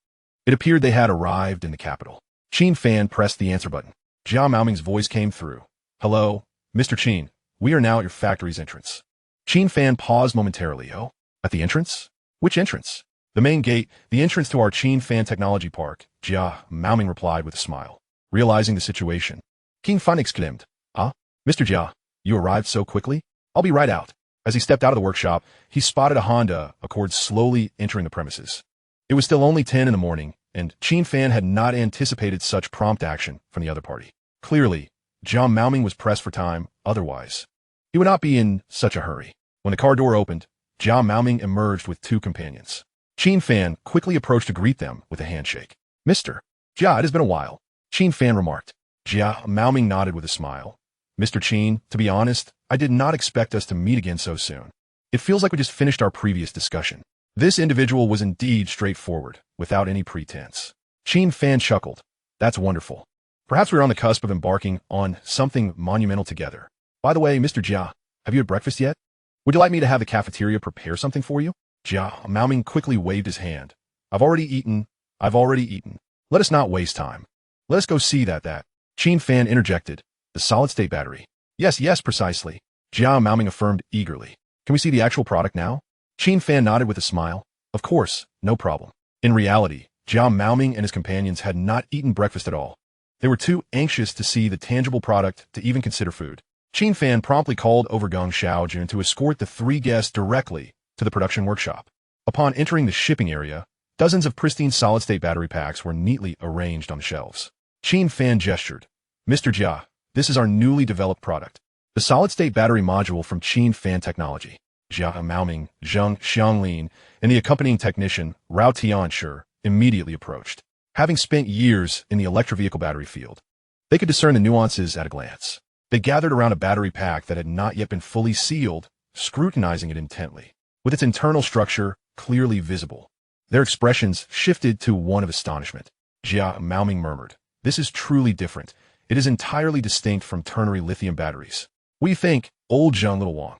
It appeared they had arrived in the capital. Qin Fan pressed the answer button. Jia Maoming's voice came through. "Hello, Mr. Qin. We are now at your factory's entrance." Qin Fan paused momentarily. "Oh, at the entrance? Which entrance?" "The main gate, the entrance to our Qin Fan Technology Park," Jia Maoming replied with a smile. Realizing the situation, Qin Fan exclaimed, "Ah, Mr. Jia, you arrived so quickly? I'll be right out." As he stepped out of the workshop, he spotted a Honda Accord slowly entering the premises. It was still only 10 in the morning, and Qin Fan had not anticipated such prompt action from the other party. Clearly, Jia Maoming was pressed for time, otherwise he would not be in such a hurry. When the car door opened, Jia Maoming emerged with two companions. Qin Fan quickly approached to greet them with a handshake. Mr. Jia, it has been a while, Qin Fan remarked. Jia Maoming nodded with a smile. Mr. Qin, to be honest, I did not expect us to meet again so soon. It feels like we just finished our previous discussion. This individual was indeed straightforward, without any pretense. Qin Fan chuckled. That's wonderful. Perhaps we're on the cusp of embarking on something monumental together. By the way, Mr. Jia, have you had breakfast yet? Would you like me to have the cafeteria prepare something for you? Jia Maoming quickly waved his hand. I've already eaten. Let us not waste time. Let us go see that. Qin Fan interjected. The solid-state battery. Yes, precisely. Jia Maoming affirmed eagerly. Can we see the actual product now? Qin Fan nodded with a smile. Of course, no problem. In reality, Jia Maoming and his companions had not eaten breakfast at all. They were too anxious to see the tangible product to even consider food. Qin Fan promptly called over Geng Xiaojun to escort the three guests directly to the production workshop. Upon entering the shipping area, dozens of pristine solid-state battery packs were neatly arranged on the shelves. Qin Fan gestured. Mr. Jia, this is our newly developed product, the solid-state battery module from Qin Fan Technology. Jia Maoming, Zheng Xianglin, and the accompanying technician, Rao Tianshi, immediately approached. Having spent years in the electric vehicle battery field, they could discern the nuances at a glance. They gathered around a battery pack that had not yet been fully sealed, scrutinizing it intently. With its internal structure clearly visible, their expressions shifted to one of astonishment. Jia Maoming murmured, This is truly different. It is entirely distinct from ternary lithium batteries. We think, old Zheng Little Wang.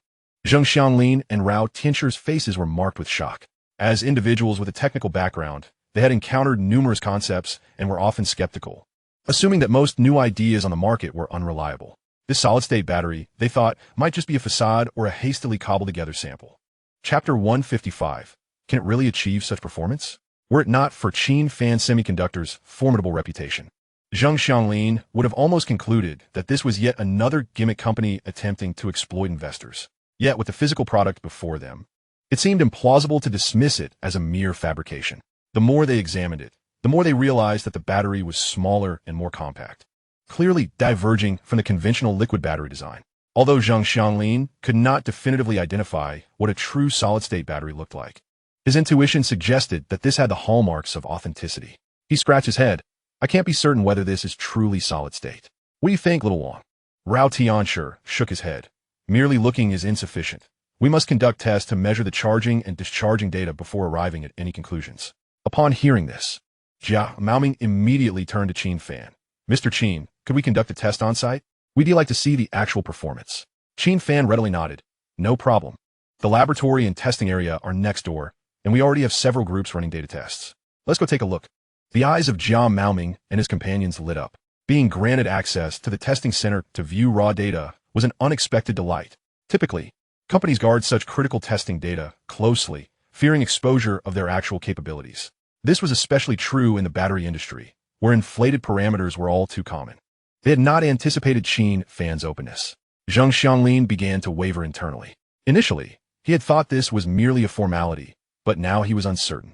Zheng Xianglin and Rao Tianchi's faces were marked with shock. As individuals with a technical background, they had encountered numerous concepts and were often skeptical, assuming that most new ideas on the market were unreliable. This solid-state battery, they thought, might just be a facade or a hastily cobbled-together sample. Chapter 155. Can it really achieve such performance? Were it not for Qin Fan Semiconductor's formidable reputation, Zheng Xianglin would have almost concluded that this was yet another gimmick company attempting to exploit investors. Yet, with the physical product before them, it seemed implausible to dismiss it as a mere fabrication. The more they examined it, the more they realized that the battery was smaller and more compact, clearly diverging from the conventional liquid battery design. Although Zheng Xianglin could not definitively identify what a true solid-state battery looked like, his intuition suggested that this had the hallmarks of authenticity. He scratched his head. I can't be certain whether this is truly solid-state. What do you think, Little Wang? Rao Tianshi shook his head. Merely looking is insufficient. We must conduct tests to measure the charging and discharging data before arriving at any conclusions. Upon hearing this, Jia Maoming immediately turned to Qin Fan. Mr. Qin, could we conduct a test on site? We'd like to see the actual performance. Qin Fan readily nodded. No problem. The laboratory and testing area are next door, and we already have several groups running data tests. Let's go take a look. The eyes of Jia Maoming and his companions lit up. Being granted access to the testing center to view raw data was an unexpected delight. Typically, companies guard such critical testing data closely, fearing exposure of their actual capabilities. This was especially true in the battery industry, where inflated parameters were all too common. They had not anticipated Qin Fan's openness. Zheng Xianglin began to waver internally. Initially, he had thought this was merely a formality, but now he was uncertain.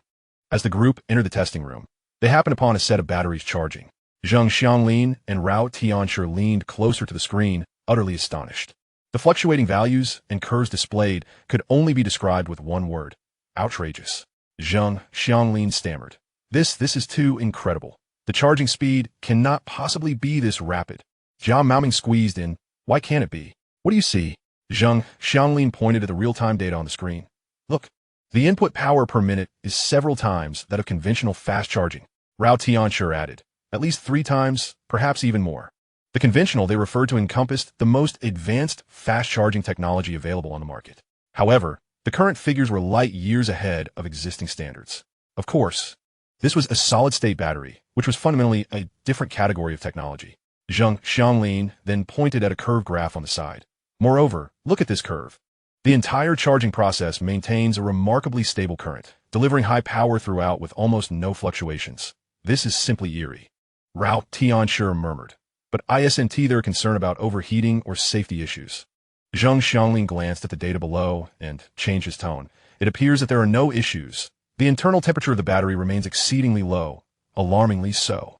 As the group entered the testing room, they happened upon a set of batteries charging. Zheng Xianglin and Rao Tianshi leaned closer to the screen, utterly astonished. The fluctuating values and curves displayed could only be described with one word: outrageous. Zheng Xianglin stammered. This is too incredible. The charging speed cannot possibly be this rapid. Jia Maoming squeezed in. Why can't it be? What do you see? Zheng Xianglin pointed at the real-time data on the screen. Look, the input power per minute is several times that of conventional fast charging. Rao Tianshi added. At least 3 times, perhaps even more. The conventional they referred to encompassed the most advanced fast charging technology available on the market. However, the current figures were light years ahead of existing standards. Of course, this was a solid-state battery, which was fundamentally a different category of technology. Zheng Xianglin then pointed at a curve graph on the side. Moreover, look at this curve. The entire charging process maintains a remarkably stable current, delivering high power throughout with almost no fluctuations. This is simply eerie. Rao Tianshi murmured. But isn't there concern about overheating or safety issues? Zheng Xianglin glanced at the data below and changed his tone. It appears that there are no issues. The internal temperature of the battery remains exceedingly low, alarmingly so.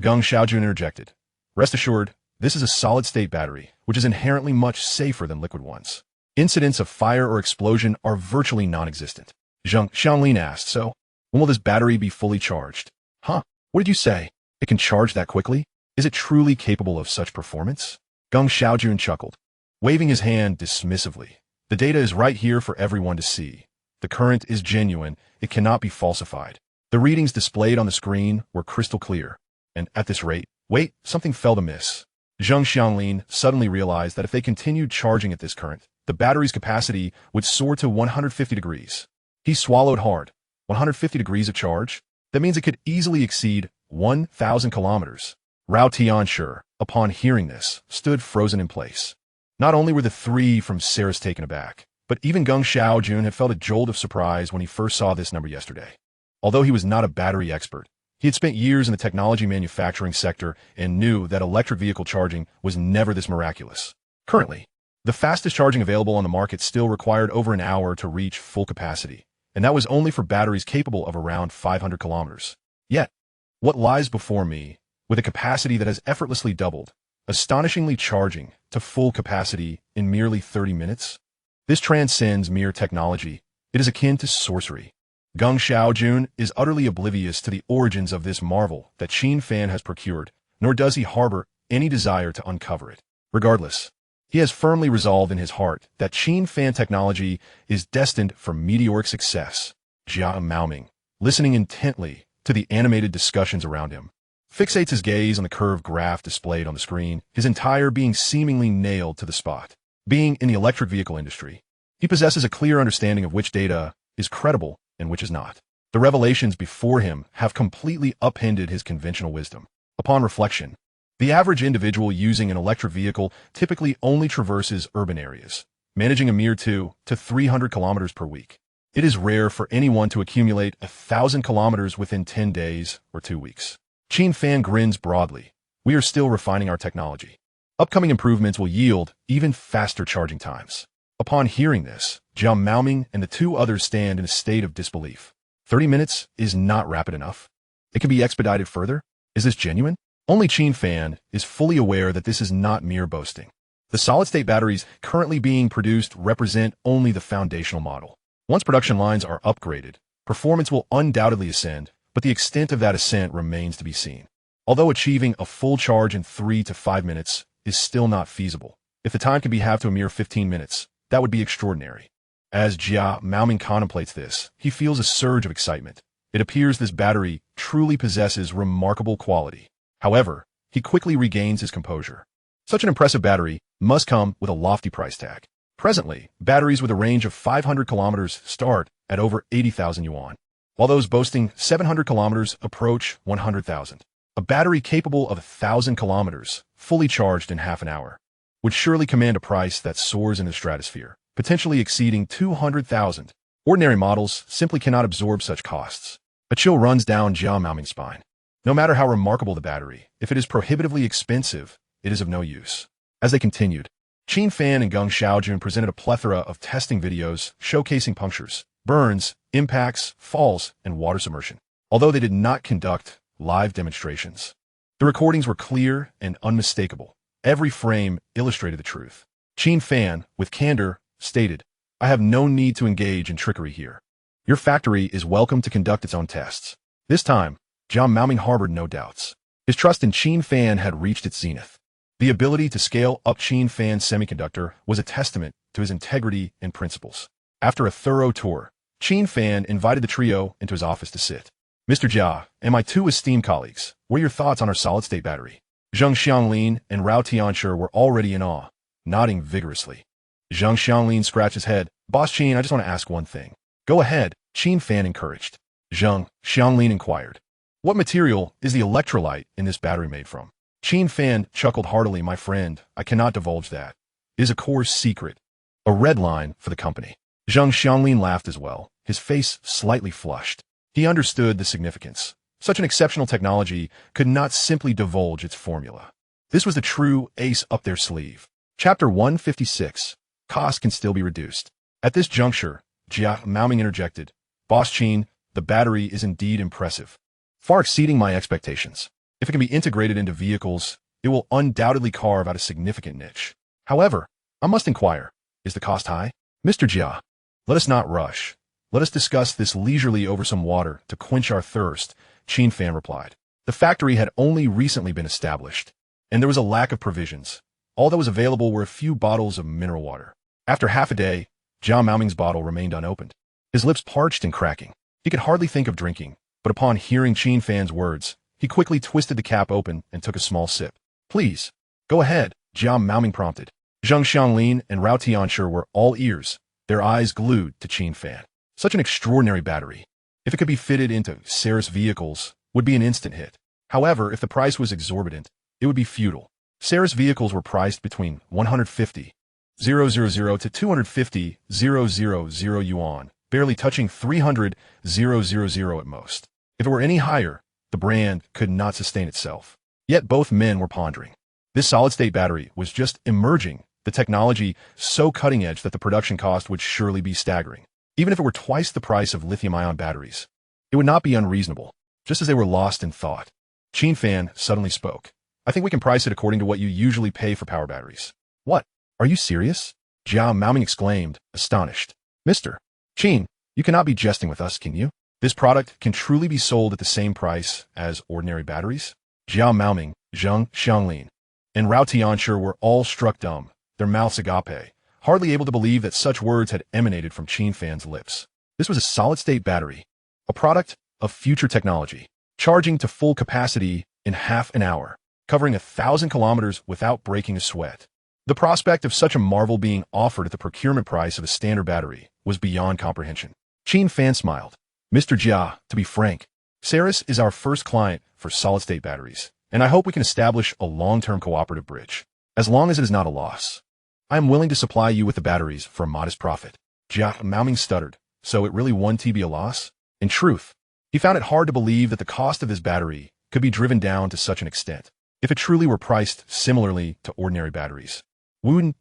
Geng Xiaojun interjected. Rest assured, this is a solid-state battery, which is inherently much safer than liquid ones. Incidents of fire or explosion are virtually non-existent. Zheng Xianglin asked, so, When will this battery be fully charged? Huh? What did you say? It can charge that quickly? Is it truly capable of such performance? Geng Xiaojun chuckled, waving his hand dismissively. The data is right here for everyone to see. The current is genuine. It cannot be falsified. The readings displayed on the screen were crystal clear. And at this rate, wait, something felt amiss. Zheng Xianglin suddenly realized that if they continued charging at this current, the battery's capacity would soar to 150 degrees. He swallowed hard. 150 degrees of charge? That means it could easily exceed 1,000 kilometers. Rao Tianshi, upon hearing this, stood frozen in place. Not only were the three from Saris taken aback, but even Geng Xiaojun had felt a jolt of surprise when he first saw this number yesterday. Although he was not a battery expert, he had spent years in the technology manufacturing sector and knew that electric vehicle charging was never this miraculous. Currently, the fastest charging available on the market still required over an hour to reach full capacity, and that was only for batteries capable of around 500 kilometers. Yet, what lies before me, with a capacity that has effortlessly doubled, astonishingly charging to full capacity in merely 30 minutes? This transcends mere technology. It is akin to sorcery. Geng Xiaojun is utterly oblivious to the origins of this marvel that Qin Fan has procured, nor does he harbor any desire to uncover it. Regardless, he has firmly resolved in his heart that Qin Fan technology is destined for meteoric success. Jia Maoming, listening intently to the animated discussions around him, fixates his gaze on the curved graph displayed on the screen, his entire being seemingly nailed to the spot. Being in the electric vehicle industry, he possesses a clear understanding of which data is credible and which is not. The revelations before him have completely upended his conventional wisdom. Upon reflection, the average individual using an electric vehicle typically only traverses urban areas, managing a mere 200 to 300 kilometers per week. It is rare for anyone to accumulate 1,000 kilometers within 10 days or 2 weeks. Qin Fan grins broadly. We are still refining our technology. Upcoming improvements will yield even faster charging times. Upon hearing this, Jia Maoming and the two others stand in a state of disbelief. 30 minutes is not rapid enough. It can be expedited further? Is this genuine? Only Qin Fan is fully aware that this is not mere boasting. The solid-state batteries currently being produced represent only the foundational model. Once production lines are upgraded, performance will undoubtedly ascend, but the extent of that ascent remains to be seen. Although achieving a full charge in 3 to 5 minutes is still not feasible, if the time can be halved to a mere 15 minutes, that would be extraordinary. As Jia Maoming contemplates this, he feels a surge of excitement. It appears this battery truly possesses remarkable quality. However, he quickly regains his composure. Such an impressive battery must come with a lofty price tag. Presently, batteries with a range of 500 kilometers start at over 80,000 yuan, while those boasting 700 kilometers approach 100,000. A battery capable of 1,000 kilometers, fully charged in half an hour, would surely command a price that soars in the stratosphere, potentially exceeding 200,000. Ordinary models simply cannot absorb such costs. A chill runs down Jia Maoming's spine. No matter how remarkable the battery, if it is prohibitively expensive, it is of no use. As they continued, Qin Fan and Geng Xiaojun presented a plethora of testing videos showcasing punctures, burns, impacts, falls, and water submersion. Although they did not conduct live demonstrations, the recordings were clear and unmistakable. Every frame illustrated the truth. Qin Fan, with candor, stated, "I have no need to engage in trickery here. Your factory is welcome to conduct its own tests." This time, Jia Maoming harbored no doubts. His trust in Qin Fan had reached its zenith. The ability to scale up Qin Fan's semiconductor was a testament to his integrity and principles. After a thorough tour, Qin Fan invited the trio into his office to sit. "Mr. Jia and my two esteemed colleagues, what are your thoughts on our solid-state battery?" Zheng Xianglin and Rao Tianshi were already in awe, nodding vigorously. Zheng Xianglin scratched his head. "Boss Qin, I just want to ask one thing." "Go ahead," Qin Fan encouraged. Zheng Xianglin inquired, "What material is the electrolyte in this battery made from?" Qin Fan chuckled heartily. "My friend, I cannot divulge that. It is a core secret, a red line for the company." Zheng Xianglin laughed as well, his face slightly flushed. He understood the significance. Such an exceptional technology could not simply divulge its formula. This was the true ace up their sleeve. Chapter 156. Cost can still be reduced. At this juncture, Jia Maoming interjected, "Boss Qin, the battery is indeed impressive, far exceeding my expectations. If it can be integrated into vehicles, it will undoubtedly carve out a significant niche. However, I must inquire, is the cost high?" "Mr. Jia, let us not rush. Let us discuss this leisurely over some water to quench our thirst, Qin Fan replied. The factory had only recently been established, and there was a lack of provisions. All that was available were a few bottles of mineral water. After half a day, Jia Maoming's bottle remained unopened. His lips parched and cracking. He could hardly think of drinking, but upon hearing Qin Fan's words, he quickly twisted the cap open and took a small sip. Please, go ahead, Jia Maoming prompted. Zheng Xianglin and Rao Tianshi were all ears, their eyes glued to Qin Fan. Such an extraordinary battery, if it could be fitted into Ceres vehicles, would be an instant hit. However, if the price was exorbitant, it would be futile. Ceres vehicles were priced between 150,000 to 250,000 yuan, barely touching 300,000 at most. If it were any higher, the brand could not sustain itself. Yet both men were pondering. This solid-state battery was just emerging, the technology so cutting-edge that the production cost would surely be staggering. Even if it were twice the price of lithium-ion batteries, it would not be unreasonable. Just as they were lost in thought, Qin Fan suddenly spoke. I think we can price it according to what you usually pay for power batteries. What? Are you serious? Jia Maoming exclaimed, astonished. Mr. Qin, you cannot be jesting with us, can you? This product can truly be sold at the same price as ordinary batteries? Jia Maoming, Zheng Xianglin, and Rao Tianshi were all struck dumb, their mouths agape, hardly able to believe that such words had emanated from Qin Fan's lips. This was a solid-state battery, a product of future technology, charging to full capacity in half an hour, covering 1,000 kilometers without breaking a sweat. The prospect of such a marvel being offered at the procurement price of a standard battery was beyond comprehension. Qin Fan smiled. Mr. Jia, to be frank, Ceres is our first client for solid-state batteries, and I hope we can establish a long-term cooperative bridge. As long as it is not a loss, I am willing to supply you with the batteries for a modest profit. Jia Maoming stuttered. So it really won TB a loss? In truth, he found it hard to believe that the cost of his battery could be driven down to such an extent. If it truly were priced similarly to ordinary batteries, wouldn't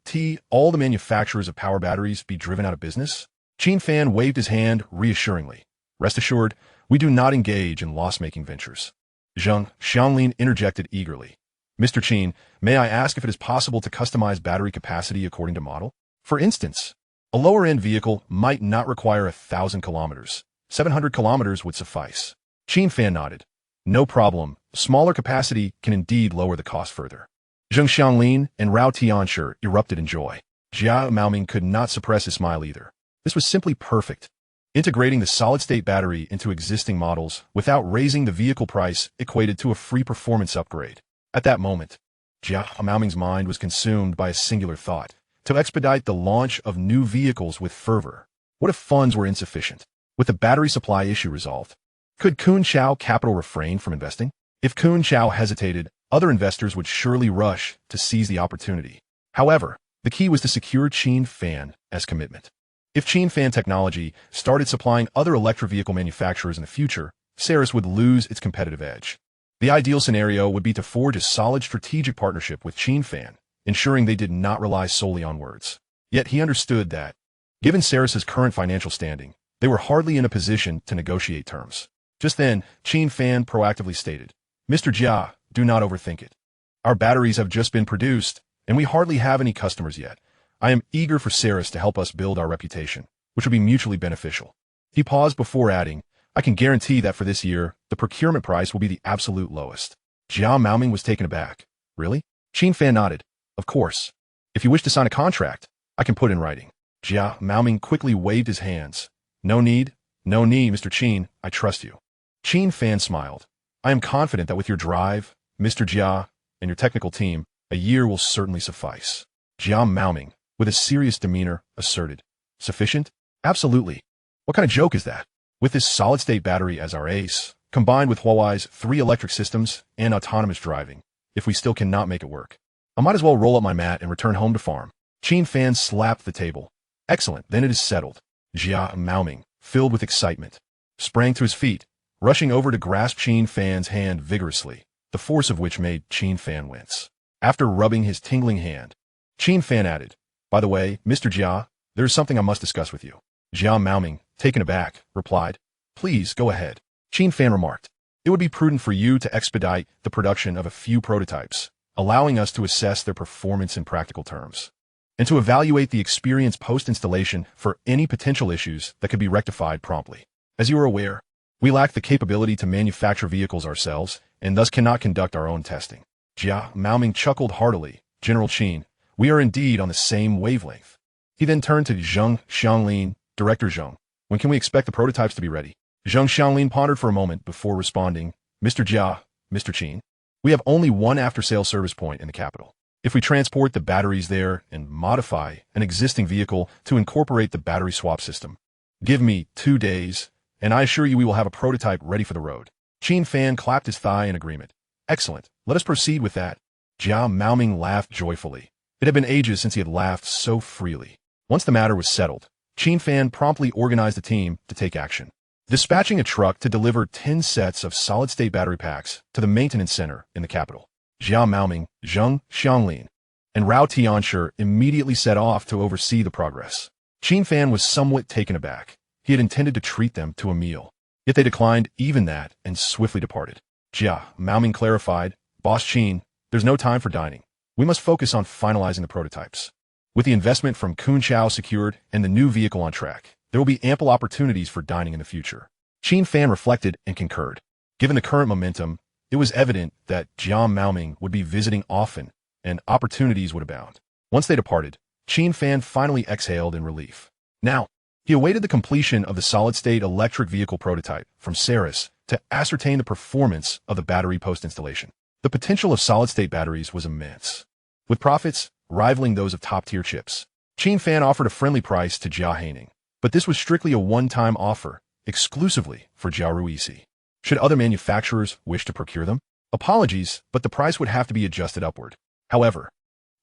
all the manufacturers of power batteries be driven out of business? Qin Fan waved his hand reassuringly. Rest assured, we do not engage in loss-making ventures. Zheng Xianglin interjected eagerly. Mr. Qin, may I ask if it is possible to customize battery capacity according to model? For instance, a lower-end vehicle might not require 1,000 kilometers. 700 kilometers would suffice. Qin Fan nodded. No problem. Smaller capacity can indeed lower the cost further. Zheng Xianglin and Rao Tianshi erupted in joy. Jia Maoming could not suppress his smile either. This was simply perfect. Integrating the solid-state battery into existing models without raising the vehicle price equated to a free performance upgrade. At that moment, Jia Maoming's mind was consumed by a singular thought: to expedite the launch of new vehicles with fervor. What if funds were insufficient? With the battery supply issue resolved, could Qin Chao Capital refrain from investing? If Qin Chao hesitated, other investors would surely rush to seize the opportunity. However, the key was to secure Qin Fan as commitment. If Qin Fan Technology started supplying other electric vehicle manufacturers in the future, Ceres would lose its competitive edge. The ideal scenario would be to forge a solid strategic partnership with Qin Fan, ensuring they did not rely solely on words. Yet he understood that, given Ceres's current financial standing, they were hardly in a position to negotiate terms. Just then, Qin Fan proactively stated, Mr. Jia, do not overthink it. Our batteries have just been produced, and we hardly have any customers yet. I am eager for Ceres to help us build our reputation, which would be mutually beneficial. He paused before adding, I can guarantee that for this year, the procurement price will be the absolute lowest. Jia Maoming was taken aback. Really? Qin Fan nodded. Of course. If you wish to sign a contract, I can put in writing. Jia Maoming quickly waved his hands. No need, Mr. Qin, I trust you. Qin Fan smiled. I am confident that with your drive, Mr. Jia, and your technical team, a year will certainly suffice. Jia Maoming, with a serious demeanor, asserted. Sufficient? Absolutely. What kind of joke is that? With this solid-state battery as our ace, combined with Huawei's 3 electric systems and autonomous driving, if we still cannot make it work, I might as well roll up my mat and return home to farm. Qin Fan slapped the table. Excellent, then it is settled. Jia Maoming, filled with excitement, sprang to his feet, rushing over to grasp Qin Fan's hand vigorously, the force of which made Qin Fan wince. After rubbing his tingling hand, Qin Fan added, By the way, Mr. Jia, there is something I must discuss with you. Jia Maoming, taken aback, replied, Please, go ahead. Qin Fan remarked, It would be prudent for you to expedite the production of a few prototypes, allowing us to assess their performance in practical terms. and to evaluate the experience post-installation for any potential issues that could be rectified promptly. As you are aware, we lack the capability to manufacture vehicles ourselves, and thus cannot conduct our own testing. Jia Maoming chuckled heartily. General Qin, we are indeed on the same wavelength. He then turned to Zheng Xianglin. Director Zheng, when can we expect the prototypes to be ready? Zheng Xianglin pondered for a moment before responding. Mr. Jia, Mr. Qin, we have only one after-sales service point in the capital. If we transport the batteries there and modify an existing vehicle to incorporate the battery swap system, give me 2 days, and I assure you we will have a prototype ready for the road. Qin Fan clapped his thigh in agreement. Excellent. Let us proceed with that. Jia Maoming laughed joyfully. It had been ages since he had laughed so freely. Once the matter was settled, Qin Fan promptly organized a team to take action, dispatching a truck to deliver 10 sets of solid-state battery packs to the maintenance center in the capital. Jia Maoming, Zheng Xianglin, and Rao Tianshi immediately set off to oversee the progress. Qin Fan was somewhat taken aback. He had intended to treat them to a meal, yet they declined even that and swiftly departed. Jia Maoming clarified, Boss Qin, there's no time for dining. We must focus on finalizing the prototypes. With the investment from Kun Chao secured and the new vehicle on track, there will be ample opportunities for dining in the future. Qin Fan reflected and concurred. Given the current momentum, it was evident that Jia Maoming would be visiting often and opportunities would abound. Once they departed, Qin Fan finally exhaled in relief. Now, he awaited the completion of the solid-state electric vehicle prototype from Ceres to ascertain the performance of the battery post-installation. The potential of solid-state batteries was immense, with profits rivaling those of top-tier chips. Qin Fan offered a friendly price to Jia Haining, but this was strictly a one-time offer, exclusively for Jia Ruisi. Should other manufacturers wish to procure them? Apologies, but the price would have to be adjusted upward. However,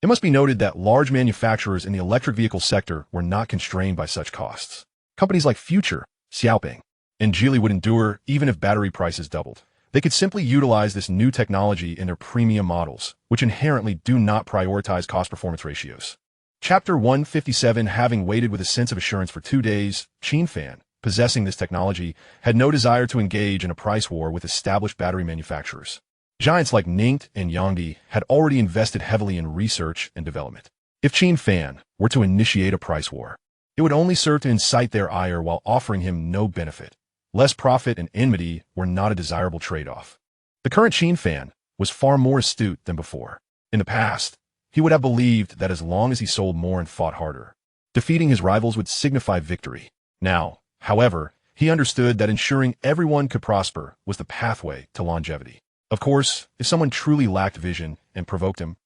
it must be noted that large manufacturers in the electric vehicle sector were not constrained by such costs. Companies like Future, Xiaoping, and Geely would endure even if battery prices doubled. They could simply utilize this new technology in their premium models, which inherently do not prioritize cost-performance ratios. Chapter 157. Having waited with a sense of assurance for 2 days, Qin Fan, possessing this technology, had no desire to engage in a price war with established battery manufacturers. Giants like Ningt and Yangdi had already invested heavily in research and development. If Qin Fan were to initiate a price war, it would only serve to incite their ire while offering him no benefit. Less profit and enmity were not a desirable trade-off. The current Qin Fan was far more astute than before. In the past, he would have believed that as long as he sold more and fought harder, defeating his rivals would signify victory. Now, however, he understood that ensuring everyone could prosper was the pathway to longevity. Of course, if someone truly lacked vision and provoked him,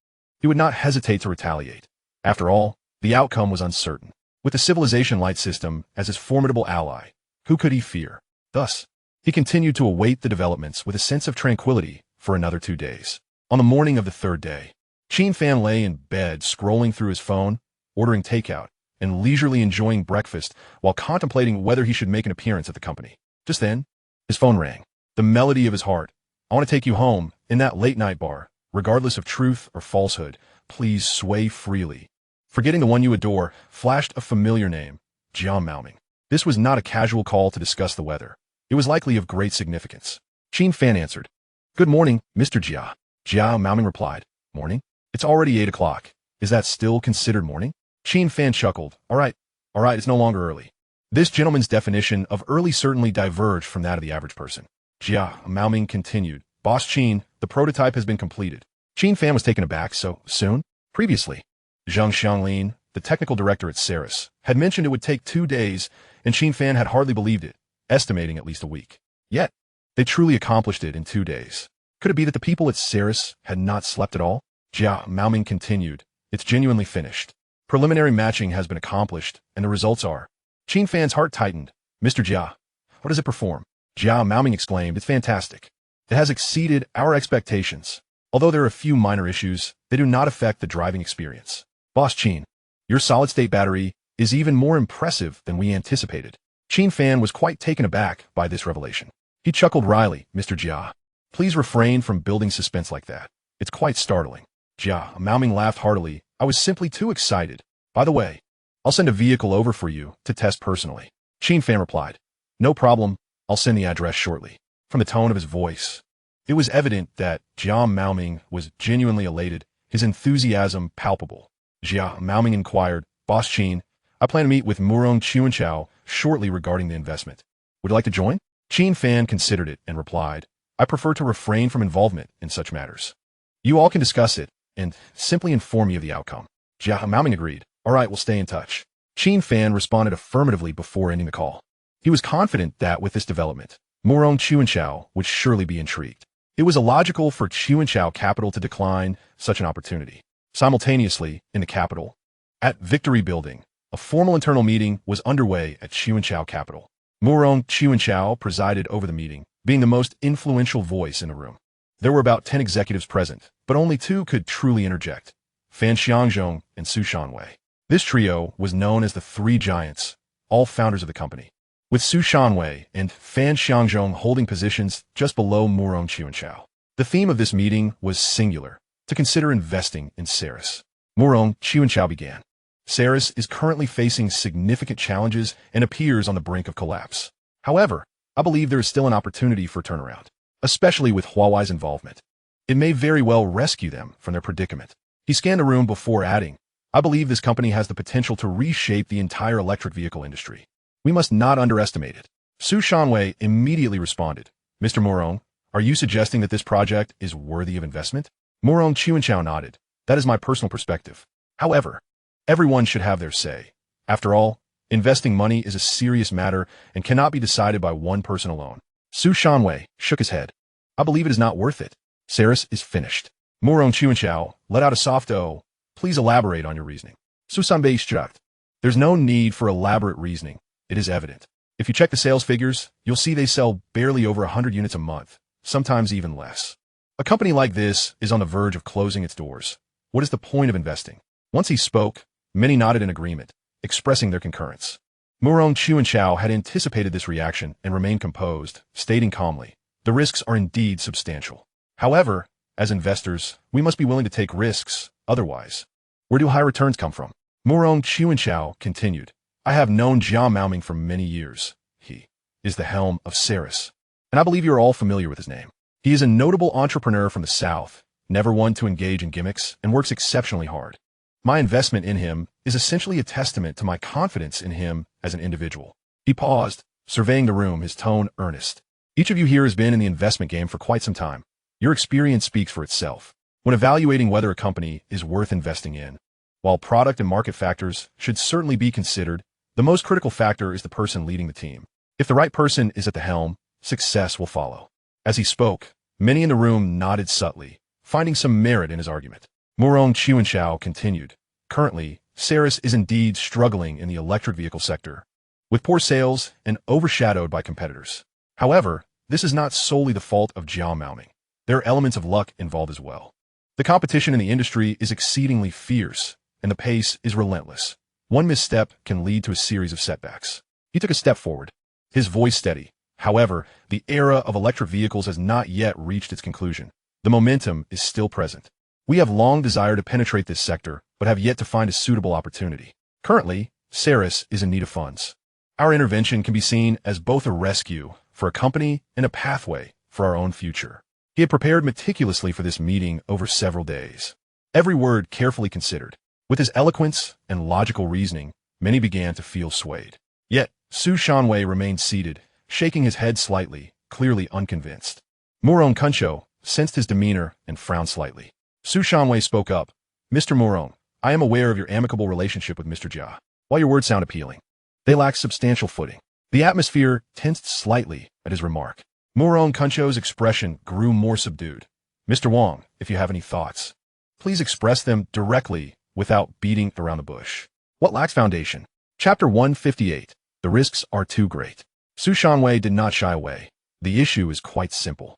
he would not hesitate to retaliate. After all, the outcome was uncertain. With the civilization light system as his formidable ally, who could he fear? Thus, he continued to await the developments with a sense of tranquility for another 2 days. On the morning of the 3rd day, Qin Fan lay in bed scrolling through his phone, ordering takeout, and leisurely enjoying breakfast while contemplating whether he should make an appearance at the company. Just then, his phone rang. The melody of his heart. I want to take you home, in that late-night bar. Regardless of truth or falsehood, please sway freely. Forgetting the one you adore, flashed a familiar name, Jia Maoming. This was not a casual call to discuss the weather. It was likely of great significance. Qin Fan answered. Good morning, Mr. Jia. Jia Maoming replied. Morning? It's already 8 o'clock. Is that still considered morning? Qin Fan chuckled. All right, it's no longer early. This gentleman's definition of early certainly diverged from that of the average person. Jia Maoming continued. Boss Qin, the prototype has been completed. Qin Fan was taken aback. So soon? Previously, Zheng Xianglin, the technical director at Ceres, had mentioned it would take 2 days, and Qin Fan had hardly believed it, estimating at least a week. Yet, they truly accomplished it in 2 days. Could it be that the people at Ceres had not slept at all? Jia Maoming continued. It's genuinely finished. Preliminary matching has been accomplished, and the results are. Qin Fan's heart tightened. Mr. Jia, what does it perform? Jia Maoming exclaimed. It's fantastic. It has exceeded our expectations. Although there are a few minor issues, they do not affect the driving experience. Boss Qin, your solid-state battery is even more impressive than we anticipated. Qin Fan was quite taken aback by this revelation. He chuckled wryly. Mr. Jia, please refrain from building suspense like that. It's quite startling. Jia Maoming laughed heartily. I was simply too excited. By the way, I'll send a vehicle over for you to test personally. Qin Fan replied. No problem. I'll send the address shortly. From the tone of his voice, it was evident that Jia Maoming was genuinely elated, his enthusiasm palpable. Jia Maoming inquired. Boss Qin, I plan to meet with Murong Chuanchao shortly regarding the investment. Would you like to join? Qin Fan considered it and replied, I prefer to refrain from involvement in such matters. You all can discuss it and simply inform me of the outcome. Jia Maoming agreed. All right, we'll stay in touch. Qin Fan responded affirmatively before ending the call. He was confident that with this development, Murong Chuanchao would surely be intrigued. It was illogical for Chuanchao Capital to decline such an opportunity. Simultaneously, in the capital, at Victory Building, a formal internal meeting was underway at Chuanchao Capital. Murong Chuanchao presided over the meeting, being the most influential voice in the room. There were about 10 executives present, but only 2 could truly interject, Fan Xiangzhong and Su Shanwei. This trio was known as the Three Giants, all founders of the company, with Su Shanwei and Fan Xiangzhong holding positions just below Murong Chuanchao. The theme of this meeting was singular, to consider investing in Ceres. Murong Chuanchao began. Ceres is currently facing significant challenges and appears on the brink of collapse. However, I believe there is still an opportunity for turnaround, especially with Huawei's involvement. It may very well rescue them from their predicament. He scanned the room before adding, I believe this company has the potential to reshape the entire electric vehicle industry. We must not underestimate it. Su Shanwei immediately responded, Mr. Murong, are you suggesting that this project is worthy of investment? Murong Chuanchao nodded. That is my personal perspective. However, everyone should have their say. After all, investing money is a serious matter and cannot be decided by one person alone. Su Shanwei shook his head. I believe it is not worth it. Ceres is finished. Murong Chuanchao let out a soft "oh." Please elaborate on your reasoning. Su Sanbei shrugged. There's no need for elaborate reasoning. It is evident. If you check the sales figures, you'll see they sell barely over 100 units a month, sometimes even less. A company like this is on the verge of closing its doors. What is the point of investing? Once he spoke, many nodded in agreement, expressing their concurrence. Murong Chuanchao had anticipated this reaction and remained composed, stating calmly, the risks are indeed substantial. However, as investors, we must be willing to take risks, otherwise, where do high returns come from? Murong Chuanchao continued, I have known Jia Maoming for many years. He is the helm of Ceres, and I believe you are all familiar with his name. He is a notable entrepreneur from the South, never one to engage in gimmicks, and works exceptionally hard. My investment in him is essentially a testament to my confidence in him as an individual. He paused, surveying the room, his tone earnest. Each of you here has been in the investment game for quite some time. Your experience speaks for itself. When evaluating whether a company is worth investing in, while product and market factors should certainly be considered, the most critical factor is the person leading the team. If the right person is at the helm, success will follow. As he spoke, many in the room nodded subtly, finding some merit in his argument. Murong Chuanchao continued, currently, Ceres is indeed struggling in the electric vehicle sector, with poor sales and overshadowed by competitors. However, this is not solely the fault of Jia Maoming. There are elements of luck involved as well. The competition in the industry is exceedingly fierce, and the pace is relentless. One misstep can lead to a series of setbacks. He took a step forward, his voice steady. However, the era of electric vehicles has not yet reached its conclusion. The momentum is still present. We have long desired to penetrate this sector, but have yet to find a suitable opportunity. Currently, Ceres is in need of funds. Our intervention can be seen as both a rescue for a company and a pathway for our own future. He had prepared meticulously for this meeting over several days. Every word carefully considered. With his eloquence and logical reasoning, many began to feel swayed. Yet, Su Shanwei remained seated, shaking his head slightly, clearly unconvinced. Murong Chuanchao sensed his demeanor and frowned slightly. Su Shanwei spoke up. Mr. Murong, I am aware of your amicable relationship with Mr. Jia. While your words sound appealing, they lack substantial footing. The atmosphere tensed slightly at his remark. Murong Chuanchao's expression grew more subdued. Mr. Wang, if you have any thoughts, please express them directly without beating around the bush. What lacks foundation? Chapter 158. The risks are too great. Su Shanwei did not shy away. The issue is quite simple.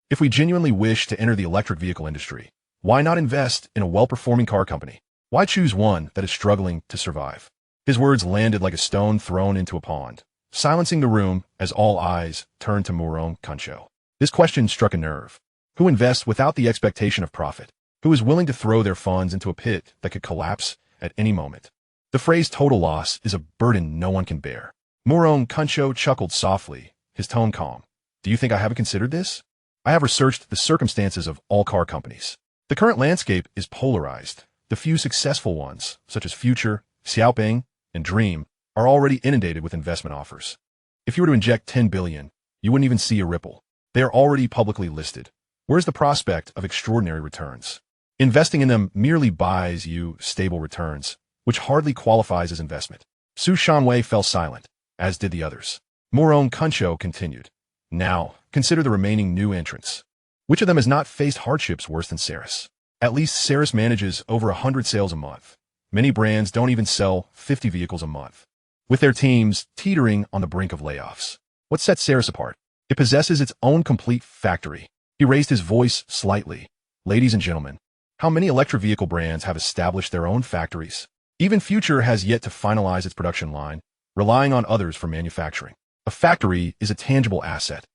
If we genuinely wish to enter the electric vehicle industry, why not invest in a well-performing car company? Why choose one that is struggling to survive? His words landed like a stone thrown into a pond, silencing the room as all eyes turned to Murong Chuanchao. This question struck a nerve. Who invests without the expectation of profit? Who is willing to throw their funds into a pit that could collapse at any moment? The phrase total loss is a burden no one can bear. Murong Chuanchao chuckled softly, his tone calm. Do you think I haven't considered this? I have researched the circumstances of all car companies. The current landscape is polarized. The few successful ones, such as Future, Xiaoping, and Dream, are already inundated with investment offers. If you were to inject 10 billion, you wouldn't even see a ripple. They are already publicly listed. Where's the prospect of extraordinary returns? Investing in them merely buys you stable returns, which hardly qualifies as investment. Su Shanwei fell silent, as did the others. Morong Kuncho continued. Now, consider the remaining new entrants. Which of them has not faced hardships worse than Ceres? At least Ceres manages over 100 sales a month. Many brands don't even sell 50 vehicles a month, with their teams teetering on the brink of layoffs. What sets Ceres apart? It possesses its own complete factory. He raised his voice slightly. Ladies and gentlemen, how many electric vehicle brands have established their own factories? Even Future has yet to finalize its production line, relying on others for manufacturing. A factory is a tangible asset,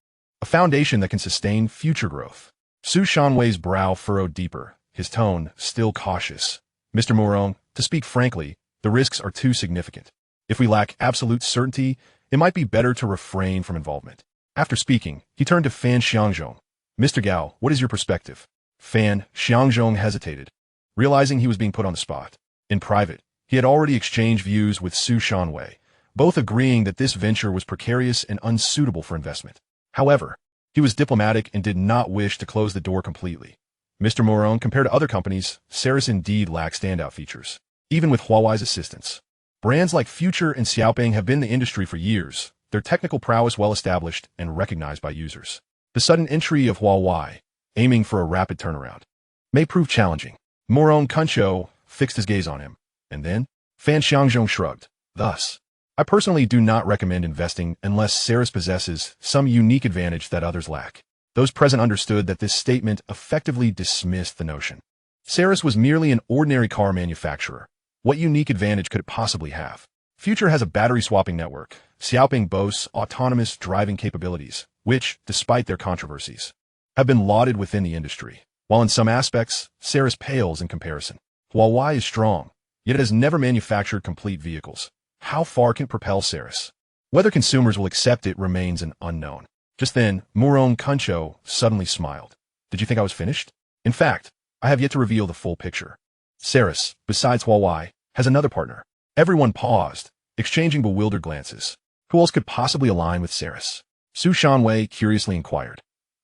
a foundation that can sustain future growth. Su Shanwei's brow furrowed deeper, his tone still cautious. Mr. Morong, to speak frankly, the risks are too significant. If we lack absolute certainty, it might be better to refrain from involvement. After speaking, he turned to Fan Xiangzhong. Mr. Gao, what is your perspective? Fan Xiangzhong hesitated, realizing he was being put on the spot. In private, he had already exchanged views with Su Shanwei, both agreeing that this venture was precarious and unsuitable for investment. However, he was diplomatic and did not wish to close the door completely. Mr. Morong, compared to other companies, Ceres indeed lacks standout features, even with Huawei's assistance. Brands like Future and Xiaoping have been in the industry for years, their technical prowess well established and recognized by users. The sudden entry of Huawei, aiming for a rapid turnaround, may prove challenging. Morong Kuncho fixed his gaze on him, and then Fan Xiangzhong shrugged. Thus, I personally do not recommend investing unless Ceres possesses some unique advantage that others lack. Those present understood that this statement effectively dismissed the notion. Ceres was merely an ordinary car manufacturer. What unique advantage could it possibly have? Future has a battery-swapping network. Xiaoping boasts autonomous driving capabilities, which, despite their controversies, have been lauded within the industry. While in some aspects, Ceres pales in comparison. Huawei is strong, yet it has never manufactured complete vehicles. How far can it propel Ceres? Whether consumers will accept it remains an unknown. Just then, Morong Kuncho suddenly smiled. Did you think I was finished? In fact, I have yet to reveal the full picture. Ceres, besides Huawei, has another partner. Everyone paused, exchanging bewildered glances. Who else could possibly align with Ceres? Su Shanwei curiously inquired.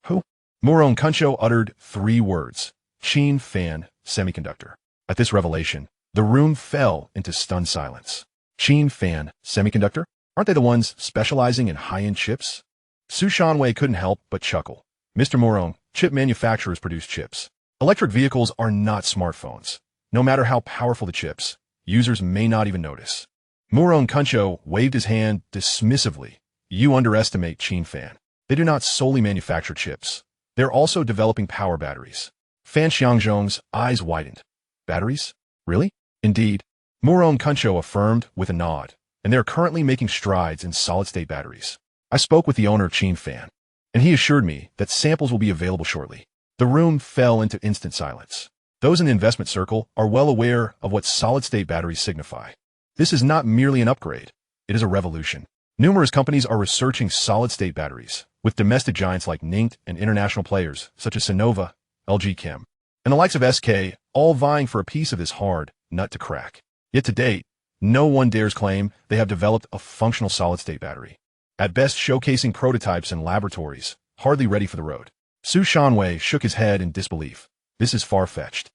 Who? Morong Kuncho uttered 3 words. Qin Fan, semiconductor. At this revelation, the room fell into stunned silence. Qin Fan, semiconductor? Aren't they the ones specializing in high-end chips? Su Shanwei couldn't help but chuckle. Mr. Morong, chip manufacturers produce chips. Electric vehicles are not smartphones. No matter how powerful the chips, users may not even notice. Morong Kuncho waved his hand dismissively. You underestimate Qin Fan. They do not solely manufacture chips. They're also developing power batteries. Fan Xiangzhong's eyes widened. Batteries? Really? Indeed. Morong Kuncho affirmed with a nod, and they are currently making strides in solid-state batteries. I spoke with the owner of Qin Fan, and he assured me that samples will be available shortly. The room fell into instant silence. Those in the investment circle are well aware of what solid-state batteries signify. This is not merely an upgrade. It is a revolution. Numerous companies are researching solid-state batteries, with domestic giants like Ningt and international players such as Sonova, LG Chem, and the likes of SK, all vying for a piece of this hard nut to crack. Yet to date, no one dares claim they have developed a functional solid-state battery. At best showcasing prototypes in laboratories, hardly ready for the road. Su Shanwei shook his head in disbelief. This is far-fetched.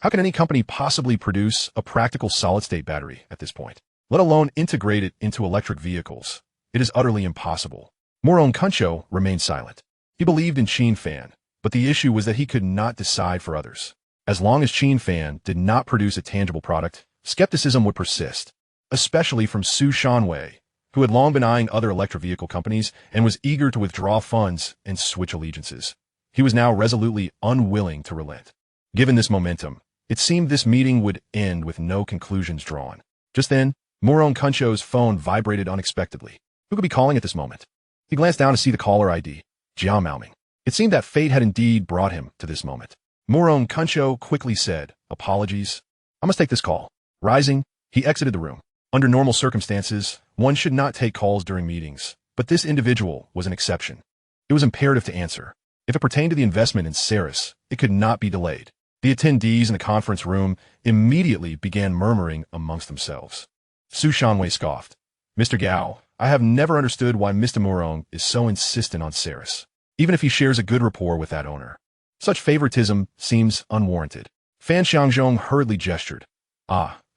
How can any company possibly produce a practical solid-state battery at this point, let alone integrate it into electric vehicles? It is utterly impossible. Morong Kuncho remained silent. He believed in Qin Fan, but the issue was that he could not decide for others. As long as Qin Fan did not produce a tangible product, skepticism would persist, especially from Su Shanwei, who had long been eyeing other electric vehicle companies and was eager to withdraw funds and switch allegiances. He was now resolutely unwilling to relent. Given this momentum, it seemed this meeting would end with no conclusions drawn. Just then, Morong Kuncho's phone vibrated unexpectedly. Who could be calling at this moment? He glanced down to see the caller ID, Jia Maoming. It seemed that fate had indeed brought him to this moment. Morong Kuncho quickly said, "Apologies. I must take this call." Rising, he exited the room. Under normal circumstances, one should not take calls during meetings, but this individual was an exception. It was imperative to answer. If it pertained to the investment in Ceres, it could not be delayed. The attendees in the conference room immediately began murmuring amongst themselves. Su Shanwei scoffed. Mr. Gao, I have never understood why Mr. Murong is so insistent on Ceres, even if he shares a good rapport with that owner. Such favoritism seems unwarranted. Fan Xiangzhong hurriedly gestured.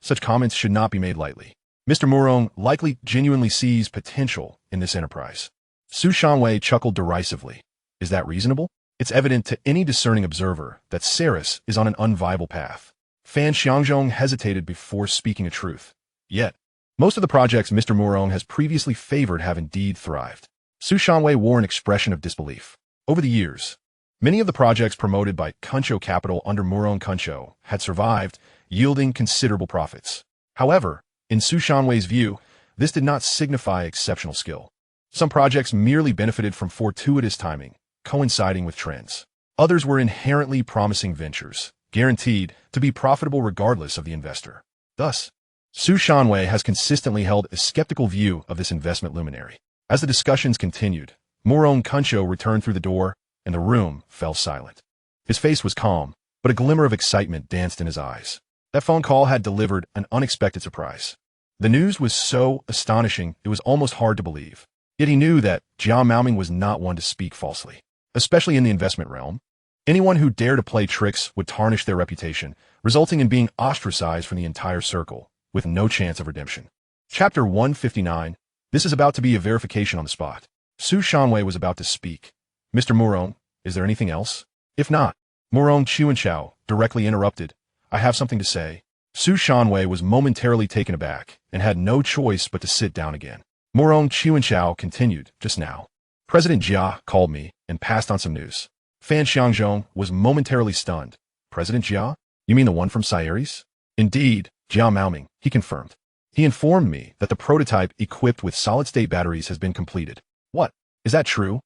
Such comments should not be made lightly. Mr. Murong likely genuinely sees potential in this enterprise. Su Shanwei chuckled derisively. Is that reasonable? It's evident to any discerning observer that Ceres is on an unviable path. Fan Xiangzhong hesitated before speaking a truth. Yet, most of the projects Mr. Murong has previously favored have indeed thrived. Su Shanwei wore an expression of disbelief. Over the years, many of the projects promoted by Kuncho Capital under Murong Kuncho had survived, yielding considerable profits. However, in Su Shanwei's view, this did not signify exceptional skill. Some projects merely benefited from fortuitous timing, coinciding with trends. Others were inherently promising ventures, guaranteed to be profitable regardless of the investor. Thus, Su Shanwei has consistently held a skeptical view of this investment luminary. As the discussions continued, Murong Kuncho returned through the door, and the room fell silent. His face was calm, but a glimmer of excitement danced in his eyes. That phone call had delivered an unexpected surprise. The news was so astonishing it was almost hard to believe. Yet he knew that Jia Maoming was not one to speak falsely, especially in the investment realm. Anyone who dared to play tricks would tarnish their reputation, resulting in being ostracized from the entire circle, with no chance of redemption. Chapter 159. This is about to be a verification on the spot. Su Shanwei was about to speak. Mr. Murong, is there anything else? If not, Murong Chuanchao directly interrupted. I have something to say. Su Shanwei was momentarily taken aback and had no choice but to sit down again. Murong Chuanchao continued, just now. President Jia called me and passed on some news. Fan Xiangzhong was momentarily stunned. President Jia? You mean the one from Ceres? Indeed, Jia Maoming, he confirmed. He informed me that the prototype equipped with solid-state batteries has been completed. What? Is that true?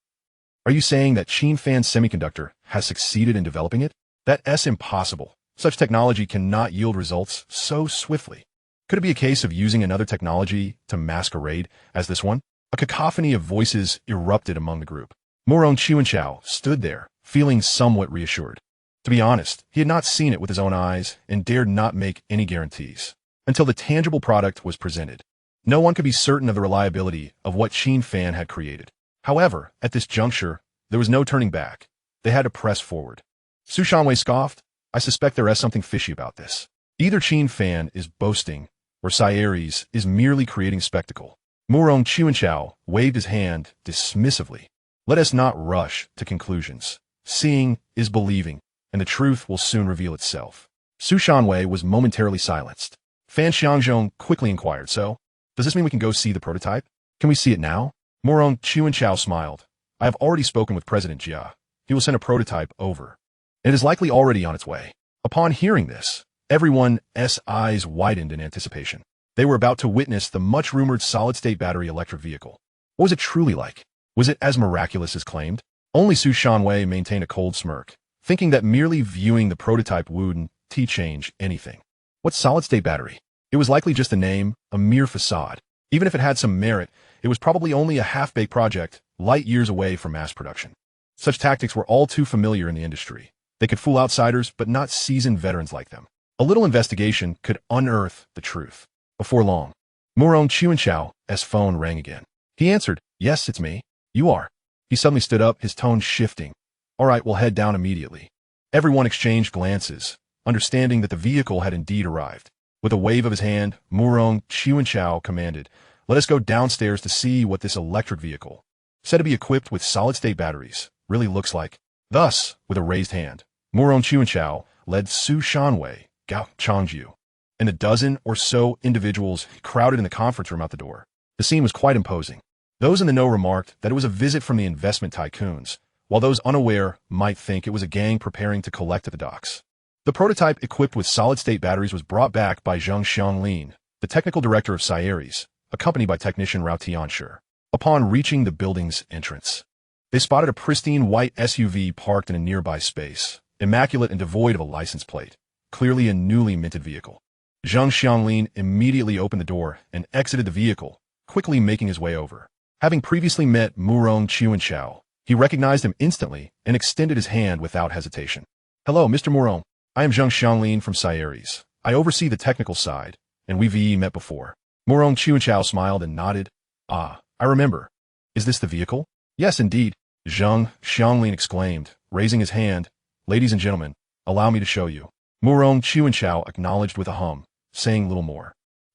Are you saying that Qin Fan Semiconductor has succeeded in developing it? That's impossible. Such technology cannot yield results so swiftly. Could it be a case of using another technology to masquerade as this one? A cacophony of voices erupted among the group. Murong Chuanchao stood there, feeling somewhat reassured. To be honest, he had not seen it with his own eyes and dared not make any guarantees until the tangible product was presented. No one could be certain of the reliability of what Qin Fan had created. However, at this juncture, there was no turning back. They had to press forward. Su Shanwei scoffed. I suspect there is something fishy about this. Either Qin Fan is boasting, or Ceres is merely creating spectacle. Murong Chuanchao waved his hand dismissively. Let us not rush to conclusions. Seeing is believing, and the truth will soon reveal itself. Su Shanwei was momentarily silenced. Fan Xiangzhong quickly inquired, so, does this mean we can go see the prototype? Can we see it now? Murong Chuanchao smiled. I have already spoken with President Jia. He will send a prototype over. It is likely already on its way. Upon hearing this, everyone's eyes widened in anticipation. They were about to witness the much-rumored solid-state battery electric vehicle. What was it truly like? Was it as miraculous as claimed? Only Su Shanwei maintained a cold smirk, thinking that merely viewing the prototype wouldn't change anything. What solid-state battery? It was likely just a name, a mere facade. Even if it had some merit, it was probably only a half-baked project, light years away from mass production. Such tactics were all too familiar in the industry. They could fool outsiders, but not seasoned veterans like them. A little investigation could unearth the truth. Before long, Murong Chuanchao's phone rang again. He answered, Yes, it's me. You are. He suddenly stood up, his tone shifting. All right, we'll head down immediately. Everyone exchanged glances, understanding that the vehicle had indeed arrived. With a wave of his hand, Murong Chuanchao commanded, Let us go downstairs to see what this electric vehicle, said to be equipped with solid-state batteries, really looks like. Thus, with a raised hand, Murong Chuanchao led Su Shanwei, Gao Changju, and a dozen or so individuals crowded in the conference room out the door. The scene was quite imposing. Those in the know remarked that it was a visit from the investment tycoons, while those unaware might think it was a gang preparing to collect at the docks. The prototype equipped with solid-state batteries was brought back by Zheng Xianglin, the technical director of Ceres, accompanied by technician Rao Tianshi. Upon reaching the building's entrance, they spotted a pristine white SUV parked in a nearby space, immaculate and devoid of a license plate, clearly a newly minted vehicle. Zheng Xianglin immediately opened the door and exited the vehicle, quickly making his way over. Having previously met Murong Chuanchao, he recognized him instantly and extended his hand without hesitation. Hello, Mr. Murong. I am Zheng Xianglin from Sieres. I oversee the technical side, and we've met before. Morong Chuanchao smiled and nodded. Ah, I remember. Is this the vehicle? Yes, indeed, Zheng Xianglin exclaimed, raising his hand. Ladies and gentlemen, allow me to show you. Morong Chuanchao acknowledged with a hum, saying little more.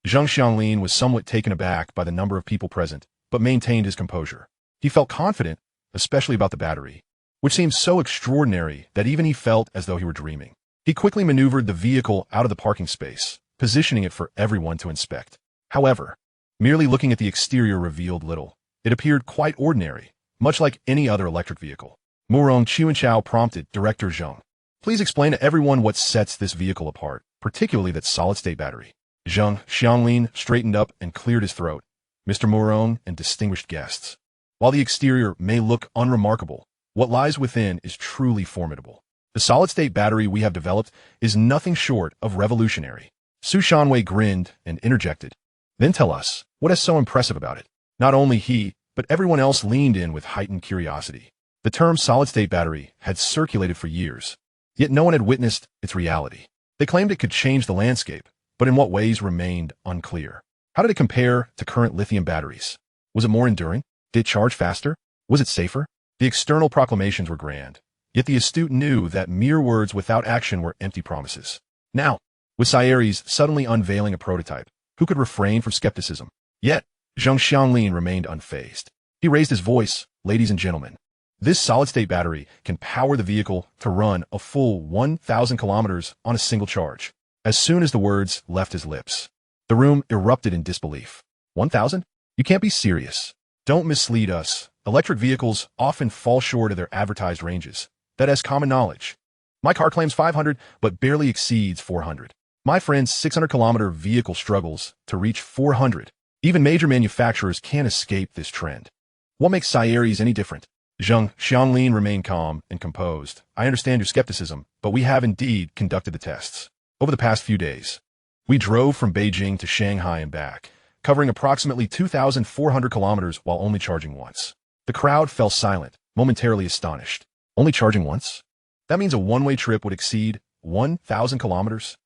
Zheng Xianglin was somewhat taken aback by the number of people present, but maintained his composure. He felt confident, especially about the battery, which seemed so extraordinary that even he felt as though he were dreaming. He quickly maneuvered the vehicle out of the parking space, positioning it for everyone to inspect. However, merely looking at the exterior revealed little. It appeared quite ordinary, much like any other electric vehicle. Morong Chuanchao prompted Director Zheng. Please explain to everyone what sets this vehicle apart, particularly that solid-state battery. Zheng Xianglin straightened up and cleared his throat. Mr. Morong and distinguished guests. While the exterior may look unremarkable, what lies within is truly formidable. The solid-state battery we have developed is nothing short of revolutionary. Su Shanwei grinned and interjected. Then tell us, what is so impressive about it? Not only he, but everyone else leaned in with heightened curiosity. The term solid-state battery had circulated for years, yet no one had witnessed its reality. They claimed it could change the landscape, but in what ways remained unclear. How did it compare to current lithium batteries? Was it more enduring? Did it charge faster? Was it safer? The external proclamations were grand, yet the astute knew that mere words without action were empty promises. Now, with Sieres suddenly unveiling a prototype, who could refrain from skepticism? Yet, Zheng Xianglin remained unfazed. He raised his voice, ladies and gentlemen. This solid-state battery can power the vehicle to run a full 1,000 kilometers on a single charge. As soon as the words left his lips, the room erupted in disbelief. 1,000? You can't be serious. Don't mislead us. Electric vehicles often fall short of their advertised ranges. That is common knowledge. My car claims 500, but barely exceeds 400. My friend's 600-kilometer vehicle struggles to reach 400. Even major manufacturers can't escape this trend. What makes Sieres any different? Zheng Xianglin remained calm and composed. I understand your skepticism, but we have indeed conducted the tests. Over the past few days, we drove from Beijing to Shanghai and back, covering approximately 2,400 kilometers while only charging once. The crowd fell silent, momentarily astonished. Only charging once? That means a one-way trip would exceed 1,000 kilometers?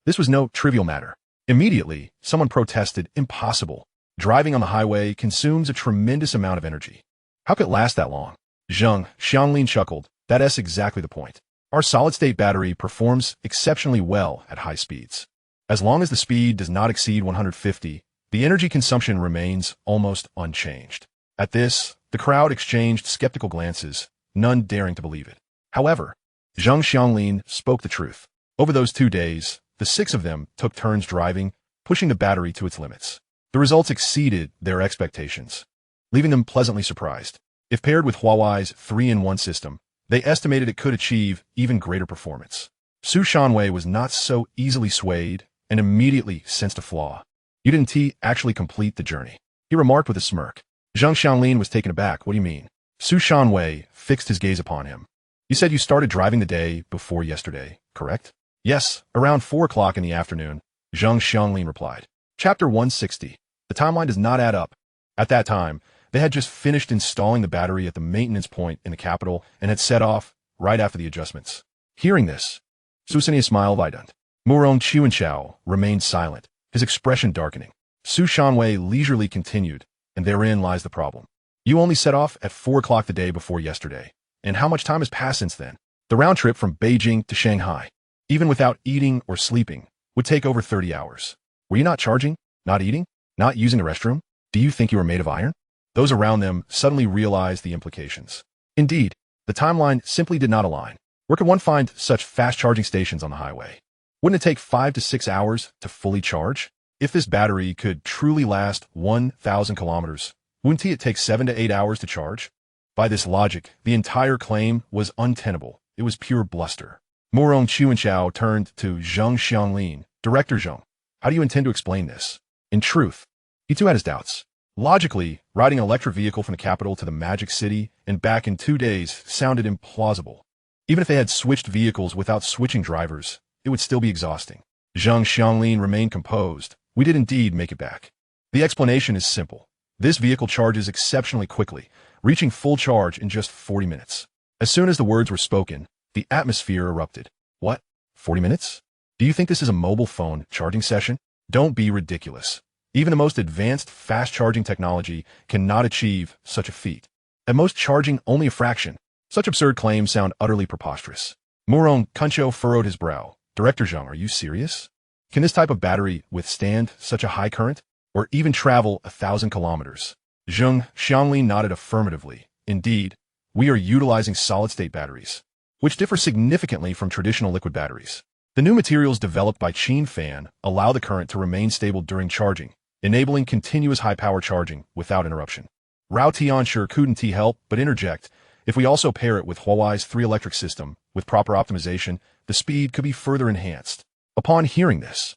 This was no trivial matter. Immediately, someone protested, impossible. Driving on the highway consumes a tremendous amount of energy. How could it last that long? Zheng Xianglin chuckled. That is exactly the point. Our solid-state battery performs exceptionally well at high speeds. As long as the speed does not exceed 150, the energy consumption remains almost unchanged. At this, the crowd exchanged skeptical glances, none daring to believe it. However, Zheng Xianglin spoke the truth. Over those 2 days, the 6 of them took turns driving, pushing the battery to its limits. The results exceeded their expectations, leaving them pleasantly surprised. If paired with Huawei's 3-in-1 system, they estimated it could achieve even greater performance. Su Shanwei was not so easily swayed and immediately sensed a flaw. You didn't actually complete the journey, he remarked with a smirk. Zheng Xianglin was taken aback. What do you mean? Su Shanwei fixed his gaze upon him. You said you started driving the day before yesterday, correct? Yes, around 4 o'clock in the afternoon, Zheng Xianglin replied. Chapter 160. The timeline does not add up. At that time, they had just finished installing the battery at the maintenance point in the capital and had set off right after the adjustments. Hearing this, Su Senia smiled widened. Morong Chuanchao remained silent, his expression darkening. Su Shanwei leisurely continued, and therein lies the problem. You only set off at 4 o'clock the day before yesterday. And how much time has passed since then? The round trip from Beijing to Shanghai, even without eating or sleeping, would take over 30 hours. Were you not charging, not eating, not using the restroom? Do you think you were made of iron? Those around them suddenly realized the implications. Indeed, the timeline simply did not align. Where could one find such fast charging stations on the highway? Wouldn't it take 5 to 6 hours to fully charge? If this battery could truly last 1,000 kilometers, wouldn't it take 7 to 8 hours to charge? By this logic, the entire claim was untenable. It was pure bluster. Morong Chuanchao turned to Zheng Xianglin. Director Zheng, how do you intend to explain this? In truth, he too had his doubts. Logically, riding an electric vehicle from the capital to the Magic City and back in 2 days sounded implausible. Even if they had switched vehicles without switching drivers, it would still be exhausting. Zheng Xianglin remained composed. We did indeed make it back. The explanation is simple. This vehicle charges exceptionally quickly, reaching full charge in just 40 minutes. As soon as the words were spoken, the atmosphere erupted. What? 40 minutes? Do you think this is a mobile phone charging session? Don't be ridiculous. Even the most advanced fast charging technology cannot achieve such a feat. At most, charging only a fraction. Such absurd claims sound utterly preposterous. Murong Kuncho furrowed his brow. Director Zheng, are you serious? Can this type of battery withstand such a high current? Or even travel 1,000 kilometers? Zheng Xiangli nodded affirmatively. Indeed, we are utilizing solid-state batteries, which differ significantly from traditional liquid batteries. The new materials developed by Qin Fan allow the current to remain stable during charging, enabling continuous high-power charging without interruption. Rao Tianshur couldn't help but interject. If we also pair it with Huawei's 3-electric system, with proper optimization, the speed could be further enhanced. Upon hearing this,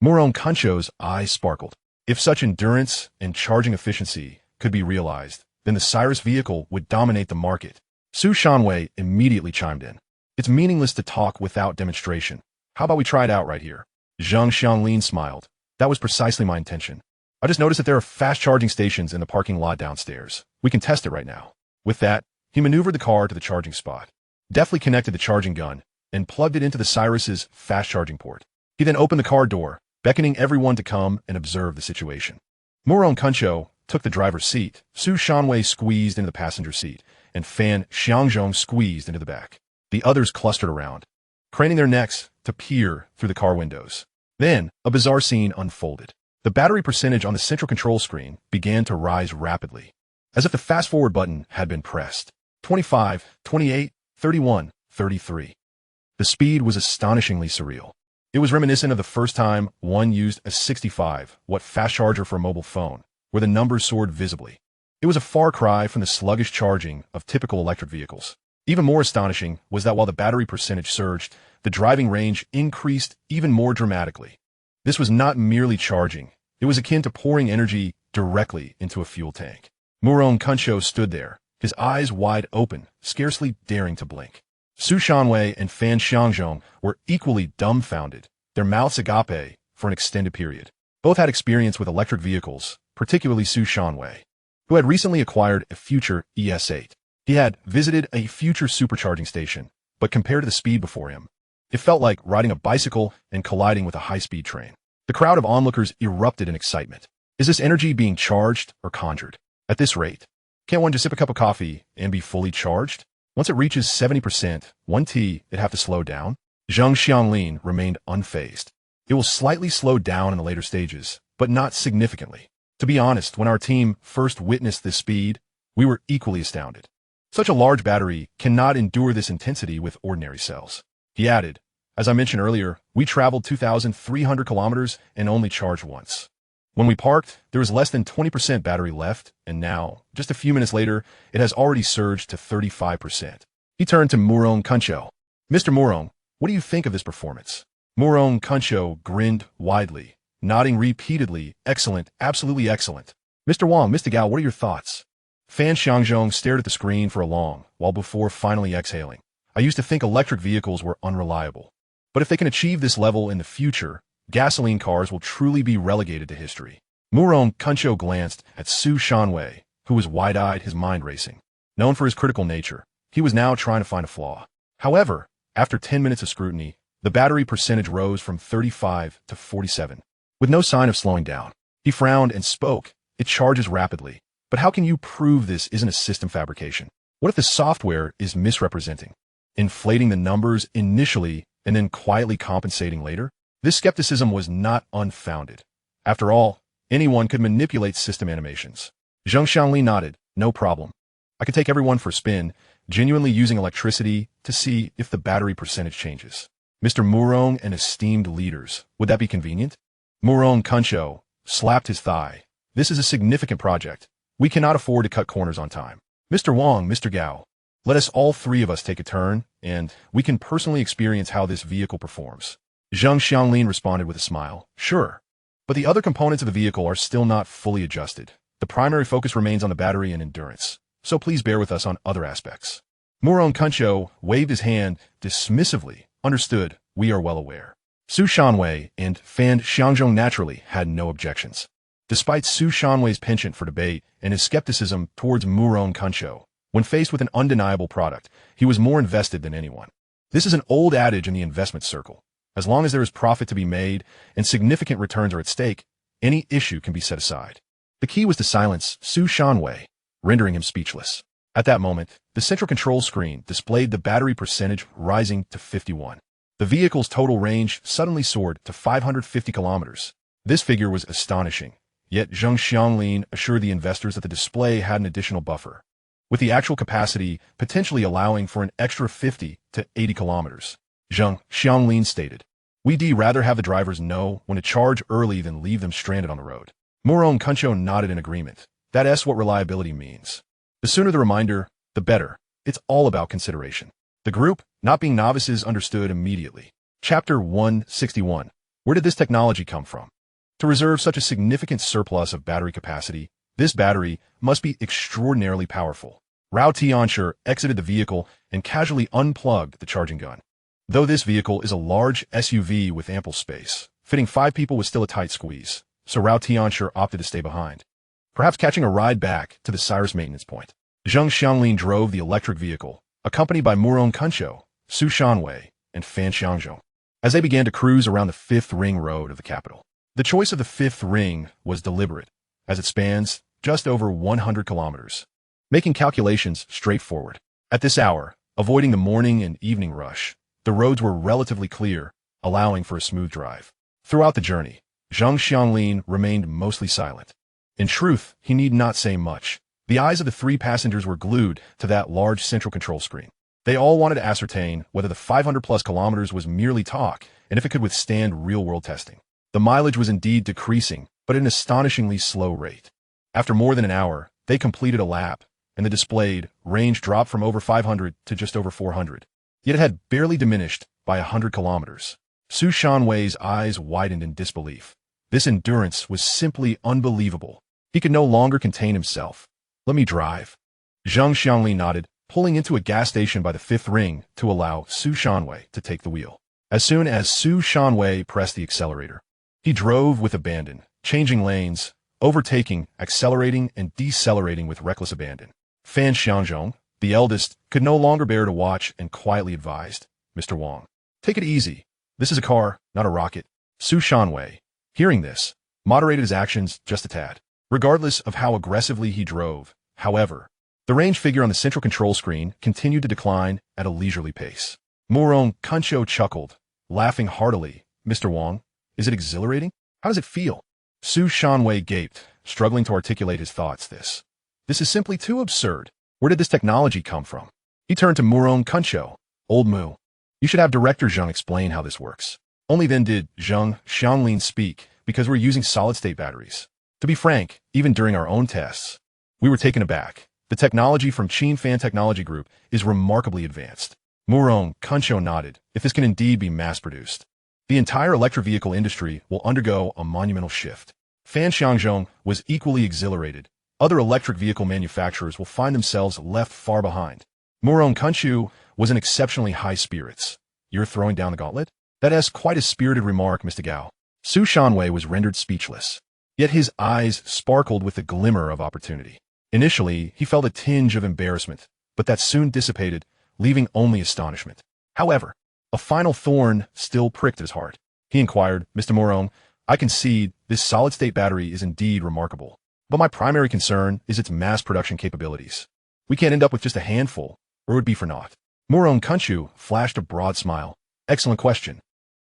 Murong Kuncho's eyes sparkled. If such endurance and charging efficiency could be realized, then the Cyrus vehicle would dominate the market. Su Shanwei immediately chimed in. It's meaningless to talk without demonstration. How about we try it out right here? Zhang Xianglin smiled. That was precisely my intention. I just noticed that there are fast charging stations in the parking lot downstairs. We can test it right now. With that, he maneuvered the car to the charging spot, deftly connected the charging gun, and plugged it into the Cyrus's fast charging port. He then opened the car door, beckoning everyone to come and observe the situation. Murong Kuncho took the driver's seat, Su Shanwei squeezed into the passenger seat, and Fan Xiangzhong squeezed into the back. The others clustered around, craning their necks to peer through the car windows. Then, a bizarre scene unfolded. The battery percentage on the central control screen began to rise rapidly, as if the fast-forward button had been pressed. 25, 28, 31, 33. The speed was astonishingly surreal. It was reminiscent of the first time one used a 65-watt fast charger for a mobile phone, where the numbers soared visibly. It was a far cry from the sluggish charging of typical electric vehicles. Even more astonishing was that while the battery percentage surged, the driving range increased even more dramatically. This was not merely charging. It was akin to pouring energy directly into a fuel tank. Murong Kuncho stood there, his eyes wide open, scarcely daring to blink. Su Shanwei and Fan Xiangzhong were equally dumbfounded, their mouths agape for an extended period. Both had experience with electric vehicles, particularly Su Shanwei, who had recently acquired a future ES8. He had visited a future supercharging station, but compared to the speed before him, it felt like riding a bicycle and colliding with a high-speed train. The crowd of onlookers erupted in excitement. Is this energy being charged or conjured? At this rate, can't one just sip a cup of coffee and be fully charged? Once it reaches 70%, 1T, it'd have to slow down? Zhang Xianglin remained unfazed. It will slightly slow down in the later stages, but not significantly. To be honest, when our team first witnessed this speed, we were equally astounded. Such a large battery cannot endure this intensity with ordinary cells. He added, as I mentioned earlier, we traveled 2,300 kilometers and only charged once. When we parked, there was less than 20% battery left, and now, just a few minutes later, it has already surged to 35%. He turned to Murong Kuncho. Mr. Murong, what do you think of this performance? Murong Kuncho grinned widely, nodding repeatedly. Excellent, absolutely excellent. Mr. Wang, Mr. Gao, what are your thoughts? Fan Xiangzhong stared at the screen for a long while before finally exhaling. I used to think electric vehicles were unreliable. But if they can achieve this level in the future, gasoline cars will truly be relegated to history. Murong Kuncho glanced at Su Shanwei, who was wide-eyed, his mind racing. Known for his critical nature, he was now trying to find a flaw. However, after 10 minutes of scrutiny, the battery percentage rose from 35 to 47, with no sign of slowing down. He frowned and spoke. It charges rapidly. But how can you prove this isn't a system fabrication? What if the software is misrepresenting, inflating the numbers initially and then quietly compensating later? This skepticism was not unfounded. After all, anyone could manipulate system animations. Zheng Xiangli nodded. No problem. I could take everyone for a spin, genuinely using electricity to see if the battery percentage changes. Mr. Murong and esteemed leaders, would that be convenient? Murong Kuncho slapped his thigh. This is a significant project. We cannot afford to cut corners on time. Mr. Wang, Mr. Gao, let us all three of us take a turn, and we can personally experience how this vehicle performs. Zheng Xianglin responded with a smile. Sure. But the other components of the vehicle are still not fully adjusted. The primary focus remains on the battery and endurance, so please bear with us on other aspects. Murong Kuncho waved his hand dismissively. Understood, we are well aware. Su Shanwei and Fan Xiangzhong naturally had no objections. Despite Su Shanwei's penchant for debate and his skepticism towards Murong Kuncho, when faced with an undeniable product, he was more invested than anyone. This is an old adage in the investment circle. As long as there is profit to be made and significant returns are at stake, any issue can be set aside. The key was to silence Su Shanwei, rendering him speechless. At that moment, the central control screen displayed the battery percentage rising to 51. The vehicle's total range suddenly soared to 550 kilometers. This figure was astonishing, yet Zheng Xianglin assured the investors that the display had an additional buffer, with the actual capacity potentially allowing for an extra 50 to 80 kilometers. Zheng Xianglin stated, "We'd rather have the drivers know when to charge early than leave them stranded on the road." Murong Kuncho nodded in agreement. That's what reliability means. The sooner the reminder, the better. It's all about consideration. The group, not being novices, understood immediately. Chapter 161. Where did this technology come from? To reserve such a significant surplus of battery capacity, this battery must be extraordinarily powerful. Rao Tianshi exited the vehicle and casually unplugged the charging gun. Though this vehicle is a large SUV with ample space, fitting 5 people was still a tight squeeze, so Rao Tianshi opted to stay behind, perhaps catching a ride back to the Cyrus maintenance point. Zheng Xianglin drove the electric vehicle, accompanied by Murong Kuncho, Su Shanwei, and Fan Xiangzhong, as they began to cruise around the 5th ring road of the capital. The choice of the 5th ring was deliberate, as it spans just over 100 kilometers, making calculations straightforward. At this hour, avoiding the morning and evening rush, the roads were relatively clear, allowing for a smooth drive. Throughout the journey, Zheng Xianglin remained mostly silent. In truth, he need not say much. The eyes of the 3 passengers were glued to that large central control screen. They all wanted to ascertain whether the 500-plus kilometers was merely talk and if it could withstand real-world testing. The mileage was indeed decreasing, but at an astonishingly slow rate. After more than an hour, they completed a lap, and the displayed range dropped from over 500 to just over 400. Yet it had barely diminished by 100 kilometers. Su Shanwei's eyes widened in disbelief. This endurance was simply unbelievable. He could no longer contain himself. "Let me drive." Zheng Xianglin nodded, pulling into a gas station by the 5th ring to allow Su Shanwei to take the wheel. As soon as Su Shanwei pressed the accelerator, he drove with abandon, changing lanes, overtaking, accelerating, and decelerating with reckless abandon. Fan Xiangzhong, the eldest, could no longer bear to watch and quietly advised, "Mr. Wang, take it easy. This is a car, not a rocket." Su Shanwei, hearing this, moderated his actions just a tad. Regardless of how aggressively he drove, however, the range figure on the central control screen continued to decline at a leisurely pace. Murong Kuncho chuckled, laughing heartily. "Mr. Wang, is it exhilarating? How does it feel?" Su Shanwei gaped, struggling to articulate his thoughts. This is simply too absurd. Where did this technology come from? He turned to Murong Kuncho. "Old Mu, you should have Director Zheng explain how this works." Only then did Zheng Xianglin speak, because we're using solid-state batteries. To be frank, even during our own tests, we were taken aback. The technology from Qin Fan Technology Group is remarkably advanced. Murong Kuncho nodded. If this can indeed be mass-produced, the entire electric vehicle industry will undergo a monumental shift. Fan Xiangzhong was equally exhilarated. Other electric vehicle manufacturers will find themselves left far behind. Murong Kuncho was in exceptionally high spirits. "You're throwing down the gauntlet?" "That's quite a spirited remark, Mr. Gao." Su Shanwei was rendered speechless. Yet his eyes sparkled with a glimmer of opportunity. Initially, he felt a tinge of embarrassment, but that soon dissipated, leaving only astonishment. However, a final thorn still pricked his heart. He inquired, "Mr. Murong, I concede this solid-state battery is indeed remarkable, but my primary concern is its mass production capabilities. We can't end up with just a handful, or it would be for naught." Murong Kuncho flashed a broad smile. "Excellent question.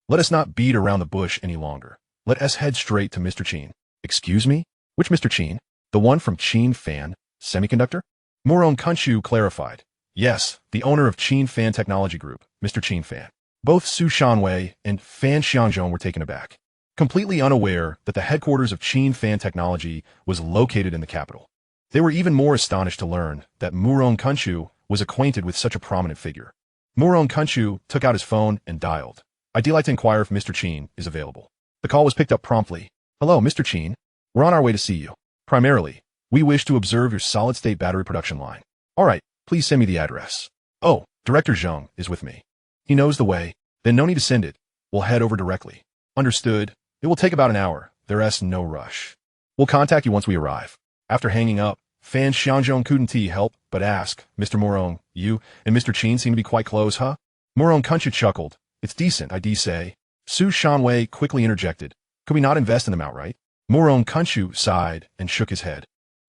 Let us not beat around the bush any longer. Let us head straight to Mr. Qin." "Excuse me? Which Mr. Qin? The one from Qin Fan Semiconductor?" Murong Kuncho clarified. "Yes, the owner of Qin Fan Technology Group, Mr. Qin Fan." Both Su Shanwei and Fan Xiangzhong were taken aback, completely unaware that the headquarters of Qin Fan Technology was located in the capital. They were even more astonished to learn that Murong Kuncho was acquainted with such a prominent figure. Murong Kuncho took out his phone and dialed. "I'd like to inquire if Mr. Qin is available." The call was picked up promptly. "Hello, Mr. Qin. We're on our way to see you. Primarily, we wish to observe your solid-state battery production line." "All right, please send me the address." "Oh, Director Zheng is with me. He knows the way." "Then no need to send it. We'll head over directly." "Understood. It will take about an hour. There's no rush. We'll contact you once we arrive." After hanging up, Fan Xiangzhong couldn't help but ask, "Mr. Murong, you and Mr. Qin seem to be quite close, huh?" Moron Kunchu chuckled. It's decent, I say. Su Shanwei quickly interjected. Could we not invest in them outright? Moron Kunchu sighed and shook his head.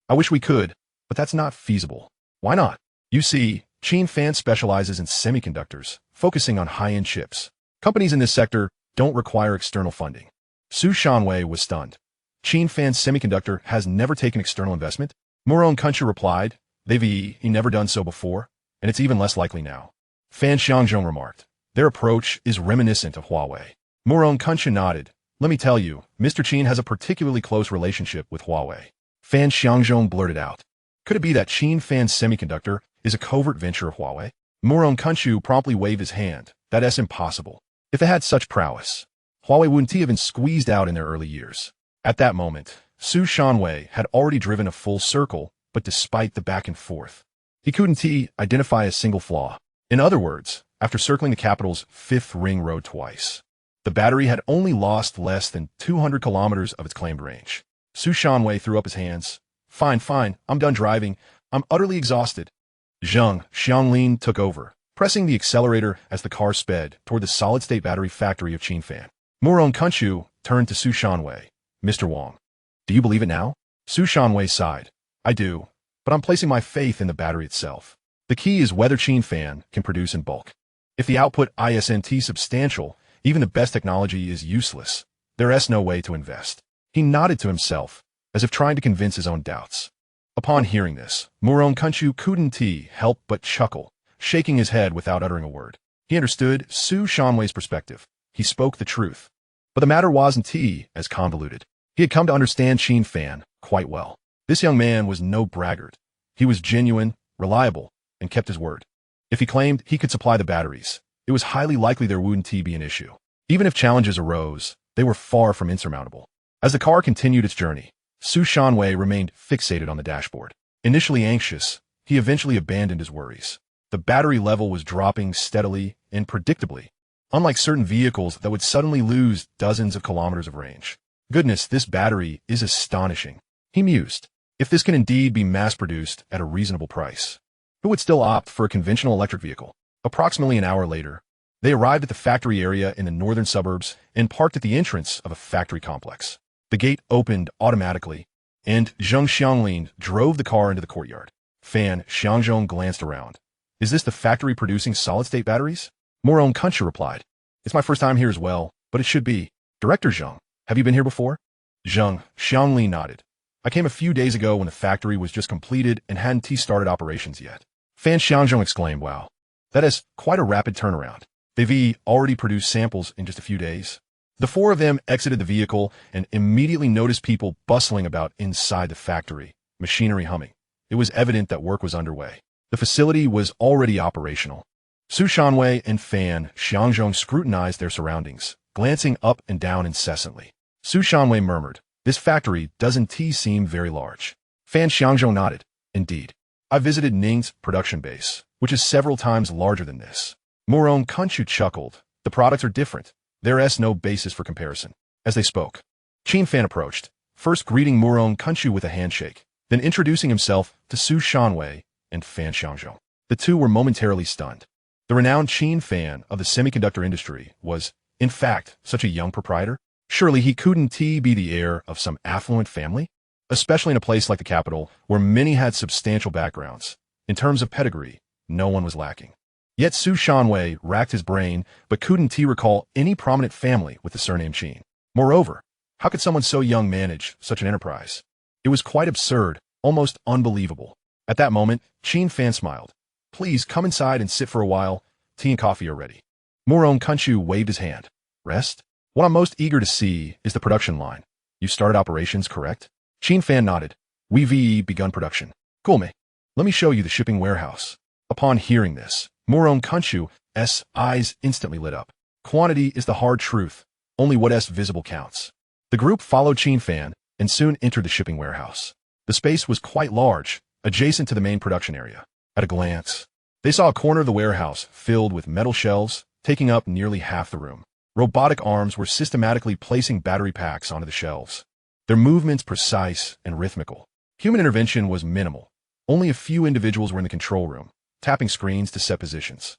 I wish we could, but that's not feasible. Why not? You see, Qin Fan specializes in semiconductors, focusing on high-end chips. Companies in this sector don't require external funding. Su Shanwei was stunned. Qin Fan's semiconductor has never taken external investment? Moron Kunchu replied. They've never done so before, and it's even less likely now. Fan Xiangzhong remarked. Their approach is reminiscent of Huawei. Moron Kunchu nodded. Let me tell you, Mr. Qin has a particularly close relationship with Huawei. Fan Xiangzhong blurted out. Could it be that Qin Fan's semiconductor is a covert venture of Huawei? Moron Kunchu promptly waved his hand. That's impossible. If they had such prowess, Huawei wouldn't have been squeezed out in their early years. At that moment, Su Shanwei had already driven a full circle, but despite the back and forth, he couldn't identify a single flaw. In other words, after circling the capital's fifth ring road twice, the battery had only lost less than 200 kilometers of its claimed range. Su Shanwei threw up his hands. Fine, I'm done driving. I'm utterly exhausted. Zheng Xianglin took over, pressing the accelerator as the car sped toward the solid-state battery factory of Qin Fan. Moron Kunchu turned to Su Shanwei. Mr. Wang, do you believe it now? Su Shanwei sighed. I do, but I'm placing my faith in the battery itself. The key is whether Qin Fan can produce in bulk. If the output isn't substantial, even the best technology is useless. There's no way to invest. He nodded to himself, as if trying to convince his own doubts. Upon hearing this, Moron Kunchu couldn't help but chuckle, shaking his head without uttering a word. He understood Su Shanwei's perspective. He spoke the truth. But the matter wasn't as convoluted. He had come to understand Qin Fan quite well. This young man was no braggart. He was genuine, reliable, and kept his word. If he claimed he could supply the batteries, it was highly likely there wouldn't be an issue. Even if challenges arose, they were far from insurmountable. As the car continued its journey, Su Shanwei remained fixated on the dashboard. Initially anxious, he eventually abandoned his worries. The battery level was dropping steadily and predictably, unlike certain vehicles that would suddenly lose dozens of kilometers of range. Goodness, this battery is astonishing, he mused. If this can indeed be mass-produced at a reasonable price, who would still opt for a conventional electric vehicle? Approximately an hour later, they arrived at the factory area in the northern suburbs and parked at the entrance of a factory complex. The gate opened automatically, and Zheng Xianglin drove the car into the courtyard. Fan Xiangzhong glanced around. Is this the factory producing solid-state batteries? Moron Kunchu replied. It's my first time here as well, but it should be. Director Zheng, have you been here before? Zheng Xianglin nodded. I came a few days ago when the factory was just completed and hadn't started operations yet. Fan Xiangzhong exclaimed, wow. That is quite a rapid turnaround. They've already produced samples in just a few days. The four of them exited the vehicle and immediately noticed people bustling about inside the factory, machinery humming. It was evident that work was underway. The facility was already operational. Su Shanwei and Fan Xiangzhong scrutinized their surroundings, glancing up and down incessantly. Su Shanwei murmured, this factory doesn't seem very large. Fan Xiangzhong nodded. Indeed. I visited Ning's production base, which is several times larger than this. Moron Kunchu chuckled. The products are different. There's no basis for comparison. As they spoke, Qin Fan approached, first greeting Moron Kunchu with a handshake, then introducing himself to Su Shanwei and Fan Xiangzhong. The two were momentarily stunned. The renowned Qin Fan of the semiconductor industry was, in fact, such a young proprietor. Surely he couldn't be the heir of some affluent family, especially in a place like the capital where many had substantial backgrounds. In terms of pedigree, no one was lacking. Yet Su Shanwei racked his brain but couldn't recall any prominent family with the surname Qin. Moreover, how could someone so young manage such an enterprise? It was quite absurd, almost unbelievable. At that moment, Qin Fan smiled. Please come inside and sit for a while. Tea and coffee are ready. Moron Kunchu waved his hand. Rest? What I'm most eager to see is the production line. You started operations, correct? Qin Fan nodded. We've begun production. Cool, me. Let me show you the shipping warehouse. Upon hearing this, Moron Kunchu's eyes instantly lit up. Quantity is the hard truth. Only what's visible counts. The group followed Qin Fan and soon entered the shipping warehouse. The space was quite large, adjacent to the main production area. At a glance, they saw a corner of the warehouse filled with metal shelves, taking up nearly half the room. Robotic arms were systematically placing battery packs onto the shelves, their movements precise and rhythmical. Human intervention was minimal. Only a few individuals were in the control room, tapping screens to set positions.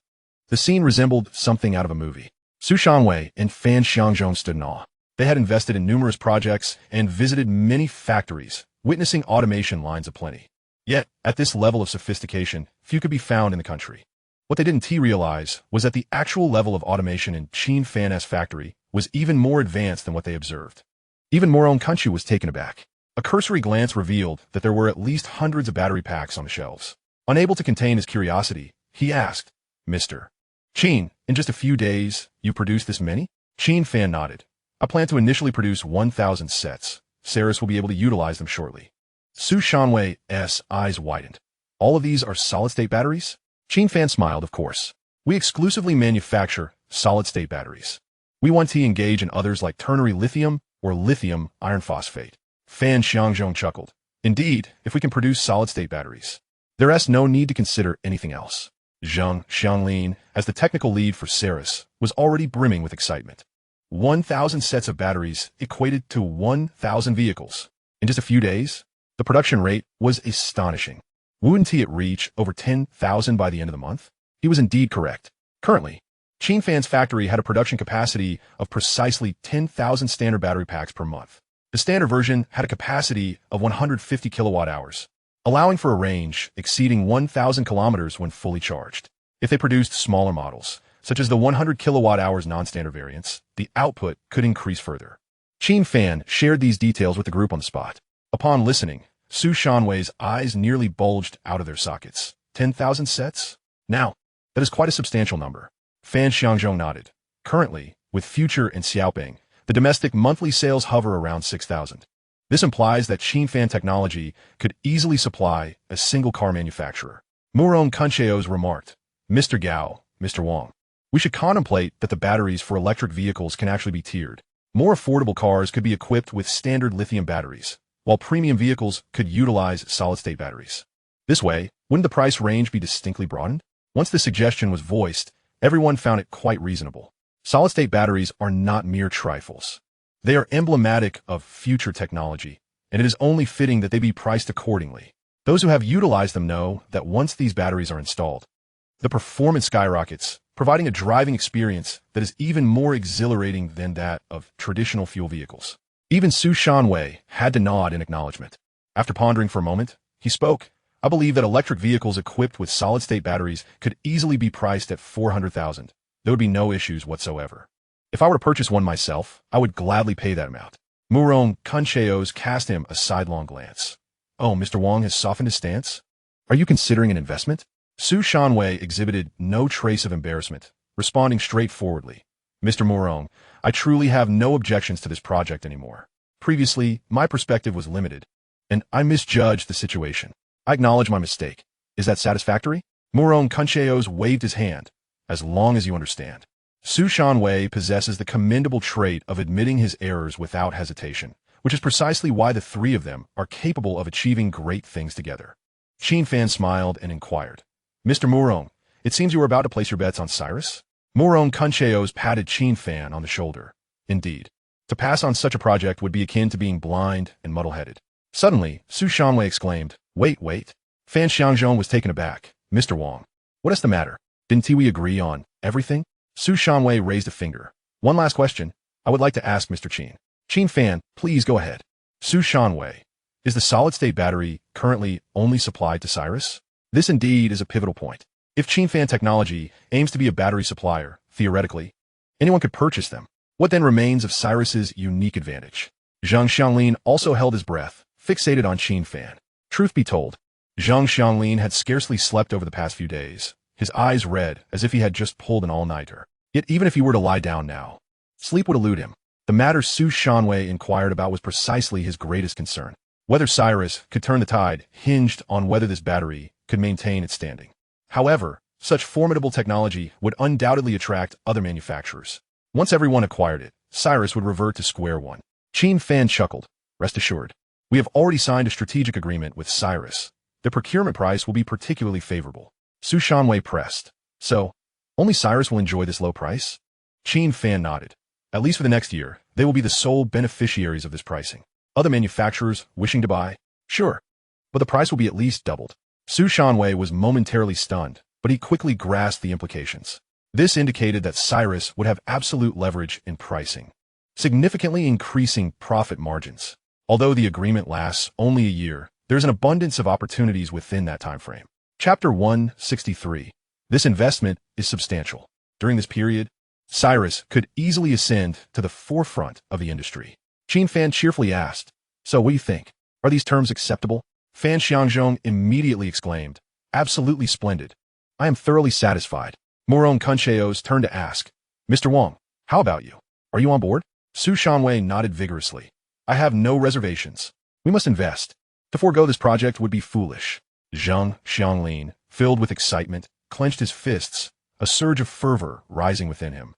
The scene resembled something out of a movie. Su Shanwei and Fan Xiangzhong stood in awe. They had invested in numerous projects and visited many factories, witnessing automation lines aplenty. Yet, at this level of sophistication, few could be found in the country. What they didn't realize was that the actual level of automation in Qin Fan's factory was even more advanced than what they observed. Even Morong Kunchu was taken aback. A cursory glance revealed that there were at least hundreds of battery packs on the shelves. Unable to contain his curiosity, he asked, Mr. Qin, in just a few days, you produced this many? Qin Fan nodded. I plan to initially produce 1,000 sets. Saris will be able to utilize them shortly. Su Shanwei's eyes widened. All of these are solid-state batteries? Qin Fan smiled, of course. We exclusively manufacture solid-state batteries. We want to engage in others like ternary lithium or lithium iron phosphate. Fan Xiangzhong chuckled. Indeed, if we can produce solid-state batteries, there's no need to consider anything else. Zhang Xianglin, as the technical lead for Saris, was already brimming with excitement. 1,000 sets of batteries equated to 1,000 vehicles. In just a few days, the production rate was astonishing. Wouldn't it reach over 10,000 by the end of the month? He was indeed correct. Currently, Qin Fan's factory had a production capacity of precisely 10,000 standard battery packs per month. The standard version had a capacity of 150 kilowatt-hours, allowing for a range exceeding 1,000 kilometers when fully charged. If they produced smaller models, such as the 100 kilowatt-hours non-standard variants, the output could increase further. Qin Fan shared these details with the group on the spot. Upon listening, Su Shanwei's eyes nearly bulged out of their sockets. 10,000 sets? Now, that is quite a substantial number. Fan Xiangzhong nodded. Currently, with Future and Xiaoping, the domestic monthly sales hover around 6,000. This implies that Qin Fan Technology could easily supply a single car manufacturer. Murong Kuncheos remarked, Mr. Gao, Mr. Wang, we should contemplate that the batteries for electric vehicles can actually be tiered. More affordable cars could be equipped with standard lithium batteries, while premium vehicles could utilize solid-state batteries. This way, wouldn't the price range be distinctly broadened? Once the suggestion was voiced, everyone found it quite reasonable. Solid-state batteries are not mere trifles. They are emblematic of future technology, and it is only fitting that they be priced accordingly. Those who have utilized them know that once these batteries are installed, the performance skyrockets, providing a driving experience that is even more exhilarating than that of traditional fuel vehicles. Even Su Shanwei had to nod in acknowledgement. After pondering for a moment, he spoke. I believe that electric vehicles equipped with solid-state batteries could easily be priced at 400,000. There would be no issues whatsoever. If I were to purchase one myself, I would gladly pay that amount. Murong Kuncheos cast him a sidelong glance. Oh, Mr. Wang has softened his stance? Are you considering an investment? Su Shanwei exhibited no trace of embarrassment, responding straightforwardly. Mr. Murong, I truly have no objections to this project anymore. Previously, my perspective was limited, and I misjudged the situation. I acknowledge my mistake. Is that satisfactory? Murong Kuncheos waved his hand. As long as you understand. Su Shanwei possesses the commendable trait of admitting his errors without hesitation, which is precisely why the three of them are capable of achieving great things together. Qin Fan smiled and inquired, Mr. Murong, it seems you are about to place your bets on Cyrus? Murong Kuncheos patted Qin Fan on the shoulder. Indeed. To pass on such a project would be akin to being blind and muddle-headed. Suddenly, Su Shanwei exclaimed, Wait. Fan Xiangzhong was taken aback. Mr. Wang, what is the matter? Didn't we agree on everything? Su Shanwei raised a finger. One last question. I would like to ask Mr. Qin. Qin Fan, please go ahead. Su Shanwei, is the solid-state battery currently only supplied to Cyrus? This indeed is a pivotal point. If Qin Fan Technology aims to be a battery supplier, theoretically, anyone could purchase them. What then remains of Cyrus's unique advantage? Zhang Xianglin also held his breath, fixated on Qin Fan. Truth be told, Zhang Xianglin had scarcely slept over the past few days, his eyes red as if he had just pulled an all-nighter. Yet even if he were to lie down now, sleep would elude him. The matter Su Shanwei inquired about was precisely his greatest concern. Whether Cyrus could turn the tide hinged on whether this battery could maintain its standing. However, such formidable technology would undoubtedly attract other manufacturers. Once everyone acquired it, Cyrus would revert to square one. Qin Fan chuckled. Rest assured, we have already signed a strategic agreement with Cyrus. The procurement price will be particularly favorable. Su Shanwei pressed. So, only Cyrus will enjoy this low price? Qin Fan nodded. At least for the next year, they will be the sole beneficiaries of this pricing. Other manufacturers wishing to buy? Sure. But the price will be at least doubled. Su Shanwei was momentarily stunned, but he quickly grasped the implications. This indicated that Cyrus would have absolute leverage in pricing, significantly increasing profit margins. Although the agreement lasts only a year, there's an abundance of opportunities within that time frame. Chapter 163. This investment is substantial. During this period, Cyrus could easily ascend to the forefront of the industry. Qin Fan cheerfully asked, "So what do you think? Are these terms acceptable?" Fan Xiangzhong immediately exclaimed, "Absolutely splendid. I am thoroughly satisfied." Morong Kuncheos turned to ask, "Mr. Wang, how about you? Are you on board?" Su Shanwei nodded vigorously. "I have no reservations. We must invest. To forego this project would be foolish." Zhang Xianglin, filled with excitement, clenched his fists, a surge of fervor rising within him.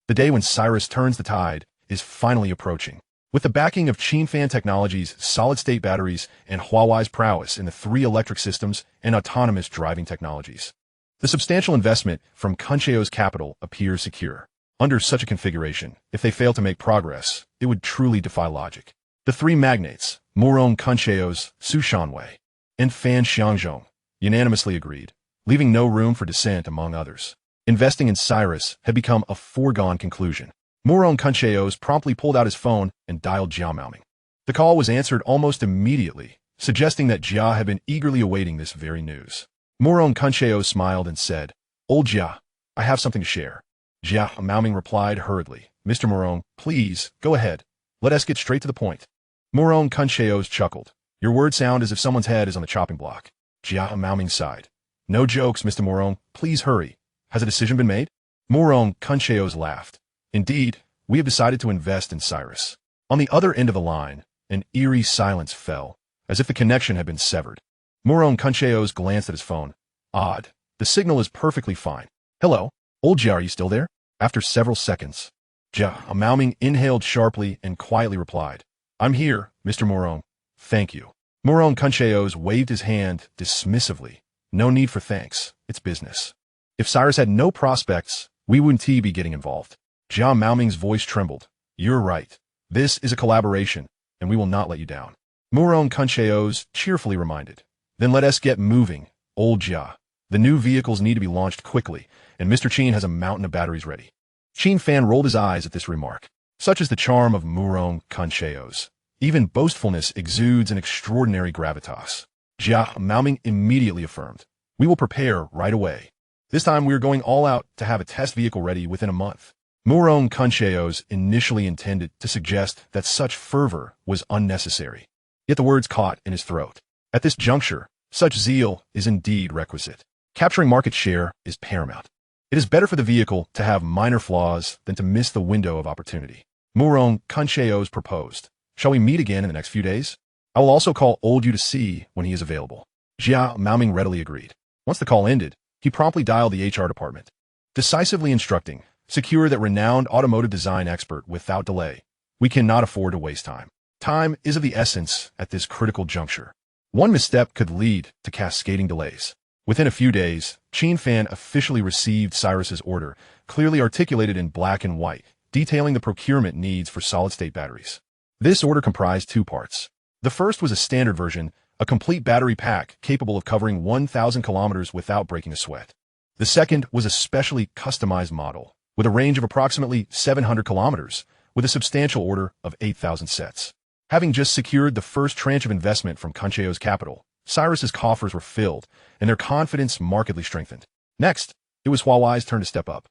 The day when Cyrus turns the tide is finally approaching. With the backing of Qin Fan Technologies' solid-state batteries and Huawei's prowess in the 3 electric systems and autonomous driving technologies, the substantial investment from Kuncheo's capital appears secure. Under such a configuration, if they fail to make progress, it would truly defy logic. The 3 magnates, Morong Kuncheos, Su Shanwei, and Fan Xiangzhong, unanimously agreed, leaving no room for dissent among others. Investing in Cyrus had become a foregone conclusion. Morong Kuncheos promptly pulled out his phone and dialed Jia Maoming. The call was answered almost immediately, suggesting that Jia had been eagerly awaiting this very news. Morong Kuncheos smiled and said, "Old Jia, I have something to share." Jia Maoming replied hurriedly, "Mr. Morong, please, go ahead. Let us get straight to the point." Morong Kuncheos chuckled. "Your words sound as if someone's head is on the chopping block." Jia Maoming sighed. "No jokes, Mr. Morong. Please hurry. Has a decision been made?" Morong Kuncheos laughed. "Indeed, we have decided to invest in Cyrus." On the other end of the line, an eerie silence fell, as if the connection had been severed. Morong Kuncheos glanced at his phone. "Odd. The signal is perfectly fine. Hello? Old Jia, are you still there?" After several seconds, Jia Maoming inhaled sharply and quietly replied, "I'm here, Mr. Morong. Thank you." Morong Kuncheos waved his hand dismissively. "No need for thanks. It's business. If Cyrus had no prospects, we wouldn't be getting involved." Jia Maoming's voice trembled. "You're right. This is a collaboration, and we will not let you down." Morong Kuncheos cheerfully reminded, "Then let us get moving, old Jia. The new vehicles need to be launched quickly, and Mr. Qin has a mountain of batteries ready." Qin Fan rolled his eyes at this remark. Such is the charm of Morong Kuncheos. Even boastfulness exudes an extraordinary gravitas. Jia Maoming immediately affirmed, "We will prepare right away. This time we are going all out to have a test vehicle ready within a month." Morong Kuncheos initially intended to suggest that such fervor was unnecessary. Yet the words caught in his throat. At this juncture, such zeal is indeed requisite. Capturing market share is paramount. It is better for the vehicle to have minor flaws than to miss the window of opportunity. Morong Kuncheos proposed, "Shall we meet again in the next few days? I will also call old you to see when he is available." Jia Maoming readily agreed. Once the call ended, he promptly dialed the HR department, decisively instructing, "Secure that renowned automotive design expert without delay. We cannot afford to waste time. Time is of the essence at this critical juncture. One misstep could lead to cascading delays." Within a few days, Qin Fan officially received Cyrus's order, clearly articulated in black and white, detailing the procurement needs for solid-state batteries. This order comprised 2 parts. The first was a standard version, a complete battery pack capable of covering 1,000 kilometers without breaking a sweat. The second was a specially customized model, with a range of approximately 700 kilometers, with a substantial order of 8,000 sets. Having just secured the first tranche of investment from Kuncheo's capital, Cyrus's coffers were filled, and their confidence markedly strengthened. Next, it was Huawei's turn to step up.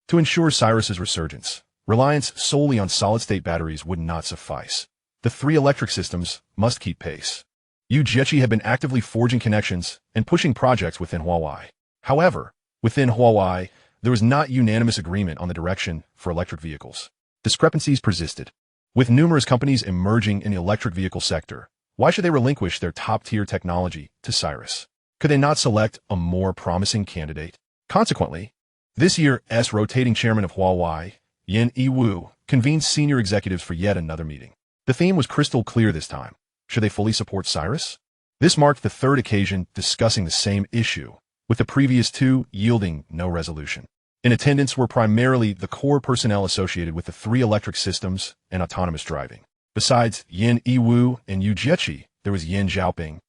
To ensure Cyrus's resurgence, reliance solely on solid-state batteries would not suffice. The 3 electric systems must keep pace. Yu Jiechi had been actively forging connections and pushing projects within Huawei. However, within Huawei, there was not unanimous agreement on the direction for electric vehicles. Discrepancies persisted. With numerous companies emerging in the electric vehicle sector, why should they relinquish their top-tier technology to Cyrus? Could they not select a more promising candidate? Consequently, this year's rotating chairman of Huawei, Yin Yiwu, convened senior executives for yet another meeting. The theme was crystal clear this time. Should they fully support Cyrus? This marked the 3rd occasion discussing the same issue, with the previous 2 yielding no resolution. In attendance were primarily the core personnel associated with the 3 electric systems and autonomous driving. Besides Yin Yiwu and Yu Jiechi, there was Yin Zhaoping,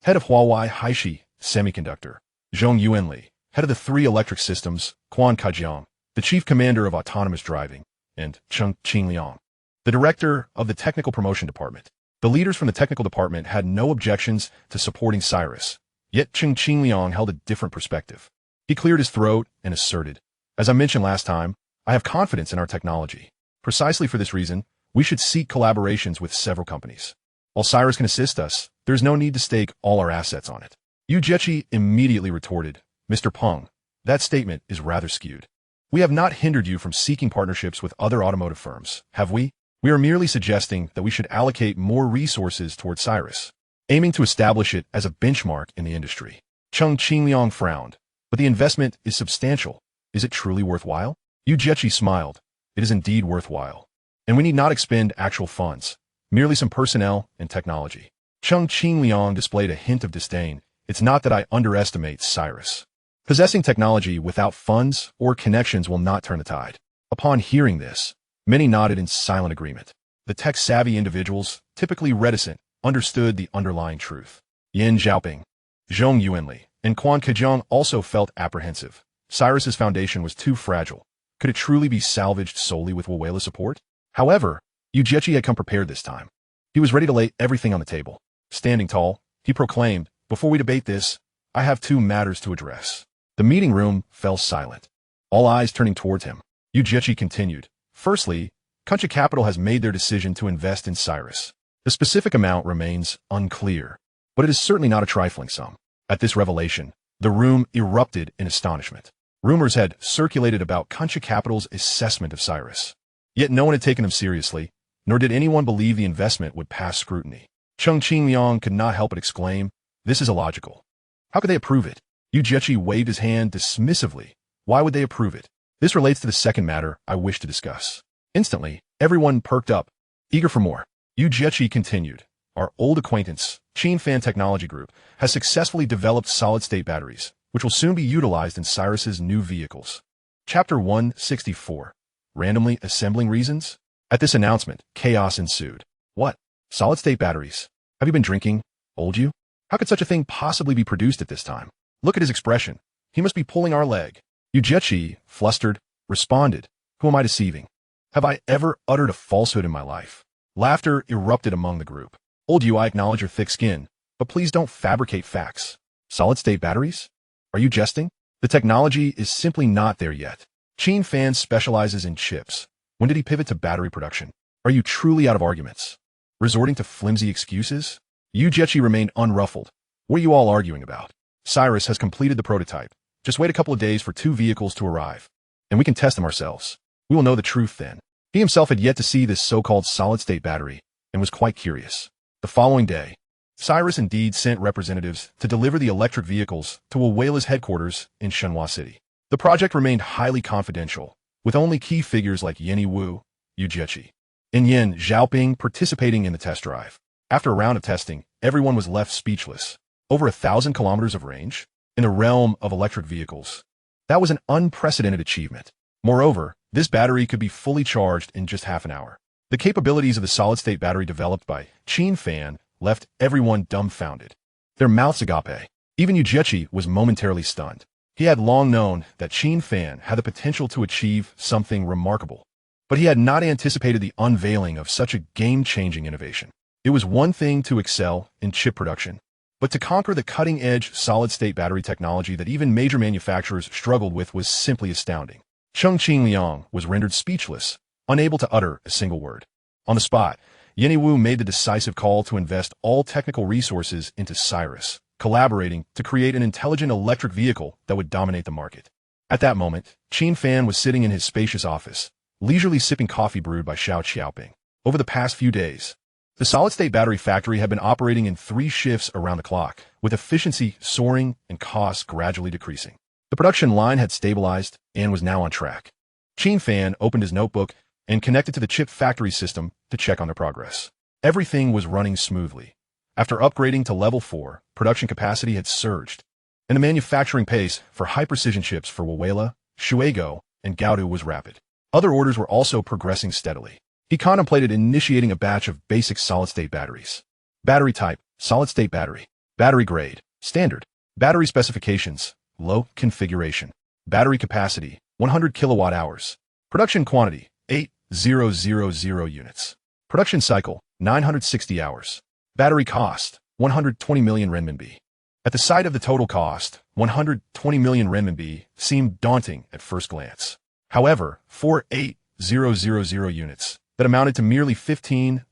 head of Huawei Haishi Semiconductor, Zhong Yuanli, head of the 3 electric systems, Quan Kaijiang, the chief commander of autonomous driving, and Cheng Qinliang, the director of the technical promotion department. The leaders from the technical department had no objections to supporting Cyrus, yet Cheng Qinliang held a different perspective. He cleared his throat and asserted, "As I mentioned last time, I have confidence in our technology. Precisely for this reason, we should seek collaborations with several companies. While Cyrus can assist us, there is no need to stake all our assets on it." Yu Jiechi immediately retorted, "Mr. Peng, that statement is rather skewed. We have not hindered you from seeking partnerships with other automotive firms, have we? We are merely suggesting that we should allocate more resources towards Cyrus, aiming to establish it as a benchmark in the industry." Cheng Qinliang frowned, "But the investment is substantial. Is it truly worthwhile?" Yu Jiechi smiled. "It is indeed worthwhile. And we need not expend actual funds, merely some personnel and technology." Cheng Qinliang displayed a hint of disdain. "It's not that I underestimate Cyrus. Possessing technology without funds or connections will not turn the tide." Upon hearing this, many nodded in silent agreement. The tech-savvy individuals, typically reticent, understood the underlying truth. Yin Xiaoping, Zhong Yuanli, and Quan Kejiang also felt apprehensive. Cyrus's foundation was too fragile. Could it truly be salvaged solely with Wawela support? However, Yu Jiechi had come prepared this time. He was ready to lay everything on the table. Standing tall, he proclaimed, "Before we debate this, I have two matters to address." The meeting room fell silent, all eyes turning towards him. Yu Jiechi continued, "Firstly, Kuncha Capital has made their decision to invest in Cyrus. The specific amount remains unclear, but it is certainly not a trifling sum." At this revelation, the room erupted in astonishment. Rumors had circulated about Kuncha Capital's assessment of Cyrus, yet no one had taken them seriously, nor did anyone believe the investment would pass scrutiny. Cheng Qinliang could not help but exclaim, "This is illogical. How could they approve it?" Yu Jiechi waved his hand dismissively. "Why would they approve it? This relates to the second matter I wish to discuss." Instantly, everyone perked up, eager for more. Yu Jiechi continued, "Our old acquaintance, Qin Fan Technology Group, has successfully developed solid-state batteries, which will soon be utilized in Cyrus's new vehicles." Chapter 164. Randomly Assembling Reasons? At this announcement, chaos ensued. "What? Solid-state batteries? Have you been drinking, old you? How could such a thing possibly be produced at this time? Look at his expression. He must be pulling our leg." Yu Jiechi, flustered, responded, "Who am I deceiving? Have I ever uttered a falsehood in my life?" Laughter erupted among the group. "Old you, I acknowledge your thick skin, but please don't fabricate facts. Solid-state batteries? Are you jesting? The technology is simply not there yet. Qin Fan specializes in chips. When did he pivot to battery production? Are you truly out of arguments? Resorting to flimsy excuses?" Yu Jiechi remained unruffled. "What are you all arguing about? Cyrus has completed the prototype. Just wait a couple of days for 2 vehicles to arrive, and we can test them ourselves. We will know the truth then." He himself had yet to see this so-called solid-state battery, and was quite curious. The following day, Cyrus indeed sent representatives to deliver the electric vehicles to Wawela's headquarters in Shenhua City. The project remained highly confidential, with only key figures like Yenny Wu, Yu Jiechi, and Yin Xiaoping participating in the test drive. After a round of testing, everyone was left speechless. Over 1,000 kilometers of range? In the realm of electric vehicles, that was an unprecedented achievement. Moreover, this battery could be fully charged in just half an hour. The capabilities of the solid-state battery developed by Qin Fan left everyone dumbfounded. Their mouths agape. Even Yu Jiechi was momentarily stunned. He had long known that Qin Fan had the potential to achieve something remarkable, but he had not anticipated the unveiling of such a game-changing innovation. It was one thing to excel in chip production, but to conquer the cutting-edge solid-state battery technology that even major manufacturers struggled with was simply astounding. Cheng Qinliang was rendered speechless, unable to utter a single word. On the spot, Yenny Wu made the decisive call to invest all technical resources into Cyrus, collaborating to create an intelligent electric vehicle that would dominate the market. At that moment, Qin Fan was sitting in his spacious office, leisurely sipping coffee brewed by Xiao Xiaoping. Over the past few days, the solid-state battery factory had been operating in 3 shifts around the clock, with efficiency soaring and costs gradually decreasing. The production line had stabilized and was now on track. Qin Fan opened his notebook and connected to the chip factory system to check on their progress. Everything was running smoothly. After upgrading to level 4, production capacity had surged, and the manufacturing pace for high-precision chips for Wawela, Shuego, and Gaodu was rapid. Other orders were also progressing steadily. He contemplated initiating a batch of basic solid-state batteries. Battery type, solid-state battery. Battery grade, standard. Battery specifications, low configuration. Battery capacity, 100 kilowatt hours. Production quantity, 8,000 units. Production cycle, 960 hours. Battery cost, 120 million renminbi. At the sight of the total cost, 120 million renminbi seemed daunting at first glance. However, for 8,000 units, that amounted to merely 15,000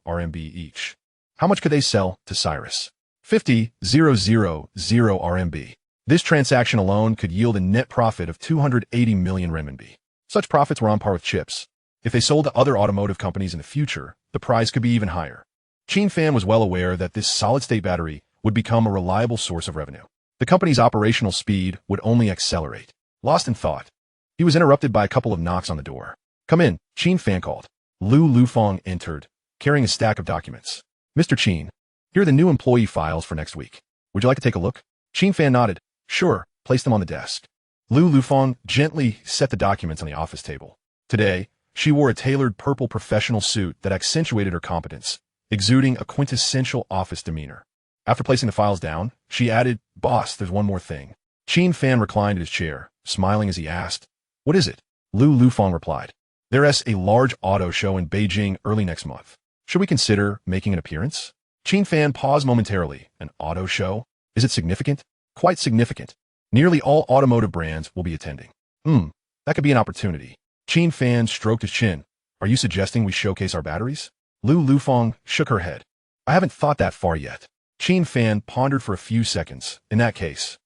RMB each. How much could they sell to Cyrus? 50,000 RMB. This transaction alone could yield a net profit of 280 million renminbi. Such profits were on par with chips. If they sold to other automotive companies in the future, the price could be even higher. Qin Fan was well aware that this solid-state battery would become a reliable source of revenue. The company's operational speed would only accelerate. Lost in thought, he was interrupted by a couple of knocks on the door. "Come in," Qin Fan called. Lu Lufeng entered, carrying a stack of documents. "Mr. Qin, here are the new employee files for next week. Would you like to take a look?" Qin Fan nodded. "Sure, place them on the desk." Lu Lufeng gently set the documents on the office table. Today, she wore a tailored purple professional suit that accentuated her competence, exuding a quintessential office demeanor. After placing the files down, she added, "Boss, there's one more thing." Qin Fan reclined in his chair, smiling as he asked, "What is it?" Lu Lufeng replied, "There's a large auto show in Beijing early next month. Should we consider making an appearance?" Qin Fan paused momentarily. "An auto show? Is it significant?" "Quite significant. Nearly all automotive brands will be attending." That could be an opportunity." Qin Fan stroked his chin. "Are you suggesting we showcase our batteries?" Lu Lufeng shook her head. "I haven't thought that far yet." Qin Fan pondered for a few seconds. "In that case,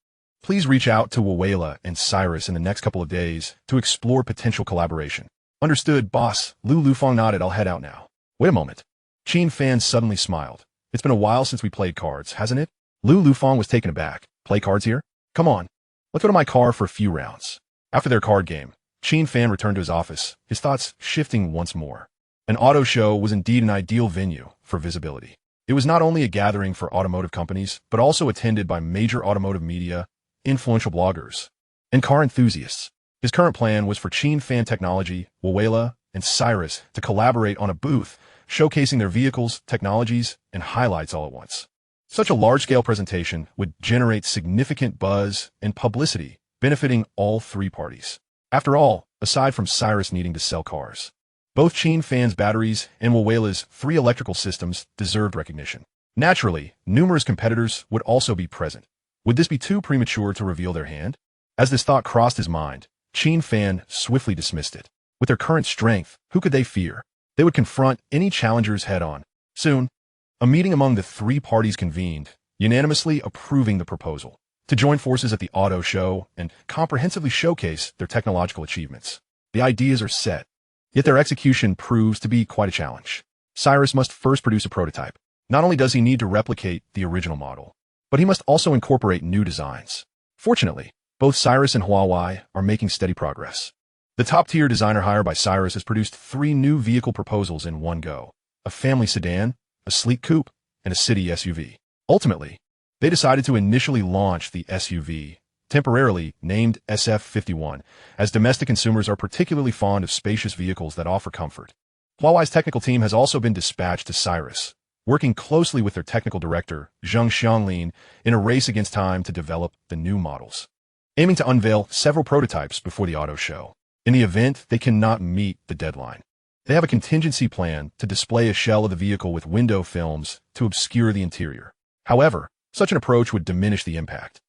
please reach out to Wawela and Cyrus in the next couple of days to explore potential collaboration." "Understood, boss." Lu Lufeng nodded. "I'll head out now." "Wait a moment." Qin Fan suddenly smiled. "It's been a while since we played cards, hasn't it?" Lu Lufeng was taken aback. "Play cards here? Come on. Let's go to my car for a few rounds." After their card game, Qin Fan returned to his office, his thoughts shifting once more. An auto show was indeed an ideal venue for visibility. It was not only a gathering for automotive companies, but also attended by major automotive media, influential bloggers, and car enthusiasts. His current plan was for Qin Fan Technology, Wawela, and Cyrus to collaborate on a booth, showcasing their vehicles, technologies, and highlights all at once. Such a large-scale presentation would generate significant buzz and publicity, benefiting all three parties. After all, aside from Cyrus needing to sell cars, both Qin Fan's batteries and Wawela's 3 electrical systems deserved recognition. Naturally, numerous competitors would also be present. Would this be too premature to reveal their hand? As this thought crossed his mind, Qin Fan swiftly dismissed it. With their current strength, who could they fear? They would confront any challengers head-on. Soon, a meeting among the three parties convened, unanimously approving the proposal to join forces at the auto show and comprehensively showcase their technological achievements. The ideas are set, yet their execution proves to be quite a challenge. Cyrus must first produce a prototype. Not only does he need to replicate the original model, but he must also incorporate new designs. Fortunately, both Cyrus and Huawei are making steady progress. The top-tier designer hired by Cyrus has produced 3 new vehicle proposals in one go: a family sedan, a sleek coupe, and a city SUV. Ultimately, they decided to initially launch the SUV, temporarily named SF51, as domestic consumers are particularly fond of spacious vehicles that offer comfort. Huawei's technical team has also been dispatched to Cyrus, working closely with their technical director, Zheng Xianglin, in a race against time to develop the new models, aiming to unveil several prototypes before the auto show. In the event they cannot meet the deadline, they have a contingency plan to display a shell of the vehicle with window films to obscure the interior. However, such an approach would diminish the impact.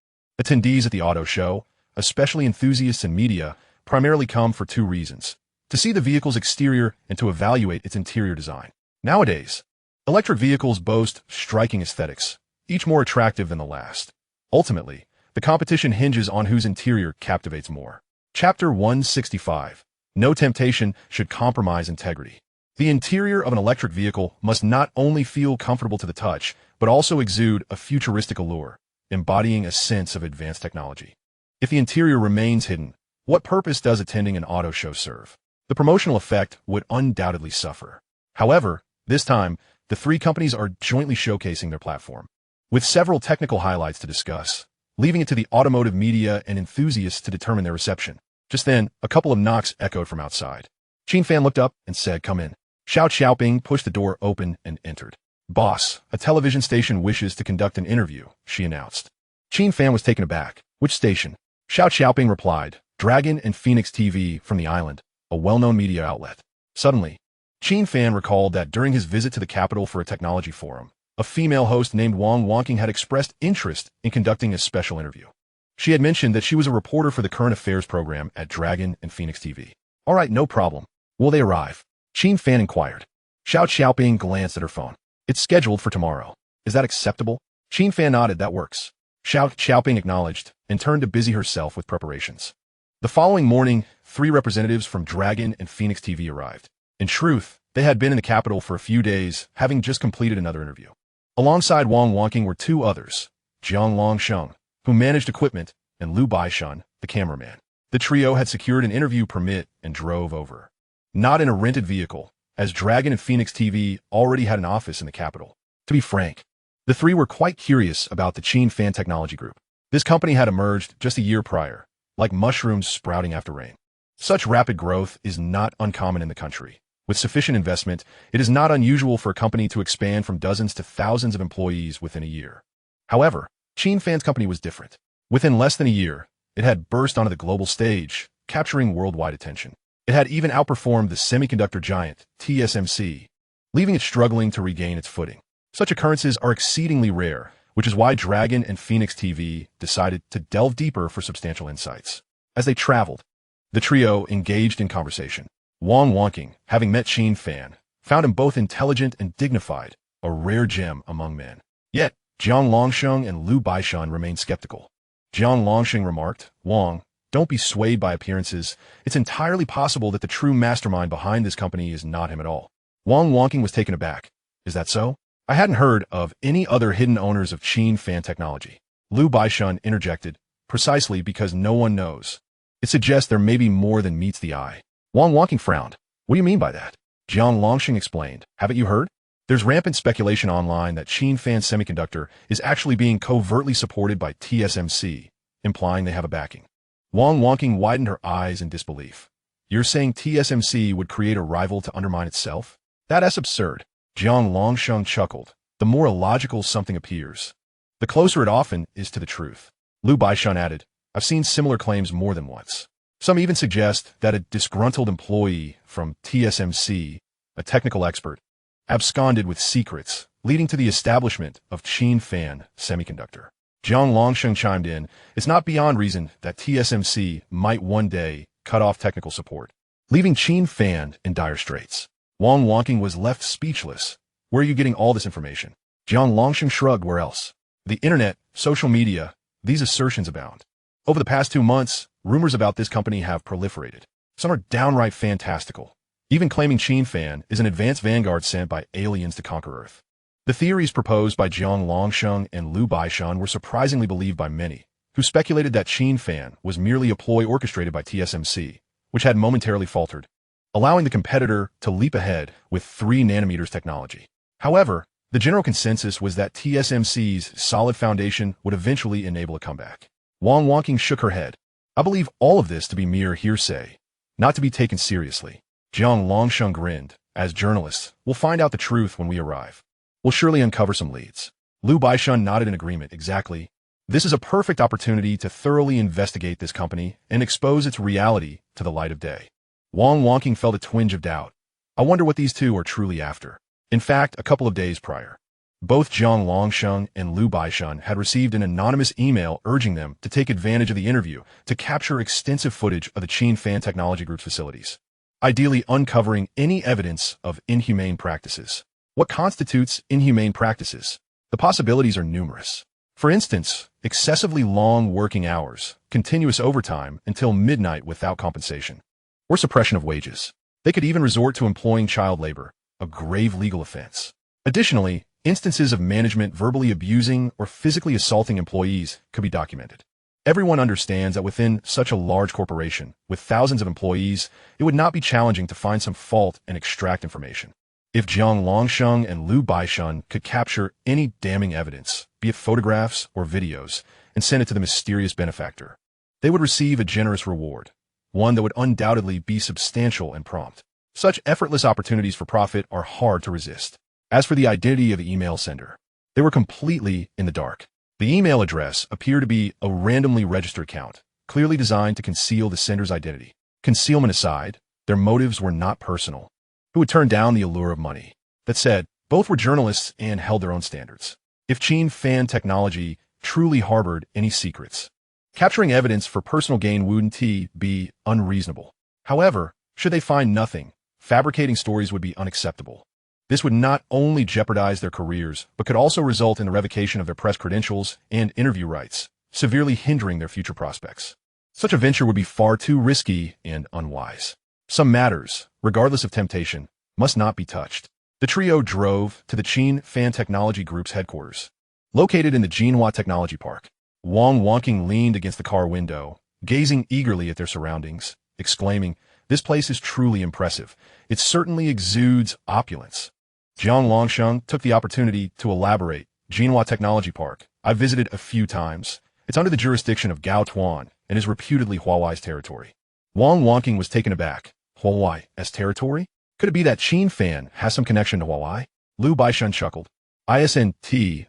Attendees at the auto show, especially enthusiasts and media, primarily come for 2 reasons: to see the vehicle's exterior and to evaluate its interior design. Nowadays, electric vehicles boast striking aesthetics, each more attractive than the last. Ultimately, the competition hinges on whose interior captivates more. Chapter 165. No temptation should compromise integrity. The interior of an electric vehicle must not only feel comfortable to the touch, but also exude a futuristic allure, embodying a sense of advanced technology. If the interior remains hidden, what purpose does attending an auto show serve? The promotional effect would undoubtedly suffer. However, this time, the 3 companies are jointly showcasing their platform, with several technical highlights to discuss, leaving it to the automotive media and enthusiasts to determine their reception. Just then, a couple of knocks echoed from outside. Qin Fan looked up and said, "Come in." Xiao Xiaoping pushed the door open and entered. "Boss, a television station wishes to conduct an interview," she announced. Qin Fan was taken aback. "Which station?" Xiao Xiaoping replied, Dragon and Phoenix TV from the island, a well-known media outlet. Suddenly, Qin Fan recalled that during his visit to the capital for a technology forum, a female host named Wang Wanqing had expressed interest in conducting a special interview. She had mentioned that she was a reporter for the current affairs program at Dragon and Phoenix TV. All right, no problem. Will they arrive? Qin Fan inquired. Xiao Xiaoping glanced at her phone. It's scheduled for tomorrow. Is that acceptable? Qin Fan nodded. That works. Xiao Xiaoping acknowledged and turned to busy herself with preparations. The following morning, 3 representatives from Dragon and Phoenix TV arrived. In truth, they had been in the capital for a few days, having just completed another interview. Alongside Wang Wanqing were 2 others, Jiang Longsheng, who managed equipment, and Lu Baishan, the cameraman. The trio had secured an interview permit and drove over. Not in a rented vehicle, as Dragon and Phoenix TV already had an office in the capital. To be frank, the 3 were quite curious about the Qin Fan Technology Group. This company had emerged just a year prior, like mushrooms sprouting after rain. Such rapid growth is not uncommon in the country. With sufficient investment, it is not unusual for a company to expand from dozens to thousands of employees within a year. However, Qin Fan's company was different. Within less than a year, it had burst onto the global stage, capturing worldwide attention. It had even outperformed the semiconductor giant, TSMC, leaving it struggling to regain its footing. Such occurrences are exceedingly rare, which is why Dragon and Phoenix TV decided to delve deeper for substantial insights. As they traveled, the trio engaged in conversation. Wang Wanqing, having met Qin Fan, found him both intelligent and dignified, a rare gem among men. Yet, Jiang Longsheng and Lu Baishan remained skeptical. Jiang Longsheng remarked, Wang, don't be swayed by appearances. It's entirely possible that the true mastermind behind this company is not him at all. Wang Wanqing was taken aback. Is that so? I hadn't heard of any other hidden owners of Qin Fan technology. Lu Baishan interjected, precisely because no one knows. It suggests there may be more than meets the eye. Wang Wanqing frowned. What do you mean by that? Jiang Longsheng explained. Haven't you heard? There's rampant speculation online that Qin Fan Semiconductor is actually being covertly supported by TSMC, implying they have a backing. Wang Wanqing widened her eyes in disbelief. You're saying TSMC would create a rival to undermine itself? That's absurd. Jiang Longsheng chuckled. The more illogical something appears, the closer it often is to the truth. Lu Baishan added, I've seen similar claims more than once. Some even suggest that a disgruntled employee from TSMC, a technical expert, absconded with secrets, leading to the establishment of Qin Fan Semiconductor. Jiang Longsheng chimed in, it's not beyond reason that TSMC might one day cut off technical support, leaving Qin Fan in dire straits. Wang Wanqing was left speechless. Where are you getting all this information? Jiang Longsheng shrugged. Where else? The internet, social media, these assertions abound. Over the past 2 months, rumors about this company have proliferated. Some are downright fantastical, even claiming Qin Fan is an advanced vanguard sent by aliens to conquer Earth. The theories proposed by Jiang Longsheng and Lu Baishan were surprisingly believed by many, who speculated that Qin Fan was merely a ploy orchestrated by TSMC, which had momentarily faltered, allowing the competitor to leap ahead with 3 nanometers technology. However, the general consensus was that TSMC's solid foundation would eventually enable a comeback. Wang Wanqing shook her head. I believe all of this to be mere hearsay, not to be taken seriously. Jiang Longsheng grinned. As journalists, we'll find out the truth when we arrive. We'll surely uncover some leads. Lu Baishan nodded in agreement. Exactly. This is a perfect opportunity to thoroughly investigate this company and expose its reality to the light of day. Wang Wanqing felt a twinge of doubt. I wonder what these 2 are truly after. In fact, a couple of days prior, both Jiang Longsheng and Lu Baishan had received an anonymous email urging them to take advantage of the interview to capture extensive footage of the Qin Fan Technology Group's facilities, ideally uncovering any evidence of inhumane practices. What constitutes inhumane practices? The possibilities are numerous. For instance, excessively long working hours, continuous overtime until midnight without compensation, or suppression of wages. They could even resort to employing child labor, a grave legal offense. Additionally, instances of management verbally abusing or physically assaulting employees could be documented. Everyone understands that within such a large corporation, with thousands of employees, it would not be challenging to find some fault and extract information. If Jiang Longsheng and Lu Baishan could capture any damning evidence, be it photographs or videos, and send it to the mysterious benefactor, they would receive a generous reward, one that would undoubtedly be substantial and prompt. Such effortless opportunities for profit are hard to resist. As for the identity of the email sender, they were completely in the dark. The email address appeared to be a randomly registered account, clearly designed to conceal the sender's identity. Concealment aside, their motives were not personal. Who would turn down the allure of money? That said, both were journalists and held their own standards. If Qin Fan technology truly harbored any secrets, capturing evidence for personal gain wouldn't be unreasonable. However, should they find nothing, fabricating stories would be unacceptable. This would not only jeopardize their careers, but could also result in the revocation of their press credentials and interview rights, severely hindering their future prospects. Such a venture would be far too risky and unwise. Some matters, regardless of temptation, must not be touched. The trio drove to the Qin Fan Technology Group's headquarters, located in the Jinhua Technology Park. Wang Wanqing leaned against the car window, gazing eagerly at their surroundings, exclaiming, "This place is truly impressive. It certainly exudes opulence." Jiang Longsheng took the opportunity to elaborate. Jinhua Technology Park. I've visited a few times. It's under the jurisdiction of Gao Tuan and is reputedly Huawei's territory. Wang Wanqing was taken aback. Huawei's territory? Could it be that Qin Fan has some connection to Huawei? Liu Baishun chuckled. Isn't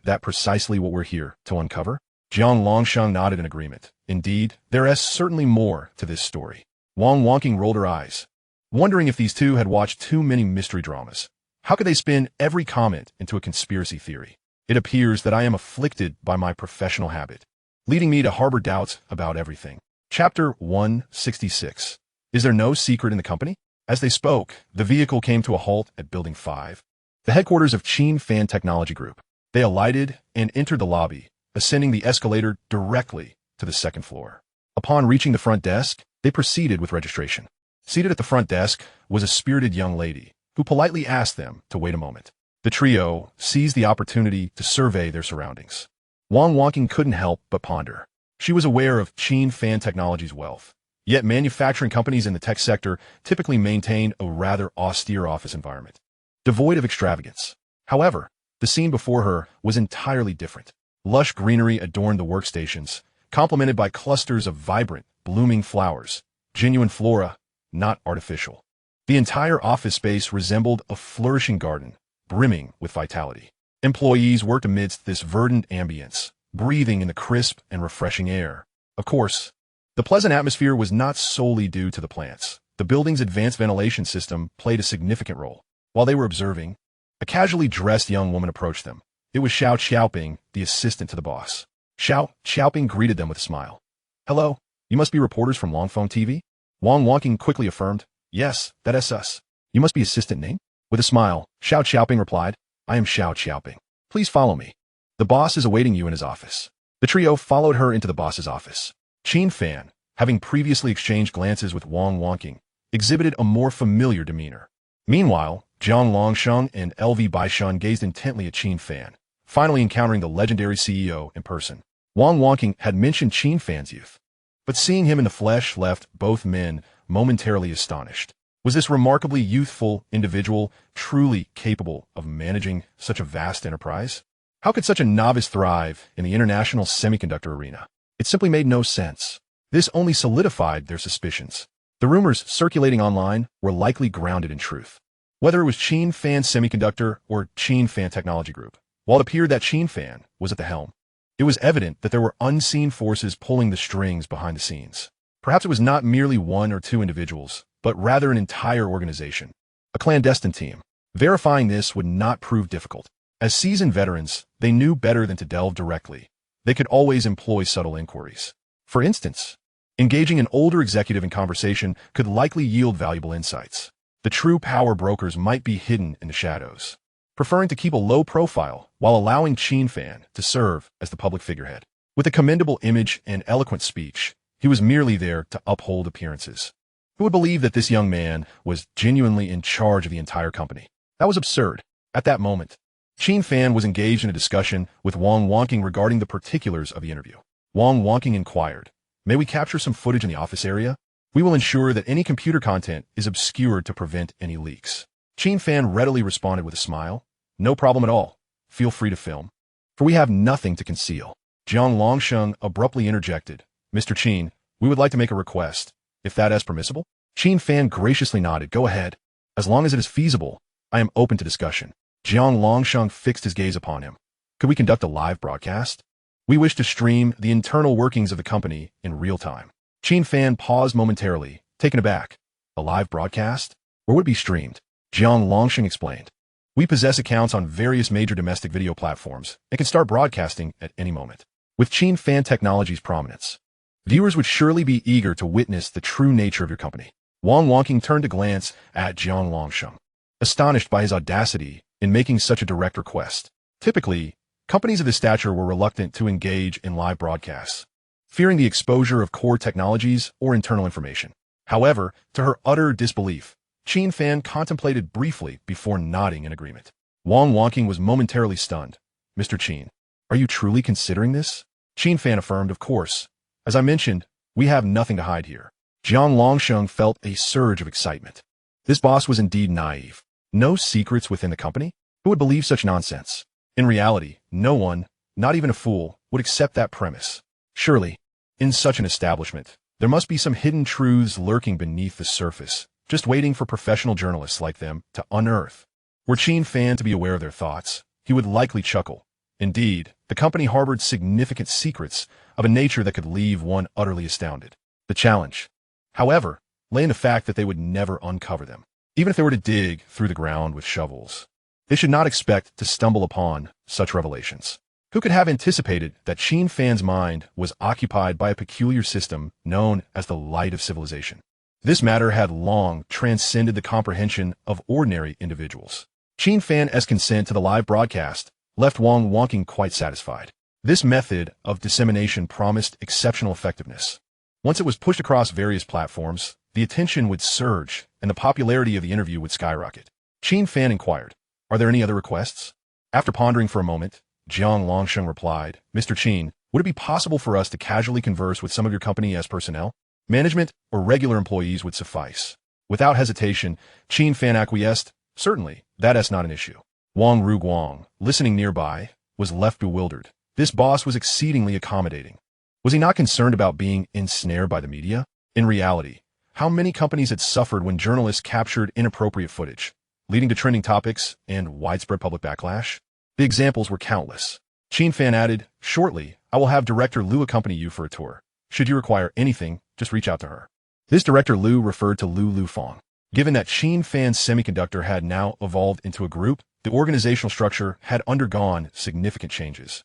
that precisely what we're here to uncover? Jiang Longsheng nodded in agreement. Indeed, there is certainly more to this story. Wang Wanqing rolled her eyes, wondering if these two had watched too many mystery dramas. How could they spin every comment into a conspiracy theory? It appears that I am afflicted by my professional habit, leading me to harbor doubts about everything. Chapter 166. Is there no secret in the company? As they spoke, the vehicle came to a halt at Building 5, the headquarters of Qin Fan Technology Group. They alighted and entered the lobby, ascending the escalator directly to the second floor. Upon reaching the front desk, they proceeded with registration. Seated at the front desk was a spirited young lady, who politely asked them to wait a moment. The trio seized the opportunity to survey their surroundings. Wang Wanqing couldn't help but ponder. She was aware of Qin Fan Technology's wealth, yet manufacturing companies in the tech sector typically maintain a rather austere office environment, devoid of extravagance. However, the scene before her was entirely different. Lush greenery adorned the workstations, complemented by clusters of vibrant, blooming flowers, genuine flora, not artificial. The entire office space resembled a flourishing garden, brimming with vitality. Employees worked amidst this verdant ambience, breathing in the crisp and refreshing air. Of course, the pleasant atmosphere was not solely due to the plants. The building's advanced ventilation system played a significant role. While they were observing, a casually dressed young woman approached them. It was Xiao Qiaoping, the assistant to the boss. Xiao Qiaoping greeted them with a smile. "Hello, you must be reporters from Longphone TV?" Wang Wanqing quickly affirmed, "Yes, that is us. You must be assistant name?" With a smile, Xiao Qiaoping replied, "I am Xiao Qiaoping. Please follow me. The boss is awaiting you in his office." The trio followed her into the boss's office. Qin Fan, having previously exchanged glances with Wang Wanqing, exhibited a more familiar demeanor. Meanwhile, Jiang Longsheng and LV Baishun gazed intently at Qin Fan, finally encountering the legendary CEO in person. Wang Wanqing had mentioned Qin Fan's youth, but seeing him in the flesh left both men momentarily astonished. Was this remarkably youthful individual truly capable of managing such a vast enterprise? How could such a novice thrive in the international semiconductor arena? It simply made no sense. This only solidified their suspicions. The rumors circulating online were likely grounded in truth. Whether it was Qin Fan Semiconductor or Qin Fan Technology Group, while it appeared that Qin Fan was at the helm, it was evident that there were unseen forces pulling the strings behind the scenes. Perhaps it was not merely one or two individuals, but rather an entire organization, a clandestine team. Verifying this would not prove difficult. As seasoned veterans, they knew better than to delve directly. They could always employ subtle inquiries. For instance, engaging an older executive in conversation could likely yield valuable insights. The true power brokers might be hidden in the shadows, preferring to keep a low profile while allowing Qin Fan to serve as the public figurehead. With a commendable image and eloquent speech, he was merely there to uphold appearances. Who would believe that this young man was genuinely in charge of the entire company? That was absurd. At that moment, Qin Fan was engaged in a discussion with Wang Wanqing regarding the particulars of the interview. Wang Wanqing inquired, "May we capture some footage in the office area? We will ensure that any computer content is obscured to prevent any leaks." Qin Fan readily responded with a smile, "No problem at all. Feel free to film, for we have nothing to conceal." Jiang Longsheng abruptly interjected, "Mr. Qin, we would like to make a request, if that is permissible." Qin Fan graciously nodded, "Go ahead. As long as it is feasible, I am open to discussion." Jiang Longsheng fixed his gaze upon him. "Could we conduct a live broadcast? We wish to stream the internal workings of the company in real time." Qin Fan paused momentarily, taken aback. A live broadcast? Or would it be streamed? Jiang Longsheng explained. We possess accounts on various major domestic video platforms and can start broadcasting at any moment. With Qin Fan Technology's prominence, viewers would surely be eager to witness the true nature of your company. Wang Wangking turned to glance at Jiang Longsheng, astonished by his audacity in making such a direct request. Typically, companies of this stature were reluctant to engage in live broadcasts, fearing the exposure of core technologies or internal information. However, to her utter disbelief, Qin Fan contemplated briefly before nodding in agreement. Wang Wangking was momentarily stunned. Mr. Qin, are you truly considering this? Qin Fan affirmed, of course. As I mentioned, we have nothing to hide here. Jiang Longsheng felt a surge of excitement. This boss was indeed naive. No secrets within the company? Who would believe such nonsense? In reality, no one, not even a fool, would accept that premise. Surely, in such an establishment, there must be some hidden truths lurking beneath the surface, just waiting for professional journalists like them to unearth. Were Qin Fan to be aware of their thoughts, he would likely chuckle. Indeed, the company harbored significant secrets of a nature that could leave one utterly astounded. The challenge, however, lay in the fact that they would never uncover them, even if they were to dig through the ground with shovels. They should not expect to stumble upon such revelations. Who could have anticipated that Qin Fan's mind was occupied by a peculiar system known as the light of civilization? This matter had long transcended the comprehension of ordinary individuals. Qin Fan's consent to the live broadcast left Wang Wangking quite satisfied. This method of dissemination promised exceptional effectiveness. Once it was pushed across various platforms, the attention would surge and the popularity of the interview would skyrocket. Qin Fan inquired, "Are there any other requests?" After pondering for a moment, Jiang Longsheng replied, "Mr. Qin, would it be possible for us to casually converse with some of your company as personnel? Management or regular employees would suffice." Without hesitation, Qin Fan acquiesced, "Certainly, that's not an issue." Wang Ruguang, listening nearby, was left bewildered. This boss was exceedingly accommodating. Was he not concerned about being ensnared by the media? In reality, how many companies had suffered when journalists captured inappropriate footage, leading to trending topics and widespread public backlash? The examples were countless. Qin Fan added, "Shortly, I will have Director Liu accompany you for a tour. Should you require anything, just reach out to her." This Director Liu referred to Liu Lufeng. Given that Qin Fan's semiconductor had now evolved into a group, the organizational structure had undergone significant changes.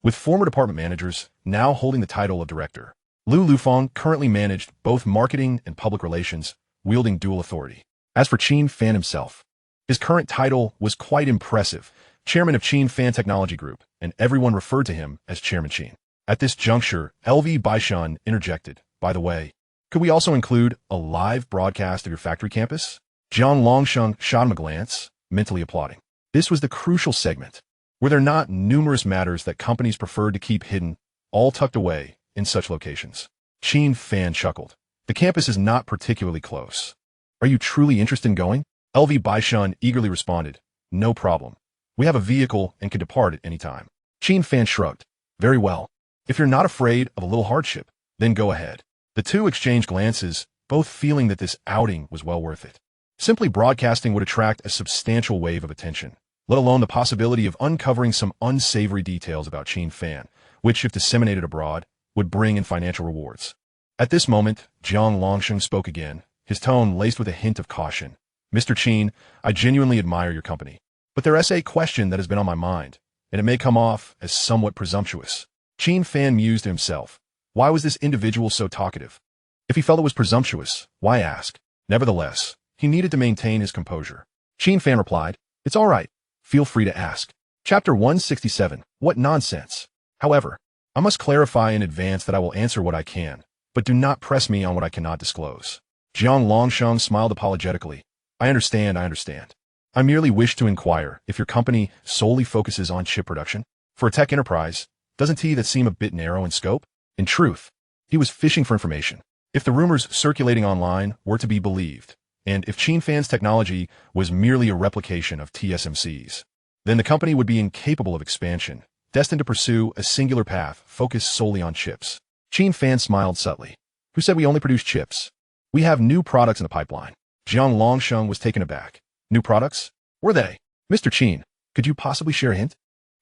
With former department managers now holding the title of director, Liu Lufeng currently managed both marketing and public relations, wielding dual authority. As for Qin Fan himself, his current title was quite impressive, Chairman of Qin Fan Technology Group, and everyone referred to him as Chairman Qin. At this juncture, LV Baishan interjected, "By the way, could we also include a live broadcast of your factory campus?" Jiang Longsheng shot him a glance, mentally applauding. This was the crucial segment. Were there not numerous matters that companies preferred to keep hidden, all tucked away in such locations? Qin Fan chuckled. "The campus is not particularly close. Are you truly interested in going?" LV Baishan eagerly responded, "No problem. We have a vehicle and can depart at any time." Qin Fan shrugged. "Very well. If you're not afraid of a little hardship, then go ahead." The two exchanged glances, both feeling that this outing was well worth it. Simply broadcasting would attract a substantial wave of attention, let alone the possibility of uncovering some unsavory details about Qin Fan, which, if disseminated abroad, would bring in financial rewards. At this moment, Jiang Longsheng spoke again, his tone laced with a hint of caution. "Mr. Qin, I genuinely admire your company, but there's a question that has been on my mind, and it may come off as somewhat presumptuous." Qin Fan mused to himself. Why was this individual so talkative? If he felt it was presumptuous, why ask? Nevertheless, he needed to maintain his composure. Qin Fan replied, "It's all right. Feel free to ask." Chapter 167. What nonsense. However, I must clarify in advance that I will answer what I can, but do not press me on what I cannot disclose. Jiang Longsheng smiled apologetically. I understand. I merely wish to inquire if your company solely focuses on chip production. For a tech enterprise, doesn't that seem a bit narrow in scope? In truth, he was fishing for information. If the rumors circulating online were to be believed, and if Qin Fan's technology was merely a replication of TSMC's, then the company would be incapable of expansion, destined to pursue a singular path focused solely on chips. Qin Fan smiled subtly. Who said we only produce chips? We have new products in the pipeline. Jiang Longsheng was taken aback. New products? Were they? Mr. Qin, could you possibly share a hint?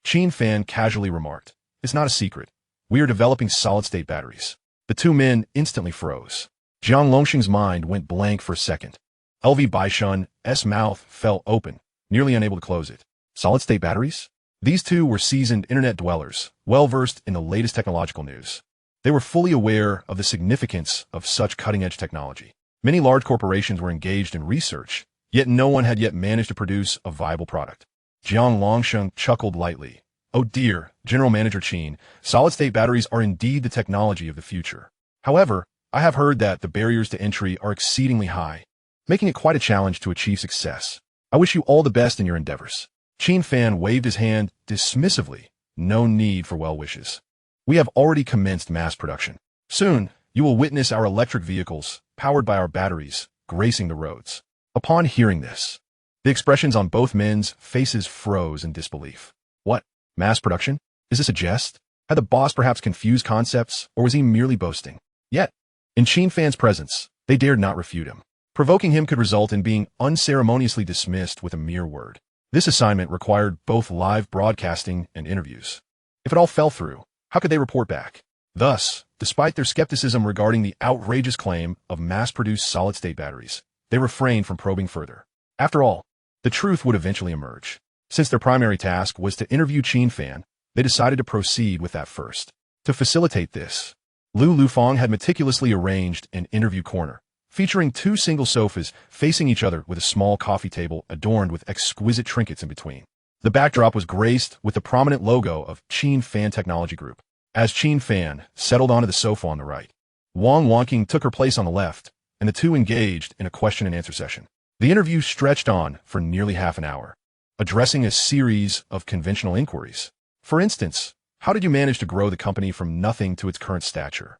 Qin Fan casually remarked. It's not a secret. We are developing solid-state batteries. The two men instantly froze. Jiang Longxing's mind went blank for a second. LV Baishun's mouth fell open, nearly unable to close it. Solid-state batteries? These two were seasoned internet dwellers, well-versed in the latest technological news. They were fully aware of the significance of such cutting-edge technology. Many large corporations were engaged in research, yet no one had yet managed to produce a viable product. Jiang Longsheng chuckled lightly. Oh dear, General Manager Qin, solid-state batteries are indeed the technology of the future. However, I have heard that the barriers to entry are exceedingly high, making it quite a challenge to achieve success. I wish you all the best in your endeavors. Qin Fan waved his hand dismissively. No need for well wishes. We have already commenced mass production. Soon, you will witness our electric vehicles, powered by our batteries, gracing the roads. Upon hearing this, the expressions on both men's faces froze in disbelief. What? Mass production? Is this a jest? Had the boss perhaps confused concepts, or was he merely boasting? Yet, in Qin Fan's presence, they dared not refute him. Provoking him could result in being unceremoniously dismissed with a mere word. This assignment required both live broadcasting and interviews. If it all fell through, how could they report back? Thus, despite their skepticism regarding the outrageous claim of mass-produced solid-state batteries, they refrained from probing further. After all, the truth would eventually emerge. Since their primary task was to interview Qin Fan, they decided to proceed with that first. To facilitate this, Lu Lufeng had meticulously arranged an interview corner, featuring two single sofas facing each other with a small coffee table adorned with exquisite trinkets in between. The backdrop was graced with the prominent logo of Qin Fan Technology Group. As Qin Fan settled onto the sofa on the right, Wang Wanqing took her place on the left, and the two engaged in a question-and-answer session. The interview stretched on for nearly half an hour, addressing a series of conventional inquiries. For instance, how did you manage to grow the company from nothing to its current stature?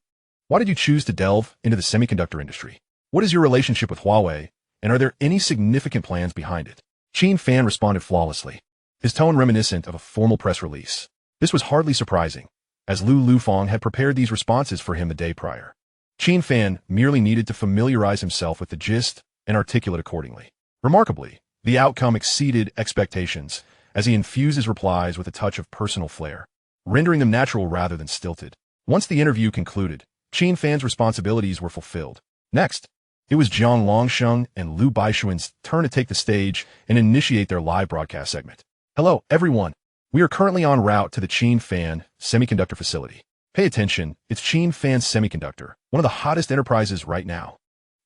Why did you choose to delve into the semiconductor industry? What is your relationship with Huawei, and are there any significant plans behind it? Qin Fan responded flawlessly, his tone reminiscent of a formal press release. This was hardly surprising, as Lu Lufeng had prepared these responses for him the day prior. Qin Fan merely needed to familiarize himself with the gist and articulate accordingly. Remarkably, the outcome exceeded expectations, as he infused his replies with a touch of personal flair, rendering them natural rather than stilted. Once the interview concluded, Qin Fan's responsibilities were fulfilled. Next, it was Jiang Longsheng and Lu Baishuan's turn to take the stage and initiate their live broadcast segment. Hello, everyone. We are currently en route to the Qin Fan semiconductor facility. Pay attention, it's Qin Fan Semiconductor, one of the hottest enterprises right now.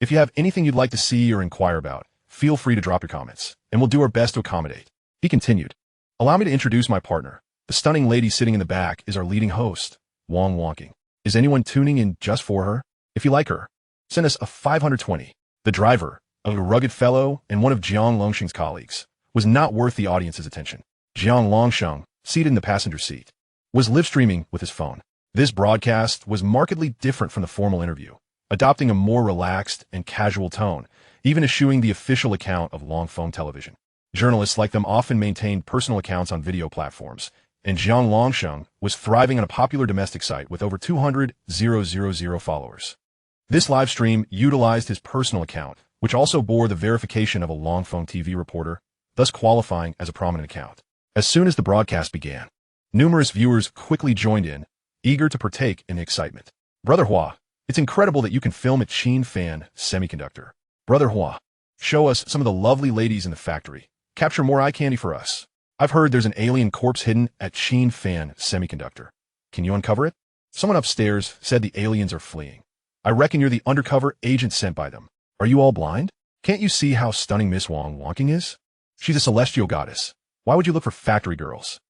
If you have anything you'd like to see or inquire about, feel free to drop your comments, and we'll do our best to accommodate. He continued. Allow me to introduce my partner. The stunning lady sitting in the back is our leading host, Wang Wanqing. Is anyone tuning in just for her? If you like her, send us a 520. The driver, a rugged fellow and one of Jiang Longsheng's colleagues, was not worth the audience's attention. Jiang Longsheng, seated in the passenger seat, was live-streaming with his phone. This broadcast was markedly different from the formal interview, adopting a more relaxed and casual tone, even eschewing the official account of long-phone television. Journalists like them often maintained personal accounts on video platforms, and Jiang Longsheng was thriving on a popular domestic site with over 200,000 followers. This live stream utilized his personal account, which also bore the verification of a long-phone TV reporter, thus qualifying as a prominent account. As soon as the broadcast began, numerous viewers quickly joined in, eager to partake in the excitement. Brother Hua, it's incredible that you can film at Qin Fan Semiconductor. Brother Hua, show us some of the lovely ladies in the factory. Capture more eye candy for us. I've heard there's an alien corpse hidden at Qin Fan Semiconductor. Can you uncover it? Someone upstairs said the aliens are fleeing. I reckon you're the undercover agent sent by them. Are you all blind? Can't you see how stunning Miss Wang Wanqing is? She's a celestial goddess. Why would you look for factory girls?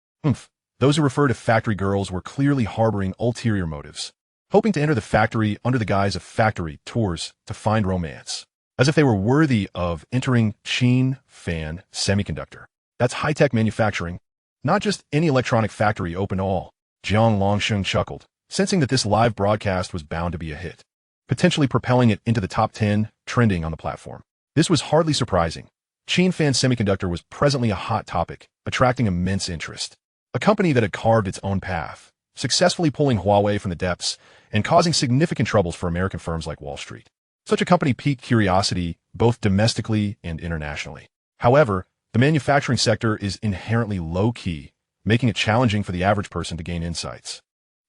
Those who refer to factory girls were clearly harboring ulterior motives, hoping to enter the factory under the guise of factory tours to find romance, as if they were worthy of entering Qin Fan Semiconductor. That's high-tech manufacturing, not just any electronic factory open to all. Jiang Longsheng chuckled, sensing that this live broadcast was bound to be a hit, potentially propelling it into the top 10 trending on the platform. This was hardly surprising. Qin Fan Semiconductor was presently a hot topic, attracting immense interest. A company that had carved its own path, successfully pulling Huawei from the depths and causing significant troubles for American firms like Wall Street. Such a company piqued curiosity both domestically and internationally. However, the manufacturing sector is inherently low-key, making it challenging for the average person to gain insights.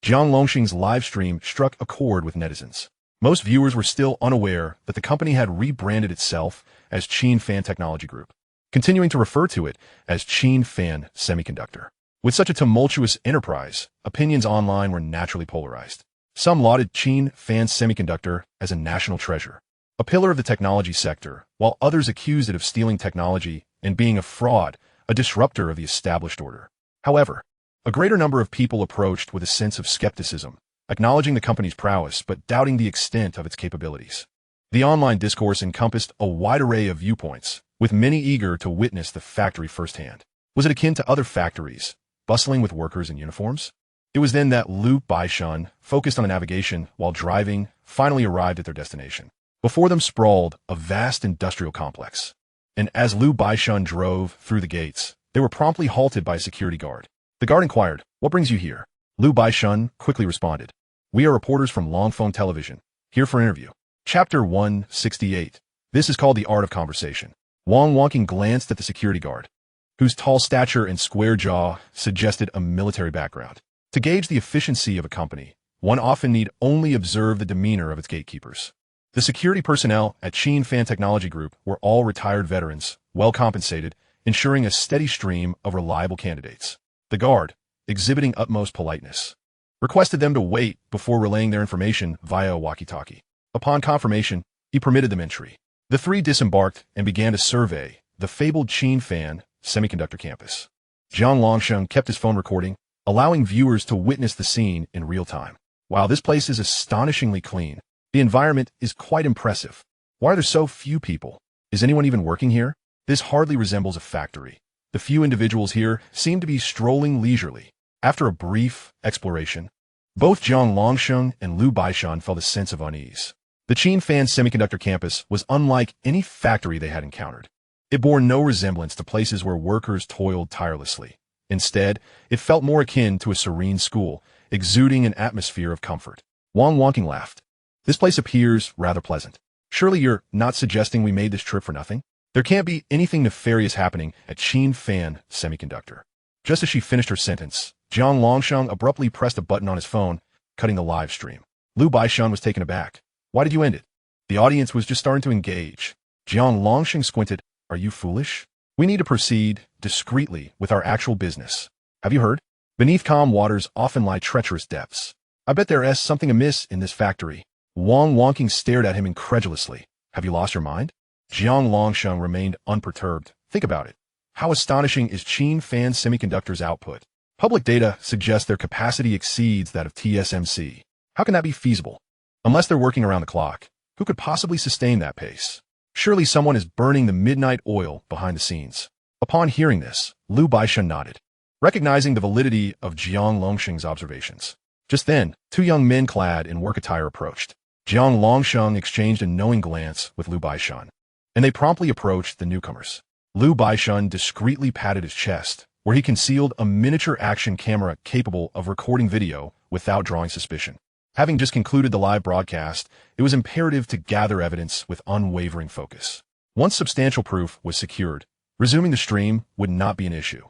Jiang Longxing's live stream struck a chord with netizens. Most viewers were still unaware that the company had rebranded itself as Qin Fan Technology Group, continuing to refer to it as Qin Fan Semiconductor. With such a tumultuous enterprise, opinions online were naturally polarized. Some lauded Qin Fan Semiconductor as a national treasure, a pillar of the technology sector, while others accused it of stealing technology and being a fraud, a disruptor of the established order. However, a greater number of people approached with a sense of skepticism, acknowledging the company's prowess but doubting the extent of its capabilities. The online discourse encompassed a wide array of viewpoints, with many eager to witness the factory firsthand. Was it akin to other factories, bustling with workers in uniforms? It was then that Liu Baishun, focused on the navigation while driving, finally arrived at their destination. Before them sprawled a vast industrial complex. And as Liu Baishun drove through the gates, they were promptly halted by a security guard. The guard inquired, "What brings you here?" Liu Baishun quickly responded, "We are reporters from Longfeng Television, here for an interview." Chapter 168. This is called the art of conversation. Wang Wonking glanced at the security guard, whose tall stature and square jaw suggested a military background. To gauge the efficiency of a company, one often need only observe the demeanor of its gatekeepers. The security personnel at Qin Fan Technology Group were all retired veterans, well compensated, ensuring a steady stream of reliable candidates. The guard, exhibiting utmost politeness, requested them to wait before relaying their information via a walkie-talkie. Upon confirmation, he permitted them entry. The three disembarked and began to survey the fabled Qin Fan Semiconductor campus. Jiang Longsheng kept his phone recording, allowing viewers to witness the scene in real time. While this place is astonishingly clean, the environment is quite impressive. Why are there so few people? Is anyone even working here? This hardly resembles a factory. The few individuals here seem to be strolling leisurely. After a brief exploration, both Jiang Longsheng and Liu Baishun felt a sense of unease. The Qin Fan Semiconductor campus was unlike any factory they had encountered. It bore no resemblance to places where workers toiled tirelessly. Instead, it felt more akin to a serene school, exuding an atmosphere of comfort. Wang Wonking laughed. "This place appears rather pleasant. Surely you're not suggesting we made this trip for nothing? There can't be anything nefarious happening at Qin Fan Semiconductor." Just as she finished her sentence, Jiang Longsheng abruptly pressed a button on his phone, cutting the live stream. Liu Baishun was taken aback. "Why did you end it?" The audience was just starting to engage. Jiang Longsheng squinted. "Are you foolish? We need to proceed discreetly with our actual business. Have you heard? Beneath calm waters often lie treacherous depths. I bet there is something amiss in this factory." Wang Wonking stared at him incredulously. "Have you lost your mind?" Jiang Longsheng remained unperturbed. "Think about it. How astonishing is Qin Fan Semiconductor's output? Public data suggests their capacity exceeds that of TSMC. How can that be feasible? Unless they're working around the clock, who could possibly sustain that pace? Surely someone is burning the midnight oil behind the scenes." Upon hearing this, Liu Baishun nodded, recognizing the validity of Jiang Longsheng's observations. Just then, two young men clad in work attire approached. Jiang Longsheng exchanged a knowing glance with Liu Baishun, and they promptly approached the newcomers. Liu Baishun discreetly patted his chest, where he concealed a miniature action camera capable of recording video without drawing suspicion. Having just concluded the live broadcast, it was imperative to gather evidence with unwavering focus. Once substantial proof was secured, resuming the stream would not be an issue.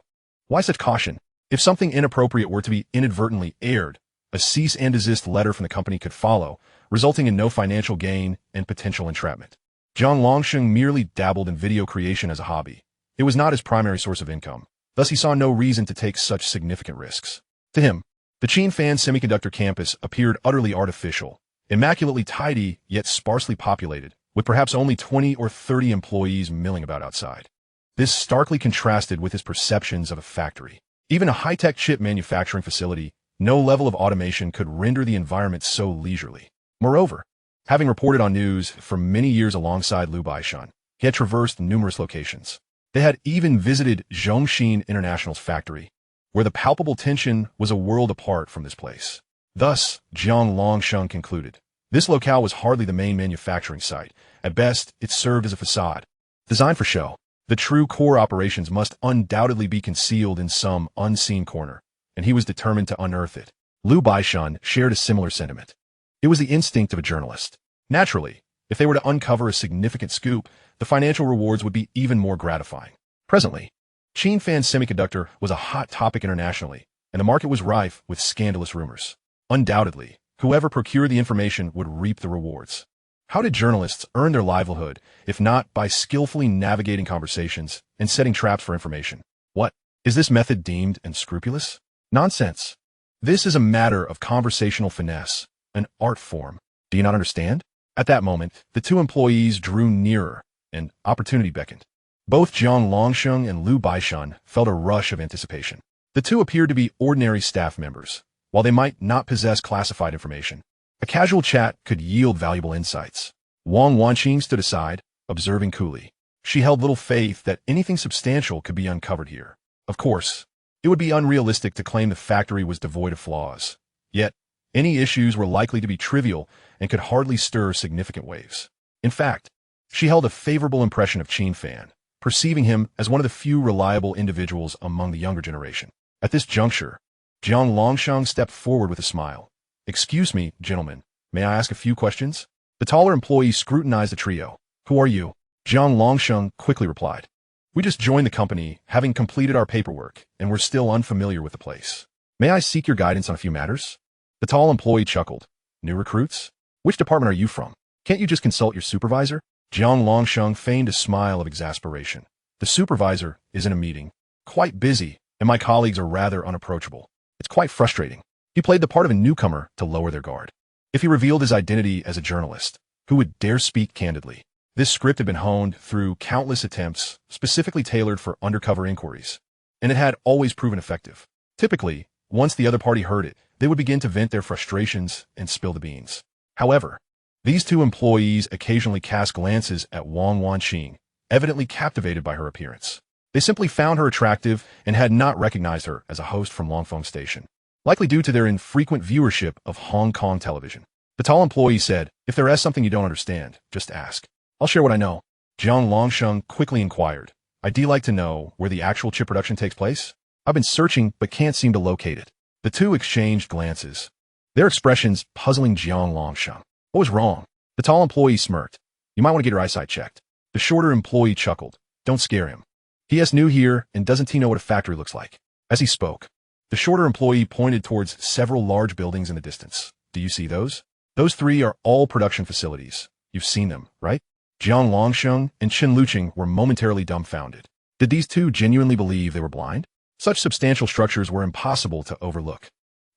Why such caution? If something inappropriate were to be inadvertently aired, a cease and desist letter from the company could follow, resulting in no financial gain and potential entrapment. Jiang Longsheng merely dabbled in video creation as a hobby. It was not his primary source of income. Thus, he saw no reason to take such significant risks. To him, the Qin Fan Semiconductor campus appeared utterly artificial, immaculately tidy yet sparsely populated, with perhaps only 20 or 30 employees milling about outside. This starkly contrasted with his perceptions of a factory. Even a high-tech chip manufacturing facility, no level of automation could render the environment so leisurely. Moreover, having reported on news for many years alongside Liu Baishun, he had traversed numerous locations. They had even visited Zhongxin International's factory, where the palpable tension was a world apart from this place. Thus, Jiang Longsheng concluded, this locale was hardly the main manufacturing site. At best, it served as a facade, designed for show. The true core operations must undoubtedly be concealed in some unseen corner, and he was determined to unearth it. Liu Baishun shared a similar sentiment. It was the instinct of a journalist. Naturally, if they were to uncover a significant scoop, the financial rewards would be even more gratifying. Presently, Qin Fan Semiconductor was a hot topic internationally, and the market was rife with scandalous rumors. Undoubtedly, whoever procured the information would reap the rewards. How did journalists earn their livelihood, if not by skillfully navigating conversations and setting traps for information? What? Is this method deemed unscrupulous? Nonsense. This is a matter of conversational finesse, an art form. Do you not understand? At that moment, the two employees drew nearer, and opportunity beckoned. Both Jiang Longsheng and Liu Baishan felt a rush of anticipation. The two appeared to be ordinary staff members, while they might not possess classified information. A casual chat could yield valuable insights. Wang Wanqing stood aside, observing coolly. She held little faith that anything substantial could be uncovered here. Of course, it would be unrealistic to claim the factory was devoid of flaws. Yet, any issues were likely to be trivial and could hardly stir significant waves. In fact, she held a favorable impression of Qin Fan, perceiving him as one of the few reliable individuals among the younger generation. At this juncture, Jiang Longsheng stepped forward with a smile. "Excuse me, gentlemen, may I ask a few questions?" The taller employee scrutinized the trio. "Who are you?" Jiang Longsheng quickly replied. "We just joined the company, having completed our paperwork, and we're still unfamiliar with the place. May I seek your guidance on a few matters?" The tall employee chuckled. "New recruits? Which department are you from? Can't you just consult your supervisor?" Jiang Longsheng feigned a smile of exasperation. "The supervisor is in a meeting, quite busy, and my colleagues are rather unapproachable. It's quite frustrating." He played the part of a newcomer to lower their guard. If he revealed his identity as a journalist, who would dare speak candidly? This script had been honed through countless attempts, specifically tailored for undercover inquiries, and it had always proven effective. Typically, once the other party heard it, they would begin to vent their frustrations and spill the beans. However, these two employees occasionally cast glances at Wang Wanqing, evidently captivated by her appearance. They simply found her attractive and had not recognized her as a host from Longfeng Station, likely due to their infrequent viewership of Hong Kong television. The tall employee said, "If there is something you don't understand, just ask. I'll share what I know." Jiang Longsheng quickly inquired, "I'd like to know where the actual chip production takes place? I've been searching but can't seem to locate it." The two exchanged glances, their expressions puzzling Jiang Longsheng. What was wrong? The tall employee smirked. "You might want to get your eyesight checked." The shorter employee chuckled. "Don't scare him. He is new here, and doesn't he know what a factory looks like?" As he spoke, the shorter employee pointed towards several large buildings in the distance. "Do you see those? Those three are all production facilities. You've seen them, right?" Jiang Longsheng and Chen Luqing were momentarily dumbfounded. Did these two genuinely believe they were blind? Such substantial structures were impossible to overlook.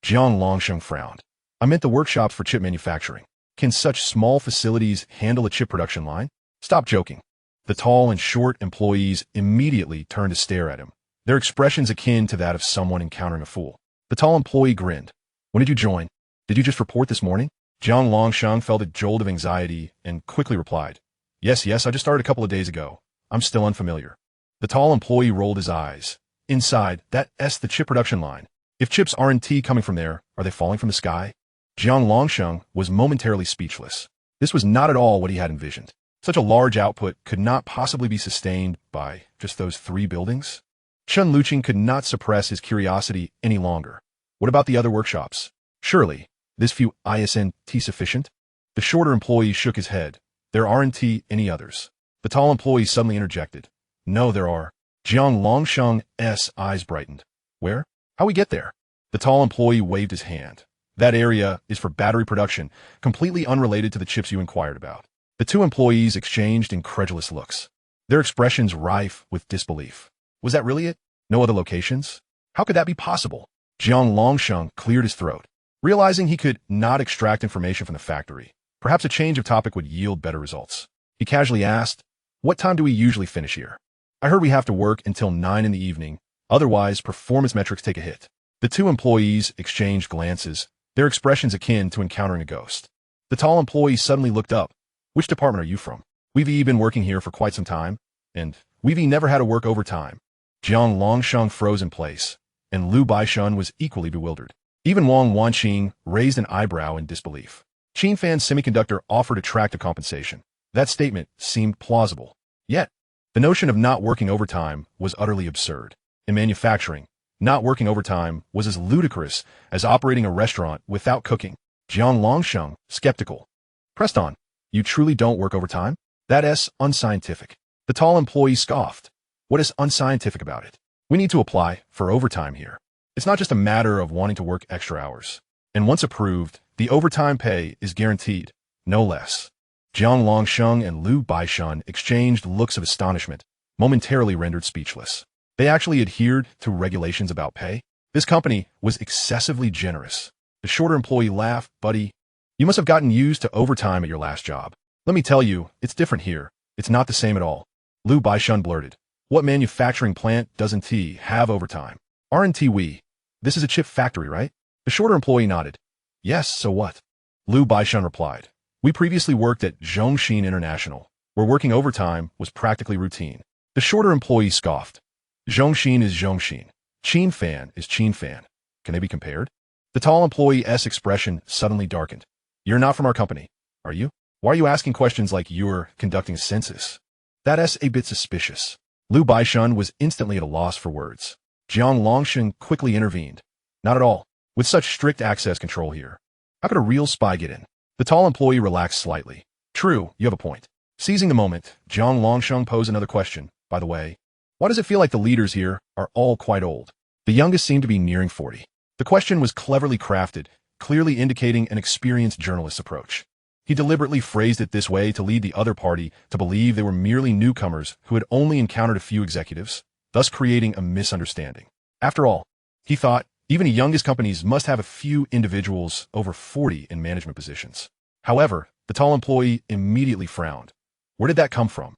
Jiang Longsheng frowned. "I meant the workshops for chip manufacturing. Can such small facilities handle a chip production line? Stop joking." The tall and short employees immediately turned to stare at him, their expressions akin to that of someone encountering a fool. The tall employee grinned. "When did you join? Did you just report this morning?" Jiang Longsheng felt a jolt of anxiety and quickly replied, Yes, I just started a couple of days ago. I'm still unfamiliar." The tall employee rolled his eyes. "Inside, that's the chip production line. If chips aren't coming from there, are they falling from the sky?" Jiang Longsheng was momentarily speechless. This was not at all what he had envisioned. Such a large output could not possibly be sustained by just those three buildings. Chen Luqing could not suppress his curiosity any longer. What about the other workshops? Surely, this few isn't sufficient? The shorter employee shook his head. "There aren't any others." The tall employee suddenly interjected. "No, there are." Jiang Longsheng's eyes brightened. "Where? How we get there?" The tall employee waved his hand. "That area is for battery production, completely unrelated to the chips you inquired about." The two employees exchanged incredulous looks, their expressions rife with disbelief. Was that really it? No other locations? How could that be possible? Jiang Longsheng cleared his throat, realizing he could not extract information from the factory. Perhaps a change of topic would yield better results. He casually asked, "What time do we usually finish here?" "I heard we have to work until 9 in the evening, otherwise performance metrics take a hit." The two employees exchanged glances, their expressions akin to encountering a ghost. The tall employee suddenly looked up. "Which department are you from?" "We've been working here for quite some time, and we've never had to work overtime." Jiang Longsheng froze in place, and Liu Baishan was equally bewildered. Even Wang Wanqing raised an eyebrow in disbelief. Qin Fan Semiconductor offered attractive compensation. That statement seemed plausible. Yet, the notion of not working overtime was utterly absurd. In manufacturing, not working overtime was as ludicrous as operating a restaurant without cooking. Jiang Longsheng, skeptical, pressed on. "You truly don't work overtime? That's unscientific." The tall employee scoffed. "What is unscientific about it? We need to apply for overtime here. It's not just a matter of wanting to work extra hours. And once approved, the overtime pay is guaranteed, no less. Jiang Longsheng and Liu Baishan exchanged looks of astonishment, momentarily rendered speechless. They actually adhered to regulations about pay? This company was excessively generous. The shorter employee laughed. Buddy, you must have gotten used to overtime at your last job. Let me tell you, it's different here. It's not the same at all. Liu Baishan blurted. What manufacturing plant doesn't have overtime? Aren't we? This is a chip factory, right? The shorter employee nodded. Yes, so what? Liu Baishan replied. We previously worked at Zhongxin International, where working overtime was practically routine. The shorter employee scoffed. Zhongxin is Zhongxin. Qin Fan is Qin Fan. Can they be compared? The tall employee's expression suddenly darkened. You're not from our company, are you? Why are you asking questions like you're conducting a census? That's a bit suspicious. Liu Baishan was instantly at a loss for words. Jiang Longsheng quickly intervened. Not at all. With such strict access control here, how could a real spy get in? The tall employee relaxed slightly. True, you have a point. Seizing the moment, Jiang Longsheng posed another question. By the way, why does it feel like the leaders here are all quite old? The youngest seemed to be nearing 40. The question was cleverly crafted, clearly indicating an experienced journalist's approach. He deliberately phrased it this way to lead the other party to believe they were merely newcomers who had only encountered a few executives, thus creating a misunderstanding. After all, he thought, even the youngest companies must have a few individuals over 40 in management positions. However, the tall employee immediately frowned. Where did that come from?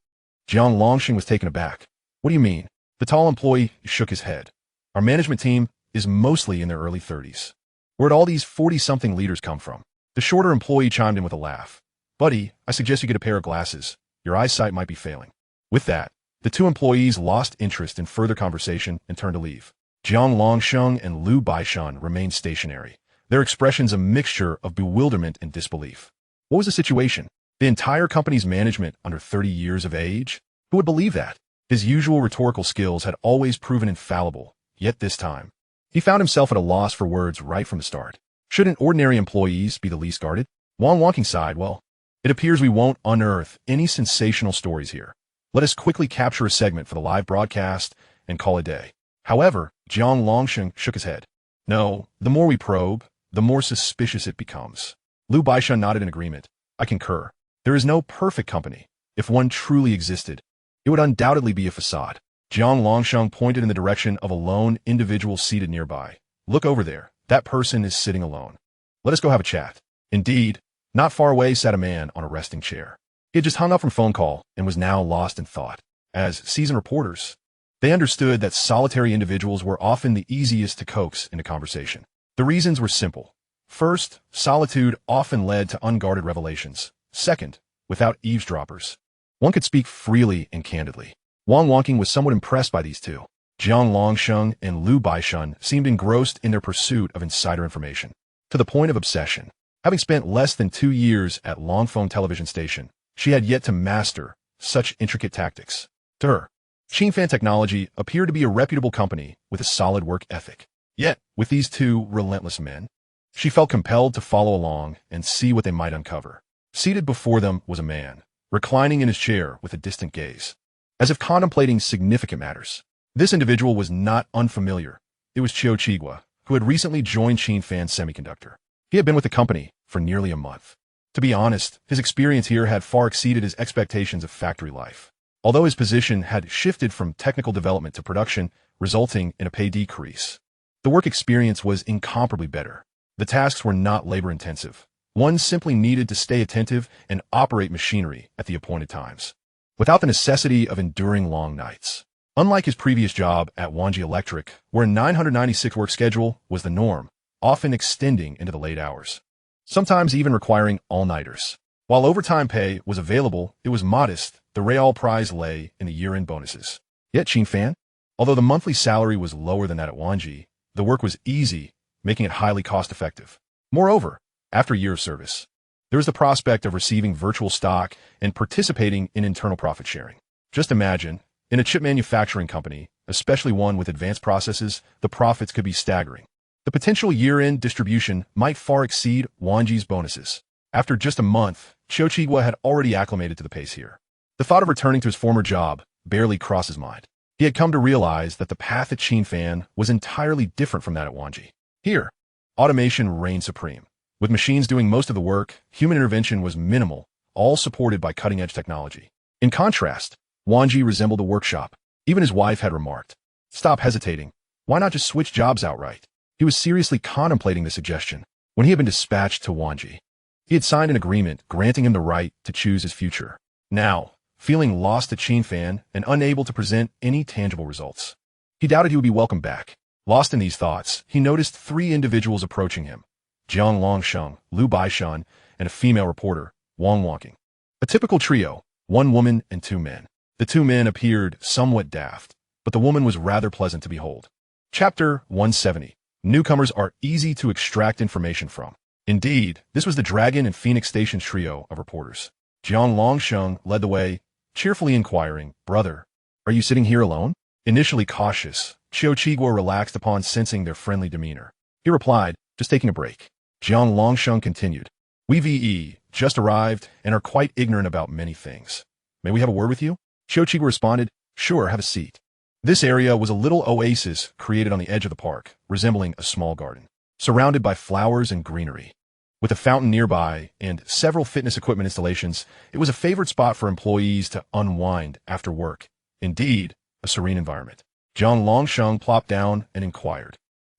Jiang Longsheng was taken aback. What do you mean? The tall employee shook his head. Our management team is mostly in their early 30s. Where'd all these 40-something leaders come from? The shorter employee chimed in with a laugh. Buddy, I suggest you get a pair of glasses. Your eyesight might be failing. With that, the two employees lost interest in further conversation and turned to leave. Jiang Longsheng and Liu Baishan remained stationary, their expressions a mixture of bewilderment and disbelief. What was the situation? The entire company's management under 30 years of age? Who would believe that? His usual rhetorical skills had always proven infallible, yet this time, he found himself at a loss for words right from the start. Shouldn't ordinary employees be the least guarded? Wang Wonking sighed. Well, it appears we won't unearth any sensational stories here. Let us quickly capture a segment for the live broadcast and call it a day. However, Jiang Longsheng shook his head. No, the more we probe, the more suspicious it becomes. Liu Baishan nodded in agreement. I concur. There is no perfect company. If one truly existed, it would undoubtedly be a facade. Jiang Longsheng pointed in the direction of a lone individual seated nearby. Look over there. That person is sitting alone. Let us go have a chat. Indeed, not far away sat a man on a resting chair. He had just hung up from phone call and was now lost in thought. As seasoned reporters, they understood that solitary individuals were often the easiest to coax into conversation. The reasons were simple. First, solitude often led to unguarded revelations. Second, without eavesdroppers, one could speak freely and candidly. Wang Wonking was somewhat impressed by these two. Jiang Longsheng and Liu Baishan seemed engrossed in their pursuit of insider information, to the point of obsession. Having spent less than 2 years at Longfeng television station, she had yet to master such intricate tactics. To her, Qin Fan Technology appeared to be a reputable company with a solid work ethic. Yet, with these two relentless men, she felt compelled to follow along and see what they might uncover. Seated before them was a man, reclining in his chair with a distant gaze, as if contemplating significant matters. This individual was not unfamiliar. It was Qiu Qigua, who had recently joined Qin Fan Semiconductor. He had been with the company for nearly a month. To be honest, his experience here had far exceeded his expectations of factory life. Although his position had shifted from technical development to production, resulting in a pay decrease, the work experience was incomparably better. The tasks were not labor-intensive. One simply needed to stay attentive and operate machinery at the appointed times, without the necessity of enduring long nights. Unlike his previous job at Wanji Electric, where a 996 work schedule was the norm, often extending into the late hours, sometimes even requiring all-nighters. While overtime pay was available, it was modest. The real prize lay in the year-end bonuses. Yet Qin Fan, although the monthly salary was lower than that at Wanji, the work was easy, making it highly cost-effective. Moreover, after a year of service, there was the prospect of receiving virtual stock and participating in internal profit sharing. Just imagine, in a chip manufacturing company, especially one with advanced processes, the profits could be staggering. The potential year-end distribution might far exceed Wanji's bonuses. After just a month, Qiu Qigua had already acclimated to the pace here. The thought of returning to his former job barely crossed his mind. He had come to realize that the path at Qin Fan was entirely different from that at Wanji. Here, Automation reigned supreme. With machines doing most of the work, human intervention was minimal, all supported by cutting-edge technology. In contrast, Wanji resembled a workshop. Even his wife had remarked, "Stop hesitating. Why not just switch jobs outright?" He was seriously contemplating the suggestion when he had been dispatched to Wanji. He had signed an agreement granting him the right to choose his future. Now, feeling lost at Qin Fan and unable to present any tangible results, he doubted he would be welcomed back. Lost in these thoughts, he noticed 3 individuals approaching him: Jiang Longsheng, Liu Baishan, and a female reporter, Wang Wanking. A typical trio, 1 woman and 2 men. The 2 men appeared somewhat daft, but the woman was rather pleasant to behold. Chapter 170. Newcomers are easy to extract information from. Indeed, this was the Dragon and Phoenix Station trio of reporters. Jiang Longsheng led the way, cheerfully inquiring, "Brother, are you sitting here alone?" Initially cautious, Qiu Qiguo relaxed upon sensing their friendly demeanor. He replied, "Just taking a break." Jiang Longsheng continued, "We just arrived and are quite ignorant about many things. May we have a word with you?" Qiu Qiguo responded, "Sure, have a seat." This area was a little oasis created on the edge of the park, resembling a small garden, surrounded by flowers and greenery. With a fountain nearby and several fitness equipment installations, it was a favorite spot for employees to unwind after work. Indeed, a serene environment. Jiang Longsheng plopped down and inquired,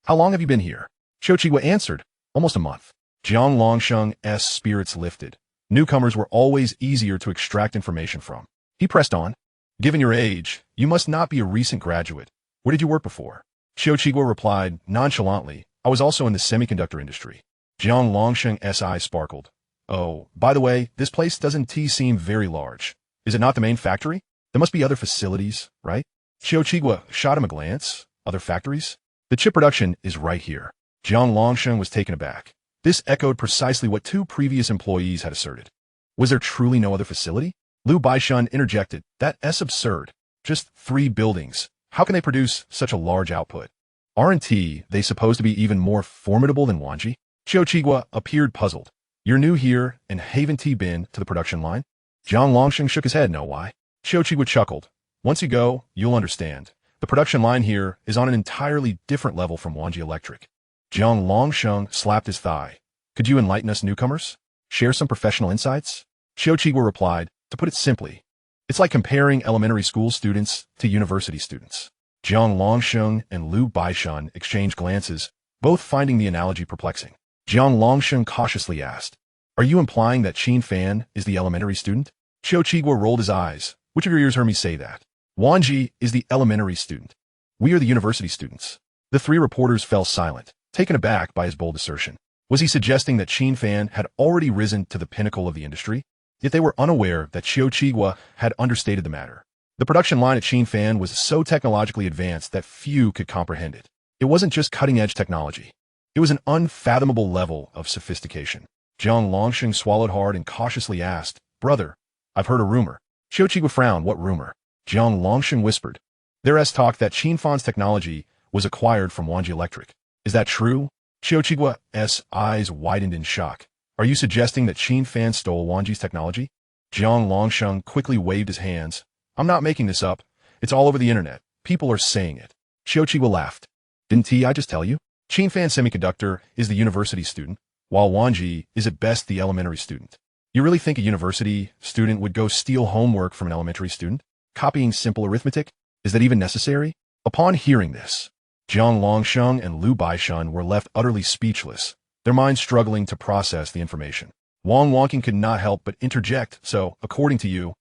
"How long have you been here?" Qiu Qiguo answered, "Almost a month." Jiang Longsheng's spirits lifted. Newcomers were always easier to extract information from. He pressed on, "Given your age, you must not be a recent graduate. Where did you work before?" Qiu Qiguo replied nonchalantly, "I was also in the semiconductor industry." Jiang Longsheng's eyes sparkled. "Oh, by the way, this place doesn't seem very large. Is it not the main factory? There must be other facilities, right?" Qiu Qiguo shot him a glance. "Other factories? The chip production is right here." Jiang Longsheng was taken aback. This echoed precisely what 2 previous employees had asserted. Was there truly no other facility? Liu Baishan interjected, "That's absurd. Just 3 buildings. How can they produce such a large output? Aren't they supposed to be even more formidable than Wanji?" Qiu Qiguo appeared puzzled. "You're new here and haven't been to the production line?" Jiang Longsheng shook his head, "No, why?" Qiu Qiguo chuckled. "Once you go, you'll understand. The production line here is on an entirely different level from Wanji Electric." Jiang Longsheng slapped his thigh. "Could you enlighten us newcomers? Share some professional insights?" Qiu Qiguo replied, "To put it simply, it's like comparing elementary school students to university students." Jiang Longsheng and Liu Baishan exchanged glances, both finding the analogy perplexing. Jiang Longsheng cautiously asked, "Are you implying that Qin Fan is the elementary student?" Qiu Qiguo rolled his eyes. "Which of your ears heard me say that? Wanji is the elementary student. We are the university students." The 3 reporters fell silent, taken aback by his bold assertion. Was he suggesting that Qin Fan had already risen to the pinnacle of the industry? Yet they were unaware that Qiu Qiguo had understated the matter. The production line at Qin Fan was so technologically advanced that few could comprehend it. It wasn't just cutting-edge technology. It was an unfathomable level of sophistication. Jiang Longsheng swallowed hard and cautiously asked, "Brother, I've heard a rumor." Qiu Qiguo frowned. "What rumor?" Jiang Longsheng whispered, "There is talk that Qin Fan's technology was acquired from Wanji Electric. Is that true?" Qiu Qiguo's eyes widened in shock. "Are you suggesting that Qin Fan stole Wanji's technology?" Jiang Longsheng quickly waved his hands. "I'm not making this up. It's all over the internet. People are saying it." Qiu Qiguo laughed. "Didn't I just tell you? Qin Fan Semiconductor is the university student, while Wanji is at best the elementary student. You really think a university student would go steal homework from an elementary student? Copying simple arithmetic? Is that even necessary?" Upon hearing this, Jiang Longsheng and Liu Baishan were left utterly speechless, their minds struggling to process the information. Wang Wanking could not help but interject, "So, according to you,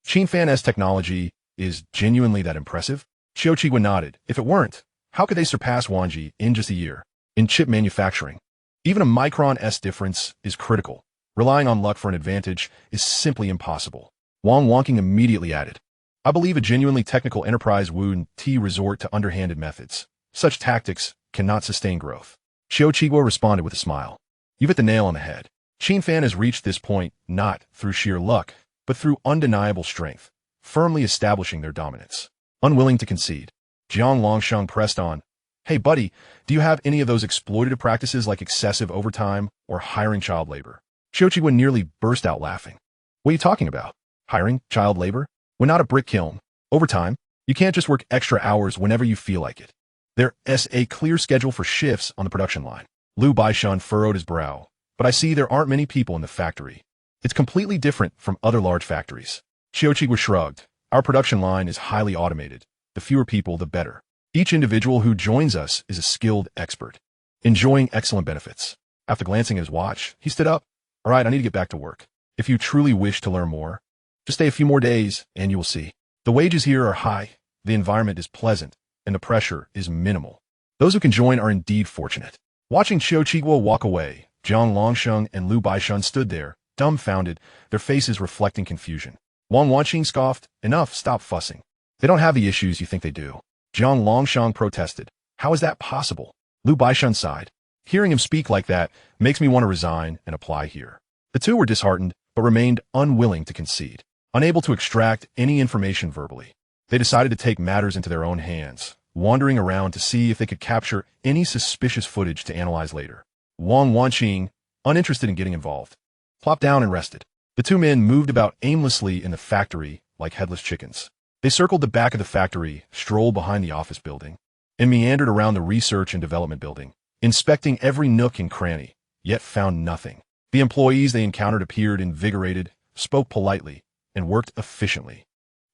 Qin Fan's technology is genuinely that impressive?" Qiu Qiguo nodded. "If it weren't, how could they surpass Wanji in just a year? In chip manufacturing, even a micron-s difference is critical. Relying on luck for an advantage is simply impossible." Wang Wanking immediately added, "I believe a genuinely technical enterprise wouldn't resort to underhanded methods. Such tactics cannot sustain growth." Qiu Qiguo responded with a smile. "You've hit the nail on the head. Qin Fan has reached this point not through sheer luck, but through undeniable strength, firmly establishing their dominance." Unwilling to concede, Jiang Longsheng pressed on, "Hey buddy, do you have any of those exploitative practices like excessive overtime or hiring child labor?" Qiu Qiguo nearly burst out laughing. "What are you talking about? Hiring child labor? We're not a brick kiln. Overtime? You can't just work extra hours whenever you feel like it. There's a clear schedule for shifts on the production line. Liu Baishan furrowed his brow. But I see there aren't many people in the factory. It's completely different from other large factories. Xiaoqi shrugged. Our production line is highly automated. The fewer people, the better. Each individual who joins us is a skilled expert, enjoying excellent benefits. After glancing at his watch, he stood up. All right, I need to get back to work. If you truly wish to learn more, just stay a few more days and you will see. The wages here are high, the environment is pleasant, and the pressure is minimal. Those who can join are indeed fortunate. Watching Qiu Qiguo walk away, Jiang Longsheng and Liu Baishan stood there, dumbfounded, their faces reflecting confusion. Wang Wanqing scoffed, enough, stop fussing. They don't have the issues you think they do. Jiang Longsheng protested. How is that possible? Liu Baishan sighed. Hearing him speak like that makes me want to resign and apply here. The two were disheartened, but remained unwilling to concede. Unable to extract any information verbally, they decided to take matters into their own hands, wandering around to see if they could capture any suspicious footage to analyze later. Wang Wanqing, uninterested in getting involved, plopped down and rested. The two men moved about aimlessly in the factory like headless chickens. They circled the back of the factory, strolled behind the office building, and meandered around the research and development building, inspecting every nook and cranny, yet found nothing. The employees they encountered appeared invigorated, spoke politely, and worked efficiently.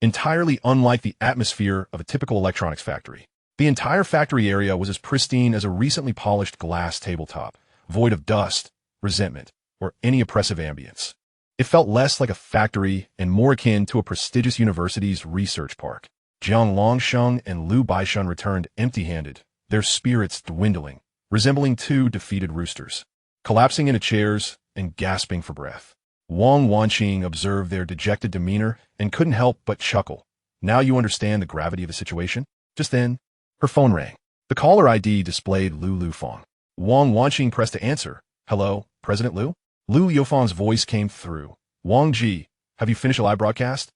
Entirely unlike the atmosphere of a typical electronics factory. The entire factory area was as pristine as a recently polished glass tabletop, void of dust, resentment, or any oppressive ambience. It felt less like a factory and more akin to a prestigious university's research park. Jiang Longsheng and Liu Baishan returned empty-handed, their spirits dwindling, resembling two defeated roosters, collapsing into chairs and gasping for breath. Wang Wanqing observed their dejected demeanor and couldn't help but chuckle. Now you understand the gravity of the situation? Just then, her phone rang. The caller ID displayed Lu Lufang. Wang Wanqing pressed to answer. Hello, President Liu? Lu Yufang's voice came through. Wang Ji, have you finished a live broadcast?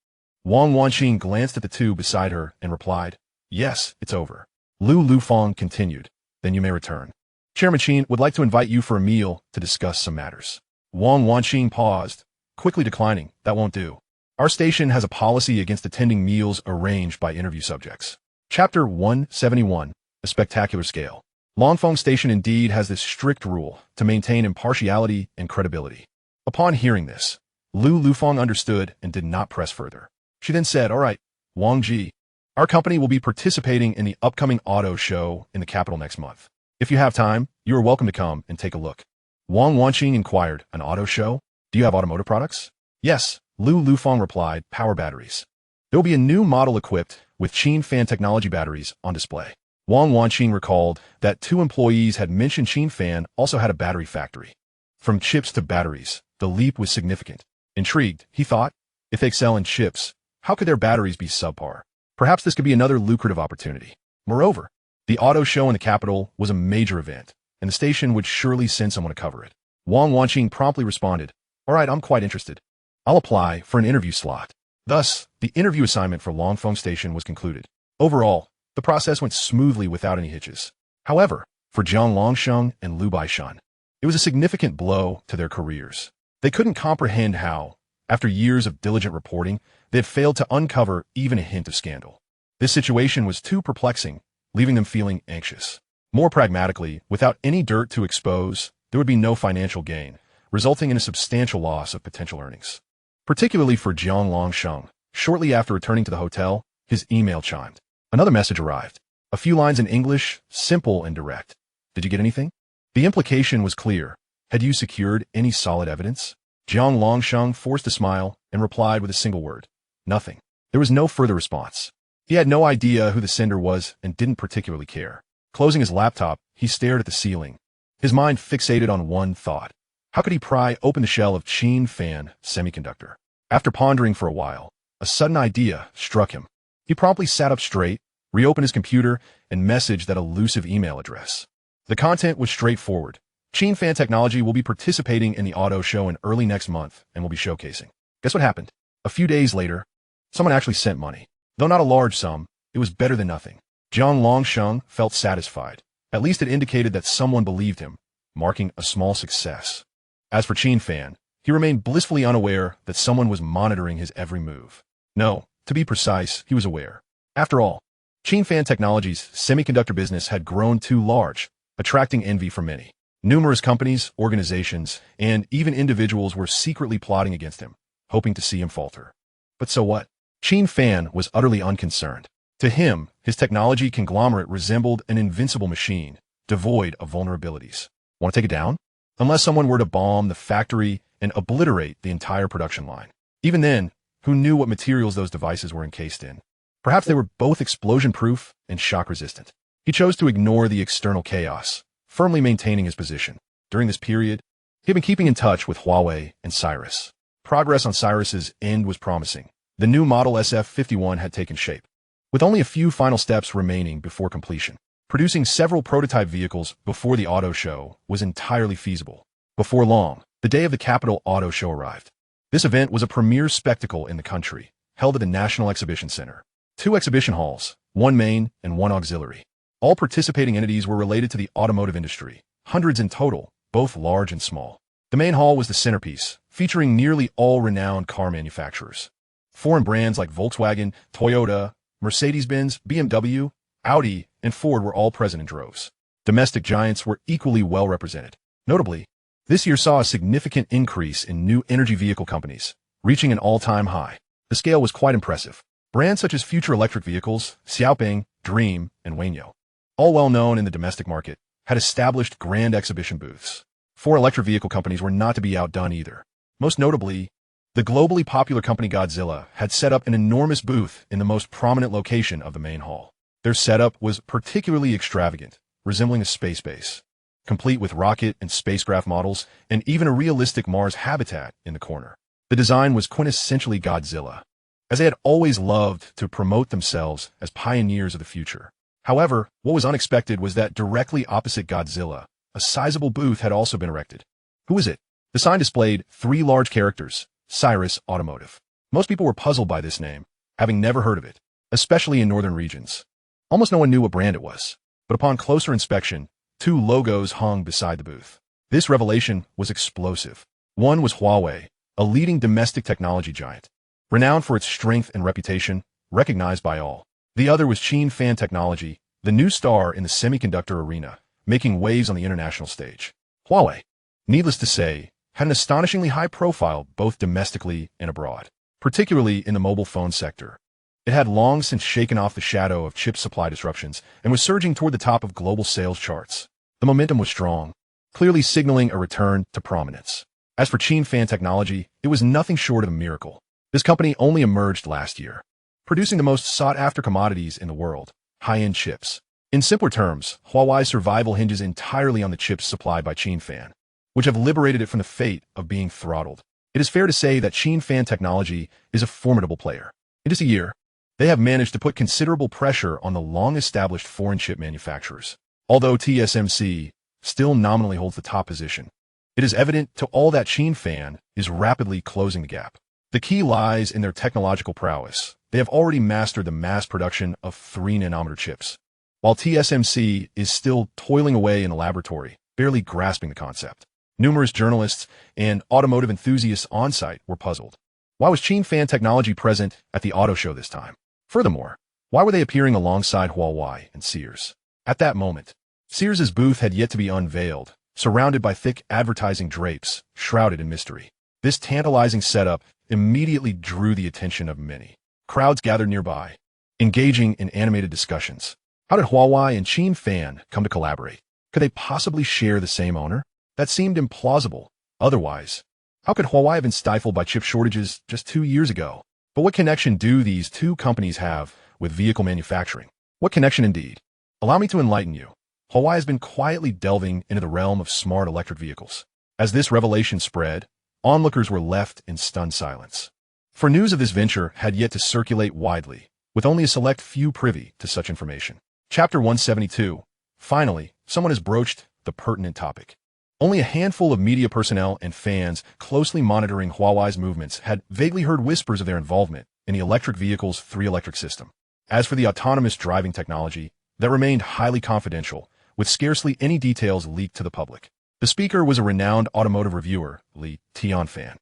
Wang Wanqing glanced at the two beside her and replied, Yes, it's over. Lu Lufang continued. Then you may return. Chairman Qin would like to invite you for a meal to discuss some matters. Wang Wanqing paused, quickly declining. That won't do. Our station has a policy against attending meals arranged by interview subjects. Chapter 171, A Spectacular Scale. Longfeng Station indeed has this strict rule to maintain impartiality and credibility. Upon hearing this, Lu Lufang understood and did not press further. She then said, All right, Wang Ji, our company will be participating in the upcoming auto show in the capital next month. If you have time, you are welcome to come and take a look. Wang Wanqing inquired, An auto show? Do you have automotive products? Yes, Lu Lufang replied, Power batteries. There will be a new model equipped with Qin Fan technology batteries on display. Wang Wanqing recalled that two employees had mentioned Qin Fan also had a battery factory. From chips to batteries, the leap was significant. Intrigued, he thought, if they excel in chips, how could their batteries be subpar? Perhaps this could be another lucrative opportunity. Moreover, the auto show in the capital was a major event, and the station would surely send someone to cover it. Wang Wanqing promptly responded, All right, I'm quite interested. I'll apply for an interview slot. Thus, the interview assignment for Longfeng Station was concluded. Overall, the process went smoothly without any hitches. However, for Jiang Longsheng and Liu Baishan, it was a significant blow to their careers. They couldn't comprehend how, after years of diligent reporting, they had failed to uncover even a hint of scandal. This situation was too perplexing, leaving them feeling anxious. More pragmatically, without any dirt to expose, there would be no financial gain, resulting in a substantial loss of potential earnings. Particularly for Jiang Longsheng, shortly after returning to the hotel, his email chimed. Another message arrived. A few lines in English, simple and direct. Did you get anything? The implication was clear. Had you secured any solid evidence? Jiang Longsheng forced a smile and replied with a single word. Nothing. There was no further response. He had no idea who the sender was and didn't particularly care. Closing his laptop, he stared at the ceiling, his mind fixated on one thought. How could he pry open the shell of Qin Fan semiconductor? After pondering for a while, a sudden idea struck him. He promptly sat up straight, reopened his computer, and messaged that elusive email address. The content was straightforward. Qin Fan Technology will be participating in the auto show in early next month and will be showcasing. Guess what happened? A few days later, someone actually sent money. Though not a large sum, it was better than nothing. Jiang Longsheng felt satisfied. At least it indicated that someone believed him, marking a small success. As for Qin Fan, he remained blissfully unaware that someone was monitoring his every move. No, to be precise, he was aware. After all, Qin Fan Technology's semiconductor business had grown too large, attracting envy from many. Numerous companies, organizations, and even individuals were secretly plotting against him, hoping to see him falter. But so what? Qin Fan was utterly unconcerned. To him, his technology conglomerate resembled an invincible machine, devoid of vulnerabilities. Want to take it down? Unless someone were to bomb the factory and obliterate the entire production line. Even then, who knew what materials those devices were encased in? Perhaps they were both explosion-proof and shock-resistant. He chose to ignore the external chaos, firmly maintaining his position. During this period, he had been keeping in touch with Huawei and Cyrus. Progress on Cyrus's end was promising. The new model SF51 had taken shape, with only a few final steps remaining before completion. Producing several prototype vehicles before the auto show was entirely feasible. Before long, the day of the Capital Auto Show arrived. This event was a premier spectacle in the country, held at the National Exhibition Center. 2 exhibition halls, 1 main and 1 auxiliary. All participating entities were related to the automotive industry, hundreds in total, both large and small. The main hall was the centerpiece, featuring nearly all renowned car manufacturers. Foreign brands like Volkswagen, Toyota, Mercedes-Benz, BMW, Audi, and Ford were all present in droves. Domestic giants were equally well represented. Notably, this year saw a significant increase in new energy vehicle companies, reaching an all-time high. The scale was quite impressive. Brands such as Future Electric Vehicles, Xiaoping, Dream, and Wanyo, all well known in the domestic market, had established grand exhibition booths. 4 electric vehicle companies were not to be outdone either. Most notably, the globally popular company Godzilla had set up an enormous booth in the most prominent location of the main hall. Their setup was particularly extravagant, resembling a space base, complete with rocket and spacecraft models and even a realistic Mars habitat in the corner. The design was quintessentially Godzilla, as they had always loved to promote themselves as pioneers of the future. However, what was unexpected was that directly opposite Godzilla, a sizable booth had also been erected. Who was it? The sign displayed 3 large characters, Cyrus Automotive. Most people were puzzled by this name, having never heard of it, especially in northern regions. Almost no one knew what brand it was, but upon closer inspection, 2 logos hung beside the booth. This revelation was explosive. One was Huawei, a leading domestic technology giant, renowned for its strength and reputation, recognized by all. The other was Qin Fan Technology, the new star in the semiconductor arena, making waves on the international stage. Huawei, needless to say, had an astonishingly high profile both domestically and abroad, particularly in the mobile phone sector. It had long since shaken off the shadow of chip supply disruptions and was surging toward the top of global sales charts. The momentum was strong, clearly signaling a return to prominence. As for Qin Fan Technology, it was nothing short of a miracle. This company only emerged last year, producing the most sought-after commodities in the world, high-end chips. In simpler terms, Huawei's survival hinges entirely on the chips supplied by Qin Fan, which have liberated it from the fate of being throttled. It is fair to say that Qin Fan Technology is a formidable player. In just a year, they have managed to put considerable pressure on the long-established foreign chip manufacturers. Although TSMC still nominally holds the top position, it is evident to all that Qin Fan is rapidly closing the gap. The key lies in their technological prowess. They have already mastered the mass production of 3-nanometer chips, while TSMC is still toiling away in the laboratory, barely grasping the concept. Numerous journalists and automotive enthusiasts on-site were puzzled. Why was Qin Fan Technology present at the auto show this time? Furthermore, why were they appearing alongside Huawei and Sears? At that moment, Sears' booth had yet to be unveiled, surrounded by thick advertising drapes, shrouded in mystery. This tantalizing setup immediately drew the attention of many. Crowds gathered nearby, engaging in animated discussions. How did Huawei and Qin Fan come to collaborate? Could they possibly share the same owner? That seemed implausible. Otherwise, how could Huawei have been stifled by chip shortages just 2 years ago? But what connection do these 2 companies have with vehicle manufacturing? What connection indeed? Allow me to enlighten you. Huawei has been quietly delving into the realm of smart electric vehicles. As this revelation spread, onlookers were left in stunned silence. For news of this venture had yet to circulate widely, with only a select few privy to such information. Chapter 172. Finally, someone has broached the pertinent topic. Only a handful of media personnel and fans closely monitoring Huawei's movements had vaguely heard whispers of their involvement in the electric vehicle's 3-electric system. As for the autonomous driving technology, that remained highly confidential, with scarcely any details leaked to the public. The speaker was a renowned automotive reviewer, Qin Fan,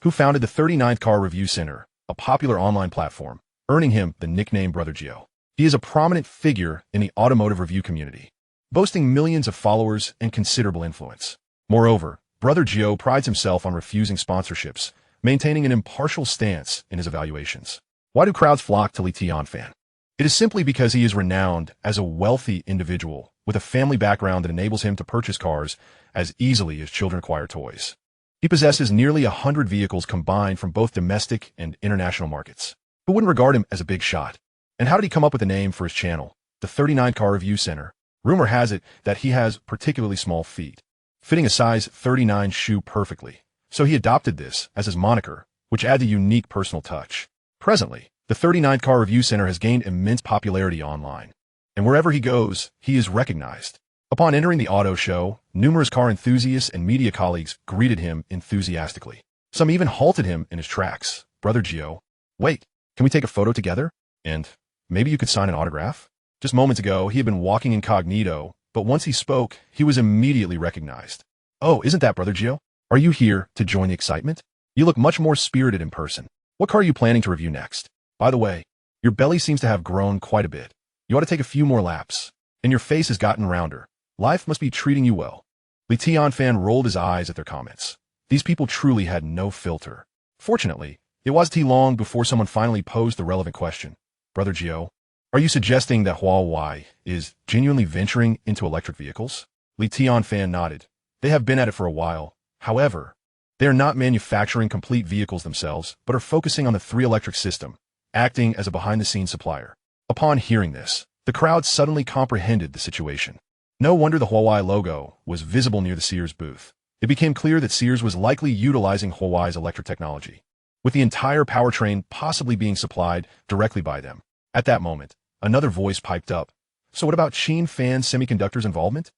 who founded the 39th Car Review Center, a popular online platform, earning him the nickname Brother Gio. He is a prominent figure in the automotive review community, boasting millions of followers and considerable influence. Moreover, Brother Gio prides himself on refusing sponsorships, maintaining an impartial stance in his evaluations. Why do crowds flock to Qin Fan? It is simply because he is renowned as a wealthy individual with a family background that enables him to purchase cars as easily as children acquire toys. He possesses nearly 100 vehicles combined from both domestic and international markets. Who wouldn't regard him as a big shot? And how did he come up with a name for his channel, the 39 Car Review Center? Rumor has it that he has particularly small feet, fitting a size 39 shoe perfectly. So he adopted this as his moniker, which adds a unique personal touch. Presently, the 39th Car Review Center has gained immense popularity online, and wherever he goes, he is recognized. Upon entering the auto show, numerous car enthusiasts and media colleagues greeted him enthusiastically. Some even halted him in his tracks. Brother Gio, wait, can we take a photo together? And maybe you could sign an autograph? Just moments ago, he had been walking incognito, but once he spoke, he was immediately recognized. Oh, isn't that Brother Gio? Are you here to join the excitement? You look much more spirited in person. What car are you planning to review next? By the way, your belly seems to have grown quite a bit. You ought to take a few more laps. And your face has gotten rounder. Life must be treating you well. Qin Fan rolled his eyes at their comments. These people truly had no filter. Fortunately, it wasn't long before someone finally posed the relevant question. Brother Gio, are you suggesting that Huawei is genuinely venturing into electric vehicles? Qin Fan nodded. They have been at it for a while. However, they are not manufacturing complete vehicles themselves, but are focusing on the 3 electric system, acting as a behind-the-scenes supplier. Upon hearing this, the crowd suddenly comprehended the situation. No wonder the Huawei logo was visible near the Sears booth. It became clear that Sears was likely utilizing Huawei's electric technology, with the entire powertrain possibly being supplied directly by them. At that moment, another voice piped up. So what about Qin Fan Semiconductor's involvement?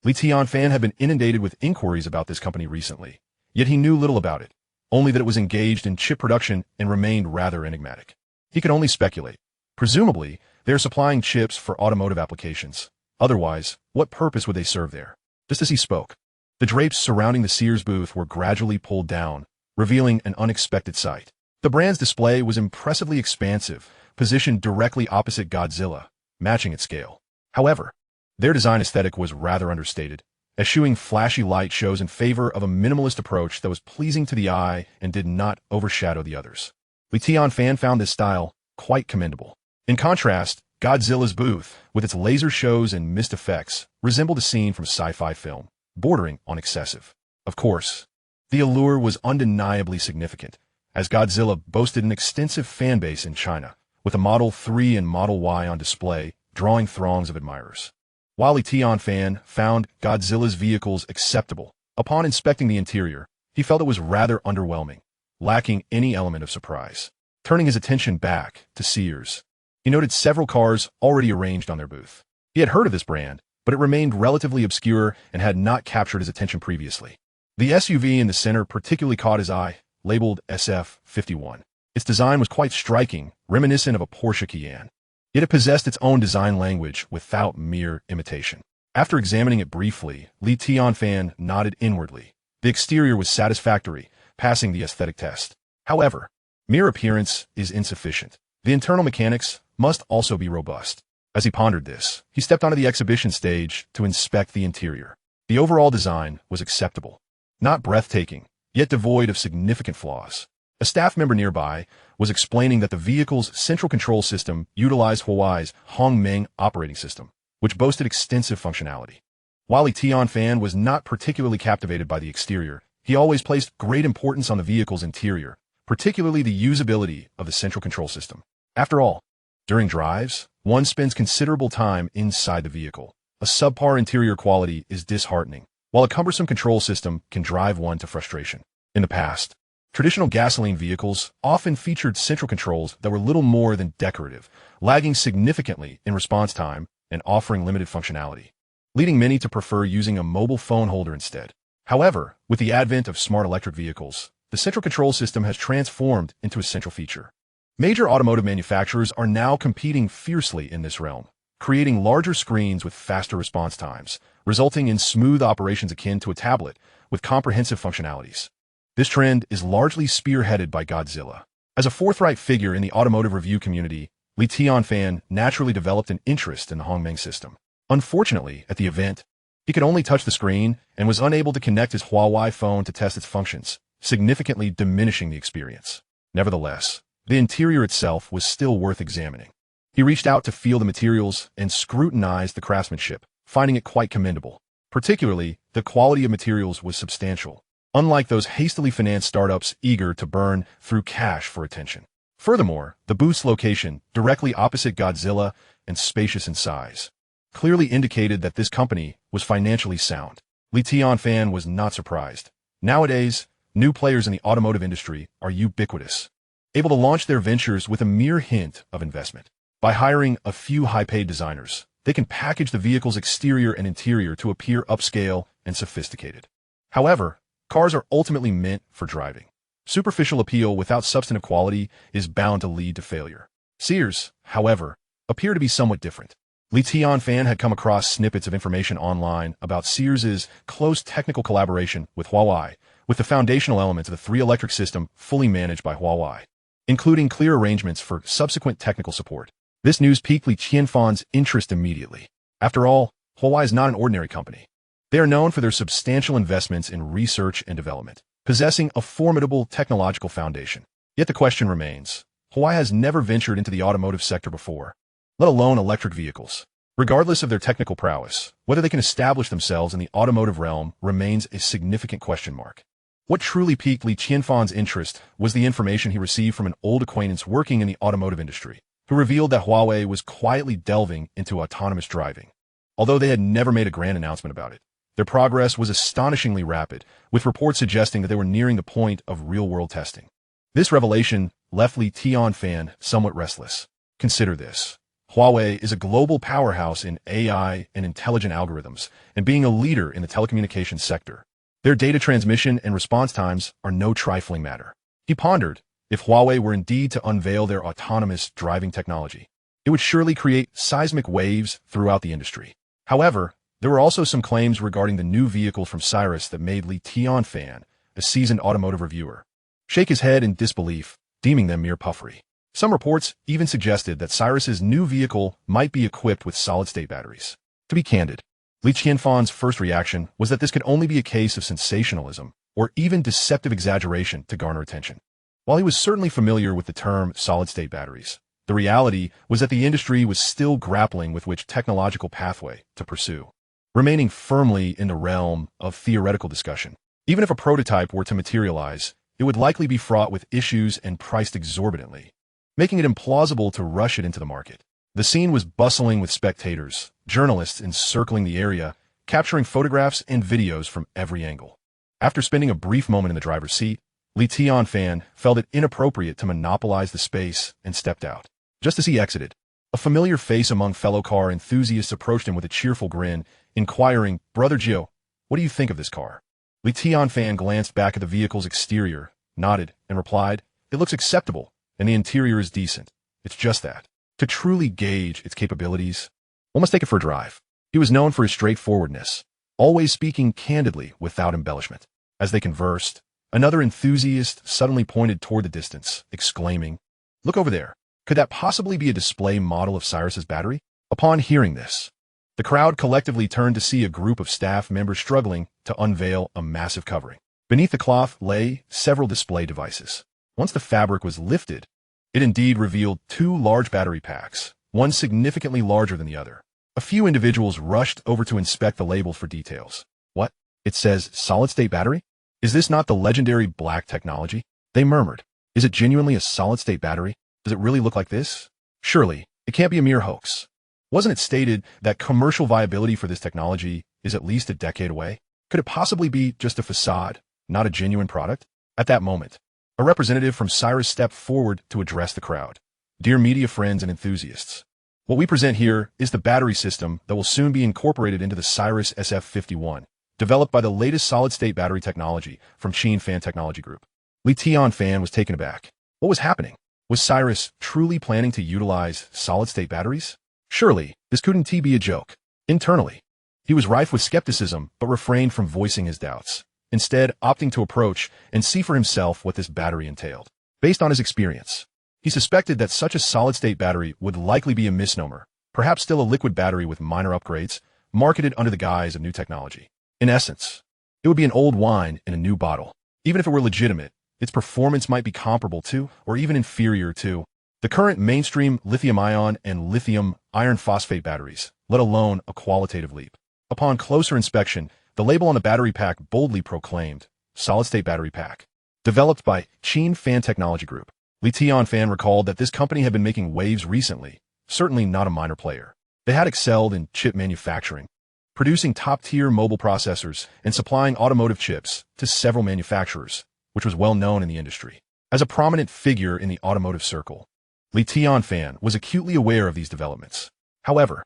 Qin Fan had been inundated with inquiries about this company recently, yet he knew little about it, only that it was engaged in chip production and remained rather enigmatic. He could only speculate. Presumably, they are supplying chips for automotive applications. Otherwise, what purpose would they serve there? Just as he spoke, the drapes surrounding the Sears booth were gradually pulled down, revealing an unexpected sight. The brand's display was impressively expansive, positioned directly opposite Godzilla, matching its scale. However, their design aesthetic was rather understated, eschewing flashy light shows in favor of a minimalist approach that was pleasing to the eye and did not overshadow the others. Qin Fan found this style quite commendable. In contrast, Godzilla's booth, with its laser shows and mist effects, resembled a scene from a sci-fi film, bordering on excessive. Of course, the allure was undeniably significant, as Godzilla boasted an extensive fan base in China, with a Model 3 and Model Y on display, drawing throngs of admirers. While Qin Fan found Godzilla's vehicles acceptable, upon inspecting the interior, he felt it was rather underwhelming, lacking any element of surprise. Turning his attention back to Sears, he noted several cars already arranged on their booth. He had heard of this brand, but it remained relatively obscure and had not captured his attention previously. The SUV in the center particularly caught his eye, labeled SF51. Its design was quite striking, reminiscent of a Porsche Cayenne. Yet it possessed its own design language without mere imitation. After examining it briefly, Qin Fan nodded inwardly. The exterior was satisfactory, passing the aesthetic test. However, mere appearance is insufficient. The internal mechanics must also be robust. As he pondered this, he stepped onto the exhibition stage to inspect the interior. The overall design was acceptable. Not breathtaking, yet devoid of significant flaws. A staff member nearby was explaining that the vehicle's central control system utilized Huawei's Hongmeng operating system, which boasted extensive functionality. While Qin Fan was not particularly captivated by the exterior, he always placed great importance on the vehicle's interior, particularly the usability of the central control system. After all, during drives, one spends considerable time inside the vehicle. A subpar interior quality is disheartening, while a cumbersome control system can drive one to frustration. In the past, traditional gasoline vehicles often featured central controls that were little more than decorative, lagging significantly in response time and offering limited functionality, leading many to prefer using a mobile phone holder instead. However, with the advent of smart electric vehicles, the central control system has transformed into a central feature. Major automotive manufacturers are now competing fiercely in this realm, creating larger screens with faster response times, resulting in smooth operations akin to a tablet with comprehensive functionalities. This trend is largely spearheaded by Godzilla. As a forthright figure in the automotive review community, Qin Fan naturally developed an interest in the Hongmeng system. Unfortunately, at the event, he could only touch the screen and was unable to connect his Huawei phone to test its functions, significantly diminishing the experience. Nevertheless, the interior itself was still worth examining. He reached out to feel the materials and scrutinized the craftsmanship, finding it quite commendable. Particularly, the quality of materials was substantial, unlike those hastily financed startups eager to burn through cash for attention. Furthermore, the booth's location, directly opposite Godzilla and spacious in size, clearly indicated that this company was financially sound. Qin Fan was not surprised. Nowadays, new players in the automotive industry are ubiquitous, able to launch their ventures with a mere hint of investment. By hiring a few high-paid designers, they can package the vehicle's exterior and interior to appear upscale and sophisticated. However, cars are ultimately meant for driving. Superficial appeal without substantive quality is bound to lead to failure. Sears, however, appear to be somewhat different. Qin Fan had come across snippets of information online about Sears's close technical collaboration with Huawei, with the foundational elements of the 3 electric system fully managed by Huawei, including clear arrangements for subsequent technical support. This news piqued Qin Fan's interest immediately. After all, Huawei is not an ordinary company. They are known for their substantial investments in research and development, possessing a formidable technological foundation. Yet the question remains, Huawei has never ventured into the automotive sector before, let alone electric vehicles. Regardless of their technical prowess, whether they can establish themselves in the automotive realm remains a significant question mark. What truly piqued Qin Fan's interest was the information he received from an old acquaintance working in the automotive industry, who revealed that Huawei was quietly delving into autonomous driving. Although they had never made a grand announcement about it, their progress was astonishingly rapid, with reports suggesting that they were nearing the point of real-world testing. This revelation left Qin Fan somewhat restless. Consider this. Huawei is a global powerhouse in AI and intelligent algorithms, and being a leader in the telecommunications sector. Their data transmission and response times are no trifling matter. He pondered, if Huawei were indeed to unveil their autonomous driving technology, it would surely create seismic waves throughout the industry. However, there were also some claims regarding the new vehicle from Cyrus that made Qin Fan, a seasoned automotive reviewer, shake his head in disbelief, deeming them mere puffery. Some reports even suggested that Cyrus's new vehicle might be equipped with solid-state batteries. To be candid, Qin Fan's first reaction was that this could only be a case of sensationalism or even deceptive exaggeration to garner attention. While he was certainly familiar with the term solid-state batteries, the reality was that the industry was still grappling with which technological pathway to pursue, remaining firmly in the realm of theoretical discussion. Even if a prototype were to materialize, it would likely be fraught with issues and priced exorbitantly, making it implausible to rush it into the market. The scene was bustling with spectators, journalists encircling the area, capturing photographs and videos from every angle. After spending a brief moment in the driver's seat, Qin Fan felt it inappropriate to monopolize the space and stepped out. Just as he exited, a familiar face among fellow car enthusiasts approached him with a cheerful grin, inquiring, "Brother Gio, what do you think of this car?" Qin Fan glanced back at the vehicle's exterior, nodded, and replied, "It looks acceptable, and the interior is decent. It's just that, to truly gauge its capabilities, one must take it for a drive." He was known for his straightforwardness, always speaking candidly without embellishment. As they conversed, another enthusiast suddenly pointed toward the distance, exclaiming, "Look over there. Could that possibly be a display model of Cyrus's battery?" Upon hearing this, the crowd collectively turned to see a group of staff members struggling to unveil a massive covering. Beneath the cloth lay several display devices. Once the fabric was lifted, it indeed revealed 2 large battery packs, one significantly larger than the other. A few individuals rushed over to inspect the label for details. "What? It says solid-state battery? Is this not the legendary black technology?" they murmured. "Is it genuinely a solid-state battery? Does it really look like this? Surely, it can't be a mere hoax. Wasn't it stated that commercial viability for this technology is at least a decade away? Could it possibly be just a facade, not a genuine product?" At that moment, a representative from Cyrus stepped forward to address the crowd. "Dear media friends and enthusiasts, what we present here is the battery system that will soon be incorporated into the Cyrus SF51, developed by the latest solid-state battery technology from Qin Fan Technology Group." Qin Fan was taken aback. What was happening? Was Cyrus truly planning to utilize solid-state batteries? Surely, this couldn't be a joke. Internally, he was rife with skepticism, but refrained from voicing his doubts, instead opting to approach and see for himself what this battery entailed. Based on his experience, he suspected that such a solid-state battery would likely be a misnomer, Perhaps still a liquid battery with minor upgrades, marketed under the guise of new technology. In essence, it would be an old wine in a new bottle. Even if it were legitimate, its performance might be comparable to, or even inferior to, the current mainstream lithium-ion and lithium iron phosphate batteries, let alone a qualitative leap. Upon closer inspection, the label on the battery pack boldly proclaimed, solid-state battery pack. Developed by Qin Fan Technology Group. Qin Fan recalled that this company had been making waves recently, certainly not a minor player. They had excelled in chip manufacturing, producing top-tier mobile processors and supplying automotive chips to several manufacturers, which was well known in the industry. As a prominent figure in the automotive circle, Qin Fan was acutely aware of these developments. However,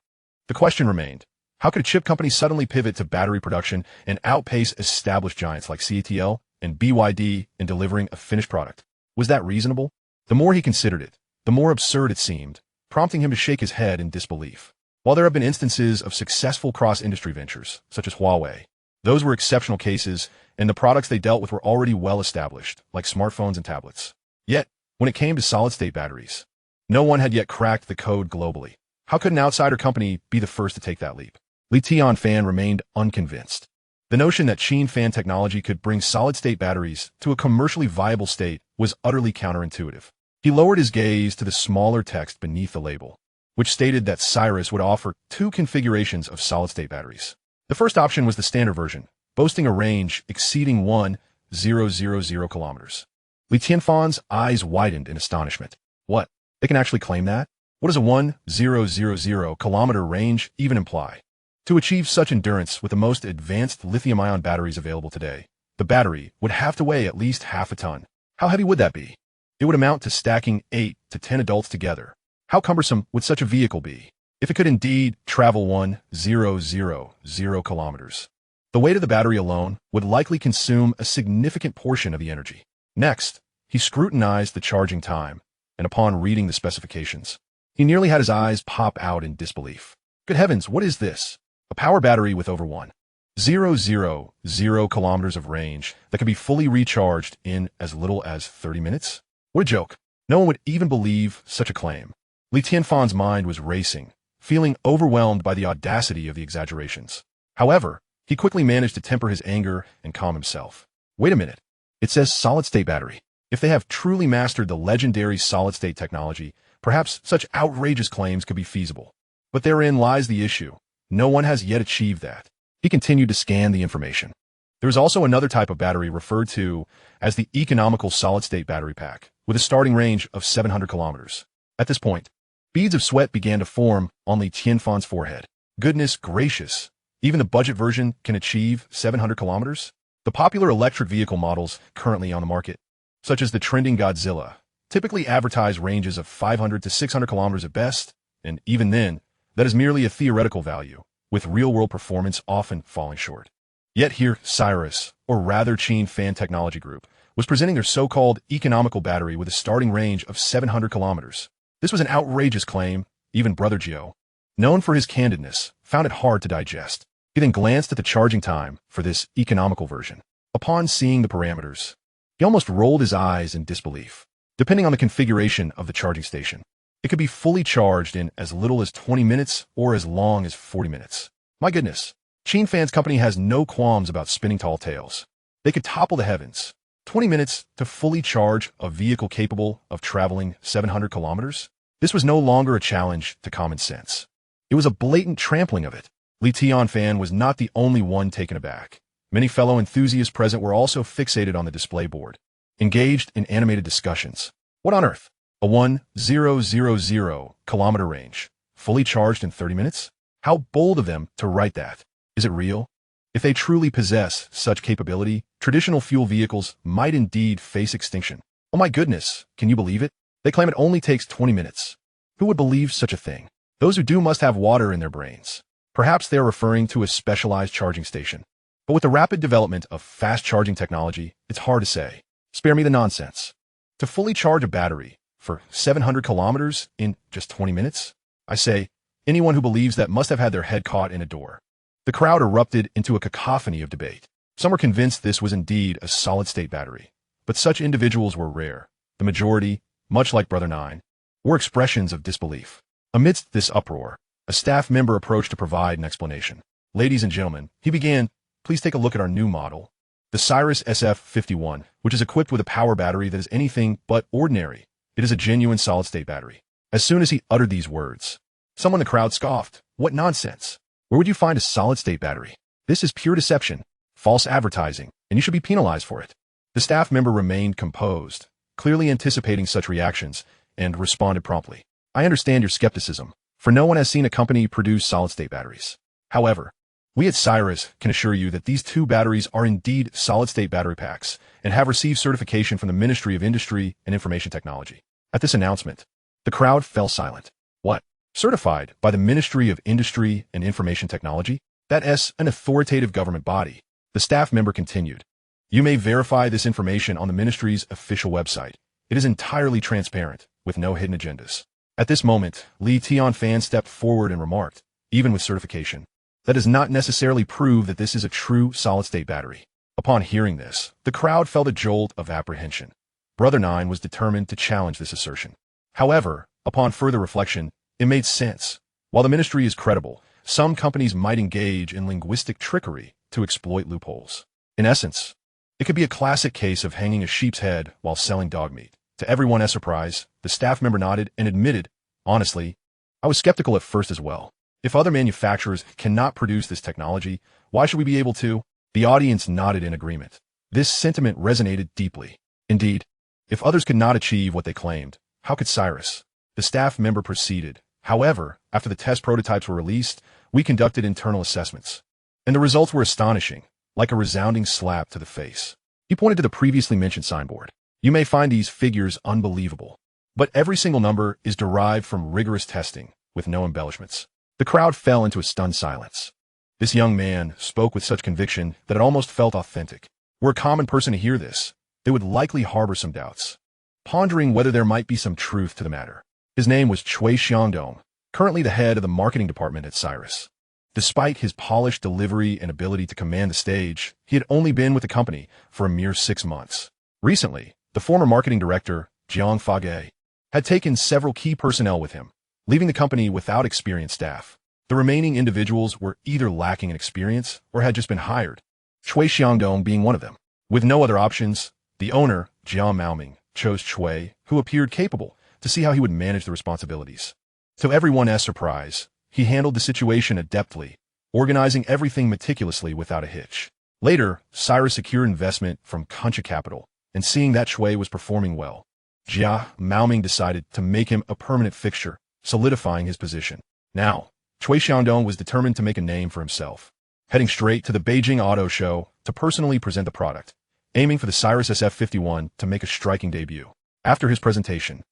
the question remained, how could a chip company suddenly pivot to battery production and outpace established giants like CATL and BYD in delivering a finished product? Was that reasonable? The more he considered it, the more absurd it seemed, prompting him to shake his head in disbelief. While there have been instances of successful cross-industry ventures, such as Huawei, those were exceptional cases, and the products they dealt with were already well established, like smartphones and tablets. Yet, when it came to solid-state batteries, no one had yet cracked the code globally. How could an outsider company be the first to take that leap? Qin Fan remained unconvinced. The notion that Qin Fan technology could bring solid-state batteries to a commercially viable state was utterly counterintuitive. He lowered his gaze to the smaller text beneath the label, which stated that Cyrus would offer two configurations of solid-state batteries. The first option was the standard version, boasting a range exceeding 1,000 kilometers. Qin Fan's eyes widened in astonishment. What? They can actually claim that? What does a 1,000 kilometer range even imply? To achieve such endurance with the most advanced lithium-ion batteries available today, the battery would have to weigh at least half a ton. How heavy would that be? It would amount to stacking 8 to 10 adults together. How cumbersome would such a vehicle be, if it could indeed travel 1,000 kilometers? The weight of the battery alone would likely consume a significant portion of the energy. Next, he scrutinized the charging time, and upon reading the specifications, he nearly had his eyes pop out in disbelief. Good heavens, what is this? A power battery with over 1,000 kilometers of range that can be fully recharged in as little as 30 minutes? What a joke. No one would even believe such a claim. Qin Fan's mind was racing, feeling overwhelmed by the audacity of the exaggerations. However, he quickly managed to temper his anger and calm himself. Wait a minute. It says solid-state battery. If they have truly mastered the legendary solid-state technology, perhaps such outrageous claims could be feasible. But therein lies the issue. No one has yet achieved that. He continued to scan the information. There is also another type of battery referred to as the economical solid-state battery pack, with a starting range of 700 kilometers. At this point, beads of sweat began to form on Qin Fan's forehead. Goodness gracious, even the budget version can achieve 700 kilometers? The popular electric vehicle models currently on the market, such as the trending Godzilla, typically advertise ranges of 500 to 600 kilometers at best, and even then, that is merely a theoretical value, with real-world performance often falling short. Yet here, Cyrus, or rather Qin Fan Technology Group, was presenting their so-called economical battery with a starting range of 700 kilometers. This was an outrageous claim. Even Brother Gio, known for his candidness, found it hard to digest. He then glanced at the charging time for this economical version. Upon seeing the parameters, he almost rolled his eyes in disbelief. Depending on the configuration of the charging station, it could be fully charged in as little as 20 minutes or as long as 40 minutes. My goodness, Qin Fan's company has no qualms about spinning tall tales. They could topple the heavens. 20 minutes to fully charge a vehicle capable of traveling 700 kilometers? This was no longer a challenge to common sense. It was a blatant trampling of it. Qin Fan was not the only one taken aback. Many fellow enthusiasts present were also fixated on the display board, engaged in animated discussions. What on earth? A 1,000 kilometer range, fully charged in 30 minutes? How bold of them to write that. Is it real? If they truly possess such capability, traditional fuel vehicles might indeed face extinction. Oh my goodness, can you believe it? They claim it only takes 20 minutes. Who would believe such a thing? Those who do must have water in their brains. Perhaps they are referring to a specialized charging station. But with the rapid development of fast charging technology, it's hard to say. Spare me the nonsense. To fully charge a battery for 700 kilometers in just 20 minutes? I say, anyone who believes that must have had their head caught in a door. The crowd erupted into a cacophony of debate. Some were convinced this was indeed a solid-state battery, but such individuals were rare. The majority, much like Brother Nine, were expressions of disbelief. Amidst this uproar, A staff member approached to provide an explanation. Ladies and gentlemen, he began, please take a look at our new model. The Cyrus SF51, which is equipped with a power battery that is anything but ordinary. It is a genuine solid-state battery. As soon as he uttered these words, someone in the crowd scoffed. What nonsense! Where would you find a solid-state battery? This is pure deception, false advertising, and you should be penalized for it. The staff member remained composed, clearly anticipating such reactions, and responded promptly. I understand your skepticism, for no one has seen a company produce solid-state batteries. However, we at Cyrus can assure you that these two batteries are indeed solid-state battery packs and have received certification from the Ministry of Industry and Information Technology. At this announcement, the crowd fell silent. What? Certified by the Ministry of Industry and Information Technology? That is an authoritative government body. The staff member continued. You may verify this information on the ministry's official website. It is entirely transparent, with no hidden agendas. At this moment, Qin Fan stepped forward and remarked, even with certification, that does not necessarily prove that this is a true solid-state battery. Upon hearing this, the crowd felt a jolt of apprehension. Brother Nine was determined to challenge this assertion. However, upon further reflection, it made sense. While the ministry is credible, some companies might engage in linguistic trickery to exploit loopholes. In essence, it could be a classic case of hanging a sheep's head while selling dog meat. To everyone's surprise, the staff member nodded and admitted, honestly, I was skeptical at first as well. If other manufacturers cannot produce this technology, why should we be able to? The audience nodded in agreement. This sentiment resonated deeply. Indeed, if others could not achieve what they claimed, how could Cyrus? The staff member proceeded. However, after the test prototypes were released, we conducted internal assessments. And the results were astonishing, like a resounding slap to the face. He pointed to the previously mentioned signboard. You may find these figures unbelievable, but every single number is derived from rigorous testing, with no embellishments. The crowd fell into a stunned silence. This young man spoke with such conviction that it almost felt authentic. Were a common person to hear this, they would likely harbor some doubts, pondering whether there might be some truth to the matter. His name was Cui Xiangdong, currently the head of the marketing department at Cyrus. Despite his polished delivery and ability to command the stage, he had only been with the company for a mere 6 months. Recently, the former marketing director, Jiang Fage, had taken several key personnel with him, leaving the company without experienced staff. The remaining individuals were either lacking in experience or had just been hired, Cui Xiangdong being one of them. With no other options, the owner, Jiang Maoming, chose Cui, who appeared capable, to see how he would manage the responsibilities. To everyone's surprise, he handled the situation adeptly, organizing everything meticulously without a hitch. Later, Cyrus secured investment from Concha Capital, and seeing that Cui was performing well, Jia Maoming decided to make him a permanent fixture, solidifying his position. Now, Cui Xiangdong was determined to make a name for himself, heading straight to the Beijing Auto Show to personally present the product, aiming for the Cyrus SF51 to make a striking debut. After his presentation,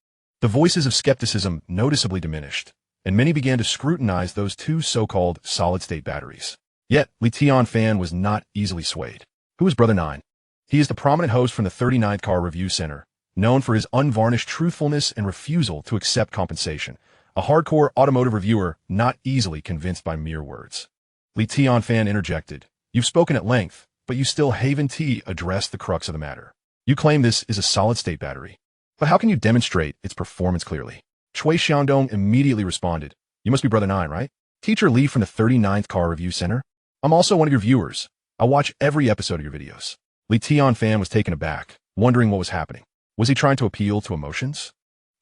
the voices of skepticism noticeably diminished, and many began to scrutinize those two so-called solid-state batteries. Yet, Qin Fan was not easily swayed. Who is Brother Nine? He is the prominent host from the 39th Car Review Center, known for his unvarnished truthfulness and refusal to accept compensation, a hardcore automotive reviewer not easily convinced by mere words. Qin Fan interjected, You've spoken at length, but you still haven't addressed the crux of the matter. You claim this is a solid-state battery. But how can you demonstrate its performance clearly? Cui Xiangdong immediately responded, You must be Brother Nine, right? Teacher Lee from the 39th Car Review Center? I'm also one of your viewers. I watch every episode of your videos. Qin Fan was taken aback, wondering what was happening. Was he trying to appeal to emotions?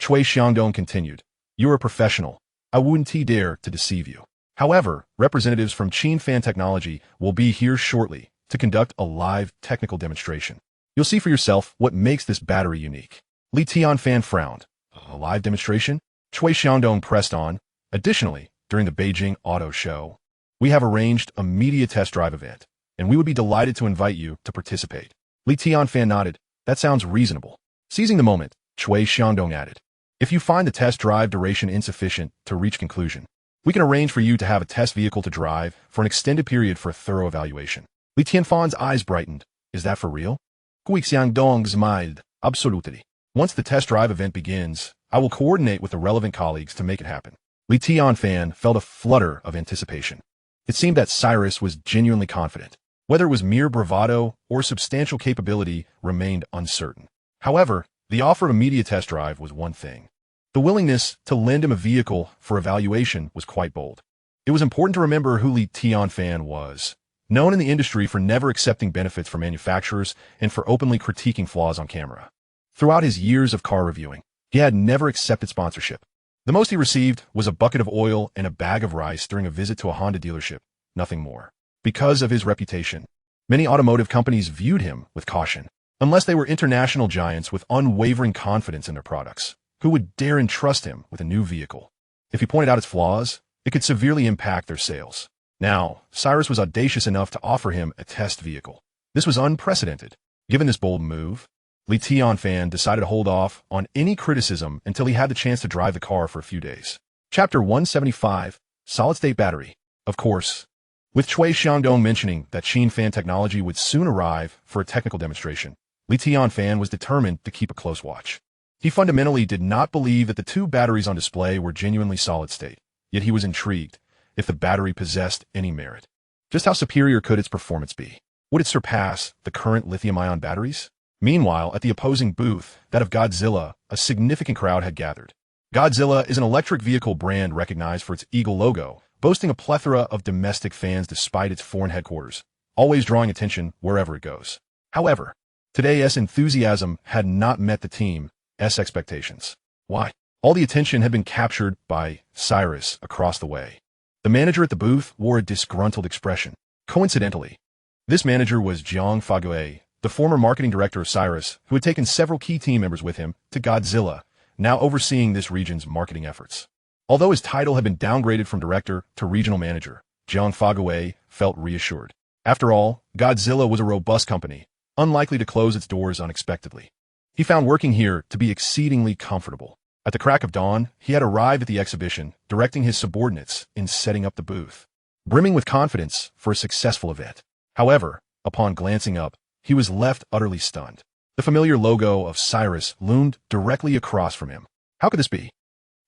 Cui Xiangdong continued, You are a professional. I wouldn't dare to deceive you. However, representatives from Qin Fan Technology will be here shortly to conduct a live technical demonstration. You'll see for yourself what makes this battery unique. Qin Fan frowned. A live demonstration? Cui Xiangdong pressed on. Additionally, during the Beijing Auto Show, we have arranged a media test drive event, and we would be delighted to invite you to participate. Qin Fan nodded. That sounds reasonable. Seizing the moment, Cui Xiangdong added, If you find the test drive duration insufficient to reach conclusion, we can arrange for you to have a test vehicle to drive for an extended period for a thorough evaluation. Qin Fan's eyes brightened. Is that for real? Cui Xiangdong smiled. Absolutely. Once the test drive event begins, I will coordinate with the relevant colleagues to make it happen. Qin Fan felt a flutter of anticipation. It seemed that Cyrus was genuinely confident. Whether it was mere bravado or substantial capability remained uncertain. However, the offer of a media test drive was one thing. The willingness to lend him a vehicle for evaluation was quite bold. It was important to remember who Qin Fan was, known in the industry for never accepting benefits from manufacturers and for openly critiquing flaws on camera. Throughout his years of car reviewing, he had never accepted sponsorship. The most he received was a bucket of oil and a bag of rice during a visit to a Honda dealership, nothing more. Because of his reputation, many automotive companies viewed him with caution. Unless they were international giants with unwavering confidence in their products, who would dare entrust him with a new vehicle? If he pointed out its flaws, it could severely impact their sales. Now, Cyrus was audacious enough to offer him a test vehicle. This was unprecedented. Given this bold move, Qin Fan decided to hold off on any criticism until he had the chance to drive the car for a few days. Chapter 175, Solid-State Battery. Of course, with Cui Xiangdong mentioning that Qin Fan technology would soon arrive for a technical demonstration, Qin Fan was determined to keep a close watch. He fundamentally did not believe that the two batteries on display were genuinely solid-state, yet he was intrigued if the battery possessed any merit. Just how superior could its performance be? Would it surpass the current lithium-ion batteries? Meanwhile, at the opposing booth, that of Godzilla, a significant crowd had gathered. Godzilla is an electric vehicle brand recognized for its eagle logo, boasting a plethora of domestic fans despite its foreign headquarters, always drawing attention wherever it goes. However, today's enthusiasm had not met the team's expectations. Why? All the attention had been captured by Cyrus across the way. The manager at the booth wore a disgruntled expression. Coincidentally, this manager was Jiang Fague, the former marketing director of Cyrus, who had taken several key team members with him to Godzilla, now overseeing this region's marketing efforts. Although his title had been downgraded from director to regional manager, Jiang Fague felt reassured. After all, Godzilla was a robust company, unlikely to close its doors unexpectedly. He found working here to be exceedingly comfortable. At the crack of dawn, he had arrived at the exhibition, directing his subordinates in setting up the booth, brimming with confidence for a successful event. However, upon glancing up, he was left utterly stunned. The familiar logo of Cyrus loomed directly across from him. How could this be?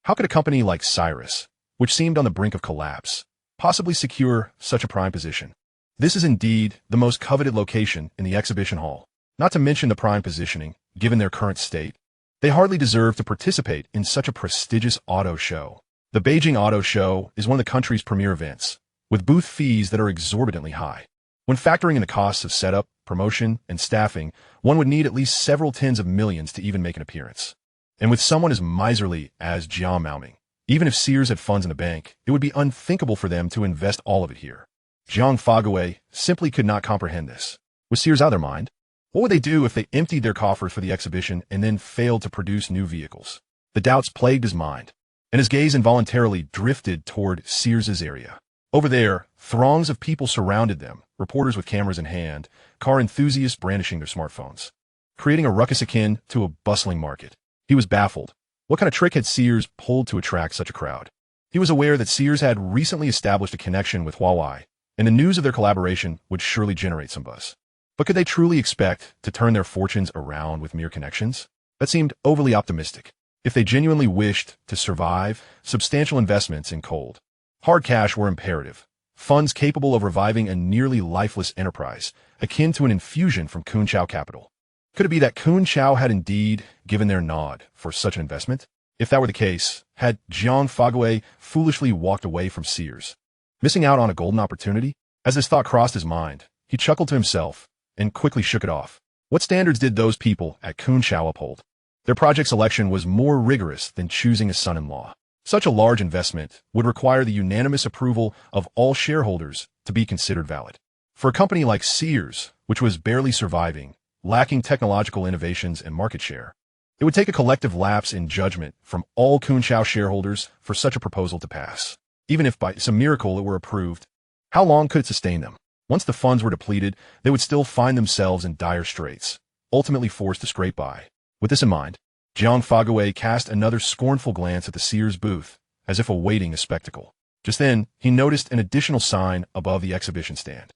How could a company like Cyrus, which seemed on the brink of collapse, possibly secure such a prime position? This is indeed the most coveted location in the exhibition hall. Not to mention the prime positioning, given their current state. They hardly deserve to participate in such a prestigious auto show. The Beijing Auto Show is one of the country's premier events, with booth fees that are exorbitantly high. When factoring in the costs of setup, promotion, and staffing, one would need at least several tens of millions to even make an appearance. And with someone as miserly as Jiang Maoming, even if Sears had funds in the bank, it would be unthinkable for them to invest all of it here. Jiang Fague simply could not comprehend this. Was Sears out of their mind? What would they do if they emptied their coffers for the exhibition and then failed to produce new vehicles? The doubts plagued his mind, and his gaze involuntarily drifted toward Sears's area. Over there, throngs of people surrounded them, reporters with cameras in hand, car enthusiasts brandishing their smartphones, creating a ruckus akin to a bustling market. He was baffled. What kind of trick had Sears pulled to attract such a crowd? He was aware that Sears had recently established a connection with Huawei, and the news of their collaboration would surely generate some buzz. But could they truly expect to turn their fortunes around with mere connections? That seemed overly optimistic. If they genuinely wished to survive, substantial investments in cold, hard cash were imperative. Funds capable of reviving a nearly lifeless enterprise, akin to an infusion from Kun Chao Capital. Could it be that Kun Chao had indeed given their nod for such an investment? If that were the case, had Jiang Fague foolishly walked away from Sears, missing out on a golden opportunity? As this thought crossed his mind, he chuckled to himself and quickly shook it off. What standards did those people at Kun Chao uphold? Their project selection was more rigorous than choosing a son-in-law. Such a large investment would require the unanimous approval of all shareholders to be considered valid. For a company like Sears, which was barely surviving, lacking technological innovations and market share, it would take a collective lapse in judgment from all Kun Chao shareholders for such a proposal to pass. Even if by some miracle it were approved, how long could it sustain them? Once the funds were depleted, they would still find themselves in dire straits, ultimately forced to scrape by. With this in mind, Jiang Fague cast another scornful glance at the Sears booth, as if awaiting a spectacle. Just then, he noticed an additional sign above the exhibition stand.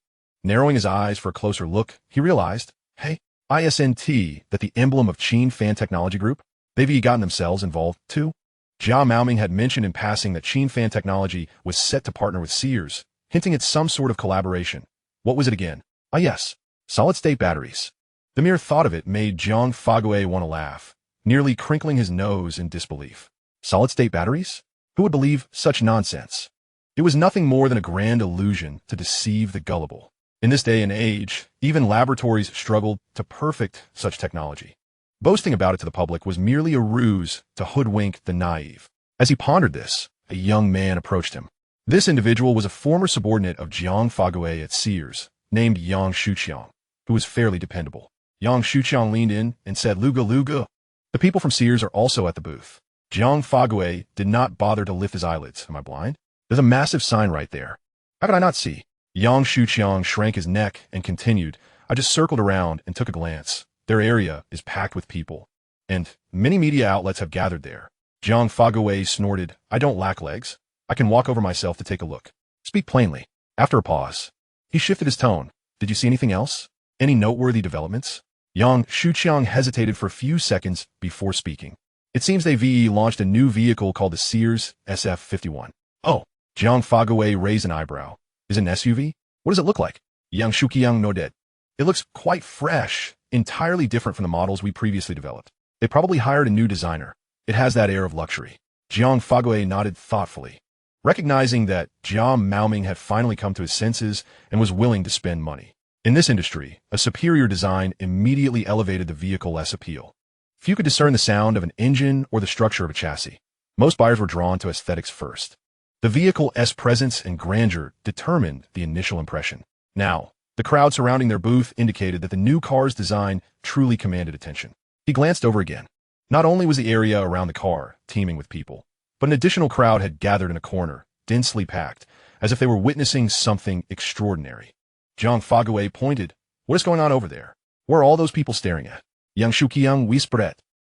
Narrowing his eyes for a closer look, he realized, hey, ISNT, that the emblem of Qin Fan Technology Group? They've gotten themselves involved, too? Jiang Maoming had mentioned in passing that Qin Fan Technology was set to partner with Sears, hinting at some sort of collaboration. What was it again? Ah yes, solid-state batteries. The mere thought of it made Jiang Fague want to laugh, nearly crinkling his nose in disbelief. Solid-state batteries? Who would believe such nonsense? It was nothing more than a grand illusion to deceive the gullible. In this day and age, even laboratories struggled to perfect such technology. Boasting about it to the public was merely a ruse to hoodwink the naive. As he pondered this, a young man approached him. This individual was a former subordinate of Jiang Fague at Sears, named Yang Shuqiang, who was fairly dependable. Yang Shuqiang leaned in and said, "Luga Luga." The people from Sears are also at the booth. Jiang Fague did not bother to lift his eyelids. Am I blind? There's a massive sign right there. How could I not see? Yang Shuqiang shrank his neck and continued, "I just circled around and took a glance. Their area is packed with people, and many media outlets have gathered there." Jiang Fague snorted, "I don't lack legs. I can walk over myself to take a look. Speak plainly." After a pause, he shifted his tone. "Did you see anything else? Any noteworthy developments?" Yang Shuqiang hesitated for a few seconds before speaking. "It seems they launched a new vehicle called the Sears SF-51. "Oh." Jiang Fague raised an eyebrow. "Is it an SUV? What does it look like?" Yang Shuqiang nodded. "It looks quite fresh, entirely different from the models we previously developed. They probably hired a new designer. It has that air of luxury." Jiang Fague nodded thoughtfully, recognizing that Jia Maoming had finally come to his senses and was willing to spend money. In this industry, a superior design immediately elevated the vehicle's appeal. Few could discern the sound of an engine or the structure of a chassis. Most buyers were drawn to aesthetics first. The vehicle's presence and grandeur determined the initial impression. Now, the crowd surrounding their booth indicated that the new car's design truly commanded attention. He glanced over again. Not only was the area around the car teeming with people, but an additional crowd had gathered in a corner, densely packed, as if they were witnessing something extraordinary. Jiang Fague pointed. "What is going on over there? What are all those people staring at?" Yang Shuqiang whispered.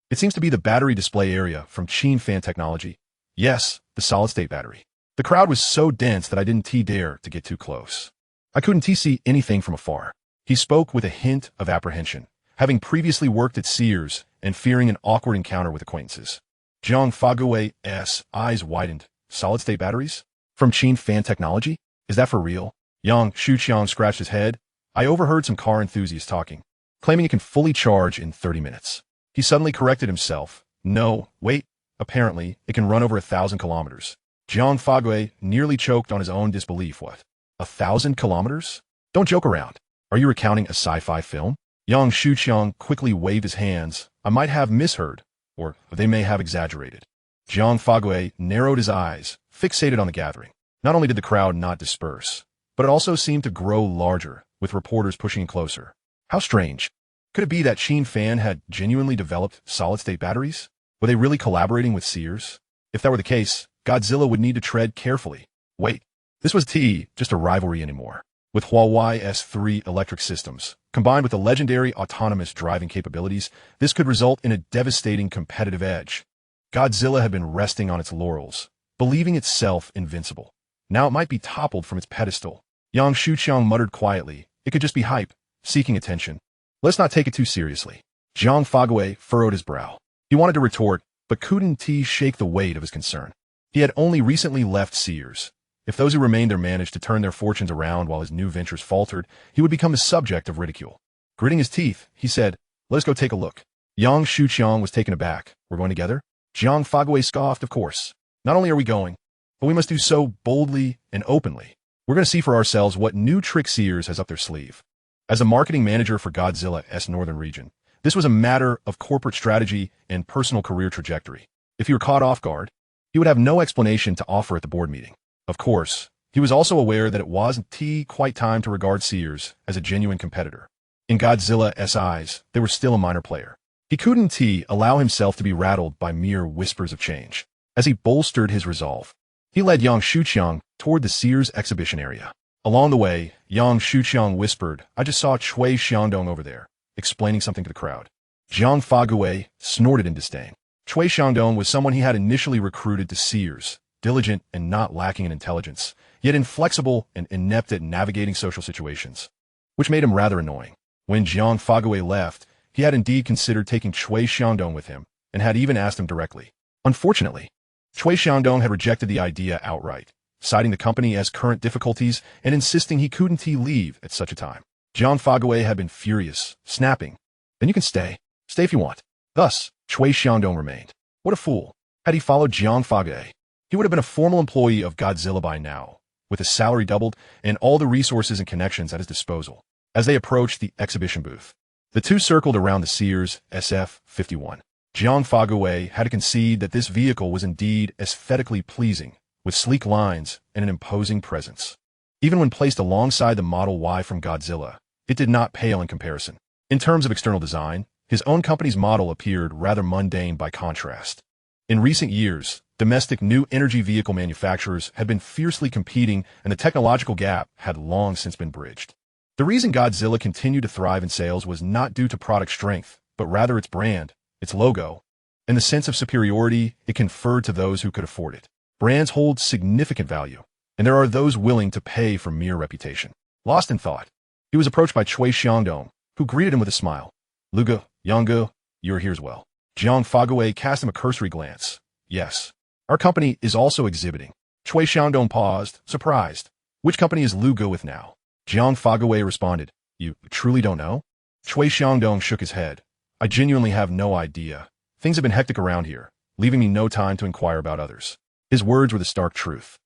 "It seems to be the battery display area from Qin Fan technology." "Yes, the solid-state battery." The crowd was so dense that I didn't dare to get too close. I couldn't see anything from afar. He spoke with a hint of apprehension, having previously worked at Sears and fearing an awkward encounter with acquaintances. Jiang Fague's eyes widened. "Solid-state batteries? From Qin Fan technology? Is that for real?" Yang Shuqiang scratched his head. "I overheard some car enthusiasts talking, claiming it can fully charge in 30 minutes. He suddenly corrected himself. "No, wait. Apparently, it can run over 1,000 kilometers. Jiang Fague nearly choked on his own disbelief. "What? 1,000 kilometers? Don't joke around. Are you recounting a sci-fi film?" Yang Shuqiang quickly waved his hands. "I might have misheard, or they may have exaggerated." Jiang Fague narrowed his eyes, fixated on the gathering. Not only did the crowd not disperse, but it also seemed to grow larger, with reporters pushing in closer. How strange. Could it be that Qin Fan had genuinely developed solid-state batteries? Were they really collaborating with Sears? If that were the case, Godzilla would need to tread carefully. Wait, this was just a rivalry anymore. With Huawei's 3 electric systems, combined with the legendary autonomous driving capabilities, this could result in a devastating competitive edge. Godzilla had been resting on its laurels, believing itself invincible. Now it might be toppled from its pedestal. Yang Shuqiang muttered quietly, "It could just be hype, seeking attention. Let's not take it too seriously." Jiang Fague furrowed his brow. He wanted to retort, but couldn't shake the weight of his concern. He had only recently left Sears. If those who remained there managed to turn their fortunes around while his new ventures faltered, he would become the subject of ridicule. Gritting his teeth, he said, "Let us go take a look." Yang Shuqiang was taken aback. "We're going together?" Jiang Fague scoffed, "Of course. Not only are we going, but we must do so boldly and openly. We're going to see for ourselves what new trick Sears has up their sleeve." As a marketing manager for Godzilla's northern region, this was a matter of corporate strategy and personal career trajectory. If he were caught off guard, he would have no explanation to offer at the board meeting. Of course, he was also aware that it wasn't quite time to regard Sears as a genuine competitor. In Godzilla's eyes, they were still a minor player. He couldn't allow himself to be rattled by mere whispers of change. As he bolstered his resolve, he led Yang Shuqiang toward the Sears exhibition area. Along the way, Yang Shuqiang whispered, "I just saw Chui Xiangdong over there, explaining something to the crowd." Jiang Fague snorted in disdain. Chui Xiangdong was someone he had initially recruited to Sears, diligent and not lacking in intelligence, yet inflexible and inept at navigating social situations, which made him rather annoying. When Jiang Fague left, he had indeed considered taking Chui Xiangdong with him, and had even asked him directly. Unfortunately, Chui Xiangdong had rejected the idea outright, citing the company as current difficulties and insisting he couldn't leave at such a time. Jiang Fague had been furious, snapping, "Then you can stay. Stay if you want." Thus, Chui Xiangdong remained. What a fool. Had he followed Jiang Fage, he would have been a formal employee of Godzilla by now, with his salary doubled and all the resources and connections at his disposal. As they approached the exhibition booth, the two circled around the Sears SF-51. Jiang Fage had to concede that this vehicle was indeed aesthetically pleasing, with sleek lines and an imposing presence. Even when placed alongside the Model Y from Godzilla, it did not pale in comparison. In terms of external design, his own company's model appeared rather mundane by contrast. In recent years, domestic new energy vehicle manufacturers had been fiercely competing, and the technological gap had long since been bridged. The reason Godzilla continued to thrive in sales was not due to product strength, but rather its brand, its logo, and the sense of superiority it conferred to those who could afford it. Brands hold significant value, and there are those willing to pay for mere reputation. Lost in thought, he was approached by Cui Xiangdong, who greeted him with a smile. Luga, Yangge, you're here as well. Jiang Fage cast him a cursory glance. Yes. Our company is also exhibiting. Cui Xiangdong paused, surprised. Which company is Luga with now? Jiang Fage responded. You truly don't know? Cui Xiangdong shook his head. I genuinely have no idea. Things have been hectic around here, leaving me no time to inquire about others. His words were the stark truth.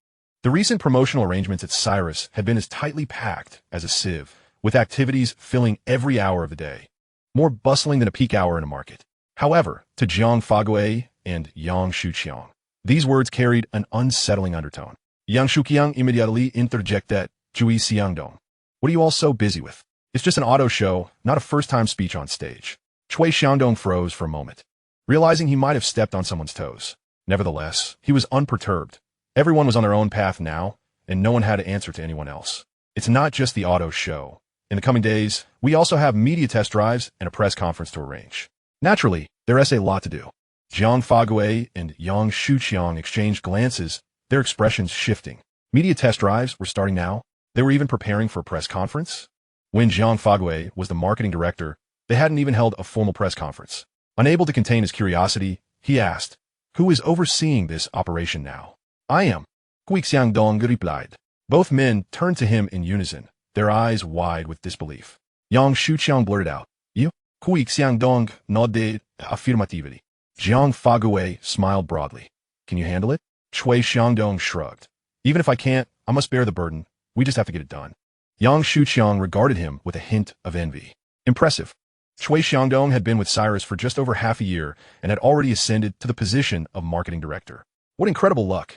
The recent promotional arrangements at Cyrus had been as tightly packed as a sieve, with activities filling every hour of the day. More bustling than a peak hour in a market. However, to Jiang Fage and Yang Shuqiang, these words carried an unsettling undertone. Yang Shuqiang immediately interjected, Cui Xiangdong. What are you all so busy with? It's just an auto show, not a first-time speech on stage. Cui Xiangdong froze for a moment, realizing he might have stepped on someone's toes. Nevertheless, he was unperturbed. Everyone was on their own path now, and no one had to answer to anyone else. It's not just the auto show. In the coming days, we also have media test drives and a press conference to arrange. Naturally, there is a lot to do. Jiang Fage and Yang Shuqiang exchanged glances, their expressions shifting. Media test drives were starting now. They were even preparing for a press conference. When Jiang Fage was the marketing director, they hadn't even held a formal press conference. Unable to contain his curiosity, he asked, who is overseeing this operation now? I am. Cui Xiangdong replied. Both men turned to him in unison, their eyes wide with disbelief. Yang Shuqiang blurted out, You? Cui Xiangdong nodded affirmatively. Jiang Fage smiled broadly. Can you handle it? Cui Xiangdong shrugged. Even if I can't, I must bear the burden. We just have to get it done. Yang Shuqiang regarded him with a hint of envy. Impressive. Cui Xiangdong had been with Cyrus for just over half a year and had already ascended to the position of marketing director. What incredible luck.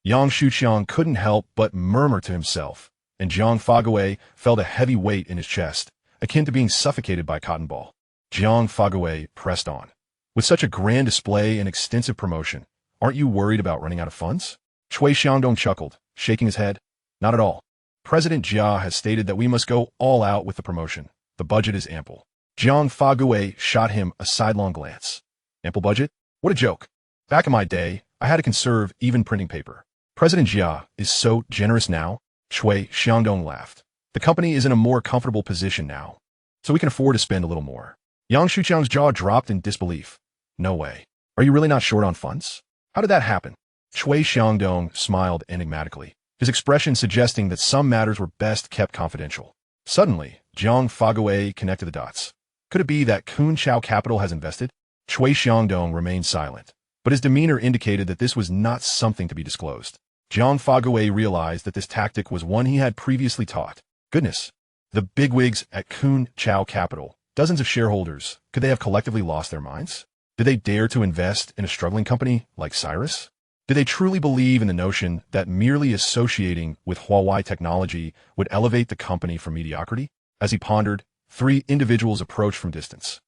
Yang Shuqiang couldn't help but murmur to himself, and Jiang Fage felt a heavy weight in his chest, akin to being suffocated by a cotton ball. Jiang Fage pressed on. With such a grand display and extensive promotion, aren't you worried about running out of funds? Cui Xiangdong chuckled, shaking his head. Not at all. President Jia has stated that we must go all out with the promotion. The budget is ample. Jiang Fage shot him a sidelong glance. Ample budget? What a joke. Back in my day, I had to conserve even printing paper. President Jia is so generous now. Cui Xiangdong laughed. The company is in a more comfortable position now, so we can afford to spend a little more. Yang Shuqiang's jaw dropped in disbelief. No way. Are you really not short on funds? How did that happen? Cui Xiangdong smiled enigmatically, his expression suggesting that some matters were best kept confidential. Suddenly, Jiang Fage connected the dots. Could it be that Kun Chao Capital has invested? Cui Xiangdong remained silent, but his demeanor indicated that this was not something to be disclosed. Jiang Fage realized that this tactic was one he had previously taught. Goodness, the bigwigs at Kun Chao Capital, dozens of shareholders, could they have collectively lost their minds? Did they dare to invest in a struggling company like Cyrus? Did they truly believe in the notion that merely associating with Huawei technology would elevate the company from mediocrity? As he pondered, three individuals approached from distance.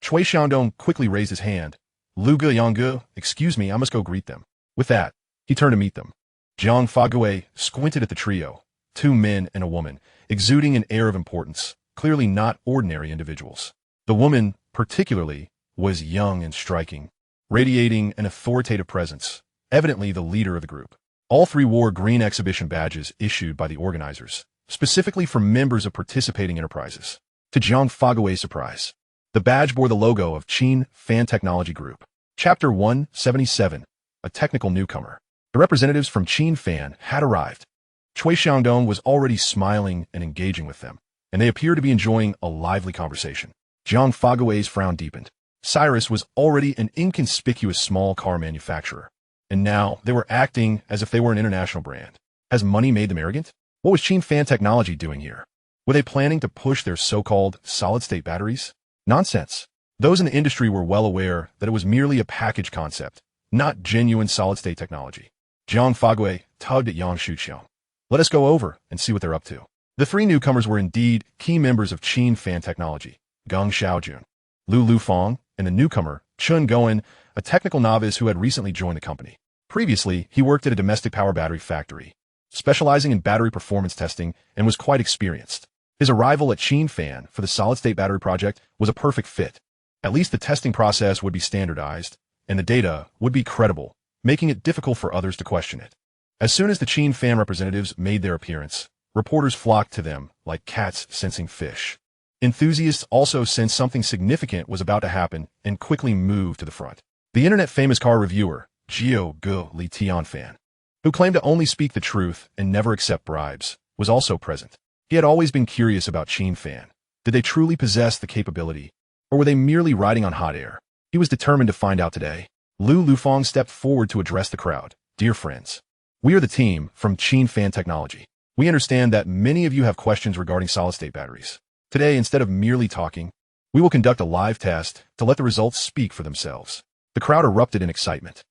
Cui Xiangdong quickly raised his hand. Luga Yangge, excuse me, I must go greet them. With that, he turned to meet them. Jiang Fage squinted at the trio, two men and a woman, exuding an air of importance, clearly not ordinary individuals. The woman, particularly, was young and striking, radiating an authoritative presence, evidently the leader of the group. All three wore green exhibition badges issued by the organizers, specifically for members of participating enterprises. To Jiang Fage's surprise, the badge bore the logo of Qin Fan Technology Group. Chapter 177, a technical newcomer. The representatives from Qin Fan had arrived. Cui Xiangdong was already smiling and engaging with them, and they appeared to be enjoying a lively conversation. Jiang Fage's frown deepened. Cyrus was already an inconspicuous small car manufacturer, And now they were acting as if they were an international brand. Has money made them arrogant? What was Qin Fan Technology doing here? Were they planning to push their so-called solid-state batteries? Nonsense. Those in the industry were well aware that it was merely a package concept, not genuine solid-state technology. Jiang Fagui tugged at Yang Shuqiang. Let us go over and see what they're up to. The three newcomers were indeed key members of Qin Fan Technology: Geng Xiaojun, Lu Lufang, and the newcomer, Chun Goen, a technical novice who had recently joined the company. Previously, he worked at a domestic power battery factory, specializing in battery performance testing, and was quite experienced. His arrival at Qin Fan for the solid-state battery project was a perfect fit. At least the testing process would be standardized, and the data would be credible, making it difficult for others to question it. As soon as the Qin Fan representatives made their appearance, reporters flocked to them like cats sensing fish. Enthusiasts also sensed something significant was about to happen and quickly moved to the front. The internet-famous car reviewer, Jiao Gu Li Tianfan, who claimed to only speak the truth and never accept bribes, was also present. He had always been curious about Qin Fan. Did they truly possess the capability, or were they merely riding on hot air? He was determined to find out today. Lu Lufang stepped forward to address the crowd. Dear friends, we are the team from Qin Fan Technology. We understand that many of you have questions regarding solid-state batteries. Today, instead of merely talking, we will conduct a live test to let the results speak for themselves. The crowd erupted in excitement.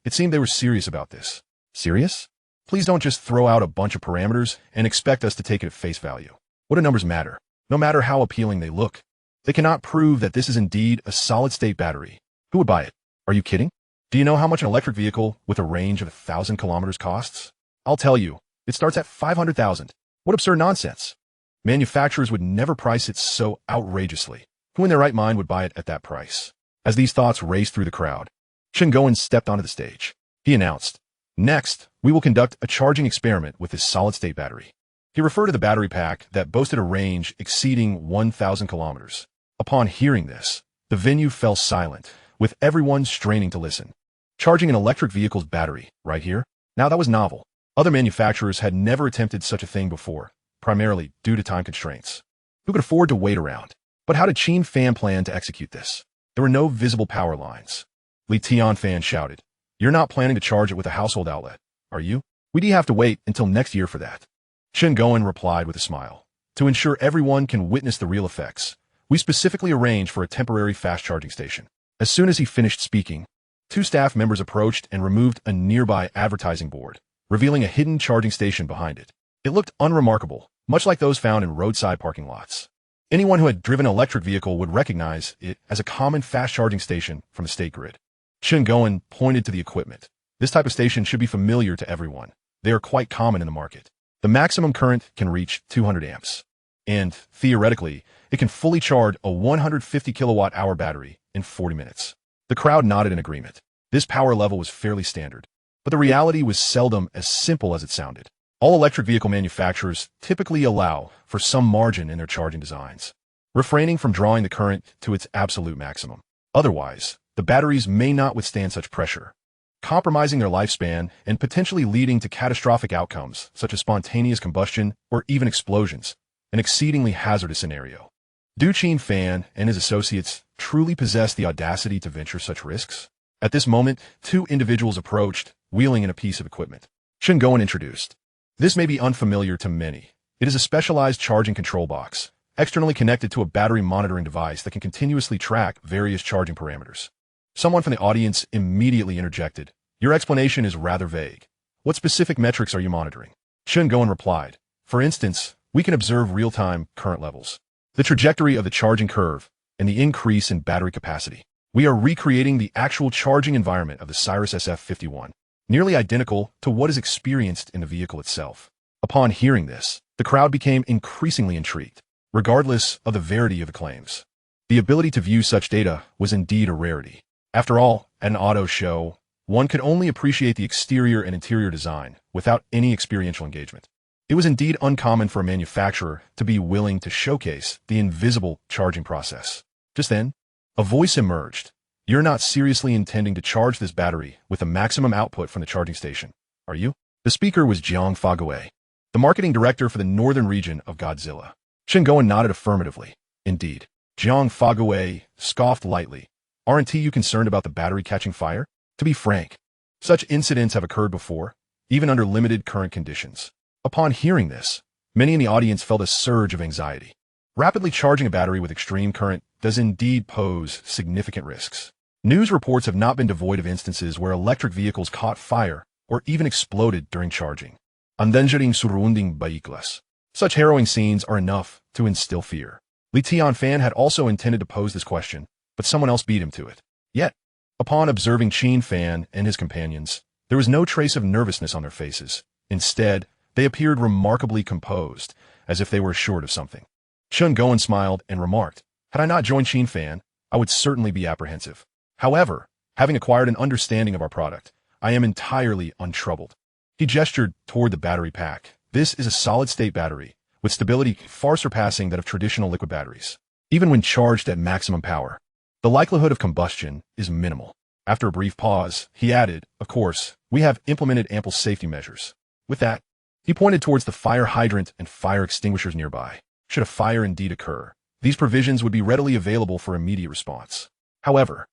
It seemed they were serious about this. Serious? Please don't just throw out a bunch of parameters and expect us to take it at face value. What do numbers matter? No matter how appealing they look, they cannot prove that this is indeed a solid-state battery. Who would buy it? Are you kidding? Do you know how much an electric vehicle with a range of 1,000 kilometers costs? I'll tell you, it starts at 500,000. What absurd nonsense. Manufacturers would never price it so outrageously. Who in their right mind would buy it at that price? As these thoughts raced through the crowd, Chen Goen stepped onto the stage. He announced, "Next, we will conduct a charging experiment with this solid-state battery." He referred to the battery pack that boasted a range exceeding 1,000 kilometers. Upon hearing this, the venue fell silent, with everyone straining to listen. Charging an electric vehicle's battery, right here? Now that was novel. Other manufacturers had never attempted such a thing before, primarily due to time constraints. Who could afford to wait around? But how did Qin Fan plan to execute this? There were no visible power lines. Li Tianfan shouted, "You're not planning to charge it with a household outlet, are you? We'd have to wait until next year for that." Chen Goen replied with a smile. "To ensure everyone can witness the real effects, we specifically arranged for a temporary fast charging station." As soon as he finished speaking, two staff members approached and removed a nearby advertising board, revealing a hidden charging station behind it. It looked unremarkable, much like those found in roadside parking lots. Anyone who had driven an electric vehicle would recognize it as a common fast charging station from the state grid. Chen Goen pointed to the equipment. This type of station should be familiar to everyone. They are quite common in the market. The maximum current can reach 200 amps. And, theoretically, it can fully charge a 150 kilowatt-hour battery in 40 minutes. The crowd nodded in agreement. This power level was fairly standard. But the reality was seldom as simple as it sounded. All electric vehicle manufacturers typically allow for some margin in their charging designs, refraining from drawing the current to its absolute maximum. Otherwise, the batteries may not withstand such pressure, compromising their lifespan and potentially leading to catastrophic outcomes such as spontaneous combustion or even explosions, an exceedingly hazardous scenario. Do Qin Fan and his associates truly possess the audacity to venture such risks? At this moment, two individuals approached, wheeling in a piece of equipment. Chen Goen introduced. This may be unfamiliar to many. It is a specialized charging control box, externally connected to a battery monitoring device that can continuously track various charging parameters. Someone from the audience immediately interjected. "Your explanation is rather vague. What specific metrics are you monitoring?" Chen Goen replied, "For instance, we can observe real-time current levels, the trajectory of the charging curve, and the increase in battery capacity. We are recreating the actual charging environment of the Cirrus SF51, nearly identical to what is experienced in the vehicle itself." Upon hearing this, the crowd became increasingly intrigued, regardless of the verity of the claims. The ability to view such data was indeed a rarity. After all, at an auto show, one could only appreciate the exterior and interior design without any experiential engagement. It was indeed uncommon for a manufacturer to be willing to showcase the invisible charging process. Just then, a voice emerged. "You're not seriously intending to charge this battery with a maximum output from the charging station, are you?" The speaker was Jiang Fagui, the marketing director for the northern region of Godzilla. Chen Goen nodded affirmatively. Indeed. Jiang Fagui scoffed lightly. "Aren't you concerned about the battery catching fire?" To be frank, Such incidents have occurred before, even under limited current conditions. Upon hearing this, many in the audience felt a surge of anxiety. Rapidly charging a battery with extreme current does indeed pose significant risks. News reports have not been devoid of instances where electric vehicles caught fire or even exploded during charging. Endangering surrounding vehicles. Such harrowing scenes are enough to instill fear. Qin Fan had also intended to pose this question, but someone else beat him to it. Yet, upon observing Qin Fan and his companions, there was no trace of nervousness on their faces. Instead, they appeared remarkably composed, as if they were assured of something. Chun Goen smiled and remarked, "Had I not joined Qin Fan, I would certainly be apprehensive. However, having acquired an understanding of our product, I am entirely untroubled." He gestured toward the battery pack. This is a solid-state battery, with stability far surpassing that of traditional liquid batteries. Even when charged at maximum power, the likelihood of combustion is minimal. After a brief pause, he added, "Of course, we have implemented ample safety measures." With that, he pointed towards the fire hydrant and fire extinguishers nearby. Should a fire indeed occur, these provisions would be readily available for immediate response. However,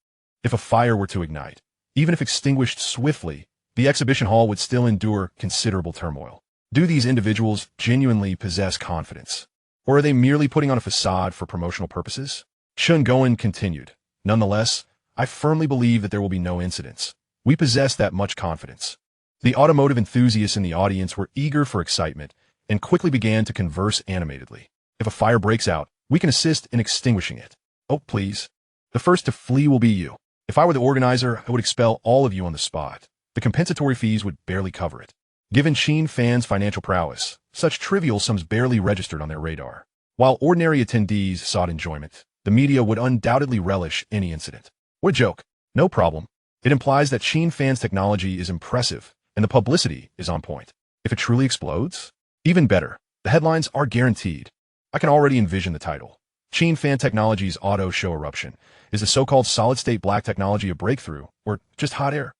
if a fire were to ignite, even if extinguished swiftly, the exhibition hall would still endure considerable turmoil. Do these individuals genuinely possess confidence? Or are they merely putting on a facade for promotional purposes? Chun Goen continued, "Nonetheless, I firmly believe that there will be no incidents. We possess that much confidence." The automotive enthusiasts in the audience were eager for excitement and quickly began to converse animatedly. "If a fire breaks out, we can assist in extinguishing it. Oh, please. The first to flee will be you. If I were the organizer, I would expel all of you on the spot. The compensatory fees would barely cover it." Given Qin Fan's financial prowess, such trivial sums barely registered on their radar. While ordinary attendees sought enjoyment, the media would undoubtedly relish any incident. What a joke. No problem. It implies that Qin Fan's technology is impressive, and the publicity is on point. If it truly explodes? Even better, the headlines are guaranteed. I can already envision the title. Qin Fan Technology's auto show eruption. Is the so-called solid-state black technology a breakthrough, or just hot air?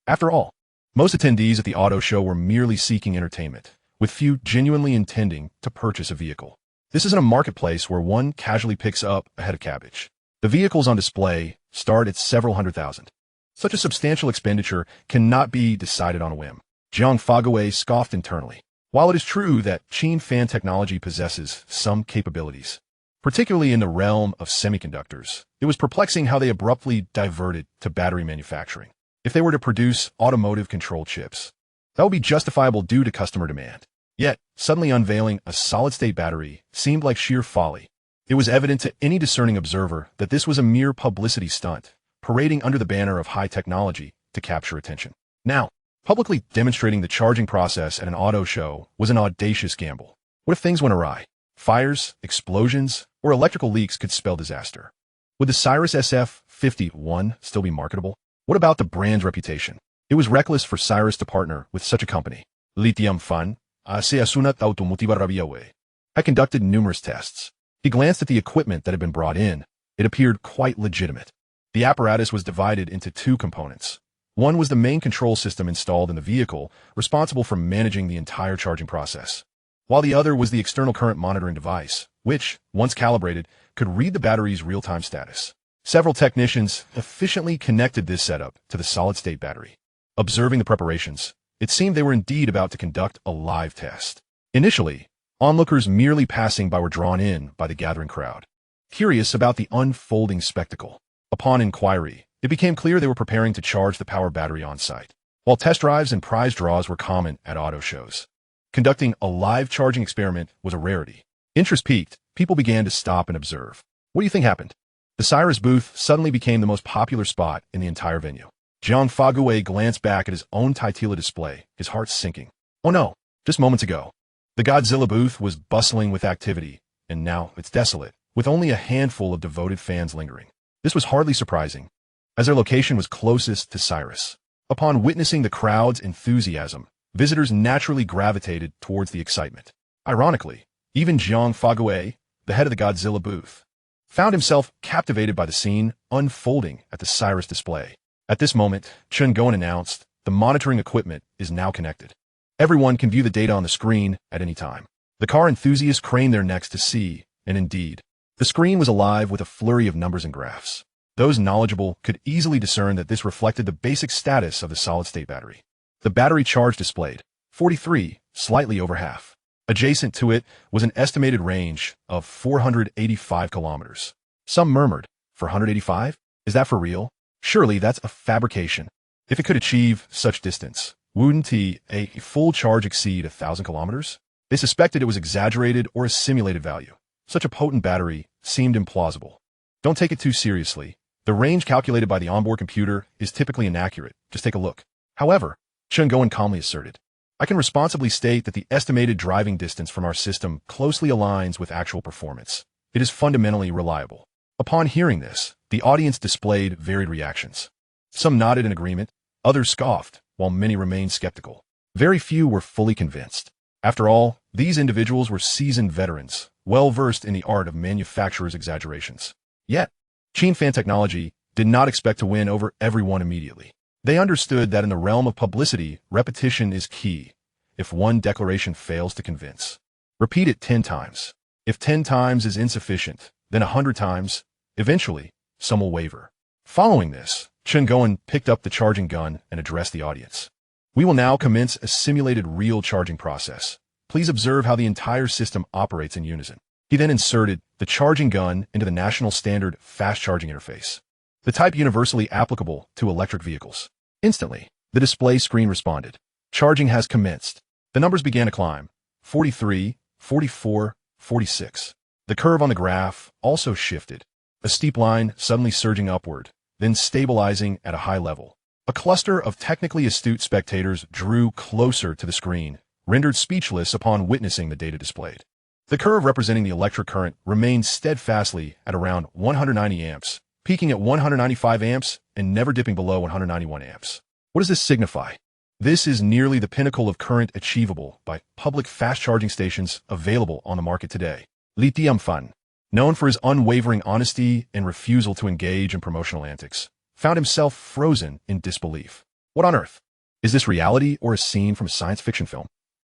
After all, most attendees at the auto show were merely seeking entertainment, with few genuinely intending to purchase a vehicle. This isn't a marketplace where one casually picks up a head of cabbage. The vehicles on display start at several $100,000. Such a substantial expenditure cannot be decided on a whim. Jiang Fagawei scoffed internally. While it is true that Qin Fan technology possesses some capabilities, particularly in the realm of semiconductors, it was perplexing how they abruptly diverted to battery manufacturing. If they were to produce automotive control chips, that would be justifiable due to customer demand. Yet, suddenly unveiling a solid-state battery seemed like sheer folly. It was evident to any discerning observer that this was a mere publicity stunt, parading under the banner of high technology to capture attention. Now, publicly demonstrating the charging process at an auto show was an audacious gamble. What if things went awry? Fires, explosions, or electrical leaks could spell disaster. Would the Cyrus SF-51 still be marketable? What about the brand's reputation? It was reckless for Cyrus to partner with such a company. Qin Fan, automotive had conducted numerous tests. He glanced at the equipment that had been brought in. It appeared quite legitimate. The apparatus was divided into two components. One was the main control system installed in the vehicle, responsible for managing the entire charging process, while the other was the external current monitoring device, which, once calibrated, could read the battery's real-time status. Several technicians efficiently connected this setup to the solid-state battery. Observing the preparations, it seemed they were indeed about to conduct a live test. Initially, onlookers merely passing by were drawn in by the gathering crowd, curious about the unfolding spectacle. Upon inquiry, it became clear they were preparing to charge the power battery on site. While test drives and prize draws were common at auto shows, conducting a live charging experiment was a rarity. Interest peaked, people began to stop and observe. What do you think happened? The Cyrus booth suddenly became the most popular spot in the entire venue. Jiang Fagawei glanced back at his own Titila display, his heart sinking. Oh no, just moments ago, the Godzilla booth was bustling with activity, and now it's desolate, with only a handful of devoted fans lingering. This was hardly surprising, as their location was closest to Cyrus. Upon witnessing the crowd's enthusiasm, visitors naturally gravitated towards the excitement. Ironically, even Jiang Fagawei, the head of the Godzilla booth, found himself captivated by the scene unfolding at the Cyrus display. At this moment, Chun Goen announced, "The monitoring equipment is now connected. Everyone can view the data on the screen at any time." The car enthusiasts craned their necks to see, and indeed, the screen was alive with a flurry of numbers and graphs. Those knowledgeable could easily discern that this reflected the basic status of the solid-state battery. The battery charge displayed 43, slightly over half. Adjacent to it was an estimated range of 485 kilometers. Some murmured, 485? Is that for real? Surely that's a fabrication. If it could achieve such distance, wouldn't a full charge exceed 1,000 kilometers? They suspected it was exaggerated or a simulated value. Such a potent battery seemed implausible. Don't take it too seriously. The range calculated by the onboard computer is typically inaccurate. Just take a look. However, Qin Fan calmly asserted, I can responsibly state that the estimated driving distance from our system closely aligns with actual performance. It is fundamentally reliable. Upon hearing this, the audience displayed varied reactions. Some nodded in agreement, others scoffed, while many remained skeptical. Very few were fully convinced. After all, these individuals were seasoned veterans, well-versed in the art of manufacturers' exaggerations. Yet, Qin Fan Technology did not expect to win over everyone immediately. They understood that in the realm of publicity, repetition is key. If one declaration fails to convince, repeat it 10 times. If 10 times is insufficient, then 100 times. Eventually, some will waver. Following this, Qin Fan picked up the charging gun and addressed the audience. We will now commence a simulated real charging process. Please observe how the entire system operates in unison. He then inserted the charging gun into the national standard fast charging interface, the type universally applicable to electric vehicles. Instantly, the display screen responded. Charging has commenced. The numbers began to climb. 43, 44, 46. The curve on the graph also shifted, a steep line suddenly surging upward, then stabilizing at a high level. A cluster of technically astute spectators drew closer to the screen, rendered speechless upon witnessing the data displayed. The curve representing the electric current remained steadfastly at around 190 amps, peaking at 195 amps and never dipping below 191 amps. What does this signify? This is nearly the pinnacle of current achievable by public fast charging stations available on the market today. Qin Fan, known for his unwavering honesty and refusal to engage in promotional antics, found himself frozen in disbelief. What on earth? Is this reality or a scene from a science fiction film?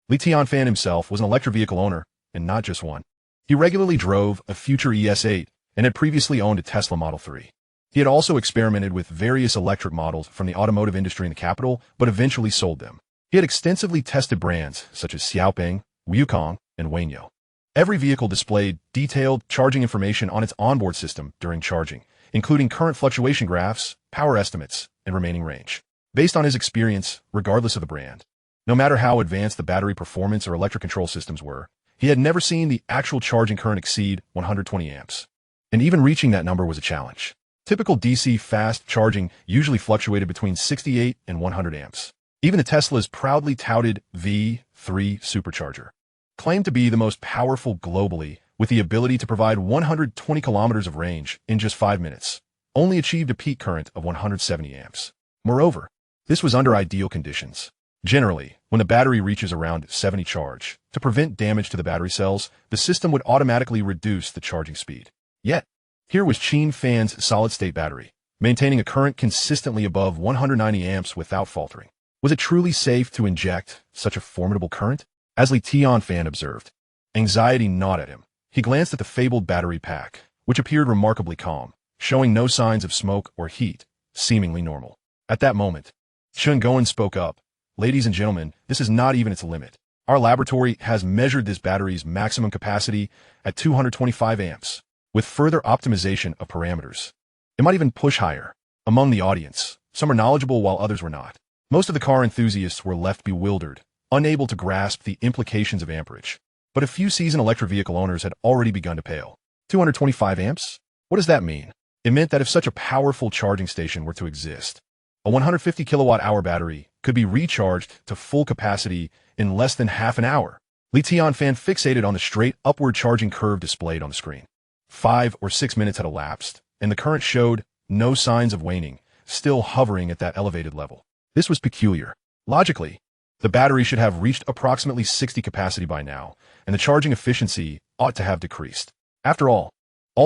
Qin Fan himself was an electric vehicle owner, and not just one. He regularly drove a future ES8 and had previously owned a Tesla Model 3. He had also experimented with various electric models from the automotive industry in the capital, but eventually sold them. He had extensively tested brands such as Xiaoping, Wukong, and Wanyo. Every vehicle displayed detailed charging information on its onboard system during charging, including current fluctuation graphs, power estimates, and remaining range. Based on his experience, regardless of the brand, no matter how advanced the battery performance or electric control systems were, he had never seen the actual charging current exceed 120 amps. And even reaching that number was a challenge. Typical DC fast charging usually fluctuated between 68 and 100 amps. Even the Tesla's proudly touted V3 supercharger, claimed to be the most powerful globally with the ability to provide 120 kilometers of range in just 5 minutes, only achieved a peak current of 170 amps. Moreover, this was under ideal conditions. Generally, when the battery reaches around 70 charge, to prevent damage to the battery cells, the system would automatically reduce the charging speed. Yet, here was Qin Fan's solid-state battery, maintaining a current consistently above 190 amps without faltering. Was it truly safe to inject such a formidable current? As Qin Fan observed, anxiety gnawed at him. He glanced at the fabled battery pack, which appeared remarkably calm, showing no signs of smoke or heat, seemingly normal. At that moment, Qin Fan spoke up. Ladies and gentlemen, this is not even its limit. Our laboratory has measured this battery's maximum capacity at 225 amps. With further optimization of parameters, it might even push higher. Among the audience, some were knowledgeable while others were not. Most of the car enthusiasts were left bewildered, unable to grasp the implications of amperage. But a few seasoned electric vehicle owners had already begun to pale. 225 amps? What does that mean? It meant that if such a powerful charging station were to exist, a 150 kilowatt-hour battery could be recharged to full capacity in less than half an hour. Qin Fan fixated on the straight upward charging curve displayed on the screen. 5 or 6 minutes had elapsed, and the current showed no signs of waning, still hovering at that elevated level. This was peculiar. Logically, the battery should have reached approximately 60 capacity by now, and the charging efficiency ought to have decreased. After all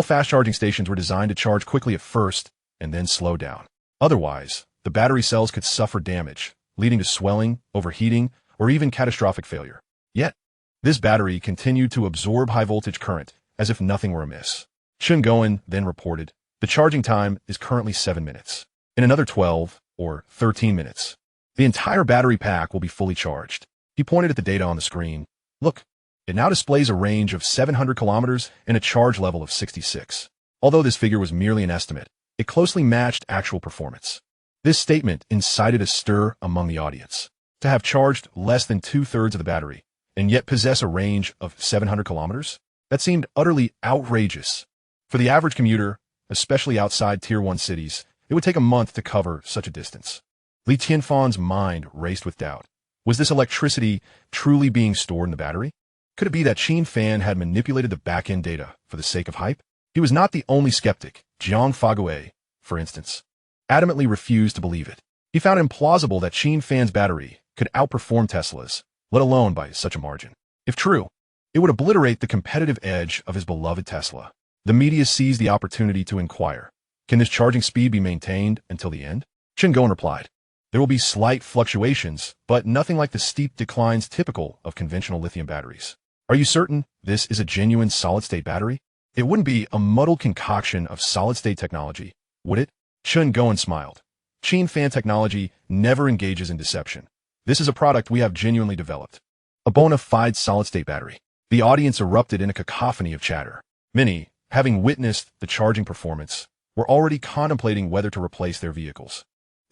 fast charging stations were designed to charge quickly at first and then slow down. Otherwise, the battery cells could suffer damage, leading to swelling, overheating, or even catastrophic failure. Yet, this battery continued to absorb high-voltage current as if nothing were amiss. Qin Fan then reported, The charging time is currently 7 minutes. In another 12 or 13 minutes, the entire battery pack will be fully charged. He pointed at the data on the screen. Look, it now displays a range of 700 kilometers and a charge level of 66. Although this figure was merely an estimate, it closely matched actual performance. This statement incited a stir among the audience. To have charged less than 2/3 of the battery, and yet possess a range of 700 kilometers? That seemed utterly outrageous. For the average commuter, especially outside Tier 1 cities, it would take a month to cover such a distance. Qin Fan's mind raced with doubt. Was this electricity truly being stored in the battery? Could it be that Qin Fan had manipulated the back-end data for the sake of hype? He was not the only skeptic. Zhang Fagui, for instance, adamantly refused to believe it. He found it implausible that Qin Fan's battery could outperform Tesla's, let alone by such a margin. If true, it would obliterate the competitive edge of his beloved Tesla. The media seized the opportunity to inquire, can this charging speed be maintained until the end? Qin Fan replied, there will be slight fluctuations, but nothing like the steep declines typical of conventional lithium batteries. Are you certain this is a genuine solid-state battery? It wouldn't be a muddled concoction of solid-state technology, would it? Qin Fan smiled. Qin Fan technology never engages in deception. This is a product we have genuinely developed. A bona fide solid-state battery. The audience erupted in a cacophony of chatter. Many, having witnessed the charging performance, were already contemplating whether to replace their vehicles.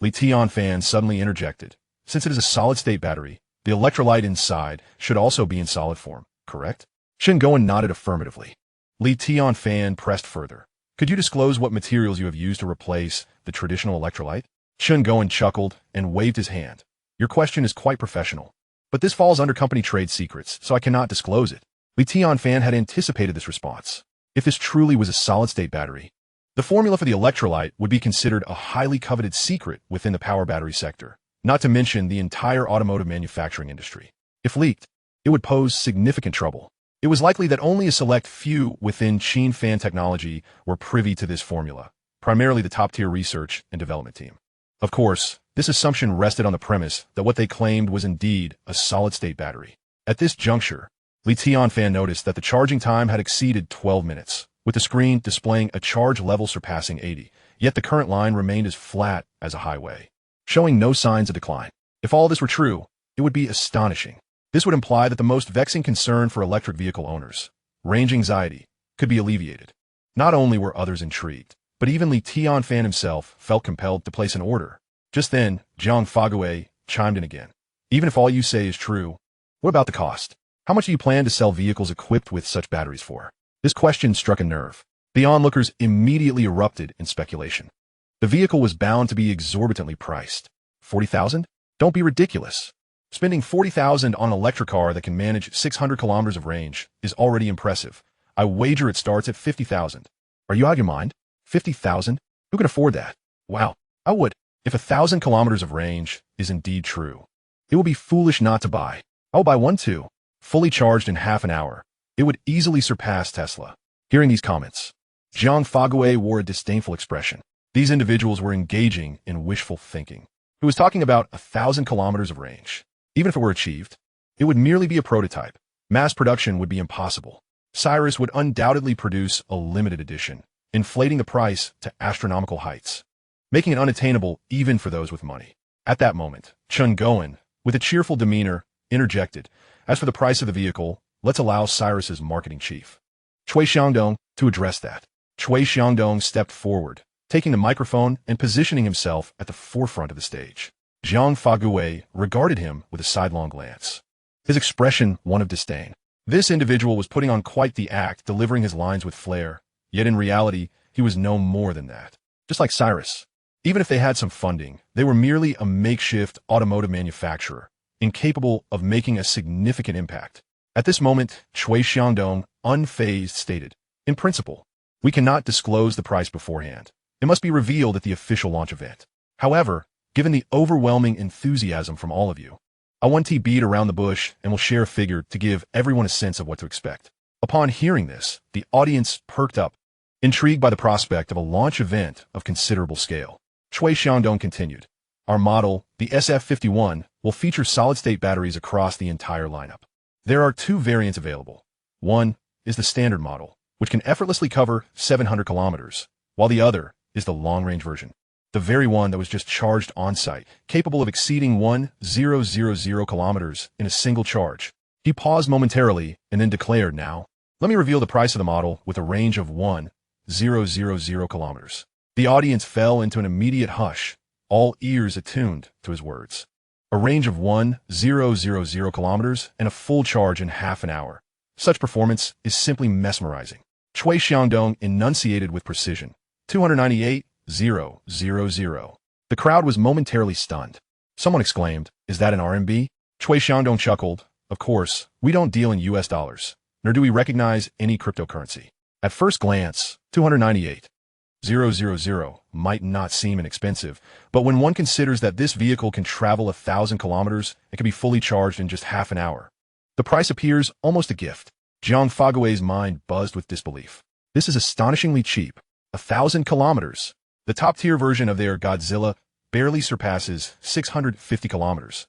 Qin Fan suddenly interjected. Since it is a solid-state battery, the electrolyte inside should also be in solid form, correct? Qin Fan nodded affirmatively. Qin Fan pressed further. Could you disclose what materials you have used to replace the traditional electrolyte? Qin Fan chuckled and waved his hand. Your question is quite professional, but this falls under company trade secrets, so I cannot disclose it. Qin Fan had anticipated this response. If this truly was a solid-state battery, the formula for the electrolyte would be considered a highly coveted secret within the power battery sector, not to mention the entire automotive manufacturing industry. If leaked, it would pose significant trouble. It was likely that only a select few within Qin Fan technology were privy to this formula, primarily the top-tier research and development team. Of course, this assumption rested on the premise that what they claimed was indeed a solid-state battery. At this juncture, Qin Fan noticed that the charging time had exceeded 12 minutes, with the screen displaying a charge level surpassing 80, yet the current line remained as flat as a highway, showing no signs of decline. If all this were true, it would be astonishing. This would imply that the most vexing concern for electric vehicle owners, range anxiety, could be alleviated. Not only were others intrigued, but even Qin Fan himself felt compelled to place an order. Just then, Zhang Fagui chimed in again. Even if all you say is true, what about the cost? How much do you plan to sell vehicles equipped with such batteries for? This question struck a nerve. The onlookers immediately erupted in speculation. The vehicle was bound to be exorbitantly priced. 40,000? Don't be ridiculous. Spending 40,000 on an electric car that can manage 600 kilometers of range is already impressive. I wager it starts at 50,000. Are you out of your mind? 50,000? Who can afford that? Wow, I would. If 1,000 kilometers of range is indeed true, it will be foolish not to buy. I will buy one too. Fully charged in half an hour, it would easily surpass Tesla. Hearing these comments, Zhang Fagui wore a disdainful expression. These individuals were engaging in wishful thinking. He was talking about 1,000 kilometers of range. Even if it were achieved, it would merely be a prototype. Mass production would be impossible. Cyrus would undoubtedly produce a limited edition, inflating the price to astronomical heights, making it unattainable even for those with money. At that moment, Qin Fan, with a cheerful demeanor, interjected, as for the price of the vehicle, let's allow Cyrus's marketing chief, Cui Xiangdong, to address that. Cui Xiangdong stepped forward, taking the microphone and positioning himself at the forefront of the stage. Zhang Fagui regarded him with a sidelong glance, his expression one of disdain. This individual was putting on quite the act, delivering his lines with flair, yet in reality, he was no more than that. Just like Cyrus. Even if they had some funding, they were merely a makeshift automotive manufacturer, incapable of making a significant impact. At this moment, Cui Xiangdong, unfazed, stated, in principle, we cannot disclose the price beforehand. It must be revealed at the official launch event. However, given the overwhelming enthusiasm from all of you, I won't beat around the bush and will share a figure to give everyone a sense of what to expect. Upon hearing this, the audience perked up, intrigued by the prospect of a launch event of considerable scale. Cui Xiangdong continued, our model, the SF51, will feature solid-state batteries across the entire lineup. There are two variants available. One is the standard model, which can effortlessly cover 700 kilometers, while the other is the long-range version. The very one that was just charged on-site, capable of exceeding 1,000 kilometers in a single charge. He paused momentarily and then declared, "Now, let me reveal the price of the model with a range of 1,000 kilometers." The audience fell into an immediate hush, all ears attuned to his words. A range of 1,000 kilometers and a full charge in half an hour. Such performance is simply mesmerizing. Cui Xiangdong enunciated with precision. 298,000. The crowd was momentarily stunned. Someone exclaimed, "Is that an RMB?" Cui Xiangdong chuckled. "Of course, we don't deal in US dollars, nor do we recognize any cryptocurrency." At first glance, 298,000 might not seem inexpensive, but when one considers that this vehicle can travel 1,000 kilometers and can be fully charged in just half an hour, the price appears almost a gift. Jiang Fague's mind buzzed with disbelief. This is astonishingly cheap. 1,000 kilometers. The top-tier version of their Godzilla barely surpasses 650 kilometers.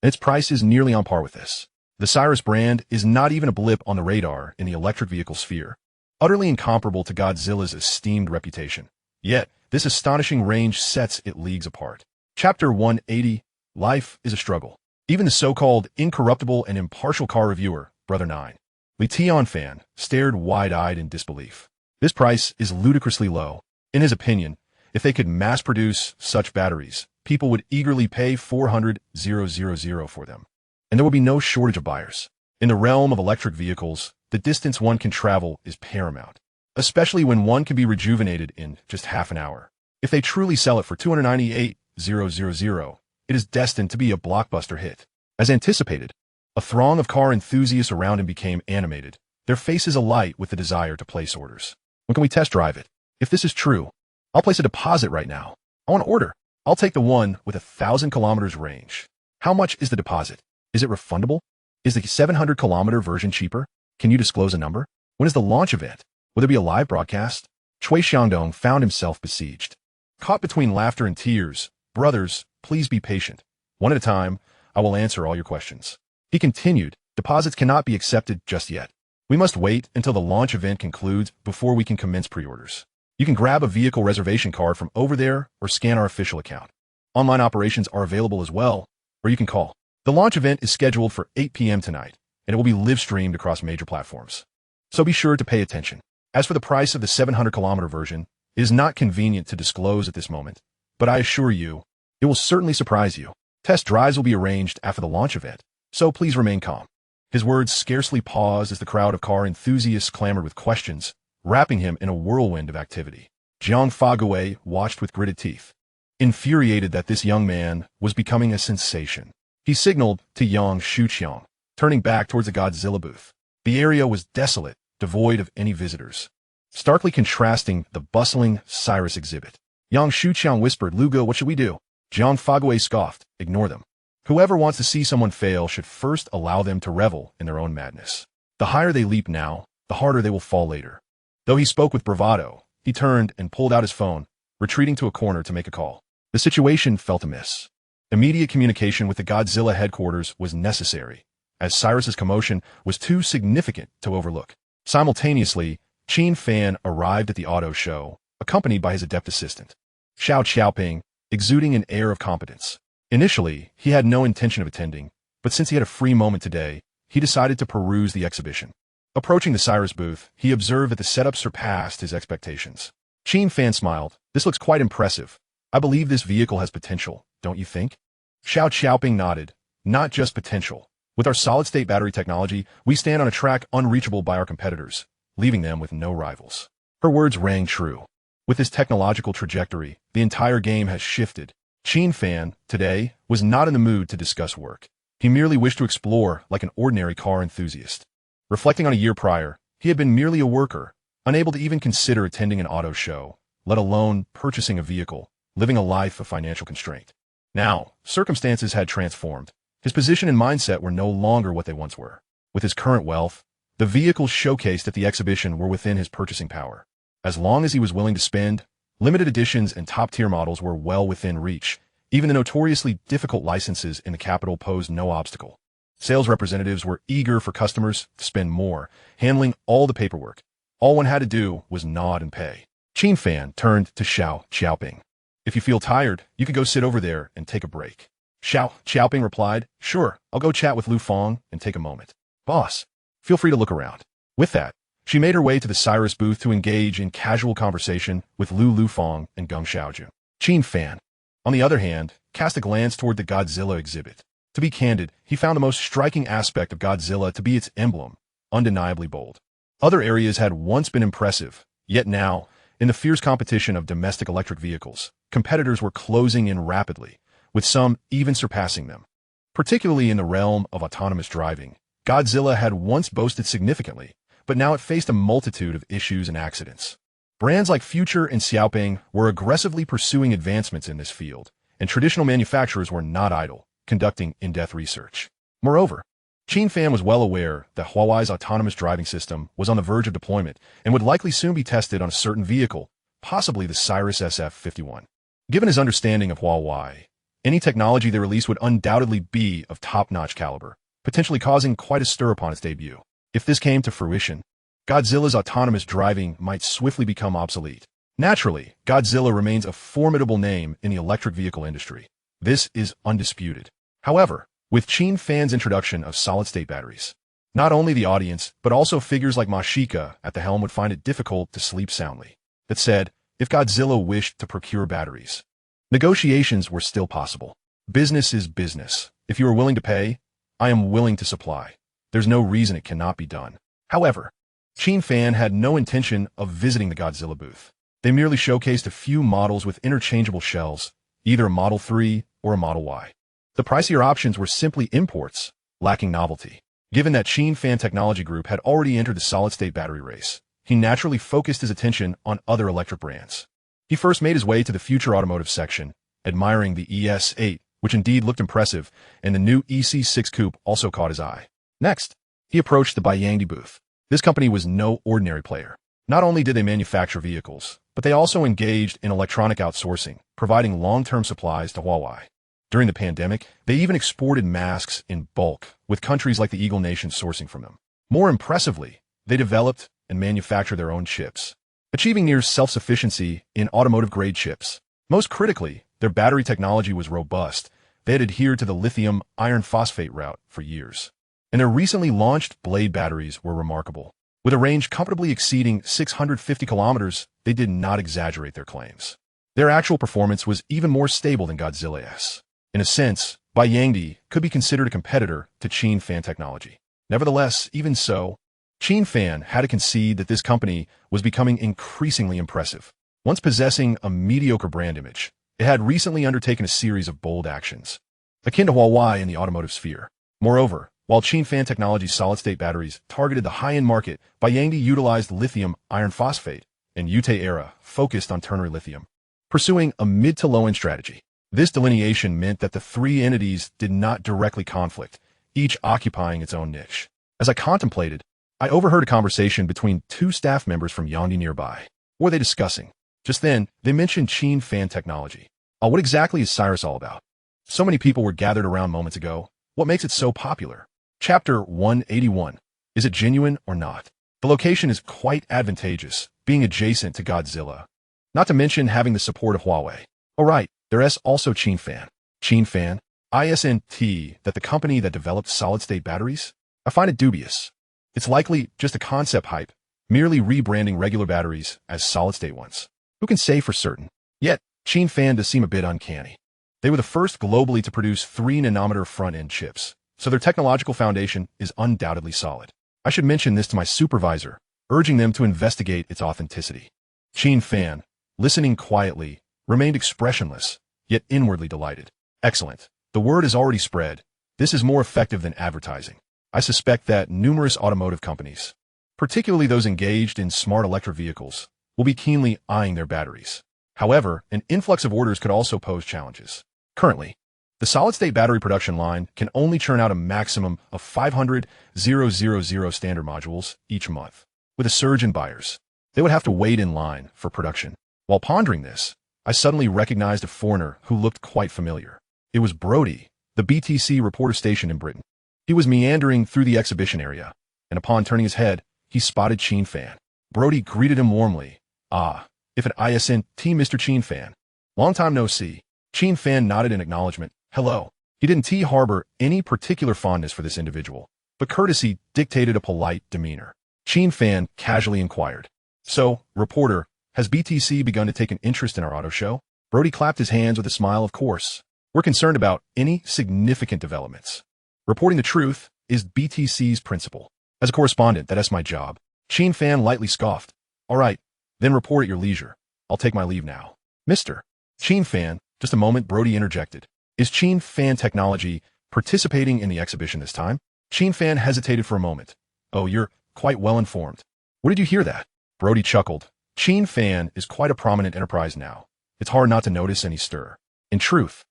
And its price is nearly on par with this. The Cyrus brand is not even a blip on the radar in the electric vehicle sphere, utterly incomparable to Godzilla's esteemed reputation. Yet, this astonishing range sets it leagues apart. Chapter 180, Life is a Struggle. Even the so-called incorruptible and impartial car reviewer, Brother 9, Qin Fan, stared wide-eyed in disbelief. This price is ludicrously low. In his opinion, if they could mass-produce such batteries, people would eagerly pay 400,000 for them, and there will be no shortage of buyers. In the realm of electric vehicles, the distance one can travel is paramount, especially when one can be rejuvenated in just half an hour. If they truly sell it for 298,000, it is destined to be a blockbuster hit. As anticipated, a throng of car enthusiasts around him became animated, their faces alight with the desire to place orders. "When can we test drive it? If this is true, I'll place a deposit right now. I want to order. I'll take the one with 1,000 kilometers range." "How much is the deposit? Is it refundable? Is the 700-kilometer version cheaper? Can you disclose a number? When is the launch event? Will there be a live broadcast?" Cui Xiangdong found himself besieged. Caught between laughter and tears, "Brothers, please be patient. One at a time, I will answer all your questions." He continued, "Deposits cannot be accepted just yet. We must wait until the launch event concludes before we can commence pre-orders. You can grab a vehicle reservation card from over there or scan our official account. Online operations are available as well, or you can call. The launch event is scheduled for 8 p.m. tonight, and it will be live-streamed across major platforms. So be sure to pay attention. As for the price of the 700-kilometer version, it is not convenient to disclose at this moment, but I assure you, it will certainly surprise you. Test drives will be arranged after the launch event, so please remain calm." His words scarcely paused as the crowd of car enthusiasts clamored with questions, wrapping him in a whirlwind of activity. Jiang Fague watched with gritted teeth, infuriated that this young man was becoming a sensation. He signaled to Yang Shuqiang, turning back towards the Godzilla booth. The area was desolate, devoid of any visitors, starkly contrasting the bustling Cyrus exhibit. Yang Shuqiang whispered, "Lugo, what should we do?" Jiang Fague scoffed, "Ignore them. Whoever wants to see someone fail should first allow them to revel in their own madness. The higher they leap now, the harder they will fall later." Though he spoke with bravado, he turned and pulled out his phone, retreating to a corner to make a call. The situation felt amiss. Immediate communication with the Godzilla headquarters was necessary, as Cyrus's commotion was too significant to overlook. Simultaneously, Qin Fan arrived at the auto show, accompanied by his adept assistant, Xiao Xiaoping, exuding an air of competence. Initially, he had no intention of attending, but since he had a free moment today, he decided to peruse the exhibition. Approaching the Cyrus booth, he observed that the setup surpassed his expectations. Qin Fan smiled. "This looks quite impressive. I believe this vehicle has potential, don't you think?" Xiao Xiaoping nodded. "Not just potential. With our solid-state battery technology, we stand on a track unreachable by our competitors, leaving them with no rivals." Her words rang true. With this technological trajectory, the entire game has shifted. Qin Fan, today, was not in the mood to discuss work. He merely wished to explore like an ordinary car enthusiast. Reflecting on a year prior, he had been merely a worker, unable to even consider attending an auto show, let alone purchasing a vehicle, living a life of financial constraint. Now, circumstances had transformed. His position and mindset were no longer what they once were. With his current wealth, the vehicles showcased at the exhibition were within his purchasing power. As long as he was willing to spend, limited editions and top-tier models were well within reach. Even the notoriously difficult licenses in the capital posed no obstacle. Sales representatives were eager for customers to spend more, handling all the paperwork. All one had to do was nod and pay. Qin Fan turned to Xiao Xiaoping. If you feel tired, you could go sit over there and take a break. Xiao Xiaoping replied, sure, I'll go chat with Lu Fong and take a moment. Boss, feel free to look around. With that, she made her way to the Cyrus booth to engage in casual conversation with Lu Fong and Geng Xiaoju. Qin Fan, on the other hand, cast a glance toward the Godzilla exhibit. To be candid, he found the most striking aspect of Godzilla to be its emblem, undeniably bold. Other areas had once been impressive, yet now, in the fierce competition of domestic electric vehicles, competitors were closing in rapidly, with some even surpassing them. Particularly in the realm of autonomous driving, Godzilla had once boasted significantly, but now it faced a multitude of issues and accidents. Brands like Future and Xiaoping were aggressively pursuing advancements in this field, and traditional manufacturers were not idle, conducting in-depth research. Moreover, Qin Fan was well aware that Huawei's autonomous driving system was on the verge of deployment and would likely soon be tested on a certain vehicle, possibly the Cyrus SF-51. Given his understanding of Huawei, any technology they released would undoubtedly be of top-notch caliber, potentially causing quite a stir upon its debut. If this came to fruition, Godzilla's autonomous driving might swiftly become obsolete. Naturally, Godzilla remains a formidable name in the electric vehicle industry. This is undisputed. However, with Qin Fan's introduction of solid-state batteries, not only the audience, but also figures like Mashika at the helm would find it difficult to sleep soundly. That said, if Godzilla wished to procure batteries, negotiations were still possible. Business is business. If you are willing to pay, I am willing to supply. There's no reason it cannot be done. However, Qin Fan had no intention of visiting the Godzilla booth. They merely showcased a few models with interchangeable shells, either a Model 3 or a Model Y. The pricier options were simply imports, lacking novelty. Given that Qin Fan Technology Group had already entered the solid-state battery race, he naturally focused his attention on other electric brands. He first made his way to the Future Automotive section, admiring the ES8, which indeed looked impressive, and the new EC6 Coupe also caught his eye. Next, he approached the Baiyangdi booth. This company was no ordinary player. Not only did they manufacture vehicles, but they also engaged in electronic outsourcing, providing long-term supplies to Huawei. During the pandemic, they even exported masks in bulk, with countries like the Eagle Nation sourcing from them. More impressively, they developed and manufactured their own chips, achieving near self-sufficiency in automotive-grade chips. Most critically, their battery technology was robust. They had adhered to the lithium iron phosphate route for years. And their recently launched blade batteries were remarkable. With a range comfortably exceeding 650 kilometers, they did not exaggerate their claims. Their actual performance was even more stable than Godzilla's. In a sense, Baiyangdi could be considered a competitor to Qin Fan Technology. Nevertheless, even so, Qin Fan had to concede that this company was becoming increasingly impressive. Once possessing a mediocre brand image, it had recently undertaken a series of bold actions, akin to Huawei in the automotive sphere. Moreover, while Qin Fan Technology's solid-state batteries targeted the high-end market, Baiyangdi utilized lithium iron phosphate, and Yute-era focused on ternary lithium, pursuing a mid-to-low-end strategy. This delineation meant that the three entities did not directly conflict, each occupying its own niche. As I contemplated, I overheard a conversation between two staff members from Yangdi nearby. What were they discussing? Just then, they mentioned Qin Fan Technology. What exactly is Cyrus all about? So many people were gathered around moments ago. What makes it so popular? Chapter 181. Is it genuine or not? The location is quite advantageous, being adjacent to Godzilla. Not to mention having the support of Huawei. Oh right, there's also Qin Fan. Qin Fan? ISNT, that the company that developed solid-state batteries? I find it dubious. It's likely just a concept hype, merely rebranding regular batteries as solid-state ones. Who can say for certain? Yet, Qin Fan does seem a bit uncanny. They were the first globally to produce 3-nanometer front-end chips, so their technological foundation is undoubtedly solid. I should mention this to my supervisor, urging them to investigate its authenticity. Qin Fan, listening quietly, remained expressionless, yet inwardly delighted. Excellent. The word is already spread. This is more effective than advertising. I suspect that numerous automotive companies, particularly those engaged in smart electric vehicles, will be keenly eyeing their batteries. However, an influx of orders could also pose challenges. Currently, the solid-state battery production line can only churn out a maximum of 500,000 standard modules each month. With a surge in buyers, they would have to wait in line for production. While pondering this, I suddenly recognized a foreigner who looked quite familiar. It was Brody, the BTC reporter stationed in Britain. He was meandering through the exhibition area, and upon turning his head, he spotted Qin Fan. Brody greeted him warmly. Ah, if an ISNT, Mr. Qin Fan. Long time no see. Qin Fan nodded in acknowledgement. Hello. He didn't harbor any particular fondness for this individual, but courtesy dictated a polite demeanor. Qin Fan casually inquired. So, reporter, has BTC begun to take an interest in our auto show? Brody clapped his hands with a smile. Of course. We're concerned about any significant developments. Reporting the truth is BTC's principle. As a correspondent, that's my job. Qin Fan lightly scoffed. All right, then report at your leisure. I'll take my leave now. Mr. Qin Fan, just a moment, Brody interjected. Is Qin Fan Technology participating in the exhibition this time? Qin Fan hesitated for a moment. Oh, you're quite well informed. Where did you hear that? Brody chuckled. Qin Fan is quite a prominent enterprise now. It's hard not to notice any stir. In truth,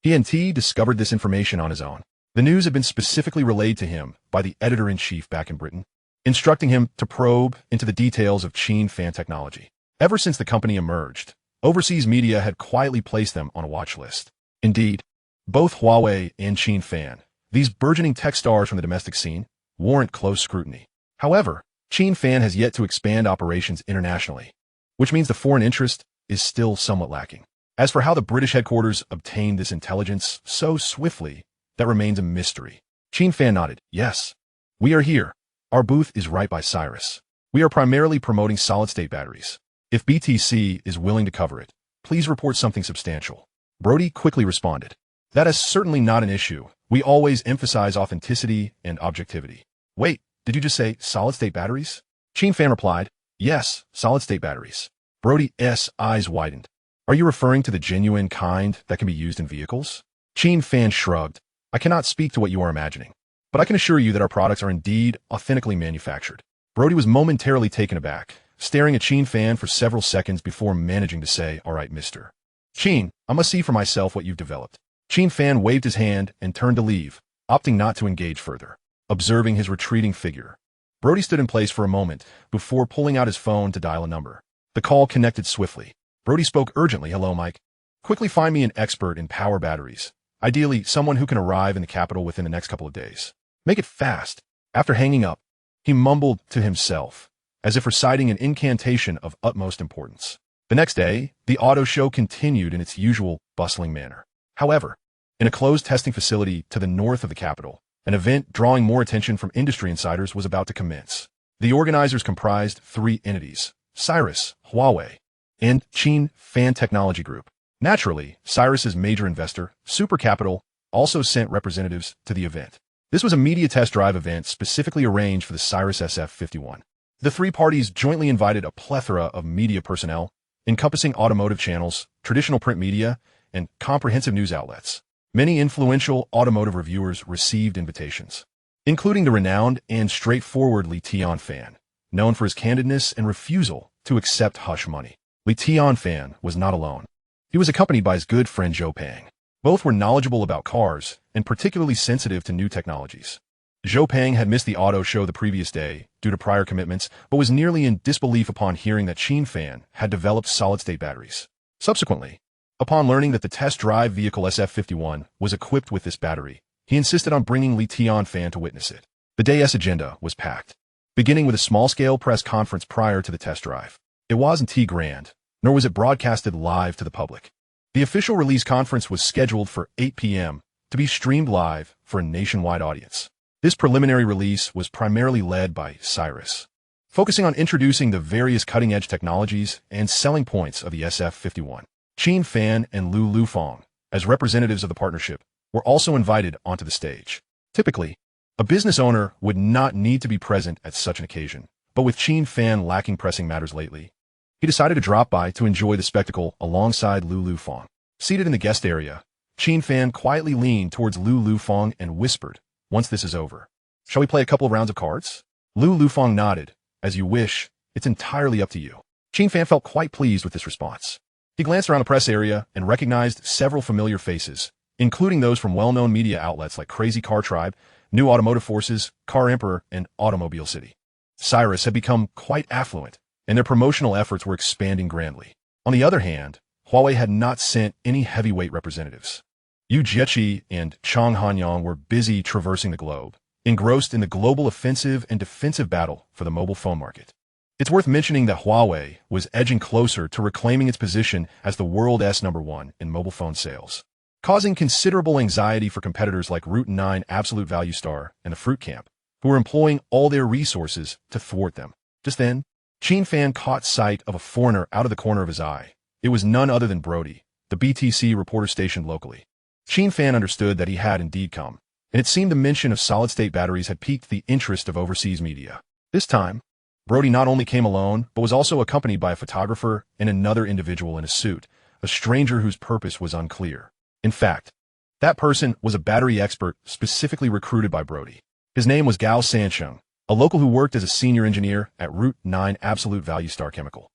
he discovered this information on his own. The news had been specifically relayed to him by the editor-in-chief back in Britain, instructing him to probe into the details of Qin Fan Technology. Ever since the company emerged, overseas media had quietly placed them on a watch list. Indeed, both Huawei and Qin Fan, these burgeoning tech stars from the domestic scene, warrant close scrutiny. However, Qin Fan has yet to expand operations internationally, which means the foreign interest is still somewhat lacking. As for how the British headquarters obtained this intelligence so swiftly, that remains a mystery. Qin Fan nodded. Yes, we are here. Our booth is right by Cyrus. We are primarily promoting solid-state batteries. If BTC is willing to cover it, please report something substantial. Brody quickly responded. That is certainly not an issue. We always emphasize authenticity and objectivity. Wait, did you just say solid-state batteries? Qin Fan replied, yes, solid-state batteries. Brody's eyes widened. Are you referring to the genuine kind that can be used in vehicles? Qin Fan shrugged. I cannot speak to what you are imagining, but I can assure you that our products are indeed authentically manufactured. Brody was momentarily taken aback, staring at Qin Fan for several seconds before managing to say, all right, Mr. Qin, I must see for myself what you've developed. Qin Fan waved his hand and turned to leave, opting not to engage further. Observing his retreating figure, Brody stood in place for a moment before pulling out his phone to dial a number. The call connected swiftly. Brody spoke urgently. Hello, Mike. Quickly find me an expert in power batteries. Ideally, someone who can arrive in the capital within the next couple of days. Make it fast. After hanging up, he mumbled to himself, as if reciting an incantation of utmost importance. The next day, the auto show continued in its usual bustling manner. However, in a closed testing facility to the north of the capital, an event drawing more attention from industry insiders was about to commence. The organizers comprised three entities: Cyrus, Huawei, and Qin Fan Technology Group. Naturally, Cyrus's major investor, Super Capital, also sent representatives to the event. This was a media test drive event specifically arranged for the Cyrus SF-51. The three parties jointly invited a plethora of media personnel, encompassing automotive channels, traditional print media, and comprehensive news outlets. Many influential automotive reviewers received invitations, including the renowned and straightforward Qin Fan, known for his candidness and refusal to accept hush money. Qin Fan was not alone. He was accompanied by his good friend Zhou Peng. Both were knowledgeable about cars and particularly sensitive to new technologies. Zhou Peng had missed the auto show the previous day due to prior commitments, but was nearly in disbelief upon hearing that Qin Fan had developed solid-state batteries. Subsequently, upon learning that the test drive vehicle SF-51 was equipped with this battery, he insisted on bringing Qin Fan to witness it. The day's agenda was packed, beginning with a small-scale press conference prior to the test drive. It wasn't grand, nor was it broadcasted live to the public. The official release conference was scheduled for 8 p.m. to be streamed live for a nationwide audience. This preliminary release was primarily led by Cyrus, focusing on introducing the various cutting-edge technologies and selling points of the SF-51. Qin Fan and Lu Lufeng, as representatives of the partnership, were also invited onto the stage. Typically, a business owner would not need to be present at such an occasion, but with Qin Fan lacking pressing matters lately, he decided to drop by to enjoy the spectacle alongside Lu Lufeng. Seated in the guest area, Qin Fan quietly leaned towards Lu Lufeng and whispered, once this is over, shall we play a couple of rounds of cards? Lu Lufeng nodded. As you wish, it's entirely up to you. Qin Fan felt quite pleased with this response. He glanced around the press area and recognized several familiar faces, including those from well-known media outlets like Crazy Car Tribe, New Automotive Forces, Car Emperor, and Automobile City. Cyrus had become quite affluent, and their promotional efforts were expanding grandly. On the other hand, Huawei had not sent any heavyweight representatives. Yu Jieqi and Chang Hanyang were busy traversing the globe, engrossed in the global offensive and defensive battle for the mobile phone market. It's worth mentioning that Huawei was edging closer to reclaiming its position as the world's #1 in mobile phone sales, causing considerable anxiety for competitors like Route 9 Absolute Value Star and the Fruit Camp, who were employing all their resources to thwart them. Just then, Qin Fan caught sight of a foreigner out of the corner of his eye. It was none other than Brody, the BTC reporter stationed locally. Qin Fan understood that he had indeed come, and it seemed the mention of solid-state batteries had piqued the interest of overseas media. This time, Brody not only came alone, but was also accompanied by a photographer and another individual in a suit, a stranger whose purpose was unclear. In fact, that person was a battery expert specifically recruited by Brody. His name was Gao Sansheng, a local who worked as a senior engineer at Route 9 Absolute Value Star Chemical.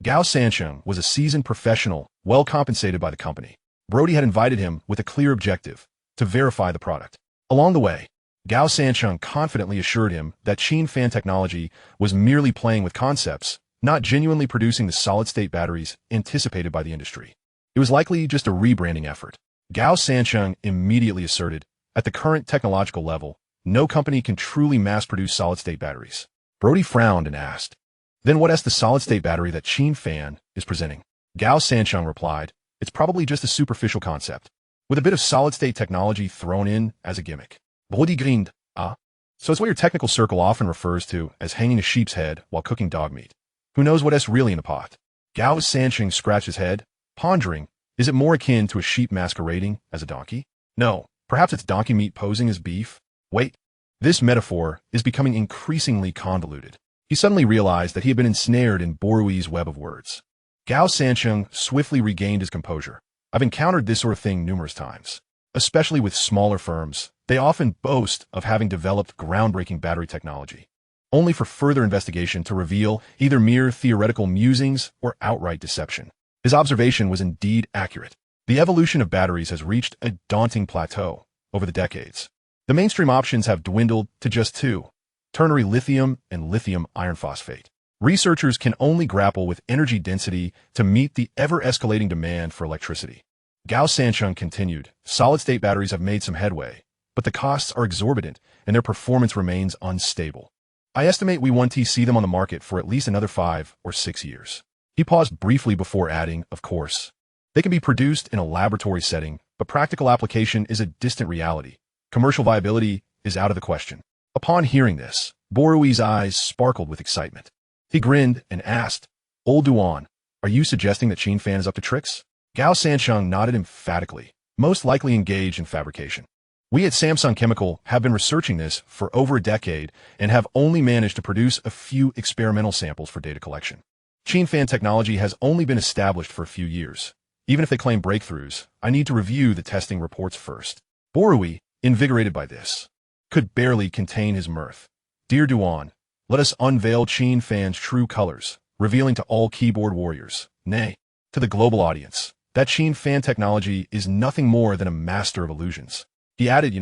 Gao Sansheng was a seasoned professional, well compensated by the company. Brody had invited him with a clear objective, to verify the product. Along the way, Gao Sansheng confidently assured him that Qin Fan technology was merely playing with concepts, not genuinely producing the solid-state batteries anticipated by the industry. It was likely just a rebranding effort. Gao Sansheng immediately asserted, at the current technological level, no company can truly mass-produce solid-state batteries. Brody frowned and asked, then what is the solid-state battery that Qin Fan is presenting? Gao Sansheng replied, it's probably just a superficial concept, with a bit of solid-state technology thrown in as a gimmick. Brody grinned, so it's what your technical circle often refers to as hanging a sheep's head while cooking dog meat. Who knows what's really in the pot? Gao Sansheng scratched his head, pondering, is it more akin to a sheep masquerading as a donkey? No, perhaps it's donkey meat posing as beef? Wait, this metaphor is becoming increasingly convoluted. He suddenly realized that he had been ensnared in Borui's web of words. Gao Sansheng swiftly regained his composure. I've encountered this sort of thing numerous times. Especially with smaller firms, they often boast of having developed groundbreaking battery technology, only for further investigation to reveal either mere theoretical musings or outright deception. His observation was indeed accurate. The evolution of batteries has reached a daunting plateau over the decades. The mainstream options have dwindled to just two: ternary lithium and lithium iron phosphate. Researchers can only grapple with energy density to meet the ever-escalating demand for electricity. Gao Sansheng continued, solid-state batteries have made some headway, but the costs are exorbitant and their performance remains unstable. I estimate we won't see them on the market for at least another 5 or 6 years. He paused briefly before adding, of course, they can be produced in a laboratory setting, but practical application is a distant reality. Commercial viability is out of the question. Upon hearing this, Borui's eyes sparkled with excitement. He grinned and asked, Old Duan, are you suggesting that Qin Fan is up to tricks? Gao Sansheng nodded emphatically, most likely engaged in fabrication. We at Samsung Chemical have been researching this for over a decade and have only managed to produce a few experimental samples for data collection. Qin Fan technology has only been established for a few years. Even if they claim breakthroughs, I need to review the testing reports first. Borui, invigorated by this, could barely contain his mirth. Dear Duan, let us unveil Qin Fan's true colors, revealing to all keyboard warriors, nay, to the global audience, that Qin Fan technology is nothing more than a master of illusions. He added,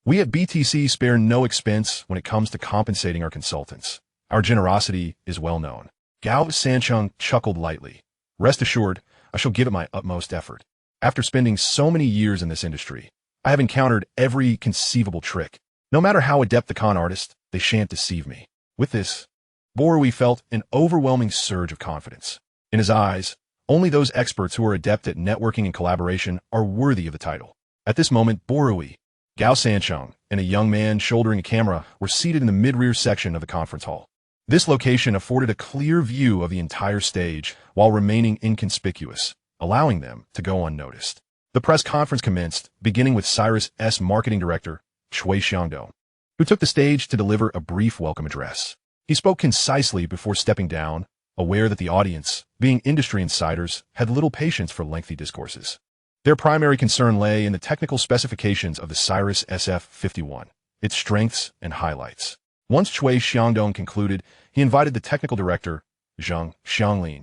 we at BTC spare no expense when it comes to compensating our consultants. Our generosity is well known. Gao Sansheng chuckled lightly. Rest assured, I shall give it my utmost effort. After spending so many years in this industry, I have encountered every conceivable trick. No matter how adept the con artist, they shan't deceive me. With this, Borui felt an overwhelming surge of confidence. In his eyes, only those experts who are adept at networking and collaboration are worthy of the title. At this moment, Borui, Gao Sansheng, and a young man shouldering a camera were seated in the mid-rear section of the conference hall. This location afforded a clear view of the entire stage while remaining inconspicuous, allowing them to go unnoticed. The press conference commenced, beginning with Cyrus' marketing director, Shui Xiangdong, who took the stage to deliver a brief welcome address. He spoke concisely before stepping down, aware that the audience, being industry insiders, had little patience for lengthy discourses. Their primary concern lay in the technical specifications of the Cyrus SF-51, its strengths and highlights. Once Shui Xiangdong concluded, he invited the technical director, Zheng Xianglin,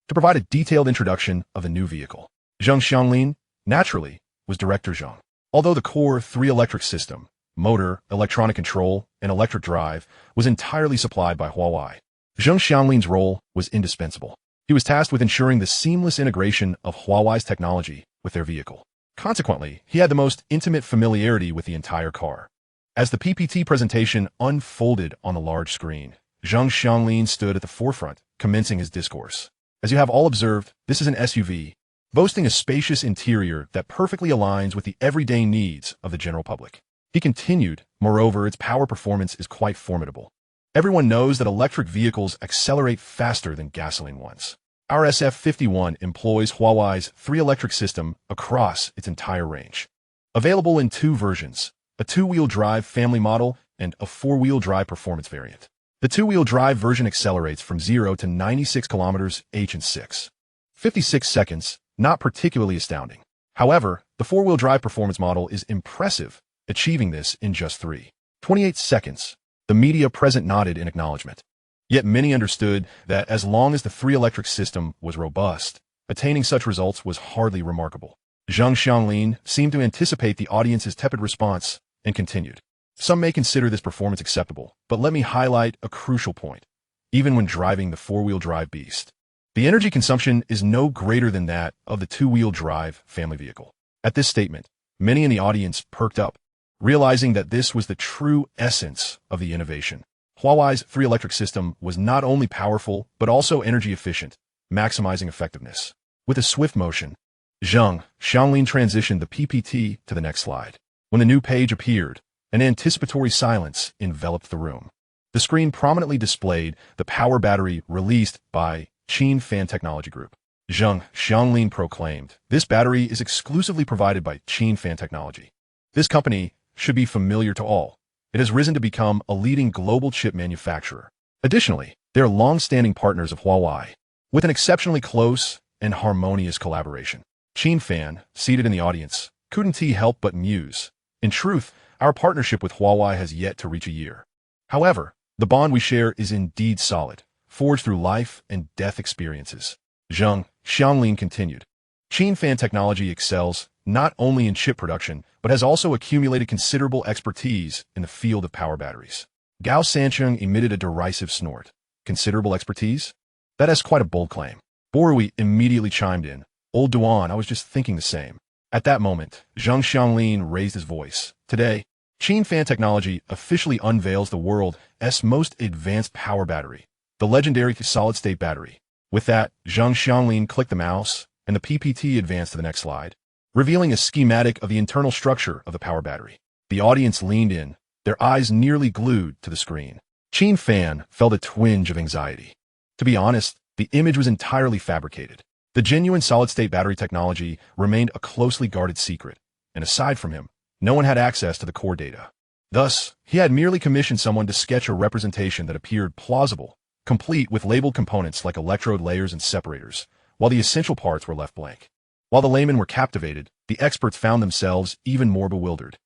to provide a detailed introduction of the new vehicle. Zheng Xianglin, naturally, was Director Zheng. Although the core 3-electric system, motor, electronic control, and electric drive, was entirely supplied by Huawei, Zheng Xianglin's role was indispensable. He was tasked with ensuring the seamless integration of Huawei's technology with their vehicle. Consequently, he had the most intimate familiarity with the entire car. As the PPT presentation unfolded on the large screen, Zhang Xianglin stood at the forefront, commencing his discourse. As you have all observed, this is an SUV, boasting a spacious interior that perfectly aligns with the everyday needs of the general public. He continued, moreover, its power performance is quite formidable. Everyone knows that electric vehicles accelerate faster than gasoline ones. Our SF51 employs Huawei's 3-electric system across its entire range. Available in 2 versions, a 2-wheel drive family model and a 4-wheel drive performance variant. The 2-wheel drive version accelerates from 0 to 96 km/h in 56 seconds, not particularly astounding. However, the 4-wheel drive performance model is impressive, achieving this in just 3.28 seconds. The media present nodded in acknowledgement. Yet many understood that as long as the 3-electric system was robust, attaining such results was hardly remarkable. Zhang Xianglin seemed to anticipate the audience's tepid response and continued. Some may consider this performance acceptable, but let me highlight a crucial point. Even when driving the 4-wheel drive beast, the energy consumption is no greater than that of the 2-wheel drive family vehicle. At this statement, many in the audience perked up, realizing that this was the true essence of the innovation. Huawei's 3-electric system was not only powerful, but also energy efficient, maximizing effectiveness. With a swift motion, Zhang Xianglin transitioned the PPT to the next slide. When the new page appeared, an anticipatory silence enveloped the room. The screen prominently displayed the power battery released by Qin Fan Technology Group. Zhang Xianglin proclaimed, "This battery is exclusively provided by Qin Fan Technology. This company should be familiar to all. It has risen to become a leading global chip manufacturer. Additionally, they are long-standing partners of Huawei, with an exceptionally close and harmonious collaboration." Qin Fan, seated in the audience, couldn't he help but muse. In truth, our partnership with Huawei has yet to reach a year. However, the bond we share is indeed solid, forged through life and death experiences. Zhang Xianglin continued. Qin Fan Technology excels not only in chip production, but has also accumulated considerable expertise in the field of power batteries. Gao Sancheng emitted a derisive snort. Considerable expertise? That is quite a bold claim. Borui immediately chimed in. Old Duan, I was just thinking the same. At that moment, Zhang Xianglin raised his voice. Today, Qin Fan Technology officially unveils the world's most advanced power battery, the legendary solid-state battery. With that, Zhang Xianglin clicked the mouse, and the PPT advanced to the next slide, revealing a schematic of the internal structure of the power battery. The audience leaned in, their eyes nearly glued to the screen. Qin Fan felt a twinge of anxiety. To be honest, the image was entirely fabricated. The genuine solid-state battery technology remained a closely guarded secret, and aside from him, no one had access to the core data. Thus, he had merely commissioned someone to sketch a representation that appeared plausible, complete with labeled components like electrode layers and separators, while the essential parts were left blank. While the laymen were captivated, the experts found themselves even more bewildered.